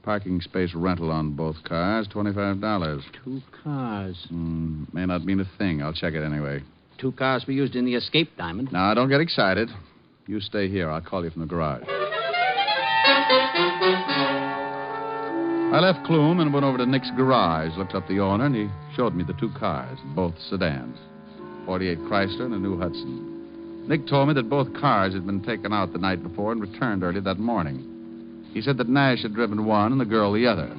Parking space rental on both cars, $25. 2 cars. May not mean a thing. I'll check it anyway. 2 cars were used in the escape, Diamond. Now, don't get excited. You stay here. I'll call you from the garage. I left Clume and went over to Nick's garage, looked up the owner, and he showed me the 2 cars, both sedans. 48 Chrysler and a new Hudson. Nick told me that both cars had been taken out the night before and returned early that morning. He said that Nash had driven one and the girl the other.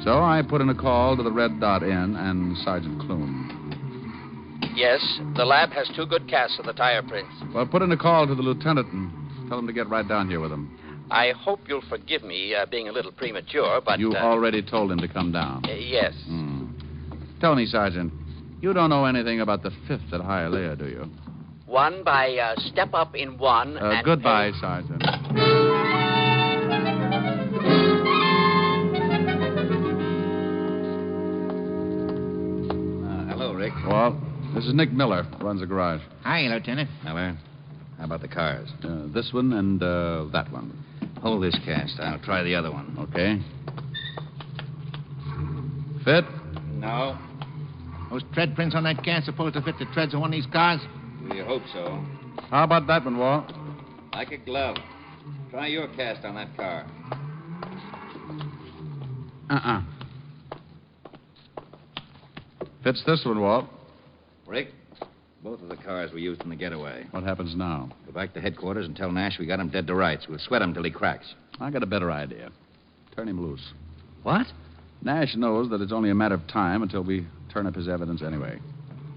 So I put in a call to the Red Dot Inn and Sergeant Clume. Yes, the lab has 2 good casts of the tire prints. Well, put in a call to the lieutenant and tell him to get right down here with him. I hope you'll forgive me being a little premature, but... You already told him to come down. Yes. Tell me, Sergeant, you don't know anything about the 5th at Hialeah, do you? 1 by step up in 1 and... Goodbye, Sergeant. Hello, Rick. Well, this is Nick Miller, runs the garage. Hi, Lieutenant. Miller, how about the cars? This one and that one. Hold this cast. I'll try the other one. Okay. Fit? No. Those tread prints on that cast supposed to fit the treads of one of these cars? We hope so. How about that one, Walt? Like a glove. Try your cast on that car. Fits this one, Walt. Rick, both of the cars were used in the getaway. What happens now? Go back to headquarters and tell Nash we got him dead to rights. We'll sweat him till he cracks. I got a better idea. Turn him loose. What? Nash knows that it's only a matter of time until we turn up his evidence anyway.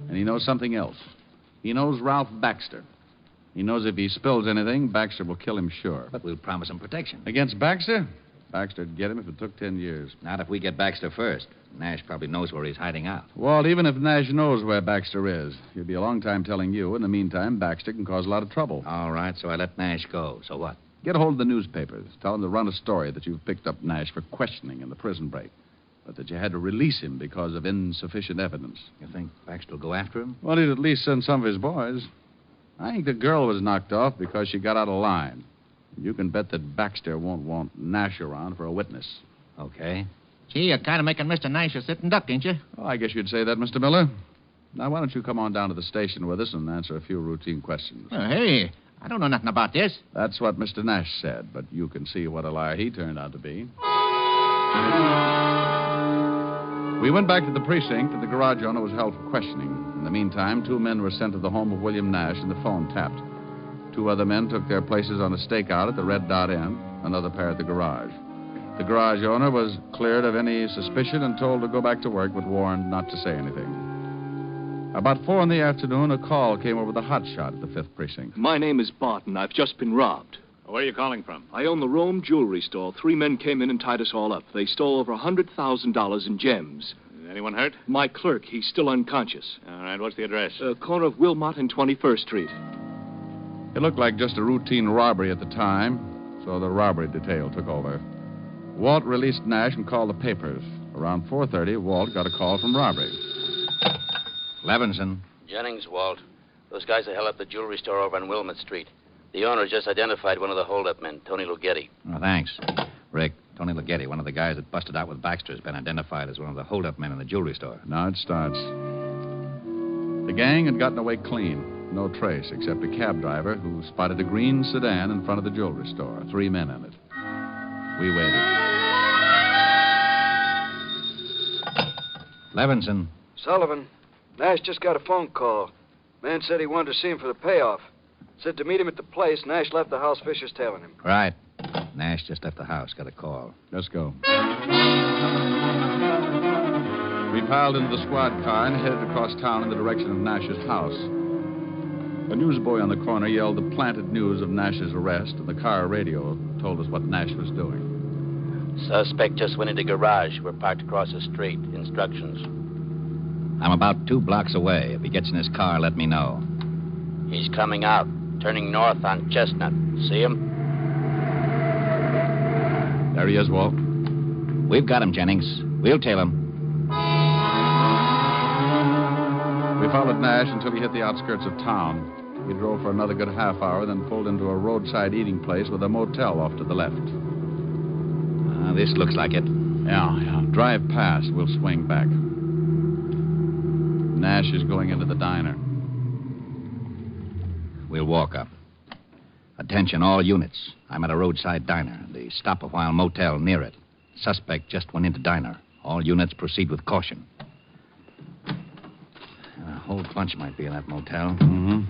And he knows something else. He knows Ralph Baxter. He knows if he spills anything, Baxter will kill him sure. But we'll promise him protection. Against Baxter? Baxter'd get him if it took 10 years. Not if we get Baxter first. Nash probably knows where he's hiding out. Walt, even if Nash knows where Baxter is, he'll be a long time telling you. In the meantime, Baxter can cause a lot of trouble. All right, so I let Nash go. So what? Get a hold of the newspapers. Tell them to run a story that you've picked up Nash for questioning in the prison break. But that you had to release him because of insufficient evidence. You think Baxter will go after him? Well, he'd at least send some of his boys. I think the girl was knocked off because she got out of line. You can bet that Baxter won't want Nash around for a witness. Okay. Gee, you're kind of making Mr. Nash a sitting duck, ain't you? Oh, I guess you'd say that, Mr. Miller. Now, why don't you come on down to the station with us and answer a few routine questions? Oh, hey, I don't know nothing about this. That's what Mr. Nash said, but you can see what a liar he turned out to be. We went back to the precinct, and the garage owner was held for questioning. In the meantime, 2 men were sent to the home of William Nash, and the phone tapped. 2 other men took their places on a stakeout at the Red Dot Inn, another pair at the garage. The garage owner was cleared of any suspicion and told to go back to work, but warned not to say anything. About 4 in the afternoon, a call came over the hot shot at the 5th Precinct. My name is Barton. I've just been robbed. Where are you calling from? I own the Rome jewelry store. 3 men came in and tied us all up. They stole over $100,000 in gems. Anyone hurt? My clerk, he's still unconscious. All right, what's the address? Corner of Wilmot and 21st Street. It looked like just a routine robbery at the time, so the robbery detail took over. Walt released Nash and called the papers. Around 4:30, Walt got a call from robbery. Levinson. Jennings, Walt. Those guys that held up the jewelry store over on Wilmot Street. The owner just identified one of the hold-up men, Tony Lughetti. Oh, thanks. Rick, Tony Lughetti, one of the guys that busted out with Baxter, has been identified as one of the hold-up men in the jewelry store. Now it starts. The gang had gotten away clean. No trace except a cab driver who spotted a green sedan in front of the jewelry store. 3 men in it. We waited. Levinson. Sullivan. Nash just got a phone call. Man said he wanted to see him for the payoff. Said to meet him at the place. Nash left the house. Fisher's tailing him. Right. Nash just left the house. Got a call. Let's go. We piled into the squad car and headed across town in the direction of Nash's house. A newsboy on the corner yelled the planted news of Nash's arrest, and the car radio told us what Nash was doing. Suspect just went into garage. We're parked across the street. Instructions. I'm about 2 blocks away. If he gets in his car, let me know. He's coming out, turning north on Chestnut. See him? There he is, Walt. We've got him, Jennings. We'll tail him. We followed Nash until he hit the outskirts of town. He drove for another good half hour, then pulled into a roadside eating place with a motel off to the left. this looks like it. Yeah. Drive past. We'll swing back. Nash is going into the diner. We'll walk up. Attention, all units. I'm at a roadside diner. The stop-a-while motel near it. Suspect just went into diner. All units proceed with caution. A whole bunch might be in that motel. Mm-hmm.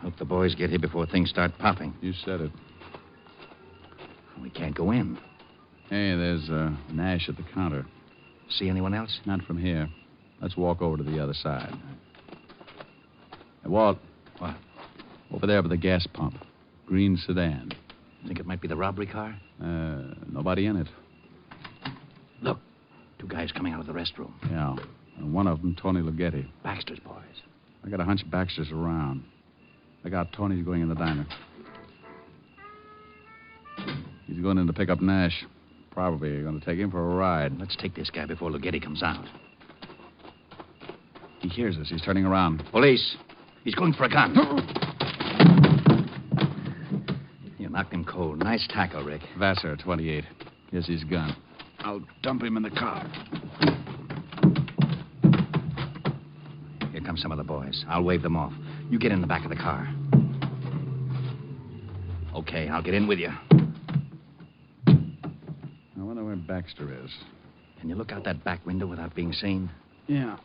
Hope the boys get here before things start popping. You said it. We can't go in. Hey, there's Nash at the counter. See anyone else? Not from here. Let's walk over to the other side. Hey, Walt. What? Over there by the gas pump. Green sedan. Think it might be the robbery car? Nobody in it. Look, 2 guys coming out of the restroom. Yeah. And one of them, Tony Ligeti. Baxter's boys. I got a hunch Baxter's around. I got Tony's going in the diner. He's going in to pick up Nash. Probably going to take him for a ride. Let's take this guy before Ligeti comes out. He hears us. He's turning around. Police. He's going for a gun. You knocked him cold. Nice tackle, Rick. Vassar, 28. Here's his gun. I'll dump him in the car. Here come some of the boys. I'll wave them off. You get in the back of the car. Okay, I'll get in with you. I wonder where Baxter is. Can you look out that back window without being seen? Yeah.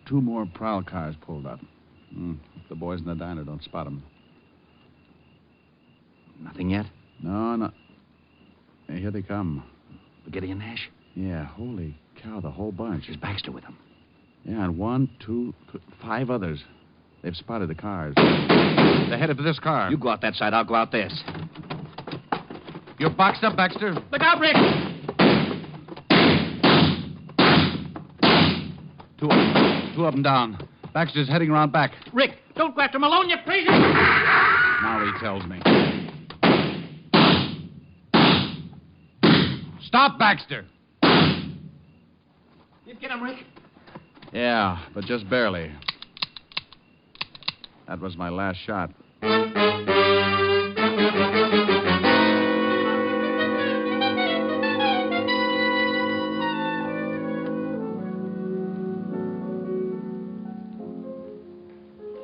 2 more prowl cars pulled up. If the boys in the diner don't spot them. Nothing yet? No. Hey, here they come. Ligeti and Nash? Yeah, holy cow, the whole bunch. Is Baxter with them? Yeah, and 1, 2, 5 others. They've spotted the cars. They're headed for this car. You go out that side, I'll go out this. You're boxed up, Baxter. Look out, Rick! Two of them down. Baxter's heading around back. Rick, don't go after Malone, you crazy! Now he tells me. Stop, Baxter! You get him, Rick? Yeah, but just barely. That was my last shot.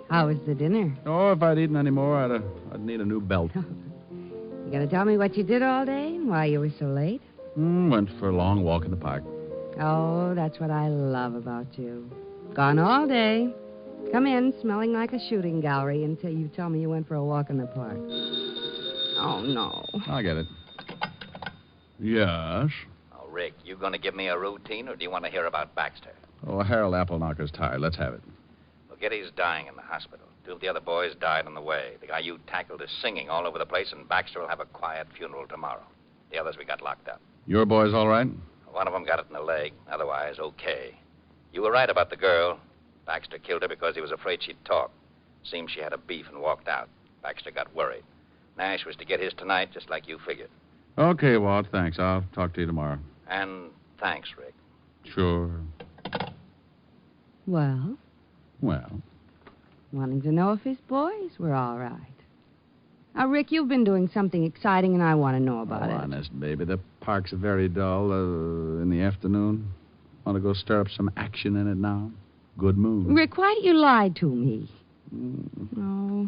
How was the dinner? Oh, if I'd eaten any more, I'd need a new belt. You gonna tell me what you did all day and why you were so late? Went for a long walk in the park. Oh, that's what I love about you. Gone all day. Come in smelling like a shooting gallery until you tell me you went for a walk in the park. Oh, no. I'll get it. Yes? Oh, Rick, you going to give me a routine, or do you want to hear about Baxter? Oh, Harold Appleknocker's tired. Let's have it. Ligeti's dying in the hospital. 2 of the other boys died on the way. The guy you tackled is singing all over the place, and Baxter will have a quiet funeral tomorrow. The others we got locked up. Your boys all right? One of them got it in the leg. Otherwise, okay. You were right about the girl. Baxter killed her because he was afraid she'd talk. Seems she had a beef and walked out. Baxter got worried. Nash was to get his tonight, just like you figured. Okay, Walt, thanks. I'll talk to you tomorrow. And thanks, Rick. Sure. Well? Wanting to know if his boys were all right. Now, Rick, you've been doing something exciting, and I want to know about it. Honest, baby. The park's very dull in the afternoon. Want to go stir up some action in it now? Good mood. Rick, why do you lie to me? Oh.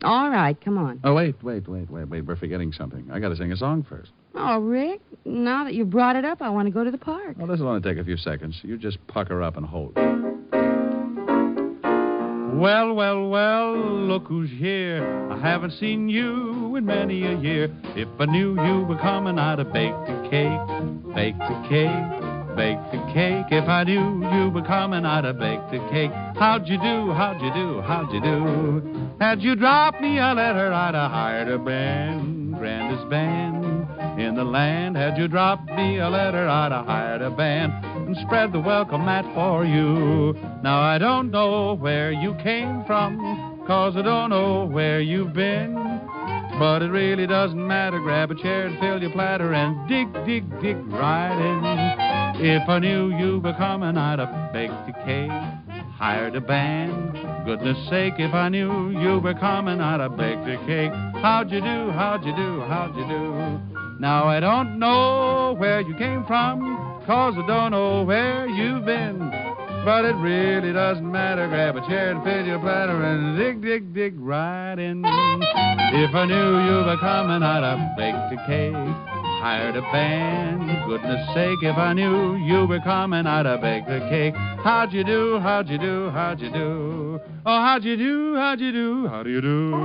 All right, come on. Oh, wait. We're forgetting something. I got to sing a song first. Oh, Rick, now that you brought it up, I want to go to the park. Well, this will only take a few seconds. You just pucker up and hold. Well, look who's here. I haven't seen you in many a year. If I knew you were coming, I'd have baked a cake. If I knew you were coming, I'd have baked a cake. How'd you do? Had you dropped me a letter, I'd have hired a band, grandest band in the land. Had you dropped me a letter, I'd have hired a band and spread the welcome mat for you. Now I don't know where you came from, 'cause I don't know where you've been. But it really doesn't matter. Grab a chair and fill your platter and dig right in. If I knew you were coming, I'd have baked a cake, hired a band. Goodness sake, if I knew you were coming, I'd have baked a cake. How'd you do? Now I don't know where you came from, 'cause I don't know where you've been. But it really doesn't matter. Grab a chair and fill your bladder and dig, dig, dig right in. If I knew you were coming, I'd have baked a cake, hired a band. Goodness sake, if I knew you were coming, I'd have baked a cake. How'd you do? How'd you do? How'd you do? Oh, how'd you do? How'd you do? How do you do?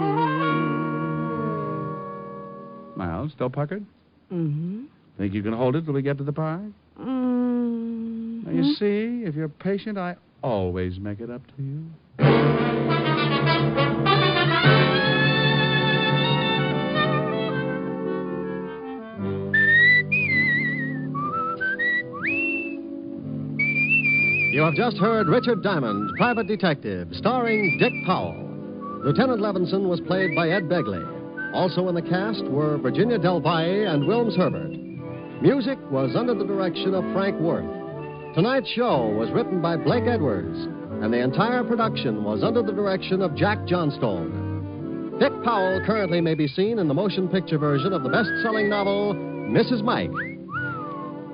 Miles, still puckered? Mm-hmm. Think you can hold it till we get to the park? Now, you see, if you're patient, I always make it up to you. You have just heard Richard Diamond, Private Detective, starring Dick Powell. Lieutenant Levinson was played by Ed Begley. Also in the cast were Virginia Del Valle and Wilms Herbert. Music was under the direction of Frank Worth. Tonight's show was written by Blake Edwards, and the entire production was under the direction of Jack Johnstone. Dick Powell currently may be seen in the motion picture version of the best-selling novel, Mrs. Mike.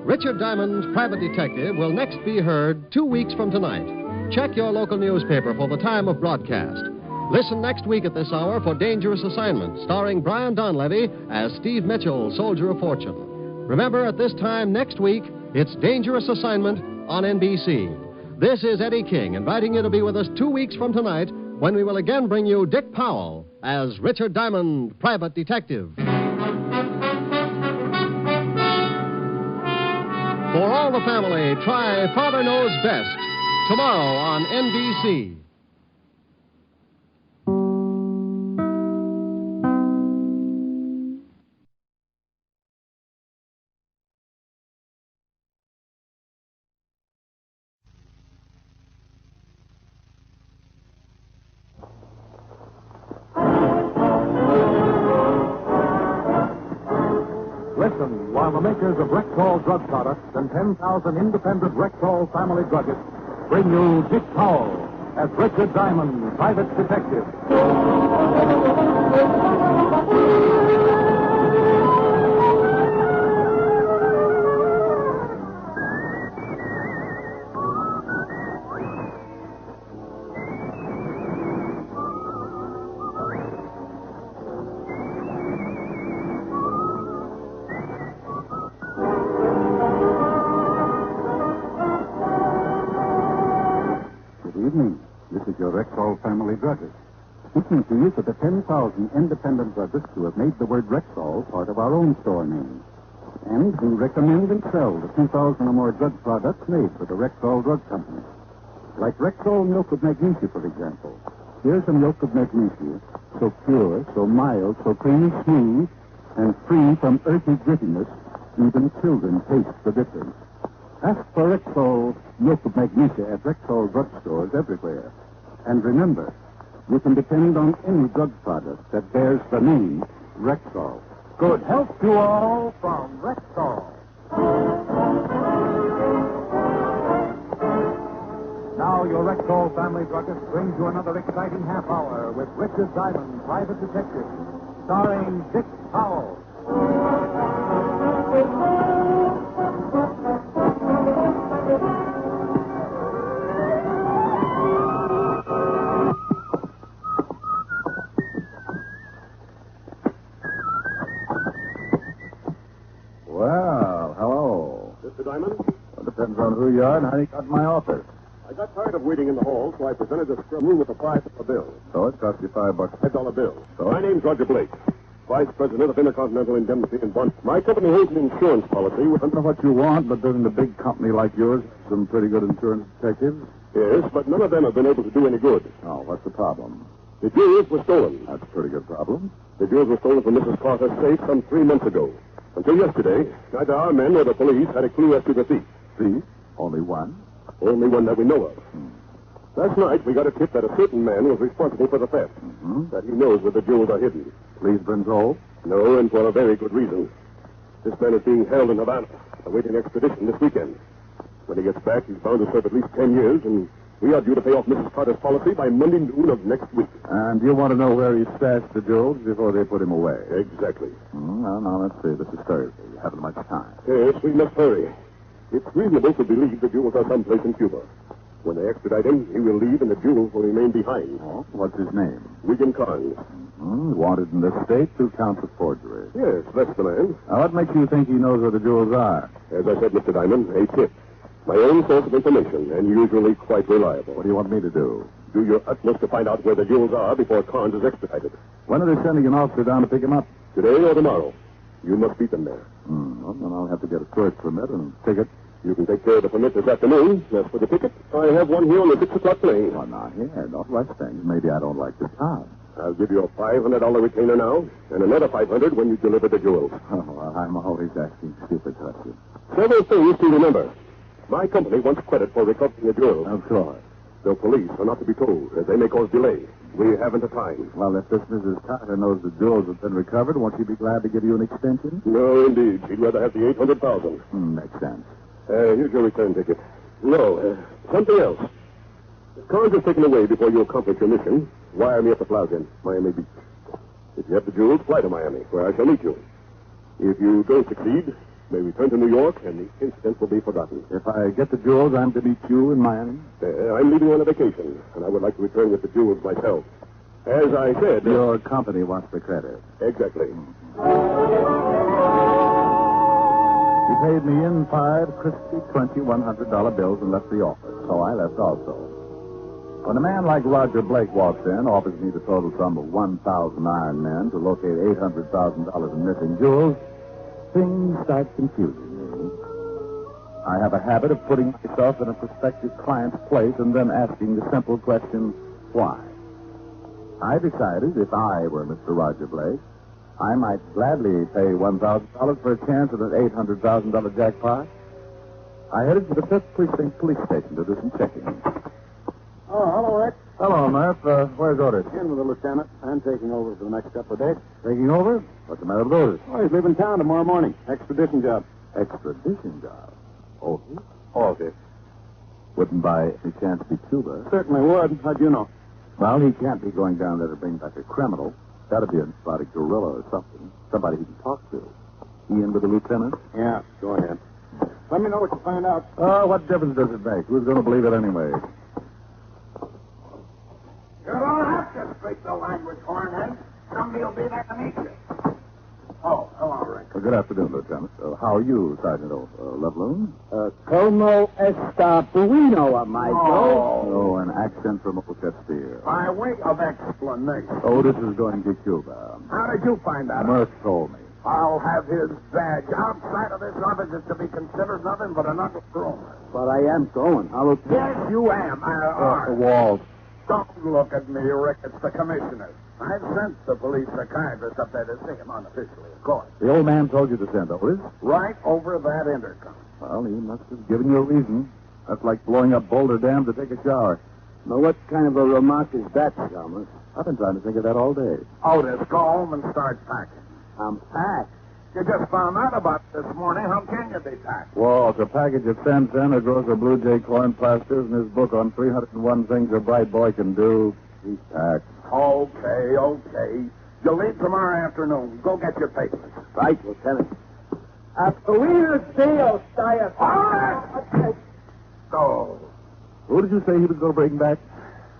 Richard Diamond's Private Detective will next be heard 2 weeks from tonight. Check your local newspaper for the time of broadcast. Listen next week at this hour for Dangerous Assignment, starring Brian Donlevy as Steve Mitchell, Soldier of Fortune. Remember, at this time next week, it's Dangerous Assignment on NBC. This is Eddie King, inviting you to be with us 2 weeks from tonight when we will again bring you Dick Powell as Richard Diamond, Private Detective. For all the family, try Father Knows Best tomorrow on NBC. Listen, while the makers of Rexall drug products and 10,000 independent Rexall family druggists bring you Dick Powell as Richard Diamond, Private Detective. This is your Rexall family druggist, speaking to you for the 10,000 independent druggists who have made the word Rexall part of our own store name, and who recommend and sell the 2,000 or more drug products made for the Rexall Drug Company. Like Rexall milk of magnesia, for example. Here's a milk of magnesia, so pure, so mild, so creamy smooth, and free from earthy grittiness, even children taste the difference. Ask for Rexall milk of magnesia at Rexall drugstores everywhere. And remember, you can depend on any drug product that bears the name Rexall. Good health to all from Rexall. Now your Rexall family druggist brings you another exciting half hour with Richard Diamond, Private Detective, starring Dick Powell. Well, hello. Mr. Diamond? Well, depends on who you are and how you got in my office. I got tired of waiting in the hall, so I presented this scrum room with a $5 bill. So it cost you $5. $5 bill. So? My name's Roger Blake, Vice President of Intercontinental Indemnity in Bond. My company holds an insurance policy with... I don't know what you want, but doesn't a big company like yours have some pretty good insurance detectives? Yes, but none of them have been able to do any good. Oh, what's the problem? The jewels were stolen. That's a pretty good problem. The jewels were stolen from Mrs. Carter's safe some 3 months ago. Until yesterday, neither our men nor the police had a clue as to the thief. Thief? Only one? Only one that we know of. Last night, we got a tip that a certain man was responsible for the theft. That he knows where the jewels are hidden. Police been told? No, and for a very good reason. This man is being held in Havana, awaiting extradition this weekend. When he gets back, he's bound to serve at least 10 years, and We are due to pay off Mrs. Carter's policy by Monday noon of next week. And you want to know where he stashed the jewels before they put him away? Exactly. Well, now, let's see. This is Thursday. You haven't much time. Yes, we must hurry. It's reasonable to believe the jewels are someplace in Cuba. When they extradite him, he will leave and the jewels will remain behind. Oh, what's his name? William Carnes. Wanted in the state, 2 counts of forgery. Yes, that's the man. Now, what makes you think he knows where the jewels are? As I said, Mr. Diamond, a tip. My own source of information, and usually quite reliable. What do you want me to do? Do your utmost to find out where the jewels are before Carnes is extradited. When are they sending an officer down to pick him up? Today or tomorrow. You must beat them there. Well, then I'll have to get a search permit and ticket. You can take care of the permit this afternoon. As for the ticket, I have one here on the 6 o'clock plane. Well, now, here, don't rush things. Maybe I don't like the job. I'll give you a $500 retainer now, and another $500 when you deliver the jewels. Oh, well, I'm always asking stupid questions. Several things to remember. My company wants credit for recovering the jewels. Of course. The police are not to be told, as they may cause delay. We haven't the time. Well, if this Mrs. Carter knows the jewels have been recovered, won't she be glad to give you an extension? No, indeed. She'd rather have the $800,000. Makes sense. Here's your return ticket. No, something else. If Carnes is taken away before you accomplish your mission, wire me at the Plaza in Miami Beach. If you have the jewels, fly to Miami, where I shall meet you. If you don't succeed, may return to New York, and the incident will be forgotten. If I get the jewels, I'm to meet you in Miami? I'm leaving on a vacation, and I would like to return with the jewels myself. As I said... Your company wants the credit. Exactly. He paid me in 5 crispy $100 bills and left the office, so I left also. When a man like Roger Blake walks in, offers me the total sum of 1,000 iron men to locate $800,000 in missing jewels, things start confusing me. I have a habit of putting myself in a prospective client's place and then asking the simple question, why? I decided if I were Mr. Roger Blake, I might gladly pay $1,000 for a chance at an $800,000 jackpot. I headed for the 5th Precinct Police Station to do some checking. Oh, hello, Rick. Hello, Murph. Where's Otis? In with the lieutenant. I'm taking over for the next couple of days. Taking over? What's the matter with Otis? Oh, he's leaving town tomorrow morning. Extradition job. Extradition job? Otis? Otis. Wouldn't by any chance be Cuba? Certainly would. How'd you know? Well, he can't be going down there to bring back a criminal. Gotta be about a gorilla or something. Somebody he can talk to. He in with the lieutenant? Yeah, go ahead. Let me know what you find out. Oh, what difference does it make? Who's going to believe it anyway? You don't have to speak the language, Hornhead. Somebody will be there to meet you. Oh, hello, Rick. Good afternoon, Lieutenant. How are you, Sergeant Loveloon? Como esta Puino, Michael? Oh, an accent from Old Castile. By way of explanation. Otis is going to Cuba. How did you find out? Murph told me. I'll have his badge. Outside of this office is to be considered nothing but an rumor. But I am going. Yes, you am. Walt. Don't look at me, Rick. It's the commissioner. I've sent the police psychiatrist up there to see him unofficially, of course. The old man told you to send Otis? Right over that intercom. Well, he must have given you a reason. That's like blowing up Boulder Dam to take a shower. Now, what kind of a remark is that, Chalmers? I've been trying to think of that all day. Otis, go home and start packing. I'm packed. You just found out about it this morning. How can you be packed? Walt, a package of 10 cent, a gross of Blue Jay corn plasters, and his book on 301 things a bright boy can do. He's packed. Okay. You'll leave tomorrow afternoon. Go get your papers. Right, Lieutenant. Buenos dias, Dias. All right. Go. Who did you say he was going to bring back?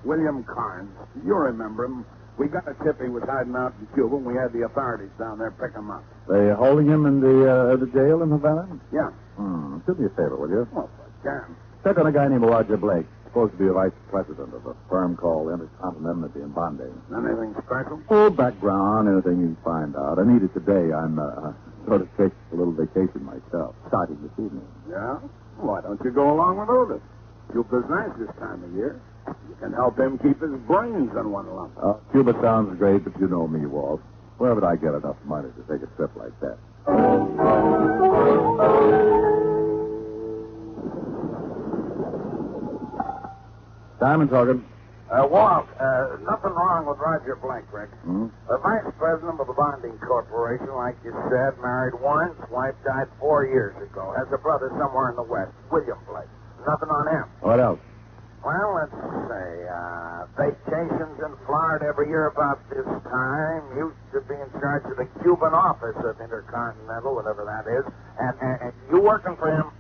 William Carnes. You remember him. We got a tip he was hiding out in Cuba, and we had the authorities down there pick him up. They holding him in the jail in Havana? Yeah. Do me a favor, will you? Well, if I can. Check on a guy named Roger Blake, supposed to be a vice president of a firm called Intercontinental in Bombay. Anything special? Oh, background, anything you can find out. I need it today. I'm sort of taking a little vacation myself, starting this evening. Yeah? Why don't you go along with Otis? Cuba's nice this time of year. You can help him keep his brains in one lump. Cuba sounds great, but you know me, Walt. Where would I get enough money to take a trip like that? Diamond talking. Walt, nothing wrong with Roger Blake, Rick. The vice president of the bonding corporation, like you said, married once, wife died 4 years ago. Has a brother somewhere in the West, William Blake. Nothing on him. What else? Well, let's see. Vacations in Florida every year about this time. Used to be in charge of the Cuban office of Intercontinental, whatever that is. And you working for him?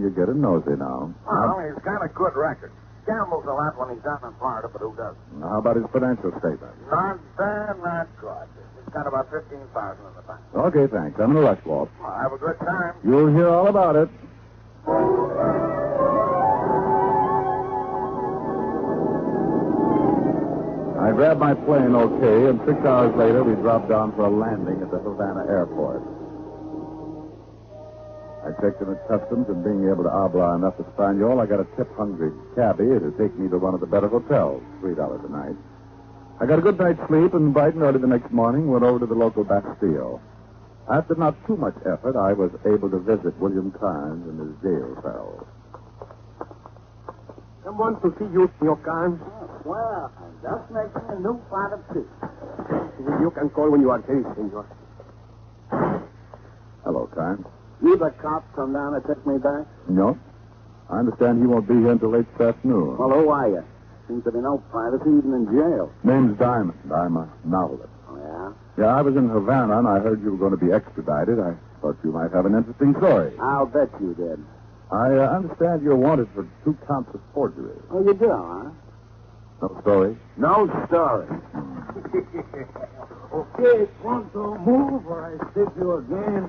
You're getting nosy now. Well, he's got a good record. Gambles a lot when he's down in Florida, but who doesn't? How about his financial statement? Not bad, not good. He's got about $15,000 in the bank. Okay, thanks. I'm in a rush, Walt. Well, have a good time. You'll hear all about it. I grabbed my plane okay, and 6 hours later we dropped down for a landing at the Havana airport. I checked in at customs, and being able to habla enough Espanol, I got a tip-hungry cabbie to take me to one of the better hotels, $3 a night. I got a good night's sleep, and bright and early the next morning went over to the local Bastille. After not too much effort, I was able to visit William Carnes in his jail cell. Someone to see you, Senor Carnes. Well, I'm just making a new pot of tea. You can call when you are ready, Senor. Hello, Carnes. You the cop come down to take me back? No. I understand he won't be here until late this afternoon. Well, who are you? Seems to be no privacy even in jail. Name's Diamond. I'm a novelist. Oh, yeah? Yeah, I was in Havana, and I heard you were going to be extradited. I thought you might have an interesting story. I'll bet you did. I understand you're wanted for 2 counts of forgery. Oh, you do, huh? No story? No story. Okay, pronto, move, or I stick you again.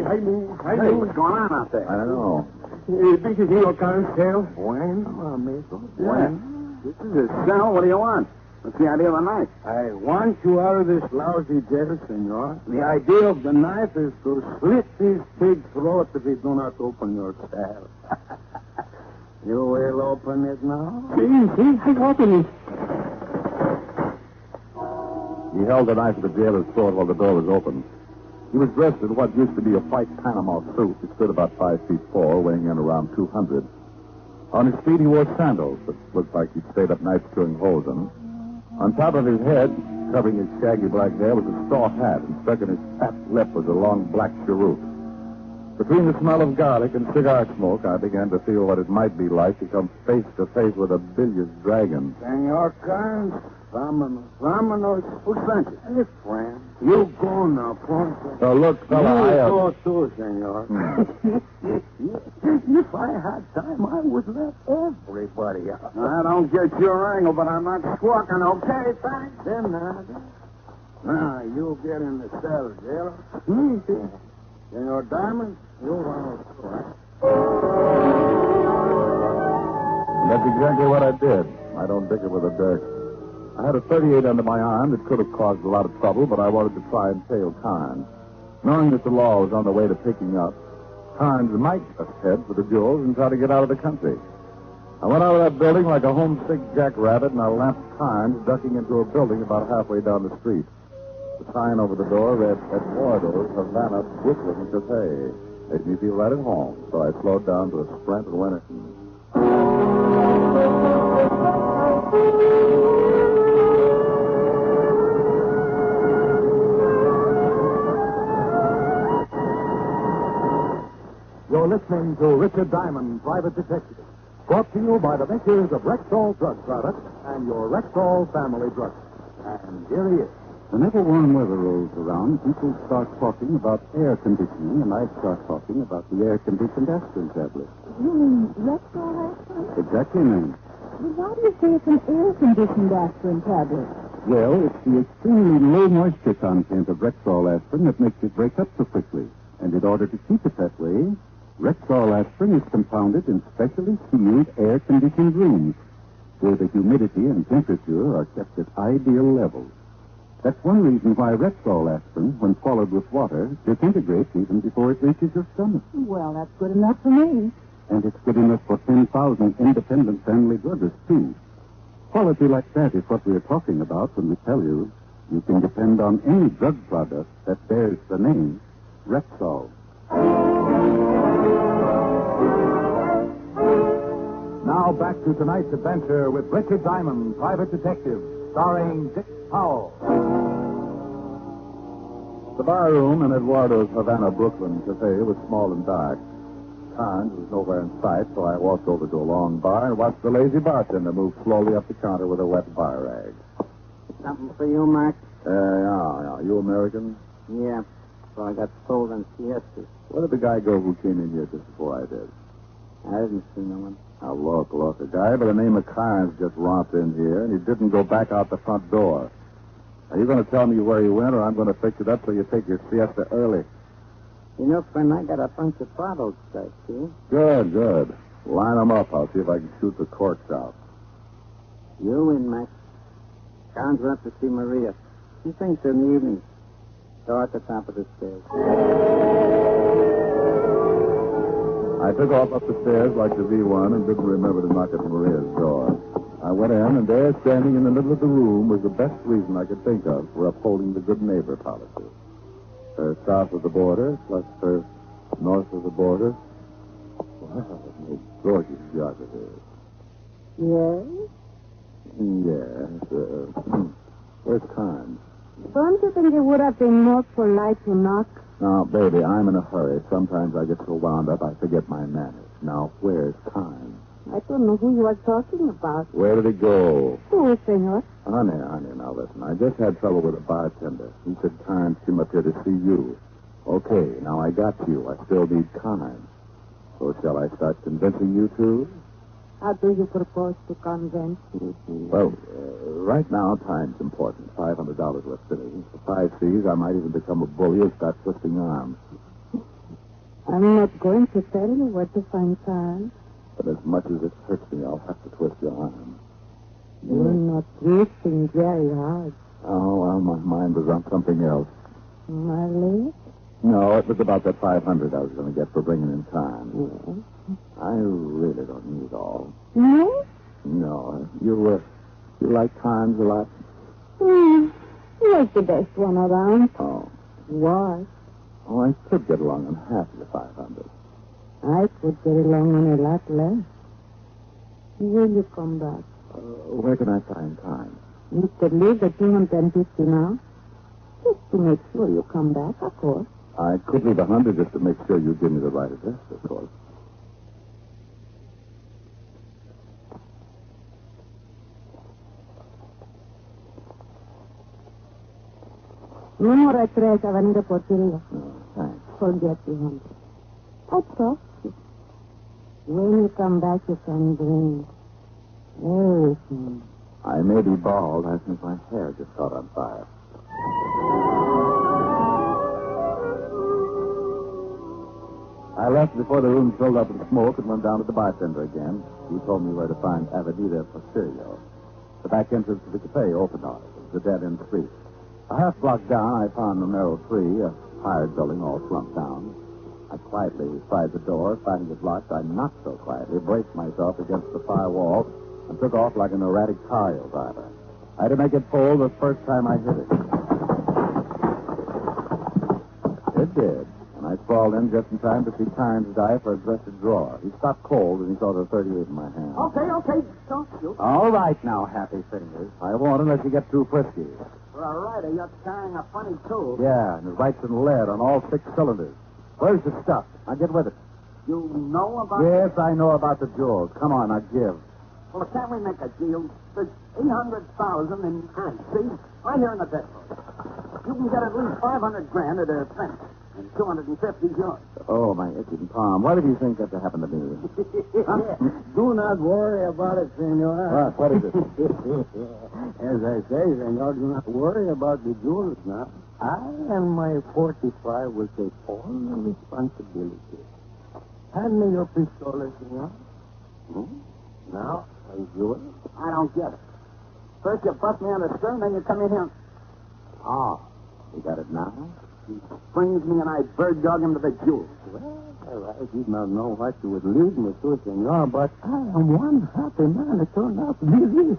I move. Hey, what's going on out there? I don't know. This is Senor Carnes' cell. Bueno, amigo. Bueno. This is his cell. What do you want? What's the idea of the knife? I want you out of this lousy jail, senor. The idea of the knife is to slit this pig's throat if you do not open your cell. You will open it now? See, I open it. He held the knife at the jailer's throat while the door was open. He was dressed in what used to be a white Panama suit. He stood about 5 feet 4, weighing in around 200. On his feet, he wore sandals that looked like he'd stayed up nights drilling holes in them. On top of his head, covering his shaggy black hair, was a straw hat, and stuck in his fat lip was a long black cheroot. Between the smell of garlic and cigar smoke, I began to feel what it might be like to come face to face with a billiards dragon. Senor Carnes, vámonos. Who sent you? Hey, friend. You go now, pronto. So look, fella, You go too, senor. If I had time, I would let everybody out. I don't get your angle, but I'm not squawking, okay? Thanks. Then, now, you get in the cell, jailer. Senor Diamond, you want to. That's exactly what I did. I don't dicker with a dirt. I had a .38 under my arm that could have caused a lot of trouble, but I wanted to try and tail Carnes. Knowing that the law was on the way to picking up, Carnes might just head for the jewels and try to get out of the country. I went out of that building like a homesick jackrabbit, and I lamped Carnes ducking into a building about halfway down the street. The sign over the door read Eduardo's Havana Brooklyn Cafe. Made me feel right at home, so I slowed down to a sprint and went in. You're listening to Richard Diamond, Private Detective, brought to you by the makers of Rexall Drug Products and your Rexall family drug. And here he is. Whenever warm weather rolls around, people start talking about air conditioning, and I start talking about the air-conditioned aspirin tablet. You mean Rexall aspirin? Exactly, ma'am. Well, why do you say it's an air-conditioned aspirin tablet? Well, it's the extremely low moisture content of Rexall aspirin that makes it break up so quickly. And in order to keep it that way, Rexall aspirin is compounded in specially sealed air-conditioned rooms, where the humidity and temperature are kept at ideal levels. That's one reason why Rexall aspirin, when followed with water, disintegrates even before it reaches your stomach. Well, that's good enough for me. And it's good enough for 10,000 independent family druggists, too. Quality like that is what we're talking about when we tell you can depend on any drug product that bears the name Rexall. Now back to tonight's adventure with Richard Diamond, Private Detective, starring Dick Powell. The bar room in Eduardo's Havana Brooklyn Cafe was small and dark. Carnes was nowhere in sight, so I walked over to a long bar and watched the lazy bartender move slowly up the counter with a wet bar rag. Something for you, Mac? Yeah. You American? Yeah. So I got sold on siestas. Where did the guy go who came in here just before I did? I didn't see no one. Now, look. A guy by the name of Carnes just romped in here, and he didn't go back out the front door. Are you going to tell me where he went, or I'm going to fix it up so you take your siesta early? You know, friend, I got a bunch of bottles back here. Good. Line them up. I'll see if I can shoot the corks out. You win, Mac. Carnes went up to see Maria. She thinks in the evening. Door at the top of the stairs. I took off up the stairs like the V1 and didn't remember to knock at Maria's door. I went in, and there, standing in the middle of the room, was the best reason I could think of for upholding the good neighbor policy. Her south of the border, plus her north of the border. Wow, no gorgeous geography. Yes? Yes. Where's Carnes? Don't you think it would have been more polite to knock? Now, baby, I'm in a hurry. Sometimes I get so wound up I forget my manners. Now, where's Carnes? I don't know who you are talking about. Where did he go? Who, senor? Honey, now listen. I just had trouble with a bartender. He said Carnes came up here to see you. Okay, now I got you. I still need Carnes. So shall I start convincing you too? How do you propose to convince me? Well, right now, time's important. $500 worth fitting. For 5 C's, I might even become a bully and start twisting arms. I'm not going to tell you where to find Carnes. But as much as it hurts me, I'll have to twist your arm. You're not twisting very hard. Oh, well, my mind was on something else. My leg? No, it was about that $500 I was going to get for bringing in Carnes. Yes. I really don't need all. No? No. You like Carnes a lot? You're the best one around. Oh. Was. Oh, I could get along on half of the 500. I could get along on a lot less. Will you come back? Where can I find Carnes? You could leave the 250 now. Just to make sure you come back, of course. I could leave 100 just to make sure you give me the right address, of course. Número 3, Avenida Porteria. Thanks. Forget 200. I trust you. When you come back, you can bring everything. I may be bald. I think my hair just caught on fire. I left before the room filled up with smoke and went down to the bartender again. He told me where to find Avenida Porteria. The back entrance to the cafe opened on it. It was a dead-end street. A half block down, I found numero 3, a hired building all slumped down. I quietly tried the door. Finding it locked, I knocked so quietly, braced myself against the far wall, and took off like an erratic car driver. I had to make it full the first time I hit it. It did, and I sprawled in just in time to see Carnes dive for a dresser drawer. He stopped cold, and he saw the 38 in my hand. Okay, don't shoot. All right now, happy fingers. I won't unless you get too frisky. For a rider, you're carrying a funny tool. Yeah, and it writes in lead on all 6 cylinders. Where's the stuff? Now get with it. You know about... Yes, I know about the jewels. Come on, now give. Well, can't we make a deal? There's $800,000 in hand. See? Right here in the depot. You can get at least $500,000 at a cent. And 250 is yours. Oh, my itching palm. What did you think that to happen to me? Do not worry about it, senor. What is it? As I say, senor, do not worry about the jewels now. I and my 45 will take all the responsibility. Hand me your pistola, senor. Now, are you doing it? I don't get it. First you bust me on the stern, then you come in here. Ah, you got it now? He springs me and I bird dog him to the jewels. Well, I did not know what you would lead me to, senor, but I am one happy man. It turned out to be this.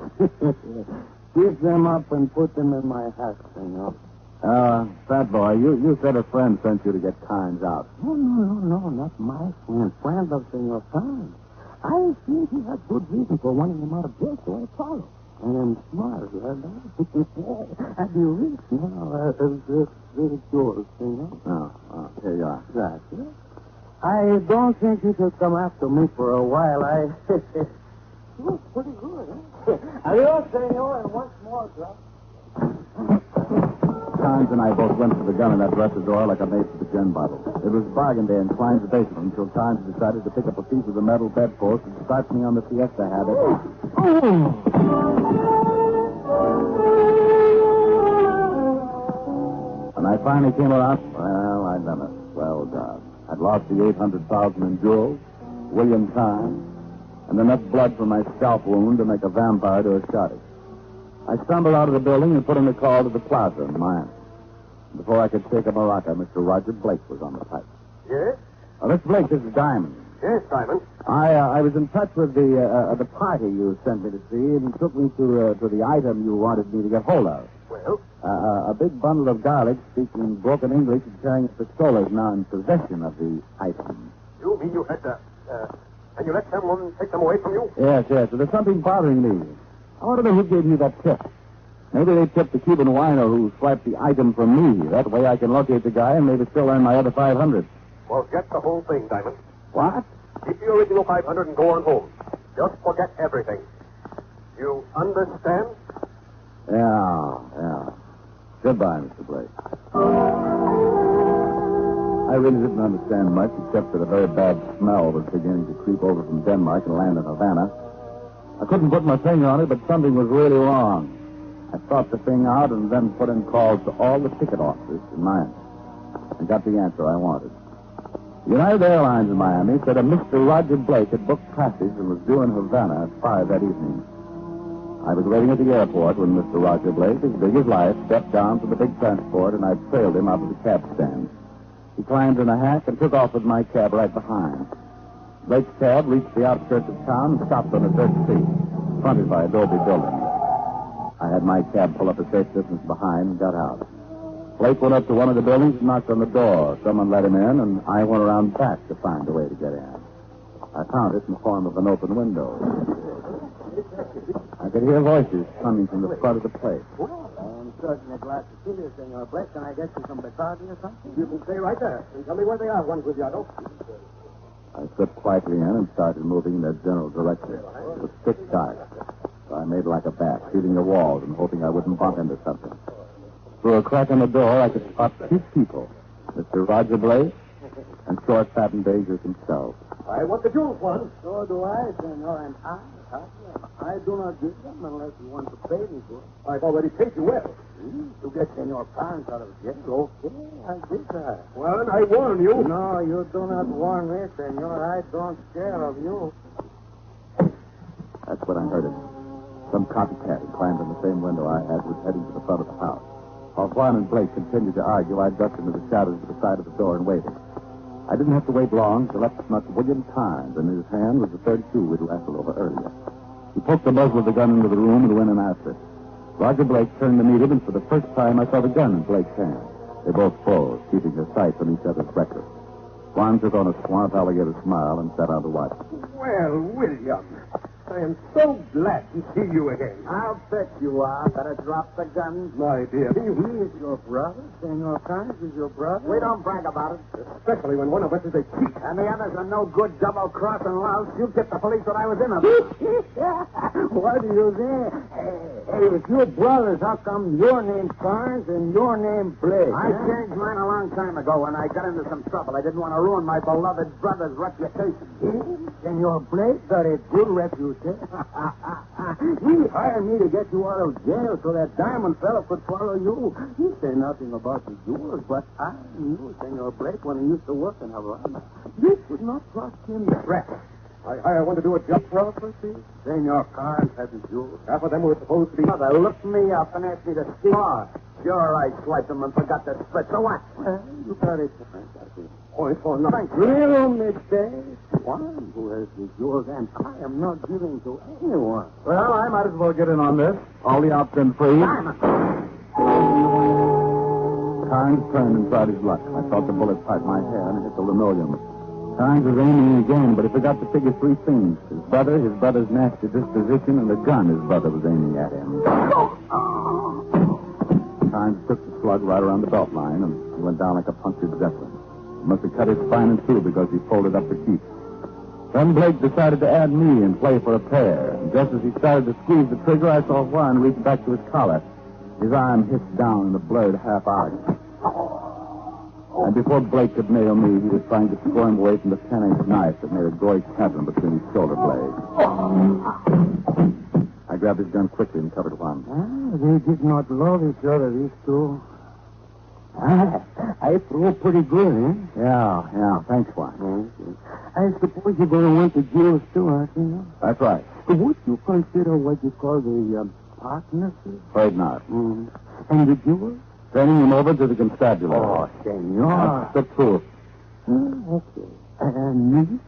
Pick them up and put them in my hat, senor. Fat boy, you said a friend sent you to get Carnes out. No, not my friend. Friend of Senor Carnes. I think he had good reason for wanting him out of jail, so I followed. I am smart, right? I'd be rich now. This is yours, senor. Oh, here you are. Gracias. I don't think you should come after me for a while. Looks pretty good, huh? Adios, senor, and once more, Club. Carnes and I both went for the gun in that dresser drawer like a maid for the gin bottle. It was bargain day in Klein's basement until Carnes decided to pick up a piece of the metal bedpost and start me on the fiesta habit. When I finally came around, well, I'd done it. Well done. I'd lost the $800,000 in jewels, William Carnes, and enough blood from my scalp wound to make a vampire to a shotty. I stumbled out of the building and put in a call to the plaza in Miami. Before I could shake a maraca, Mr. Roger Blake was on the pipe. Yes? Mr. Blake, this is Diamond. Yes, Diamond. I was in touch with the party you sent me to see, and he took me to the item you wanted me to get hold of. Well? A big bundle of garlic, speaking broken English and carrying a pistola is now in possession of the item. You mean you had and you let someone take them away from you? Yes. But there's something bothering me. I want to know who gave you that tip. Maybe they tipped the Cuban wino who swiped the item from me. That way I can locate the guy and maybe still earn my other $500. Forget the whole thing, Diamond. What? Keep the original $500 and go on home. Just forget everything. You understand? Yeah. Goodbye, Mr. Blake. I really didn't understand much, except that a very bad smell was beginning to creep over from Denmark and land in Havana. I couldn't put my finger on it, but something was really wrong. I thought the thing out and then put in calls to all the ticket offices in Miami. I got the answer I wanted. United Airlines in Miami said a Mr. Roger Blake had booked passage and was due in Havana at 5 that evening. I was waiting at the airport when Mr. Roger Blake, as big as life, stepped down from the big transport, and I trailed him out of the cab stand. He climbed in a hack and took off with my cab right behind. Blake's cab reached the outskirts of town and stopped on a dirt street, fronted by adobe buildings. I had my cab pull up a safe distance behind and got out. Blake went up to one of the buildings and knocked on the door. Someone let him in, and I went around back to find a way to get in. I found it in the form of an open window. I could hear voices coming from the front of the place. I'm certainly glad to see you, Senor Blake. Can I get you some Bacardi or something? You can stay right there and tell me where they are, Juan Guglielmo. I slipped quietly in and started moving in their general direction. It was pitch dark, so I made like a bat, feeling the walls and hoping I wouldn't bump into something. Through a crack in the door, I could spot 2 people, Mr. Roger Blake and short, fat, and dangerous himself. I want the jewels, Juan. So do I, Senor, and I do not give them unless you want to pay me for it. I've already paid you well. To get Senor Parents out of jail, okay, I did that. Well, I warn you. No, you do not warn me, Senor. I don't care of you. That's when I heard it. Some copycat who climbed in the same window I had was heading to the front of the house. While Juan and Blake continued to argue, I ducked into the shadows to the side of the door and waited. I didn't have to wait long till up snuck William Carnes, and in his hand was the 32 we'd wrestled over earlier. He poked the muzzle of the gun into the room and went in after it. Roger Blake turned to meet him, and for the first time I saw the gun in Blake's hand. They both froze, keeping their sights on each other's breakfast. Juan took on a swamp alligator smile and sat down to watch. Well, William, I am so glad to see you again. I'll bet you are. Better drop the gun. My dear. He is your brother. Senor Carnes is your brother. We don't brag about it. Especially when one of us is a cheat. And the others are no good double-crossing louts. You get the police when I was in them. What do you say? Hey, if you're brothers, how come your name's Carnes and your name Blake? I changed mine a long time ago when I got into some trouble. I didn't want to ruin my beloved brother's reputation. Senor Blake got a good reputation. He hired me to get you out of jail so that diamond fella could follow you. He said nothing about the jewels, but I knew Senor Blake when he used to work in Havana. You could not trust him. Rat. I hired one to do a job Property? Senor Carnes had the jewels. Half of them were supposed to be... Mother looked me up and asked me to steal. Oh, sure, I swiped them and forgot to split. So what? Well, you got it. Point for nothing. Little mistake. One who has the jewels, and I am not giving to anyone. Well, I might as well get in on this. All the out's been free. Carnes turned and tried his luck. I felt the bullet part my hair and hit the linoleum. Carnes was aiming again, but he forgot to figure 3 things. His brother's nasty disposition, and the gun his brother was aiming at him. Carnes took the slug right around the belt line, and he went down like a punctured zeppelin. Must have cut his spine in two because he folded up the keep. Then Blake decided to add me and play for a pair. And just as he started to squeeze the trigger, I saw Juan reach back to his collar. His arm hissed down in a blurred half arc. And before Blake could nail me, he was trying to squirm away from the 10-inch knife that made a gory pattern between his shoulder blades. I grabbed his gun quickly and covered Juan. They did not love each other, these two. I threw pretty good, eh? Yeah. Thanks, Juan. I suppose you're going to want the jewels, too, aren't you? That's right. Would you consider what you call the partnership? Afraid not. And the jewels? Turning him over to the constabulary. Oh, senor. That's the truth. Okay. And me?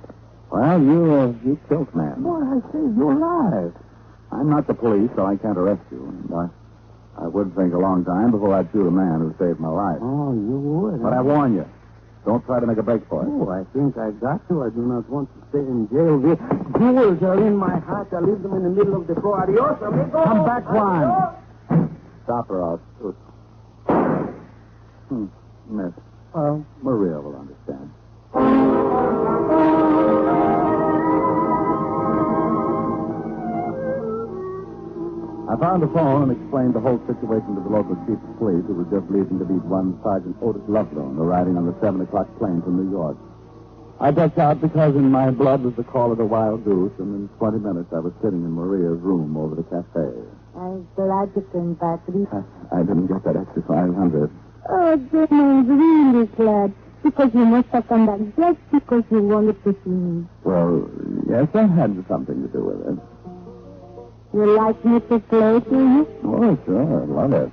Well, you killed man. Well, I saved your life. I'm not the police, so I can't arrest you. And I would think a long time before I'd shoot a man who saved my life. Oh, you would? But I warn you, don't try to make a break for it. Oh, I think I got to. I do not want to stay in jail. The jewels are in my heart. I leave them in the middle of the floor. Adios, amigo. Come back, Juan. Stop her out. Miss. Well, Maria will understand. I found the phone and explained the whole situation to the local chief of police, who was just leaving to meet one Sergeant Otis Loveloon, arriving on the 7 o'clock plane from New York. I ducked out because in my blood was the call of the wild goose, and in 20 minutes I was sitting in Maria's room over the cafe. I'm glad you came back. I didn't get that extra 500. Oh, then I'm really glad. Because you must have come back just because you wanted to see me. Well, yes, that had something to do with it. You like me to play to you? Oh, sure. Love it.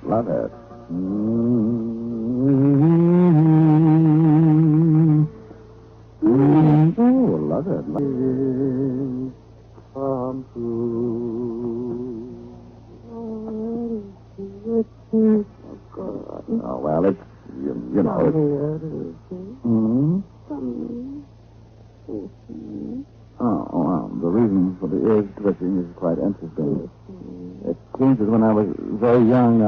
Oh, love it. Come through. Oh, well, it's, you know, it's... Oh, well, the reason for the ears twitching is quite interesting. It seems that when I was very young,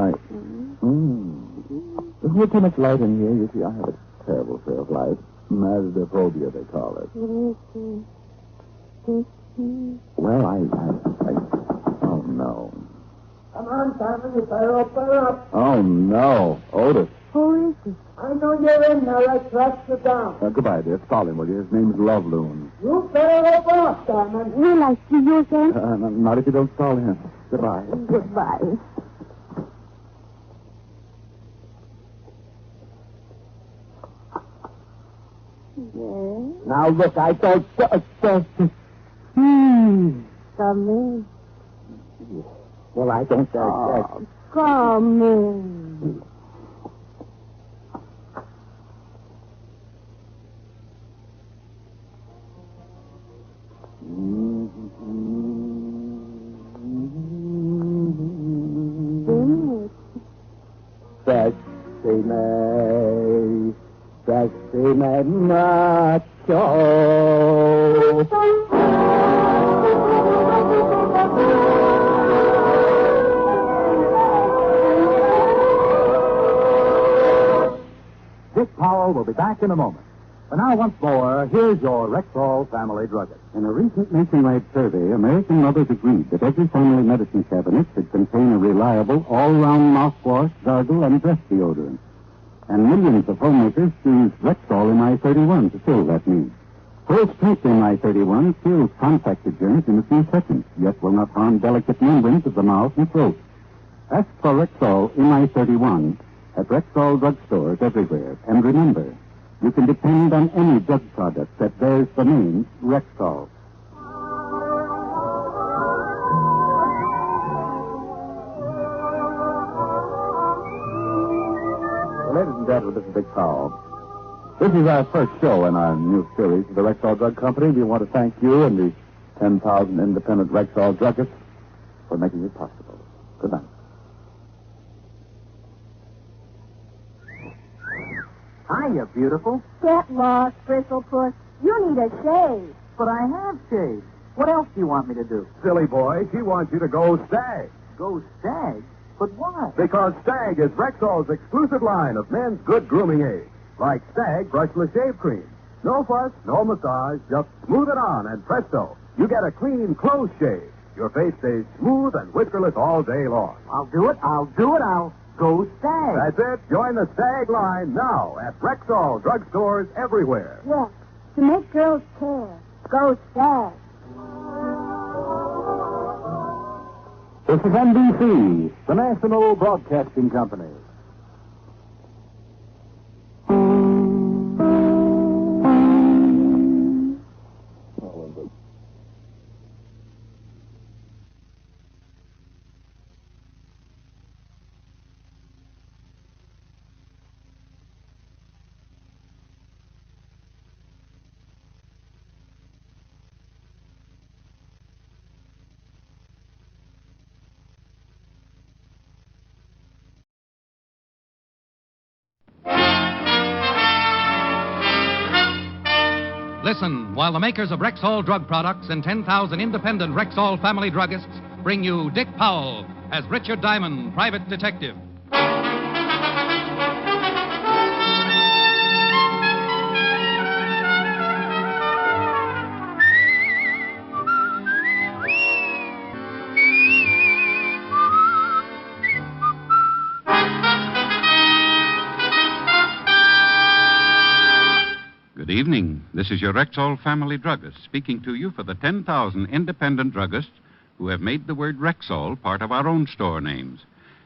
There's not too much light in here. You see, I have a terrible fear of light. Masdophobia, they call it. Well, I... Oh, no. Come on, Simon, you better up. Oh, no. Otis. Who is it? I know you're in there. Let's track you down. Goodbye, dear. Call him, will you? His name's Loveloon. You better up, Simon. Will I see you again? Not if you don't stall him. Goodbye. Goodbye. Yes. Now, look, I don't... Come in. Well, I don't... Come in. Sexy macho. Dick Powell will be back in a moment. But now, once more, here's your Rexall family druggist. In a recent nationwide survey, American mothers agreed that every family medicine cabinet should contain a reliable, all-round mouthwash, gargle, and breath deodorant. And millions of homemakers choose Rexall MI31 to fill that need. Full-strength MI31 kills contacted germs in a few seconds, yet will not harm delicate membranes of the mouth and throat. Ask for Rexall MI31 at Rexall drugstores everywhere. And remember, you can depend on any drug product that bears the name Rexall. Ladies and gentlemen, this is Dick Powell. This is our first show in our new series of the Rexall Drug Company. We want to thank you and the 10,000 independent Rexall druggists for making it possible. Good night. Hiya, beautiful. Get lost, Bristlepuss. You need a shave. But I have shaved. What else do you want me to do? Silly boy, she wants you to go Stag. Go Stag? But why? Because Stag is Rexall's exclusive line of men's good grooming aids. Like Stag Brushless Shave Cream. No fuss, no massage, just smooth it on and presto, you get a clean, close shave. Your face stays smooth and whiskerless all day long. I'll do it. I'll go Stag. That's it. Join the Stag line now at Rexall drugstores everywhere. Yes, to make girls care. Go Stag. This is NBC, the National Broadcasting Company. Listen while the makers of Rexall drug products and 10,000 independent Rexall family druggists bring you Dick Powell as Richard Diamond, private detective. Good evening. This is your Rexall family druggist speaking to you for the 10,000 independent druggists who have made the word Rexall part of our own store names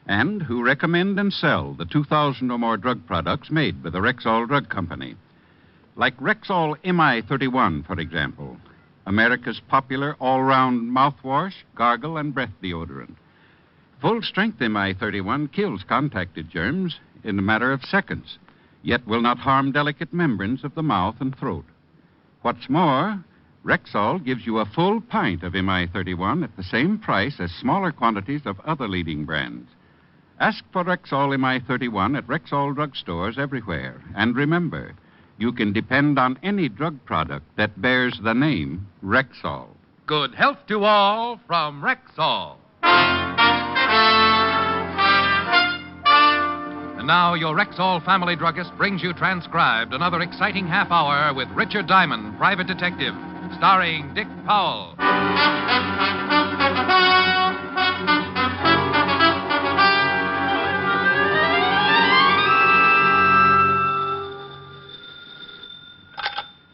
and who recommend and sell the 2,000 or more drug products made by the Rexall Drug Company. Like Rexall MI31, for example, America's popular all-round mouthwash, gargle, and breath deodorant. Full-strength MI31 kills contacted germs in a matter of seconds, yet will not harm delicate membranes of the mouth and throat. What's more, Rexall gives you a full pint of MI31 at the same price as smaller quantities of other leading brands. Ask for Rexall MI31 at Rexall drugstores everywhere. And remember, you can depend on any drug product that bears the name Rexall. Good health to all from Rexall. And now your Rexall family druggist brings you transcribed another exciting half hour with Richard Diamond, private detective, starring Dick Powell.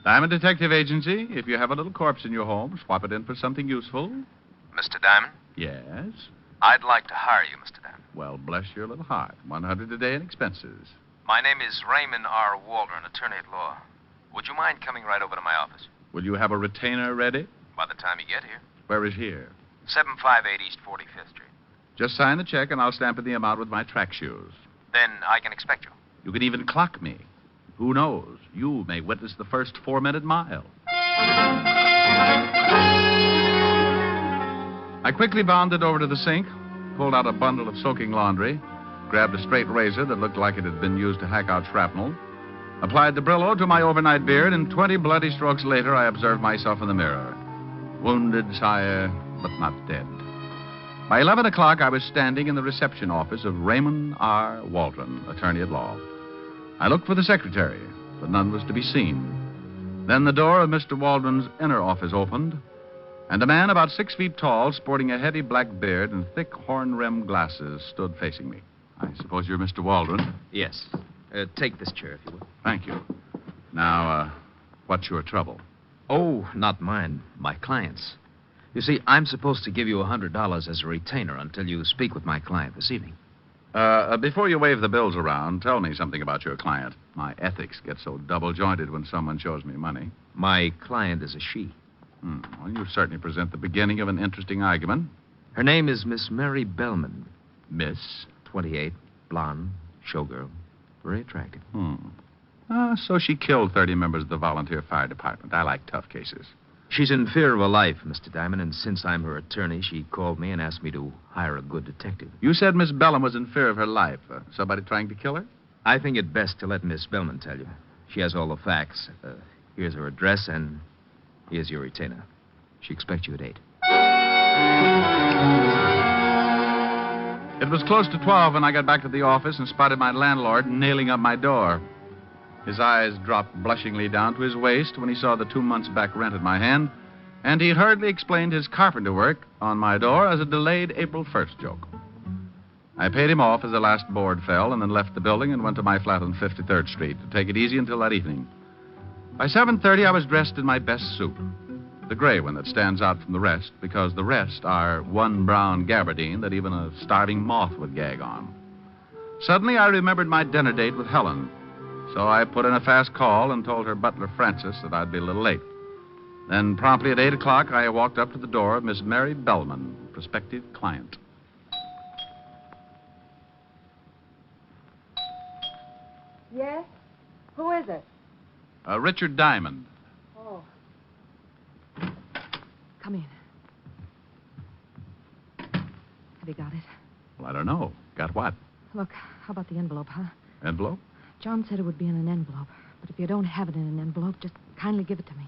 Diamond Detective Agency. If you have a little corpse in your home, swap it in for something useful. Mr. Diamond? Yes? I'd like to hire you, Mr. Diamond. Well, bless your little heart. $100 a day in expenses. My name is Raymond R. Waldron, attorney at law. Would you mind coming right over to my office? Will you have a retainer ready? By the time you get here. Where is here? 758 East 45th Street. Just sign the check and I'll stamp in the amount with my track shoes. Then I can expect you. You can even clock me. Who knows? You may witness the first 4-minute mile. I quickly bounded over to the sink, pulled out a bundle of soaking laundry, grabbed a straight razor that looked like it had been used to hack out shrapnel, applied the Brillo to my overnight beard, and 20 bloody strokes later, I observed myself in the mirror. Wounded, sire, but not dead. By 11 o'clock, I was standing in the reception office of Raymond R. Waldron, attorney at law. I looked for the secretary, but none was to be seen. Then the door of Mr. Waldron's inner office opened, and a man about 6 feet tall, sporting a heavy black beard and thick horn-rimmed glasses, stood facing me. I suppose you're Mr. Waldron? Yes. Take this chair, if you will. Thank you. Now, what's your trouble? Oh, not mine. My client's. You see, I'm supposed to give you $100 as a retainer until you speak with my client this evening. Before you wave the bills around, tell me something about your client. My ethics get so double-jointed when someone shows me money. My client is a she. Well, you certainly present the beginning of an interesting argument. Her name is Miss Mary Bellman. Miss? 28, blonde, showgirl. Very attractive. So she killed 30 members of the volunteer fire department. I like tough cases. She's in fear of her life, Mr. Diamond, and since I'm her attorney, she called me and asked me to hire a good detective. You said Miss Bellman was in fear of her life. Somebody trying to kill her? I think it best to let Miss Bellman tell you. She has all the facts. Here's her address, and here's your retainer. She expects you at 8. It was close to 12 when I got back to the office and spotted my landlord nailing up my door. His eyes dropped blushingly down to his waist when he saw the 2 months' back rent in my hand, and he hurriedly explained his carpenter work on my door as a delayed April 1st joke. I paid him off as the last board fell and then left the building and went to my flat on 53rd Street to take it easy until that evening. By 7:30, I was dressed in my best suit, the gray one that stands out from the rest because the rest are one brown gabardine that even a starving moth would gag on. Suddenly, I remembered my dinner date with Helen, so I put in a fast call and told her butler, Francis, that I'd be a little late. Then, promptly at 8 o'clock, I walked up to the door of Miss Mary Bellman, prospective client. Yes? Who is it? Richard Diamond. Oh. Come in. Have you got it? Well, I don't know. Got what? Look, how about the envelope, huh? Envelope? John said it would be in an envelope. But if you don't have it in an envelope, just kindly give it to me.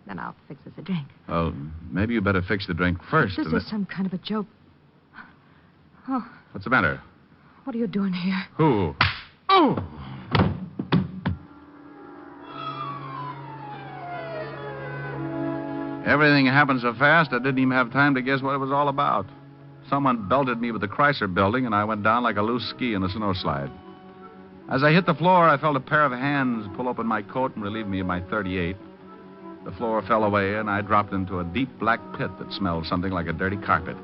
Then I'll fix us a drink. Well, maybe you better fix the drink first. This is some kind of a joke. Oh, What's the matter? what are you doing here? Who? Oh! Everything happened so fast, I didn't even have time to guess what it was all about. Someone belted me with the Chrysler building, and I went down like a loose ski in a snowslide. As I hit the floor, I felt a pair of hands pull open my coat and relieve me of my .38. The floor fell away, and I dropped into a deep black pit that smelled something like a dirty carpet.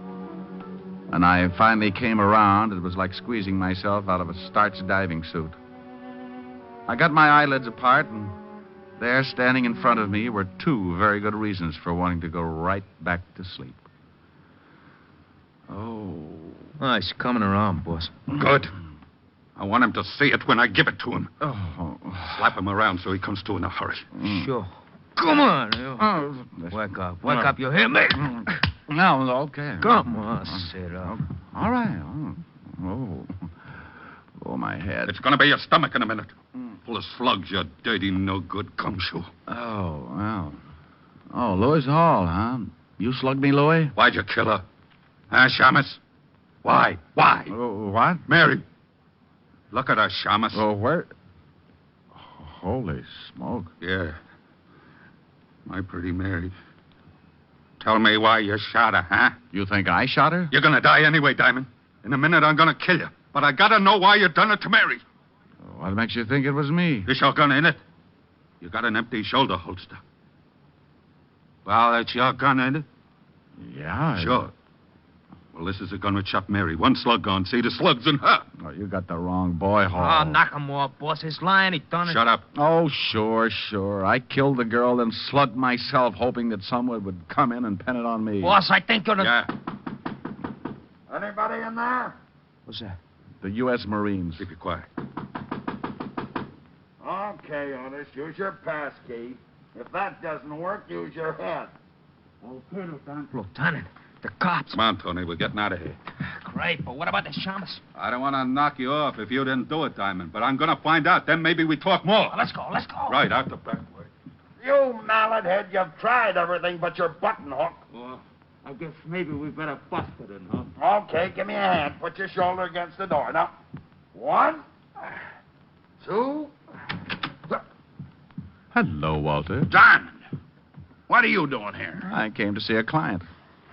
When I finally came around, it was like squeezing myself out of a starched diving suit. I got my eyelids apart, and there, standing in front of me, were 2 very good reasons for wanting to go right back to sleep. Oh, he's coming around, boss. Good. I want him to see it when I give it to him. Oh. Slap him around so he comes to in a hurry. Sure. Come on, you. Wake up. Wake up. You hear me? No, okay. Come on, sit up. All right. Oh, my head. It's going to be your stomach in a minute. Full of slugs, you dirty, no-good gumshoe. Oh, well. Oh, Louis Hall, huh? You slugged me, Louis? Why'd you kill her? Huh, Shamus? Why? Why? What? Mary. Look at her, Shamus. Oh, where? Holy smoke. Yeah. My pretty Mary. Tell me why you shot her, huh? You think I shot her? You're going to die anyway, Diamond. In a minute, I'm going to kill you. But I got to know why you done it to Mary. What makes you think it was me? Is your gun in it? You got an empty shoulder holster. Well, that's your gun, ain't it? Yeah. Sure. Well, this is a gun which shot Mary. 1 slug gone. See, the slug's in her. Oh, you got the wrong boy, Hall. Oh, knock him off, boss. He's lying. He done it. Shut up. Oh, sure. I killed the girl, then slugged myself, hoping that someone would come in and pin it on me. Boss, I think you're the... Yeah. Anybody in there? What's that? The U.S. Marines. Keep it quiet. Okay, Otis, use your pass key. If that doesn't work, use your head. Okay, Lieutenant, the cops. Come on, Tony. We're getting out of here. Great, but what about the Shamus? I don't want to knock you off if you didn't do it, Diamond. But I'm going to find out. Then maybe we talk more. Well, let's go. Right, out the back way. You mallet head, you've tried everything but your button hook. Well, I guess maybe we better bust it in, huh? Okay, give me a hand. Put your shoulder against the door. Now, 1, 2... Hello, Walter. Diamond, what are you doing here? I came to see a client.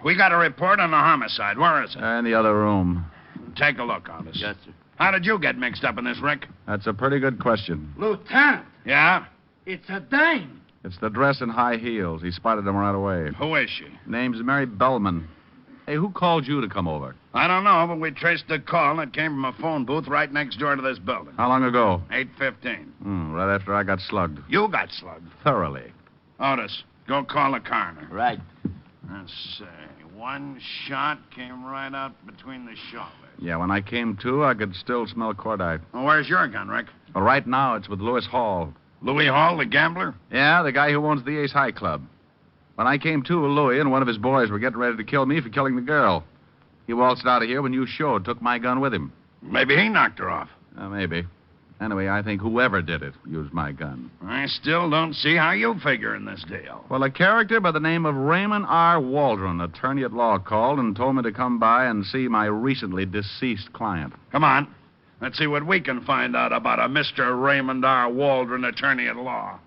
We got a report on a homicide. Where is it? In the other room. Take a look, Otis. Yes, sir. How did you get mixed up in this wreck? That's a pretty good question. Lieutenant, Yeah? it's a dame. It's the dress and high heels. He spotted them right away. Who is she? Name's Mary Bellman. Hey, who called you to come over? I don't know, but we traced the call, and it came from a phone booth right next door to this building. How long ago? 8:15. Right after I got slugged. You got slugged. Thoroughly. Otis, go call the coroner. Right. Let's see. 1 shot came right out between the shoulders. Yeah, when I came to, I could still smell cordite. Well, where's your gun, Rick? Well, right now, it's with Louis Hall. Louis Hall, the gambler? Yeah, the guy who owns the Ace High Club. When I came to, Louis and one of his boys were getting ready to kill me for killing the girl. He waltzed out of here when you showed, took my gun with him. Maybe he knocked her off. Maybe. Anyway, I think whoever did it used my gun. I still don't see how you figure in this deal. Well, a character by the name of Raymond R. Waldron, attorney at law, called and told me to come by and see my recently deceased client. Come on. Let's see what we can find out about a Mr. Raymond R. Waldron, attorney at law.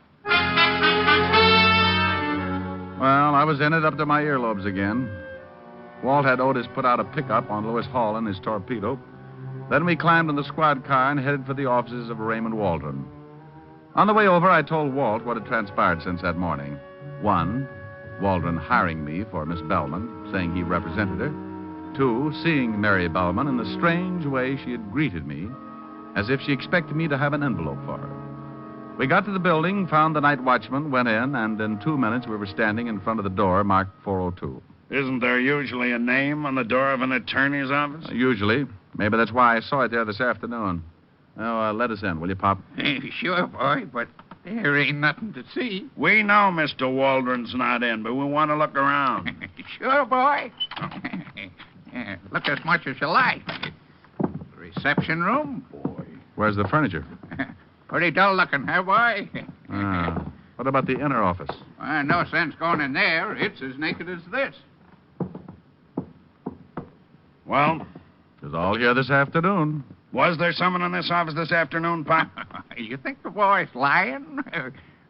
Well, I was in it up to my earlobes again. Walt had Otis put out a pickup on Lewis Hall in his torpedo. Then we climbed in the squad car and headed for the offices of Raymond Waldron. On the way over, I told Walt what had transpired since that morning. 1, Waldron hiring me for Miss Bellman, saying he represented her. 2, seeing Mary Bellman in the strange way she had greeted me, as if she expected me to have an envelope for her. We got to the building, found the night watchman, went in, and in 2 minutes we were standing in front of the door marked 402. Isn't there usually a name on the door of an attorney's office? Usually. Maybe that's why I saw it there this afternoon. Oh, let us in, will you, Pop? Sure, boy, but there ain't nothing to see. We know Mr. Waldron's not in, but we want to look around. Sure, boy. Look as much as you like. Reception room? Boy. Where's the furniture? Pretty dull looking, huh, boy? What about the inner office? No sense going in there. It's as naked as this. Well? It was all here this afternoon. Was there someone in this office this afternoon, Pop? You think the boy's lying?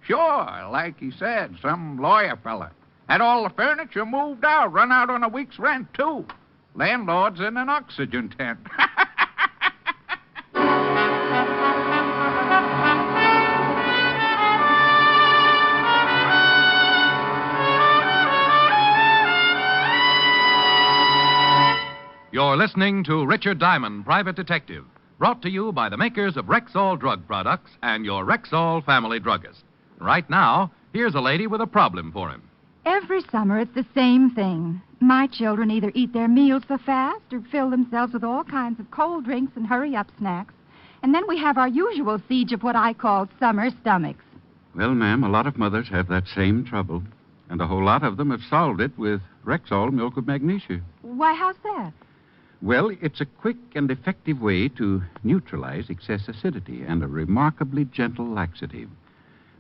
Sure, like he said, some lawyer fella. Had all the furniture moved out, run out on a week's rent, too. Landlord's in an oxygen tent. You're listening to Richard Diamond, Private Detective, brought to you by the makers of Rexall Drug Products and your Rexall family druggist. Right now, here's a lady with a problem for him. Every summer, it's the same thing. My children either eat their meals so fast or fill themselves with all kinds of cold drinks and hurry-up snacks. And then we have our usual siege of what I call summer stomachs. Well, ma'am, a lot of mothers have that same trouble. And a whole lot of them have solved it with Rexall milk of magnesia. Why, how's that? Well, it's a quick and effective way to neutralize excess acidity and a remarkably gentle laxative.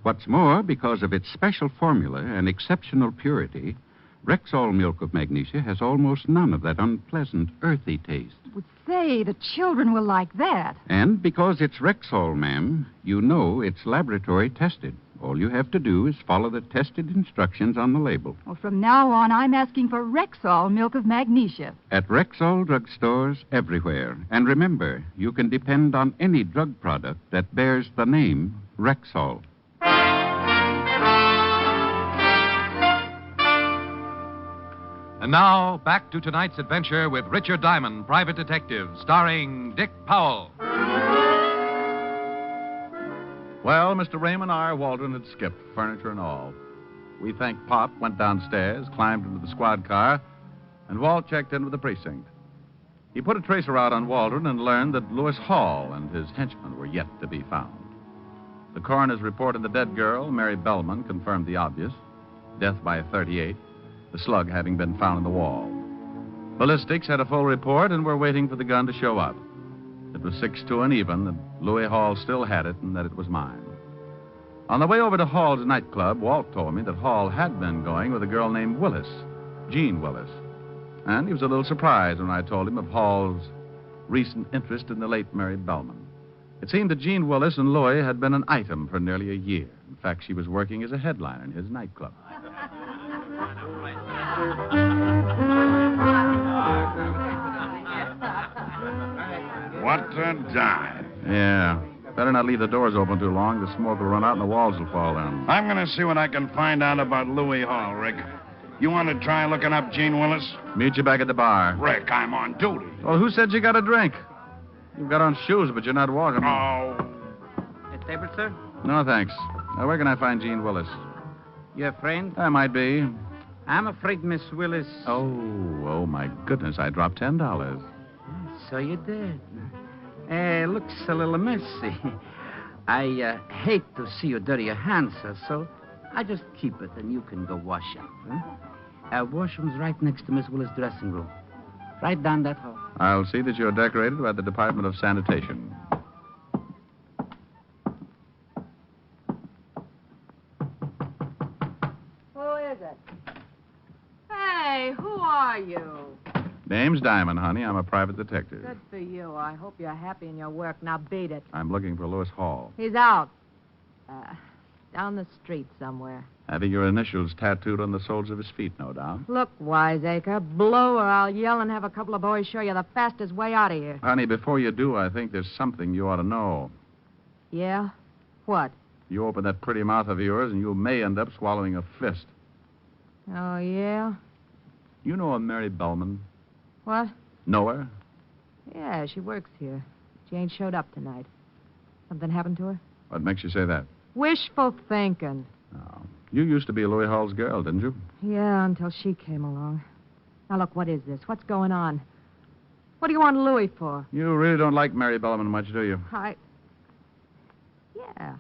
What's more, because of its special formula and exceptional purity, Rexall milk of magnesia has almost none of that unpleasant, earthy taste. Would say the children will like that. And because it's Rexall, ma'am, you know it's laboratory tested. All you have to do is follow the tested instructions on the label. Well, from now on, I'm asking for Rexall milk of magnesia. At Rexall drugstores everywhere. And remember, you can depend on any drug product that bears the name Rexall. And now, back to tonight's adventure with Richard Diamond, Private Detective, starring Dick Powell. Well, Mr. Raymond R. Waldron had skipped, furniture and all. We thanked Pop, went downstairs, climbed into the squad car, and Walt checked in with the precinct. He put a tracer out on Waldron and learned that Lewis Hall and his henchmen were yet to be found. The coroner's report of the dead girl, Mary Bellman, confirmed the obvious. Death by a .38, the slug having been found in the wall. Ballistics had a full report and were waiting for the gun to show up. It was 6-2 and even that Louis Hall still had it and that it was mine. On the way over to Hall's nightclub, Walt told me that Hall had been going with a girl named Willis, Jean Willis. And he was a little surprised when I told him of Hall's recent interest in the late Mary Bellman. It seemed that Jean Willis and Louis had been an item for nearly a year. In fact, she was working as a headliner in his nightclub. What a dive. Yeah. Better not leave the doors open too long. The smoke will run out and the walls will fall down. I'm going to see what I can find out about Louis Hall, Rick. You want to try looking up Jean Willis? Meet you back at the bar. Rick, I'm on duty. Well, who said you got a drink? You've got on shoes, but you're not walking. Oh. A table, sir? No, thanks. Now, where can I find Jean Willis? Your friend? I might be. I'm afraid Miss Willis... Oh, my goodness. I dropped $10. So you did. Looks a little messy. I hate to see you dirty your hands, sir, so I just keep it and you can go wash up. Huh? Washroom's right next to Miss Willis' dressing room. Right down that hall. I'll see that you're decorated by the Department of Sanitation. Who is it? Hey, who are you? Name's Diamond, honey. I'm a private detective. Good for you. I hope you're happy in your work. Now beat it. I'm looking for Lewis Hall. He's out. Down the street somewhere. Having your initials tattooed on the soles of his feet, no doubt. Look, wiseacre, blow or I'll yell and have a couple of boys show you the fastest way out of here. Honey, before you do, I think there's something you ought to know. Yeah? What? You open that pretty mouth of yours, and you may end up swallowing a fist. Oh, yeah? You know a Mary Bellman? What? Know her? Yeah, she works here. She ain't showed up tonight. Something happened to her? What makes you say that? Wishful thinking. Oh. You used to be Louis Hall's girl, didn't you? Yeah, until she came along. Now, look, what is this? What's going on? What do you want Louis for? You really don't like Mary Bellman much, do you? Yeah.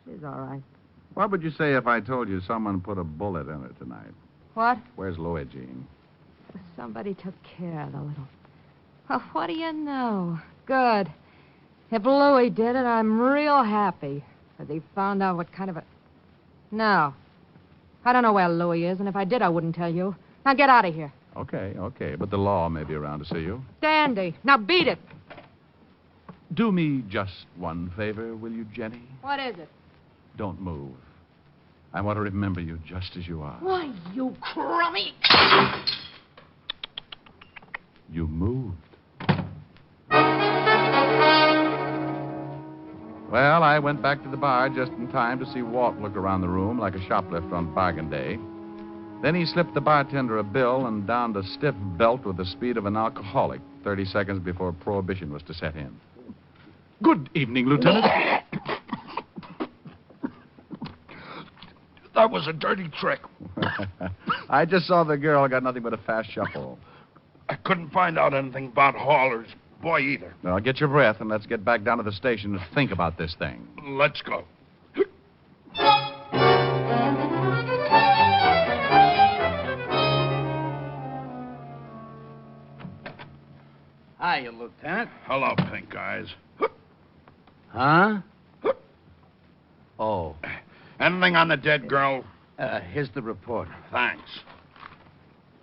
She's all right. What would you say if I told you someone put a bullet in her tonight? What? Where's Louis, Jean? Somebody took care of the little... Well, what do you know? Good. If Louis did it, I'm real happy. Because he found out what kind of a... No. I don't know where Louis is, and if I did, I wouldn't tell you. Now get out of here. Okay. But the law may be around to see you. Dandy. Now beat it. Do me just one favor, will you, Jenny? What is it? Don't move. I want to remember you just as you are. Why, you crummy... You moved. Well, I went back to the bar just in time to see Walt look around the room like a shoplifter on bargain day. Then he slipped the bartender a bill and donned a stiff belt with the speed of an alcoholic 30 seconds before prohibition was to set in. Good evening, Lieutenant. That was a dirty trick. I just saw the girl got nothing but a fast shuffle. I couldn't find out anything about Hall or his boy either. Now, get your breath and let's get back down to the station and think about this thing. Let's go. Hiya, Lieutenant. Hello, pink eyes. Huh? Oh. Anything on the dead girl? Here's the report. Thanks.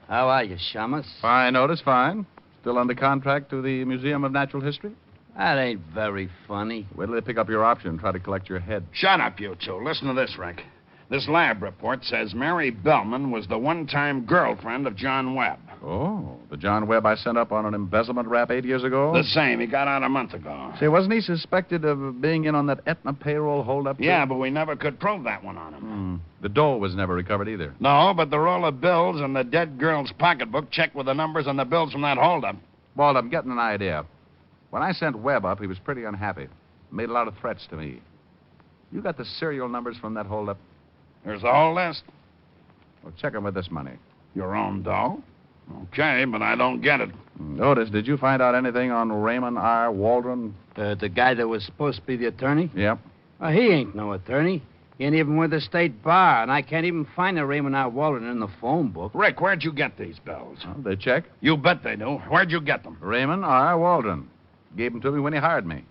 How are you, Shamus? Fine, Otis, fine. Still under contract to the Museum of Natural History? That ain't very funny. Wait till they pick up your option and try to collect your head. Shut up, you two. Listen to this, Rick. This lab report says Mary Bellman was the one-time girlfriend of John Webb. Oh, the John Webb I sent up on an embezzlement rap 8 years ago? The same. He got out a month ago. Say, wasn't he suspected of being in on that Aetna payroll holdup? Yeah, but we never could prove that one on him. The dough was never recovered either. No, but the roll of bills and the dead girl's pocketbook checked with the numbers on the bills from that holdup. Walt, I'm getting an idea. When I sent Webb up, he was pretty unhappy. Made a lot of threats to me. You got the serial numbers from that holdup? There's the whole list. Well, check them with this money. Your own dough? Okay, but I don't get it. Otis, did you find out anything on Raymond R. Waldron? The guy that was supposed to be the attorney? Yep. He ain't no attorney. He ain't even with the state bar, and I can't even find a Raymond R. Waldron in the phone book. Rick, where'd you get these bills? Well, they check. You bet they do. Where'd you get them? Raymond R. Waldron. Gave them to me when he hired me.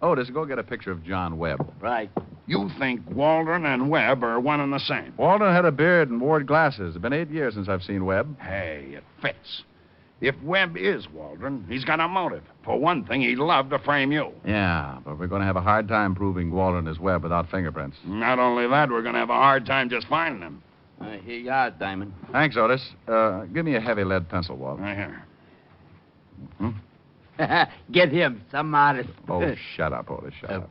Otis, go get a picture of John Webb. Right. You think Waldron and Webb are one and the same? Waldron had a beard and wore glasses. It's been 8 years since I've seen Webb. Hey, it fits. If Webb is Waldron, he's got a motive. For one thing, he'd love to frame you. Yeah, but we're going to have a hard time proving Waldron is Webb without fingerprints. Not only that, we're going to have a hard time just finding him. Here you are, Diamond. Thanks, Otis. Give me a heavy lead pencil, Walt. Right here. Get him, some artist. Oh, shut up, Otis, shut up.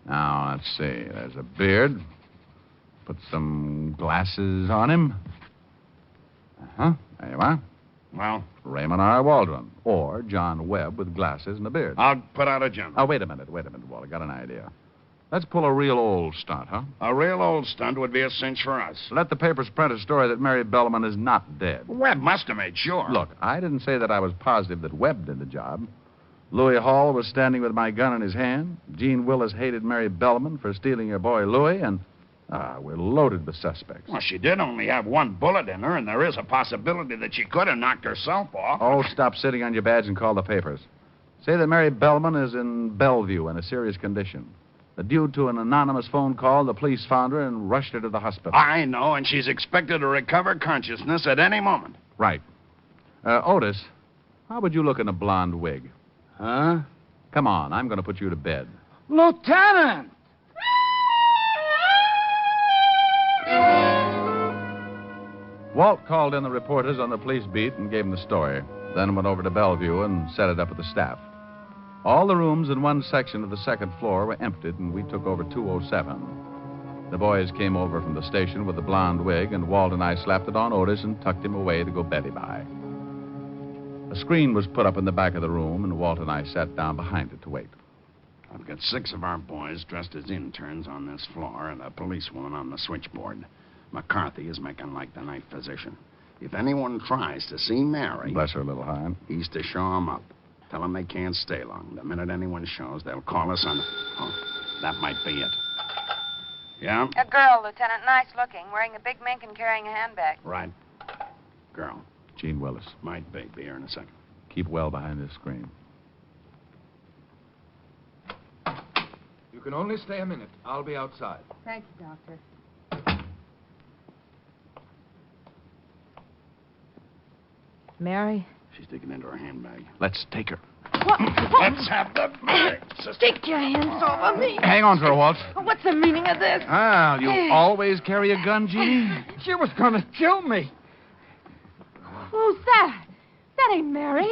Now, let's see. There's a beard. Put some glasses on him. There you are. Well? Raymond R. Waldron. Or John Webb with glasses and a beard. I'll put out a jump. Oh, wait a minute, Walt. I got an idea. Let's pull a real old stunt, huh? A real old stunt would be a cinch for us. Let the papers print a story that Mary Bellman is not dead. Webb must have made sure. Look, I didn't say that I was positive that Webb did the job. Louis Hall was standing with my gun in his hand. Gene Willis hated Mary Bellman for stealing her boy Louis, and we're loaded with suspects. Well, she did only have one bullet in her, and there is a possibility that she could have knocked herself off. Oh, stop sitting on your badge and call the papers. Say that Mary Bellman is in Bellevue in a serious condition. That due to an anonymous phone call, the police found her and rushed her to the hospital. I know, and she's expected to recover consciousness at any moment. Right. Otis, how would you look in a blonde wig? Huh? Come on, I'm going to put you to bed. Lieutenant! Walt called in the reporters on the police beat and gave them the story, then went over to Bellevue and set it up with the staff. All the rooms in one section of the second floor were emptied, and we took over 207. The boys came over from the station with the blonde wig, and Walt and I slapped it on Otis and tucked him away to go Betty by. A screen was put up in the back of the room, and Walt and I sat down behind it to wait. I've got 6 of our boys dressed as interns on this floor and a policewoman on the switchboard. McCarthy is making like the night physician. If anyone tries to see Mary... Bless her little heart. He's to show 'em up. Tell 'em they can't stay long. The minute anyone shows, they'll call us on... Oh, that might be it. Yeah? A girl, Lieutenant. Nice looking. Wearing a big mink and carrying a handbag. Right. Girl. Jean Willis. Might be. Be here in a second. Keep well behind this screen. You can only stay a minute. I'll be outside. Thank you, Doctor. Mary? She's taken into her handbag. Let's take her. Let's have the bag, sister. Take your hands off of me. Hang on to her, Walt. What's the meaning of this? Ah, you always carry a gun, Jeannie? She was going to kill me. Who's that? That ain't Mary.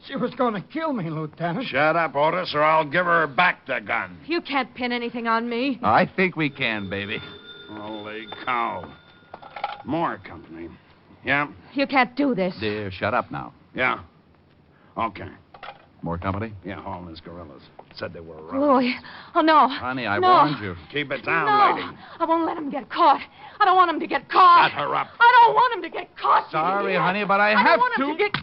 She was going to kill me, Lieutenant. Shut up, Otis, or I'll give her back the gun. You can't pin anything on me. I think we can, baby. Holy cow. More company. Yeah? You can't do this. Dear, shut up now. Yeah. Okay. More company? Yeah, all his gorillas. Said they were rough. Louis. Oh, no. Honey, I no. warned you. Keep it down, no. lady. I won't let him get caught. I don't want him to get caught. Shut her up. I don't want him to get caught. Sorry, honey, but I have don't want to. him to get...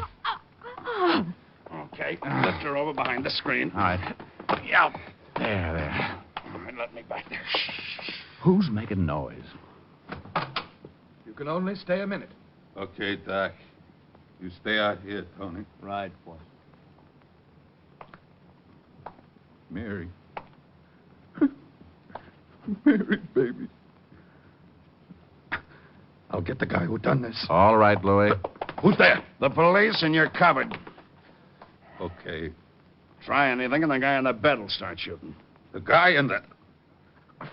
Okay, lift her over behind the screen. All right. Yeah. There. All right, let me back there. Who's making noise? You can only stay a minute. Okay, Doc. You stay out here, Tony. Right, boy. Mary. Mary, baby. I'll get the guy who done this. All right, Louis. Who's there? The police, and you're covered. Okay. Try anything, and the guy in the bed will start shooting. The guy in the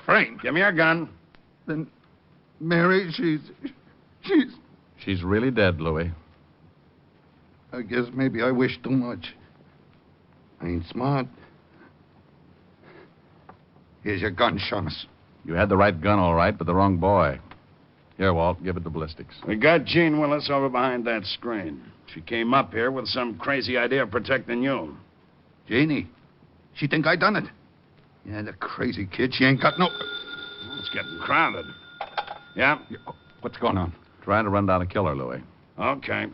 frame. Give me your gun. Then Mary, she's... She's really dead, Louis. I guess maybe I wish too much. I ain't smart. Here's your gun, Shamus. You had the right gun, all right, but the wrong boy. Here, Walt, give it to ballistics. We got Jean Willis over behind that screen. She came up here with some crazy idea of protecting you. Jeannie, she think I done it. Yeah, the crazy kid. She ain't got no... It's getting crowded. Yeah? What's going on? Trying to run down a killer, Louis. Okay.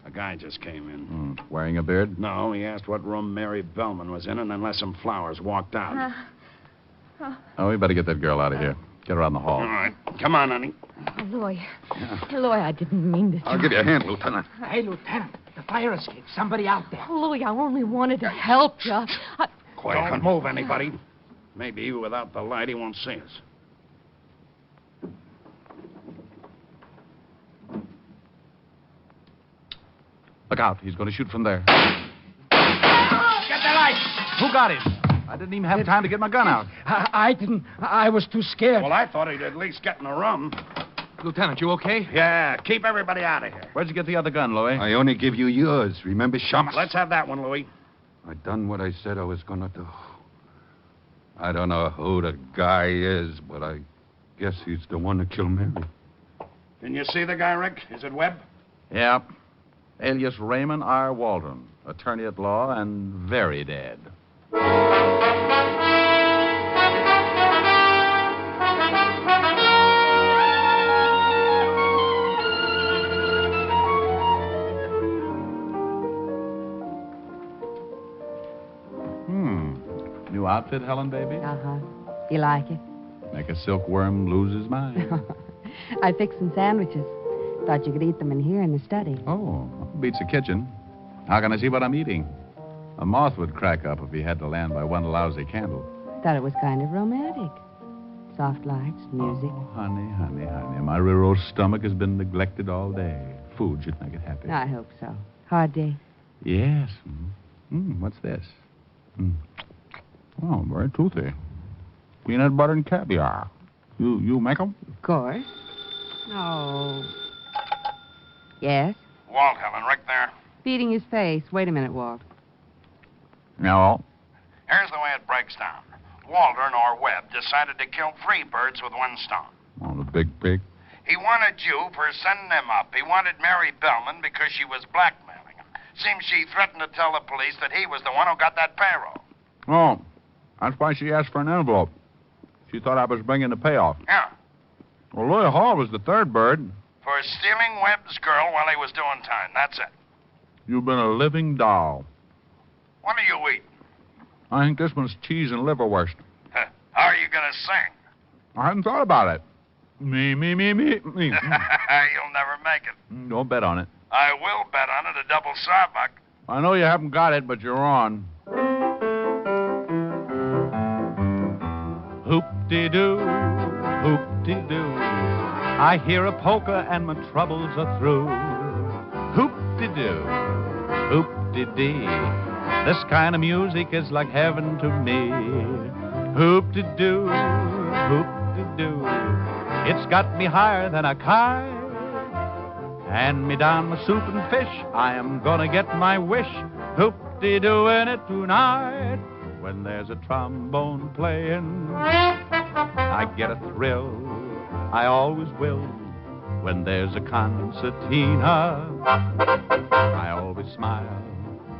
A guy just came in. Wearing a beard? No, he asked what room Mary Bellman was in and then left some flowers, walked out. Oh, we better get that girl out of here. Get her out in the hall. All right. Come on, honey. Oh, Louis. Louis, I didn't mean to... I'll give you a hand, Lieutenant. Hey, Lieutenant, the fire escape. Somebody out there. Oh, Louis, I only wanted to help you. Quiet. Don't move anybody. Maybe without the light, he won't see us. Look out. He's going to shoot from there. Get the light. Who got him? I didn't even have time to get my gun out. I didn't. I was too scared. Well, I thought he'd at least get in the room. Lieutenant, you okay? Yeah, keep everybody out of here. Where'd you get the other gun, Louis? I only give you yours. Remember, Shamus? Let's have that one, Louis. I done what I said I was going to do. I don't know who the guy is, but I guess he's the one that killed Mary. Can you see the guy, Rick? Is it Webb? Yeah. Alias Raymond R. Walton, attorney at law and very dead. New outfit, Helen, baby? Uh-huh. You like it? Make a silkworm lose his mind. I fixed some sandwiches. Thought you could eat them in here in the study. Oh, beats the kitchen. How can I see what I'm eating? A moth would crack up if he had to land by one lousy candle. Thought it was kind of romantic. Soft lights, music. Oh, honey, honey, honey. My rural stomach has been neglected all day. Food should make it happy. I hope so. Hard day. Yes. What's this? Oh, very toothy. Peanut butter and caviar. You make 'em? Of course. Oh. Yes? Walt, Helen, Rick there. Feeding his face. Wait a minute, Walt. No. Here's the way it breaks down. Waldron, or Webb, decided to kill 3 birds with 1 stone. Oh, the big pig. He wanted you for sending him up. He wanted Mary Bellman because she was blackmailing him. Seems she threatened to tell the police that he was the one who got that payroll. Oh, that's why she asked for an envelope. She thought I was bringing the payoff. Yeah, Well, Louis Hall was the 3rd bird. for stealing Webb's girl while he was doing time. That's it. You've been a living doll. What do you eat? I think this one's cheese and liverwurst. How are you going to sing? I hadn't thought about it. Me. You'll never make it. Don't bet on it. I will bet on it a double sawbuck. I know you haven't got it, but you're on. Hoop-de-doo, hoop-de-doo. I hear a polka and my troubles are through. Hoop-de-doo, hoop-de-dee. This kind of music is like heaven to me. Hoop-de-doo, hoop-de-doo. It's got me higher than a kite. Hand me down my soup and fish. I am gonna get my wish. Hoop-de-doo in it tonight. When there's a trombone playing, I get a thrill. I always will. When there's a concertina, I always smile,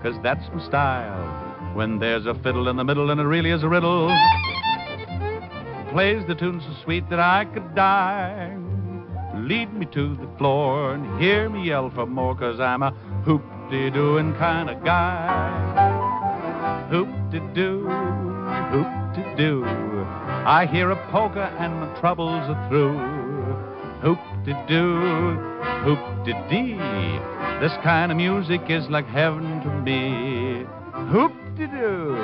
'cause that's my style. When there's a fiddle in the middle and it really is a riddle, plays the tune so sweet that I could die. Lead me to the floor and hear me yell for more, 'cause I'm a hoop-de-dooing kind of guy. Hoop-de-doo, hoop-de-doo. I hear a polka and my troubles are through. Hoop-de-doo, hoop-de-dee. This kind of music is like heaven to me. Hoop-de-doo,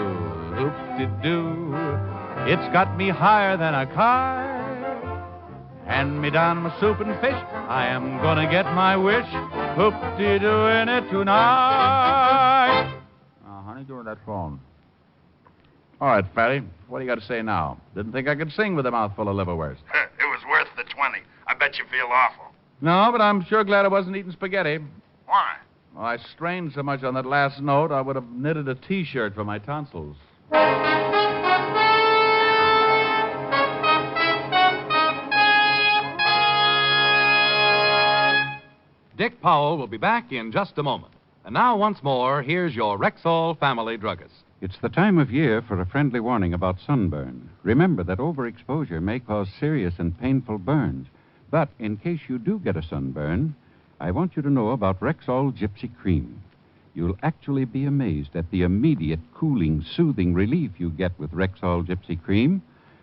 hoop-de-doo. It's got me higher than a kite. Hand me down my soup and fish. I am gonna get my wish. Hoop-de-doo in it tonight. Honey, give her that phone. All right, Fatty, what do you got to say now? Didn't think I could sing with a mouthful of liverwurst. It was worth the 20. I bet you feel awful. No, but I'm sure glad I wasn't eating spaghetti. Why? Well, I strained so much on that last note, I would have knitted a T-shirt for my tonsils. Dick Powell will be back in just a moment. And now, once more, here's your Rexall family druggist. It's the time of year for a friendly warning about sunburn. Remember that overexposure may cause serious and painful burns. But in case you do get a sunburn, I want you to know about Rexall Gypsy Cream. You'll actually be amazed at the immediate cooling, soothing relief you get with Rexall Gypsy Cream.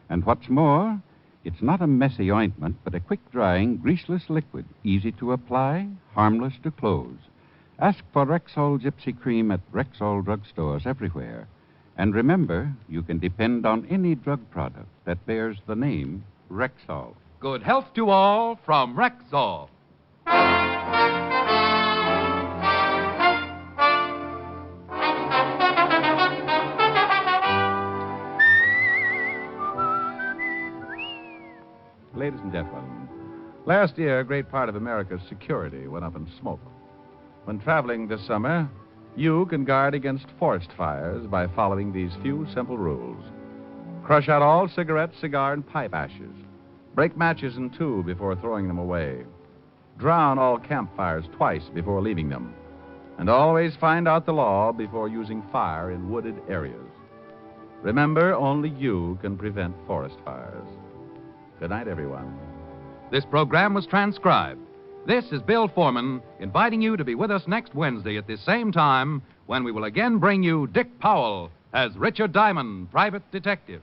And what's more, it's not a messy ointment, but a quick-drying, greaseless liquid, easy to apply, harmless to close. Ask for Rexall Gypsy Cream at Rexall drugstores everywhere. And remember, you can depend on any drug product that bears the name Rexall. Good health to all from Rexall. Ladies and gentlemen, last year, a great part of America's security went up in smoke. When traveling this summer, you can guard against forest fires by following these few simple rules. Crush out all cigarette, cigar, and pipe ashes. Break matches in two before throwing them away. Drown all campfires twice before leaving them. And always find out the law before using fire in wooded areas. Remember, only you can prevent forest fires. Good night, everyone. This program was transcribed. This is Bill Foreman inviting you to be with us next Wednesday at this same time when we will again bring you Dick Powell as Richard Diamond, private detective.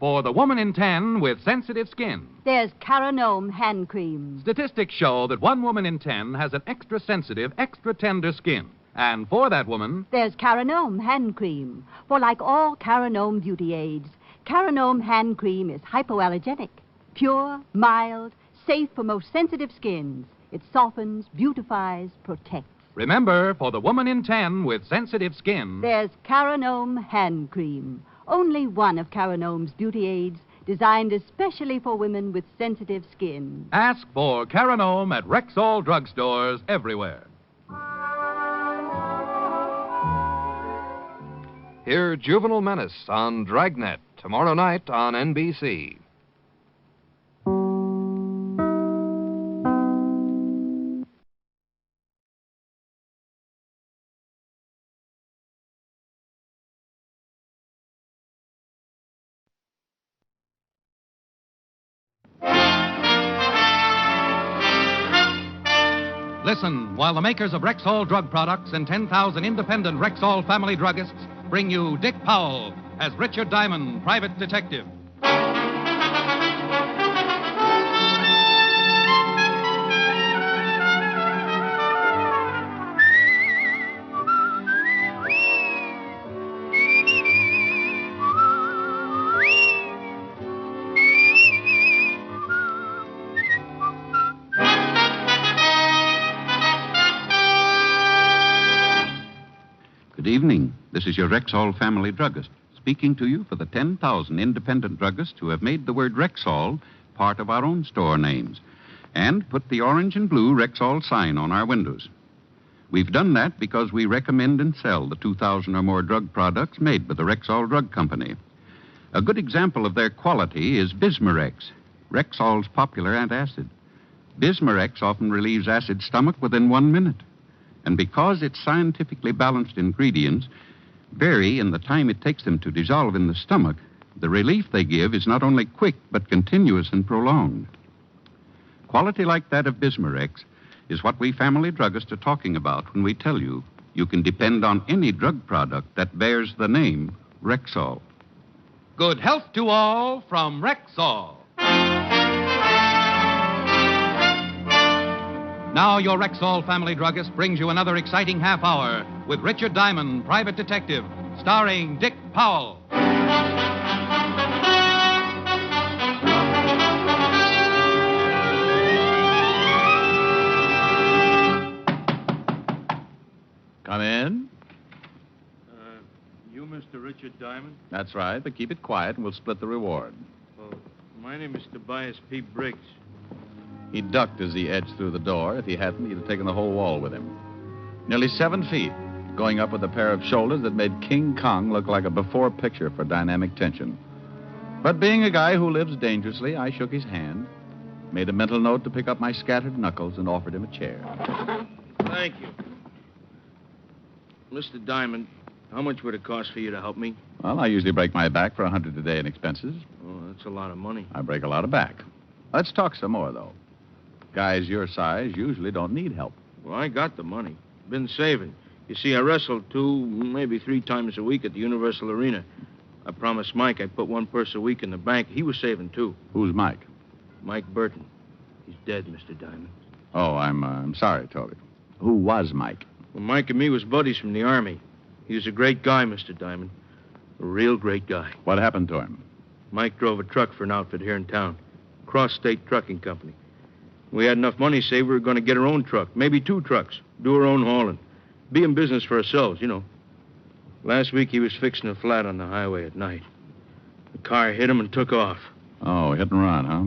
For the woman in 10 with sensitive skin. There's Caranome hand cream. Statistics show that 1 woman in 10 has an extra sensitive, extra tender skin. And for that woman, There's Caranome hand cream. For like all Caranome beauty aids, Caranome hand cream is hypoallergenic, pure, mild, safe for most sensitive skins. It softens, beautifies, protects. Remember, for the woman in 10 with sensitive skin, There's Caranome Hand Cream. Only one of Caranome's beauty aids, designed especially for women with sensitive skin. ask for Caranome at Rexall drugstores everywhere. Hear Juvenile Menace on Dragnet tomorrow night on NBC. Listen while the makers of Rexall drug products and 10,000 independent Rexall family druggists bring you Dick Powell as Richard Diamond, private detective. Good evening. This is your Rexall family druggist, speaking to you for the 10,000 independent druggists who have made the word Rexall part of our own store names and put the orange and blue Rexall sign on our windows. We've done that because we recommend and sell the 2,000 or more drug products made by the Rexall Drug Company. A good example of their quality is Bismarex, Rexall's popular antacid. Bismarex often relieves acid stomach within 1 minute. And because its scientifically balanced ingredients vary in the time it takes them to dissolve in the stomach, the relief they give is not only quick, but continuous and prolonged. Quality like that of Bismarex is what we family druggists are talking about when we tell you you can depend on any drug product that bears the name Rexall. Good health to all from Rexall. Now, your Rexall family druggist brings you another exciting half hour with Richard Diamond, private detective, starring Dick Powell. Come in. You, Mr. Richard Diamond? That's right, but keep it quiet and we'll split the reward. Well, my name is Tobias P. Briggs. He ducked as he edged through the door. If he hadn't, he'd have taken the whole wall with him. Nearly 7 feet, going up with a pair of shoulders that made King Kong look like a before picture for dynamic tension. But being a guy who lives dangerously, I shook his hand, made a mental note to pick up my scattered knuckles, and offered him a chair. Thank you. Mr. Diamond, how much would it cost for you to help me? Well, I usually break my back for $100 a day in expenses. Oh, that's a lot of money. I break a lot of back. Let's talk some more, though. Guys your size usually don't need help. Well, I got the money. Been saving. You see, I wrestled 2, maybe 3 times a week at the Universal Arena. I promised Mike I'd put 1 purse a week in the bank. He was saving, too. Who's Mike? Mike Burton. He's dead, Mr. Diamond. Oh, I'm sorry, Toby. Who was Mike? Well, Mike and me was buddies from the Army. He was a great guy, Mr. Diamond. A real great guy. What happened to him? Mike drove a truck for an outfit here in town. Cross-State Trucking Company. We had enough money saved, we were going to get our own truck, maybe 2 trucks, do our own hauling, be in business for ourselves, you know. Last week he was fixing a flat on the highway at night. The car hit him and took off. Oh, hit and run, huh?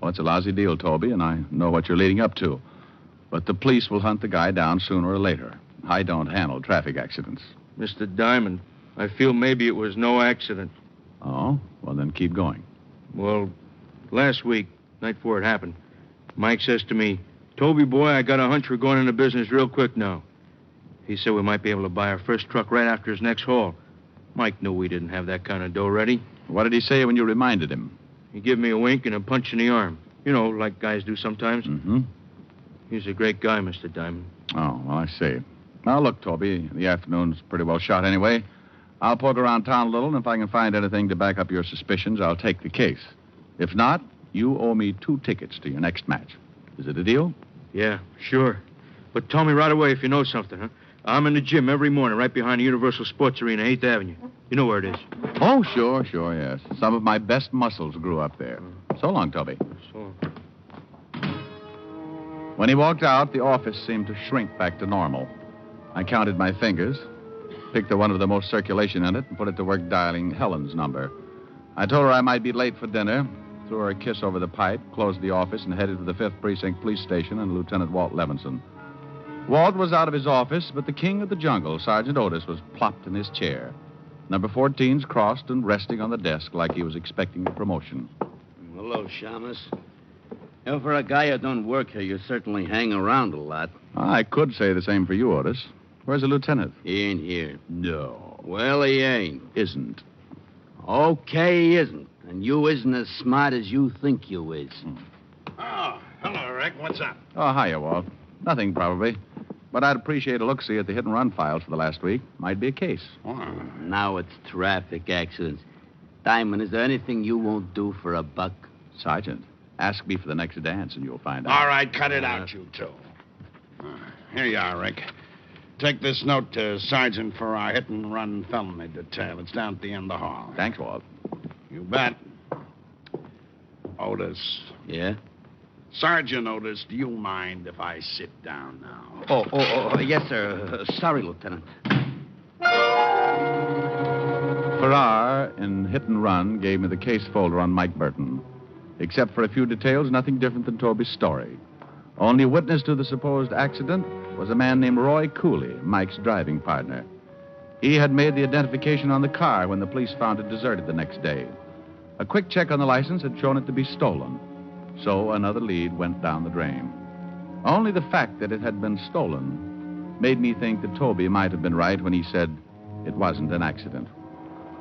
Well, it's a lousy deal, Toby, and I know what you're leading up to. But the police will hunt the guy down sooner or later. I don't handle traffic accidents. Mr. Diamond, I feel maybe it was no accident. Oh? Well, then keep going. Well, last week, night before it happened, Mike says to me, Toby, boy, I got a hunch we're going into business real quick now. He said we might be able to buy our first truck right after his next haul. Mike knew we didn't have that kind of dough ready. What did he say when you reminded him? He gave me a wink and a punch in the arm. You know, like guys do sometimes. Mm-hmm. He's a great guy, Mr. Diamond. Oh, well, I see. Now, look, Toby, the afternoon's pretty well shot anyway. I'll poke around town a little, and if I can find anything to back up your suspicions, I'll take the case. If not, you owe me 2 tickets to your next match. Is it a deal? Yeah, sure. But tell me right away if you know something, huh? I'm in the gym every morning right behind the Universal Sports Arena, 8th Avenue. You know where it is. Oh, sure, yes. Some of my best muscles grew up there. So long, Toby. So long. When he walked out, the office seemed to shrink back to normal. I counted my fingers, picked the one with the most circulation in it, and put it to work dialing Helen's number. I told her I might be late for dinner, threw her a kiss over the pipe, closed the office, and headed for the 5th Precinct Police Station and Lieutenant Walt Levinson. Walt was out of his office, but the king of the jungle, Sergeant Otis, was plopped in his chair. Number 14's crossed and resting on the desk like he was expecting a promotion. Hello, Shamus. For a guy who don't work here, you certainly hang around a lot. I could say the same for you, Otis. Where's the lieutenant? He ain't here. No. Well, he ain't. Isn't. Okay, he isn't. And you isn't as smart as you think you is. Oh, hello, Rick. What's up? Oh, hiya, Walt. Nothing, probably. But I'd appreciate a look-see at the hit-and-run files for the last week. Might be a case. Now it's traffic accidents. Diamond, is there anything you won't do for a buck? Sergeant, ask me for the next dance and you'll find out. All right, cut it out, you two. Here you are, Rick. Take this note to Sergeant for our hit-and-run felony detail. It's down at the end of the hall. Thanks, Walt. You bet. Otis. Yeah? Sergeant Otis, do you mind if I sit down now? Oh, yes, sir. Sorry, Lieutenant. Farrar in Hit and Run gave me the case folder on Mike Burton. Except for a few details, nothing different than Toby's story. Only witness to the supposed accident was a man named Roy Cooley, Mike's driving partner. He had made the identification on the car when the police found it deserted the next day. A quick check on the license had shown it to be stolen. So another lead went down the drain. Only the fact that it had been stolen made me think that Toby might have been right when he said it wasn't an accident.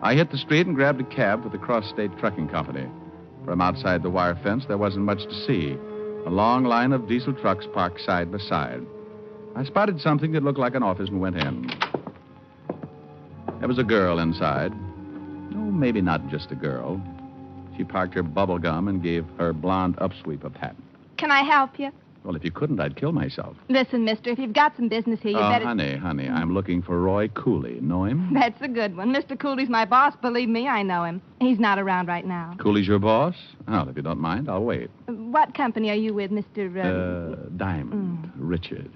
I hit the street and grabbed a cab for the Cross-State Trucking Company. From outside the wire fence, there wasn't much to see. A long line of diesel trucks parked side by side. I spotted something that looked like an office and went in. There was a girl inside. No, maybe not just a girl. She parked her bubble gum and gave her blonde upsweep a pat. Can I help you? Well, if you couldn't, I'd kill myself. Listen, mister, if you've got some business here, you better... Honey, I'm looking for Roy Cooley. Know him? That's a good one. Mr. Cooley's my boss. Believe me, I know him. He's not around right now. Cooley's your boss? Well, if you don't mind, I'll wait. What company are you with, Mr. Diamond. Richard.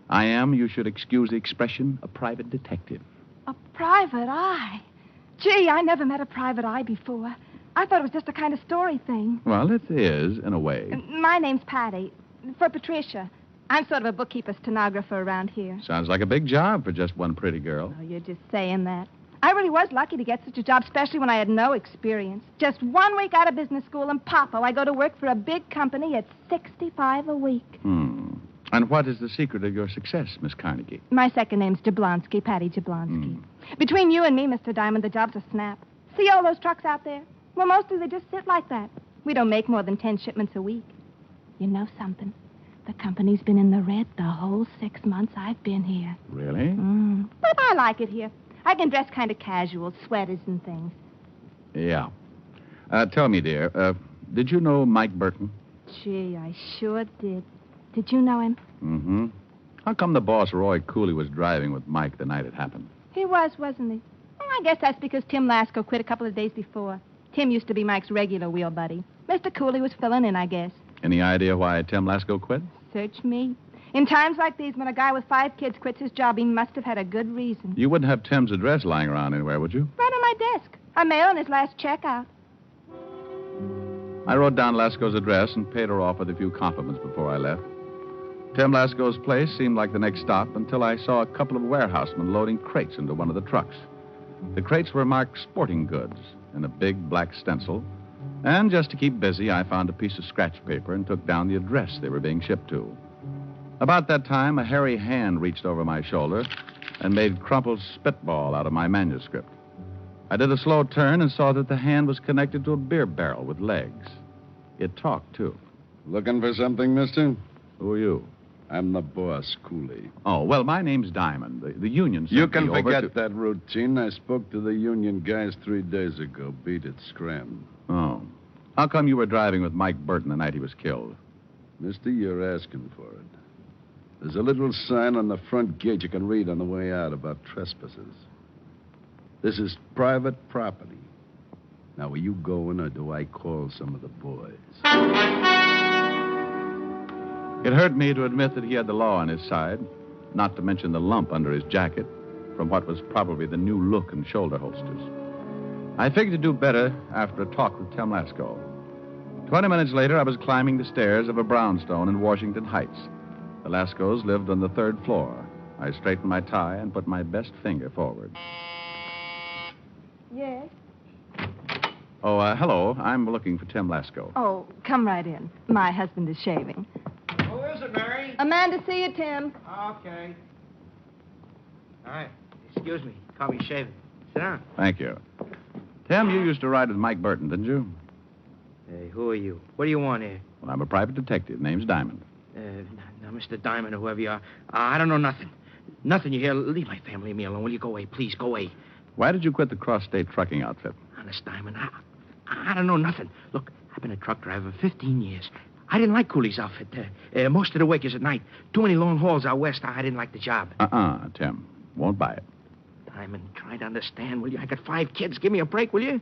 I am, you should excuse the expression, a private detective. A private eye? Gee, I never met a private eye before. I thought it was just a kind of story thing. Well, it is, in a way. My name's Paddy. For Patricia. I'm sort of a bookkeeper stenographer around here. Sounds like a big job for just one pretty girl. Oh, you're just saying that. I really was lucky to get such a job, especially when I had no experience. Just 1 week out of business school, and popo, I go to work for a big company at $65 a week. And what is the secret of your success, Miss Carnegie? My second name's Jablonski, Paddy Jablonski. Between you and me, Mr. Diamond, the job's a snap. See all those trucks out there? Well, mostly they just sit like that. We don't make more than 10 shipments a week. You know something? The company's been in the red the whole 6 months I've been here. Really? But I like it here. I can dress kind of casual, sweaters and things. Yeah. Tell me, dear, did you know Mike Burton? Gee, I sure did. Did you know him? Mm-hmm. How come the boss, Roy Cooley, was driving with Mike the night it happened? He was, wasn't he? Well, I guess that's because Tim Lasco quit a couple of days before. Tim used to be Mike's regular wheel buddy. Mr. Cooley was filling in, I guess. Any idea why Tim Lasco quit? Search me. In times like these, when a guy with 5 kids quits his job, he must have had a good reason. You wouldn't have Tim's address lying around anywhere, would you? Right on my desk. I mailed his last check out. I wrote down Lasco's address and paid her off with a few compliments before I left. Tim Lasco's place seemed like the next stop until I saw a couple of warehousemen loading crates into one of the trucks. The crates were marked sporting goods in a big black stencil. And just to keep busy, I found a piece of scratch paper and took down the address they were being shipped to. About that time, a hairy hand reached over my shoulder and made crumpled spitball out of my manuscript. I did a slow turn and saw that the hand was connected to a beer barrel with legs. It talked, too. Looking for something, mister? Who are you? I'm the boss, Cooley. Oh, well, my name's Diamond. The union sent You can me over forget that routine. I spoke to the union guys 3 days ago. Beat it, scram. Oh. How come you were driving with Mike Burton the night he was killed? Mister, you're asking for it. There's a little sign on the front gate you can read on the way out about trespassers. This is private property. Now, are you going, or do I call some of the boys? It hurt me to admit that he had the law on his side, not to mention the lump under his jacket from what was probably the new look and shoulder holsters. I figured to do better after a talk with Tim Lasco. 20 minutes later, I was climbing the stairs of a brownstone in Washington Heights. The Lascos lived on the 3rd floor. I straightened my tie and put my best finger forward. Yes? Oh, hello. I'm looking for Tim Lasco. Oh, come right in. My husband is shaving. Who is it, Mary? A man to see you, Tim. Okay. All right. Excuse me. Call me shaving. Sit down. Thank you. Tim, you used to ride with Mike Burton, didn't you? Hey, who are you? What do you want here? Well, I'm a private detective. Name's Diamond. Now, Mr. Diamond, or whoever you are, I don't know nothing. Nothing you hear. Leave my family and me alone. Will you go away? Please, go away. Why did you quit the cross-state trucking outfit? Honest, Diamond, I don't know nothing. Look, I've been a truck driver 15 years. I didn't like Cooley's outfit. Most of the work is at night. Too many long hauls out west. I didn't like the job. Tim. Won't buy it. Diamond, try to understand, will you? I got 5 kids. Give me a break, will you?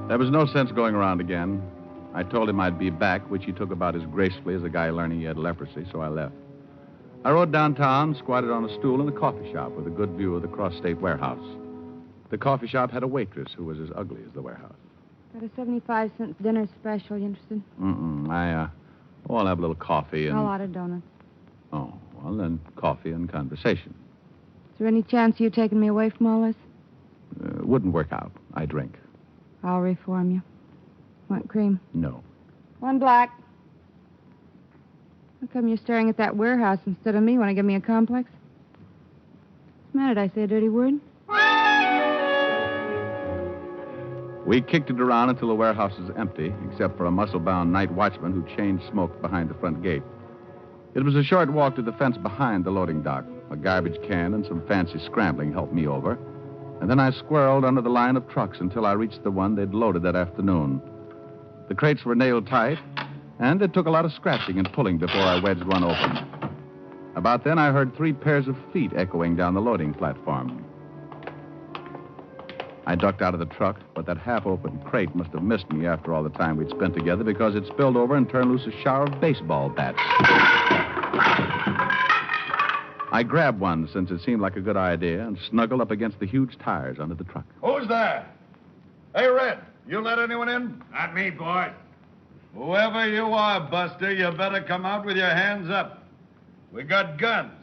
There was no sense going around again. I told him I'd be back, which he took about as gracefully as a guy learning he had leprosy, so I left. I rode downtown, squatted on a stool in a coffee shop with a good view of the cross-state warehouse. The coffee shop had a waitress who was as ugly as the warehouse. Got a 75-cent dinner special. You interested? I'll have a little coffee and... A lot of donuts. Oh, well, then coffee and conversation. Is there any chance of you taking me away from all this? Wouldn't work out. I drink. I'll reform you. Want cream? No. 1 black. How come you're staring at that warehouse instead of me? Want to give me a complex? What's the matter? Did I say a dirty word? We kicked it around until the warehouse was empty, except for a muscle-bound night watchman who chain-smoked behind the front gate. It was a short walk to the fence behind the loading dock. A garbage can and some fancy scrambling helped me over. And then I squirreled under the line of trucks until I reached the one they'd loaded that afternoon. The crates were nailed tight, and it took a lot of scratching and pulling before I wedged one open. About then, I heard 3 pairs of feet echoing down the loading platform. I ducked out of the truck, but that half-open crate must have missed me after all the time we'd spent together because it spilled over and turned loose a shower of baseball bats. I grabbed one since it seemed like a good idea and snuggled up against the huge tires under the truck. Who's there? Hey, Red, you let anyone in? Not me, boy. Whoever you are, Buster, you better come out with your hands up. We got guns.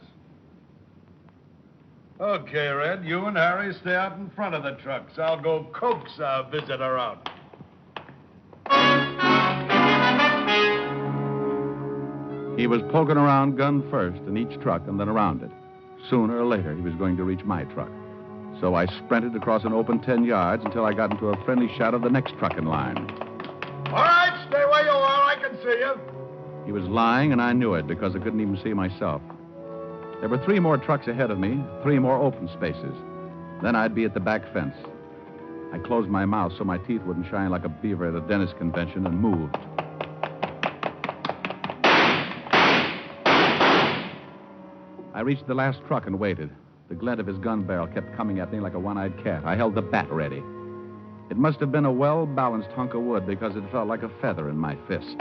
Okay, Red, you and Harry stay out in front of the trucks. I'll go coax our visitor out. He was poking around gun first in each truck and then around it. Sooner or later, he was going to reach my truck. So I sprinted across an open 10 yards until I got into a friendly shadow of the next truck in line. All right, stay where you are. I can see you. He was lying, and I knew it because I couldn't even see myself. There were 3 more trucks ahead of me, 3 more open spaces. Then I'd be at the back fence. I closed my mouth so my teeth wouldn't shine like a beaver at a dentist convention and moved. I reached the last truck and waited. The glint of his gun barrel kept coming at me like a one-eyed cat. I held the bat ready. It must have been a well-balanced hunk of wood because it felt like a feather in my fist.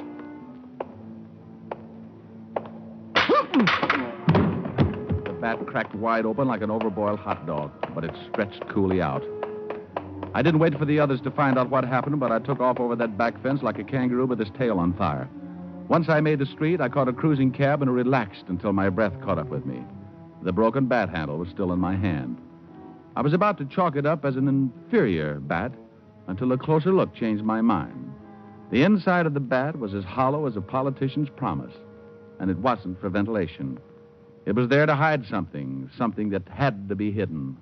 The bat cracked wide open like an overboiled hot dog, but it stretched coolly out. I didn't wait for the others to find out what happened, but I took off over that back fence like a kangaroo with his tail on fire. Once I made the street, I caught a cruising cab and relaxed until my breath caught up with me. The broken bat handle was still in my hand. I was about to chalk it up as an inferior bat until a closer look changed my mind. The inside of the bat was as hollow as a politician's promise, and it wasn't for ventilation. It was there to hide something, something that had to be hidden.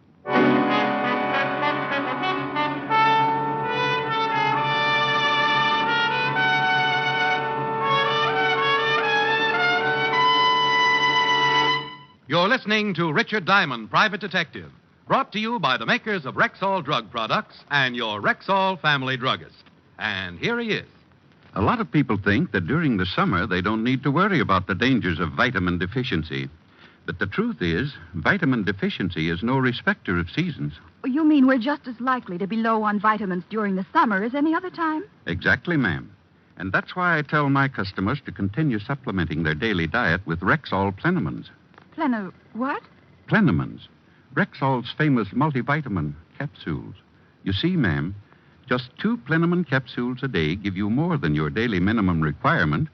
You're listening to Richard Diamond, Private Detective, brought to you by the makers of Rexall Drug Products and your Rexall family druggist. And here he is. A lot of people think that during the summer they don't need to worry about the dangers of vitamin deficiency. But the truth is, vitamin deficiency is no respecter of seasons. You mean we're just as likely to be low on vitamins during the summer as any other time? Exactly, ma'am. And that's why I tell my customers to continue supplementing their daily diet with Rexall Plenamins. What? Plenamins. Rexall's famous multivitamin capsules. You see, ma'am, just 2 Plenamin capsules a day give you more than your daily minimum requirement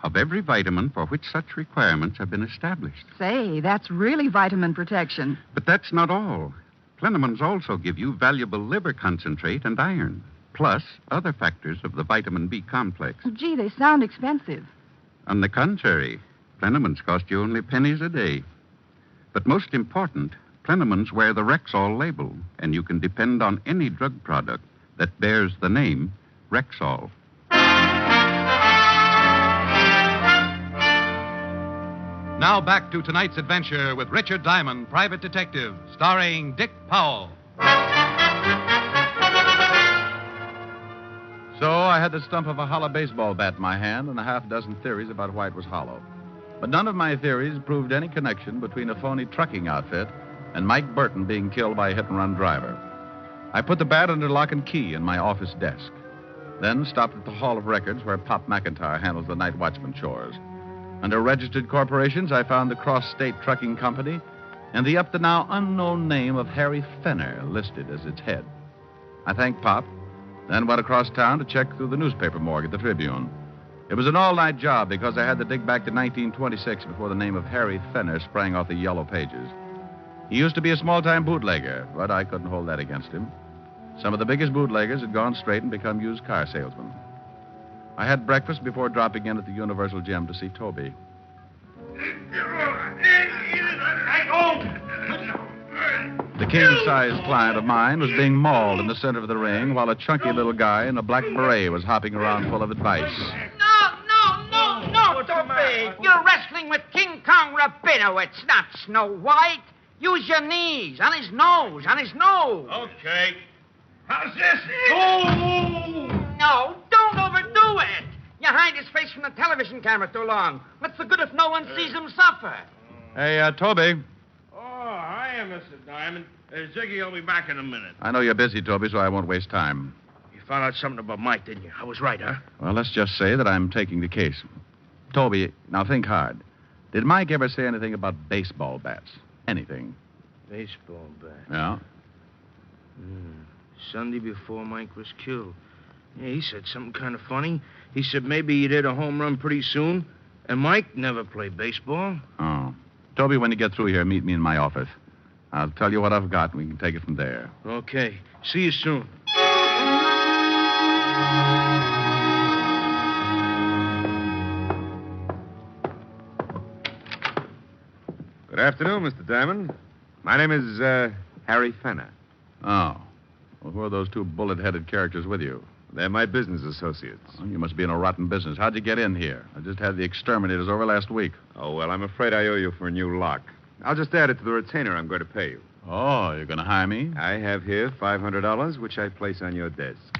of every vitamin for which such requirements have been established. Say, that's really vitamin protection. But that's not all. Plenamins also give you valuable liver concentrate and iron, plus other factors of the vitamin B complex. Gee, they sound expensive. On the contrary, Plenamins cost you only pennies a day. But most important, Plenamins wear the Rexall label, and you can depend on any drug product that bears the name Rexall. Now back to tonight's adventure with Richard Diamond, Private Detective, starring Dick Powell. So I had the stump of a hollow baseball bat in my hand and a half dozen theories about why it was hollow. But none of my theories proved any connection between a phony trucking outfit and Mike Burton being killed by a hit-and-run driver. I put the bat under lock and key in my office desk, then stopped at the Hall of Records where Pop McIntyre handles the night watchman chores. Under registered corporations, I found the Cross-State Trucking Company and the up-to-now unknown name of Harry Fenner listed as its head. I thanked Pop, then went across town to check through the newspaper morgue at the Tribune. It was an all-night job because I had to dig back to 1926 before the name of Harry Fenner sprang off the yellow pages. He used to be a small-time bootlegger, but I couldn't hold that against him. Some of the biggest bootleggers had gone straight and become used car salesmen. I had breakfast before dropping in at the Universal Gym to see Toby. The king-sized client of mine was being mauled in the center of the ring while a chunky little guy in a black beret was hopping around full of advice. No, Toby. You're wrestling with King Kong Rabinowitz, not Snow White. Use your knees, on his nose. Okay. How's this? Oh! No, don't overdo it. You hide his face from the television camera too long. What's the good if no one sees him suffer? Hey, Toby. Oh, hiya, Mr. Diamond. Ziggy will be back in a minute. I know you're busy, Toby, so I won't waste time. You found out something about Mike, didn't you? I was right, huh? Well, let's just say that I'm taking the case. Toby, now think hard. Did Mike ever say anything about baseball bats? Anything? Baseball bat. Yeah? Sunday before Mike was killed. Yeah, he said something kind of funny. He said maybe he'd hit a home run pretty soon, and Mike never played baseball. Oh. Toby, when you get through here, meet me in my office. I'll tell you what I've got, and we can take it from there. Okay. See you soon. Good afternoon, Mr. Diamond. My name is, Harry Fenner. Oh. Well, who are those 2 bullet-headed characters with you? They're my business associates. Oh, you must be in a rotten business. How'd you get in here? I just had the exterminators over last week. Oh, well, I'm afraid I owe you for a new lock. I'll just add it to the retainer I'm going to pay you. Oh, you're going to hire me? I have here $500, which I place on your desk.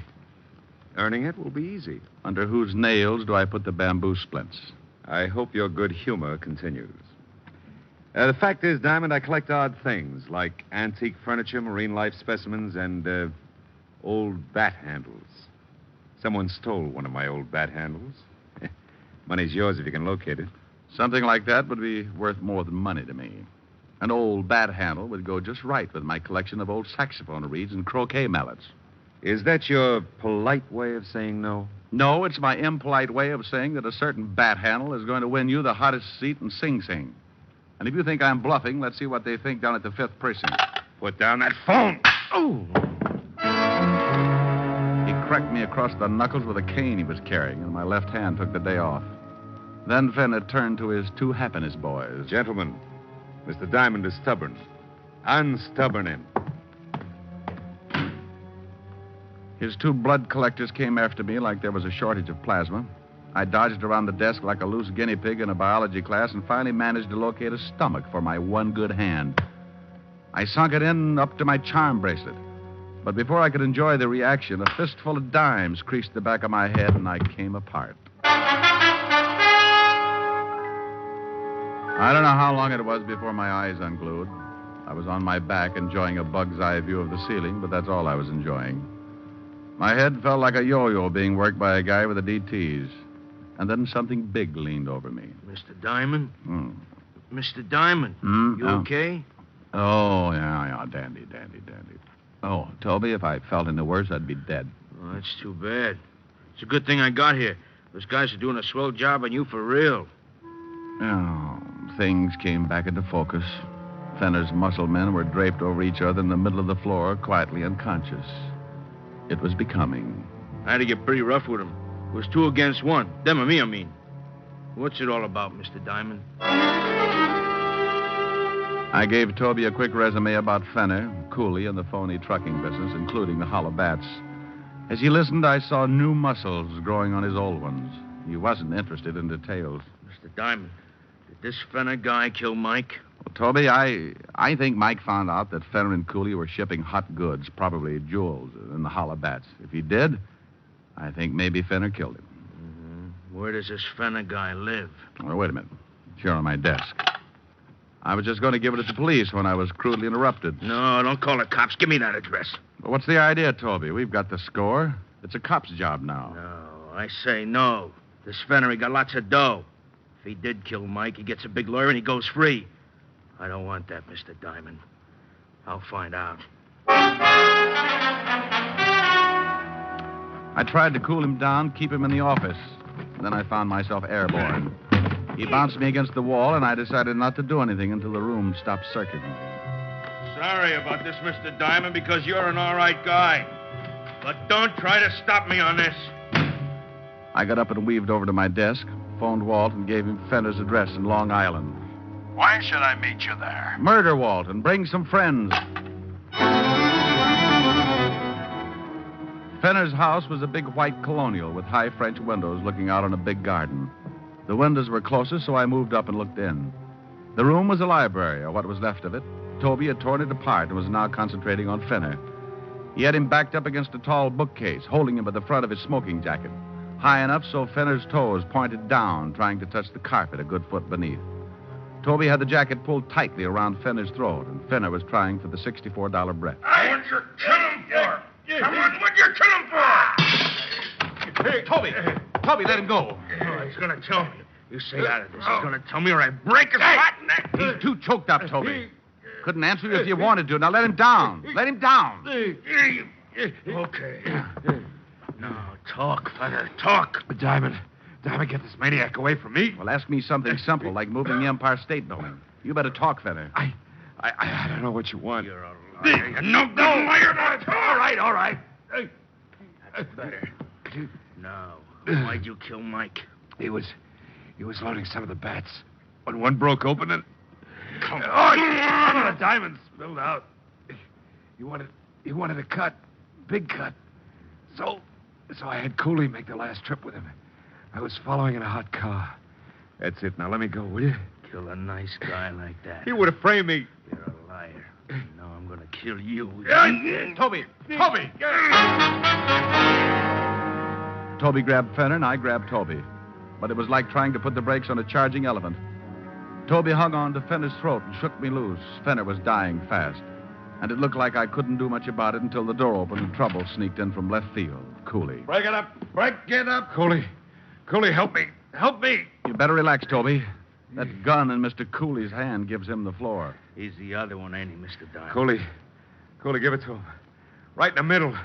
Earning it will be easy. Under whose nails do I put the bamboo splints? I hope your good humor continues. The fact is, Diamond, I collect odd things like antique furniture, marine life specimens, and old bat handles. Someone stole one of my old bat handles. Money's yours if you can locate it. Something like that would be worth more than money to me. An old bat handle would go just right with my collection of old saxophone reeds and croquet mallets. Is that your polite way of saying no? No, it's my impolite way of saying that a certain bat handle is going to win you the hottest seat in Sing Sing. And if you think I'm bluffing, let's see what they think down at the 5th Precinct. Put down that phone. Oh! He cracked me across the knuckles with a cane he was carrying, and my left hand took the day off. Then Fenner turned to his 2 happiness boys. Gentlemen, Mr. Diamond is stubborn. Unstubborn him. His 2 blood collectors came after me like there was a shortage of plasma. I dodged around the desk like a loose guinea pig in a biology class and finally managed to locate a stomach for my one good hand. I sunk it in up to my charm bracelet. But before I could enjoy the reaction, a fistful of dimes creased the back of my head and I came apart. I don't know how long it was before my eyes unglued. I was on my back enjoying a bug's eye view of the ceiling, but that's all I was enjoying. My head felt like a yo-yo being worked by a guy with the DTs. And then something big leaned over me. Mr. Diamond? Mr. Diamond, you okay? Oh, yeah, dandy. Oh, Toby, if I felt any worse, I'd be dead. Oh, that's too bad. It's a good thing I got here. Those guys are doing a swell job on you for real. Oh, things came back into focus. Fenner's muscle men were draped over each other in the middle of the floor, quietly unconscious. It was becoming. I had to get pretty rough with them. It was 2 against 1. Them and me, I mean. What's it all about, Mr. Diamond? I gave Toby a quick resume about Fenner, Cooley, and the phony trucking business, including the hollow bats. As he listened, I saw new muscles growing on his old ones. He wasn't interested in details. Mr. Diamond, did this Fenner guy kill Mike? Well, Toby, I think Mike found out that Fenner and Cooley were shipping hot goods, probably jewels, in the hollow bats. If he did, I think maybe Fenner killed him. Mm-hmm. Where does this Fenner guy live? Well, wait a minute. It's here on my desk. I was just going to give it to the police when I was crudely interrupted. No, don't call the cops. Give me that address. But what's the idea, Toby? We've got the score. It's a cop's job now. No, I say no. This Fenner, he got lots of dough. If he did kill Mike, he gets a big lawyer and he goes free. I don't want that, Mr. Diamond. I'll find out. I tried to cool him down, keep him in the office. Then I found myself airborne. He bounced me against the wall, and I decided not to do anything until the room stopped circuiting. Sorry about this, Mr. Diamond, because you're an all right guy. But don't try to stop me on this. I got up and weaved over to my desk, phoned Walt, and gave him Fenner's address in Long Island. Why should I meet you there? Murder, Walt, and bring some friends. Fenner's house was a big white colonial with high French windows looking out on a big garden. The windows were closest, so I moved up and looked in. The room was a library, or what was left of it. Toby had torn it apart and was now concentrating on Fenner. He had him backed up against a tall bookcase, holding him by the front of his smoking jacket, high enough so Fenner's toes pointed down, trying to touch the carpet a good foot beneath. Toby had the jacket pulled tightly around Fenner's throat, and Fenner was trying for the $64 breath. What you kill him for? Come on, what you kill him for? Hey, Toby, let him go. Oh, he's going to tell me. You stay out of this. He's going to tell me or I break his fat neck. He's too choked up, Toby. Couldn't answer you if you wanted to. Now let him down. Let him down. Okay. Now, talk, Fenner, talk. Diamond, get this maniac away from me. Well, ask me something simple, like moving the Empire State Building. You better talk, Fenner. I don't know what you want. You're a liar. No, you're not. All right. That's better. Now, why'd you kill Mike? He was loading some of the bats. When one broke open and... Come on. The diamonds spilled out. He wanted a cut. Big cut. So I had Cooley make the last trip with him. I was following in a hot car. That's it. Now let me go, will you? Kill a nice guy like that. He would have framed me. You're a liar. Now I'm going to kill you. Toby! Toby grabbed Fenner, and I grabbed Toby. But it was like trying to put the brakes on a charging elephant. Toby hung on to Fenner's throat and shook me loose. Fenner was dying fast. And it looked like I couldn't do much about it until the door opened and trouble sneaked in from left field. Cooley. Break it up. Cooley, help me. You better relax, Toby. That gun in Mr. Cooley's hand gives him the floor. He's the other one, ain't he, Mr. Diamond? Cooley, give it to him. Right in the middle.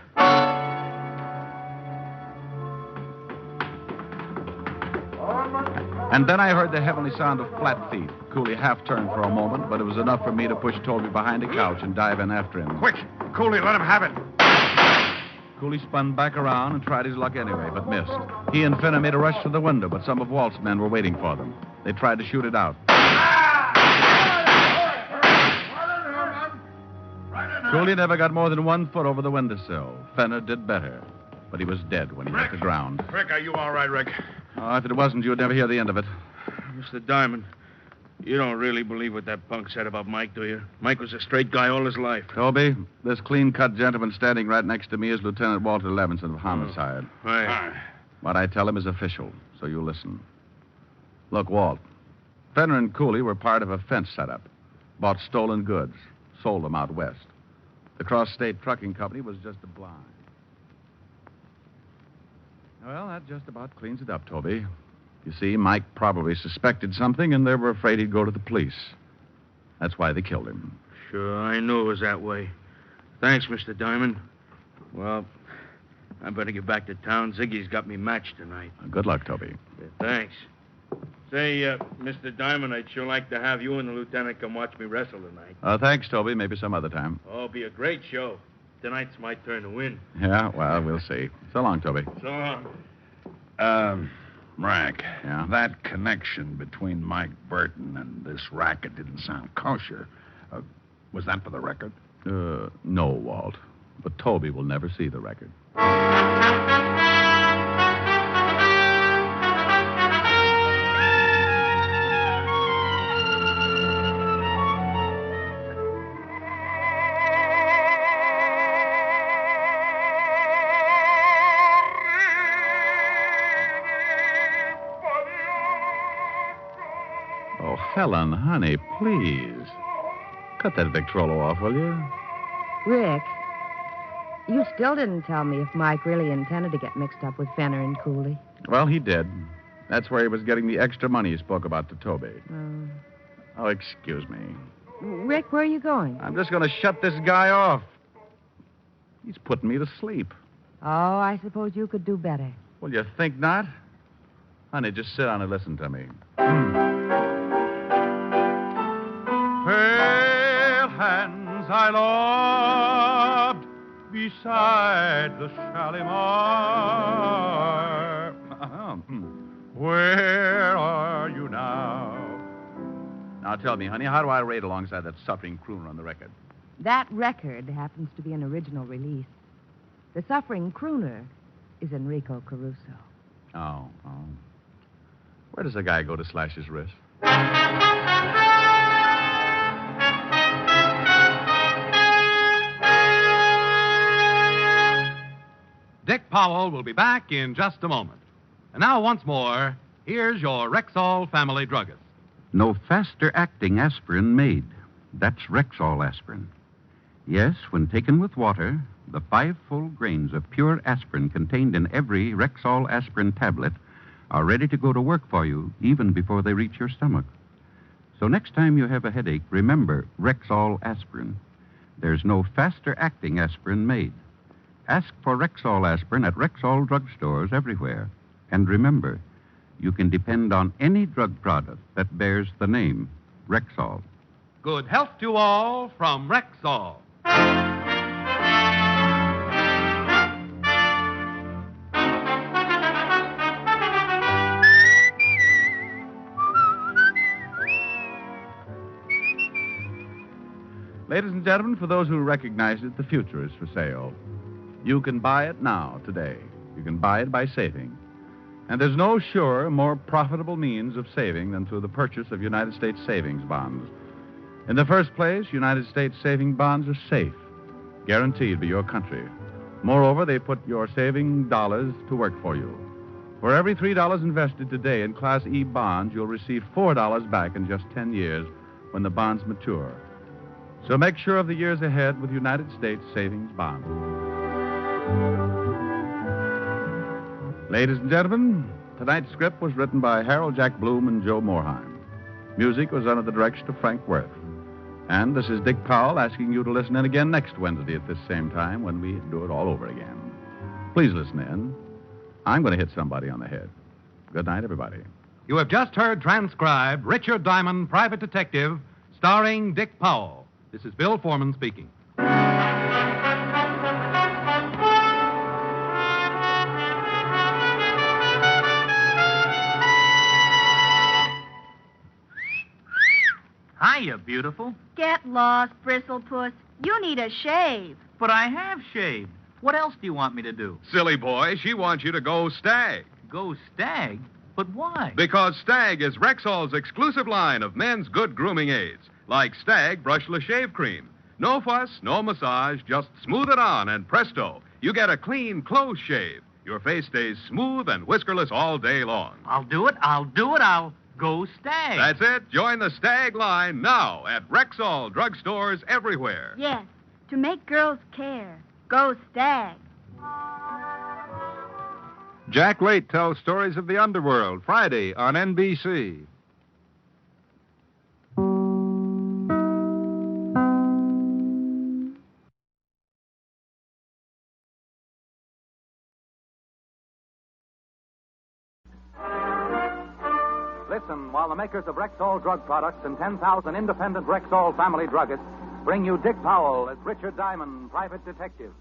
And then I heard the heavenly sound of flat feet. Cooley half turned for a moment, but it was enough for me to push Toby behind a couch and dive in after him. Quick! Cooley, let him have it. Cooley spun back around and tried his luck anyway, but missed. He and Fenner made a rush for the window, but some of Walt's men were waiting for them. They tried to shoot it out. Cooley never got more than 1 foot over the windowsill. Fenner did better, but he was dead when he hit the ground. Rick, are you all right, Rick? Oh, if it wasn't, you'd never hear the end of it. Mr. Diamond, you don't really believe what that punk said about Mike, do you? Mike was a straight guy all his life. Toby, this clean-cut gentleman standing right next to me is Lieutenant Walter Levinson of Homicide. Right. What I tell him is official, so you listen. Look, Walt, Fenner and Cooley were part of a fence setup. Bought stolen goods, sold them out west. The Cross-State Trucking Company was just a blind. Well, that just about cleans it up, Toby. You see, Mike probably suspected something, and they were afraid he'd go to the police. That's why they killed him. Sure, I knew it was that way. Thanks, Mr. Diamond. Well, I better get back to town. Ziggy's got me matched tonight. Good luck, Toby. Yeah, thanks. Say, Mr. Diamond, I'd sure like to have you and the lieutenant come watch me wrestle tonight. Thanks, Toby. Maybe some other time. Oh, it'll be a great show. Tonight's my turn to win. Yeah, well, we'll see. So long, Toby. So long. Rank. Yeah? That connection between Mike Burton and this racket didn't sound kosher. Was that for the record? No, Walt. But Toby will never see the record. Oh, Helen, honey, please. Cut that Victrola off, will you? Rick, you still didn't tell me if Mike really intended to get mixed up with Fenner and Cooley. Well, he did. That's where he was getting the extra money he spoke about to Toby. Oh, excuse me. Rick, where are you going? I'm just going to shut this guy off. He's putting me to sleep. Oh, I suppose you could do better. Well, you think not? Honey, just sit down and listen to me. Pale hands I loved beside the Shalimar. Where are you now? Now tell me, honey, how do I rate alongside that suffering crooner on the record? That record happens to be an original release. The suffering crooner is Enrico Caruso. Oh. Where does a guy go to slash his wrist? Dick Powell will be back in just a moment. And now, once more, here's your Rexall family druggist. No faster-acting aspirin made. That's Rexall aspirin. Yes, when taken with water, the 5 full grains of pure aspirin contained in every Rexall aspirin tablet are ready to go to work for you even before they reach your stomach. So next time you have a headache, remember Rexall aspirin. There's no faster-acting aspirin made. Ask for Rexall aspirin at Rexall drugstores everywhere. And remember, you can depend on any drug product that bears the name Rexall. Good health to all from Rexall. Ladies and gentlemen, for those who recognize it, the future is for sale. You can buy it now, today. You can buy it by saving. And there's no surer, more profitable means of saving than through the purchase of United States savings bonds. In the first place, United States saving bonds are safe, guaranteed by your country. Moreover, they put your saving dollars to work for you. For every $3 invested today in Class E bonds, you'll receive $4 back in just 10 years when the bonds mature. So make sure of the years ahead with United States savings bonds. Ladies and gentlemen, tonight's script was written by Harold Jack Bloom and Joe Morheim. Music was under the direction of Frank Worth. And this is Dick Powell asking you to listen in again next Wednesday at this same time when we do it all over again. Please listen in. I'm going to hit somebody on the head. Good night, everybody. You have just heard transcribed Richard Diamond, Private Detective, starring Dick Powell. This is Bill Foreman speaking. Hiya, beautiful. Get lost, Bristlepuss. You need a shave. But I have shaved. What else do you want me to do? Silly boy, she wants you to go Stag. Go Stag? But why? Because Stag is Rexall's exclusive line of men's good grooming aids, like Stag Brushless Shave Cream. No fuss, no massage, just smooth it on, and presto, you get a clean, close shave. Your face stays smooth and whiskerless all day long. I'll do it. Go Stag. That's it. Join the Stag line now at Rexall drugstores everywhere. Yes, to make girls care. Go Stag. Jack Late tells stories of the underworld, Friday on NBC. Listen while the makers of Rexall drug products and 10,000 independent Rexall family druggists bring you Dick Powell as Richard Diamond, private detective.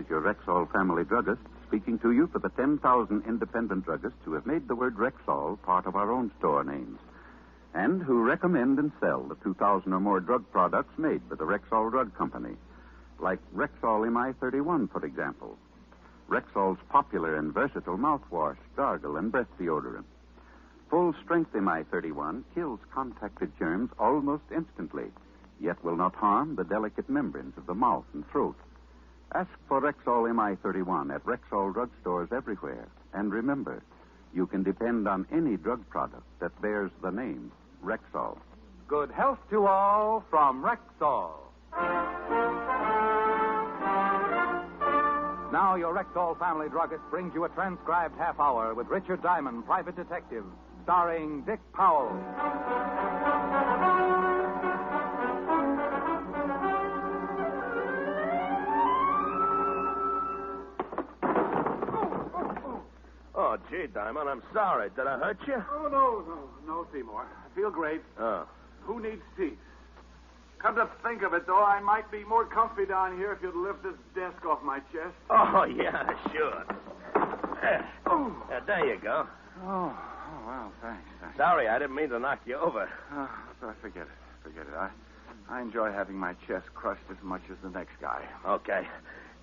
Rexall family druggist speaking to you for the 10,000 independent druggists who have made the word Rexall part of our own store names and who recommend and sell the 2,000 or more drug products made by the Rexall Drug Company, like Rexall MI31, for example, Rexall's popular and versatile mouthwash, gargle, and breath deodorant. Full-strength MI31 kills contacted germs almost instantly, yet will not harm the delicate membranes of the mouth and throat. Ask for Rexall MI31 at Rexall drugstores everywhere. And remember, you can depend on any drug product that bears the name Rexall. Good health to all from Rexall. Now your Rexall family druggist brings you a transcribed half hour with Richard Diamond, private detective, starring Dick Powell. Oh, gee, Diamond, I'm sorry. Did I hurt you? Oh, no, Seymour. I feel great. Oh. Who needs seats? Come to think of it, though, I might be more comfy down here if you'd lift this desk off my chest. Oh, yeah, sure. There you go. Oh, well, thanks. Sorry, I didn't mean to knock you over. Oh, forget it. I enjoy having my chest crushed as much as the next guy. Okay.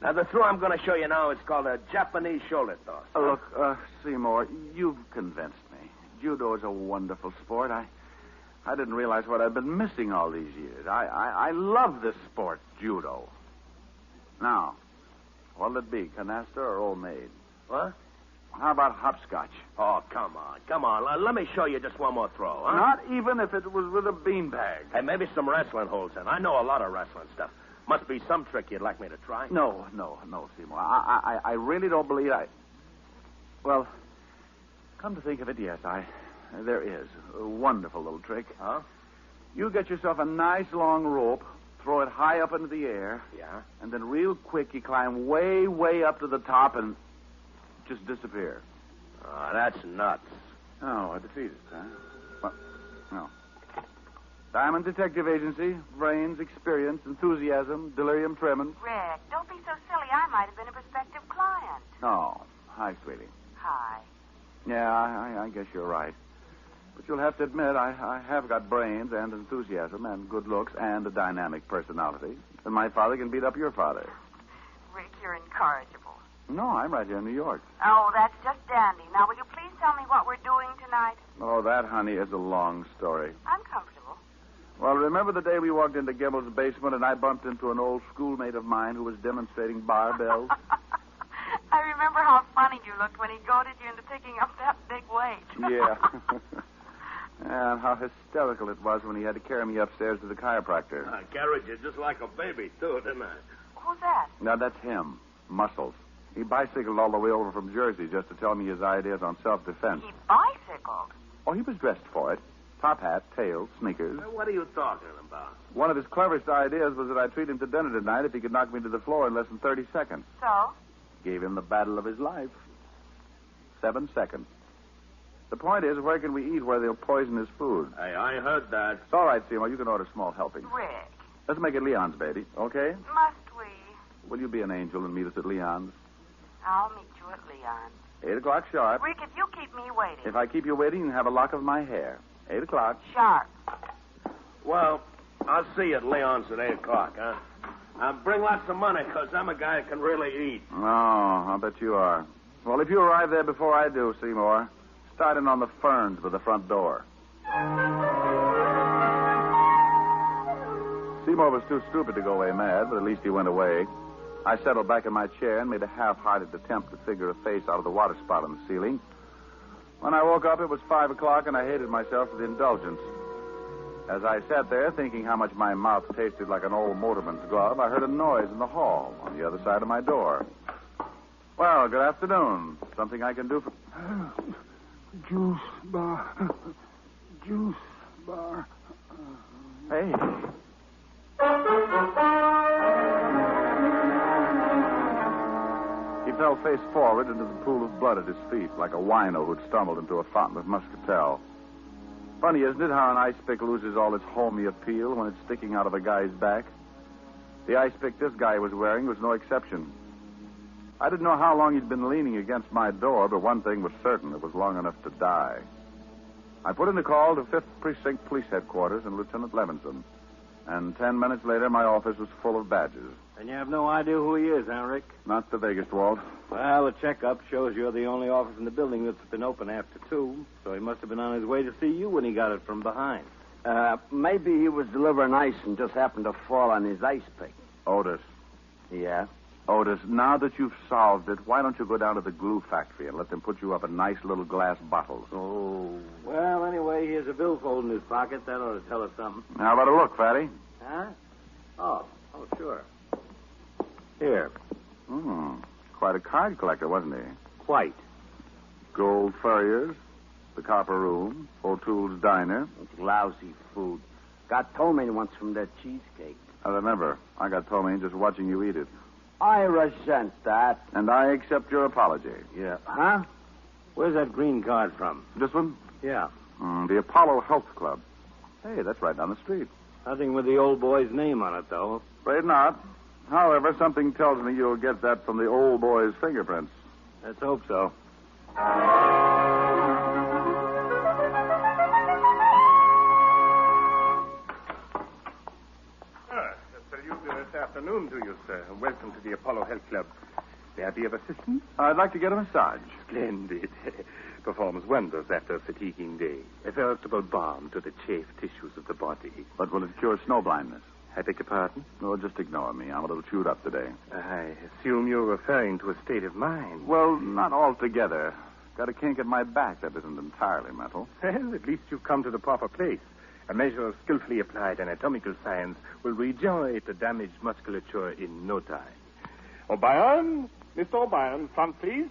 Now, the throw I'm going to show you now is called a Japanese shoulder toss. Look, Seymour, you've convinced me. Judo is a wonderful sport. I didn't realize what I'd been missing all these years. I love this sport, judo. Now, what'll it be, canasta or Old Maid? What? How about hopscotch? Oh, come on. Let me show you just one more throw, huh? Not even if it was with a beanbag. Hey, maybe some wrestling holds in. I know a lot of wrestling stuff. Must be some trick you'd like me to try. No, Seymour. I really don't believe Well, come to think of it, yes, there is a wonderful little trick. Huh? You get yourself a nice long rope, throw it high up into the air. Yeah? And then real quick you climb way, way up to the top and just disappear. Oh, that's nuts. Oh, a defeatist, huh? Well, no. Diamond Detective Agency, brains, experience, enthusiasm, delirium tremens. Rick, don't be so silly. I might have been a prospective client. Oh, hi, sweetie. Hi. Yeah, I guess you're right. But you'll have to admit, I have got brains and enthusiasm and good looks and a dynamic personality. And my father can beat up your father. Rick, you're incorrigible. No, I'm right here in New York. Oh, that's just dandy. Now, will you please tell me what we're doing tonight? Oh, that, honey, is a long story. I'm comfortable. Well, remember the day we walked into Gimbel's basement and I bumped into an old schoolmate of mine who was demonstrating barbells? I remember how funny you looked when he goaded you into picking up that big weight. Yeah. And how hysterical it was when he had to carry me upstairs to the chiropractor. I carried you just like a baby, too, didn't I? Who's that? Now, that's him. Muscles. He bicycled all the way over from Jersey just to tell me his ideas on self-defense. He bicycled? Oh, he was dressed for it. Top hat, tails, sneakers. What are you talking about? One of his cleverest ideas was that I treat him to dinner tonight if he could knock me to the floor in less than 30 seconds. So? Gave him the battle of his life. 7 seconds. The point is, where can we eat where they'll poison his food? Hey, I heard that. It's all right, Seymour. You can order small helpings. Rick. Let's make it Leon's, baby, okay? Must we? Will you be an angel and meet us at Leon's? I'll meet you at Leon's. 8 o'clock sharp. Rick, if you keep me waiting. If I keep you waiting, you can have a lock of my hair. 8 o'clock. Sharp. Well, I'll see you at Leon's at 8 o'clock, huh? Bring lots of money, because I'm a guy that can really eat. Oh, I'll bet you are. Well, if you arrive there before I do, Seymour, start in on the ferns by the front door. Seymour was too stupid to go away mad, but at least he went away. I settled back in my chair and made a half-hearted attempt to figure a face out of the water spot on the ceiling. When I woke up, it was 5 o'clock, and I hated myself for the indulgence. As I sat there, thinking how much my mouth tasted like an old motorman's glove, I heard a noise in the hall on the other side of my door. Well, good afternoon. Something I can do for... Juice bar. Juice bar. Hey. He fell face forward into the pool of blood at his feet, like a wino who'd stumbled into a fountain of muscatel. Funny, isn't it, how an ice pick loses all its homey appeal when it's sticking out of a guy's back? The ice pick this guy was wearing was no exception. I didn't know how long he'd been leaning against my door, but one thing was certain: it was long enough to die. I put in a call to 5th Precinct Police Headquarters and Lieutenant Levinson. And 10 minutes later, my office was full of badges. And you have no idea who he is, huh, Rick? Not the vaguest, Walt. Well, the checkup shows you're the only office in the building that's been open after 2, so he must have been on his way to see you when he got it from behind. Maybe he was delivering ice and just happened to fall on his ice pick. Otis. Yeah? Otis, now that you've solved it, why don't you go down to the glue factory and let them put you up in nice little glass bottles? Oh. Well, anyway, here's a billfold in his pocket. That ought to tell us something. How about a look, Fatty? Huh? Oh, sure. Here. Quite a card collector, wasn't he? Quite. Gold Furriers, the Copper Room, O'Toole's Diner. It's lousy food. Got ptomaine once from that cheesecake. I remember. I got ptomaine just watching you eat it. I resent that. And I accept your apology. Yeah. Huh? Where's that green card from? This one? Yeah. The Apollo Health Club. Hey, that's right down the street. Nothing with the old boy's name on it, though. Afraid not. However, something tells me you'll get that from the old boy's fingerprints. Let's hope so. This afternoon to you, sir. Welcome to the Apollo Health Club. May I be of assistance? I'd like to get a massage. Splendid. Performs wonders after a fatiguing day. A veritable balm to the chafed tissues of the body. But will it cure snow blindness? I beg your pardon? No, just ignore me. I'm a little chewed up today. I assume you're referring to a state of mind. Well, not altogether. Got a kink in my back that isn't entirely mental. Well, at least you've come to the proper place. A measure of skillfully applied anatomical science will regenerate the damaged musculature in no time. O'Brien, Mr. O'Brien, front, please.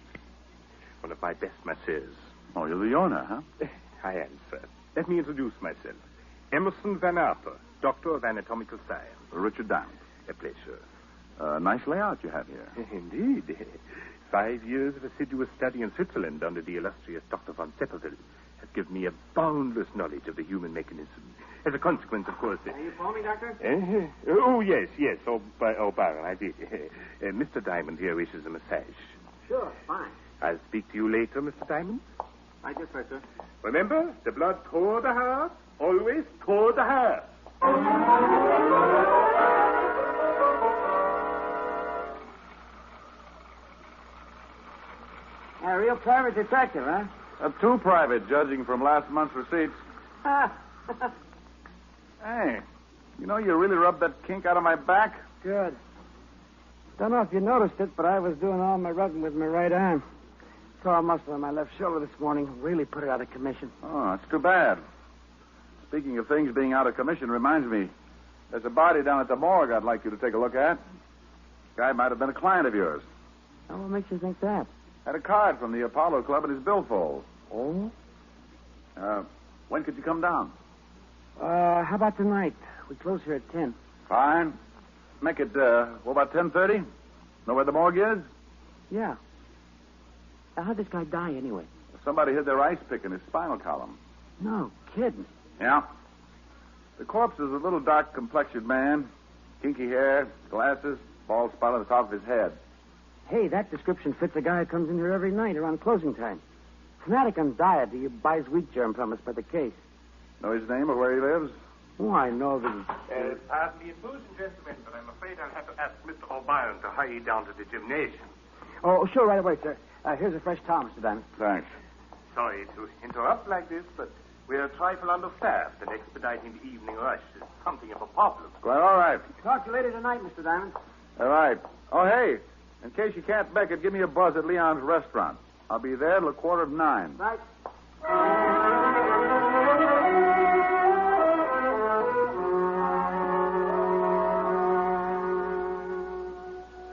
One of my best masseurs. Oh, you're the owner, huh? I am, sir. Let me introduce myself. Emerson Van Arthur, Doctor of Anatomical Science. Richard Diamond. A pleasure. Nice layout you have here. Indeed. 5 years of assiduous study in Switzerland under the illustrious Dr. von Sepperville has given me a boundless knowledge of the human mechanism. As a consequence, of course... Are you for me, Doctor? Oh, yes. O'Brien, I did. Mr. Diamond here wishes a massage. Sure, fine. I'll speak to you later, Mr. Diamond. Right this way, sir. Remember, the blood toward the heart, always toward the heart. A real private detective, huh? Too private, judging from last month's receipts. Hey, you know, you really rubbed that kink out of my back. Good. Don't know if you noticed it, but I was doing all my rubbing with my right arm. Tore a muscle on my left shoulder this morning. Really put it out of commission. Oh, that's too bad. Speaking of things being out of commission reminds me, there's a body down at the morgue I'd like you to take a look at. Guy might have been a client of yours. Oh, what makes you think that? Had a card from the Apollo Club in his billfold. Oh? When could you come down? How about tonight? We close here at 10. Fine. Make it, what about 10:30? Know where the morgue is? Yeah. How'd this guy die, anyway? Somebody hid their ice pick in his spinal column. No kidding. Yeah. The corpse is a little dark-complexioned man. Kinky hair, glasses, bald spot on the top of his head. Hey, that description fits a guy who comes in here every night around closing time. Fanatic on diet. He buys wheat germ from us by the case. Know his name or where he lives? Oh, I know that. Pardon the intrusion, gentlemen, but I'm afraid I'll have to ask Mr. O'Brien to hurry down to the gymnasium. Oh, sure, right away, sir. Here's a fresh towel, Mr. Diamond. Thanks. Sorry to interrupt like this, but we're a trifle understaffed, and expediting the evening rush is something of a problem. Well, all right. Talk to you later tonight, Mr. Diamond. All right. Oh, hey, in case you can't make it, give me a buzz at Leon's restaurant. I'll be there till 8:45. Right.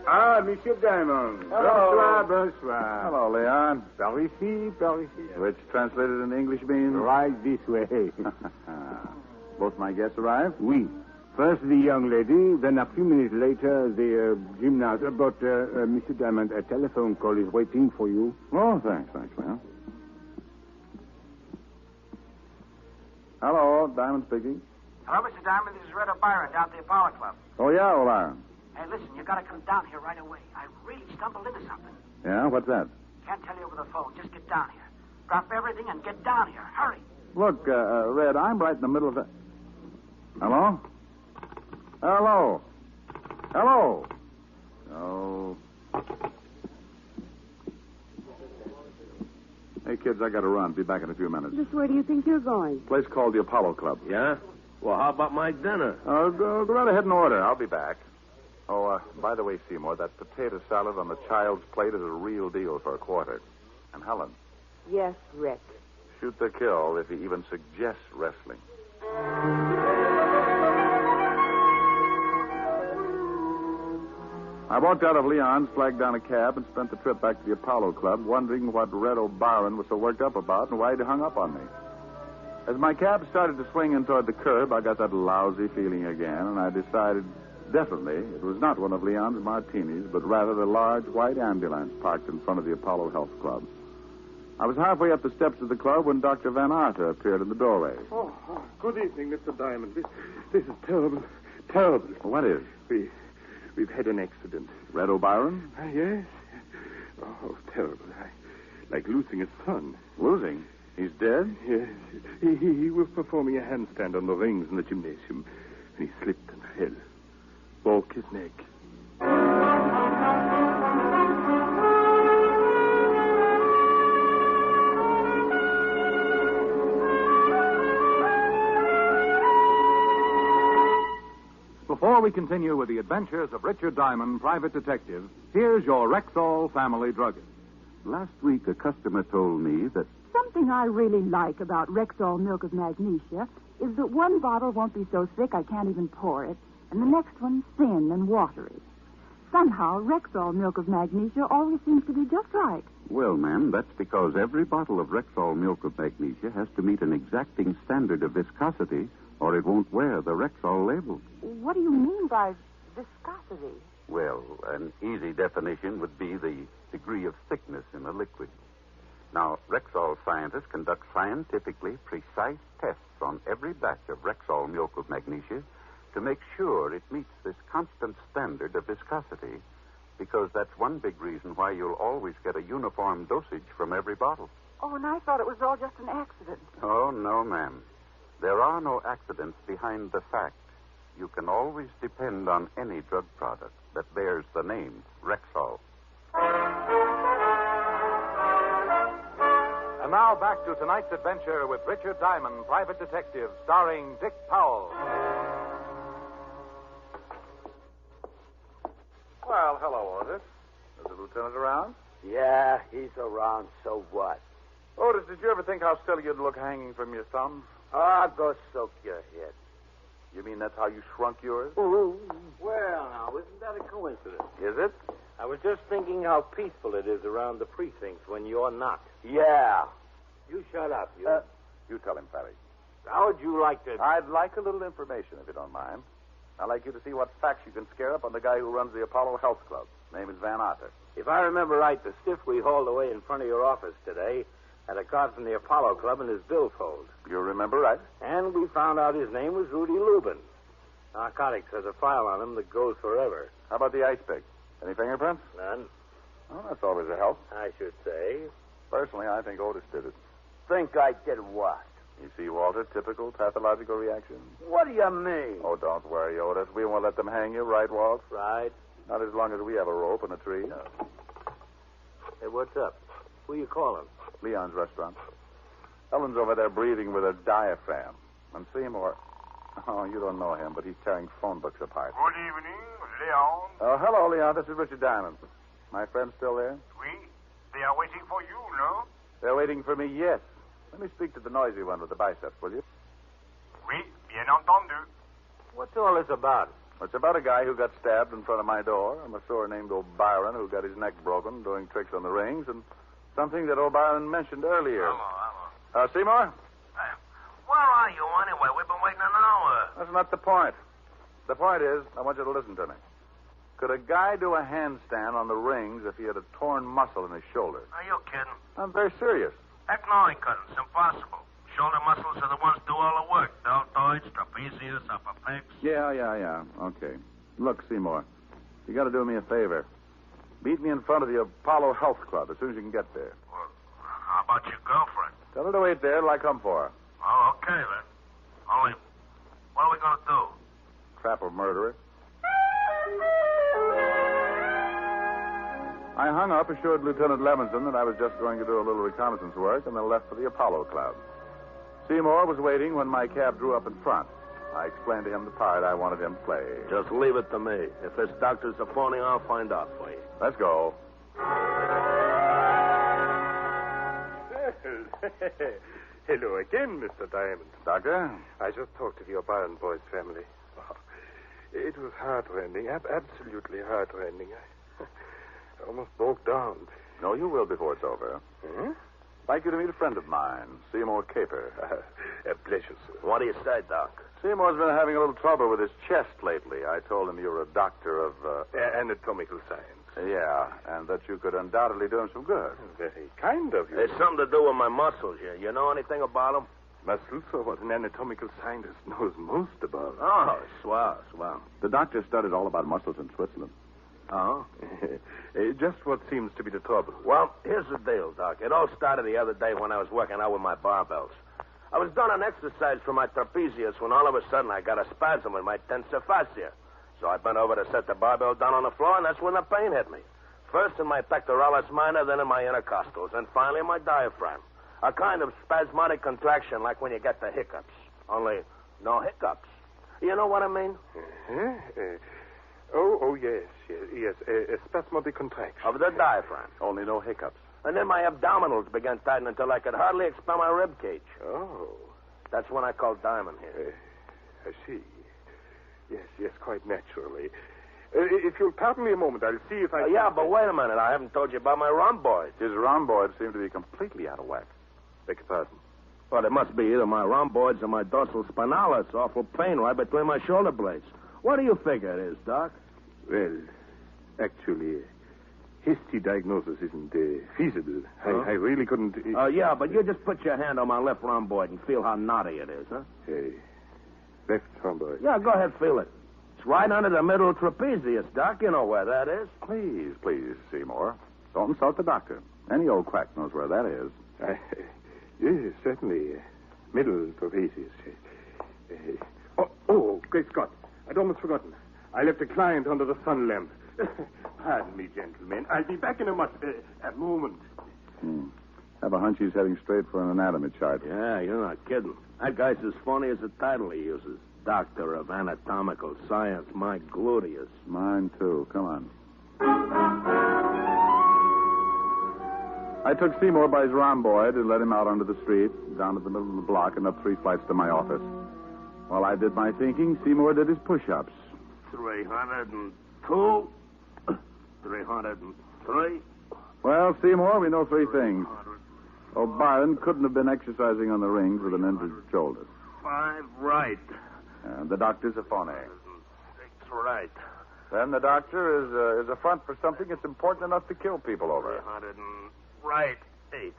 Ah, Monsieur Diamond. Hello. Bonsoir. Hello, Leon. Par ici, par ici. Which translated into English means? Right this way. Both my guests arrived? Oui. First the young lady, then a few minutes later the gymnast. But, Mr. Diamond, a telephone call is waiting for you. Oh, thanks, Leon. Hello, Diamond speaking. Hello, Mr. Diamond. This is Red O'Brien down at the Apollo Club. Oh, yeah, O'Brien. Hey, listen, you got to come down here right away. I really stumbled into something. Yeah, what's that? Can't tell you over the phone. Just get down here. Drop everything and get down here. Hurry. Look, Red, I'm right in the middle of the... Hello? Hello? Hello? Oh. Hey, kids, I got to run. Be back in a few minutes. Just where do you think you're going? Place called the Apollo Club. Yeah? Well, how about my dinner? Go right ahead and order. I'll be back. Oh, by the way, Seymour, that potato salad on the child's plate is a real deal for a quarter. And Helen, Yes, Rick. shoot the kill if he even suggests wrestling. I walked out of Leon's, flagged down a cab, and spent the trip back to the Apollo Club, wondering what Red O'Brien was so worked up about and why he'd hung up on me. As my cab started to swing in toward the curb, I got that lousy feeling again, and I decided definitely it was not one of Leon's martinis, but rather the large white ambulance parked in front of the Apollo Health Club. I was halfway up the steps of the club when Dr. Van Arter appeared in the doorway. Oh, good evening, Mr. Diamond. This is terrible. Terrible. What is? We've had an accident. Red O'Brien? Yes. Oh, terrible. Like losing a son. Losing? He's dead? Yes. He was performing a handstand on the rings in the gymnasium, and he slipped and fell. Broke his neck. Before we continue with the adventures of Richard Diamond, private detective, here's your Rexall family druggist. Last week, a customer told me that Something I really like about Rexall milk of magnesia is that one bottle won't be so thick I can't even pour it, and the next one thin and watery. Somehow, Rexall milk of magnesia always seems to be just right. Well, ma'am, that's because every bottle of Rexall milk of magnesia has to meet an exacting standard of viscosity, or it won't wear the Rexall label. What do you mean by viscosity? Well, an easy definition would be the degree of thickness in a liquid. Now, Rexall scientists conduct scientifically precise tests on every batch of Rexall milk of magnesia to make sure it meets this constant standard of viscosity, because that's one big reason why you'll always get a uniform dosage from every bottle. Oh, and I thought it was all just an accident. Oh, no, ma'am. There are no accidents behind the fact. You can always depend on any drug product that bears the name Rexall. And now back to tonight's adventure with Richard Diamond, private detective, starring Dick Powell. Well, hello, Otis. Is the lieutenant around? Yeah, he's around, so what? Otis, did you ever think how silly you'd look hanging from your thumbs? Ah, go soak your head. You mean that's how you shrunk yours? Ooh. Well, now, isn't that a coincidence? Is it? I was just thinking how peaceful it is around the precincts when you're not. Yeah. You shut up, you. You tell him, Paddy. How would you like to... I'd like a little information, if you don't mind. I'd like you to see what facts you can scare up on the guy who runs the Apollo Health Club. Name is Van Arter. If I remember right, the stiff we hauled away in front of your office today had a card from the Apollo Club in his billfold. You remember right? And we found out his name was Rudy Lubin. Narcotics has a file on him that goes forever. How about the ice pick? Any fingerprints? None. Well, that's always a help. I should say. Personally, I think Otis did it. Think I did what? You see, Walter, typical pathological reaction. What do you mean? Oh, don't worry, Otis. We won't let them hang you, right, Walt? Right. Not as long as we have a rope and a tree. Hey, what's up? Who you calling? Leon's restaurant. Ellen's over there breathing with her diaphragm. And Seymour... Oh, you don't know him, but he's tearing phone books apart. Good evening, Leon. Oh, hello, Leon. This is Richard Diamond. My friend still there? Oui. They are waiting for you, no? They're waiting for me, yes. Let me speak to the noisy one with the biceps, will you? Oui, bien entendu. What's all this about? It's about a guy who got stabbed in front of my door, a masseur named O'Byron who got his neck broken doing tricks on the rings, and something that O'Byron mentioned earlier. Hello. Seymour? Where are you, anyway? We've been waiting an hour. That's not the point. The point is, I want you to listen to me. Could a guy do a handstand on the rings if he had a torn muscle in his shoulder? Are you kidding? I'm very serious. Heck no, he couldn't. It's impossible. Shoulder muscles are the ones do all the work. Deltoids, trapezius, upper pecs. Yeah. Okay. Look, Seymour, you got to do me a favor. Meet me in front of the Apollo Health Club as soon as you can get there. Well, how about your girlfriend? Tell her to wait there till I come for her. Oh, okay, then. Only, what are we going to do? Trap a murderer. I hung up, assured Lieutenant Levinson that I was just going to do a little reconnaissance work, and then left for the Apollo Club. Seymour was waiting when my cab drew up in front. I explained to him the part I wanted him to play. Just leave it to me. If this doctor's a phony, I'll find out for you. Let's go. Hello again, Mr. Diamond. Doctor? I just talked to the O'Brien boys' family. Oh, it was heartrending, absolutely heartrending. I almost broke down. No, you will before it's over. Huh? I'd like you to meet a friend of mine, Seymour Caper. A pleasure, sir. What do you say, Doc? Seymour's been having a little trouble with his chest lately. I told him you were a doctor of... anatomical science. Yeah, and that you could undoubtedly do him some good. Very kind of you. It's something to do with my muscles here. You know anything about them? Muscles are what an anatomical scientist knows most about. Oh, swell. The doctor studied all about muscles in Switzerland. Oh? Just what seems to be the trouble. Well, here's the deal, Doc. It all started the other day when I was working out with my barbells. I was doing an exercise for my trapezius when all of a sudden I got a spasm in my tensor fascia. So I bent over to set the barbell down on the floor, and that's when the pain hit me. First in my pectoralis minor, then in my intercostals, and finally in my diaphragm. A kind of spasmodic contraction like when you get the hiccups. Only no hiccups. You know what I mean? Yes. A spasmodic contraction. Of the diaphragm. Only no hiccups. And then my abdominals began tightening until I could hardly expel my rib cage. Oh. That's when I called Diamond here. I see. Yes, quite naturally. If you'll pardon me a moment, I'll see if I can... Yeah, but wait a minute. I haven't told you about my rhomboids. His rhomboids seem to be completely out of whack. Beg your pardon. Well, it must be either my rhomboids or my dorsal spinalis. Awful pain right between my shoulder blades. What do you figure it is, Doc? Well, actually, hasty diagnosis isn't feasible. Huh? I really couldn't... Yeah, but you just put your hand on my left rhomboid and feel how knotty it is, huh? Hey, left rhomboid. Yeah, go ahead, feel it. It's right under the middle trapezius, Doc. You know where that is. Please, Seymour. Don't insult the doctor. Any old quack knows where that is. Yes, certainly. Middle trapezius. Oh, great Scott. I'd almost forgotten. I left a client under the sun lamp. Pardon me, gentlemen. I'll be back in a moment. Have a hunch he's heading straight for an anatomy chart. Yeah, you're not kidding. That guy's as funny as the title he uses. Doctor of Anatomical Science. My gluteus. Mine, too. Come on. I took Seymour by his rhomboid and led him out onto the street, down to the middle of the block, and up 3 flights to my office. While I did my thinking, Seymour did his push-ups. 302. 303. Well, Seymour, we know 3 things. O'Brien couldn't have been exercising on the rings with an injured shoulder. 5 right. And the doctor's a phony. 6 right. Then the doctor is a front for something that's important enough to kill people over. 300 right. 8.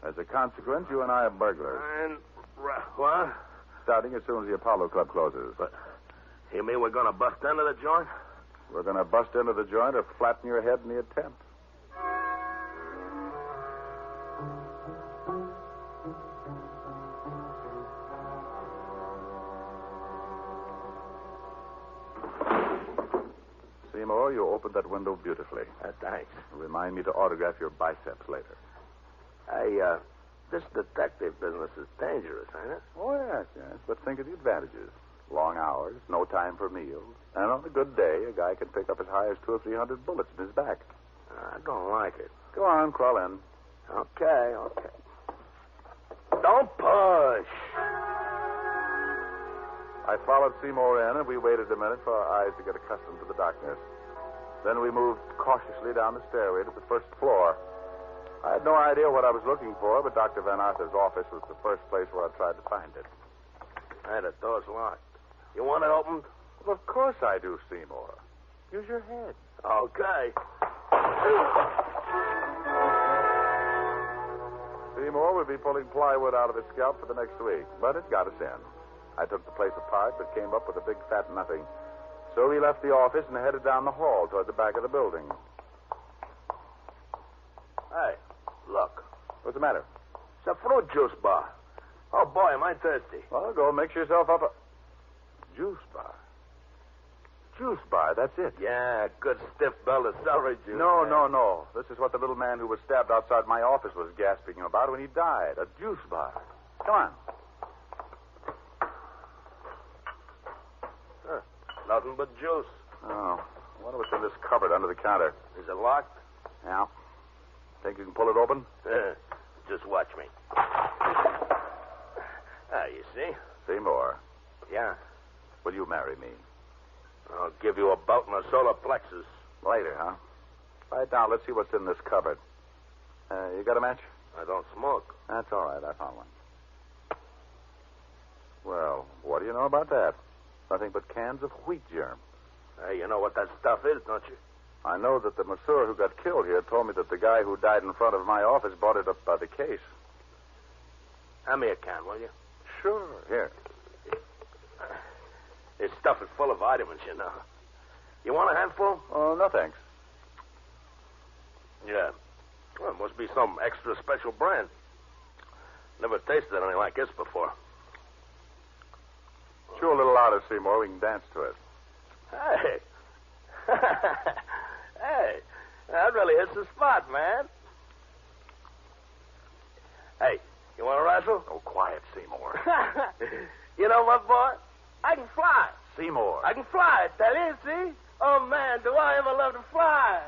As a consequence, you and I are burglars. 9 right. What? Starting as soon as the Apollo Club closes. But you mean we're going to bust into the joint? We're going to bust into the joint or flatten your head in the attempt. Seymour, you opened that window beautifully. Thanks. Remind me to autograph your biceps later. Hey, this detective business is dangerous, ain't it? Oh, yes. But think of the advantages. Long hours, no time for meals. And on a good day, a guy can pick up as high as 200 or 300 bullets in his back. I don't like it. Go on, crawl in. Okay. Don't push. I followed Seymour in, and we waited a minute for our eyes to get accustomed to the darkness. Then we moved cautiously down the stairway to the first floor. I had no idea what I was looking for, but Dr. Van Arthur's office was the first place where I tried to find it. Hey, the door's locked. You want it opened? Well, of course I do, Seymour. Use your head. Okay. Seymour will be pulling plywood out of his scalp for the next week, but it got us in. I took the place apart, but came up with a big fat nothing. So we left the office and headed down the hall toward the back of the building. Hey, look. What's the matter? It's a fruit juice bar. Oh, boy, am I thirsty. Well, go mix yourself up a... Juice bar? Juice bar, that's it. Yeah, good stiff belt of celery juice. No. This is what the little man who was stabbed outside my office was gasping about when he died. A juice bar. Come on. Nothing but juice. Oh, I wonder what's in this cupboard under the counter. Is it locked? Yeah. Think you can pull it open? Just watch me. You see? Seymour. Yeah. Will you marry me? I'll give you a belt and a solar plexus. Later, huh? Right now, let's see what's in this cupboard. You got a match? I don't smoke. That's all right. I found one. Well, what do you know about that? Nothing but cans of wheat germ. Hey, you know what that stuff is, don't you? I know that the masseur who got killed here told me that the guy who died in front of my office bought it up by the case. Hand me a can, will you? Sure. Here. This stuff is full of vitamins, you know. You want a handful? Oh, no, thanks. Yeah. Well, it must be some extra special brand. Never tasted anything like this before. Chew a little louder, Seymour. We can dance to it. Hey. Hey. That really hits the spot, man. Hey, you want to wrestle? Oh, quiet, Seymour. You know what, boy? I can fly. Seymour. I can fly, I tell you, see? Oh, man, do I ever love to fly.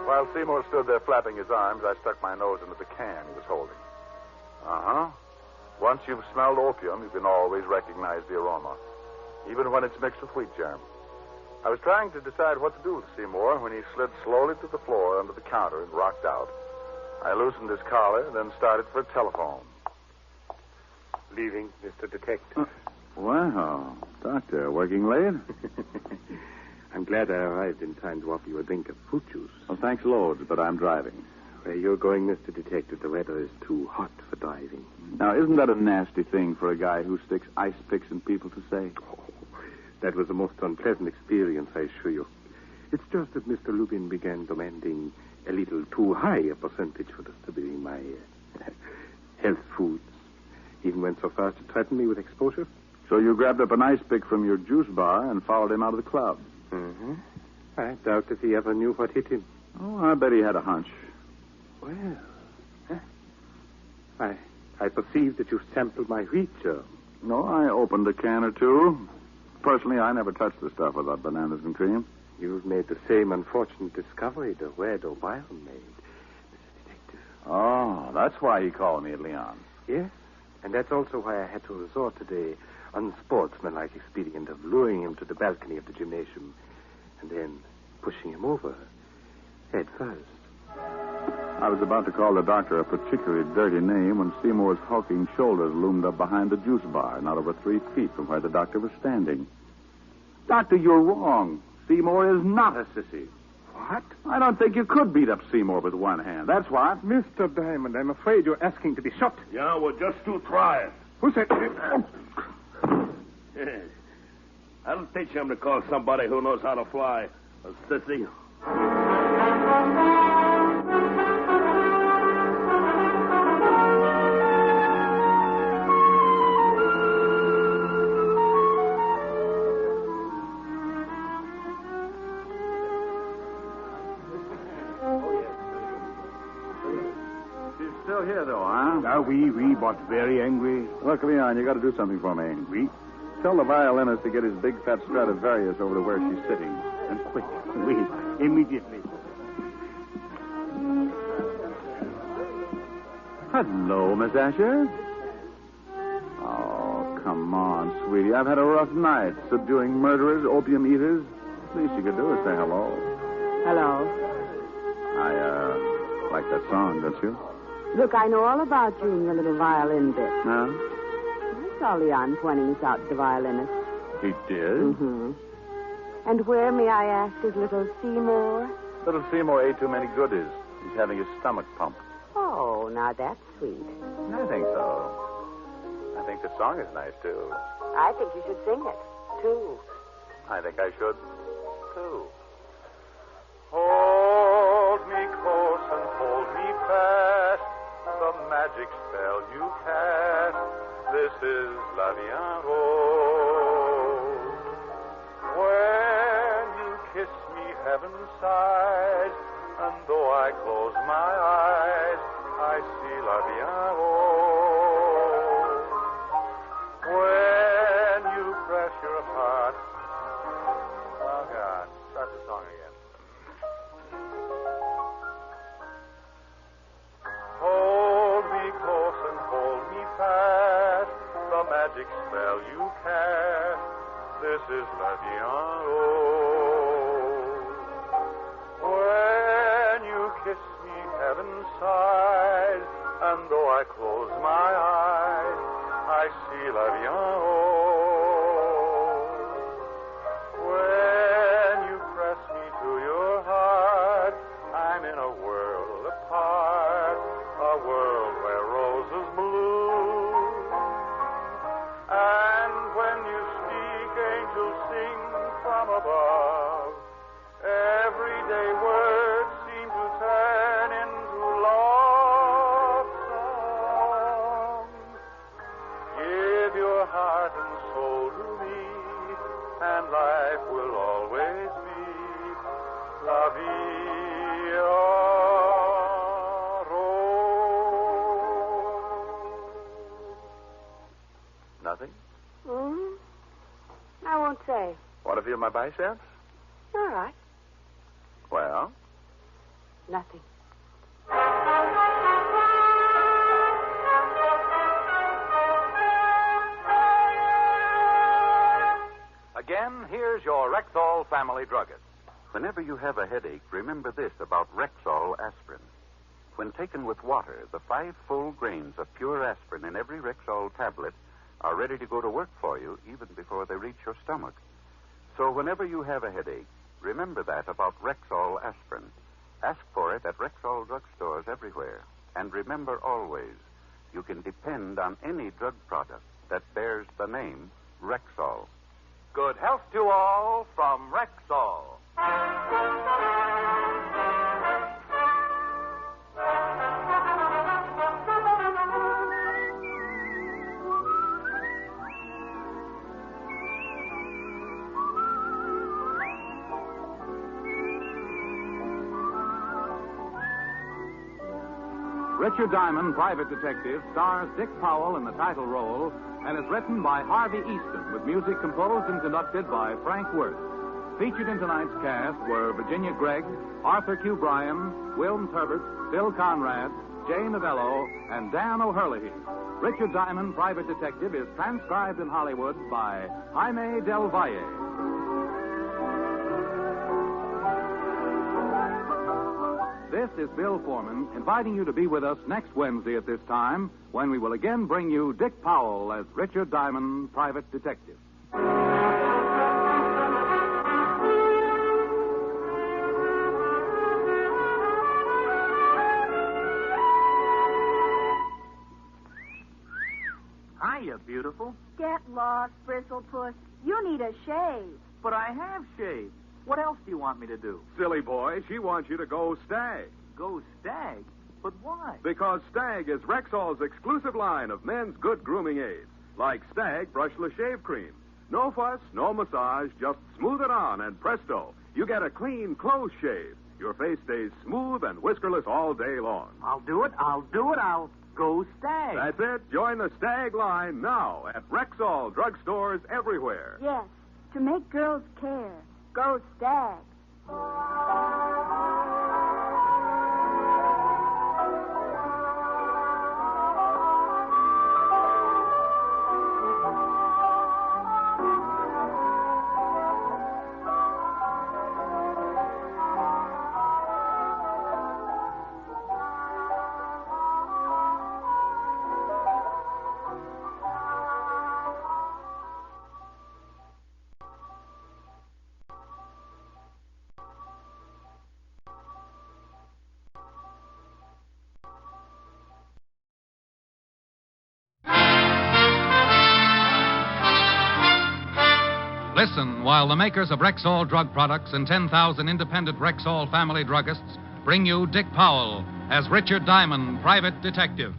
While Seymour stood there flapping his arms, I stuck my nose into the can he was holding. Uh-huh. Once you've smelled opium, you can always recognize the aroma, even when it's mixed with wheat germ. I was trying to decide what to do with Seymour when he slid slowly to the floor under the counter and rocked out. I loosened his collar, then started for a telephone. Leaving, Mr. Detective. Wow. Doctor, working late? I'm glad I arrived in time to offer you a drink of fruit juice. Well, thanks loads, but I'm driving. Where you're going, Mr. Detective, the weather is too hot for driving. Now, isn't that a nasty thing for a guy who sticks ice picks in people to say? Oh, that was the most unpleasant experience, I assure you. It's just that Mr. Logan began demanding a little too high a percentage for us to be in my health foods. Even went so far as to threaten me with exposure. So you grabbed up an ice pick from your juice bar and followed him out of the club? Mm-hmm. I doubt if he ever knew what hit him. Oh, I bet he had a hunch. Well, I perceive that you sampled my wheat germ. No, I opened a can or two. Personally, I never touched the stuff without bananas and cream. You've made the same unfortunate discovery that Wed O'Brien made, Mr. Detective. Oh, that's why he called me at Leon. Yes, and that's also why I had to resort to the unsportsmanlike expedient of luring him to the balcony of the gymnasium and then pushing him over head first. I was about to call the doctor a particularly dirty name when Seymour's hulking shoulders loomed up behind the juice bar, not over 3 feet from where the doctor was standing. Doctor, you're wrong. Seymour is not a sissy. What? I don't think you could beat up Seymour with one hand. That's what. Mr. Diamond, I'm afraid you're asking to be shot. Yeah, well, just to try it. Who said... I'll teach him to call somebody who knows how to fly a sissy. still here, though, huh? Oui, but very angry. Look, Leon, you got to do something for me. Oui. Tell the violinist to get his big fat Stradivarius over to where she's sitting. And quick. Oui, immediately. Hello, Miss Asher. Oh, come on, sweetie. I've had a rough night subduing murderers, opium eaters. Least you could do is say hello. Hello. I like that song, don't you? Look, I know all about you and your little violin bit. Huh? I saw Leon pointing us out to the violinist. He did? Mm-hmm. And where, may I ask, is little Seymour? Little Seymour ate too many goodies. He's having his stomach pumped. Oh, now that's sweet. I think so. I think the song is nice, too. I think you should sing it, too. I think I should, too. Hold me close and hold me fast, the magic spell you cast. This is La Vie en Rose. When you kiss me, heaven sighs, and though I close my eyes, I see La Vie en Rose. When you press your heart. Oh, God. Start the song again. Hold me close and hold me fast, the magic spell you cast. This is La Vie en Rose. When you kiss me, heaven sighs, and though I close my eyes, I see La Vie en Rose. When you press me to your heart, I'm in a world apart, a world where roses bloom. And when you speak, angels sing from above. Everyday words seem to turn into love songs. Give your heart and soul to me, and life will always be La Vie en Rose. Nothing? I won't say. Want to feel my biceps? All right. Well? Nothing. Again, here's your Rexall family druggist. Whenever you have a headache, remember this about Rexall aspirin. When taken with water, the 5 full grains of pure aspirin in every Rexall tablet are ready to go to work for you even before they reach your stomach. So whenever you have a headache, remember that about Rexall aspirin. Ask for it at Rexall drugstores everywhere. And remember always, you can depend on any drug product that bears the name Rexall. Good health to all from Rexall. Richard Diamond, Private Detective, stars Dick Powell in the title role and is written by Harvey Easton with music composed and conducted by Frank Worth. Featured in tonight's cast were Virginia Gregg, Arthur Q. Bryan, Wilms Herbert, Bill Conrad, Jay Novello, and Dan O'Herlihy. Richard Diamond, Private Detective is transcribed in Hollywood by Jaime Del Valle. This is Bill Foreman inviting you to be with us next Wednesday at this time when we will again bring you Dick Powell as Richard Diamond, Private Detective. Hiya, beautiful. Get lost, Bristlepuss. You need a shave. But I have shaved. What else do you want me to do? Silly boy, she wants you to go Stag. Go Stag? But why? Because Stag is Rexall's exclusive line of men's good grooming aids, like Stag Brushless Shave Cream. No fuss, no massage, just smooth it on, and presto, you get a clean, close shave. Your face stays smooth and whiskerless all day long. I'll do it. I'll go Stag. That's it. Join the Stag line now at Rexall drugstores everywhere. Yes, to make girls care. Go Stag. Listen while the makers of Rexall drug products and 10,000 independent Rexall family druggists bring you Dick Powell as Richard Diamond, private detective.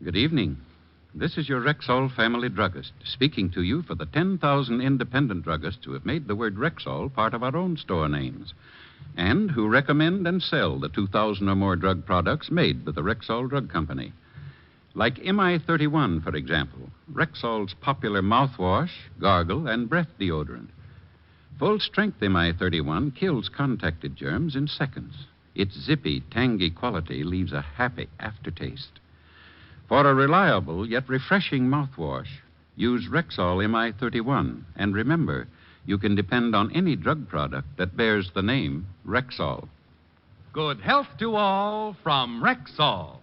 Good evening. This is your Rexall family druggist speaking to you for the 10,000 independent druggists who have made the word Rexall part of our own store names and who recommend and sell the 2,000 or more drug products made by the Rexall Drug Company. Like MI31, for example, Rexall's popular mouthwash, gargle, and breath deodorant. Full-strength MI31 kills contacted germs in seconds. Its zippy, tangy quality leaves a happy aftertaste. For a reliable yet refreshing mouthwash, use Rexall MI31. And remember, you can depend on any drug product that bears the name Rexall. Good health to all from Rexall.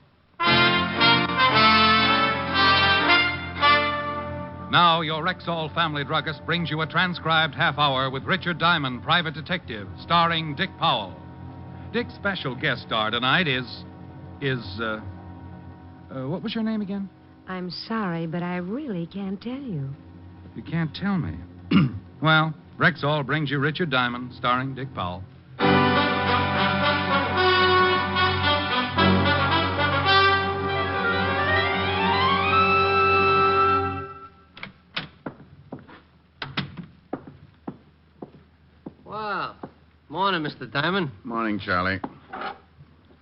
Now, your Rexall family druggist brings you a transcribed half hour with Richard Diamond, private detective, starring Dick Powell. Dick's special guest star tonight is what was your name again? I'm sorry, but I really can't tell you. You can't tell me. Well, Rexall brings you Richard Diamond, starring Dick Powell. Wow. Morning, Mr. Diamond. Morning, Charlie.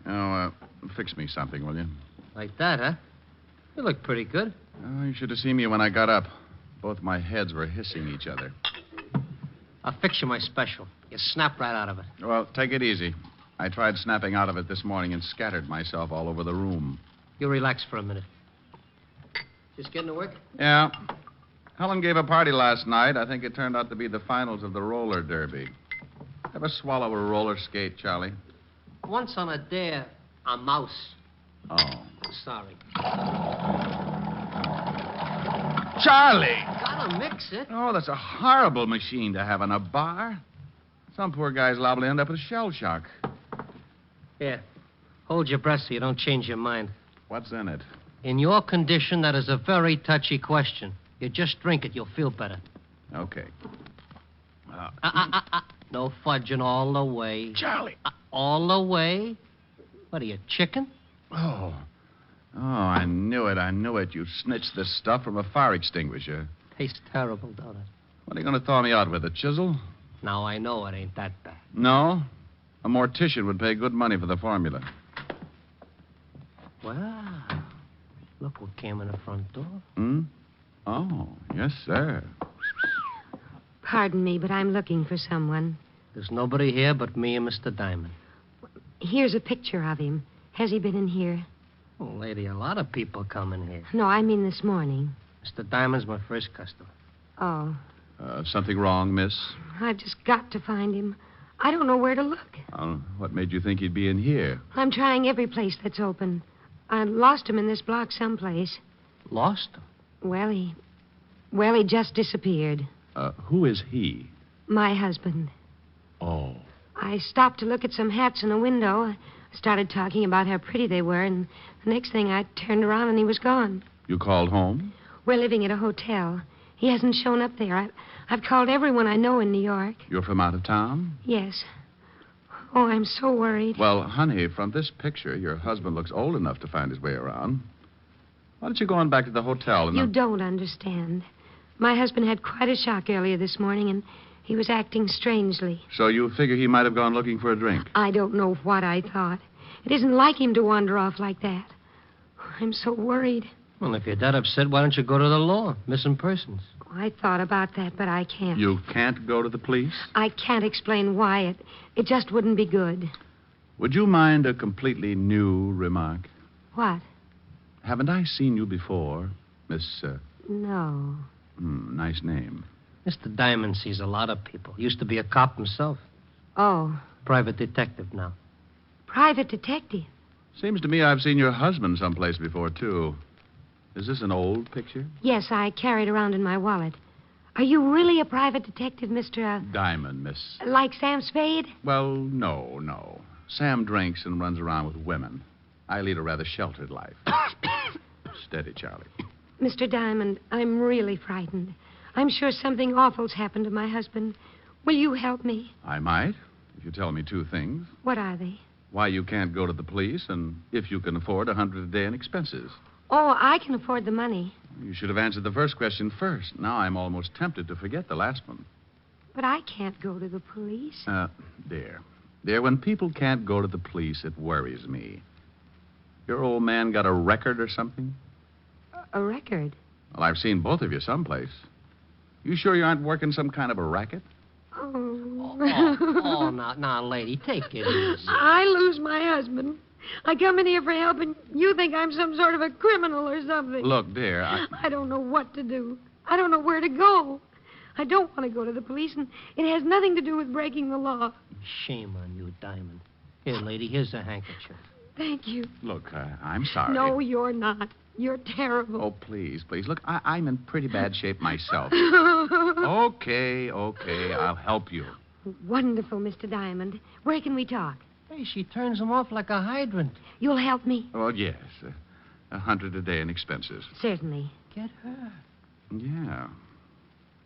Oh, fix me something, will you? Like that, huh? You look pretty good. Oh, you should have seen me when I got up. Both my heads were hissing each other. I'll fix you my special. You snap right out of it. Well, take it easy. I tried snapping out of it this morning and scattered myself all over the room. You relax for a minute. Just getting to work? Yeah. Helen gave a party last night. I think it turned out to be the finals of the roller derby. Ever swallow a roller skate, Charlie? Once on a dare, a mouse. Oh. Sorry. Charlie! Gotta mix it. Oh, that's a horrible machine to have in a bar. Some poor guy's liable to end up with shell shock. Here. Hold your breath so you don't change your mind. What's in it? In your condition, that is a very touchy question. You just drink it, you'll feel better. Okay. No fudging all the way. Charlie! All the way? What are you, chicken? Oh, I knew it. You snitched this stuff from a fire extinguisher. Tastes terrible, don't it? What are you going to thaw me out with, a chisel? Now, I know it ain't that bad. No? A mortician would pay good money for the formula. Well, look what came in the front door. Hmm? Oh, yes, sir. Pardon me, but I'm looking for someone. There's nobody here but me and Mr. Diamond. Here's a picture of him. Has he been in here? Oh, lady, a lot of people come in here. No, I mean this morning. Mr. Diamond's my first customer. Oh. Something wrong, miss? I've just got to find him. I don't know where to look. What made you think he'd be in here? I'm trying every place that's open. I lost him in this block someplace. Lost him? Well, he just disappeared. Who is he? My husband. Oh. I stopped to look at some hats in a window. Started talking about how pretty they were, and the next thing I turned around and he was gone. You called home? We're living at a hotel. He hasn't shown up there. I've called everyone I know in New York. You're from out of town? Yes. Oh, I'm so worried. Well, honey, from this picture, your husband looks old enough to find his way around. Why don't you go on back to the hotel and... You don't understand. My husband had quite a shock earlier this morning, and he was acting strangely. So you figure he might have gone looking for a drink? I don't know what I thought. It isn't like him to wander off like that. I'm so worried. Well, if you're that upset, why don't you go to the law? Missing persons. I thought about that, but I can't. You can't go to the police? I can't explain why. It just wouldn't be good. Would you mind a completely new remark? What? Haven't I seen you before, Miss... No. Nice name. Mr. Diamond sees a lot of people. Used to be a cop himself. Oh. Private detective now. Private detective? Seems to me I've seen your husband someplace before, too. Is this an old picture? Yes, I carry it around in my wallet. Are you really a private detective, Mr. Diamond, Miss... Like Sam Spade? Well, no. Sam drinks and runs around with women. I lead a rather sheltered life. Steady, Charlie. Mr. Diamond, I'm really frightened. I'm sure something awful's happened to my husband. Will you help me? I might, if you tell me two things. What are they? Why you can't go to the police, and if you can afford $100 a day in expenses. Oh, I can afford the money. You should have answered the first question first. Now I'm almost tempted to forget the last one. But I can't go to the police. Dear, when people can't go to the police, it worries me. Your old man got a record or something? A record? Well, I've seen both of you someplace. You sure you aren't working some kind of a racket? Oh, now, lady, take it easy. I lose my husband. I come in here for help, and you think I'm some sort of a criminal or something. Look, dear, I don't know what to do. I don't know where to go. I don't want to go to the police, and it has nothing to do with breaking the law. Shame on you, Diamond. Here, lady, here's a handkerchief. Thank you. Look, I'm sorry. No, you're not. You're terrible. Oh, please. Look, I'm in pretty bad shape myself. Okay, I'll help you. Wonderful, Mr. Diamond. Where can we talk? Hey, she turns him off like a hydrant. You'll help me? Oh, yes. $100 a day in expenses. Certainly. Get her. Yeah.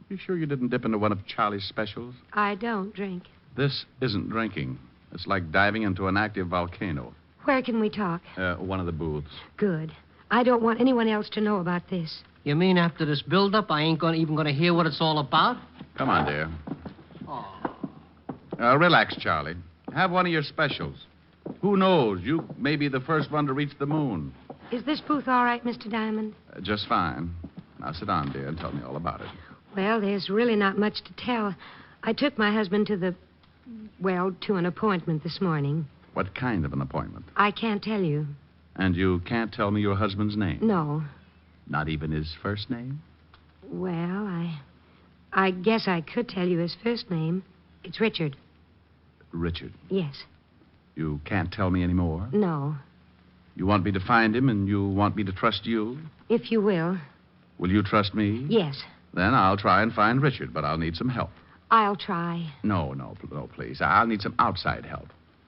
You sure you didn't dip into one of Charlie's specials? I don't drink. This isn't drinking. It's like diving into an active volcano. Where can we talk? One of the booths. Good. I don't want anyone else to know about this. You mean after this build-up, I ain't even going to hear what it's all about? Come on, dear. Oh. Relax, Charlie. Have one of your specials. Who knows? You may be the first one to reach the moon. Is this booth all right, Mr. Diamond? Just fine. Now sit down, dear, and tell me all about it. Well, there's really not much to tell. I took my husband to an appointment this morning. What kind of an appointment? I can't tell you. And you can't tell me your husband's name? No. Not even his first name? Well, I guess I could tell you his first name. It's Richard. Richard? Yes. You can't tell me any more? No. You want me to find him, and you want me to trust you? If you will. Will you trust me? Yes. Then I'll try and find Richard, but I'll need some help. I'll try. No, please. I'll need some outside help.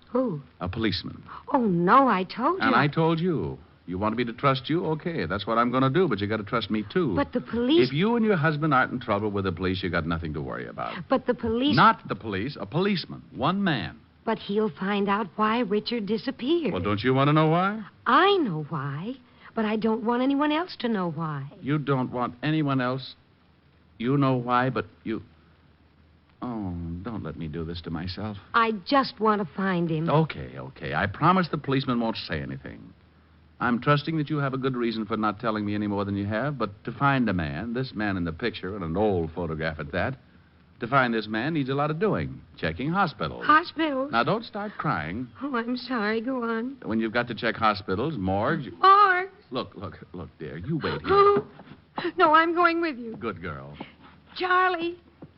Who? A policeman. Oh, no, I told you. And I told you. You want me to trust you? Okay, that's what I'm going to do, but you got to trust me, too. But the police... If you and your husband aren't in trouble with the police, you got nothing to worry about. But the police... Not the police, a policeman. One man. But he'll find out why Richard disappeared. Well, don't you want to know why? I know why, but I don't want anyone else to know why. You don't want anyone else? You know why, but you... Oh, don't let me do this to myself. I just want to find him. Okay. I promise the policeman won't say anything. I'm trusting that you have a good reason for not telling me any more than you have, but to find a man, this man in the picture, and an old photograph at that, to find this man needs a lot of doing. Checking hospitals. Hospitals? Now, don't start crying. Oh, I'm sorry. Go on. When you've got to check hospitals, morgues... Morgues? Look, dear. You wait here. No, I'm going with you. Good girl. Charlie,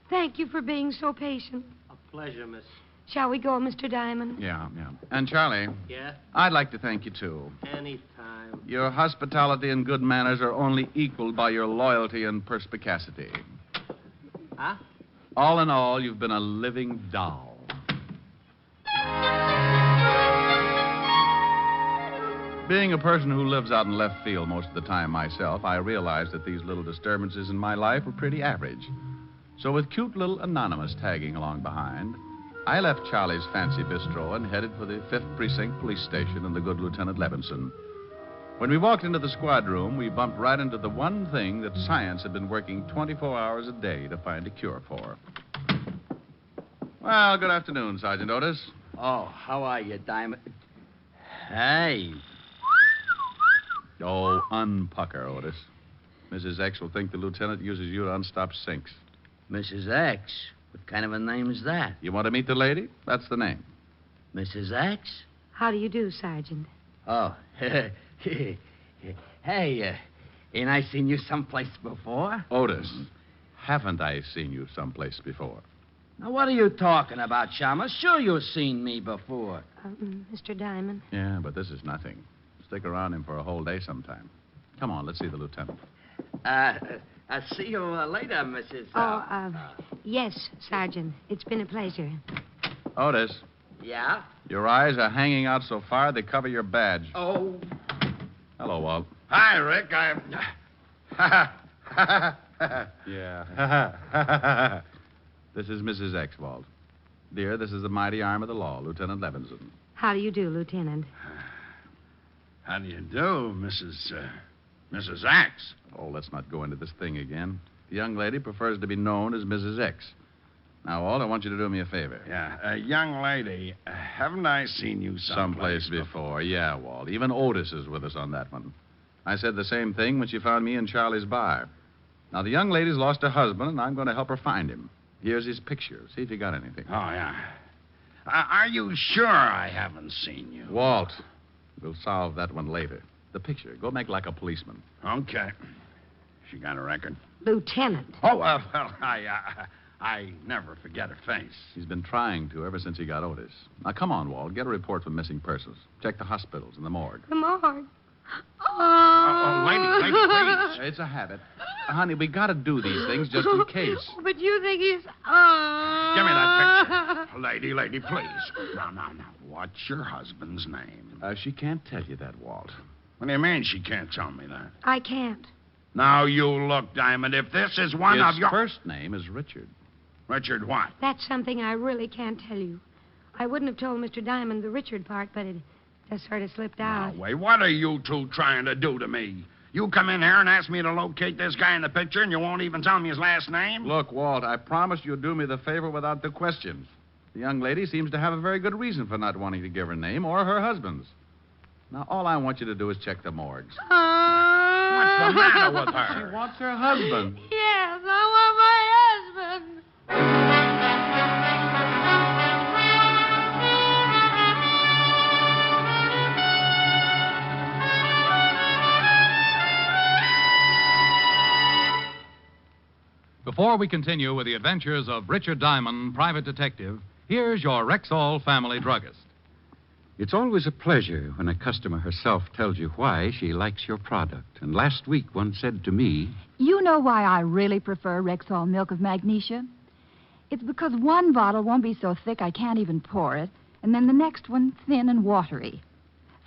thank you for being so patient. A pleasure, miss. Shall we go, Mr. Diamond? Yeah. And, Charlie... Yeah? I'd like to thank you, too. Anytime. Your hospitality and good manners are only equaled by your loyalty and perspicacity. Huh? All in all, you've been a living doll. Being a person who lives out in left field most of the time myself, I realized that these little disturbances in my life were pretty average. So with cute little Anonymous tagging along behind, I left Charlie's fancy bistro and headed for the 5th Precinct Police Station and the good Lieutenant Levinson. When we walked into the squad room, we bumped right into the one thing that science had been working 24 hours a day to find a cure for. Well, good afternoon, Sergeant Otis. Oh, how are you, Diamond? Hey. Oh, unpucker, Otis. Mrs. X will think the lieutenant uses you to unstop sinks. Mrs. X? What kind of a name is that? You want to meet the lady? That's the name. Mrs. X? How do you do, Sergeant? Oh, hey, ain't I seen you someplace before? Otis, haven't I seen you someplace before? Now, what are you talking about, Shama? Sure you've seen me before. Mr. Diamond? Yeah, but this is nothing. Stick around him for a whole day sometime. Come on, let's see the lieutenant. I'll see you later, Mrs. Yes, Sergeant. It's been a pleasure. Otis. Yeah? Your eyes are hanging out so far they cover your badge. Oh. Hello, Walt. Hi, Rick. Yeah. This is Mrs. X, Walt. Dear, this is the mighty arm of the law, Lieutenant Levinson. How do you do, Lieutenant? How do you do, Mrs. X? Oh, let's not go into this thing again. The young lady prefers to be known as Mrs. X. Now, Walt, I want you to do me a favor. Yeah, young lady, haven't I seen you someplace before? Yeah, Walt. Even Otis is with us on that one. I said the same thing when she found me in Charlie's bar. Now, the young lady's lost her husband, and I'm going to help her find him. Here's his picture. See if you got anything. Oh, yeah. Are you sure I haven't seen you? Walt, we'll solve that one later. The picture. Go make like a policeman. Okay. She got a record? Lieutenant. Oh, well, I never forget her face. He's been trying to ever since he got Otis. Now, come on, Walt. Get a report for missing persons. Check the hospitals and the morgue. The morgue? Lady, please. It's a habit. Honey, we got to do these things just in case. But you think he's... Give me that picture. Lady, please. Now. What's your husband's name? She can't tell you that, Walt. What do you mean she can't tell me that? I can't. Now, you look, Diamond, if this is one of your... His first name is Richard. Richard what? That's something I really can't tell you. I wouldn't have told Mr. Diamond the Richard part, but it just sort of slipped out. Now, wait, what are you two trying to do to me? You come in here and ask me to locate this guy in the picture, and you won't even tell me his last name? Look, Walt, I promise you'll do me the favor without the questions. The young lady seems to have a very good reason for not wanting to give her name or her husband's. Now, all I want you to do is check the morgues. What's the matter with her? She wants her husband. Yes, I want my husband. Before we continue with the adventures of Richard Diamond, private detective, here's your Rexall family druggist. It's always a pleasure when a customer herself tells you why she likes your product. And last week, one said to me... You know why I really prefer Rexall milk of magnesia? It's because one bottle won't be so thick I can't even pour it, and then the next one thin and watery.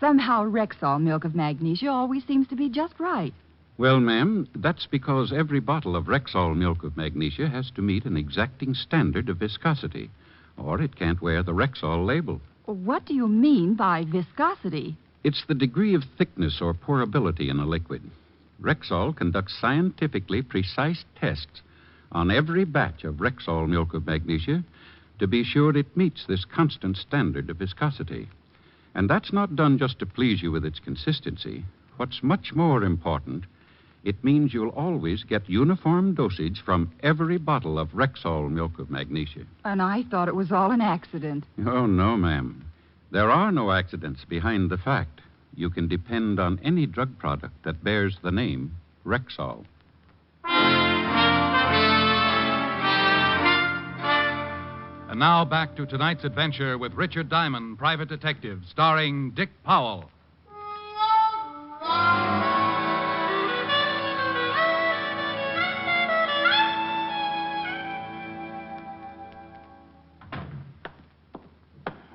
Somehow Rexall milk of magnesia always seems to be just right. Well, ma'am, that's because every bottle of Rexall milk of magnesia has to meet an exacting standard of viscosity, or it can't wear the Rexall label. What do you mean by viscosity? It's the degree of thickness or pourability in a liquid. Rexall conducts scientifically precise tests on every batch of Rexall milk of magnesia to be sure it meets this constant standard of viscosity. And that's not done just to please you with its consistency. What's much more important, it means you'll always get uniform dosage from every bottle of Rexall milk of magnesia. And I thought it was all an accident. Oh, no, ma'am. There are no accidents behind the fact. You can depend on any drug product that bears the name Rexall. And now back to tonight's adventure with Richard Diamond, private detective, starring Dick Powell.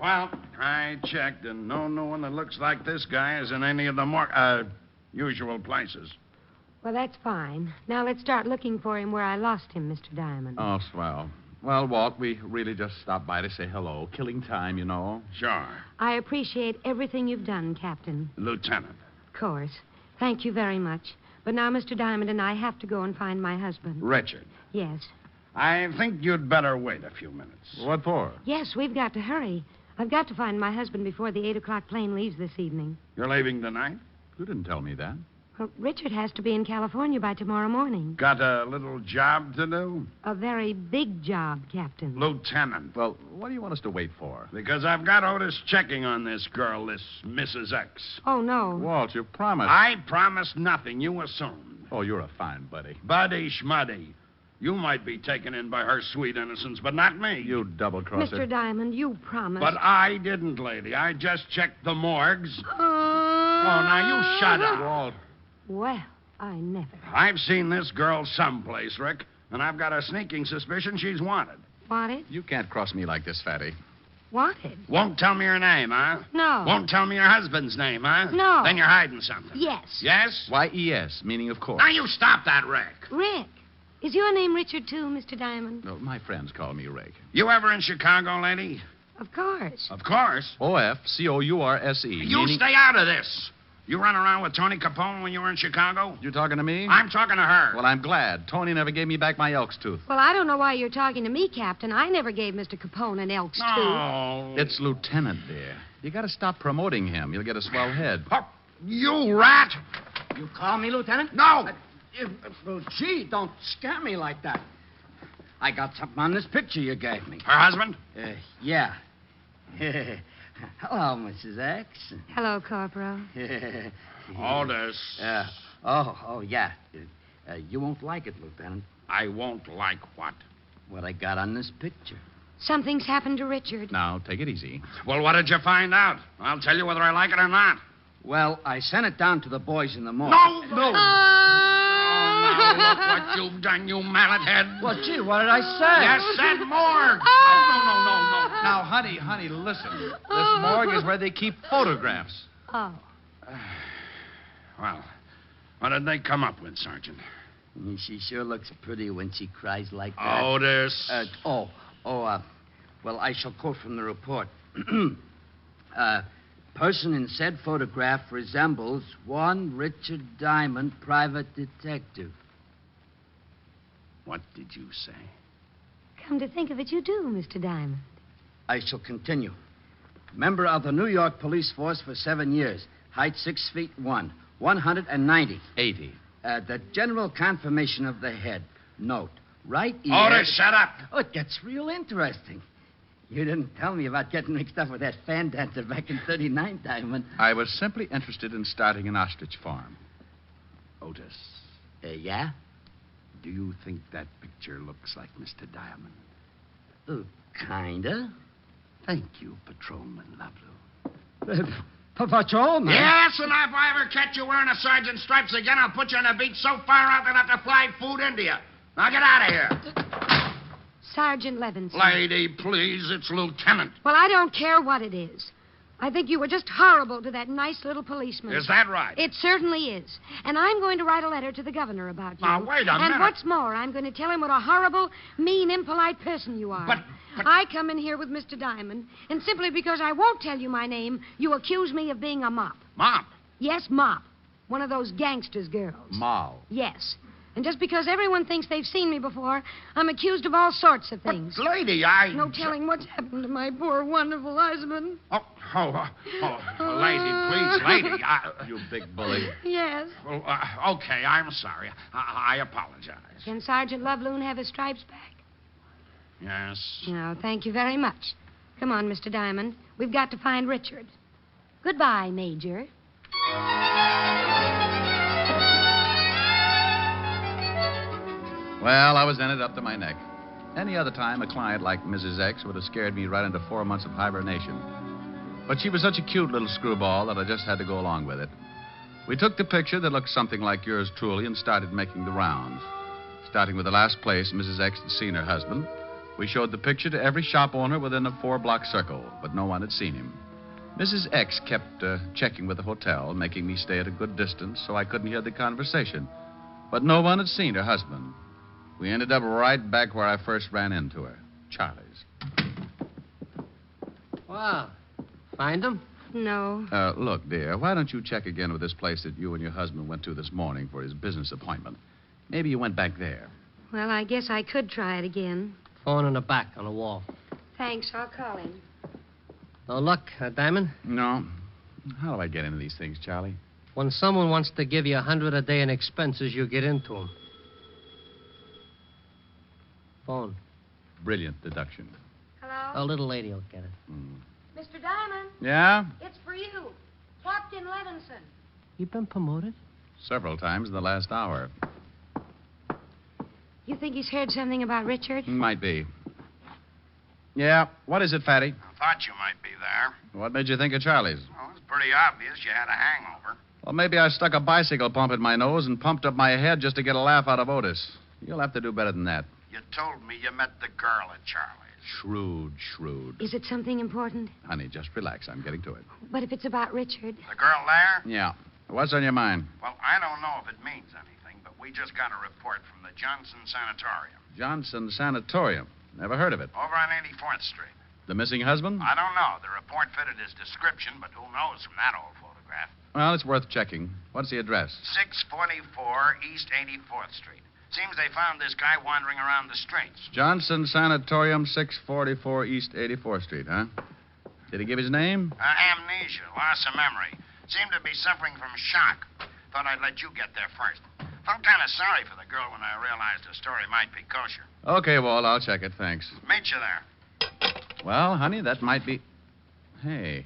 Well, I checked, and no one that looks like this guy is in any of the more, usual places. Well, that's fine. Now let's start looking for him where I lost him, Mr. Diamond. Oh, swell. Well, Walt, we really just stopped by to say hello. Killing time, you know. Sure. I appreciate everything you've done, Captain. Lieutenant. Of course. Thank you very much. But now Mr. Diamond and I have to go and find my husband. Richard. Yes. I think you'd better wait a few minutes. What for? Yes, we've got to hurry. I've got to find my husband before the 8 o'clock plane leaves this evening. You're leaving tonight? You didn't tell me that. Well, Richard has to be in California by tomorrow morning. Got a little job to do? A very big job, Captain. Lieutenant. Well, what do you want us to wait for? Because I've got Otis checking on this girl, this Mrs. X. Oh, no. Walt, you promised. I promised nothing. You assumed. Oh, you're a fine buddy. Buddy schmuddy. You might be taken in by her sweet innocence, but not me. You double-crosser. Mr. Diamond, you promised. But I didn't, lady. I just checked the morgues. Oh, now you shut up. Walt. Well, I never. I've seen this girl someplace, Rick, and I've got a sneaking suspicion she's wanted. Wanted? You can't cross me like this, Fatty. Wanted? Won't tell me her name, huh? No. Won't tell me your husband's name, huh? No. Then you're hiding something. Yes. Yes? Why, yes, meaning of course. Now you stop that, Rick. Rick. Is your name Richard, too, Mr. Diamond? No, my friends call me Rick. You ever in Chicago, lady? Of course. Of course. O-F-C-O-U-R-S-E. You meaning... stay out of this. You run around with Tony Capone when you were in Chicago? You talking to me? I'm talking to her. Well, I'm glad. Tony never gave me back my elk's tooth. Well, I don't know why you're talking to me, Captain. I never gave Mr. Capone an elk's tooth. No. It's Lieutenant, dear. You got to stop promoting him. You'll get a swell head. You rat! You call me, Lieutenant? No! Well, gee, don't scare me like that. I got something on this picture you gave me. Her husband? Yeah. Hello, Mrs. X. Hello, Corporal. Otis. Yeah. You won't like it, Lieutenant. I won't like what? What I got on this picture. Something's happened to Richard. Now, take it easy. Well, what did you find out? I'll tell you whether I like it or not. Well, I sent it down to the boys in the morgue. No! Now look what you've done, you mallet head. Well, gee, what did I say? You said morgue. No. Now, honey, listen. This morgue is where they keep photographs. Oh. Well, what did they come up with, Sergeant? She sure looks pretty when she cries like that. Otis. Well, I shall quote from the report. Person in said photograph resembles one Richard Diamond, private detective. What did you say? Come to think of it, you do, Mr. Diamond. I shall continue. Member of the New York police force for 7 years. Height 6'1", 190. 80. The general conformation of the head. Note, right ear... Otis, shut up. Oh, it gets real interesting. You didn't tell me about getting mixed up with that fan dancer back in 39, Diamond. I was simply interested in starting an ostrich farm. Otis. Yeah? Do you think that picture looks like Mr. Diamond? Kinda. Thank you, Patrolman Lovelow. Patrolman? Yes, and if I ever catch you wearing a sergeant's stripes again, I'll put you on a beach so far out that I'll have to fly food into you. Now get out of here. Sergeant Levinson. Lady, please, it's Lieutenant. Well, I don't care what it is. I think you were just horrible to that nice little policeman. Is that right? It certainly is. And I'm going to write a letter to the governor about you. Now, wait a minute. And what's more, I'm going to tell him what a horrible, mean, impolite person you are. But I come in here with Mr. Diamond, and simply because I won't tell you my name, you accuse me of being a mop. Mop? Yes, mop. One of those gangsters' girls. Moll. Yes. And just because everyone thinks they've seen me before, I'm accused of all sorts of things. But, lady, No telling what's happened to my poor, wonderful husband. Lady, please, lady. You big bully. Yes. Well, okay, I'm sorry. I apologize. Can Sergeant Loveloon have his stripes back? Yes. No, thank you very much. Come on, Mr. Diamond. We've got to find Richard. Goodbye, Major. Well, I was in it up to my neck. Any other time, a client like Mrs. X would have scared me right into 4 months of hibernation. But she was such a cute little screwball that I just had to go along with it. We took the picture that looked something like yours truly and started making the rounds. Starting with the last place Mrs. X had seen her husband, we showed the picture to every shop owner within a 4-block circle, but no one had seen him. Mrs. X kept checking with the hotel, making me stay at a good distance so I couldn't hear the conversation. But no one had seen her husband. We ended up right back where I first ran into her, Charlie's. Wow. Find him? No. Look, dear, why don't you check again with this place that you and your husband went to this morning for his business appointment? Maybe you went back there. Well, I guess I could try it again. Phone in the back on the wall. Thanks, I'll call him. No luck, Diamond? No. How do I get into these things, Charlie? When someone wants to give you $100 a day in expenses, you get into them. Phone. Brilliant deduction. Hello? A little lady will get it. Mr. Diamond? Yeah? It's for you. Captain Levinson. You been promoted? Several times in the last hour. You think he's heard something about Richard? Might be. Yeah, what is it, Fatty? I thought you might be there. What made you think of Charlie's? Well, it's pretty obvious you had a hangover. Well, maybe I stuck a bicycle pump in my nose and pumped up my head just to get a laugh out of Otis. You'll have to do better than that. You told me you met the girl at Charlie's. Shrewd. Is it something important? Honey, just relax. I'm getting to it. But if it's about Richard... The girl there? Yeah. What's on your mind? Well, I don't know if it means anything, but we just got a report from the Johnson Sanatorium. Johnson Sanatorium. Never heard of it. Over on 84th Street. The missing husband? I don't know. The report fitted his description, but who knows from that old photograph. Well, it's worth checking. What's the address? 644 East 84th Street. Seems they found this guy wandering around the streets. Johnson Sanatorium, 644 East 84th Street, huh? Did he give his name? Amnesia, loss of memory. Seemed to be suffering from shock. Thought I'd let you get there first. Felt kind of sorry for the girl when I realized the story might be kosher. Okay, Walt, I'll check it. Thanks. Meet you there. Well, honey, that might be... Hey,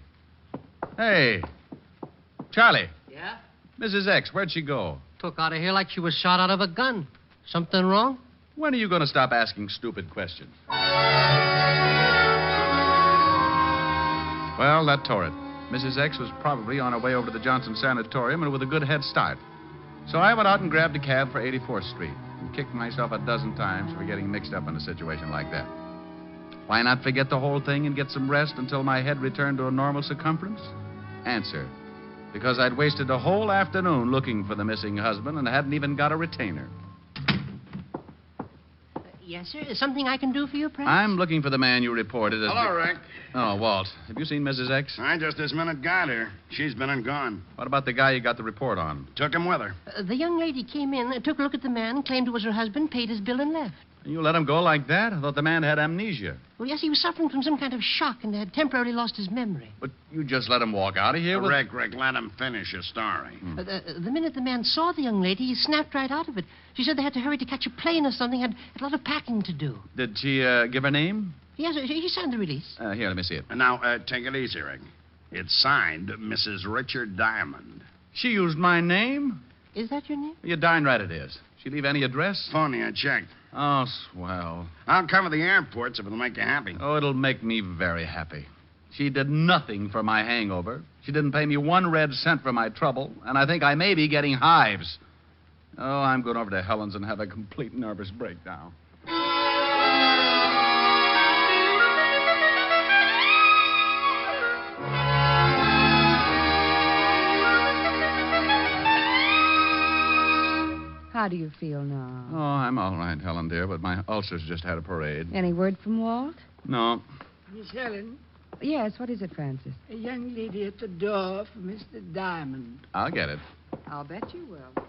Charlie. Yeah? Mrs. X, where'd she go? Took out of here like she was shot out of a gun. Something wrong? When are you going to stop asking stupid questions? Well, that tore it. Mrs. X was probably on her way over to the Johnson Sanatorium and with a good head start. So I went out and grabbed a cab for 84th Street and kicked myself a dozen times for getting mixed up in a situation like that. Why not forget the whole thing and get some rest until my head returned to a normal circumference? Answer. Because I'd wasted a whole afternoon looking for the missing husband and hadn't even got a retainer. Yes, sir. Is something I can do for you, perhaps? I'm looking for the man you reported as... Hello, Rick. Oh, Walt. Have you seen Mrs. X? I just this minute got her. She's been and gone. What about the guy you got the report on? Took him with her. The young lady came in, took a look at the man, claimed it was her husband, paid his bill, and left. You let him go like that? I thought the man had amnesia. Well, yes, he was suffering from some kind of shock and had temporarily lost his memory. But you just let him walk out of here with... Rick, let him finish his story. The minute the man saw the young lady, he snapped right out of it. She said they had to hurry to catch a plane or something, had a lot of packing to do. Did she give her name? Yes, she signed the release. Here, let me see it. Now, take it easy, Rick. It's signed Mrs. Richard Diamond. She used my name? Is that your name? You're darn right it is. She leave any address? Phony, I checked. Oh, swell. I'll cover the airports if it'll make you happy. Oh, it'll make me very happy. She did nothing for my hangover. She didn't pay me 1 red cent for my trouble, and I think I may be getting hives. Oh, I'm going over to Helen's and have a complete nervous breakdown. How do you feel now? Oh, I'm all right, Helen, dear, but my ulcers just had a parade. Any word from Walt? No. Miss Helen, Yes, what is it, Francis? a young lady at the door for Mr. Diamond. I'll get it. I'll bet you will.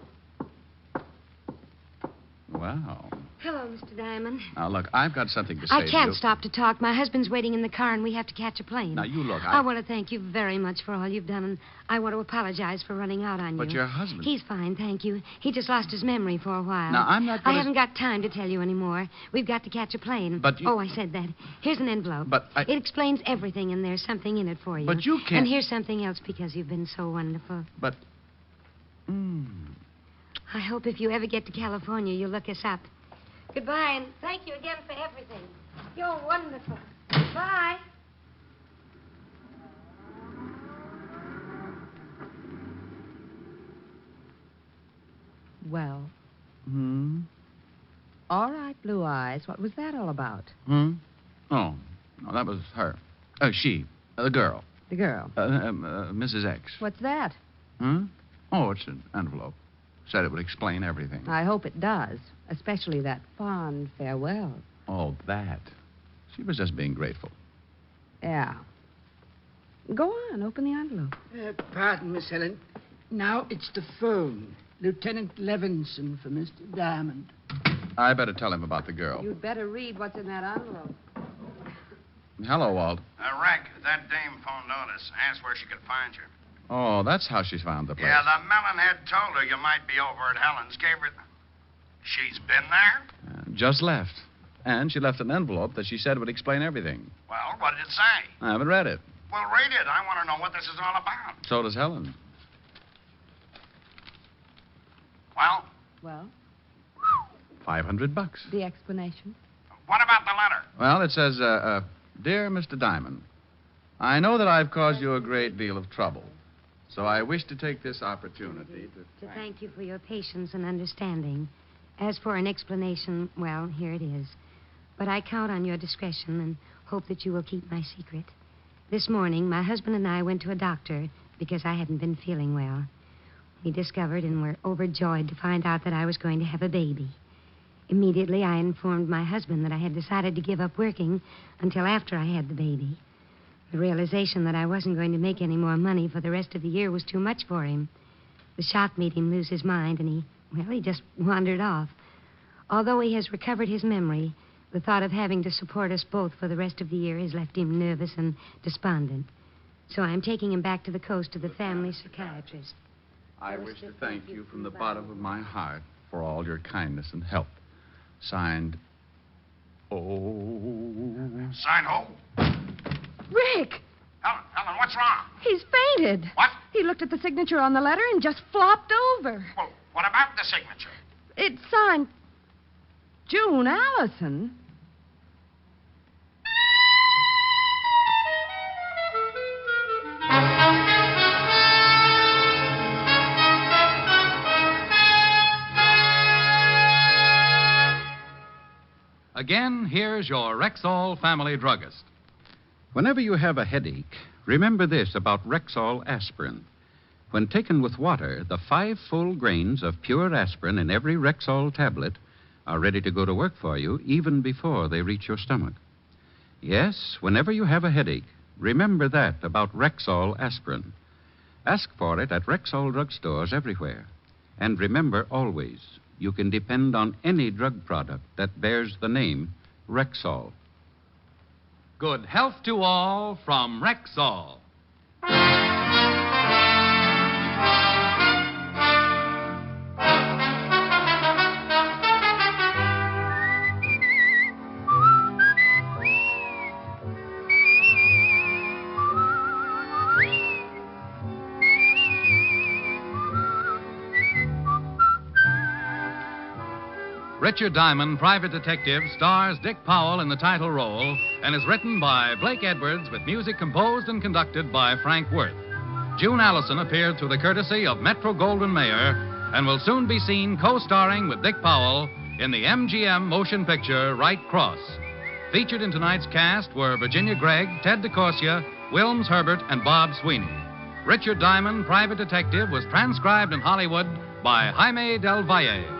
Wow. Hello, Mr. Diamond. Now, look, I've got something to say I to can't you. stop to talk. My husband's waiting in the car, and we have to catch a plane. Now, you look, I want to thank you very much for all you've done, and I want to apologize for running out on you. But your husband... He's fine, thank you. He just lost his memory for a while. Now, I'm not I gonna... haven't got time to tell you anymore. We've got to catch a plane. But you... Oh, I said that. Here's an envelope. But I... It explains everything, and there's something in it for you. But you can't... And here's something else because you've been so wonderful. But... I hope if you ever get to California, you'll look us up. Goodbye, and thank you again for everything. You're wonderful. Bye. Well. All right, Blue Eyes. What was that all about? Oh, no, that was her. She, the girl. The girl. Mrs. X. What's that? Hmm? Oh, it's an envelope. Said it would explain everything. I hope it does, especially that fond farewell. Oh, that. She was just being grateful. Yeah. Go on, open the envelope. Pardon, Miss Helen. Now it's the phone. Lieutenant Levinson for Mr. Diamond. I better tell him about the girl. You'd better read what's in that envelope. Hello, Walt. Reg, that dame phoned Otis. Asked where she could find you. Oh, that's how she's found the place. Yeah, the melonhead told her you might be over at Helen's. Gave her... She's been there? Just left. And she left an envelope that she said would explain everything. Well, what did it say? I haven't read it. Well, read it. I want to know what this is all about. So does Helen. Well? Well? $500. The explanation? What about the letter? Well, it says, Dear Mr. Diamond, I know that I've caused you a great deal of trouble, so I wish to take this opportunity to thank you for your patience and understanding. As for an explanation, well, here it is. But I count on your discretion and hope that you will keep my secret. This morning, my husband and I went to a doctor because I hadn't been feeling well. We discovered and were overjoyed to find out that I was going to have a baby. Immediately, I informed my husband that I had decided to give up working until after I had the baby. The realization that I wasn't going to make any more money for the rest of the year was too much for him. The shock made him lose his mind, and he just wandered off. Although he has recovered his memory, the thought of having to support us both for the rest of the year has left him nervous and despondent. So I'm taking him back to the coast to the family psychiatrist. I wish to thank you from the bottom of my heart for all your kindness and help. Signed, Signed who? Rick! Helen, what's wrong? He's fainted. What? He looked at the signature on the letter and just flopped over. Well, what about the signature? It's signed June Allison. Again, here's your Rexall family druggist. Whenever you have a headache, remember this about Rexall aspirin. When taken with water, the 5 full grains of pure aspirin in every Rexall tablet are ready to go to work for you even before they reach your stomach. Yes, whenever you have a headache, remember that about Rexall aspirin. Ask for it at Rexall drugstores everywhere. And remember always, you can depend on any drug product that bears the name Rexall. Good health to all from Rexall. Richard Diamond, Private Detective, stars Dick Powell in the title role and is written by Blake Edwards with music composed and conducted by Frank Worth. June Allison appeared through the courtesy of Metro-Goldwyn-Mayer and will soon be seen co-starring with Dick Powell in the MGM motion picture Right Cross. Featured in tonight's cast were Virginia Gregg, Ted DeCorsia, Wilms Herbert, and Bob Sweeney. Richard Diamond, Private Detective, was transcribed in Hollywood by Jaime Del Valle.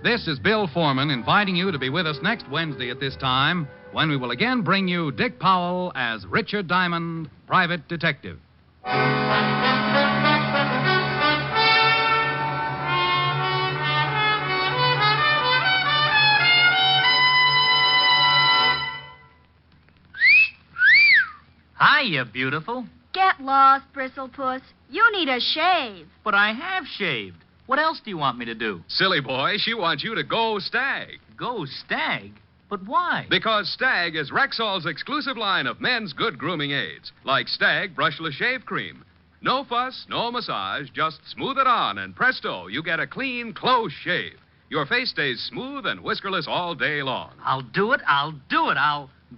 This is Bill Foreman inviting you to be with us next Wednesday at this time when we will again bring you Dick Powell as Richard Diamond, Private Detective. Hiya, beautiful. Get lost, Bristlepuss. You need a shave. But I have shaved. What else do you want me to do? Silly boy, she wants you to go Stag. Go Stag? But why? Because Stag is Rexall's exclusive line of men's good grooming aids, like Stag Brushless Shave Cream. No fuss, no massage, just smooth it on, and presto, you get a clean, close shave. Your face stays smooth and whiskerless all day long. I'll do it. I'll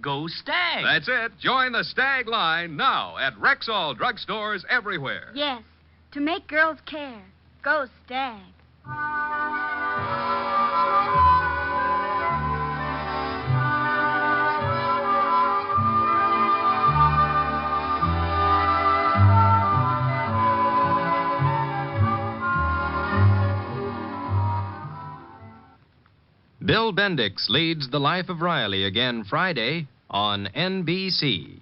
go Stag. That's it. Join the Stag line now at Rexall drugstores everywhere. Yes, to make girls care. Go Stag. Bill Bendix leads The Life of Riley again Friday on NBC.